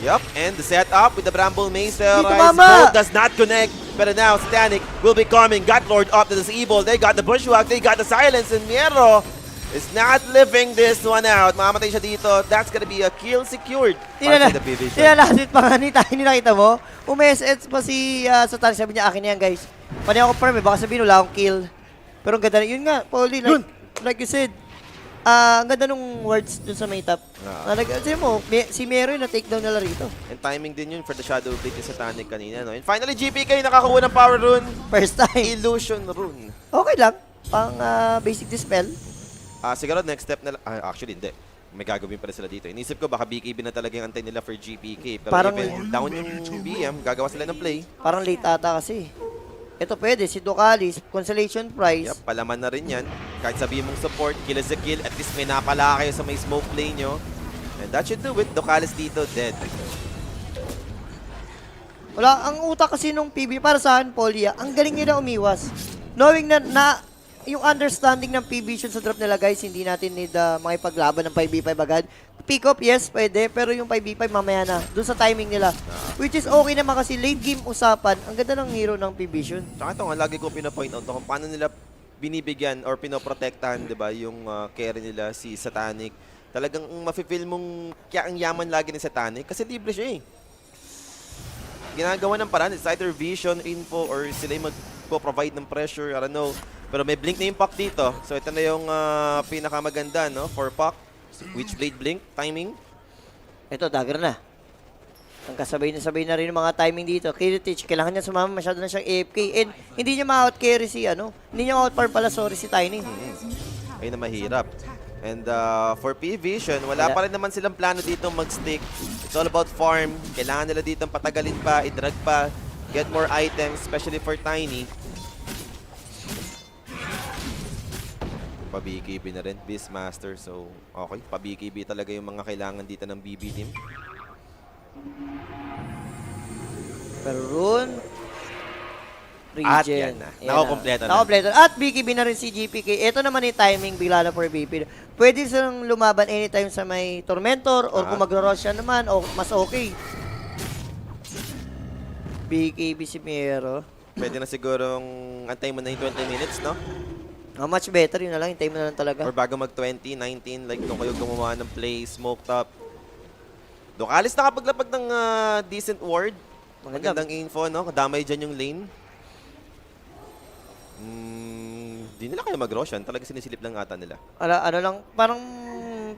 Yup, and the setup with the Bramble Maze. Mama! Does not connect. But now, Satanic will be coming. Got Lord up to disable. They got the Bushwhack. They got the Silence. And Mero is not living this one out. Mamamatay siya dito. That's gonna be a kill secured. Tinalasit pa nga ni Tiny, nakita mo? Umes-ets pa si Satanic. Sabi niya, akin na yan guys. Pani ako farm baka sabihin wala akong kill. Pero ang ganda na, yun nga, Paulie, like you said. Ang ganda nung words dun sa may top. Kasi mo, si Mero yung na-take down nila rito. And timing din yun for the Shadow Blade ni Satanic kanina. No? And finally, GPK nakakuha ng Power Rune. First time. Illusion Rune. Okay lang. Pang basic dispel. Siguro next step na actually, hindi. May gagawin pa rin sila dito. Inisip ko baka BKB na talaga yung antay nila for GPK. Pero parang, even down yung BM, gagawa sila ng play. Parang late ata kasi. Ito pwede, si Ducalis, consolation prize. Yup, palaman na rin yan. Kahit sabihin mong support, kill is a kill. At least may napala kayo sa may smoke play nyo. And that should do it. Ducalis dito, dead. Wala, ang utak kasi nung PB, para sa akin, Polia, ang galing nila umiwas. Knowing na yung understanding ng PVISION sa drop nila, guys, hindi natin need makipaglaban ng 5v5 agad. Pick up, yes, pwede, pero yung 5v5 mamaya na, dun sa timing nila. Which is okay naman kasi late game usapan, ang ganda ng hero ng PVISION. Tsaka ito nga, lagi ko pinapoint out kung paano nila binibigyan or pinoprotektahan, di ba, yung carry nila, si Satanic. Talagang mafe-feel mong kaya ang yaman lagi ni Satanic kasi libre siya Ginagawa ng paraan, it's either vision, info, or sila yung magpo-provide ng pressure, I don't know. Pero may blink na yung Puck dito. So ito na yung pinakamaganda, no, for Puck. Witchblade blink, timing. Ito, dagger na. Ang kasabay na rin yung mga timing dito. Kiritich, kailangan niya sumama, masyado na siyang AFK. And hindi niya ma-out-carry si, hindi niya ma-out-farm pala, sorry, si Tiny. Ayun na mahirap. And for PVISION, wala pa rin naman silang plano dito mag-stick. It's all about farm. Kailangan nila dito patagalin pa, i-drag pa, get more items, especially for Tiny. Pa-BKB na rin, Beastmaster. So, okay. Pa-BKB talaga yung mga kailangan dito ng BB team. Pero Rune, Regen. At yan na. Nakakompleto na. Nakakompleto. At BKB na rin si GPK. Ito naman yung timing, bigla na for BP. Pwede silang lumaban anytime sa may Tormentor or kung magro-rush siya naman, o mas okay. BKB si Mero. Pwede na sigurong antay mo na yung 20 minutes, no? Much better, yun na lang. Hintay mo na lang talaga. Or bago mag-20, 19, like kung kayo gumawa ng play, smoked up. Ducalis nakapaglapag ng decent ward. Magandang info, no? Kadamay dyan yung lane. Di nila kayo mag-roshan. Talaga sinisilip lang ata nila. Ano lang, parang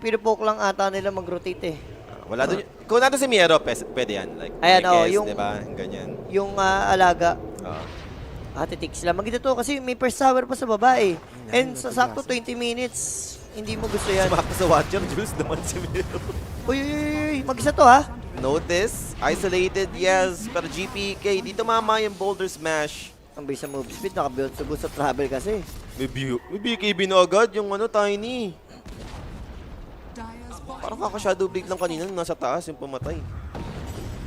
pinupoke lang ata nila mag-rotate Wala doon. Kung natin si Miero, pwede yan. Like, ayan, yung, diba? Ganyan. Yung alaga. Titik sila. Maganda to kasi may first tower pa sa baba And sa sakto 20 minutes, hindi mo gusto yan. Sumakto sa Watcher, Jules naman si Miero. Uy, mag-isa to Notice, isolated, yes. Pero GPK, dito mama yung Boulder Smash. Ang bilis sa move speed, naka-build sa travel kasi. May BKB na agad yung Tiny. Parang kaka-shadow blade lang kanina nasa taas yung pumatay.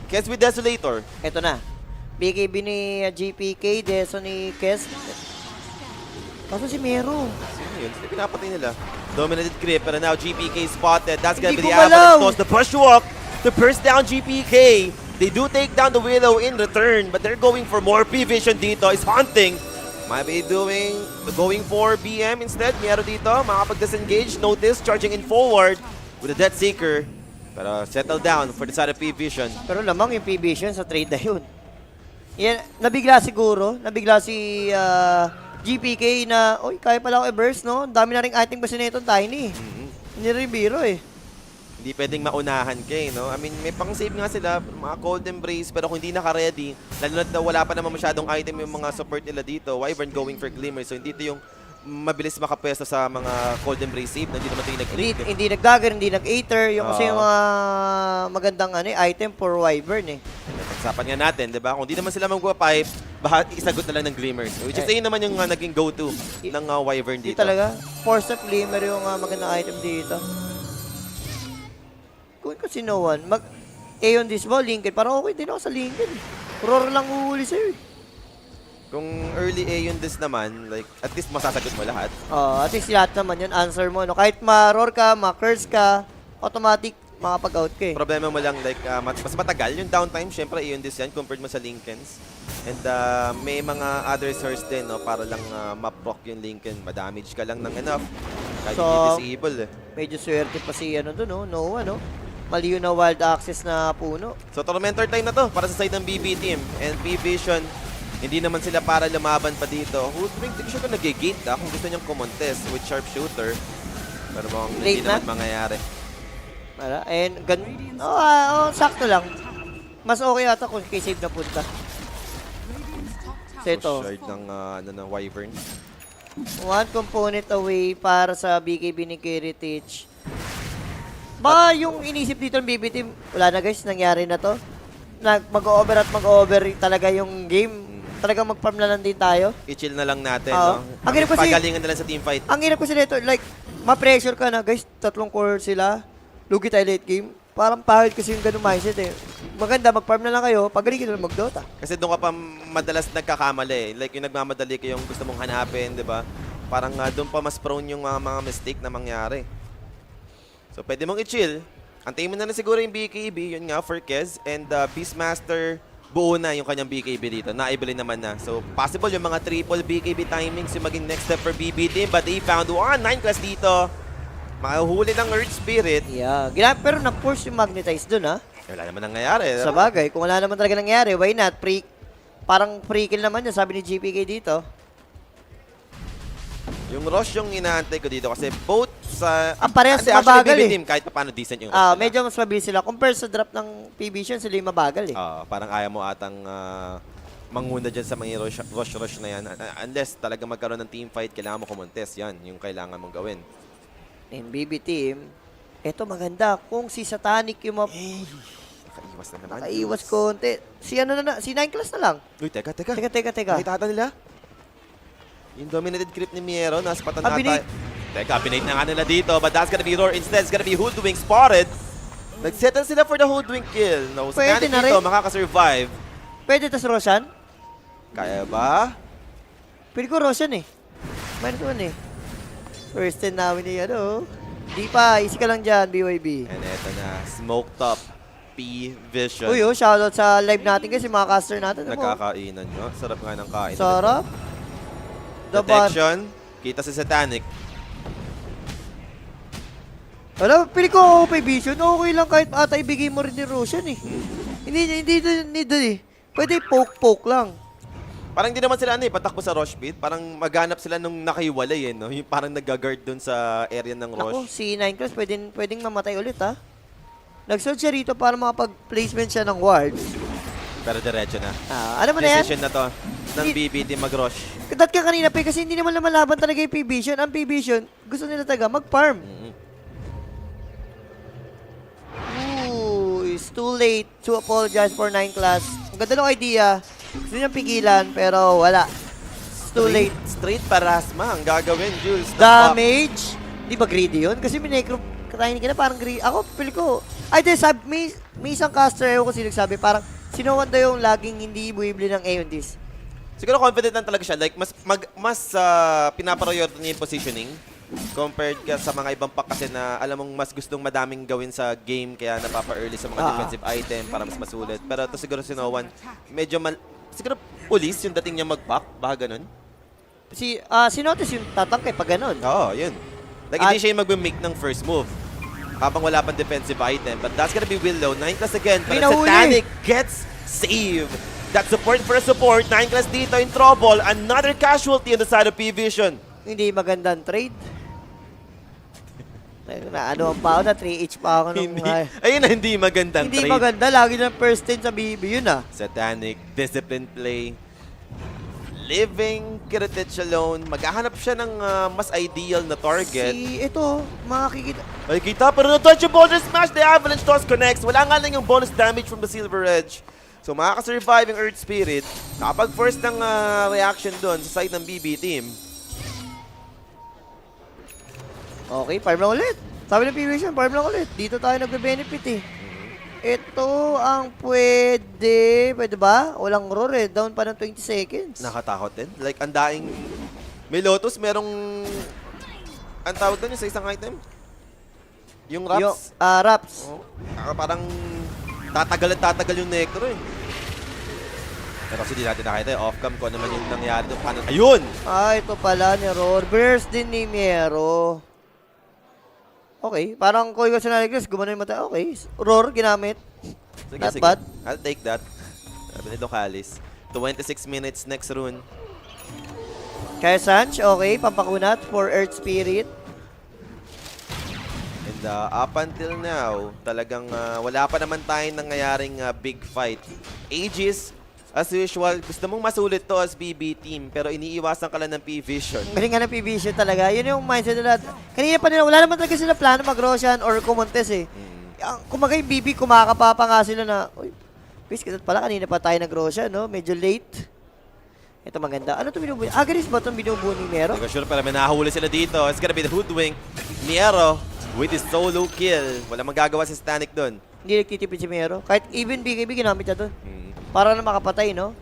Kes with Desolator. Eto na. BKB ni GPK, Deso ni Kes. Kaso si Mero. Sino yun? Sino pinapatay nila? Dominated creep, pero now GPK spotted. That's gonna be the avalanche. The pushwalk to burst down GPK. They do take down the Willow in return, but they're going for more. PVISION dito is hunting. Might be going for BM instead. Mero dito, makapag-disengage. Notice, charging in forward with a Death Seeker. Pero settle down for the side of PVISION. Pero lamang yung PVISION sa trade na yun. Yan, nabigla siguro. Nabigla si GPK na, kaya pala ako i-burst, no? Dami na rin item kasi na itong Tiny. Hindi rin biro Hindi pwedeng maunahan no? I mean, may pang-save nga sila, mga Cold Embrace, pero kung hindi naka-ready, lalo na wala pa naman masyadong item yung mga support nila dito, Wyvern going for Glimmer, so hindi ito yung mabilis makapwesto sa mga Cold Embrace save na hindi naman ito yung nag-link. Hindi nag-dagger, hindi nag-aether, yung kasi yung mga magandang item for Wyvern Usapan nga natin, di ba? Kung di naman sila magpa-pipe, baka isagot na lang ng Glimmers. Which is yun naman yung naging go-to ng Wyvern Hindi dito. talaga. Force of Glimmer yung magandang item dito. Kung kasi no one, Aeon this ball, Lincoln. Parang okay din ako sa Lincoln. Roar lang uhuli sa'yo. Kung early Aeon this naman, like, at least masasagot mo lahat. At least lahat naman yun, answer mo. No? Kahit ma-roar ka, ma-curse ka, automatic makapag-out ka eh. Problema mo lang, like, mas matagal yung downtime. Syempre, Aeon this yan compared mo sa Lincolns. And may mga other source din, no, para lang ma-proc yung Lincoln. Ma-damage ka lang ng enough. Kahit hindi disable eh. Medyo swerte pa si no? Noah, no? Mali yun na wild access na puno. So, Tormentor time na to para sa side ng BB team. And PVISION, hindi naman sila para lumaban pa dito. Hoodwink, hindi ko siya kung nag-gate kung gusto niyang kumontest with sharpshooter. Pero hindi naman mangyayari. And sakto lang. Mas okay ata kung kay save na punta. So ito. Shard ng Wyvern. One component away para sa BKB ni Heritage. Ba yung inisip dito ng BB team, wala na guys, nangyari na to. Mag-over at mag-over talaga yung game. Talagang mag-farm na lang din tayo. I-chill na lang natin, no? Ang hirap kasi, pagalingan na lang sa teamfight. Ang hirap kasi dito, like, ma-pressure ka na, guys, 3 core sila. Lugi tayo late game. Parang pahit kasi yung ganung mindset eh. Maganda, mag-farm na lang kayo, pagaling ka na mag-Dota. Kasi doon ka pa madalas nagkakamali. Like yung nagmamadali ka yung gusto mong hanapin, di ba? Parang doon pa mas prone yung mga mistake na mangyari. So pwede mong i-chill. Antayin mo na siguro yung BKB, yun nga, for Kez. And Beastmaster, buo na yung kanyang BKB dito. Naibili naman na. So possible yung mga triple BKB timings yung maging next step for BB team. But they found 9 class dito. Mahuhuli ng Earth Spirit. Yeah. Pero na-force yung magnetize dun, ha? Wala naman nangyayari. Sa bagay, kung wala naman talaga nangyari, why not? Parang free kill naman yun, sabi ni GPK dito. Yung rush yung inaantay ko dito kasi both sa... Ang parehas mabagal eh. Team, kahit paano decent yung rush medyo mas mabilis sila. Compare sa drop ng PVISION, sila yung mabagal eh. Parang ayaw mo atang manguna dyan sa mga rush na yan. Unless talaga magkaroon ng team fight, kailangan mo kumontes. Yan, yung kailangan mong gawin. And BB team, eto maganda. Kung si Satanic yung nakaiwas na naman. Nakaiwas konti. Si 9 class na lang. Uy, teka. Teka. Nakita nila? Yung dominated creep ni Miero, nasa patan na tayo. Teka, binate na nga nila dito. But that's gonna be Roar. Instead, it's gonna be Hoodwink spotted. Nag-settle sila for the Hoodwink kill. No, pwede na rin. Dito, makakasurvive. Pwede tas Roshan? Kaya ba? Pwede ko Roshan eh. Mayroon ko eh. First 10 namin ni Di pa, easy ka lang dyan, BYB. And eto na, smoke top, PVISION. Uy, shoutout sa live natin kasi mga caster natin. Nakakainan nyo. Sarap nga ng kain. Sarap. Detection. Kita si Satanic. Wala, pili ko PVISION. Okay lang kahit ata ibigay mo rin ni Roshan eh. Hindi doon eh. Pwede poke lang. Parang hindi naman sila patakbo sa rush pit. Parang maghanap sila nung nakahiwalay no? Yung parang nag-guard dun sa area ng rush. Ako, si 9 class pwedeng mamatay ulit ha. Nag-search siya rito para makapag-placement siya ng wards. Pero diretso na. Ano mo na yan? Decision na to ng BBT mag-rush. Kadat ka kanina pa kasi hindi naman lumalaban talaga yung PVISION. Ang PVISION, gusto nila taga mag-farm. Ooh, it's too late to apologize for 9 class. Ang ganda ng idea. Gusto niyang pigilan, pero wala. It's too late. Straight parasma ang gagawin, Jules. Damage? Di ba greedy yun? Kasi minecro katayin ka na parang greedy. Ako, pili ko. Ay, may isang caster, ko kasi nagsabi, parang sinuwan daw yung laging hindi buibli ng Aeon this. Siguro confident lang talaga siya. Like, mas pinapriority niya yung positioning compared ka sa mga ibang pack kasi na alam mong mas gustong madaming gawin sa game kaya napapa-early sa mga defensive item para mas masulit. Pero ito siguro si Nowan, medyo siguro pulis yung dating niya mag-pack. Baka ganun. Sinotis yung tatangkay pag ganun. Oo, yun. Like, hindi siya yung mag-make ng first move habang wala pang defensive item. But that's gonna be Willow. 9 class again. But Satanic gets saved. That support for a support. 9 class dito in trouble. Another casualty on the side of PVISION. Hindi magandang trade. Ano ang pa ako na 3H pa ako nung... Ayun na, hindi magandang trade. Hindi maganda. Lagi ng first 10 sa BB yun Satanic, discipline play. Living Kiritich alone. Maghahanap siya ng mas ideal na target. Ito, makikita. Makikita, pero na-touch yung bonus smash. The Avalanche Toss connects. Wala nga lang yung bonus damage from the Silver Edge. So makaka-survive yung Earth Spirit. Nakapag-force ng reaction doon sa side ng BB team. Okay, farm lang ulit. Sabi ng PVISION, farm lang ulit. Dito tayo nagbe-benefit eh. Ito ang pwede. Pwede ba? Walang roar eh. Down pa ng 20 seconds. Nakatakot din. Like, ang daing... May Lotus, merong... Ang tawag doon yung sa isang item? Yung Raps? Yung, Raps. Oh, parang tatagal yung Necro eh. Pero kasi di natin nakita yung off-cam ko naman yung nangyari doon. Paano? Ayun! Ito pala ni Roar. Burst din ni Miero. Okay, parang Koy Gasonaligres, gumano yung mata. Okay, Roar ginamit. Sige, Not sige. bad. I'll take that. Sabi ni Localis. 26 minutes next rune. Kaya Sanch, okay, pampakunat for Earth Spirit. And up until now, talagang wala pa naman tayong nangyayaring big fight. Aegis, as usual, gusto mong masulit to as BB team, pero iniiwasan ka lang ng PVISION. Galing nga ng PVISION talaga. Yun yung mindset nila. Kanina pa nila, wala naman talaga sila plano mag-Roshan or Kumontes eh. Kumagay BB, kumakapapa nga sila na, uy, please, pala kanina pa tayo nag-Roshan, no? Medyo late. Ito maganda. Ano ito binubuo? Agaris ba itong binubuo ni Miero? Hindi ko sure, pero may nahuli sila dito. It's gonna be the Hoodwink. Miero with his solo kill. Wala magagawa si Stanik doon. Hindi nagtitipid si Miero. Kahit even BKB ginamit niya doon. Para na makapatay, no?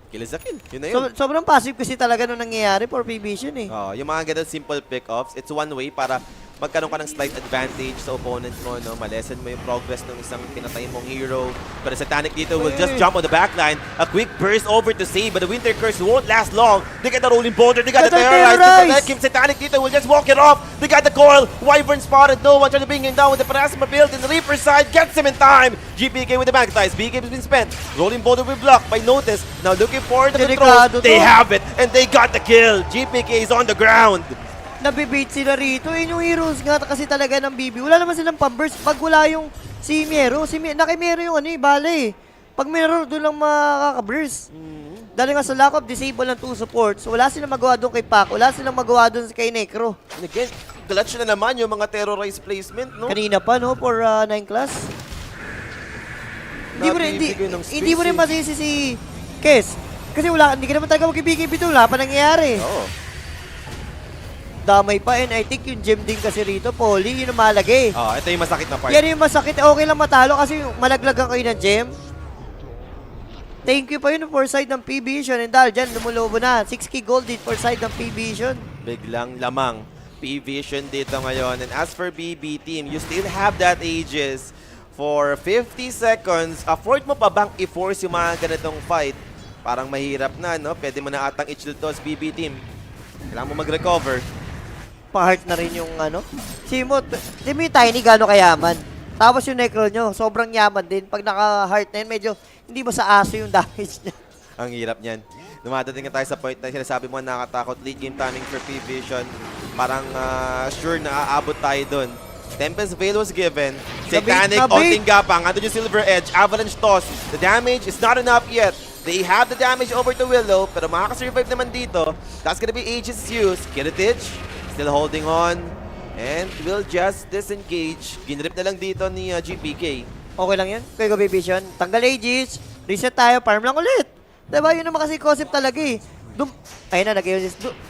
Kill is a kill. Yun na yun. Sobrang passive kasi talaga nung nangyayari for PVISION eh. Yung mga ganun simple pick-offs, it's one way para magkaroon ka ng slight advantage sa opponent mo, no? Malesen mo yung progress ng isang pinatay mong hero. Pero Satanic dito will just jump on the backline. A quick burst over to save, but the Winter Curse won't last long. They got the Rolling Boulder, they got the Terrorize to protect him. Satanic dito will just walk it off. They got the Coil. Wyvern spotted, no one trying to bring him down with the Parasma build. And the Reaper side gets him in time. GPK with the Magnetize. BK has been spent. Rolling Boulder will block by Notice. Now looking for the control. They have it, and they got the kill. GPK is on the ground. Nabibait sila rito. Yung heroes nga kasi talaga ng BB. Wala naman silang pamburst. Pag wala yung si Miero, Miero yung bala eh. Pag Miero, doon lang makaka-burst. Dahil nga sa lack of disable ng 2 supports, wala silang magawa doon kay Pac. Wala silang magawa doon kay Necro. And again, clutch na naman yung mga terrorize placement, no? Kanina pa, no? For 9 class. Hindi mo rin masisi si Kes. Kasi hindi ka naman talaga mag-BKB doon. Wala pa nangyayari. Oo. Damay pa, and I think yung gem din kasi rito, Poly, yun ang malagay. Ito yung masakit na part. Yan yung masakit. Okay lang matalo kasi malaglagan kayo ng gem. Thank you pa yun for side ng PVISION. And dahil dyan, lumulobo na. 6k gold din for side ng PVISION. Biglang lamang PVISION dito ngayon. And as for BB team, you still have that Aegis for 50 seconds. Afford mo pa bang i-force yung mga ganitong fight? Parang mahirap na, no? Pwede mo na atang i-chill to as BB team. Kailangan mo mag-recover. Pa-heart na rin yung Simot, di mo yung Tiny gano'ng kayaman. Tapos yung Necro nyo, sobrang yaman din. Pag naka-heart na yun, medyo hindi ba sa aso yung damage niya. Ang hirap niyan. Dumadating nga tayo sa point na sinasabi mo nakatakot. Late game timing for PVISION. Parang sure na aabot tayo dun. Tempest Veil was given. Satanic, onting gapang. Andun yung Silver Edge. Avalanche Toss. The damage is not enough yet. They have the damage over to Willow. Pero makaka-survive naman dito. That's gonna be Aegis use. Kiritich still holding on. And will just disengage. Ginrip na lang dito ni GPK. Okay lang yan. Kaya PVISION. Tanggal Aegis. Reset tayo. Farm lang ulit. Diba? Yun naman kasi concept talaga eh. Ayun na,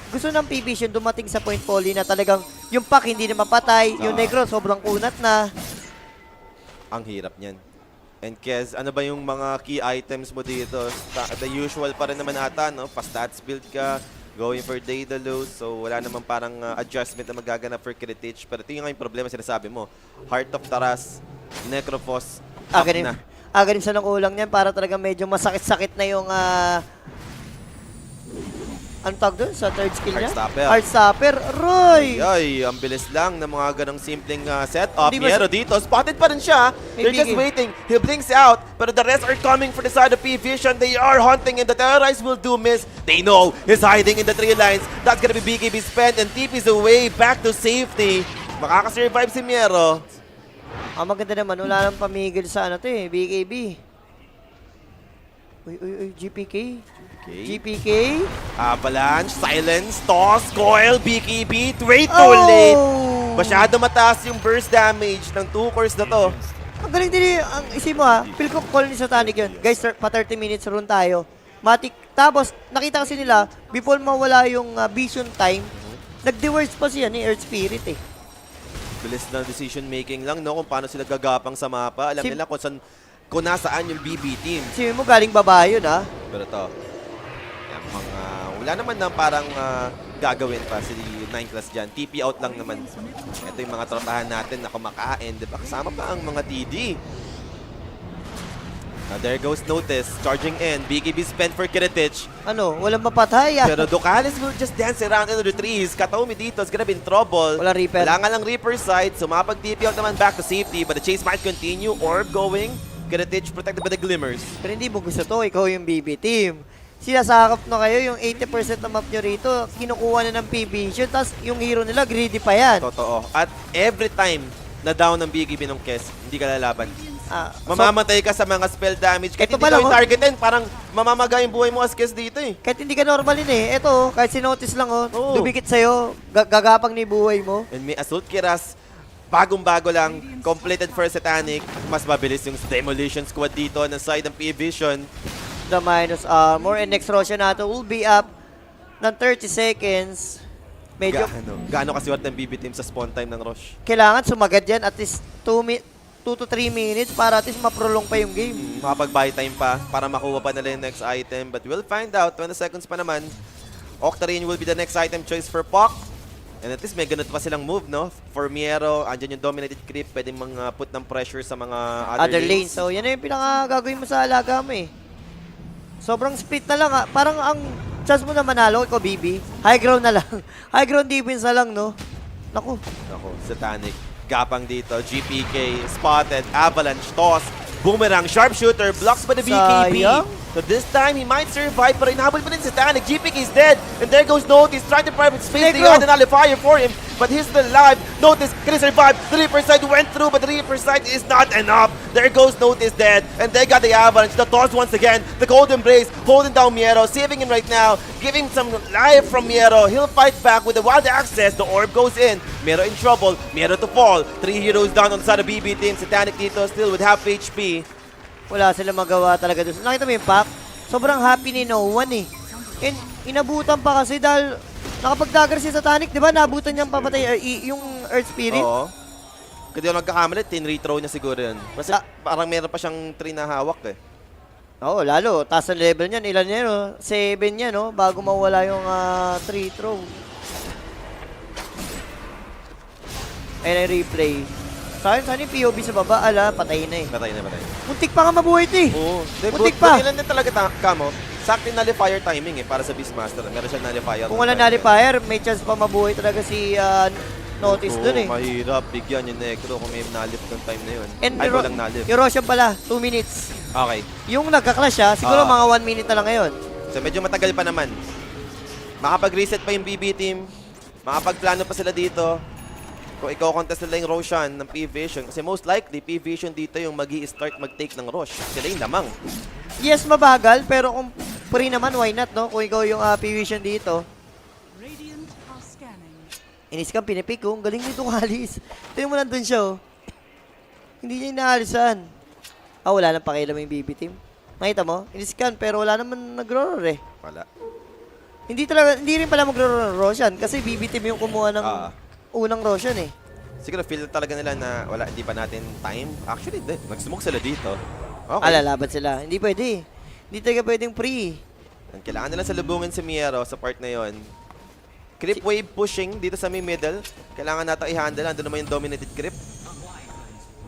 gusto ng PVISION dumating sa point, Poly, na talagang yung Pac hindi na mapatay. Yung Negro sobrang kunat na. Ang hirap niyan. And Kez, ano ba yung mga key items mo dito? The usual pa rin naman ata, no? Pa-stats build ka. Going for Daedalus, so wala namang parang adjustment na magaganap for Kiritich. Pero ito yung problema sinasabi mo. Heart of Taras, Necrophos, up na. Aganim sa kulang niyan para talaga medyo masakit-sakit na yung ano tawag doon sa third skill niya? Heartstopper. Roy! Ay, ang bilis lang ng mga ganong simpleng setup. Miero dito, spotted pa rin siya. They're just waiting. He blinks out, pero the rest are coming for the side of PVISION. They are hunting and the Terrorize will do miss. They know he's hiding in the 3 lines. That's gonna be BKB spent and TP's away back to safety. Makaka-survive si Miero. Ang maganda naman, wala nang pamigil sa BKB. Uy, GPK. GPK. Avalanche, Silence, Toss, Coil, BKB. Way too late. Masyado mataas yung burst damage ng 2 cores na to. Ang galing din ang isip mo ha. Feel ko call ni Satanic yun. Guys, pa 30 minutes run tayo. Matik. Tapos, nakita kasi nila, before mawala yung vision time, nag-deworse pa siya ni Earth Spirit eh. Bilis na decision making lang, no? Kung paano sila gagapang sa mapa. Alam nila kung nasaan yung BB team. Sabi mo, galing babae yun ha. Pero to, yung mga, wala naman na parang gagawin pa si 9 class dyan. TP out lang naman. Ito yung mga tropahan natin na kumakain. Diba? Kasama pa ang mga TD. Now there goes Notice, charging in. BKB spent for Kiritich. Ano, walang mapatay. Pero Ducalis will just dance around under the trees. Kataomi dito is gonna be in trouble. Walang Reaper. Wala nga lang Reaper side. Sumapag TP out naman back to safety. But the chase might continue. Orb going. Kiritich protected by the Glimmers. Pero hindi mo gusto to, ikaw yung BB team. Sinasakap na kayo, yung 80% na map nyo rito, kinukuha na ng PVISION, tapos yung hero nila, greedy pa yan. Totoo. At every time na down ng BKB ng Kes, hindi ka lalaban. Mamamatay ka sa mga spell damage. Kahit hindi ka yung targetin, parang mamamaga yung buhay mo as Kes dito eh. Kahit hindi ka normalin eh. Ito, kahit sinotice lang dumikit sa'yo, gagapang ni buhay mo. And may Assault Kiras, bagong-bago lang, completed for Satanic. Mas mabilis yung Demolition Squad dito ng side ng PVISION. The minus armor and next Roshan natin will be up ng 30 seconds. Medyo Gaano kasiwat ng BB team sa spawn time ng Rosh? kailangan sumagad yan at least 2 to 3 minutes para at least maprolong pa yung game. Makapag-buy time pa para makuha pa nila yung next item. But we'll find out. 20 seconds pa naman. Octarine will be the next item choice for Poc. And at least may ganun pa silang move, no? For Miero, andyan yung dominated creep. Pwedeng mga put ng pressure sa mga other lanes. So yan na yung pinaka-gagawin mo sa alaga mo eh. Sobrang split na lang parang ang chance mo na manalo, ikaw BB. High ground na lang. High ground defense na lang, no? Naku. Satanic. Gapang dito. GPK. Spotted. Avalanche. Toss. Boomerang. Sharpshooter. Blocks by the BKB. So this time, he might survive, pero inahabol pa rin si Satanic. GPK is dead. And there goes Notice. Trying to private space. They got an nullifier for him. But he's still alive. Notice can he survive? The Reaper side went through, but the Reaper side is not enough. There goes Notice dead. And they got the Avalanche. The toss once again. The Cold Embrace holding down Miero. Saving him right now. Giving some life from Miero. He'll fight back with the wild access. The orb goes in. Miero in trouble. Miero to fall. 3 heroes down on the side of BB team. Satanic dito still with half HP. Wala sila magawa talaga doon. Nakita mo yung pack? Sobrang happy ni no one eh. And inabutan pa kasi dahil nakapag-dagger si Satanic, di ba? Nabutan niyang papatay yung Earth Spirit. Oo. Kasi yung nagkakamali, tin-retrow niya siguro yun. Kasi parang meron pa siyang 3 na hawak eh. Oo, lalo. Taas ang level niyan. Ilan niya, no? 7 niya, no? Bago mawala yung 3 throw. Ayun ang replay. Saan yung POV sa baba? Ala, patay na eh. Patay na. Muntik pa nga mabuhay ito eh. Oo. Muntik pa. Ilan din talaga kamo. Sakto yung nullifier timing eh, para sa Beastmaster. Meron siyang nullifier. Kung wala nullifier, may chance pa mabuhay talaga si Notice dun eh. Mahirap. Bigyan yung Necro kung may nalip ng time na yun. And ay, walang nalip. Yung Roshan pala, 2 minutes. Okay. Yung nagka-clash siya, siguro mga 1 minute na lang ngayon. So medyo matagal pa naman. Makapag-reset pa yung BB team. Makapagplano pa sila dito. Kung ikaw contest nila yung Roshan ng PVISION. Kasi most likely, PVISION dito yung mag-i-start mag-take ng Rosh. Sila yung lamang. Yes, mabagal. Pero kung free naman, why not, no? Kung ikaw yung PVISION dito. Iniscam, pinipik ko. Galing nito kalis. Tingnan mo nandun siya, oh. Hindi niya inaalisan. Wala nang pakialam yung BB team. Nakita mo? Iniscan, pero wala naman nagro-roar eh. Wala. Hindi rin pala magro-roar Roshan. Kasi BB team yung kumuha ng unang Roshan eh. Siguro feel talaga nila na wala, hindi pa natin time. Actually, nag-smoke sila dito. Okay. Lalaban sila. Hindi pwede. Hindi talaga pwedeng free. Kailangan nila salubungin si Miero sa part na yon. Creep wave pushing dito sa may middle. Kailangan natin i-handle. Ando naman yung dominated creep.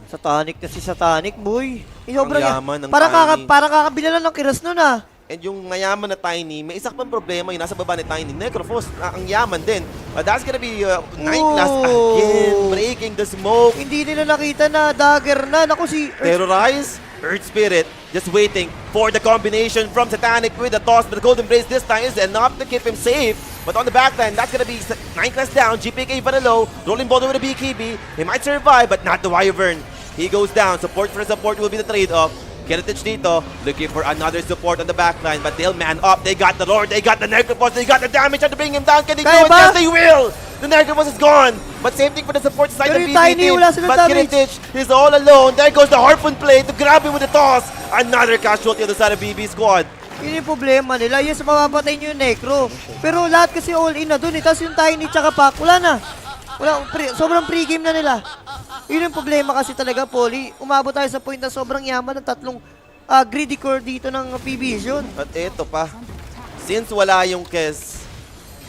Satanic na si Satanic, boy. Sobrang yaman ng para kakabila lang ng kiras nun ah. And yung mayaman na Tiny, may isa pang problema yung nasa baba ni Tiny. Necrophos, ang yaman din. That's gonna be 9 class again. Breaking the smoke. Hindi nila nakita na dagger na. Naku si Terrorize. Earth Spirit just waiting for the combination from Satanic with the toss, but the Golden Brace this time is enough to keep him safe. But on the backline, that's gonna be 9 class down. GPK Vanillo rolling ball with the BKB. He might survive, but not the Wyvern. He goes down. Support for support will be the trade-off. Kiritich dito, looking for another support on the backline, but they'll man up. They got the Lord, they got the Necrophos, they got the damage to bring him down. Can they do it? Yes, they will! The Necromos is gone. But same thing for the support side Pero of yung Tiny, BB team. wala silang But damage. Kiritich is all alone. There goes the Harpoon play to grab him with the toss. Another casualty on the side of BB squad. Yun yung problema nila. Yes, mapapatay nyo yung Necro. Pero lahat kasi all-in na dun eh. Tapos yung Tiny tsaka Pac, wala na. Sobrang pre-game na nila. Yun yung problema kasi talaga, Poly. Umabot tayo sa point na sobrang yaman ng tatlong greedy core dito ng PVISION. At eto pa. Since wala yung Kes,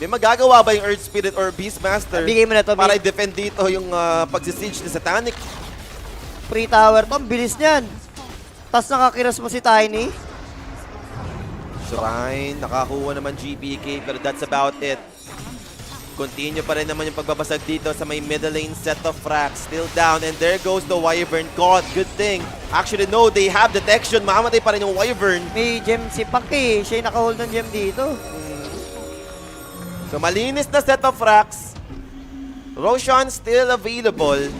may magagawa ba yung Earth Spirit or Beastmaster Bigay mo na to, para i-defend dito yung pagsisiege ni Satanic? Free tower to. Ang bilis niyan. Tapos nakakiras mo si Tiny. Shrine, nakakuha naman GPK, pero that's about it. Continue pa rin naman yung pagbabasag dito sa may middle lane set of frags. Still down, and there goes the Wyvern. Caught, good thing. Actually, no, they have detection. Mamamatay pa rin yung Wyvern. May gem si Pac eh. Siya yung nakahold ng gem dito. So, malinis na set of frags. Roshan still available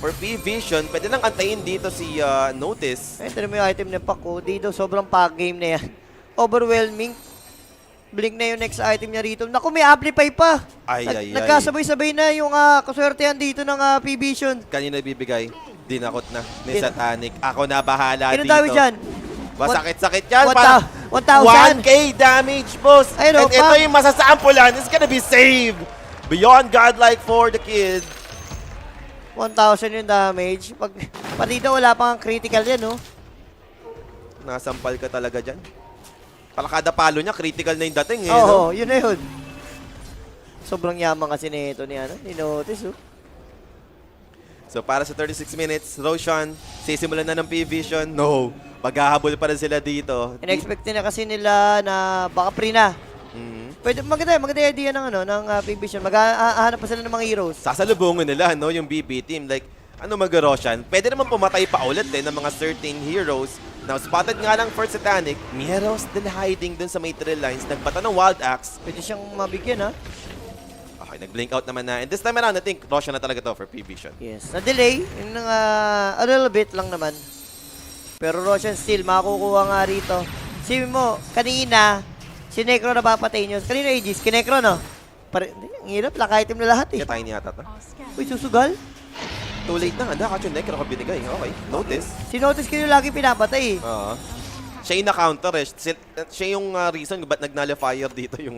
for PVISION. Pwede lang antayin dito si Notice. Ito na may item ni Pac oh. Dito, sobrang pag-game na yan. Overwhelming. Blink na yung next item niya rito. Naku, may amplify pa. Nagkasabay-sabay na yung kaswertehan dito ng PVISION. Kanina bibigay. Dinakot na ni Satanic. Ako na bahala dito. dito. Dyan? Masakit-sakit yan. 1,000. 1K damage, boss. Ayun, and ito yung masasampulan. It's gonna be saved. Beyond godlike for the kid. 1,000 yung damage. Pag dito wala pang critical yan, no? Nasampal ka talaga dyan. Para kada palo niya, critical na yung dating eh. Oo, yun na yun. Sobrang yaman kasi nito ni Notice, oh. So para sa 36 minutes, Roshan, sisimulan na ng PVISION. No, maghahabol pa rin sila dito. In-expect na kasi nila na baka pre na. Pwede, maganda idea ng, ng PVISION. Maghahanap pa sila ng mga heroes. Sasalubungin nila, no, yung BB team. Like, mag-Roshan? Pwede naman pumatay pa ulit ng mga certain heroes. Now, spotted nga lang for Satanic. Meron still hiding dun sa may trail lines. Nagbata ng Wild Axe. Pwede siyang mabigyan, ha? Okay, nag-blink out naman na. And this time around, I think Roshan na talaga to for PVISION. Yes. Na-delay. Yung a little bit lang naman. Pero Roshan still, makukuha nga rito. Sabi mo, kanina, si Necro na papatay nyo. Kanina Aegis, kinecro, no? Ang hirap, laka item na lahat, eh. Kaya tayo niyata to. Uy, susugal? Too late na. Handa ka yung Necro ka binigay. Okay, notice. Si Notice kayo lagi pinapatay, eh. Oo. Siya yung na-counter eh. Siya yung reason ba't nag-nullifier dito yung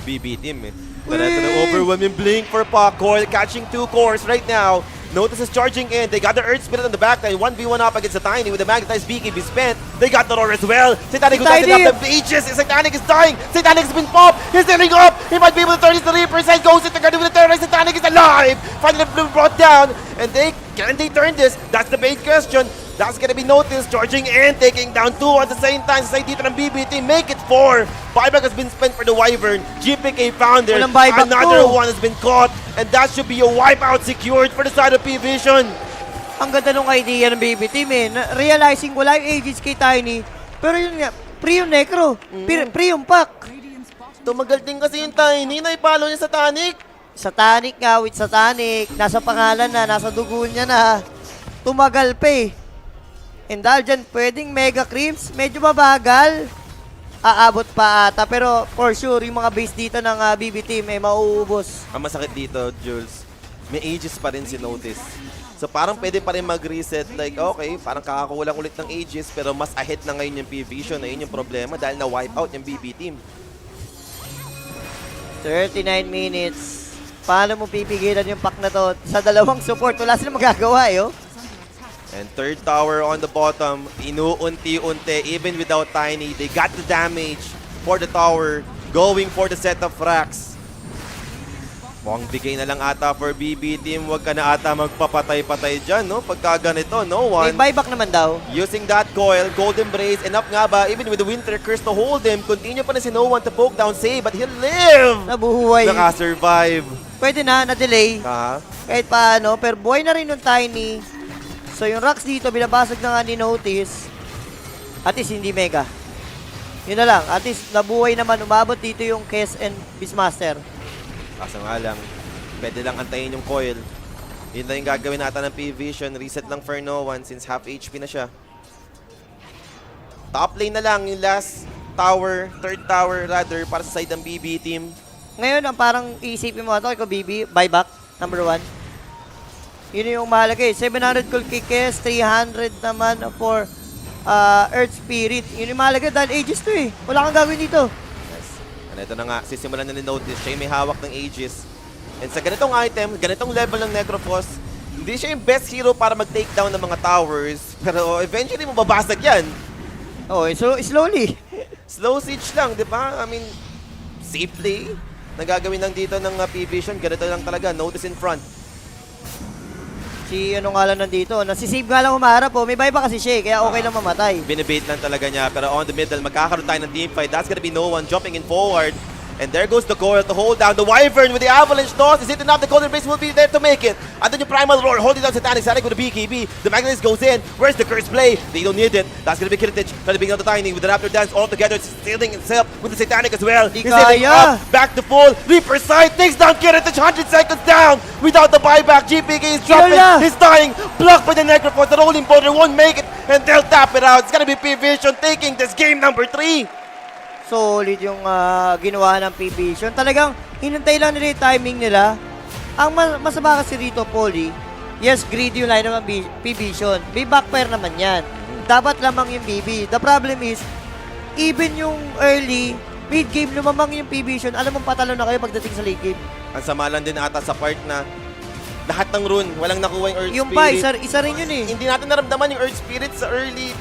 BB team eh. But ito na overwhelming blink for Pac. Coil catching 2 cores right now. Notice is charging in. They got the Earth Spirit on the back line. 1v1 up against the Tiny with the magnetized BKB spent. They got the roar as well. Satanic who doesn't have the Aegis. Satanic is dying. Satanic has been popped. He's healing up. He might be able to 33%. Goes into the with the terrorist. Satanic is alive. Finally brought down. And can they turn this? That's the main question. That's gonna be Noticed, charging in, taking down 2 at the same time. Sa side dito ng BBT, make it 4. Buyback has been spent for the Wyvern. GPK found there. Another one has been caught. And that should be a wipeout secured for the side of PVISION. Ang ganda nung idea ng BBT, man. Realizing wala yung Aegis kay Tiny. Pero yun nga, pre yung Necro. Pre yung Pac. Tumagal din kasi yung Tiny. Naipalo niya Satanic. Satanic nga with Satanic. Nasa pangalan na, nasa dugo niya na. Tumagal pa eh. And dahil dyan, pwedeng Mega Creeps, medyo mabagal. Aabot pa ata. Pero for sure, yung mga base dito ng BBT may mauubos. Ang masakit dito, Jules, may Aegis pa rin si Notice. So parang pwede pa rin mag-reset. Like, okay, parang kakakulang ulit ng Aegis, pero mas ahead na ngayon yung PVISION. Ayun yung problema dahil na-wipe out yung BB team. 39 minutes. Paano mo pipigilan yung pack na to? Sa dalawang support, wala silang magagawa eh, oh. And third tower on the bottom, inuunti-unti, even without Tiny. They got the damage for the tower, going for the set of racks. Mukhang bigay na lang ata for BB team. Huwag ka na ata magpapatay-patay dyan, no? Pagka ganito, no one. May buyback naman daw. Using that coil, Golden Brace, enough nga ba? Even with the Winter Curse to hold him, continue pa na si No One to poke down, save, but he'll live! Nabuhuway. Naka-survive. Pwede na-delay. Kahit paano, pero buhay na rin yung Tiny. So yung rocks dito, binabasag na nga ni Notice. At least hindi Mega. Yun na lang. At least nabuhay naman. Umabot dito yung Kes and Beastmaster. Kaso nga lang, pwede lang antayin yung coil. Yun na yung gagawin natin ng PVISION. Reset lang for No One since half HP na siya. Top lane na lang yung last tower, third tower rather, para sa side ng BB team. Ngayon, ang parang iisipin mo ito, ikaw, BB, buyback, number 1. Yun yung mahalaga eh. 700 cool kikes, 300 naman for Earth Spirit. Yun yung mahalaga dahil Aegis to eh. Wala kang gagawin dito. Yes. And ito na nga, sisimulan na ni-notice. Siya yung may hawak ng Aegis. And sa ganitong item, ganitong level ng Necrophos, hindi siya yung best hero para mag-take down ng mga towers. Pero eventually, mababasag yan. Oh, so slowly. Slow siege lang, di ba? I mean, safe play. Nagagawin lang dito ng PVISION. Ganito lang talaga, notice in front. Si ano nga lang nandito, nasisave nga lang umaharap po. May buyback kasi siya eh, kaya okay lang mamatay. Binibait lang talaga niya, pero on the middle, magkakaroon tayo ng teamfight. That's gonna be no one jumping in forward. And there goes the Coil to hold down the Wyvern with the Avalanche Toss. Is it enough? The Golden Base will be there to make it. Andun yung Primal Roar, holding down Satanic with the BKB. The Magnetis goes in. Where's the Curse Play? They don't need it. That's gonna be Kiritich trying to bring out the Tiny with the Raptor Dance all together, stealing himself with the Satanic as well. He's saving up, back to full. Reaper side takes down Kiritich, 100 seconds down. Without the buyback, GPK is dropping. He's dying. Blocked by the Necrophos. The Rolling Boulder won't make it. And they'll tap it out. It's gonna be PVISION taking this game number 3. Solid yung ginawa ng PVISION. Talagang hinintay lang nila yung timing nila. Ang masama kasi rito, Poly, yes, greedy yung line ng PVISION. May backfire naman yan. Dapat lamang yung BB. The problem is, even yung early, mid-game lumamang yung PVISION, alam mong patalo na kayo pagdating sa late game. Ang sama lang din ata sa part na lahat ng rune, walang nakuha yung Earth yung Spirit. Yung isa rin yun eh. Hindi natin naramdaman yung Earth Spirit sa early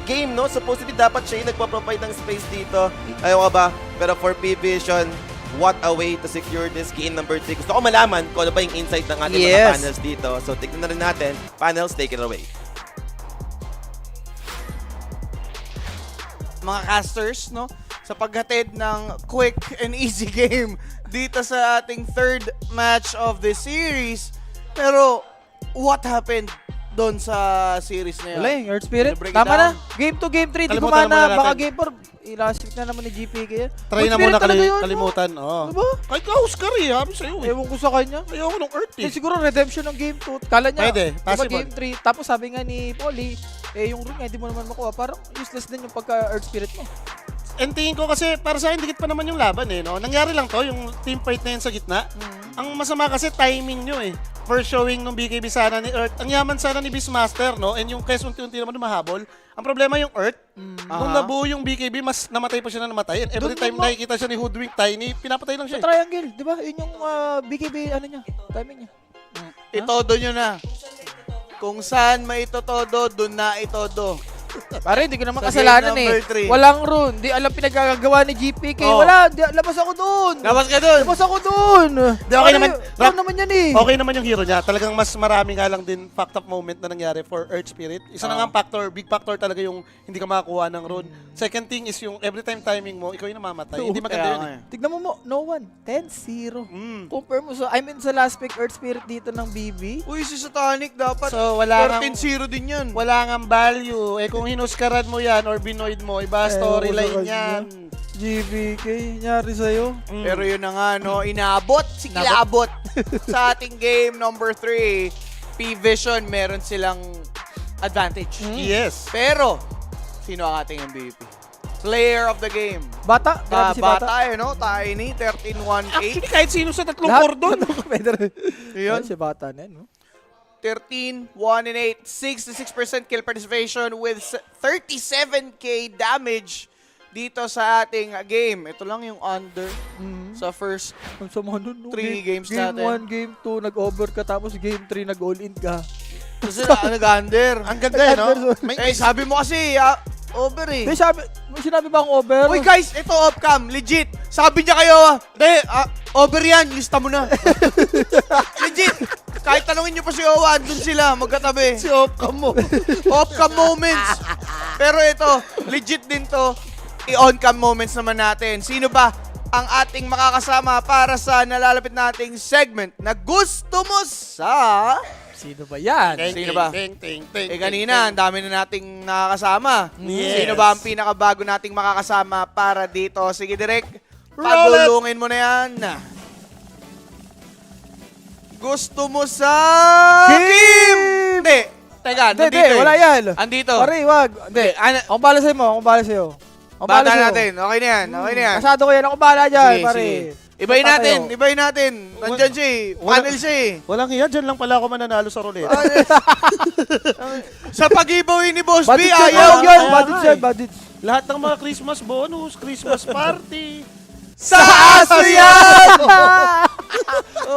game, no? Supposedly dapat siya yung nagpa-provide ng space dito. Ayaw ka ba? Pero for PVISION, what a way to secure this game number 3. Gusto ko malaman kung ano ba yung insight ng ating mga panels dito. So, tignan na rin natin. Panels, take it away. Mga casters, no? Sa paghatid ng quick and easy game dito sa ating third match of the series. Pero, what happened doon sa series na yun? Wala yung Earth Spirit. Tama na. Game 2, Game 3, di kumana. Baka Game 4, ilasik na naman ni GPK yan. Try na muna kalimutan. Oo. Diba? Kahit ka Oscar eh, sabi sa'yo eh. Ewan ko sa kanya. Ayoko ng Earth eh. Siguro redemption ng Game 2. Kala niya, pwede, diba Game 3. Tapos sabi nga ni Polly, yung rune nga, hindi mo naman makuha. Parang useless din yung pagka-Earth Spirit mo. And tingin ko kasi, para sa akin, dikit pa naman yung laban eh, no? Nangyari lang to, yung team fight na yun sa gitna. Ang masama kasi, timing nyo eh. First showing nung BKB sana ni Earth. Ang yaman sana ni Beastmaster, no? And yung Quest unti-unti naman mahabol. Ang problema yung Earth, nung nabuo yung BKB, mas namatay pa siya na namatay. And every time nakikita siya ni Hoodwink Tiny, pinapatay lang siya. Sa triangle, di ba? Yun yung BKB, ano niya, timing niya. Itodo nyo na. Kung saan maitotodo, dun na itodo. Pare, hindi ko naman kasalanan eh. Walang rune. Di alam pinagagawa ni GPK. Wala, labas ako doon. Labas ka doon. Labas ako doon. Okay naman. Naman yan eh. Okay naman yung hero niya. Talagang mas marami nga lang din fucked up moment na nangyari for Earth Spirit. Isa na nga factor, big factor talaga yung hindi ka makakuha ng rune. Second thing is yung every time timing mo, ikaw yung namamatay. Hindi maganda yun eh. Tignan mo, no one. 10-0. Compare mo sa, sa last pick Earth Spirit dito ng BB. Uy, si Satanic dapat so, wala 14-0 din yun. Wala nga value. Eh kung hinuskaran mo yan or binoid mo, iba storyline yan. GBK, nyari sa'yo. Pero yun na nga, no, inaabot, sikilabot sa ating game number 3. PVISION, meron silang advantage. Yes. Pero, sino ang ating MVP? Player of the game. Bata. Grabe si Bata. Bata no? Tiny, 13-1-8. Actually, kahit sino sa tatlong cordon. Yun, si Bata na no? 13-1-8, 66% kill participation with 37k damage dito sa ating game. Ito lang yung under sa first 3 games natin. Game 1, Game 2, nag-over ka, tapos Game 3, nag-all-in ka. Kasi nag-under. Ang ganda no? Sabi mo kasi, over eh. May sinabi ba akong over? Uy guys, ito off-cam, legit. Sabi niya kayo, over yan, lista mo na. Legit. Kahit tanungin nyo pa si Owan, dun sila, magkatabi. Si off-cam mo. Off-cam moments. Pero ito, legit din to. I-on-cam moments naman natin. Sino ba ang ating makakasama para sa nalalapit nating segment na gusto mo sa... Sino ba yan? Sino ba? Kanina, ang dami na nating nakakasama. Yes. Sino ba ang pinakabago nating makakasama para dito? Sige, Direk, pagulungin mo na yan. Gusto mo sa... Kim! Hindi. Teka, nandito. Wala yan. Andito. Pare, wag. Hindi. Ako bala sa'yo. Bala natin. Okay na yan. Kasado ko yan. Ako bala dyan, pare. Ibayin Basta natin, kayo. ibayin natin. Nandyan siya eh. Panel siya eh. Walang iya, dyan lang pala ako mananalo sa roulette. Sa pag-giveaway ni Boss B, Budget yan, ayaw. yan, budget yan, budget. Lahat ng mga Christmas bonus, Christmas party. Sa aso yan!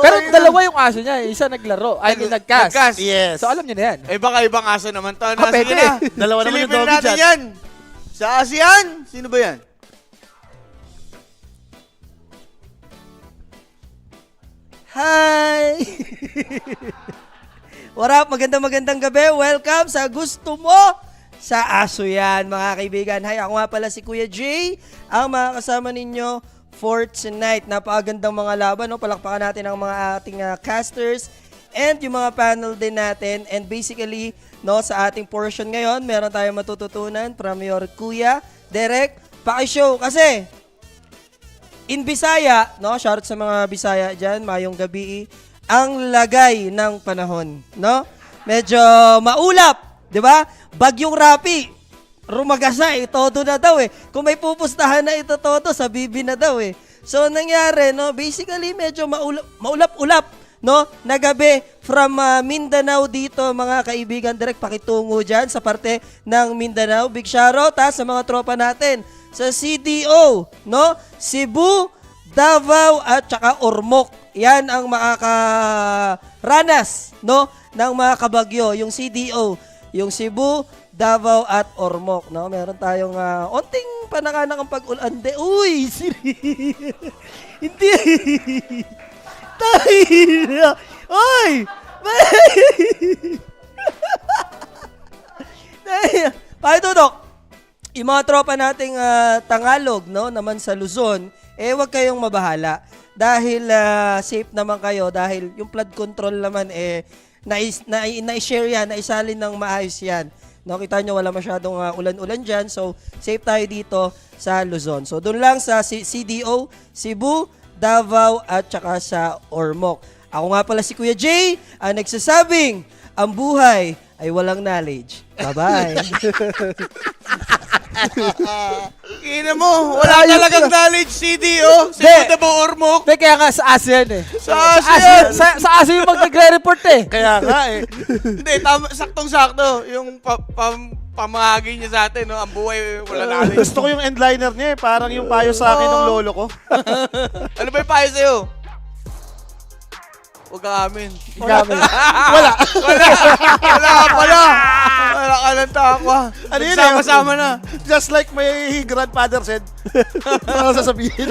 Pero dalawa yung aso niya, isa naglaro. I mean, nag-cast. Nag-cast. Yes. So alam niyo na yan. Eh baka ibang aso naman to. Pwede. Dalawa naman yung Silipin doggy natin dyan. yan. Sa aso yan? Sino ba yan? Hi! What up? Magandang gabi. Welcome sa Gusto Mo sa Aso Yan, mga kaibigan. Hi, ako nga pala si Kuya Jay, ang makakasama ninyo for tonight. Napakagandang mga laban, no? Palakpakan natin ang mga ating casters and yung mga panel din natin. And basically, no, sa ating portion ngayon, meron tayong matututunan from your Kuya Derek. Paki-show kasi in Bisaya, no, shoutout sa mga Bisaya dyan, mayong gabi, ang lagay ng panahon, no? Medyo maulap, di ba? Bagyong Rapi, rumagasa todo na daw eh. Kung may pupustahan na ito todo, sa bibi na daw eh. So, nangyari, no, basically, medyo maulap-ulap, no, na gabi from Mindanao dito, mga kaibigan. Direct pakitungo dyan sa parte ng Mindanao. Big shoutout sa mga tropa natin sa CDO, no? Cebu, Davao at saka Ormoc. Yan ang makakaranas, no, ng mga kabagyo, yung CDO, yung Cebu, Davao at Ormoc, no? Meron tayong onting panakanang pag-ulande. Uy, hindi. Tayo. Oy! Pakitudok. Yung mga tropa nating Tangalog, no, naman sa Luzon, wag kayong mabahala. Dahil safe naman kayo, dahil yung flood control naman, na-share yan, naisalin ng maayos yan. No, kita nyo, wala masyadong ulan-ulan dyan, so safe tayo dito sa Luzon. So, doon lang sa CDO, Cebu, Davao, at saka sa Ormoc. Ako nga pala si Kuya Jay, ang nagsasabing, ang buhay ay walang knowledge. Bye-bye. Ina mo, wala talagang knowledge CDO. Si Davao Ormoc. Kaya nga sa aso yan eh. Sa aso yan. Sa aso yung magre-report eh. Kaya nga eh. Hindi, saktong-sakto. Yung pamahagi niya sa atin, no? Ang buhay, wala knowledge. Gusto ko yung endliner niya eh. Parang yung payo sa akin ng lolo ko. Ano ba yung payo sa'yo? Huwag ka amin. Wala. Wala pala. Wala ka ng takwa. Ano yun Sama-sama na. Just like my grandfather said. Ano sasabihin?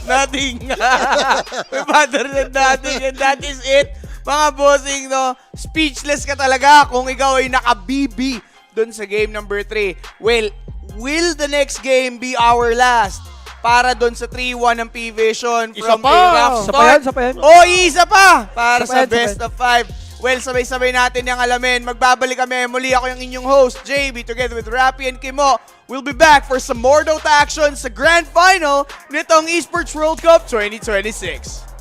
Nothing. My father said nothing and that is it. Mga bossing, no? Speechless ka talaga kung ikaw ay nakabibi dun sa game number 3. Well, will the next game be our last? Para doon sa 3-1 ng PVISION from a rough start. Isa pa yan. Isa pa! Para sa best of 5. Well, sabay-sabay natin yung alamin. Magbabalik kami. Muli ako yung inyong host, JB, together with Rappy and Kimo. We'll be back for some more Dota action sa Grand Final nitong Esports World Cup 2026.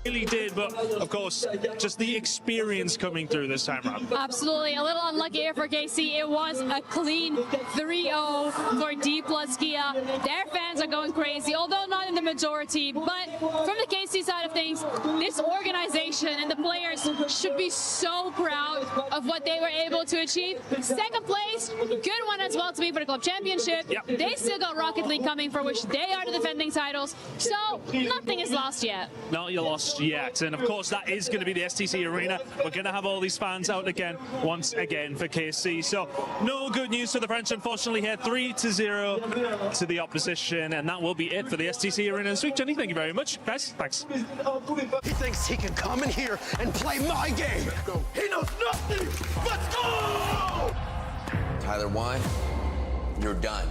Really did, but of course, just the experience coming through this time around. Absolutely. A little unlucky here for KC. It was a clean 3-0 for D plus Kia. Their fans are going crazy, although not in the majority. But from the KC side of things, this organization and the players should be so proud of what they were able to achieve. Second place, good one as well to be for the club championship. Yep. They still got Rocket League coming, for which they are the defending titles. So nothing is lost yet. No, you're lost yet. And of course, that is going to be the STC Arena. We're going to have all these fans out again, once again for KC. So no good news for the French, unfortunately, here 3-0 to the opposition. And that will be it for the STC Arena this week. Jenny, thank you very much. Guys, thanks. He thinks he can come in here and play my game. He knows nothing. Let's go! Tyler 1, you're done.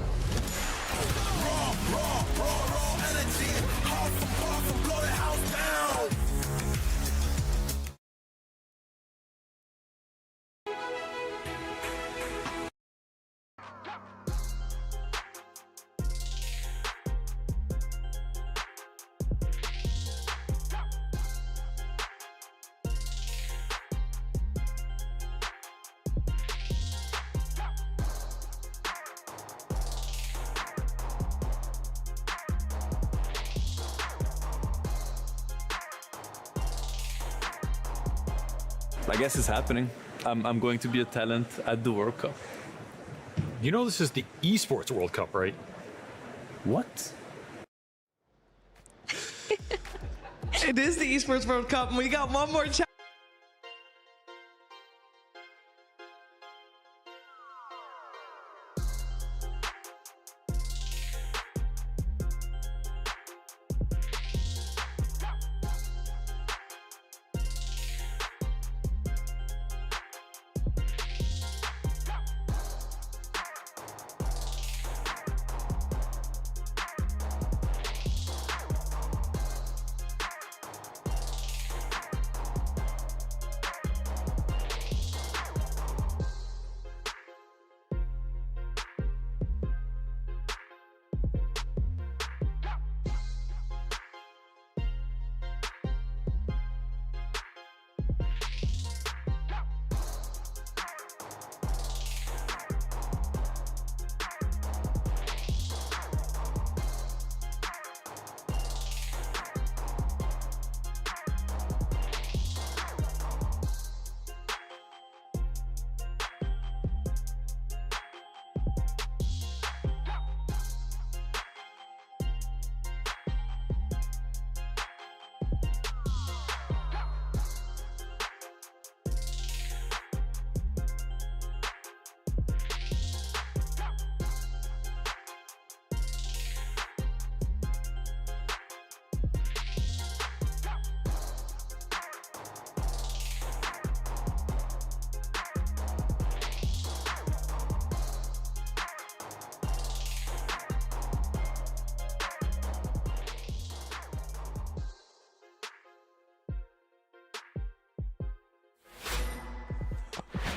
Raw energy. Half for blow the house down. I guess it's happening. I'm going to be a talent at the World Cup. You know this is the Esports World Cup, right? What? It is the Esports World Cup, and we got one more chance.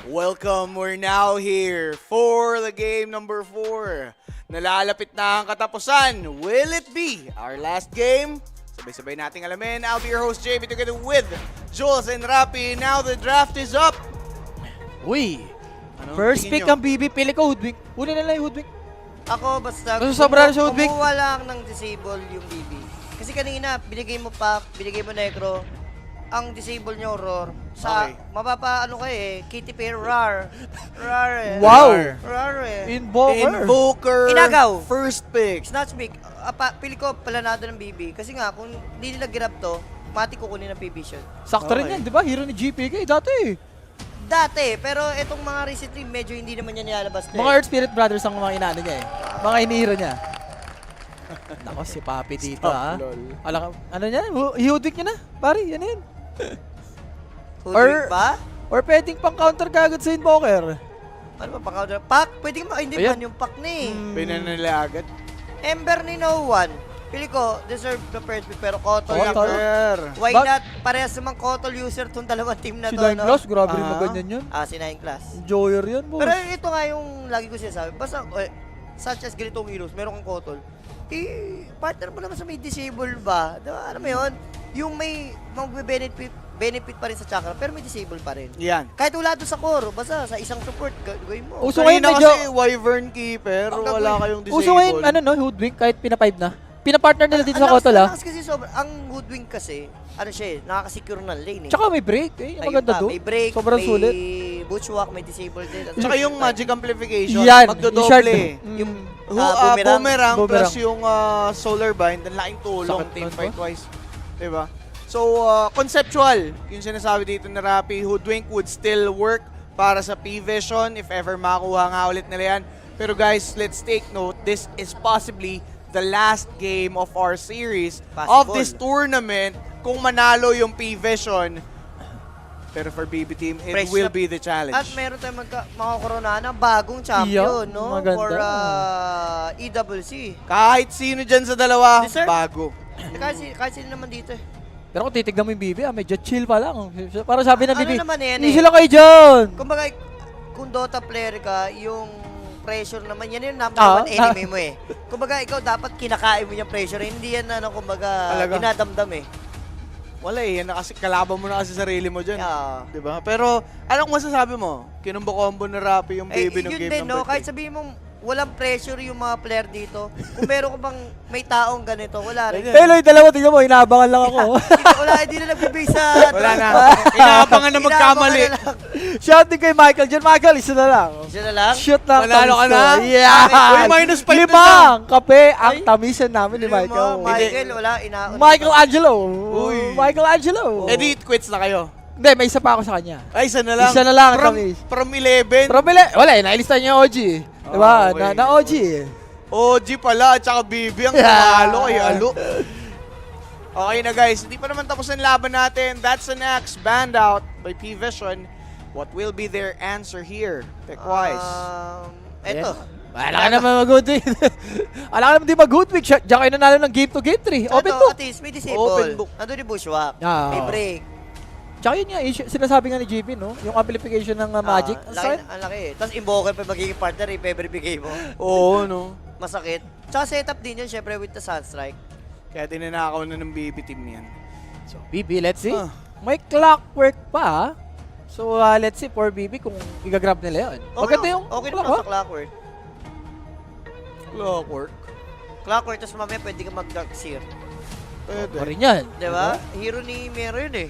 Welcome, we're now here for the game number 4. Nalalapit na ang katapusan. Will it be our last game? Sabay-sabay nating alamin. I'll be your host, JB, together with Jules and Rapi. Now the draft is up. Uy! Anong First tingin pick nyo? ang BB. Pili ko Hoodwink. Kunin nila yung Hoodwink. Ako basta Gusto sobra sa Hoodwink? kumuha lang ng disable yung BB. Kasi kanina, binigay mo pack, binigay mo necro, ang disable nyo roar. Sa, Okay. mapapa ano kayo eh, kitty pair rar. Rar eh. Wow! Rar eh. Invoker. Inagaw. First pick. Snatch pick. Pili ko palanado ng BB. Kasi nga, kung hindi nila grab to, mati kukunin ng PVISION. Sakto rin yan, di ba? Hero ni GPK dati. Dati, pero itong mga recently, medyo hindi naman yan nilalabas na Mga Earth Spirit Brothers ang mga inaano niya eh. Mga inihiro niya. Nako, si Papi dito ha. Ano niya? Hoodwink niya na. Pari, yan yan. Hoodwink ba? Or pwedeng pang counter kagad sa Invoker. Ano ba pang counter? Pack? Pwede ka hindi man yung pack na eh. Pinanala agad. Ember ni No One. Pili ko, deserve the first pick, pero Kotol lang. Why Bak- not? Parehas namang Kotol user tong dalawang team na Si to, Nine Class, grabe rin maganyan yun. Si Nine Class. Enjoyer yan, boss. Pero ito nga yung lagi ko sinasabi. Basta, such as ganitong heroes, meron kang Kotol. Partner mo naman sa may disable ba? Diba? Alam mo yun? yung may benefit pa rin sa chakra, pero may disable pa rin. Yan. Kahit wala doon sa core, basta sa isang support, gawin mo. Uso ngayon Kanina medyo... kasi Wyvern Keeper, wala kayong disable. Uso ngayon, ano no, Hoodwink, kahit pina-5 na. Pina-partner nila dito sa Kotol, Ang kasi ang Hoodwink kasi, ano siya eh, nakaka-secure ng lane eh. Tsaka may break, yung maganda doon. May break, sobrang may sulit. bushwalk, may disable din. Tsaka yung magic amplification, Yan, magdodoble. Yung Boomerang Boomerang. plus yung solar bind, ang laking tulong, Sakit team nun, fight wise. Diba? So, conceptual, yung sinasabi dito na Rappi, Hoodwink would still work para sa PVISION if ever makuha nga ulit nila yan. Pero guys, let's take note, this is possibly the last game of our series of this tournament. Kung manalo yung PVISION, pero for BB Team, it will be the challenge. At meron tayong makakorona ng bagong champion, no? maganda. For EWC. Kahit sino dyan sa dalawa, Deserve. bago. Kahit sino naman dito eh. Pero kung titignan mo yung BB, medyo chill pa lang. Parang sabi ng Ano BB, naman yan easy eh. lang kayo dyan. Kumbaga, kung Dota player ka, yung pressure naman, yan yung number one enemy mo eh. Kumbaga, ikaw dapat kinakain mo yung pressure. Hindi yan kumbaga, dinadamdam eh. Wala eh, yan na kasi kalaban mo na kasi sarili mo dyan. Yeah. Diba? Pero, anong masasabi mo? Kinumbo-combo na Rappi yung baby ng yun game din, number 3. Kahit sabihin mong walang pressure yung mga player dito. Kung meron ka bang may taong ganito, wala rin. Pero yung dalawa, tingnan mo, inaabangan lang ako. Hindi na nagbibig sa... Wala na. Inaabangan na magkamali. Shout din kay Michael dyan. Michael, isa na lang. Isa na lang? Shoot lang. Manalo ka na? Yeah. Uy, -5 na Limang kape ang tamisan namin ni Michael. Michael, wala. Inaon. Michelangelo. Uy. Michelangelo. Edit, quits na kayo. Hindi, may isa pa ako sa kanya. Ay, isa na lang. Isa na lang ang tamis. From 11. Wala, nailista niya yung OG. Diba? Okay. Na OG. OG pala, at saka BB ang kamalo kay Alo. Okay na guys, hindi pa naman tapos ang laban natin. That's an X banned out by PVISION. What will be their answer here, tech-wise? Eto. Wala ka naman mag-Hoodwink. Wala ka naman di mag-Hoodwink. Diyan kayo nanalo ng game to game 3. Open book. At least may disable. Open book. Nandun yung bushwalk. Ah. May break. Tsaka yun nga, sinasabi nga ni JP, no? Yung amplification ng Magic. Ang laki eh. Tapos invoker pa magiging partner if ever bigay mo. Oo, no? Masakit. Tsaka setup din yun, syempre with the Sunstrike. Kaya tinanakaw na ng BB team yan. So, BB, let's see. May clockwork pa. So, let's see for BB kung i-grab nila yun. Maganda yung okay naman sa clockwork. Clockwork? Clockwork, tapos mamaya pwede ka mag-dark-seer. Pwede. Pa rin yan. Diba? Hero ni Mero yun eh.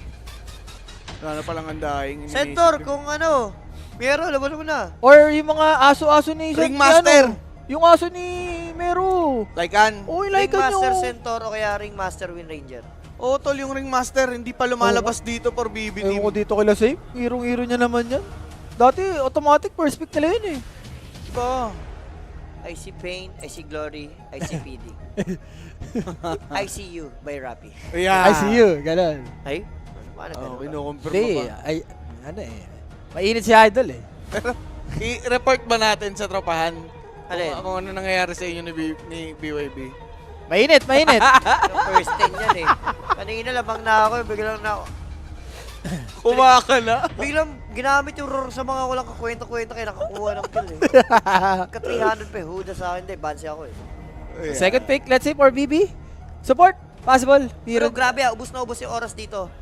Wala palang ang dying. Centaur, kung ano. Mero, laban mo na. Or yung mga aso-aso ni Ringmaster. Yung aso ni Mero. Lycan. Oh, yung Lycan Ringmaster yung... Centaur o kaya Ringmaster Wind Ranger. Oo, tol, yung Ringmaster, hindi pa lumalabas dito for BB team. Ewan ko dito kila Safe. Hero niya naman yan. Dati, automatic first pick nila yun eh. Diba? I see Pain, I see Glory, I see PD. I see you by Rappi. Yeah. I see you, ganun. Ay? Paano ganun ba? Kinukumpirma Hindi, pa. ano eh. Mainit si Idol eh. Pero, i-report ba natin sa tropahan? Alin? Kung ano nangyayari sa inyo ni BYB? Mainit. Yung first 10 yan eh. Kanina lamang na ako, biglang na ako. Kumaka na. Biglang ginamit yung roar sa mga walang kakwenta-kwenta kaya nakakuha ng kill eh. Ka 300 pa huda sa akin, hindi, bansi ako eh. Yeah. Second pick, let's see for BB. Support, possible. Pero grabe ubus na ubus yung oras dito.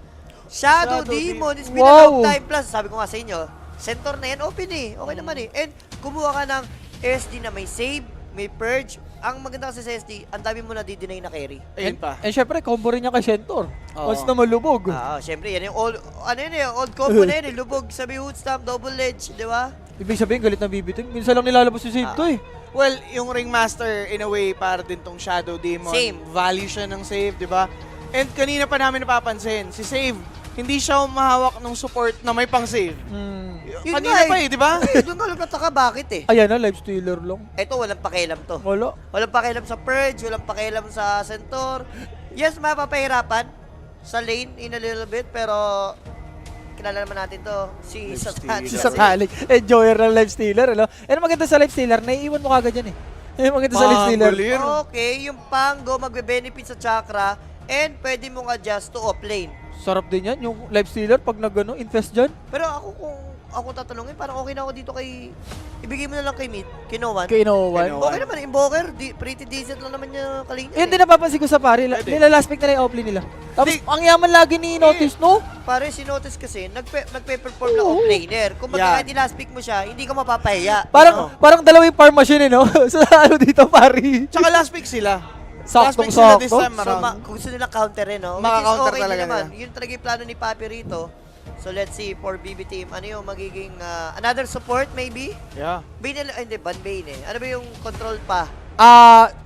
Shadow Demon, it's been Wow. a long time plus. Sabi ko nga sa inyo, Centaur na yan, open eh. Okay naman eh. And kumuha ka ng SD na may save, may purge. Ang maganda kasi sa SD, ang dami mo na di-deny na carry. Ayun pa. And syempre, combo rin niya kay Centaur. Once na malubog. Syempre, yan yung old, old combo na yun eh. Lubog, sabi hood stamp, double edge, di ba? Ibig sabihin, galit na BB team. Minsan lang nilalabas yung save to eh. Well, yung Ringmaster, in a way, para din tong Shadow Demon. Same. Value siya ng save, di ba? And kanina pa namin napapansin, si Save, hindi siya umahawak ng support na may pang-save. Yun Kanina nga pa eh, di ba? Doon ka lang nataka, bakit eh? Ayan na, live stealer lang. Ito, walang pakialam to. Wala. Walang pakialam sa Purge, walang pakialam sa Centaur. Yes, mapapahirapan sa lane in a little bit, pero kilala naman natin to, si Satanic. Si Satanic. Enjoyer ng live stealer, ano? And maganda sa live stealer, naiiwan mo kagad yan eh. Maganda sa live stealer. Okay, yung Pango magbe-benefit sa chakra and pwede mong adjust to off lane. Sarap din yan, yung live stealer pag invest dyan. Pero ako kung ako tatanungin, parang okay na ako dito kay... Ibigay mo na lang kay Mid, kay No One. Kay No One. Okay naman, Invoker, pretty decent lang naman yung kalina. Yun din napapansin ko sa pare, nila last pick nila yung offlane nila. Tapos ang yaman lagi ni Notice, no? Pare, si Notice kasi, nagpe-perform na offlaner. Kung kahit last pick mo siya, hindi ka mapapahiya. Parang dalawa yung farm machine, no? Sa ano dito, pare. Tsaka last pick sila. Saktong-sakto. So, kung gusto nila counter no? Maka-counter okay talaga naman. nila. Yun talaga yung plano ni Papi rito. So, let's see for BB team. Ano yung magiging another support maybe? Yeah. Bane, hindi, Ban Bane eh. Ano ba yung control pa?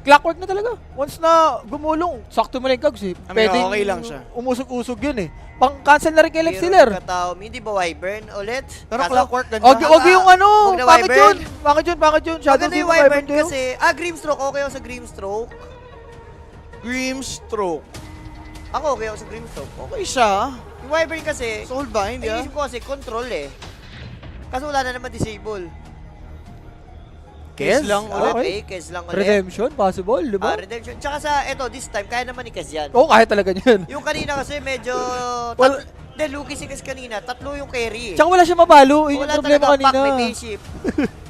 Clockwork na talaga. Once na gumulong, sakto mo lang kags eh. Pwedeng okay lang siya. Umusog-usog yun eh. Pang-cancel na rin kay Live Stealer. Hindi ba Wyvern ulit? Pero Clockwork, ganda. Og yung ano, Wag na bakit Wyvern. yun? Bakit yun? Shadow Maganda Demon yung Wyvern din. kasi, Grimstroke, okay ako sa Grimstroke. Grimstroke. Ako okay ako sa Grimstroke. Okay siya. Yung Wyvern kasi, Soulbind, ay, isip ko kasi control eh. Kasi wala na naman disable. Kes lang ulit. Okay, Kes lang ulit. Redemption, possible, di ba? Redemption. Tsaka sa, this time, kaya naman ni Kes yan. Oo, kaya talaga yan. Yung kanina kasi medyo... Hindi, Lugi si Kes kanina, 3 yung carry. Tsaka wala siya mabalo, yun yung Wala problema talaga kanina. pack, may spaceship.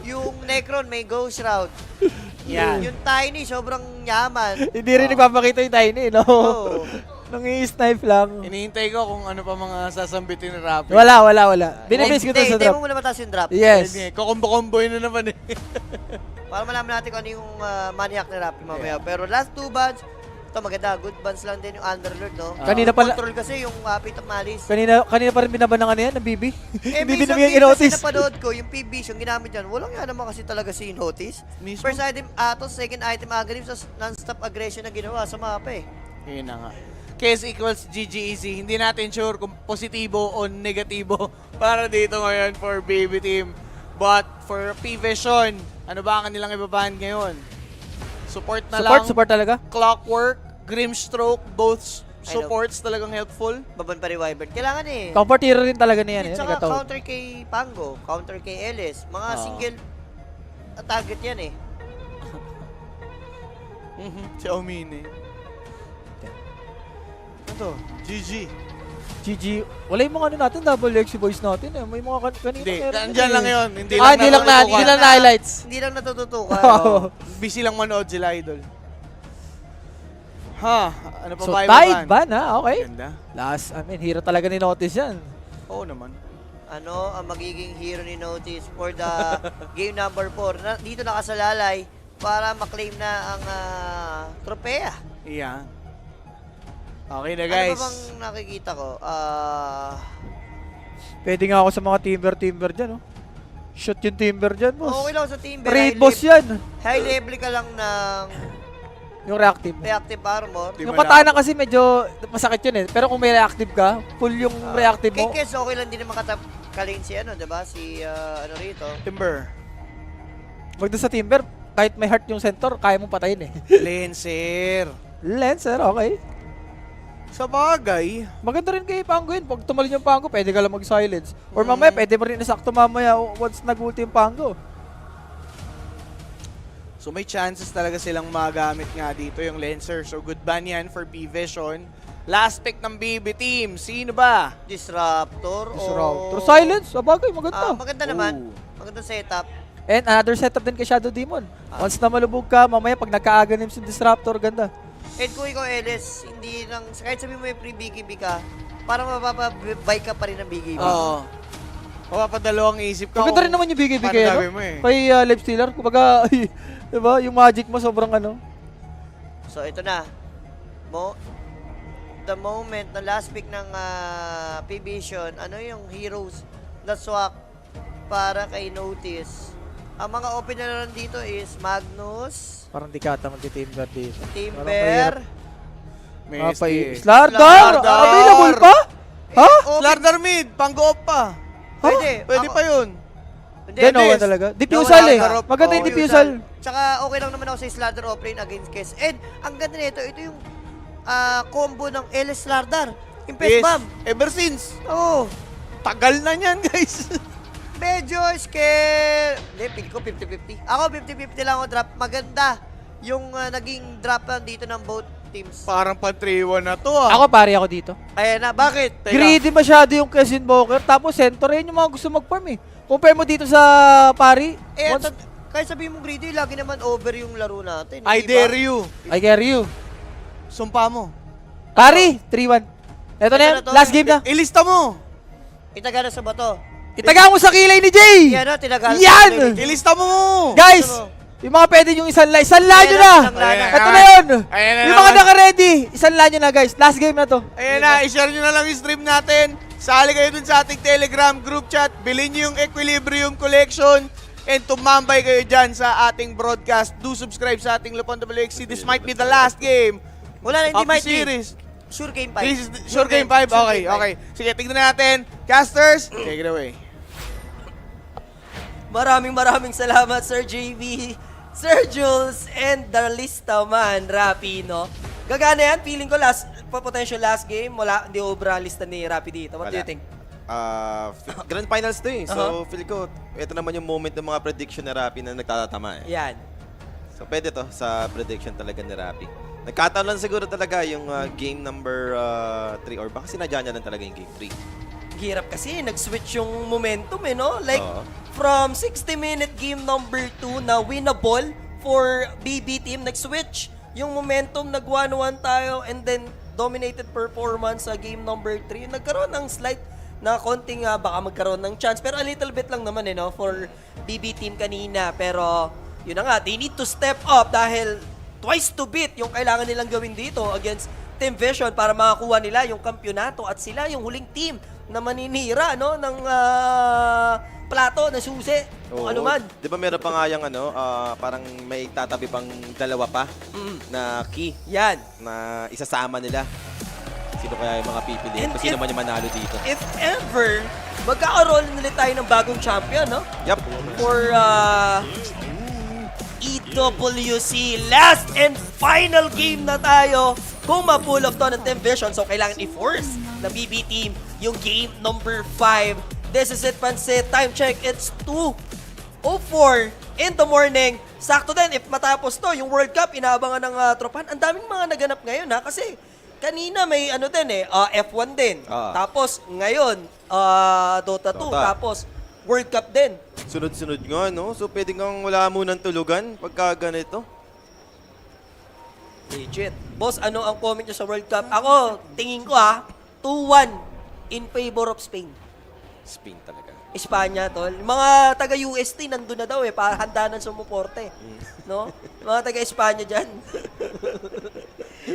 Yung Necron, may Ghost Route. Yan. Yung Tiny, sobrang yaman. Hindi rin nagpapakita yung Tiny, no? Oo. Nang i-snipe lang. Hinihintay ko kung ano pa mga sasambitin ni Rappi. Wala. Binibase ko to sa Hindi drop. mo muna mataas yung drop. Yes. Kukombo-komboy na naman eh. Para malaman natin kung ano yung maniac ni Rappi mamaya. Pero last 2 bans, ito maganda, good bans lang din yung Underlord, no? Kanina pala- Control kasi yung Pit of Malice. Kanina pa rin binaban ng ano yan, ng BB. Hindi Based on binibigyan game kasi i-notice. napanood ko, yung PVISION ginamit yan, walang nga naman kasi talaga si Notice. First item Atos, second item Agrims, non-stop aggression na ginawa sa mapa eh. Yun na nga. Kes equals GGEZ. Hindi natin sure kung positibo o negatibo para dito ngayon for BB Team. But for PVISION, ano ba ang kanilang ibabahan ngayon? Support na lang. Support talaga. Clockwork, Grimstroke, both supports talagang helpful. Baban pa rin Wyvern. Kailangan eh. Comfort hero rin talaga na yan. Tsaka counter kay Pango, counter kay Ellis. Mga single target yan eh. Xiaomini. Ito, GG. GG. Wala yung mga ano natin, WXC boys natin eh. May mga kanina. Hindi, meron nandyan eh. lang yun. Hindi lang na highlights. Hindi lang natututukan. Busy lang manood sila, idol. Ano pa So, ba tied ba na? Okay. Ganda. Last, hero talaga ni Notice yan. Oo naman. Ano ang magiging hero ni Notice for the game number 4? Dito nakasalalay para maklaim na ang tropeya. Iya. Okay na guys. Ano ba bang nakikita ko? Pwede nga ako sa mga timber dyan, oh. Shoot yung timber dyan, boss. Okay lang sa timber. Raid boss yan. High level ka lang ng Yung reactive. reactive armor. Yung katana kasi medyo masakit yun eh. Pero kung may reactive ka, full yung reactive mo. Kay Kes, okay lang din naman kalin si diba? Si ano rito. Timber. Wag doon sa timber, kahit may heart yung centaur, kaya mong patayin eh. Lancer. Lancer, okay. Sa bagay. Maganda rin kay Pango yun. Pag tumalon yung Pango, pwede ka lang mag-silence. Or mamaya, pwede mo rin nasakto mamaya once nag-ulti yung Pango. So may chances talaga silang magamit nga dito yung Lancer. So good ban yan for PVISION. Last pick ng BB Team. Sino ba? Disruptor. Disruptor. Silence, sa bagay, maganda. Maganda naman. Maganda setup. And another setup din kay Shadow Demon. Once na malubog ka, mamaya pag nagka-aganim si Disruptor, ganda. And kung ikaw, Ellis, hindi lang, kahit sabihin mo may pre-BKB ka, parang mapapabay ka pa rin ng BKB. Oo. Mapapadalawang isip ka. Maganda rin naman yung BKB kay, kay Live Stealer. Kumbaga, diba, yung magic mo sobrang ano. So, ito na. The moment na last pick ng PVISION, ano yung heroes na swak para kay Notice? Ang mga open na lang dito is Magnus. Parang di kata magti-timber dito. Timber. Slardar! Available pa? Ha? Slardar mid, pang-go-up pa. Pwede pa yun. Hindi, no one talaga. Diffusal eh. Maganda yung diffusal. Tsaka okay lang naman ako sa Slardar offlane against Kes. And ang ganda nito, ito yung combo ng LS Slardar. Impest bomb. Ever since. Oo. Tagal na niyan, guys. Medyo scare. Hindi, pili ko 50-50. Ako 50-50 lang ako drop. Maganda yung naging drop lang dito ng both teams. Parang pa 3-1 na to ah. Ako pare ako dito. Ayan na, bakit? Teka. Greedy masyado yung Quest Invoker. Tapos center yun yung mga gusto mag-farm eh. Compare mo dito sa pari. Eh, kahit sabihin mo greedy, lagi naman over yung laro natin. I dare you. I carry you. Sumpa mo. Pari, 3-1. Ito na yan, last game na. Ilista mo. Itaga na sa bato. Itaga mo sa kilay ni Jay! Yan o, tinagal. Yan! Ilista mo! Guys! Yung mga pwede yung isanla nyo na! Ito na yun! Yung mga naka-ready, isanla nyo na guys. Last game na to. Ayan na, i-share nyo na lang yung stream natin. Sali kayo dun sa ating Telegram group chat. Bilhin nyo yung Equilibrium Collection. And tumambay kayo dyan sa ating broadcast. Do subscribe sa ating LuponWXC. This might be the last game. Wala na, hindi of the might be. series. Sure game 5. This is sure game 5? Okay, okay. Sige, tignan natin. Casters, take it away. Maraming salamat, Sir JV, Sir Jules, and the lista man, Rapi, no? Gagana yan, feeling ko potential last game, wala, hindi obra lista ni Rapi dito. What do you think? Grand Finals to eh. So, feel ko, ito naman yung moment ng mga prediction ni Rapi na nagtatatama eh. Yan. So, pwede to sa prediction talaga ni Rapi. Nagkataon lang siguro talaga yung game number 3 or baka sinadya niya lang talaga yung game 3. Hirap kasi, nag-switch yung momentum eh, no? Like, from 60-minute game number 2 na winnable for BB team, nag-switch yung momentum, nag-1-1 tayo, and then dominated performance sa game number 3. Nagkaroon ng slight na konting baka magkaroon ng chance, pero a little bit lang naman eh, no? For BB team kanina, pero yun na nga, they need to step up dahil twice to beat yung kailangan nilang gawin dito against Team Vision para makakuha nila yung kampyonato at sila yung huling team na maninira no ng plato na susi o ano man. 'Di ba meron pa nga yung parang may tatabi pang dalawa pa na key. Yan na isasama nila. Sino kaya yung mga pipiliin? Kung sino man yung manalo dito. If ever magkakaroon ulit tayo ng bagong champion, no? Yep. For EWC last and final game na tayo. Kung ma-pull off to ng Team Vision, so kailangan i-force ng BB team yung game number 5. This is it, Pansit. Time check, it's 2:04 in the morning. Sakto din, if matapos to, yung World Cup, inaabangan ng tropan. Ang daming mga naganap ngayon ha, kasi kanina may F1 din. Tapos ngayon, Dota 2. Tapos World Cup din. Sunod-sunod nga, no? So pwede kang wala munang tulugan pagka ganito. Legit. Boss, ano ang comment nyo sa World Cup? Ako, tingin ko 2-1 in favor of Spain. Spain talaga. Espanya, tol. Mga taga-UST nandun na daw para handa ng sumuporte. No? Mga taga-Espanya dyan.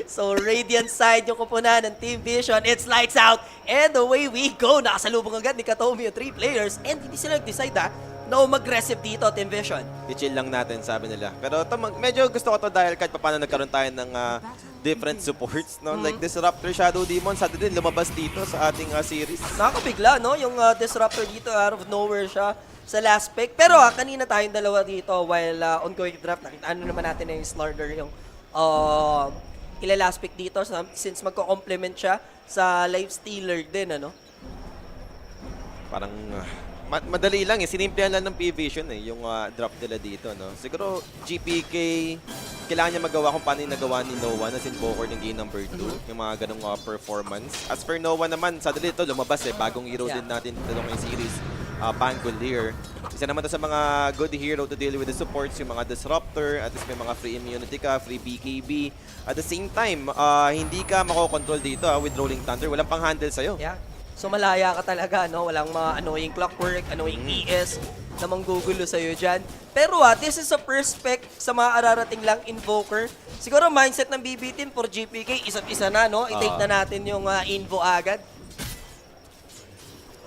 So, Radiant side yung kupunan ng Team Vision. It's lights out. And away we go. Nakasalubong agad ni Katomi yung 3 players. And hindi sila nag-decide no mag-aggressive dito, Team Vision. I-chill lang natin, sabi nila. Pero ito, medyo gusto ko to dahil kahit paano nagkaroon tayo ng different supports. No? Like Disruptor Shadow Demon, sa din lumabas dito sa ating series. Nakakabigla, no? Yung Disruptor dito, out of nowhere siya sa last pick. Pero kanina tayong dalawa dito while ongoing draft, nakita naman natin na yung Slaughter, yung last pick dito since magko-complement siya sa Lifestealer din, ano? Parang madali lang eh. Sinimplihan lang ng PVISION yung drop nila dito, no? Siguro GPK, kailangan niya magawa kung paano yung nagawa ni Noah na sinboker ng game number 2. Yung mga ganong performance. As for Noah naman, sadali ito lumabas bagong hero din natin ito ng series. Pangolier. Isa naman to sa mga good hero to deal with the supports, yung mga Disruptor, at least may mga free immunity ka, free BKB. At the same time, hindi ka makokontrol dito with Rolling Thunder. Walang pang-handle sa'yo. Yeah. So malaya ka talaga, no? Walang mga annoying clockwork, annoying ES na manggugulo sa'yo dyan. Pero this is a first spec sa mga ararating lang Invoker. Siguro mindset ng BB team for GPK, isa't isa na, no? I-take na natin yung Invo agad.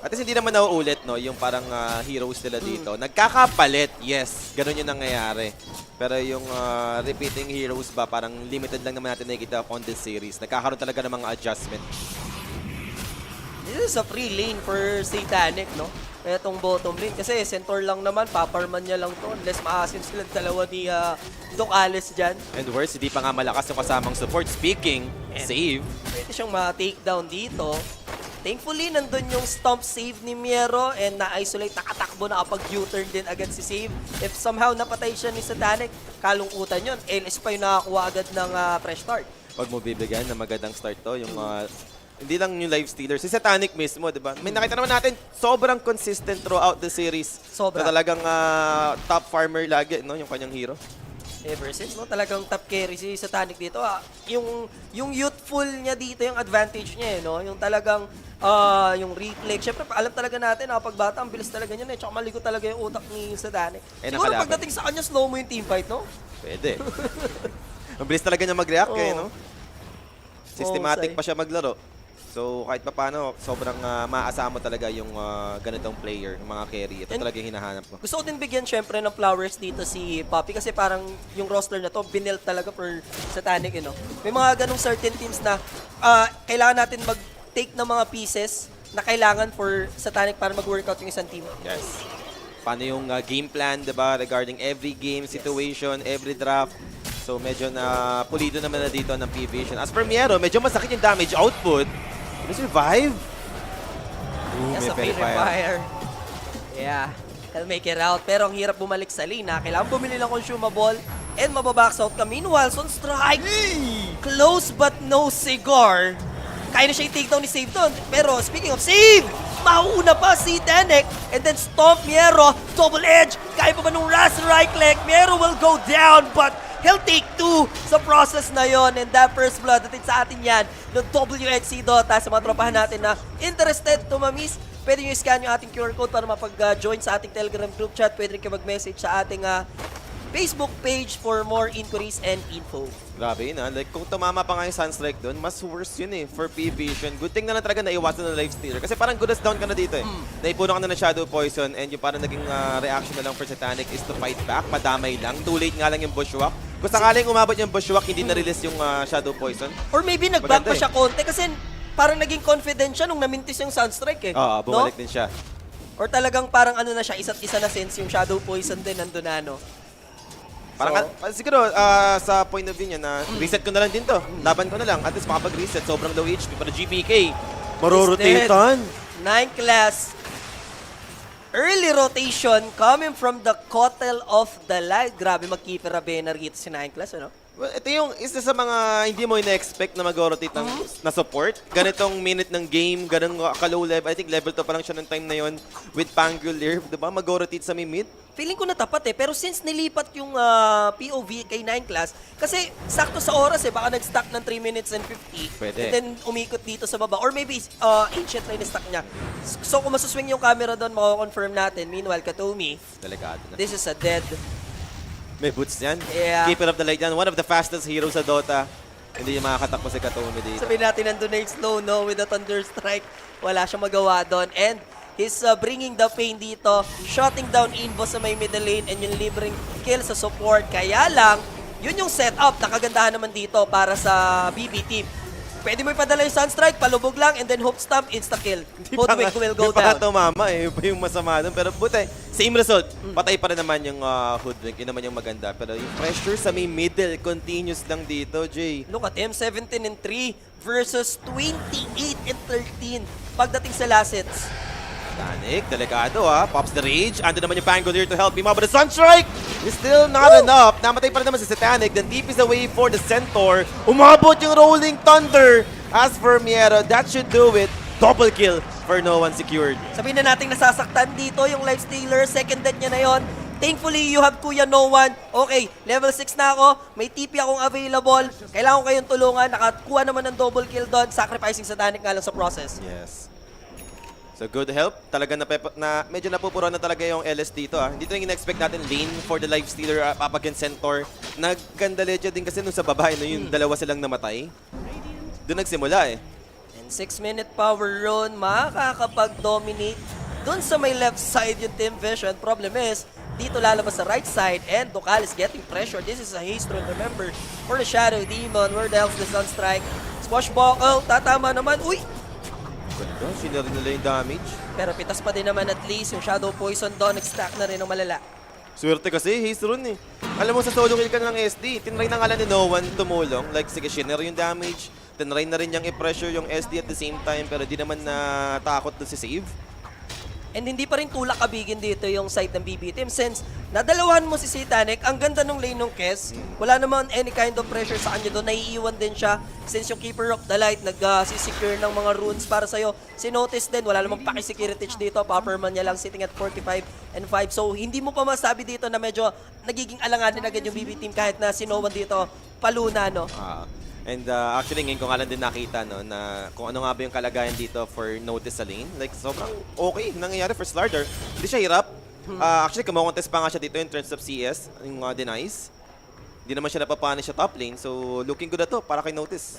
At least hindi naman nauulit, no? Yung parang heroes nila dito. Nagkakapalit, yes. Ganun yung nangyayari. Pero yung repeating heroes ba, parang limited lang naman natin nakikita on this series. Nagkakaroon talaga ng mga adjustment. This is a free lane for Satanic, no? Kaya itong bottom lane. Kasi centaur lang naman, paparman niya lang to. Unless maasin sila dalawa ni Doc Alice dyan. And worse, hindi pa nga malakas yung kasamang support. Speaking, save. Pwede siyang ma-takedown dito. Thankfully, nandun yung stomp save ni Miero and na-isolate, nakatakbo, nakapag-U-turn din agad si save. If somehow napatay siya ni Satanic, kalungkutan yun. LS pa yung nakakuha agad ng fresh start. Wag mo bibigyan na magandang start to. Yung hindi lang yung live stealer. Si Satanic mismo, di ba? May nakita naman natin, sobrang consistent throughout the series. Sobra. Na talagang top farmer lagi, no? Yung kanyang hero. Ever since, no? Talagang top carry si Satanic dito. Yung youthful niya dito, yung advantage niya, no? Yung talagang, yung reflex. Siyempre, alam talaga natin, pag bata, ang bilis talaga niyan, eh. Tsaka maligo talaga yung utak ni Satanic. Siguro pagdating sa kanya, slow mo yung teamfight, no? Pwede. Ang bilis talaga niya mag-react, no? Systematic pa siya maglaro. So, kahit pa paano, sobrang maasama mo talaga yung ganitong player, yung mga carry. Ito talaga yung hinahanap mo. Gusto ko din bigyan syempre ng flowers dito si Poppy kasi parang yung roster na to, binuild talaga for Satanic, May mga ganong certain teams na kailangan natin mag-take ng mga pieces na kailangan for Satanic para mag-workout yung isang team. Yes. Paano yung game plan, diba? Regarding every game situation, every draft. So, medyo na pulido naman na dito ng PVISION. As for Miero, medyo masakit yung damage output. Can he survive? Ooh, Yes, may a fire. Yeah, he'll make it out. Pero ang hirap bumalik sa lane, Kailangan bumili ng consumable and mababox out ka. Meanwhile, Sunstrike, close but no cigar. Kaya na siya i-take down ni Save doon. Pero speaking of Save, mauuna pa si Danek. And then Stomp Miero, double edge. Kaya pa ba nung last right leg? Miero will go down, but he'll take 2 sa process na yon. And that first blood, atin sa atin yan, ng WXC Dota sa mga tropahan natin na interested to mamis. Pwede nyo i-scan yung ating QR code para mapag-join sa ating Telegram group chat. Pwede rin kayo mag-message sa ating Facebook page for more inquiries and info. Grabe yun, Like, kung tumama pa nga yung Sunstrike doon, mas worse yun for PVISION. Good thing na lang talaga naiwasan ng live stealer. Kasi parang good as down ka na dito Naipuno ka na ng Shadow Poison and yung parang naging reaction na lang for Satanic is to fight back. Madamay lang. Too late nga lang yung Bushwhack. Kung sakaling umabot yung Bushwhack, hindi na-release yung Shadow Poison. Or maybe nag-back pa siya konti kasi parang naging confident siya nung namintis yung Sunstrike Oo, bumalik din siya. Or talagang parang na siya, isa't isa na sense yung Shadow Poison din nandun na, Parang siguro sa point of view niya na reset ko na lang din to. Laban ko na lang. At least makapag-reset. Sobrang low HP. Pero GPK, marorotation. 9 class. Early rotation coming from the Kotel of the Light. Grabe, mag-keeper Rabenar rito si 9 class, Well, ito yung isa sa mga hindi mo ina-expect na mag-rotate na support. Ganitong minute ng game, ganong ka-low level. I think level 2 pa lang siya ng time na yon with Pangular. Diba? Mag-rotate sa mid. Feeling ko natapat pero since nilipat yung POV kay 9 class, kasi sakto sa oras baka nag-stack ng 3 minutes and 50. Pwede. And then umikot dito sa baba. Or maybe ancient na in-stack niya. So kung masuswing yung camera doon, mako-confirm natin. Meanwhile, Katomi, delikado na. This is a dead. May boots yan. Yeah. Keeper of the Light yan. One of the fastest heroes sa Dota. Hindi yung makakatakbo si Katomi dito. Sabihin natin nandun na yung slow, with the Thunder Strike. Wala siyang magawa doon. And he's bringing the pain dito. Shutting down Invo sa may middle lane and yung libreng kill sa support. Kaya lang, yun yung setup na kagandahan naman dito para sa BB team. Pwede mo ipadala yung Sunstrike, palubog lang, and then Hope Stomp, insta-kill. Hoodwink will go down. Hindi pa tumama yung masama doon. Pero buti, same result. Patay pa rin naman yung Hoodwink. Yun naman yung maganda. Pero yung pressure sa may middle, continuous lang dito, Jay. Look at him, 17 and 3 versus 28 and 13 pagdating sa last hits. Danik, delikado Pops the Rage. Ando naman yung Pangolier to help him out. But the Sunstrike is still not enough. Namatay pa rin naman si Satanic. Then deep is away for the Centaur. Umabot yung Rolling Thunder. As for Miero, that should do it. Double kill for no one secured. Sabihin na natin nasasaktan dito yung life stealer. Second death niya na yon. Thankfully, you have Kuya No One. Okay, level 6 na ako. May TP akong available. Kailangan ko kayong tulungan. Nakakuha naman ng double kill doon. Sacrificing Satanic nga lang sa process. Yes. So good help. Talaga medyo napupuro na talaga yung LS dito Hindi ito yung in-expect natin lane for the life stealer up against Centaur. Nagkanda legend din kasi nung sa babae yung dalawa silang namatay. Doon nagsimula And 6-minute power run, makakapag-dominate. Doon sa may left side yung Team Vision. Problem is, dito lalabas sa right side and Dokal is getting pressure. This is a haste run, remember, for the Shadow Demon. Where the hell's the Sunstrike? Swashbuckle, tatama naman. Uy! Ganda, sinari nila yung damage. Pero pitas pa din naman at least. Yung Shadow Poison doon, nag-stack na rin ng malala. Swerte kasi, haste run Alam mo, sa solo kill ka ng SD, tinry na nga lang ni No One tumulong. Like, sige, shinner yung damage. Tinry na rin niyang i-pressure yung SD at the same time, pero di naman natakot doon si Save. And hindi pa rin tulak kabigin dito yung side ng BB team since nadalawan mo si Titanic, ang ganda nung lane ng Kes. Wala naman any kind of pressure sa kanya doon. Naiiwan din siya since yung Keeper of the Light nag-secure ng mga runes para sa'yo. Sinotice din, wala namang paki-security dito. Popperman niya lang sitting at 45 and 5. So hindi mo pa masabi dito na medyo nagiging alanganin agad yung BB team kahit na sinowan dito paluna, no? And actually, ngayon ko nga lang din nakita no, na kung ano nga ba yung kalagayan dito for notice sa lane. Like, sobrang okay nangyayari for Slardar. Hindi siya hirap. Actually, kumakontest pa nga siya dito in terms of CS, yung denies. Hindi naman siya napapanish sa top lane. So, looking good na to para kay Notice.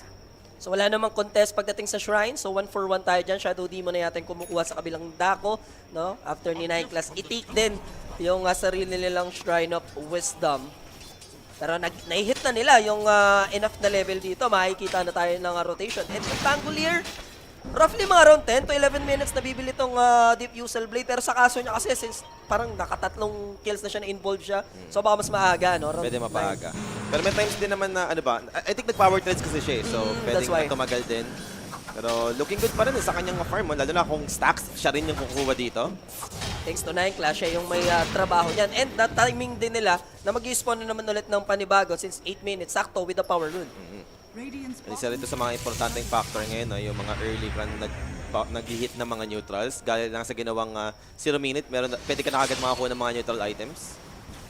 So wala namang contest pagdating sa Shrine. So 1-for-1 tayo dyan. Shadow Demon na natin kumukuha sa kabilang dako. No? After ni 9 class, i-take din yung sarili nilang Shrine of Wisdom. Pero naihit na nila yung enough na level dito. Makikita na tayo ng rotation. And yung Pangolier, roughly mga around 10 to 11 minutes na bibili itong Diffusal Blade. Pero sa kaso niya kasi since parang nakatatlong kills na siya na-involve siya. So baka mas maaga, no? Pwede mapaaga. Pero may times din naman na, ano ba, I think nag-power trades kasi siya So pwedeng tumagal din. Pero looking good pa rin sa kanyang farm. Lalo na kung stacks, siya rin yung kukuha dito. Thanks to 9 class, siya yung may trabaho niyan. And that timing din nila na mag-i-spawn na naman ulit ng panibago since 8 minutes, sakto with the power rune. Isa rin ito sa mga importanteng factor ngayon, no? Yung mga early run nag-hit ng mga neutrals. Gaya lang sa ginawang 0 minute, pwede ka na agad makakuha ng mga neutral items.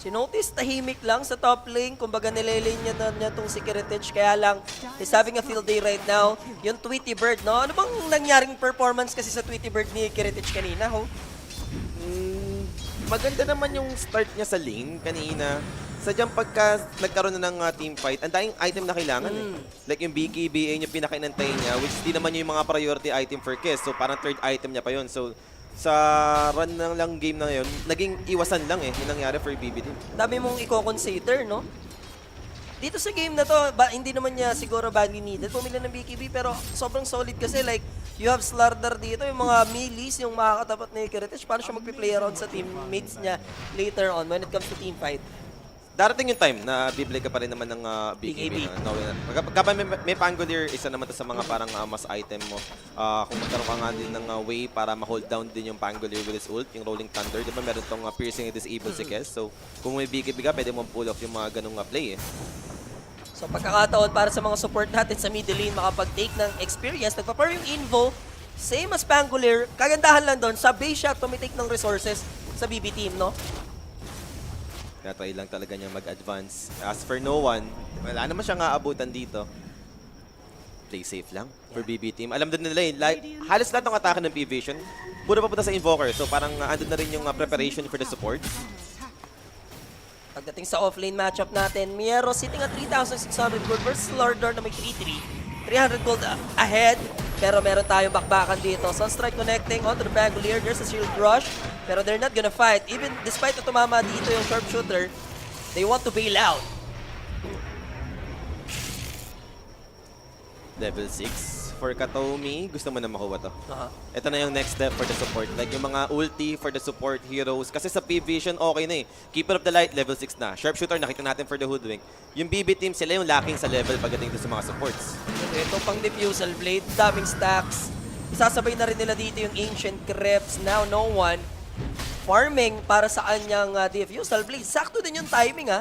Si Notice, tahimik lang sa top lane. Kumbaga nilelane niya itong Securitage. Kaya lang, he's having a field day right now. Yung Tweety Bird, no? Ano bang nangyaring performance kasi sa Tweety Bird ni Securitage kanina, ho? Maganda naman yung start niya sa lane kanina. Sadyang pagka nagkaroon na ng team fight, ang daing item na kailangan Like yung BKBA niya pinakinantay niya, which di naman yung mga priority item for Kes. So parang third item niya pa yun. So sa run ng lang game na yun, naging iwasan lang yung nangyari for BBD. Dami mong i-consider, no? Dito sa game na to, hindi naman niya siguro badly needed pumili ng BKB, pero sobrang solid kasi like, you have Slardar dito, yung mga melees, yung makakatapat na Securitage, paano siya mag-play around sa teammates niya later on when it comes to team fight? Darating yung time na bibili ka pa rin naman ng BKB. Kapag may Pangolier, isa naman to sa mga parang mas item mo. Kung magkaroon ka nga din ng way para ma-hold down din yung Pangolier with his ult, yung Rolling Thunder, di ba meron tong piercing and disable si Kes. So kung may BKB ka, pwede mo pull off yung mga ganung play So pagkakataon para sa mga support natin sa middle lane makapag-take ng experience, nagpa-par yung Invo, same as Pangolier, kagandahan lang doon, sa base shot, tumitake ng resources sa BB team, no? Try lang talaga niya mag-advance. As for no one, wala naman siyang aabutan dito. Play safe lang for BB team. Alam din nila halos lahat ng atake ng PVISION, puro papunta sa Invoker. So parang andun na rin yung preparation for the support. Pagdating sa offlane matchup natin, Miero sitting at 3,600 gold versus Slardar na may 3-3. 300 gold ahead, pero meron tayong bakbakan dito. Sunstrike connecting onto the Pangolier. There's a shield rush, pero they're not gonna fight. Even despite na tumama dito yung sharpshooter, they want to bail out. Level 6 for Katomi. Gusto mo na makuha to. Ito na yung next step for the support. Like yung mga ulti for the support heroes. Kasi sa PVISION, okay na Keeper of the Light, level 6 na. Sharpshooter, nakita natin for the Hoodwink. Yung BB team, sila yung lacking sa level pagdating sa mga supports. Ito pang Diffusal Blade, daming stacks. Isasabay na rin nila dito yung Ancient Creeps. Now, no one farming para sa kanyang Diffusal Blade. Sakto din yung timing,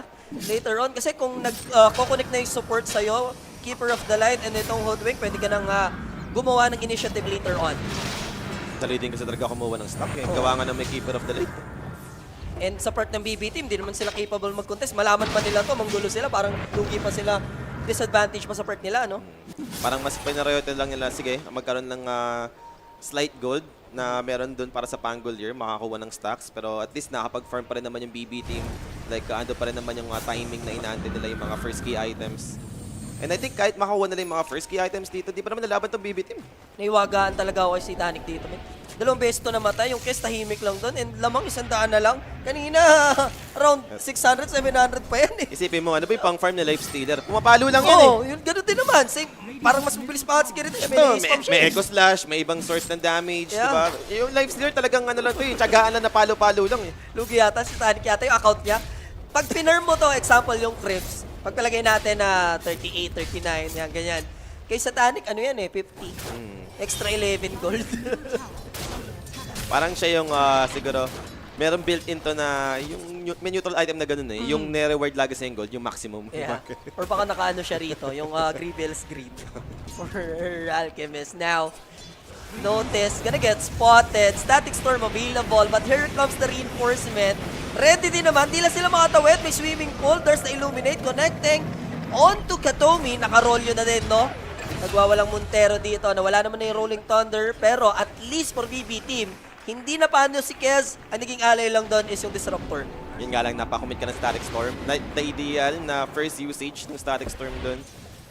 later on. Kasi kung nag-connect na yung support sa'yo, Keeper of the Light and itong Hoodwink, pwede ka nang gumawa ng initiative later on. Dali din kasi talaga kumuha ng stock Gawa nga na may Keeper of the Light. And sa part ng BB team, di naman sila capable mag-contest. Malaman pa nila to, manggulo sila, parang lugi pa sila, disadvantage pa sa part nila, no? Parang mas pinarayote lang nila, sige, magkaroon ng slight gold na meron dun para sa Pangolier, makakuha ng stacks. Pero at least nakapag-farm pa rin naman yung BB team. Like, ando pa rin naman yung timing na inaantay nila yung mga first key items. And I think kahit makakuha nila yung mga first key items dito, di pa naman nalaban tong BB team. Naiwagaan talaga ako kay Titanic dito. Dalawang beses to namatay, yung Kes tahimik lang doon, and lamang 100 na lang. Kanina, around 600, 700 pa yan Isipin mo, ano ba yung pang-farm na Lifestealer? Pumapalo lang yan yun, ganun din naman. Same, parang mas mabilis pa at security. May Echo Slash, may ibang source ng damage, diba? Yung Lifestealer talagang ano lang to tsagaan lang na palo-palo lang Lugi yata, si Titanic yata yung account niya. Pag pinarm mo to, example yung Crips, pagpalagay natin na 38, 39, yan, ganyan. Kay Satanic, ano yan 50. Extra 11 gold. Parang siya yung siguro, meron built-in to na yung may neutral item na ganun eh. Yung ne-reward lagi sa yung gold, yung maximum. Yeah. Or baka nakaano siya rito, yung Grievous Greed for Alchemist. Now, notice, gonna get spotted. Static Storm available, but here comes the reinforcement. Ready din naman, di lang sila makatawid. May swimming pool, there's the Illuminate connecting on to Katomi. Naka-roll yun na din, no? Nagwawalang Montero dito, nawala naman na yung Rolling Thunder, pero at least for BB Team, hindi na paano si Kez. Ang naging alay lang doon is yung Disruptor. Yun nga lang, napakomit ka ng Static Storm. The ideal na first usage ng Static Storm doon.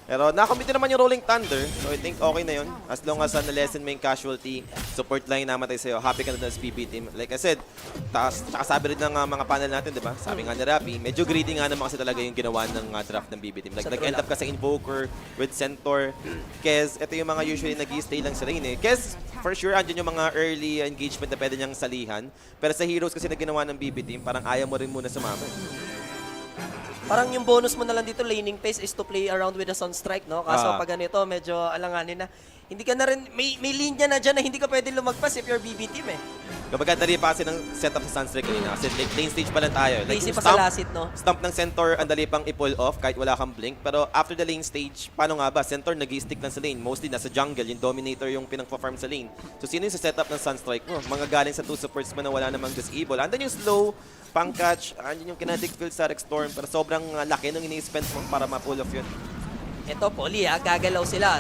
Pero nakomit naman yung Rolling Thunder, so I think okay na yun. As long as na-lessen mo yung casualty, support line namatay sa'yo, happy ka na doon sa PB team. Like I said, tsaka sabi rin ng mga panel natin, di ba? Sabi nga ni Rapi, medyo greedy nga naman kasi talaga yung ginawa ng draft ng BB team. Like nag-end up ka sa Invoker with Centaur, Kez, ito yung mga usually nag-i-stay lang sa lane eh. Kez, for sure, andyan yung mga early engagement na pwede niyang salihan. Pero sa heroes kasi na ginawa ng BB team, parang ayaw mo rin muna sumama. Parang yung bonus mo na lang dito, laning phase, is to play around with the Sunstrike, no? Kaso pag ganito, medyo alanganin na. Hindi ka na rin, may linya na dyan na hindi ka pwede lumagpas if you're BB team eh. Kapag dali pa kasi ng setup sa Sunstrike kanina, kasi lane stage pa lang tayo. Like, Lazy pa sa lasit, no? Stomp ng Centaur, ang dali pang i-pull off kahit wala kang blink. Pero after the lane stage, paano nga ba? Centaur nag-i-stick lang sa lane. Mostly nasa jungle, yung Dominator yung pinang-farm sa lane. So sino yung sa setup ng Sunstrike mo? Mga galing sa 2 supports mo na wala namang disable. Andan yung slow, pang-catch, andyan yung kinetic field sa Storm, pero sobrang laki nung ini-spend mo para ma-pull off yun. Ito, Poli, gagalaw sila.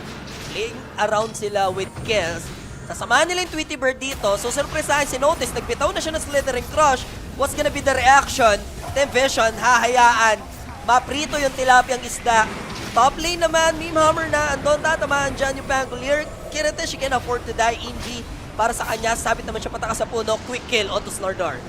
Playing around sila with Kez. Sasamahan nila yung Tweety Bird dito. So, surpresahin si Notice. Nagbitaw na siya ng Slithering Crush. What's gonna be the reaction? Then Vision, hahayaan. Maprito yung tilapyang isda. Top lane naman, Meme Hammer na. Andon tatamaan dyan yung Pangolier. Kirete, she can afford to die. Inji, para sa kanya, sabit naman siya patakas sa puno. Quick kill onto Slardar.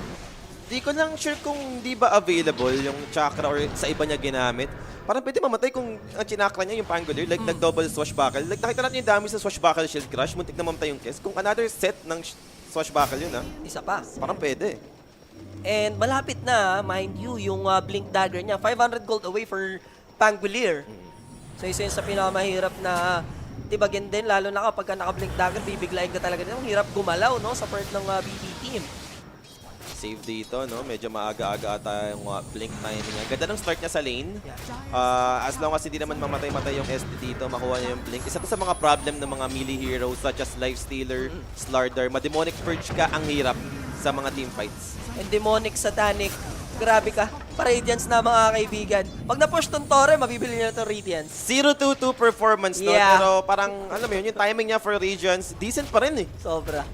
Di ko lang sure kung di ba available yung chakra or sa iba niya ginamit. Parang pwede mamatay kung ang chinakra niya yung Pangolier, like nag-double swashbuckle. Like nakita natin yung damage sa swashbuckle shield crush, muntik na mamatay yung Kez. Kung another set ng swashbuckle yun Isa pa. Parang pwede. And malapit na, mind you, yung Blink Dagger niya. 500 gold away for Pangolier. So isa yun sa pinakamahirap na tibagin din, lalo na kapag naka-Blink Dagger, bibiglayin ka talaga din. Ang hirap gumalaw, no, sa part ng BB team. Save dito, no? Medyo maaga-aga ata yung blink timing. Ang ganda ng start niya sa lane. As long as hindi naman mamatay-matay yung SD dito, makuha niya yung blink. Isa to sa mga problem ng mga melee heroes such as Lifestealer, Slardar. Ma-demonic purge ka, ang hirap sa mga team fights. And demonic, satanic, grabe ka. Pa-Radiance na mga kaibigan. Pag na-push tong Torre, mabibili niya itong Radiance. 0-2-2 performance, no? Yeah. Pero parang, alam mo yun, yung timing niya for Radiance, decent pa rin eh. Sobra.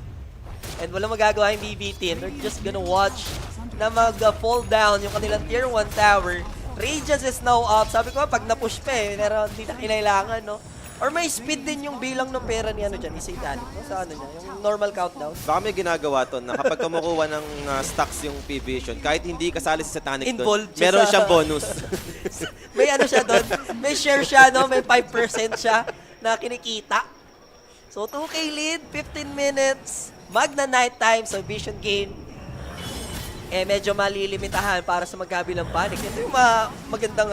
And wala magagawa yung BB team. They're just gonna watch na mag-fall down yung kanilang tier 1 tower. Radiance is now up. Sabi ko, pag na-push pa eh, pero hindi na kinailangan, no? Or may speed din yung bilang ng pera ni ano dyan, ni Satanic, no? Sa ano niya, yung normal countdown. Baka may ginagawa to na kapag kumukuha ng stocks yung PVISION, kahit hindi kasali si Satanic doon, meron siyang bonus. May ano siya doon, may share siya, no? May 5% siya na kinikita. So 2K lead, 15 minutes. Magna night time, so Vision game. Medyo malilimitahan para sa magkabilang panic. Ito yung magandang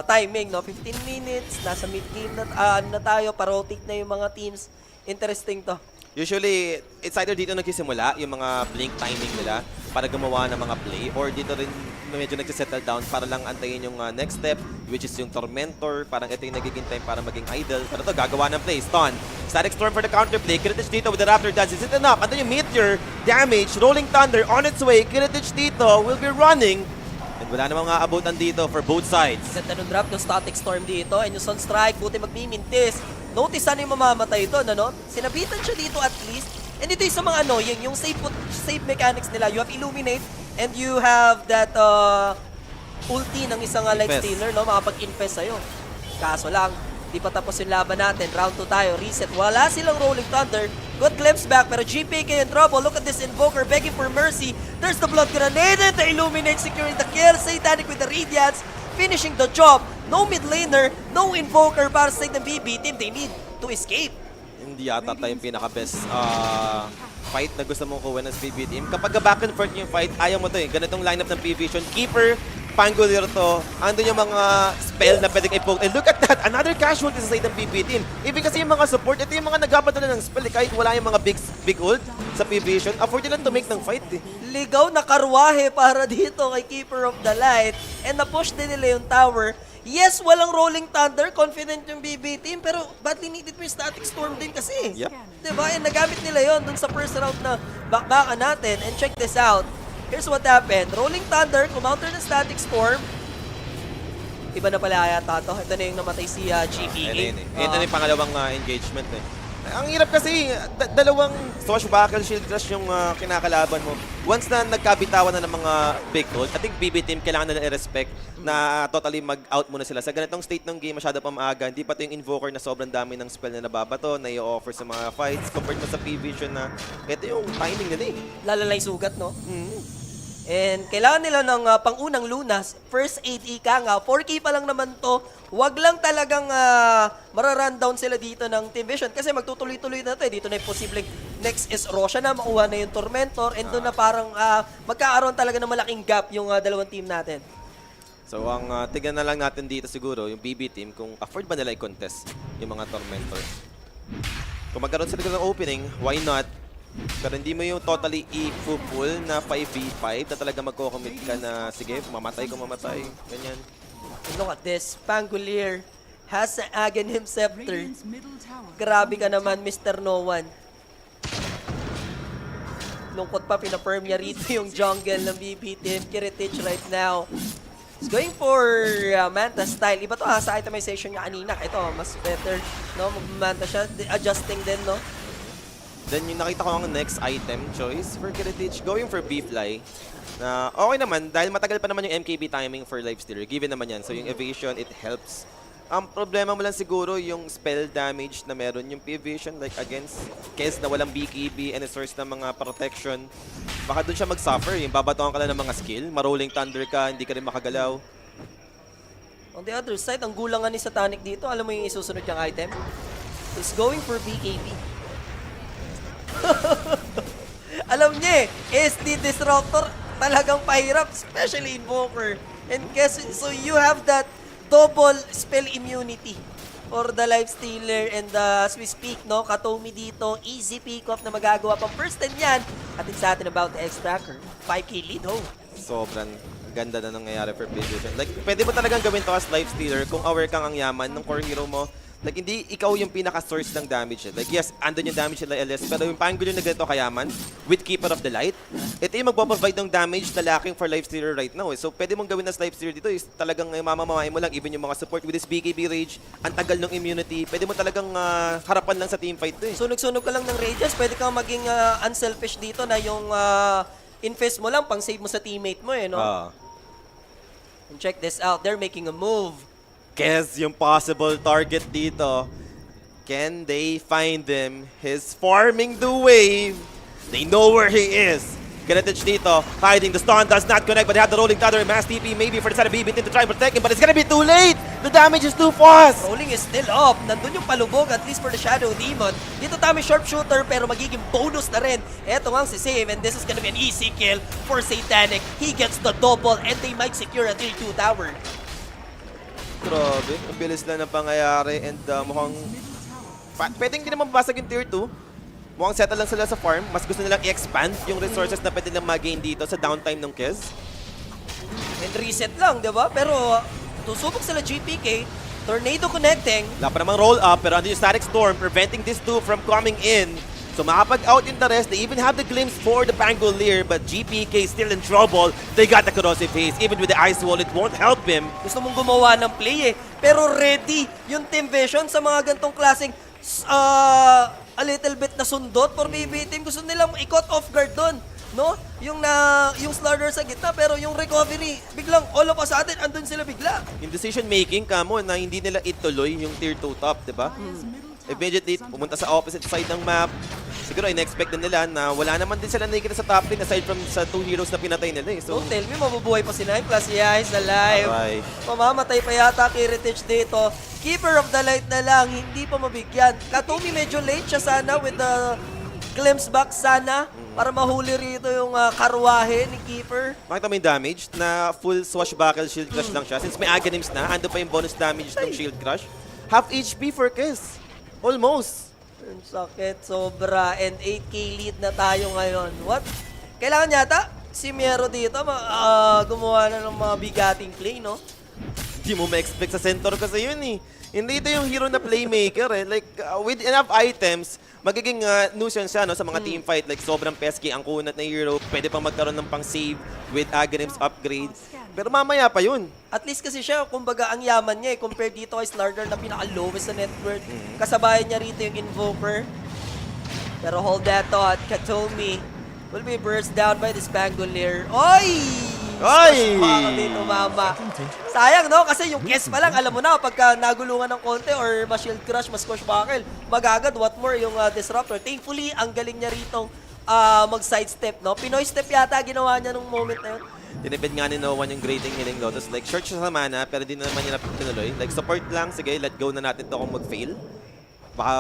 timing, no? 15 minutes, nasa mid-game na tayo, pa-rotate na yung mga teams. Interesting to. Usually, it's either dito nagsisimula, yung mga blink timing nila para gumawa ng mga play, or dito rin medyo nagsisettle down para lang antayin yung next step, which is yung Tormentor. Parang ito yung nagiging time para maging idle. Pero ito, gagawa ng play. Stun. Static Storm for the counterplay. Kiritich dito with the Raptor Dance. Is it enough? Andun yung Meteor. Damage. Rolling Thunder on its way. Kiritich dito will be running. And wala namang abutan dito for both sides. Ganda nung drop ng Static Storm dito. And yung Sunstrike, buti magmimintis. Notice sana yung mamamatay ito, no? Sinabitan siya dito at least. And ito yung sa mga annoying, yung safe mechanics nila. You have Illuminate and you have that ulti ng isang Lifestealer, no? Makapag-infest sa'yo. Kaso lang, di pa tapos yung laban natin. Round 2 tayo, reset. Wala silang Rolling Thunder. Good glimpse back, pero GPK in trouble. Look at this Invoker begging for mercy. There's the Blood Grenade and the Illuminate securing the kill. Satanic with the Radiance, finishing the job. No mid laner, no Invoker para sa side ng BB team. They need to escape. Hindi yata tayo yung pinaka-best fight na gusto mong kuha ng BB team. Kapag back and forth yung fight, ayaw mo to eh. Ganitong lineup ng PVISION. Keeper, Pangolier to, andun yung mga spell na pwedeng i-poke. And look at that, another casualty sa side ng PB team. Even kasi yung mga support, ito yung mga nagpapadala ng spell. Kahit wala yung mga big ult sa PVISION, afford nila to make ng fight eh. Ligaw na karwahe para dito kay Keeper of the Light. And na-push din nila yung tower. Yes, walang Rolling Thunder, confident yung BB team, pero badly needed pa yung Static Storm din kasi. Yep. Diba? And nagamit nila yon dun sa first round na bakbakan natin. And check this out. Here's what happened. Rolling Thunder, kumounter ng Static Storm. Iba na pala yata to. Ito na yung namatay si GPA. Ito na yung pangalawang engagement eh. Ang hirap kasi, dalawang swashbuckle shield crush yung kinakalaban mo. Once na nagkabitawan na ng mga big ult, I think BB team kailangan na i-respect na totally mag-out muna sila. Sa ganitong state ng game, masyado pa maaga. Hindi pa ito yung Invoker na sobrang dami ng spell na nababato, na i-offer sa mga fights. Compared mo sa PVISION na ito yung timing nila eh. Lalalay sugat, no? And kailangan nila ng pangunang lunas. First aid ika nga. 4K pa lang naman to. Wag lang talagang mararundown sila dito ng Team Vision. Kasi magtutuloy-tuloy na to eh. Dito na yung posibleng next is Rosha na. Makuha na yung Tormentor. And doon na parang magkakaroon talaga ng malaking gap yung dalawang team natin. So ang tignan na lang natin dito siguro, yung BB team, kung afford ba nila i-contest yung mga Tormentor. Kung magkaroon sila ng opening, why not? Pero hindi mo yung totally i-full na 5v5 na talaga magko-commit ka na, sige, mamatay kung mamatay. Ganyan. And look at this. Pangolier has an Aghanim Scepter. Grabe ka naman, Mr. No One. Lungkot pa, pina-firm niya rito yung jungle ng BB team. Kiritich right now. He's going for Manta style. Iba to sa itemization niya kanina. Ito, mas better. No? Mag-Manta siya. Adjusting din, no? Then yung nakita ko ang next item choice for Kiritich, going for B-Fly. Na okay naman, dahil matagal pa naman yung MKB timing for Lifestealer. Given naman yan. So yung evasion, it helps. Ang problema mo lang siguro yung spell damage na meron yung PVISION, like against Kez na walang BKB and a source ng mga protection. Baka dun siya mag-suffer. Yung babatuan ka lang ng mga skill, marolling thunder ka, hindi ka rin makagalaw. On the other side, ang gulangan ni Satanic dito, alam mo yung isusunod niyang item? Is going for BKB. Alam niya SD Disruptor talagang pahirap, especially Invoker. And guess, so you have that double spell immunity for the Lifestealer. And as we speak, no, Katomi dito, easy pick-off na magagawa pang first 10 yan. Atin sa atin about the X-Tracker. 5k lead, oh. Sobrang ganda na nangyayari for PVISION. Like, pwede mo talagang gawin to as Lifestealer kung aware kang ang yaman ng core hero mo. Like, hindi ikaw yung pinaka-source ng damage. Like, yes, andun yung damage nila LS, pero yung Pangolier na ganito kayaman, with Keeper of the Light, ito yung magpaprovide ng damage na lacking for Lifestealer right now. So, pwede mong gawin as Lifestealer dito is talagang mamamamahin mo lang, even yung mga support with this BKB Rage, ang tagal ng immunity, pwede mo talagang harapan lang sa teamfight to eh. Sunog-sunog ka lang ng Rages, pwede kang maging unselfish dito na yung infest mo lang, pang-save mo sa teammate mo eh, no? And check this out, they're making a move. Guess yung possible target dito. Can they find him? He's farming the wave. They know where he is. Kiritich dito, hiding. The stun does not connect, but they have the rolling thunder and mass TP maybe for the side of BB team to try and protect him, but it's gonna be too late. The damage is too fast. Rolling is still up. Nandun yung palubog, at least for the Shadow Demon. Dito Tami sharpshooter, pero magiging bonus na rin. Eto nga si Save, and this is gonna be an easy kill for Satanic. He gets the double, and they might secure a tier 2 tower. Grabe, ang bilis lang ng pangyayari and mukhang pwedeng hindi naman babasag yung tier 2. Mukhang settle lang sila sa farm. Mas gusto nilang i-expand yung resources na pwede nilang mag-gain dito sa downtime ng Kez. And reset lang, di ba? Pero tusubok sila GPK. Tornado connecting. Wala pa namang roll up, pero andun yung Static Storm preventing these two from coming in. So makapag-out yung the rest. They even have the glimpse for the Pangolier, but GPK still in trouble. They got the corrosive haze. Even with the ice wall, it won't help him. Gusto mong gumawa ng play eh. Pero ready yung Team Vision sa mga gantong klaseng a little bit na sundot for BB team. Gusto nilang i-cut off guard doon. No? Yung slaughter sa gitna, pero yung recovery, biglang all of us atin, andun sila bigla. Yung decision making, kamo, na hindi nila ituloy yung tier 2 top, di ba? Immediately, pumunta sa opposite side ng map. Siguro, in-expect din nila na wala naman din sila nakikita sa top lane aside from sa 2 heroes na pinatay nila eh. So, don't tell me, mabubuhay pa si Nine plus Yais alive. Alright. Mamamatay pa yata Kiritich dito. Keeper of the Light na lang, hindi pa mabigyan. Katomi medyo late siya sana with the glimpse back sana para mahuli rito yung karwahe ni Keeper. Makita mo yung damage na full swashbuckle shield crush lang siya. Since may Aghanims na, ando pa yung bonus damage ng shield crush. Half HP for Kiss. Almost. Ang sakit, sobra. And 8k lead na tayo ngayon. What? Kailangan yata si Miero dito gumawa na ng mga bigating play, no? Hindi mo ma-expect sa center kasi yun eh. Hindi ito yung hero na playmaker eh. Like, with enough items, magiging nuisance siya no, sa mga team fight. Like, sobrang pesky ang kunat na hero. Pwede pang magkaroon ng pang-save with Aghanims upgrades. Pero mamaya pa yun. At least kasi siya, kumbaga, ang yaman niya eh, compared dito kay Slardar na pinaka-lowest sa net worth. Kasabayan niya rito yung Invoker. Pero hold that thought, Katomi will be burst down by this Pangolier. Oy! Oy! Dito, mama. Sayang, no? Kasi yung guess pa lang, alam mo na, pagka nagulungan ng konti or ma-shield crush, ma-squashbuckle, magagad, what more, yung Disruptor. Thankfully, ang galing niya rito mag-sidestep, no? Pinoy step yata ginawa niya nung moment na yun. Tinipid nga ni No One yung grading Healing Lotus. Like, short siya sa mana, pero di na naman niya tinuloy. Like, support lang, sige, let go na natin to kung mag-fail. Baka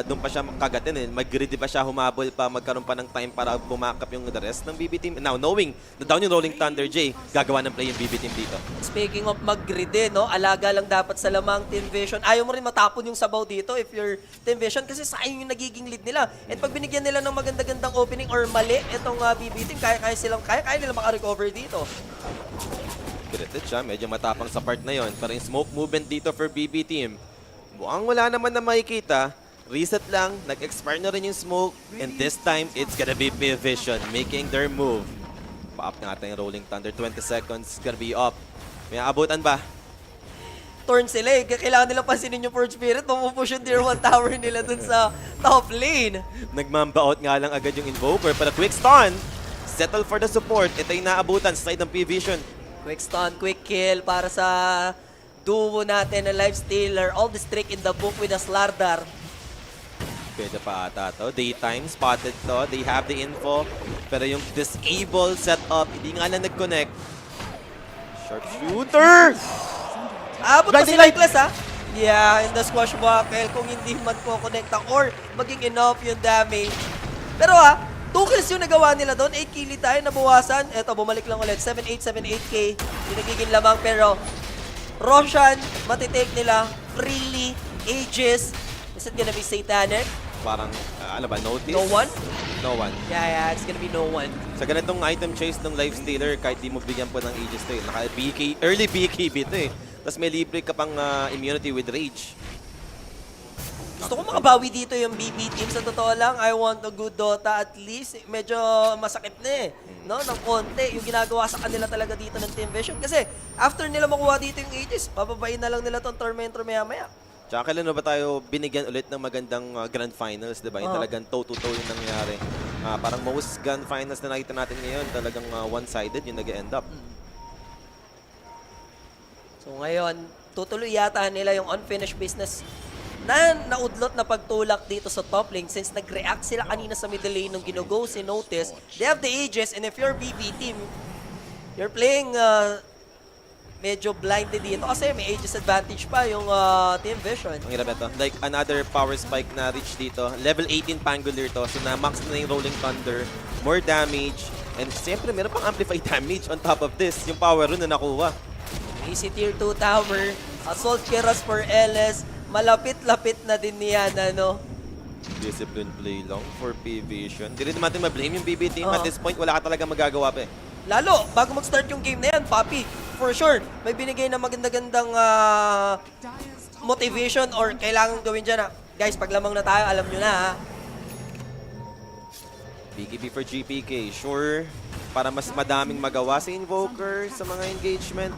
doon pa siya kagatin eh. Mag-greedy pa siya, humabol pa, magkaroon pa ng time para bumakap yung the rest ng BB team. Now, knowing na down yung Rolling Thunder, Jay, gagawa ng play yung BB team dito. Speaking of mag-greedy, no? Alaga lang dapat sa lamang Team Vision. Ayaw mo rin matapon yung sabaw dito if you're Team Vision kasi sayang yung nagiging lead nila. And pag binigyan nila ng maganda-gandang opening or mali itong BB team, kaya nila maka-recover dito. Gritted siya, medyo matapang sa part na yon. Pero yung smoke movement dito for BB team, buang wala naman na makikita. Reset lang, nag-expire na rin yung smoke. And this time, it's gonna be PVISION making their move. Pa-up na natin yung Rolling Thunder. 20 seconds, gonna be up. May abutan ba? Torn sila eh. Kailangan nilang pansinin yung Forge Spirit. Mapupush yung Tier 1 tower nila dun sa top lane. Nagmamba-out nga lang agad yung Invoker. Pero quick stun, settle for the support. Ito yung naabutan sa side ng PVISION. Quick stun, quick kill para sa duo natin na Lifestealer. All the streak in the book with a Slardar. Pwede pa ata to. Daytime, spotted to. They have the info. Pero yung disable setup, hindi nga lang nag-connect. Sharpshooter! Abot pa si Lightless ha? Yeah, in the squashbuckle kung hindi man ko connecta or maging enough yung damage. Pero 2 kills yung nagawa nila doon. 8 kill tayo, nabawasan. Eto, bumalik lang ulit. 7878k. Yung nagiging lamang pero Roshan, matitake nila, freely, Aegis. Is it gonna be Satanic? Parang, ano ba, notice? No one? No one. Yeah, it's gonna be no one. Sa ganitong item chase ng Lifestealer, kahit di mo bigyan po ng Aegis to eh. Naka-BK, early BKB to eh. Tapos may libre ka pang immunity with Rage. Gusto ko makabawi dito yung BB team. Sa totoo lang, I want a good Dota at least. Medyo masakit na eh. No? Ng konti. Yung ginagawa sa kanila talaga dito ng Team Vision. Kasi after nila makuha dito yung Aegis, papabayin na lang nila itong Tormentor maya-maya. Tsaka kailan ba tayo binigyan ulit ng magandang Grand Finals, diba? Yung talagang toe-to-toe yung nangyari. Parang most Grand Finals na nakita natin ngayon, talagang one-sided yung nag-end up. So ngayon, tutuloy yata nila yung unfinished business na naudlot na pagtulak dito sa top lane since nag-react sila kanina sa middle lane nung ginugo si Notice. They have the Aegis and if you're BB team, you're playing medyo blinded dito kasi may Aegis advantage pa yung Team Vision. Ang hirap ito. Like another power spike na reach dito. Level 18 Pangolier to. So na-max na yung Rolling Thunder. More damage. And siyempre meron pang amplified damage on top of this. Yung power rune na nakuha. Easy Tier 2 tower. Assault Keras for LS. Malapit-lapit na din niyan, ano? Discipline play lang for PVISION. Hindi rin naman natin ma-blame yung BB team. At this point, wala ka talaga magagawa pa eh. Lalo, bago mag-start yung game na yan, Papi, for sure, may binigay na maganda-gandang motivation or kailangan gawin dyan na, guys, pag lamang na tayo, alam nyo na ha. BKB for GPK. Sure, para mas madaming magawa si Invoker sa mga engagement.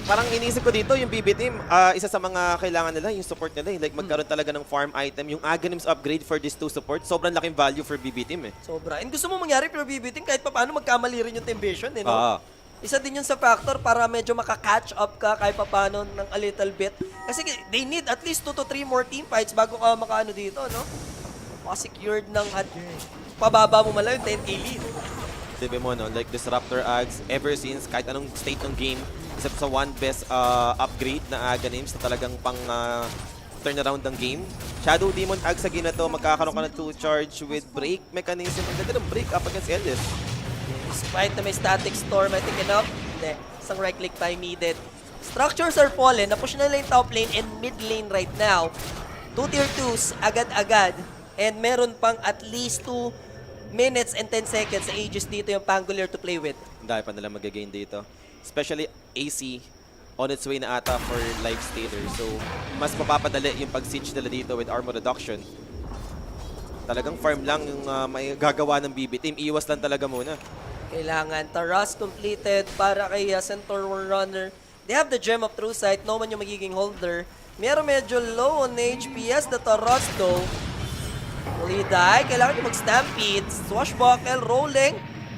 Parang iniisip ko dito, yung BB team, isa sa mga kailangan nila, yung support nila. Like magkaroon talaga ng farm item. Yung Aghanims upgrade for these 2 support, sobrang laking value for BB team eh. Sobra. And gusto mo mangyari for BB team kahit pa paano magkamali rin yung Team Vision eh, no? Isa din yun sa factor para medyo maka-catch up ka kahit pa paano ng a little bit. Kasi they need at least 2 to 3 more team fights bago ka makaano dito, no? Maka-secured ng pababa mo mala yung 10k lead. Sabi mo, no? Like Disruptor Ags, ever since kahit anong state ng game, except sa one best upgrade na Aghanims na talagang pang mag-turn around ng game. Shadow Demon Agsagi na to, magkakaroon ka ng 2-charge with break mechanism. Ang ganda ng break up against Ellis. Despite na may static storm, I think enough. Hindi, isang right click time needed. Structures are fallen, na-push na lang yung top lane and mid lane right now. 2 tier 2s, agad-agad. And meron pang at least 2 minutes and 10 seconds sa Aegis dito yung Pangolier to play with. Dahil pa nila mag-gain dito. Especially AC on its way na ata for Lifestealer. So, mas mapapadali yung pag-siege nila dito with armor reduction. Talagang farm lang yung may gagawa ng BB team. Iwas lang talaga muna. Kailangan. Taras completed para kay Centaur Runner. They have the Gem of True Sight. No man yung magiging holder. Meron medyo low on HPS na Taras though. Fully die. Kailangan yung mag-stampede. Swashbuckle, rolling.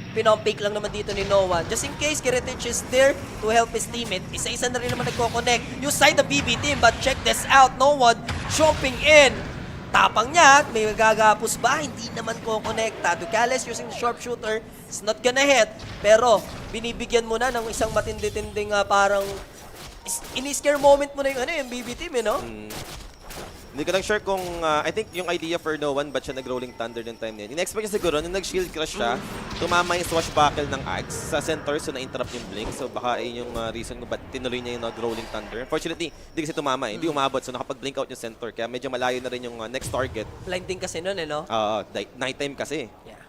Pinompake lang naman dito ni Noah. Just in case, Kiritich is there to help his teammate. Isa-isa na rin naman nagko-connect. You side the BB team, but check this out. No one jumping in. Tapang niya. May gagapos ba? Hindi naman ko-connecta. Ducales using the sharpshooter. It's not gonna hit. Pero, binibigyan mo na ng isang matindi-tinding parang ini-scare moment mo na yung BB team, no? Hindi ko lang sure kung, I think yung idea for No One, ba't siya nag-rolling thunder ng time na yun. In-expect niya siguro, nung nag-shield crush siya, tumama yung swashbuckle ng Axe sa center, so na-interrupt yung blink. So baka ay yung reason kung ba't tinuloy niya yung nag-rolling thunder. Unfortunately, hindi kasi tumama, hindi umabot, so nakapag-blink out yung center. Kaya medyo malayo na rin yung next target. Blinding kasi nun, no? Nighttime kasi. Yeah.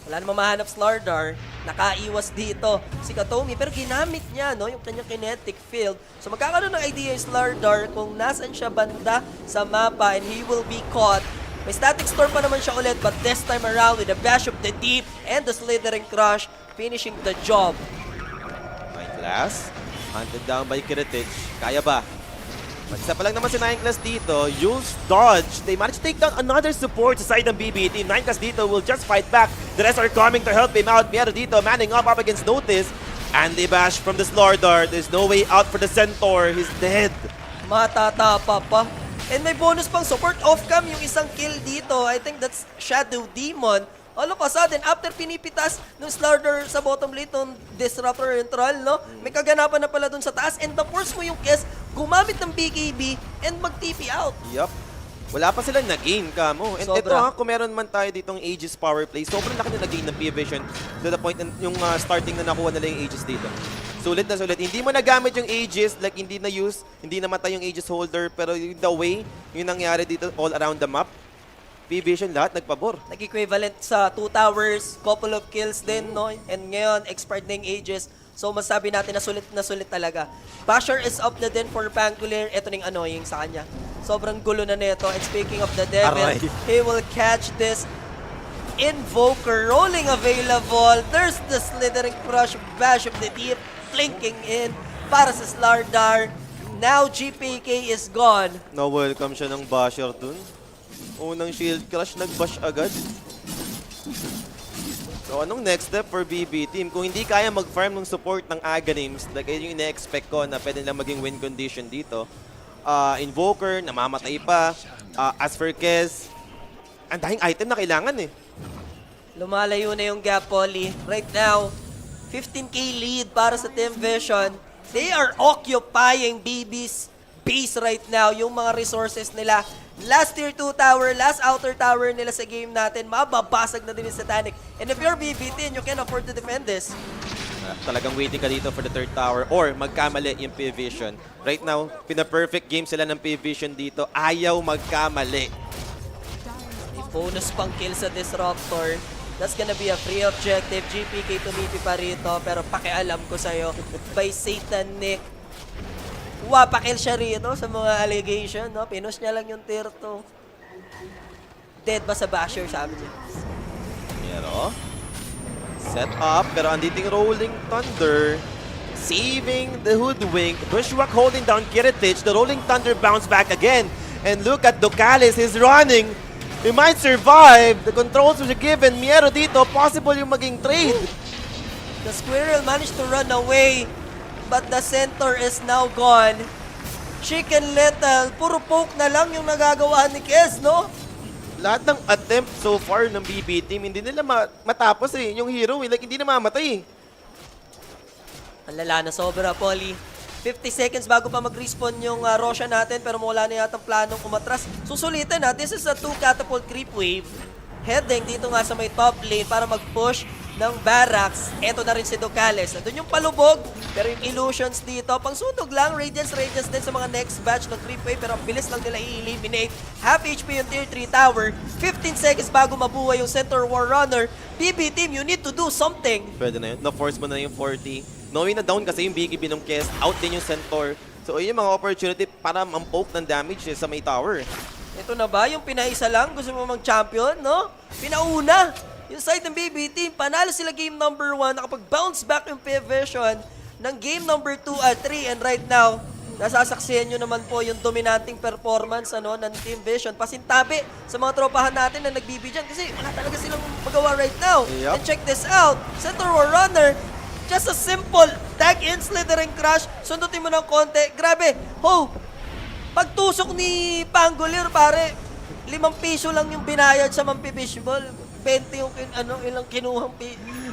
Wala namang mahanap Slardar. Nakaiwas dito si Katomi. Pero ginamit niya yung kanyang kinetic field. So magkakaroon ng idea yung Slardar kung nasan siya banda sa mapa and he will be caught. May static storm pa naman siya ulit but this time around with the bash of the deep and the slithering crush finishing the job. Nineclass, hunted down by Kiritich. Kaya ba? Mag-isa pa lang naman si Nineclass dito. Use dodge. They managed to take down another support sa side ng BB team. Nineclass dito will just fight back. The rest are coming to help him out. Miero dito manning up against Notice. And they bash from the Slardar. There's no way out for the Centaur. He's dead. Matatapa pa. And may bonus pang support off-cam yung isang kill dito. I think that's Shadow Demon. All of a sudden, after pinipitas ng Slardar sa bottom lane ng Disruptor and Troll, may kaganapan na pala dun sa taas. And na-force mo yung Kes gumamit ng BKB and mag-TP out. Yup. Wala pa silang nag-gain, kamo. And ito kung meron man tayo ditong Aegis power play, sobrang laki na nag-gain ng PVISION to the point yung starting na nakuha nila yung Aegis dito. Sulit na sulit. Hindi mo nagamit yung Aegis, like hindi na use, hindi namatay yung Aegis holder, pero the way yung nangyari dito all around the map, PVISION lahat nagpabor. Nag-equivalent sa 2 towers, couple of kills din, and ngayon, expired na yung Aegis. So masabi natin na sulit talaga. Basher is up na din for Pangolier. Ito na yung annoying sa kanya. Sobrang gulo na nito. And speaking of the devil, he will catch this Invoker rolling available. There's the slithering crush, bash of the deep, flanking in para sa Slardar. Now GPK is gone. Na-welcome siya ng basher dun. Unang shield crush, nag-bash agad. So anong next step for BB team? Kung hindi kaya mag-farm ng support ng Aghanims, like yung ina-expect ko na pwede lang maging win condition dito. Invoker, namamatay pa. As for Kes, ang dahing item na kailangan eh. Lumalayo na yung gap, Polly. Right now, 15k lead para sa Team Vision. They are occupying BB's base right now. Yung mga resources nila. Last tier 2 tower, last outer tower nila sa game natin, mababasag na din yung Satanic. And if you're BB10, you can afford to defend this. Talagang waiting ka dito for the third tower or magkamali yung PVISION. Right now, pina-perfect game sila ng PVISION dito. Ayaw magkamali. May bonus pang kill sa Disruptor. That's gonna be a free objective. GPK tumipi pa rito, pero pakialam ko sa'yo, by Satanic. Wapakil siya rito sa mga allegation, Pinush niya lang yung tier 2. Dead ba sa basher, sabi niya. Pero, set up, pero andito yung Rolling Thunder. Saving the Hoodwink. Bushwhack holding down Kiritich. The Rolling Thunder bounce back again. And look at Ducales, he's running. He might survive. The controls were given. Miero dito, possible yung maging trade. The Squirrel managed to run away. But the center is now gone. Chicken Little, puro poke na lang yung nagagawa ni Kes, Lahat ng attempt so far ng BB team, hindi nila matapos eh. Yung hero, like hindi na mamatay. Ang lala na sobra, Polly. 50 seconds bago pa mag-respawn yung Roshan natin, pero wala na yatang planong umatras. Susulitin ha, this is a 2 catapult creep wave. Heading dito nga sa may top lane para mag-push ng barracks. Eto na rin si Docales. Nandun yung palubog, pero yung illusions dito, pang sunog lang, Radiance din sa mga next batch ng creep wave, pero ang bilis lang nila i-eliminate. Half HP yung tier 3 tower, 15 seconds bago mabuhay yung center war runner. BB team, you need to do something. Pwede na yun. Na-force mo na yung 40. Knowing na down kasi yung BKB ng Kest, out din yung Centaur. So yun yung mga opportunity para mampoke ng damage sa may tower. Ito na ba? Yung pinaisa lang? Gusto mo mag-champion, no? Pinauna! Yung side ng BB team, panalo sila game number 1, nakapag-bounce back yung PVISION ng game number 2 at 3. And right now, nasasaksihan nyo naman po yung dominating performance ng Team Vision. Pasintabi sa mga tropahan natin na nag-BB dyan kasi wala talaga silang magawa right now. Yep. And check this out, Center War Runner, just a simple tag in, slithering crash, sundutin mo ng konti. Grabe, pagtusok ni Pangolier, pare, 5 piso lang yung binayad sa Mampibishball. 20 yung ilang kinuhang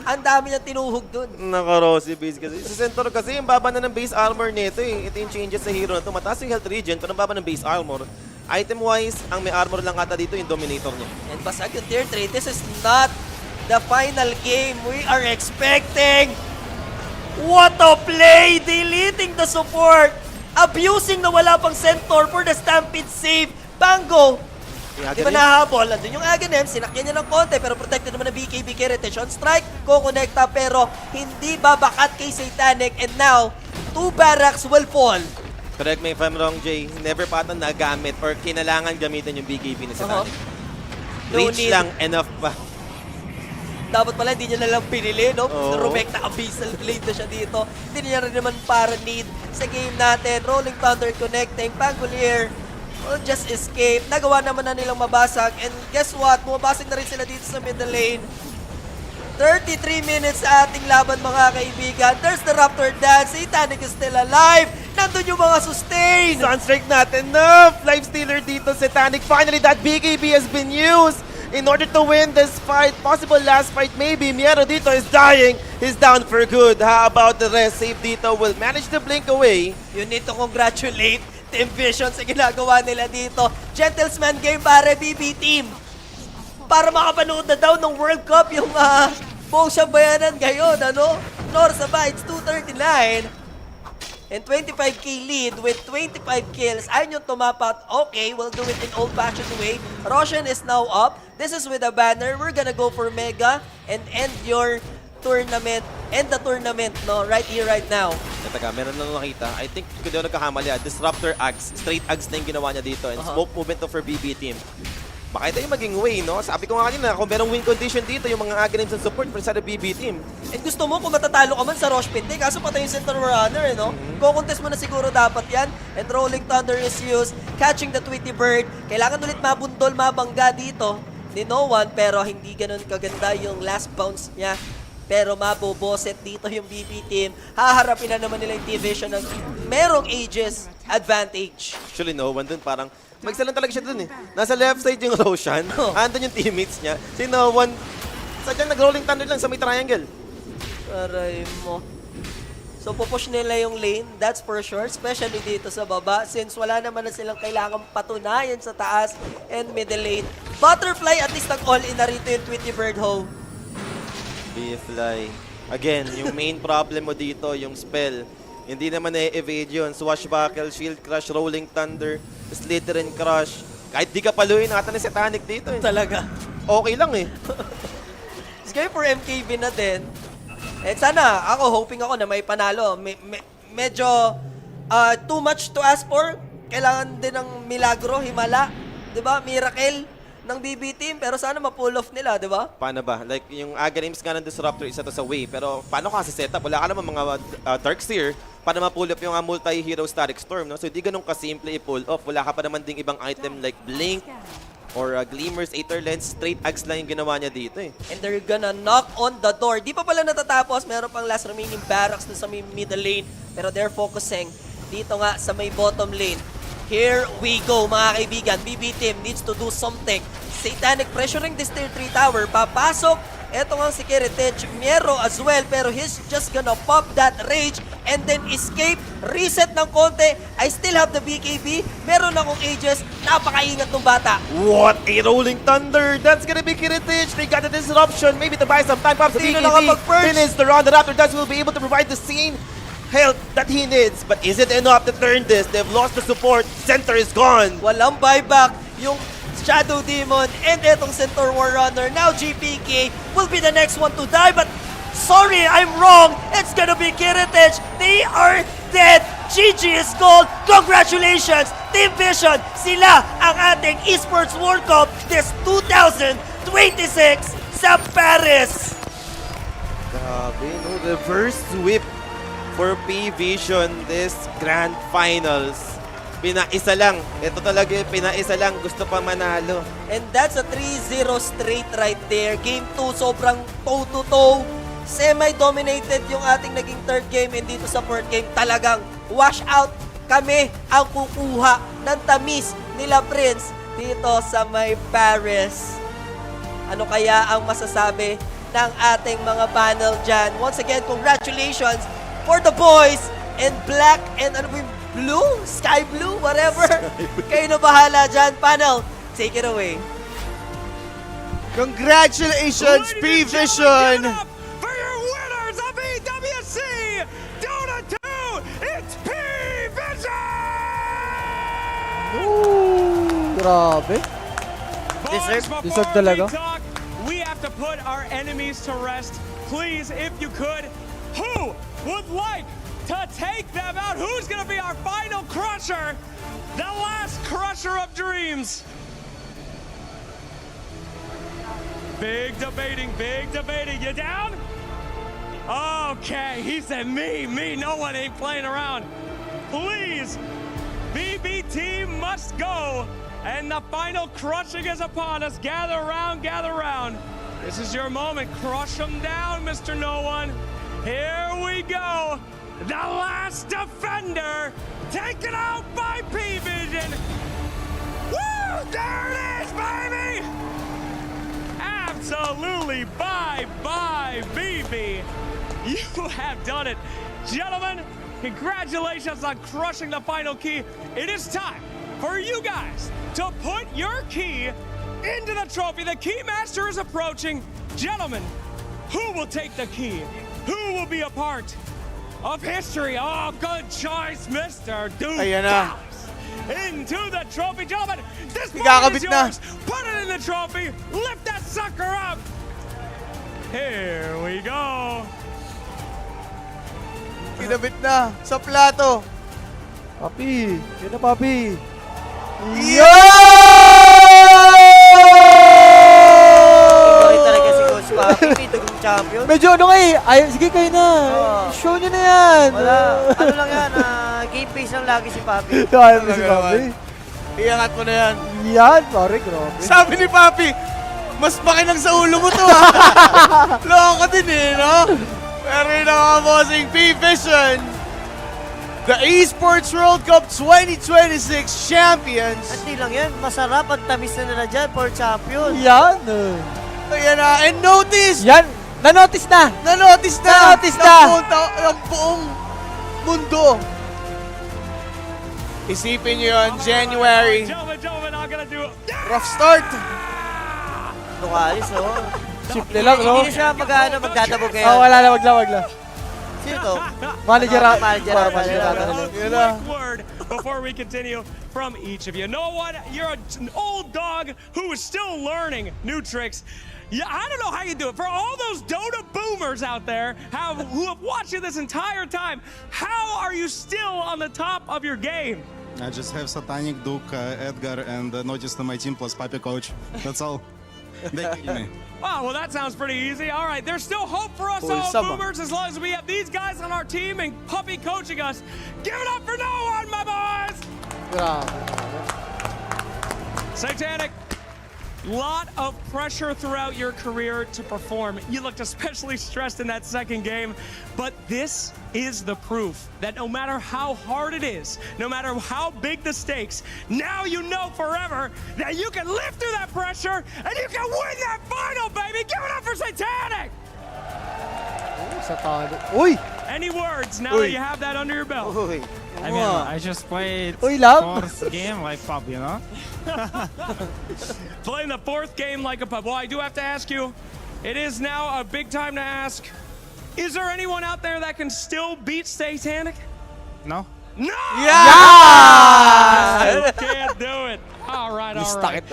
ang dami niyang tinuhog dun. Naka-Rosy base kasi. Sa Centaur kasi, yung baba na ng base armor nito eh. Ito yung changes sa hero na ito. Mataas yung health regen, pero ang baba ng base armor. Item-wise, ang may armor lang ata dito yung Dominator niya. And basag yung tier 3. This is not the final game we are expecting. What a play! Deleting the support. Abusing na wala pang Centaur for the Stampede save. Bango! Di ba nahabol? Andun yung Aghanim, sinakyan niya ng konti, pero protected naman ng BKB Heritage on strike. Kukonekta, pero hindi babakat kay Satanic. And now, 2 barracks will fall. Correct me if I'm wrong, Jay. Never pa ito nagamit or kinalangan gamitin yung BKB na Satanic. Reach lang, enough pa. Dapat pala hindi niya nalang pinili, no? Rumekta Abyssal Blade na siya dito. Hindi niya rin naman para need sa game natin. Rolling Thunder connecting, Pangolier will just escape. Nagawa naman na nilang mabasag. And guess what? Bumabasag na rin sila dito sa middle lane. 33 minutes sa ating laban, mga kaibigan. There's the Raptor Dance. Satanic is still alive. Nandun yung mga sustain. Sunstrike natin. No! Life Stealer dito, Satanic. Finally, that BKB has been used in order to win this fight. Possible last fight maybe. Miero dito is dying. He's down for good. How about the rest? Save dito will manage to blink away. You need to congratulate Team Vision sa ginagawa nila dito. Gentleman game, pare, BB team. Para makapanood na daw ng World Cup yung buong Sambayanan ngayon, North Bites 239. And 25k lead with 25 kills. Ayun yung tumapat. Okay, we'll do it in old-fashioned way. Roshan is now up. This is with a banner. We're gonna go for Mega and end your tournament. End the tournament, right here, right now. Teka, meron na nakita. I think kung di ako nagkakamali, Disruptor Axe. Straight Axe na yung ginawa niya dito. And smoke movement to for BB team. Baka ito yung maging way, no? Sabi ko nga kanina, kung merong win condition dito, yung mga Aghanims and support for sa BB team. And gusto mo kung matatalo ka man sa Rosh Pit, kaso patay yung Center Runner, Kukontest mo na siguro dapat yan. And Rolling Thunder is used. Catching the Tweety Bird. Kailangan ulit mabundol, mabangga dito ni No One, pero hindi ganun kaganda yung last bounce niya. Pero maboboset dito yung BB team. Haharapin na naman nila yung T-Vision ng merong ages advantage. Actually, No One dun parang magsalan talaga siya dun eh. Nasa left side yung Roshan. Andun yung teammates niya. Si No One, sadyang nag-rolling thunder lang sa may triangle. Aray mo. So, pupush nila yung lane, that's for sure. Especially dito sa baba. Since wala naman na silang kailangang patunayan sa taas and middle lane. Butterfly, at least nag-all-in na rito yung Tweety Bird Ho. B-Fly. Again, yung main problem mo dito, yung spell. Hindi naman na-evade yun. Swashbuckle, Shield Crush, Rolling Thunder, Slither and Crush. Kahit di ka paluin, ata na Satanic dito eh. Talaga. Okay lang eh. It's going for MKB na din. Eh sana, hoping ako na may panalo. Medyo too much to ask for. Kailangan din ng milagro, himala. 'Di ba? Miracle ng BB team, pero sana ma-pull off nila, di ba? Paano ba? Like, yung Aghanims nga ng Disruptor, isa to sa way. Pero paano ka sa setup? Wala ka naman mga Darkseer para ma-pull off yung multi-hero Static Storm, no? So, di ganun ka-simple i-pull off. Wala ka pa naman ding ibang item like Blink or Glimmers, Aether Lens. Straight Axe lang yung ginawa niya dito eh. And they're gonna knock on the door. Di pa pala natatapos. Meron pang last remaining barracks na sa may middle lane. Pero they're focusing dito nga sa may bottom lane. Here we go, mga kaibigan. BB team needs to do something. Satanic pressuring this tier 3 tower. Papasok Eto nga si Kiritich, Miero as well, pero he's just gonna pop that rage and then escape, reset ng konti. I still have the BKB, meron akong Aegis, napakaingat ng bata. What a rolling thunder! That's gonna be Kiritich. They got the disruption. Maybe to buy some time. Pops the Sino BKB. nakapag-purge? Finish the round. The Raptor Ducks will be able to provide the same health that he needs. But is it enough to turn this? They've lost the support. Center is gone. Walang buyback yung Shadow Demon and etong Centaur War Runner. Now GPK will be the next one to die, but sorry, I'm wrong. It's gonna be Kiritich. They are dead. GG is called. Congratulations, Team Vision. Sila ang ating Esports World Cup this 2026 sa Paris. Grabe, no? Reverse sweep for PVISION this Grand Finals. Pinaisa lang. Ito talaga yung pinaisa lang. Gusto pa manalo. And that's a 3-0 straight right there. Game 2, sobrang toe-to-toe. Semi-dominated yung ating naging third game. And dito sa fourth game, talagang wash out. Kami ang kukuha ng tamis nila Prince dito sa may Paris. Ano kaya ang masasabi ng ating mga panel dyan? Once again, congratulations for the boys in black and ano ba yung blue? Sky blue? Whatever. Kayo na bahala dyan. Panel, take it away. Congratulations, PVISION! For your winners of BWC Dota 2, it's PVISION! Grabe. Deserve talaga. We have to put our enemies to rest. Please, if you could, who would like to take them out? Who's going to be our final crusher? The last crusher of dreams. Big debating, big debating. You down? Okay, he said me. No one ain't playing around. Please, BBT must go. And the final crushing is upon us. Gather round, gather round. This is your moment. Crush them down, Mr. No One. Here we go. The last defender taken out by PVISION. Woo! There it is, baby! Absolutely bye-bye, BB. You have done it. Gentlemen, congratulations on crushing the final key. It is time for you guys to put your key into the trophy. The key master is approaching. Gentlemen, who will take the key? Who will be a part of history? Oh, good choice, Mr. Duke. Ayan na. Into the trophy. Gentlemen, this moment is Ikakabit na. yours. Put it in the trophy. Lift that sucker up. Here we go. Kinabit na sa plato. Papi. Yun na, Papi. Bakit talaga si Coach Papi, pitugong champion? Medyo ano nga eh. Ay, sige kayo na. Show nyo na yan. Wala. Ano lang yan, game face lang lagi si Papi. Kaya mo si Papi. Iangat mo na yan. Yan, pare, grabe. Sabi ni Papi, mas makinang sa ulo mo to ha. Loko din eh, no? Pero yun ang bossing PVISION, the Esports World Cup 2026 champions. At di lang yan, masarap at tamis na nila dyan for champion. Yan. Ayan na, and notice! Yan, na-notice na. Na-notice na! Na-notice na! Ng buong mundo. Isipin nyo yun, January. Gentlemen, I'm gonna do Rough start. Tukalis, oh. Simple lang, no? Hindi siya magdadabog ngayon. Oh, wala na, wag lang. Sino to? Manager Manager quick word before we continue from each of you. No one, you're an old dog who is still learning new tricks. Yeah, I don't know how you do it. For all those Dota boomers out there who have watched you this entire time, how are you still on the top of your game? I just have Satanic, Duke, Edgar, and notice to my team plus Papi coach. That's all. They kill me. Oh, well, that sounds pretty easy. All right, there's still hope for us all boomers as long as we have these guys on our team and Puppy coaching us. Give it up for No One, my boys! Grabe. Satanic, Lot of pressure throughout your career to perform. You looked especially stressed in that second game, but this is the proof that no matter how hard it is, no matter how big the stakes, now you know forever that you can live through that pressure and you can win that final, baby! Give it up for Satanic! Uy! Any words now that you have that under your belt? I mean, I just played Uy, love. fourth game like pub, you know? Playing the fourth game like a pub. Well, I do have to ask you, it is now a big time to ask, is there anyone out there that can still beat Satanic? No? No! Yeah! You can't do it. All right, all right.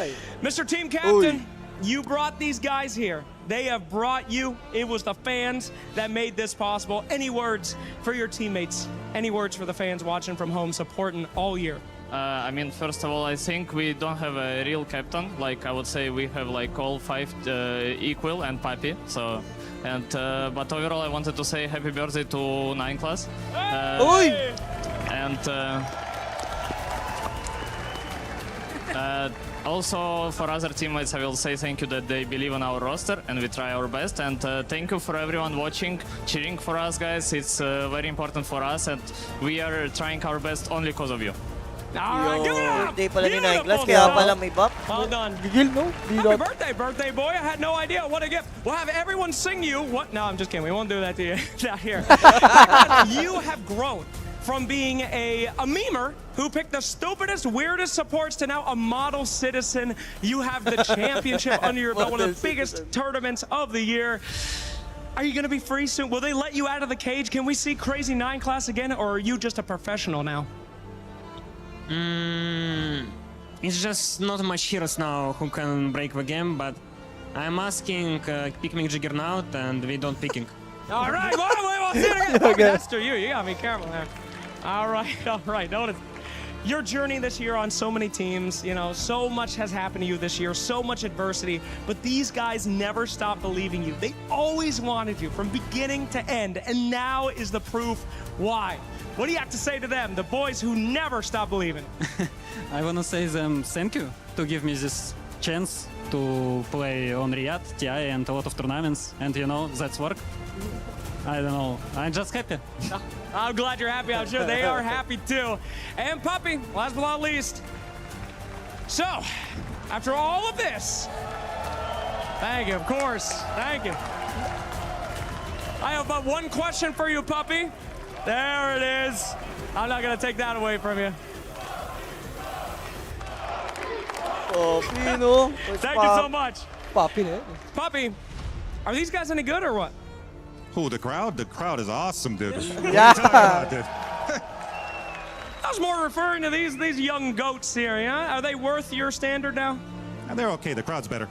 Mr. Team Captain, you brought these guys here. They have brought you. It was the fans that made this possible. Any words for your teammates? Any words for the fans watching from home, supporting all year? I mean, first of all, I think we don't have a real captain. Like, I would say we have like all 5 equal and Papi. So, and but overall, I wanted to say happy birthday to 9 class. And also for other teammates, I will say thank you that they believe in our roster and we try our best. And thank you for everyone watching, cheering for us, guys. It's very important for us, and we are trying our best only because of you. All right, give it up! Birthday pala ni Nicholas, Beautiful kaya stuff. pala may buff. Well done. Gigil, no? Happy birthday, birthday boy. I had no idea. What a gift. We'll have everyone sing you. What? No, I'm just kidding. We won't do that to you. Not here. You have grown from being a memer who picked the stupidest, weirdest supports to now a model citizen. You have the championship under your belt, one of the biggest tournaments of the year. Are you going to be free soon? Will they let you out of the cage? Can we see Crazy 9 class again, or are you just a professional now? It's just not much heroes now who can break the game, but I'm asking picking Juggernaut and we don't picking. All right, well, see it again. That's to you. You got to be careful there. All right. Notice your journey this year on so many teams, you know, so much has happened to you this year, so much adversity, but these guys never stopped believing you. They always wanted you from beginning to end, and now is the proof why. What do you have to say to them, the boys who never stop believing? I want to say them thank you to give me this chance to play on Riyadh, TI, and a lot of tournaments, and you know, that's work. I don't know, I'm just happy. I'm glad you're happy. I'm sure they are happy too. And Puppy, last but not least. So, after all of this, thank you, of course, thank you. I have but one question for you, Puppy. There it is. I'm not gonna take that away from you. Pino. Thank you so much. Papi, Puppy, are these guys any good or what? Who, the crowd? The crowd is awesome, dude. Yeah. I was more referring to these young goats here, yeah? Are they worth your standard now? They're okay. The crowd's better.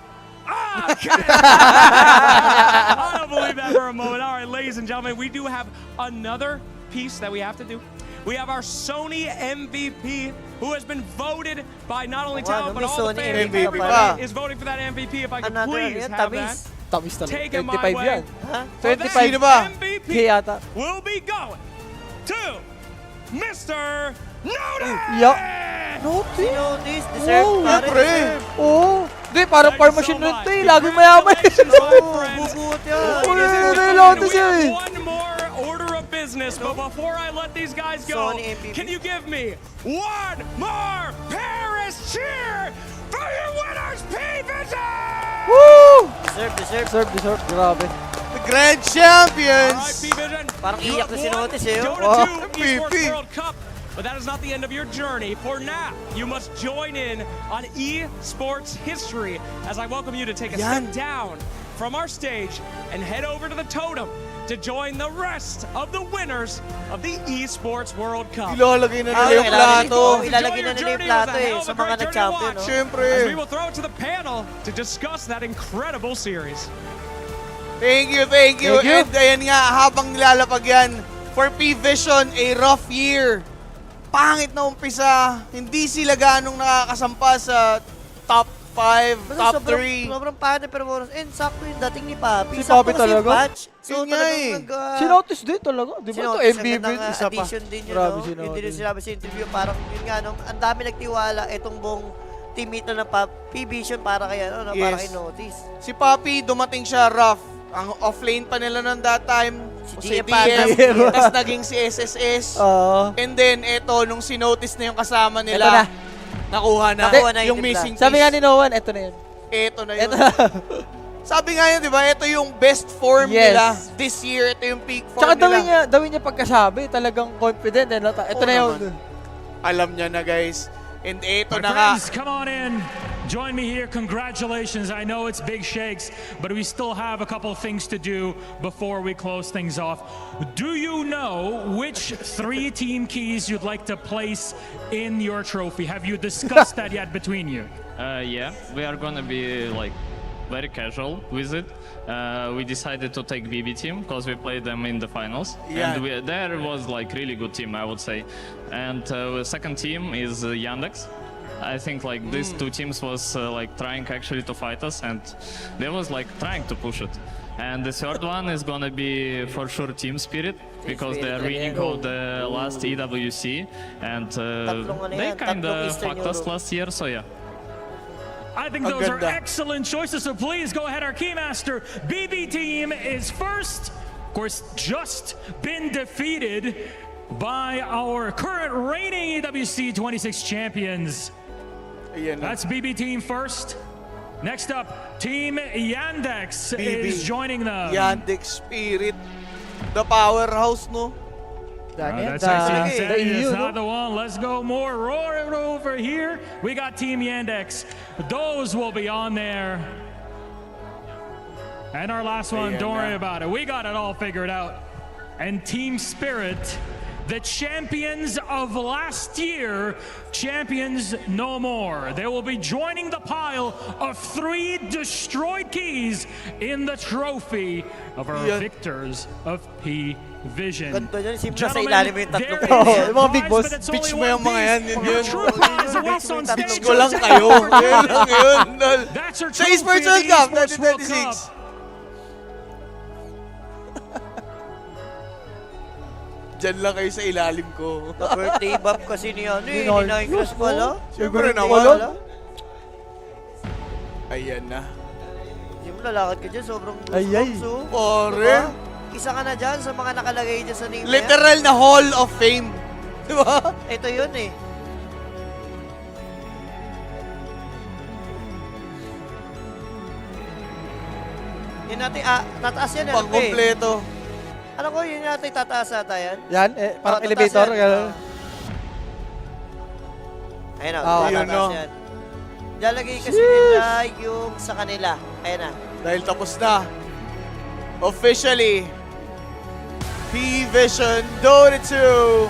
Okay. I don't believe that for a moment. All right, ladies and gentlemen, we do have another piece that we have to do. We have our Sony MVP, who has been voted by not only talent, but all the fans. Everybody is voting for that MVP. If I could please have that. Tamis talaga. Take it my 25 way. yan. For 25. that Sino ba? MVP Kaya yata. will be going to Mr. Notice! Notice? Notice, deserve, Oo, pare, pre. deserve. Oo. Hindi, parang Thank farm you so machine rin much. ito eh. Laging mayaman. Bubuot yan. Uy, We Notice have eh. one more order of business, but before I let these guys go, Sony MVP. can you give me one more Paris cheer for your winners, PVISION! Woo! Deserve. Grabe. The Grand All right, Champions! PVISION. Parang iyak na si Notice eh. Go Oh. to Esports World Cup. But that is not the end of your journey. For now, you must join in on esports history as I welcome you to take a step down from our stage and head over to the totem to join the rest of the winners of the Esports World Cup. Ilalagay na nila yung plato. Ilalagay na nila yung plato eh, sa mga nag-champion. As No? we Siyempre. will throw it to the panel to discuss that incredible series. Thank you. And ayan nga, habang nilalapag yan, for PVISION, a rough year. Pangit na umpisa. Hindi sila ganong nakakasampa sa top 5, top 3. Sobrang pangit na performance. And sakto yung dating ni Papi. Si Sakto Papi kasi yung talaga? patch. So Yun nga eh. Si Notice din talaga. Di ba ito Sinotice, MVP? ang Isa pa. addition din yun, Grabe no? si Hindi rin Notice. sinabi sa interview, parang yun nga, no? Ang dami nagtiwala itong buong teammate na ng PVISION para kay ano, para kay Notice. Si Papi, dumating siya rough. Ang offlane pa nila noon that time. Si GM DM, tapos naging si SSS. Oo. And then, eto, nung sinotice na yung kasama Ito nila, na. nakuha na, Nakuha na yung yung missing Sabi nga piece. ni Noan, eto na yun. Eto na yun. Eto na. Sabi nga yun, di ba? Ito yung best form Yes. nila this year. Ito yung peak form Tsaka nila. dawin niya pagkasabi, talagang confident. Eh, no? Ito na yun. Alam niya na, guys. And ito My na nga. friends, come on in. Join me here. Congratulations. I know it's big shakes, but we still have a couple things to do before we close things off. Do you know which 3 team keys you'd like to place in your trophy? Have you discussed that yet between you? Yeah, we are gonna be like very casual with it. We decided to take BB team because we played them in the finals, Yeah. and there was like really good team, I would say. And the second team is Yandex. I think like these 2 teams was like trying actually to fight us, and they was like trying to push it. And the third one is gonna be for sure Team Spirit because they are winning all the last EWC, and they kinda fucked us last year. So yeah. I think those are excellent choices, so please go ahead, our Keymaster. BB team is first. Of course, just been defeated by our current reigning EWC 26 champions. That's BB team first. Next up, Team Yandex is joining them. Yandex Spirit. The powerhouse, no? That's actually is not the one. Let's go more. Roar it over here. We got Team Yandex. Those will be on there. And our last one, don't worry about it. We got it all figured out. And Team Spirit, the champions of last year, champions no more. They will be joining the pile of 3 destroyed keys in the trophy of our victors of PVISION. Ganto yun, simple sa ilalim yung tatlong Yung mga big boss. Pitch mo yung mga yan. Yun. Pitch ko lang kayo. Yun lang yun. Sa Esports World Cup 2026. Diyan lang kayo sa ilalim ko. Birthday buff kasi ni ano eh, ni Nightcross pala. Siyempre naman. Ayan na. Yung lalakad ka dyan, sobrang Ay. so. Pare. Isa ka na dyan sa mga nakalagay dyan sa name. Literal na Hall of Fame. Diba? Ito yun eh. Yun natin, tataas yan eh. Pang-kompleto. Alam ko, yun natin tataas ata yan. Yan, parang elevator. Ayun o, yun tataas yan. Lalagay kasi nila yung sa kanila. Ayun na. Dahil tapos na. Officially, PVISION Dota 2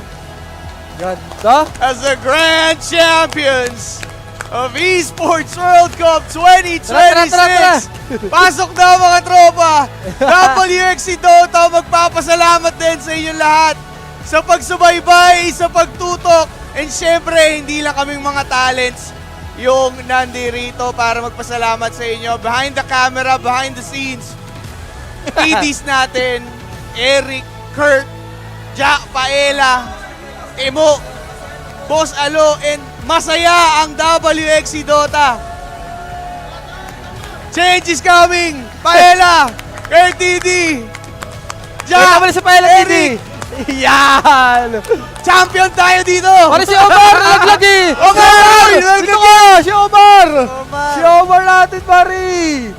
Ganda. as the grand champions of Esports World Cup 2026. Pasok na mga tropa. WXC Dota, magpapasalamat din sa inyong lahat sa pagsubaybay, sa pagtutok, and syempre, hindi lang kaming mga talents yung nandirito para magpasalamat sa inyo. Behind the camera, behind the scenes, PDs natin, Eric, Kurt, Jack, Paela, Emo, Boss Alo, and masaya ang WXC Dota. Change is coming! Paela, Kurt TD, Jack, Eric, Yan! champion tayo dito! Pare si Omar naglagi! Omar! Dito ka! Si Omar! Si Omar natin, pare!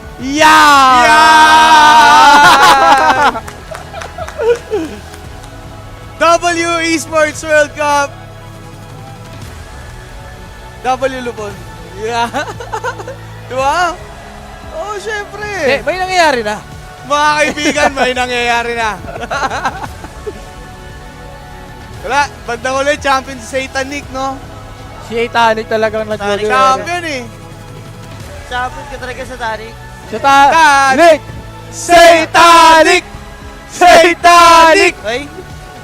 W Esports World Cup. W Lupon. Yeah. Diba? Oh, syempre. May nangyayari na. Mga kaibigan, may nangyayari na. Wala, bandang ulit, champion si Satanic, no? Si Titanic talagang nag-joke. Champion eh. Champion ka talaga sa Tanic. Si Titanic! Satanic! Satanic! Ay,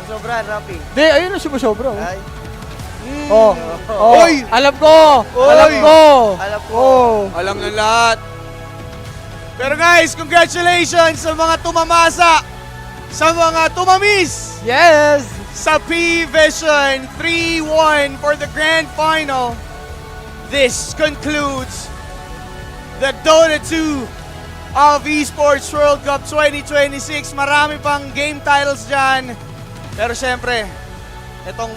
sobra, Rapi. Di, ayun na sumusobra. Ay. Oh. Oy! Alam ko! Oy! Alam ko! Alam ko. Oh. Alam na lahat. Pero guys, congratulations sa mga tumamasa, sa mga tumamis. Yes! Sa PVISION 3-1 for the grand final. this concludes the Dota 2 of Esports World Cup 2026. Marami pang game titles dyan. Pero syempre, itong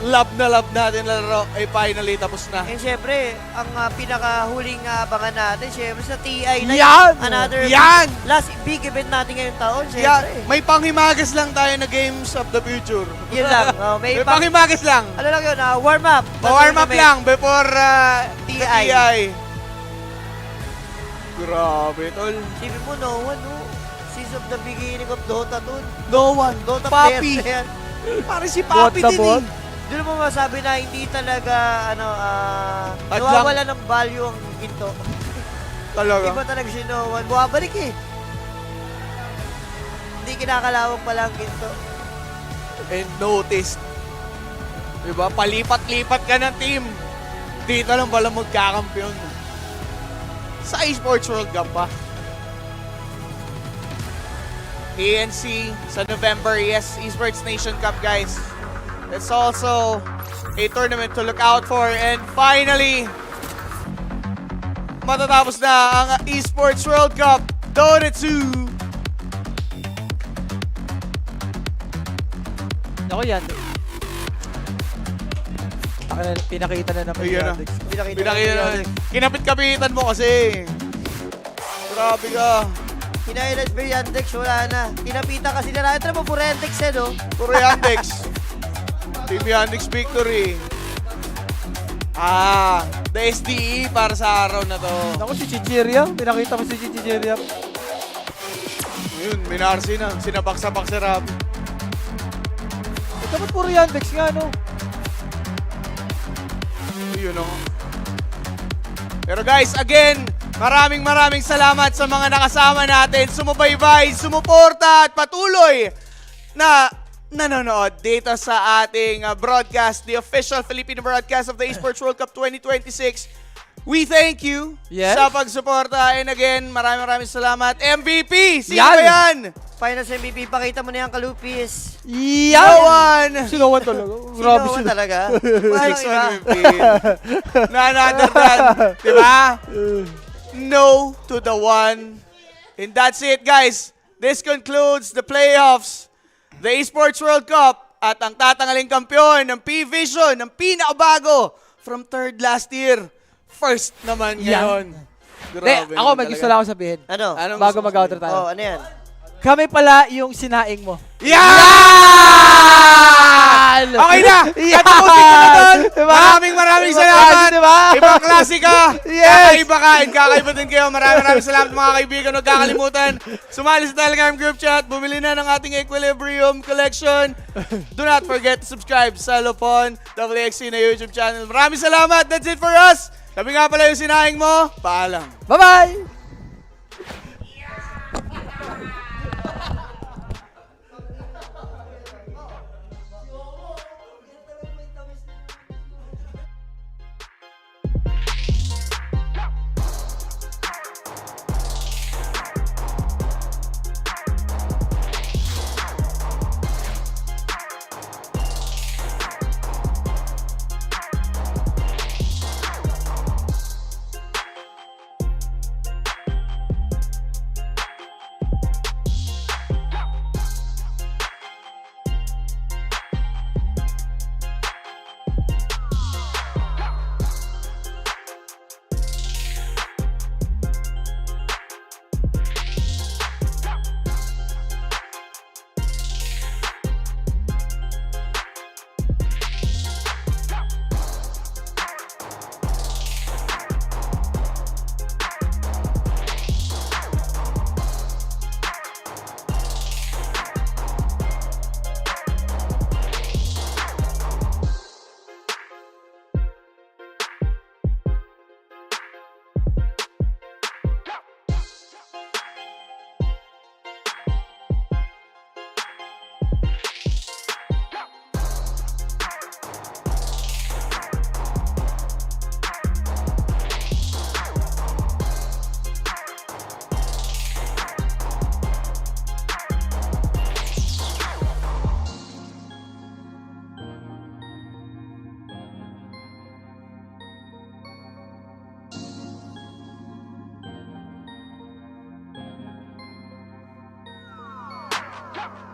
love natin na laro ay finally tapos na. And syempre, ang pinakahuling abangan natin, syempre sa TI na Yan! another Yan! last big event natin ngayong taon, Yeah, syempre. may panghimagas lang tayo na games of the future. Yun lang. May panghimagas lang. Ano lang yun, warm up. Warm up lang before TI. TI. Grabe, tol. Sipin mo, no one, no? Since of the beginning of Dota, tol. No one. Dota Papi. players na yan. Parang si Papi din eh. Doon mo masabi na hindi talaga, At nawawala ng value ang ginto. Talaga? Iba talaga si no one. Buwabalik eh. Hindi kinakalawang pala ang ginto. And noticed. Diba? Palipat-lipat ka ng team. Dito lang pala magkakampiyon. Sa Esports World Cup pa. ENC sa November. Yes, Esports Nation Cup, guys. It's also a tournament to look out for. And finally, matatapos na ang Esports World Cup Dota 2. Ako yan. Pinakita na naman Ayun na. Yandex. Pinakita na. Kinapit-kapitan mo kasi. Grabe ka. Hinailan ba yung Yandex? Wala na. Kinapita kasi na natin. Tara mo, puro Yandex eh, no? Puro Yandex. Team Yandex victory. The SDE para sa araw na to. Ako si Chichiria. Pinakita ko si Chichiria. Ayun, minarsi na. Sinapak-sapak si Rabi. Dapat puro Yandex nga, no? Yun o. Pero guys, again, maraming salamat sa mga nakasama natin, sumubaybay, sumuporta at patuloy na nanonood dito sa ating broadcast, the official Filipino broadcast of the Esports World Cup 2026. We thank you sa pagsuporta. And again, maraming salamat. MVP! Sino ba yan? Finals MVP, pakita mo na yan, Kalupis. Yan! No one! Si no one talaga. Si no one talaga. Walang iba. None other than, diba? No to the one. And that's it, guys. This concludes the playoffs, the Esports World Cup, at ang tatangaling kampiyon ng PVISION, ng pinakabago from third last year. First naman ngayon. Grabe. Ako, may gusto lang ako sabihin. Ano? Bago mag-outro tayo. Ano yan? Kami pala yung sinaing mo. Yan! Okay na! Katapusin ko na doon! Maraming salamat! Ibang klase ka! Kakaiba ka! And kakaiba din kayo. Maraming salamat mga kaibigan. Huwag kakalimutan. Sumali sa Telegram group chat. Bumili na ng ating Equilibrium collection. Do not forget to subscribe sa LuponWXC na YouTube channel. Maraming salamat! That's it for us! Kami nga pala yung sinaing mo. Paalam! Bye-bye! Cup.